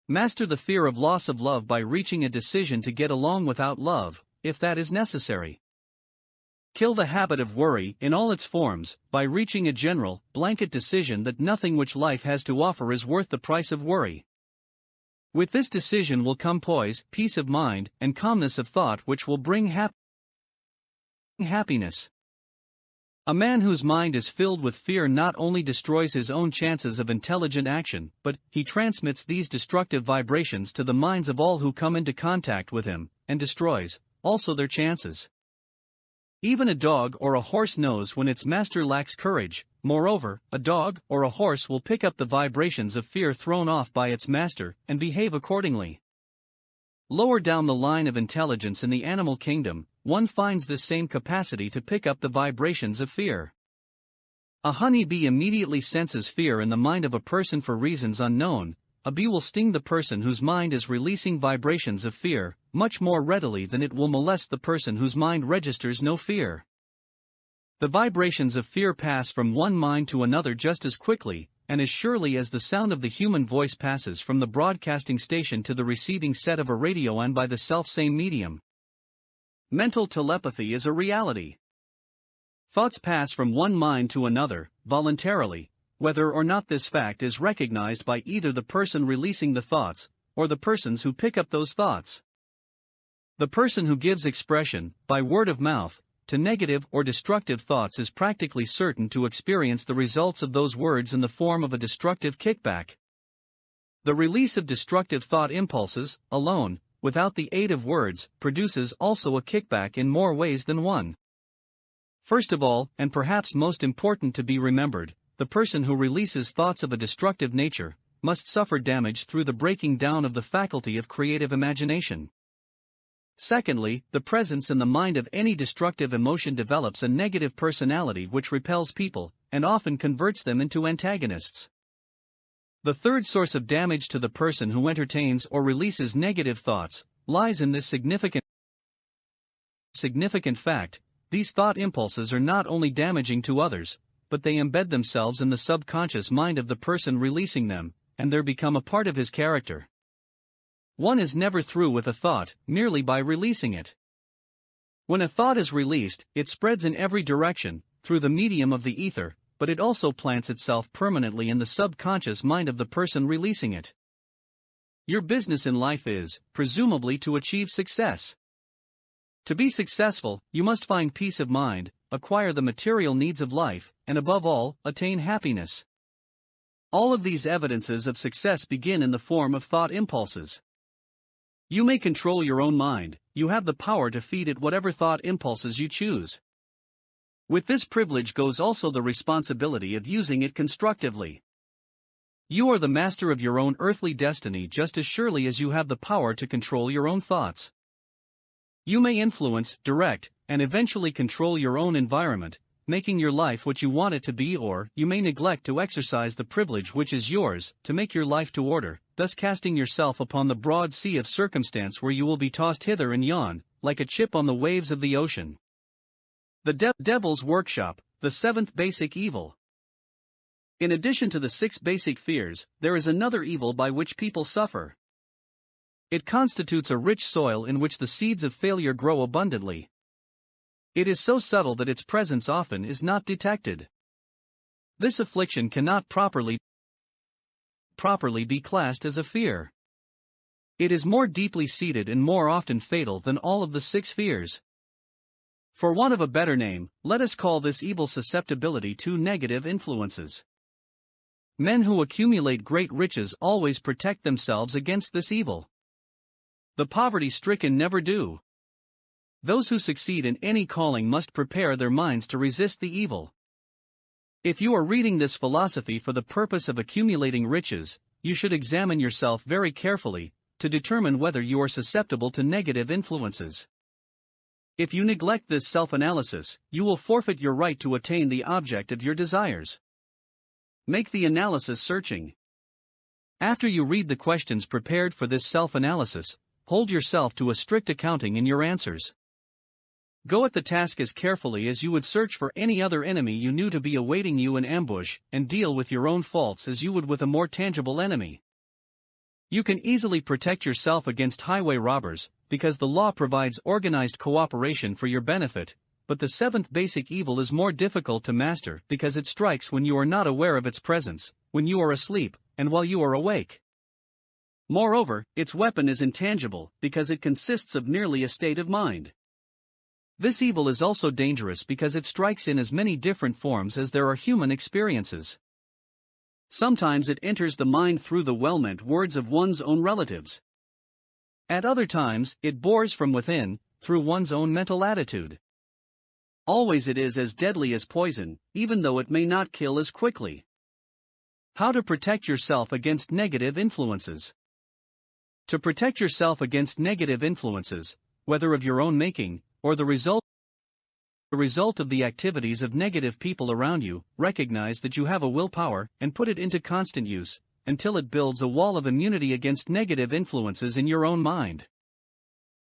Master the fear of loss of love by reaching a decision to get along without love, if that is necessary. Kill the habit of worry in all its forms by reaching a general, blanket decision that nothing which life has to offer is worth the price of worry. With this decision will come poise, peace of mind, and calmness of thought which will bring happiness. A man whose mind is filled with fear not only destroys his own chances of intelligent action, but he transmits these destructive vibrations to the minds of all who come into contact with him, and destroys also their chances. Even a dog or a horse knows when its master lacks courage. Moreover, a dog or a horse will pick up the vibrations of fear thrown off by its master, and behave accordingly. Lower down the line of intelligence in the animal kingdom, one finds this same capacity to pick up the vibrations of fear. A honeybee immediately senses fear in the mind of a person for reasons unknown. A bee will sting the person whose mind is releasing vibrations of fear, much more readily than it will molest the person whose mind registers no fear. The vibrations of fear pass from one mind to another just as quickly, and as surely as the sound of the human voice passes from the broadcasting station to the receiving set of a radio and by the self-same medium. Mental telepathy is a reality. Thoughts pass from one mind to another, voluntarily, whether or not this fact is recognized by either the person releasing the thoughts, or the persons who pick up those thoughts. The person who gives expression, by word of mouth, to negative or destructive thoughts is practically certain to experience the results of those words in the form of a destructive kickback. The release of destructive thought impulses, alone, without the aid of words, produces also a kickback in more ways than one. First of all, and perhaps most important to be remembered, the person who releases thoughts of a destructive nature must suffer damage through the breaking down of the faculty of creative imagination. Secondly, the presence in the mind of any destructive emotion develops a negative personality which repels people, and often converts them into antagonists. The third source of damage to the person who entertains or releases negative thoughts lies in this significant fact: these thought impulses are not only damaging to others, but they embed themselves in the subconscious mind of the person releasing them, and there become a part of his character. One is never through with a thought merely by releasing it. When a thought is released, it spreads in every direction, through the medium of the ether, but it also plants itself permanently in the subconscious mind of the person releasing it. Your business in life is, presumably, to achieve success. To be successful, you must find peace of mind, acquire the material needs of life, and above all, attain happiness. All of these evidences of success begin in the form of thought impulses. You may control your own mind, you have the power to feed it whatever thought impulses you choose. With this privilege goes also the responsibility of using it constructively. You are the master of your own earthly destiny just as surely as you have the power to control your own thoughts. You may influence, direct, and eventually control your own environment, making your life what you want it to be, or you may neglect to exercise the privilege which is yours, to make your life to order, thus casting yourself upon the broad sea of circumstance where you will be tossed hither and yon, like a chip on the waves of the ocean. The Devil's Workshop, the seventh basic evil. In addition to the 6 basic fears, there is another evil by which people suffer. It constitutes a rich soil in which the seeds of failure grow abundantly. It is so subtle that its presence often is not detected. This affliction cannot properly be classed as a fear. It is more deeply seated and more often fatal than all of the 6 fears. For want of a better name, let us call this evil susceptibility to negative influences. Men who accumulate great riches always protect themselves against this evil. The poverty-stricken never do. Those who succeed in any calling must prepare their minds to resist the evil. If you are reading this philosophy for the purpose of accumulating riches, you should examine yourself very carefully, to determine whether you are susceptible to negative influences. If you neglect this self-analysis, you will forfeit your right to attain the object of your desires. Make the analysis searching. After you read the questions prepared for this self-analysis, hold yourself to a strict accounting in your answers. Go at the task as carefully as you would search for any other enemy you knew to be awaiting you in ambush, and deal with your own faults as you would with a more tangible enemy. You can easily protect yourself against highway robbers, because the law provides organized cooperation for your benefit, but the 7th basic evil is more difficult to master because it strikes when you are not aware of its presence, when you are asleep, and while you are awake. Moreover, its weapon is intangible because it consists of merely a state of mind. This evil is also dangerous because it strikes in as many different forms as there are human experiences. Sometimes it enters the mind through the well-meant words of one's own relatives. At other times, it bores from within, through one's own mental attitude. Always it is as deadly as poison, even though it may not kill as quickly. How to protect yourself against negative influences. To protect yourself against negative influences, whether of your own making, or the result of the activities of negative people around you, recognize that you have a willpower and put it into constant use, until it builds a wall of immunity against negative influences in your own mind.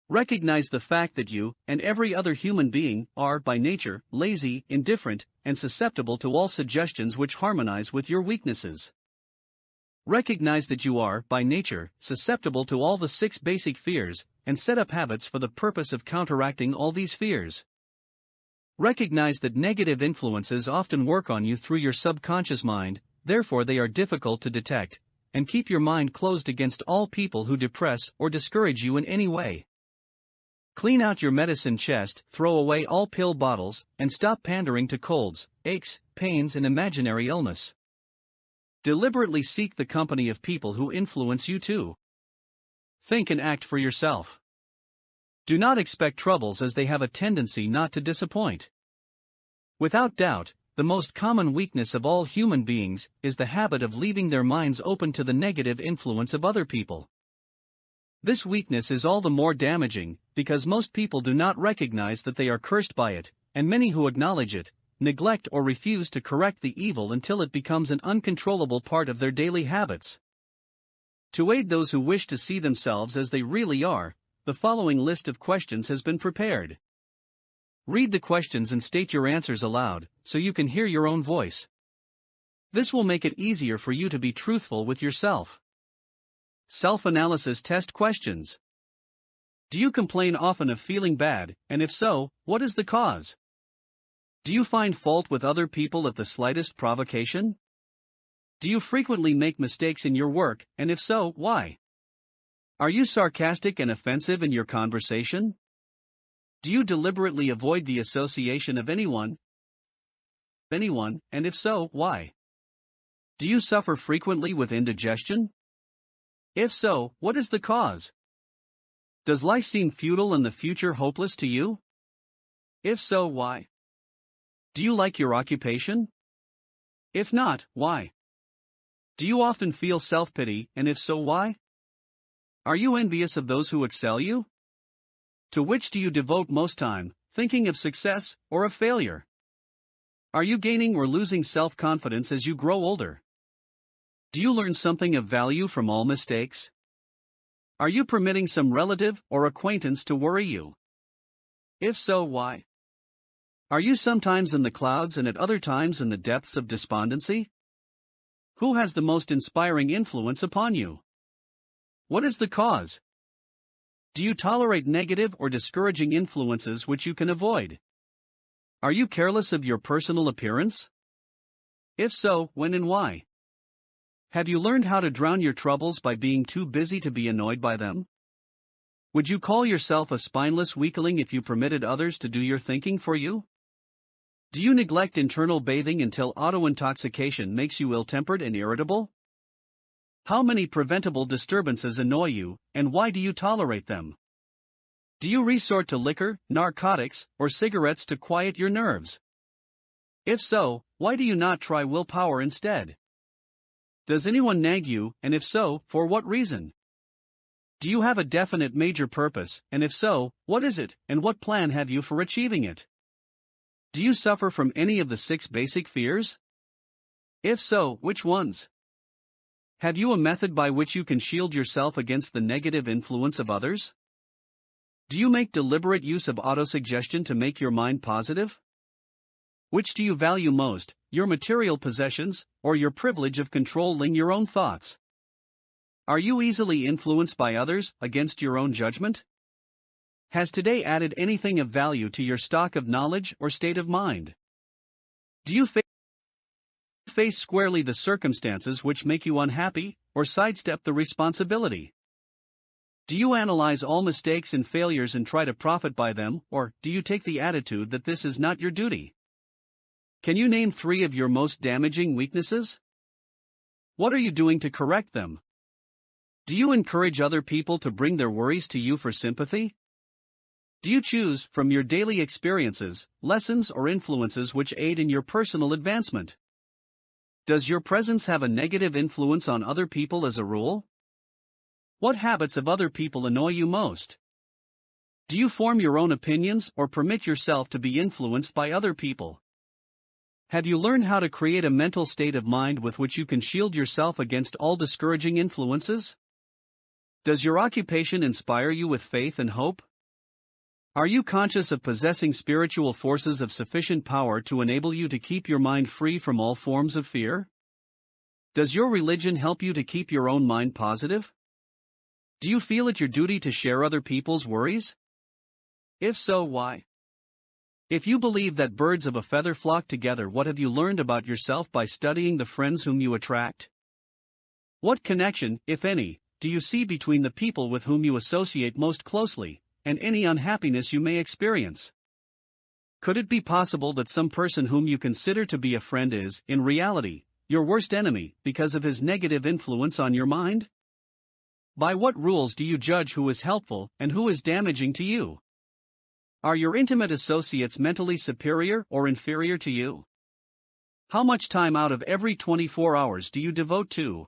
Recognize the fact that you, and every other human being, are by nature lazy, indifferent, and susceptible to all suggestions which harmonize with your weaknesses. Recognize that you are, by nature, susceptible to all the 6 basic fears, and set up habits for the purpose of counteracting all these fears. Recognize that negative influences often work on you through your subconscious mind, therefore they are difficult to detect, and keep your mind closed against all people who depress or discourage you in any way. Clean out your medicine chest, throw away all pill bottles, and stop pandering to colds, aches, pains, and imaginary illness. Deliberately seek the company of people who influence you too. Think and act for yourself. Do not expect troubles, as they have a tendency not to disappoint. Without doubt, the most common weakness of all human beings is the habit of leaving their minds open to the negative influence of other people. This weakness is all the more damaging, because most people do not recognize that they are cursed by it, and many who acknowledge it, neglect or refuse to correct the evil until it becomes an uncontrollable part of their daily habits. To aid those who wish to see themselves as they really are, the following list of questions has been prepared. Read the questions and state your answers aloud, so you can hear your own voice. This will make it easier for you to be truthful with yourself. Self-analysis test questions. Do you complain often of feeling bad, and if so, what is the cause? Do you find fault with other people at the slightest provocation? Do you frequently make mistakes in your work, and if so, why? Are you sarcastic and offensive in your conversation? Do you deliberately avoid the association of anyone, and if so, why? Do you suffer frequently with indigestion? If so, what is the cause? Does life seem futile and the future hopeless to you? If so, why? Do you like your occupation? If not, why? Do you often feel self-pity, and if so, why? Are you envious of those who excel you? To which do you devote most time, thinking of success or of failure? Are you gaining or losing self-confidence as you grow older? Do you learn something of value from all mistakes? Are you permitting some relative or acquaintance to worry you? If so, why? Are you sometimes in the clouds and at other times in the depths of despondency? Who has the most inspiring influence upon you? What is the cause? Do you tolerate negative or discouraging influences which you can avoid? Are you careless of your personal appearance? If so, when and why? Have you learned how to drown your troubles by being too busy to be annoyed by them? Would you call yourself a spineless weakling if you permitted others to do your thinking for you? Do you neglect internal bathing until auto-intoxication makes you ill-tempered and irritable? How many preventable disturbances annoy you, and why do you tolerate them? Do you resort to liquor, narcotics, or cigarettes to quiet your nerves? If so, why do you not try willpower instead? Does anyone nag you, and if so, for what reason? Do you have a definite major purpose, and if so, what is it, and what plan have you for achieving it? Do you suffer from any of the 6 basic fears? If so, which ones? Have you a method by which you can shield yourself against the negative influence of others? Do you make deliberate use of autosuggestion to make your mind positive? Which do you value most, your material possessions, or your privilege of controlling your own thoughts? Are you easily influenced by others, against your own judgment? Has today added anything of value to your stock of knowledge or state of mind? Do you face squarely the circumstances which make you unhappy, or sidestep the responsibility? Do you analyze all mistakes and failures and try to profit by them, or do you take the attitude that this is not your duty? Can you name 3 of your most damaging weaknesses? What are you doing to correct them? Do you encourage other people to bring their worries to you for sympathy? Do you choose, from your daily experiences, lessons or influences which aid in your personal advancement? Does your presence have a negative influence on other people as a rule? What habits of other people annoy you most? Do you form your own opinions or permit yourself to be influenced by other people? Have you learned how to create a mental state of mind with which you can shield yourself against all discouraging influences? Does your occupation inspire you with faith and hope? Are you conscious of possessing spiritual forces of sufficient power to enable you to keep your mind free from all forms of fear? Does your religion help you to keep your own mind positive? Do you feel it your duty to share other people's worries? If so, why? If you believe that birds of a feather flock together, what have you learned about yourself by studying the friends whom you attract? What connection, if any, do you see between the people with whom you associate most closely, and any unhappiness you may experience? Could it be possible that some person whom you consider to be a friend is, in reality, your worst enemy, because of his negative influence on your mind? By what rules do you judge who is helpful and who is damaging to you? Are your intimate associates mentally superior or inferior to you? How much time out of every 24 hours do you devote to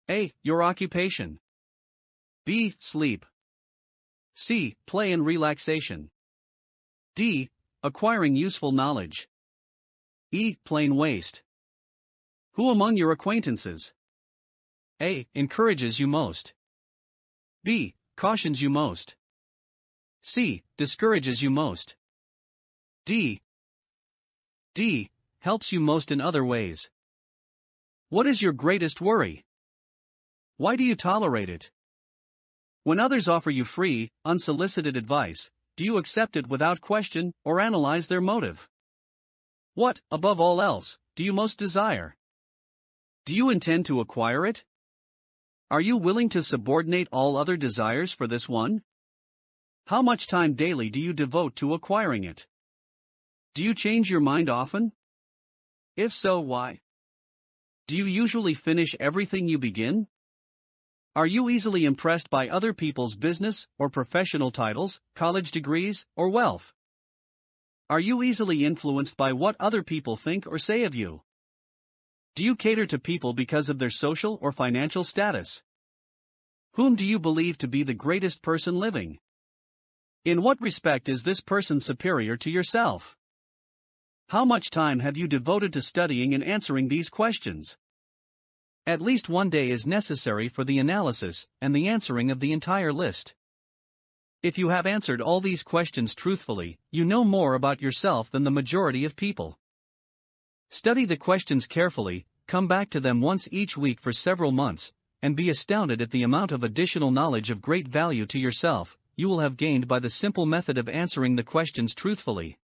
A. Your occupation, B. Sleep, C. Play and relaxation, D. Acquiring useful knowledge, E. Plain waste? Who among your acquaintances A. Encourages you most, B. Cautions you most, C. Discourages you most, D. Helps you most in other ways? What is your greatest worry? Why do you tolerate it? When others offer you free, unsolicited advice, do you accept it without question or analyze their motive? What, above all else, do you most desire? Do you intend to acquire it? Are you willing to subordinate all other desires for this one? How much time daily do you devote to acquiring it? Do you change your mind often? If so, why? Do you usually finish everything you begin? Are you easily impressed by other people's business or professional titles, college degrees, or wealth? Are you easily influenced by what other people think or say of you? Do you cater to people because of their social or financial status? Whom do you believe to be the greatest person living? In what respect is this person superior to yourself? How much time have you devoted to studying and answering these questions? At least one day is necessary for the analysis and the answering of the entire list. If you have answered all these questions truthfully, you know more about yourself than the majority of people. Study the questions carefully, come back to them once each week for several months, and be astounded at the amount of additional knowledge of great value to yourself you will have gained by the simple method of answering the questions truthfully.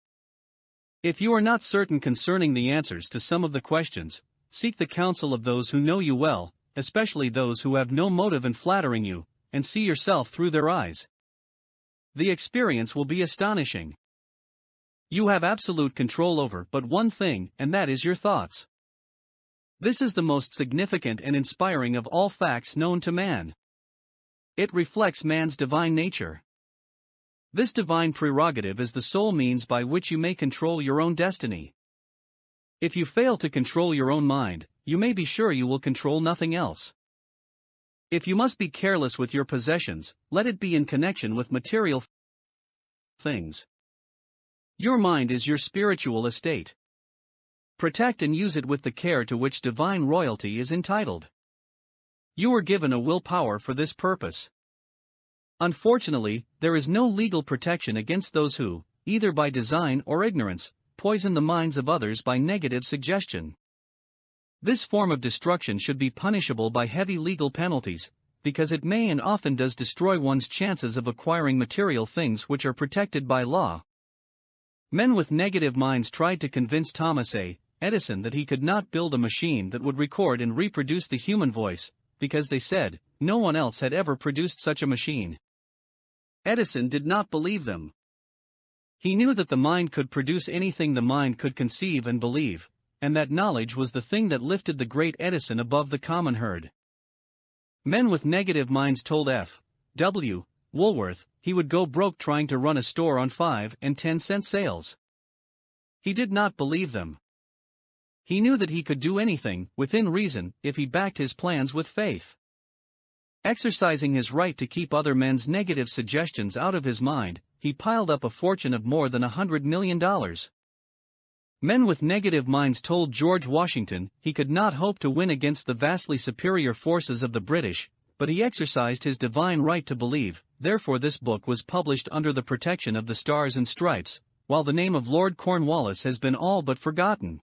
If you are not certain concerning the answers to some of the questions, seek the counsel of those who know you well, especially those who have no motive in flattering you, and see yourself through their eyes. The experience will be astonishing. You have absolute control over but one thing, and that is your thoughts. This is the most significant and inspiring of all facts known to man. It reflects man's divine nature. This divine prerogative is the sole means by which you may control your own destiny. If you fail to control your own mind, you may be sure you will control nothing else. If you must be careless with your possessions, let it be in connection with material things. Your mind is your spiritual estate. Protect and use it with the care to which divine royalty is entitled. You were given a willpower for this purpose. Unfortunately, there is no legal protection against those who, either by design or ignorance, poison the minds of others by negative suggestion. This form of destruction should be punishable by heavy legal penalties, because it may and often does destroy one's chances of acquiring material things which are protected by law. Men with negative minds tried to convince Thomas A. Edison that he could not build a machine that would record and reproduce the human voice, because they said, no one else had ever produced such a machine. Edison did not believe them. He knew that the mind could produce anything the mind could conceive and believe, and that knowledge was the thing that lifted the great Edison above the common herd. Men with negative minds told F. W. Woolworth he would go broke trying to run a store on 5 and 10-cent sales. He did not believe them. He knew that he could do anything, within reason, if he backed his plans with faith. Exercising his right to keep other men's negative suggestions out of his mind, he piled up a fortune of more than $100 million. Men with negative minds told George Washington he could not hope to win against the vastly superior forces of the British, but he exercised his divine right to believe. Therefore this book was published under the protection of the Stars and Stripes, while the name of Lord Cornwallis has been all but forgotten.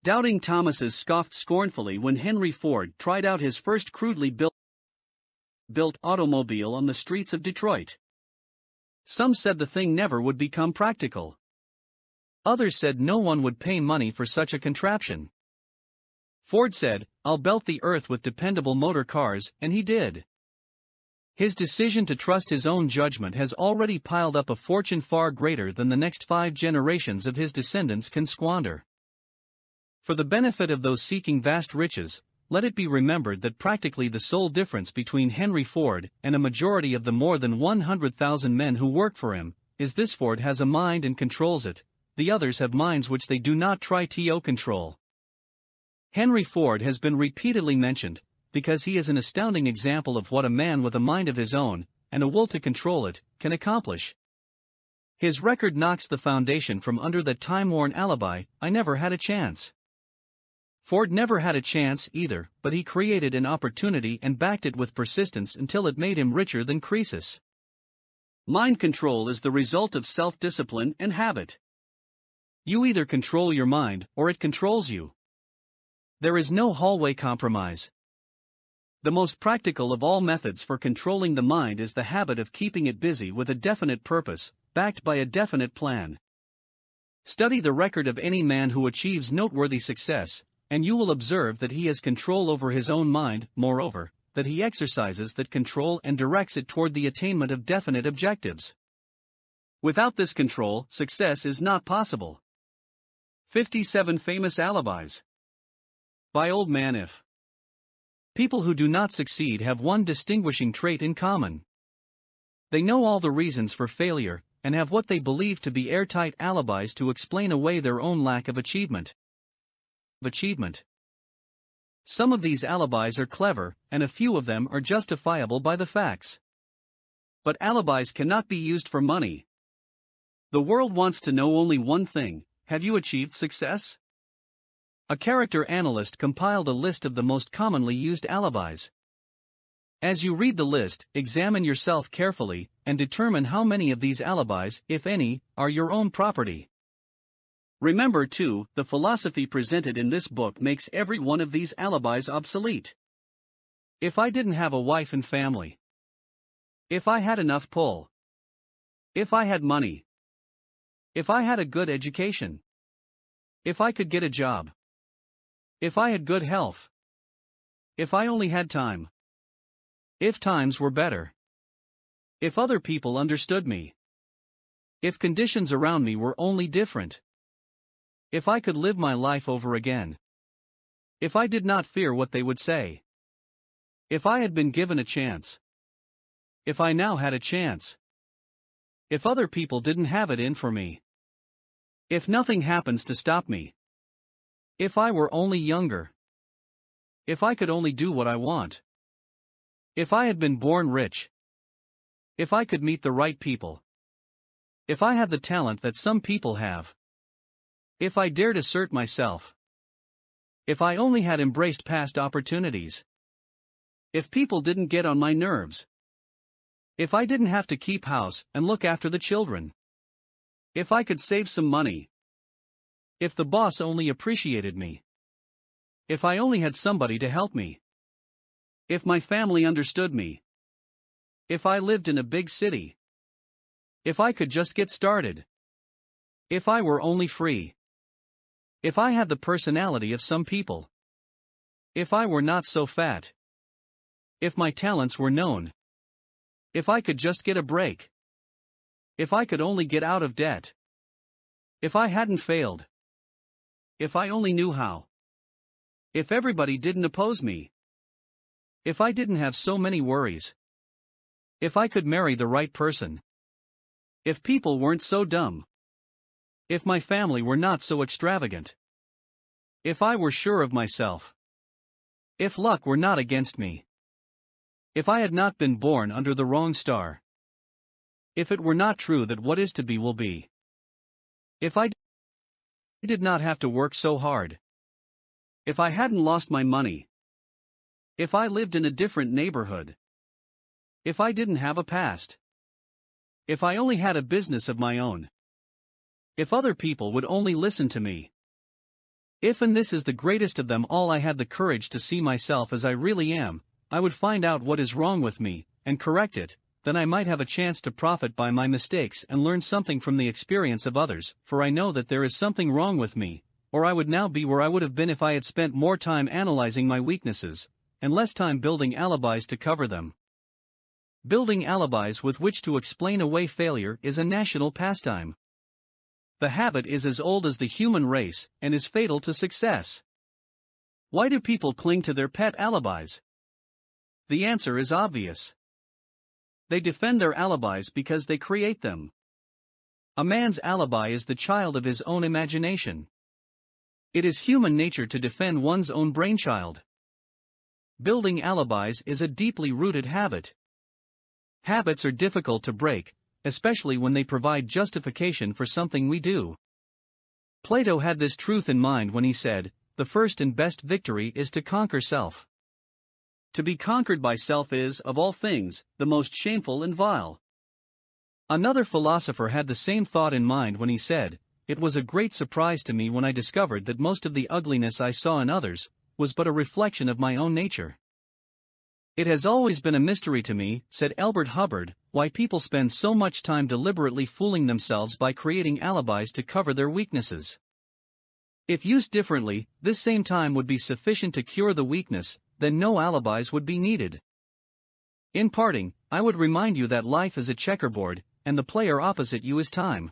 Doubting Thomases scoffed scornfully when Henry Ford tried out his first crudely built automobile on the streets of Detroit. Some said the thing never would become practical. Others said no one would pay money for such a contraption. Ford said, "I'll belt the earth with dependable motor cars," and he did. His decision to trust his own judgment has already piled up a fortune far greater than the next 5 generations of his descendants can squander. For the benefit of those seeking vast riches, let it be remembered that practically the sole difference between Henry Ford and a majority of the more than 100,000 men who work for him is this: Ford has a mind and controls it, the others have minds which they do not try to control. Henry Ford has been repeatedly mentioned, because he is an astounding example of what a man with a mind of his own, and a will to control it, can accomplish. His record knocks the foundation from under that time-worn alibi, "I never had a chance." Ford never had a chance either, but he created an opportunity and backed it with persistence until it made him richer than Croesus. Mind control is the result of self-discipline and habit. You either control your mind, or it controls you. There is no hallway compromise. The most practical of all methods for controlling the mind is the habit of keeping it busy with a definite purpose, backed by a definite plan. Study the record of any man who achieves noteworthy success, and you will observe that he has control over his own mind, moreover, that he exercises that control and directs it toward the attainment of definite objectives. Without this control, success is not possible. 57 Famous Alibis. By Old Man If. People who do not succeed have one distinguishing trait in common. They know all the reasons for failure, and have what they believe to be airtight alibis to explain away their own lack of achievement. Some of these alibis are clever, and a few of them are justifiable by the facts. But alibis cannot be used for money. The world wants to know only one thing: have you achieved success? A character analyst compiled a list of the most commonly used alibis. As you read the list, examine yourself carefully, and determine how many of these alibis, if any, are your own property. Remember too, the philosophy presented in this book makes every one of these alibis obsolete. If I didn't have a wife and family. If I had enough pull. If I had money. If I had a good education. If I could get a job. If I had good health. If I only had time. If times were better. If other people understood me. If conditions around me were only different. If I could live my life over again. If I did not fear what they would say. If I had been given a chance. If I now had a chance. If other people didn't have it in for me. If nothing happens to stop me. If I were only younger. If I could only do what I want. If I had been born rich. If I could meet the right people. If I had the talent that some people have. If I dared assert myself. If I only had embraced past opportunities. If people didn't get on my nerves. If I didn't have to keep house and look after the children. If I could save some money. If the boss only appreciated me. If I only had somebody to help me. If my family understood me. If I lived in a big city. If I could just get started. If I were only free. If I had the personality of some people. If I were not so fat. If my talents were known. If I could just get a break. If I could only get out of debt. If I hadn't failed. If I only knew how. If everybody didn't oppose me. If I didn't have so many worries. If I could marry the right person. If people weren't so dumb. If my family were not so extravagant. If I were sure of myself. If luck were not against me. If I had not been born under the wrong star. If it were not true that what is to be will be. If I did not have to work so hard. If I hadn't lost my money. If I lived in a different neighborhood. If I didn't have a past. If I only had a business of my own. If other people would only listen to me. If, and this is the greatest of them all, I had the courage to see myself as I really am, I would find out what is wrong with me, and correct it, then I might have a chance to profit by my mistakes and learn something from the experience of others, for I know that there is something wrong with me, or I would now be where I would have been if I had spent more time analyzing my weaknesses, and less time building alibis to cover them. Building alibis with which to explain away failure is a national pastime. The habit is as old as the human race, and is fatal to success. Why do people cling to their pet alibis? The answer is obvious. They defend their alibis because they create them. A man's alibi is the child of his own imagination. It is human nature to defend one's own brainchild. Building alibis is a deeply rooted habit. Habits are difficult to break, especially when they provide justification for something we do. Plato had this truth in mind when he said, "The first and best victory is to conquer self." To be conquered by self is, of all things, the most shameful and vile. Another philosopher had the same thought in mind when he said, "It was a great surprise to me when I discovered that most of the ugliness I saw in others was but a reflection of my own nature." "It has always been a mystery to me," said Elbert Hubbard, "why people spend so much time deliberately fooling themselves by creating alibis to cover their weaknesses. If used differently, this same time would be sufficient to cure the weakness, then no alibis would be needed." In parting, I would remind you that life is a checkerboard, and the player opposite you is time.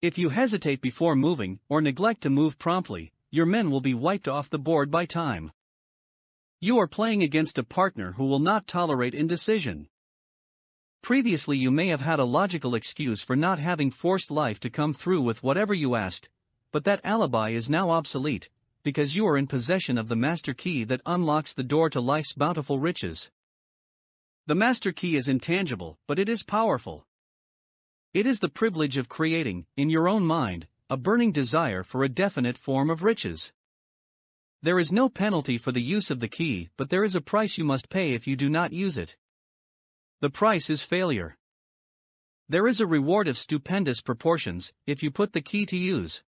If you hesitate before moving, or neglect to move promptly, your men will be wiped off the board by time. You are playing against a partner who will not tolerate indecision. Previously you may have had a logical excuse for not having forced life to come through with whatever you asked, but that alibi is now obsolete, because you are in possession of the master key that unlocks the door to life's bountiful riches. The master key is intangible, but it is powerful. It is the privilege of creating, in your own mind, a burning desire for a definite form of riches. There is no penalty for the use of the key, but there is a price you must pay if you do not use it. The price is failure. There is a reward of stupendous proportions if you put the key to use.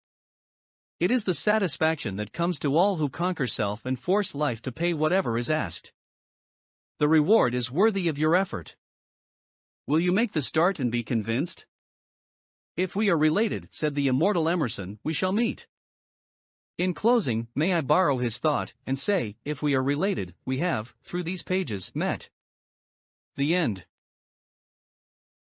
It is the satisfaction that comes to all who conquer self and force life to pay whatever is asked. The reward is worthy of your effort. Will you make the start and be convinced? If we are related, said the immortal Emerson, we shall meet. In closing, may I borrow his thought and say, if we are related, we have, through these pages, met. The end.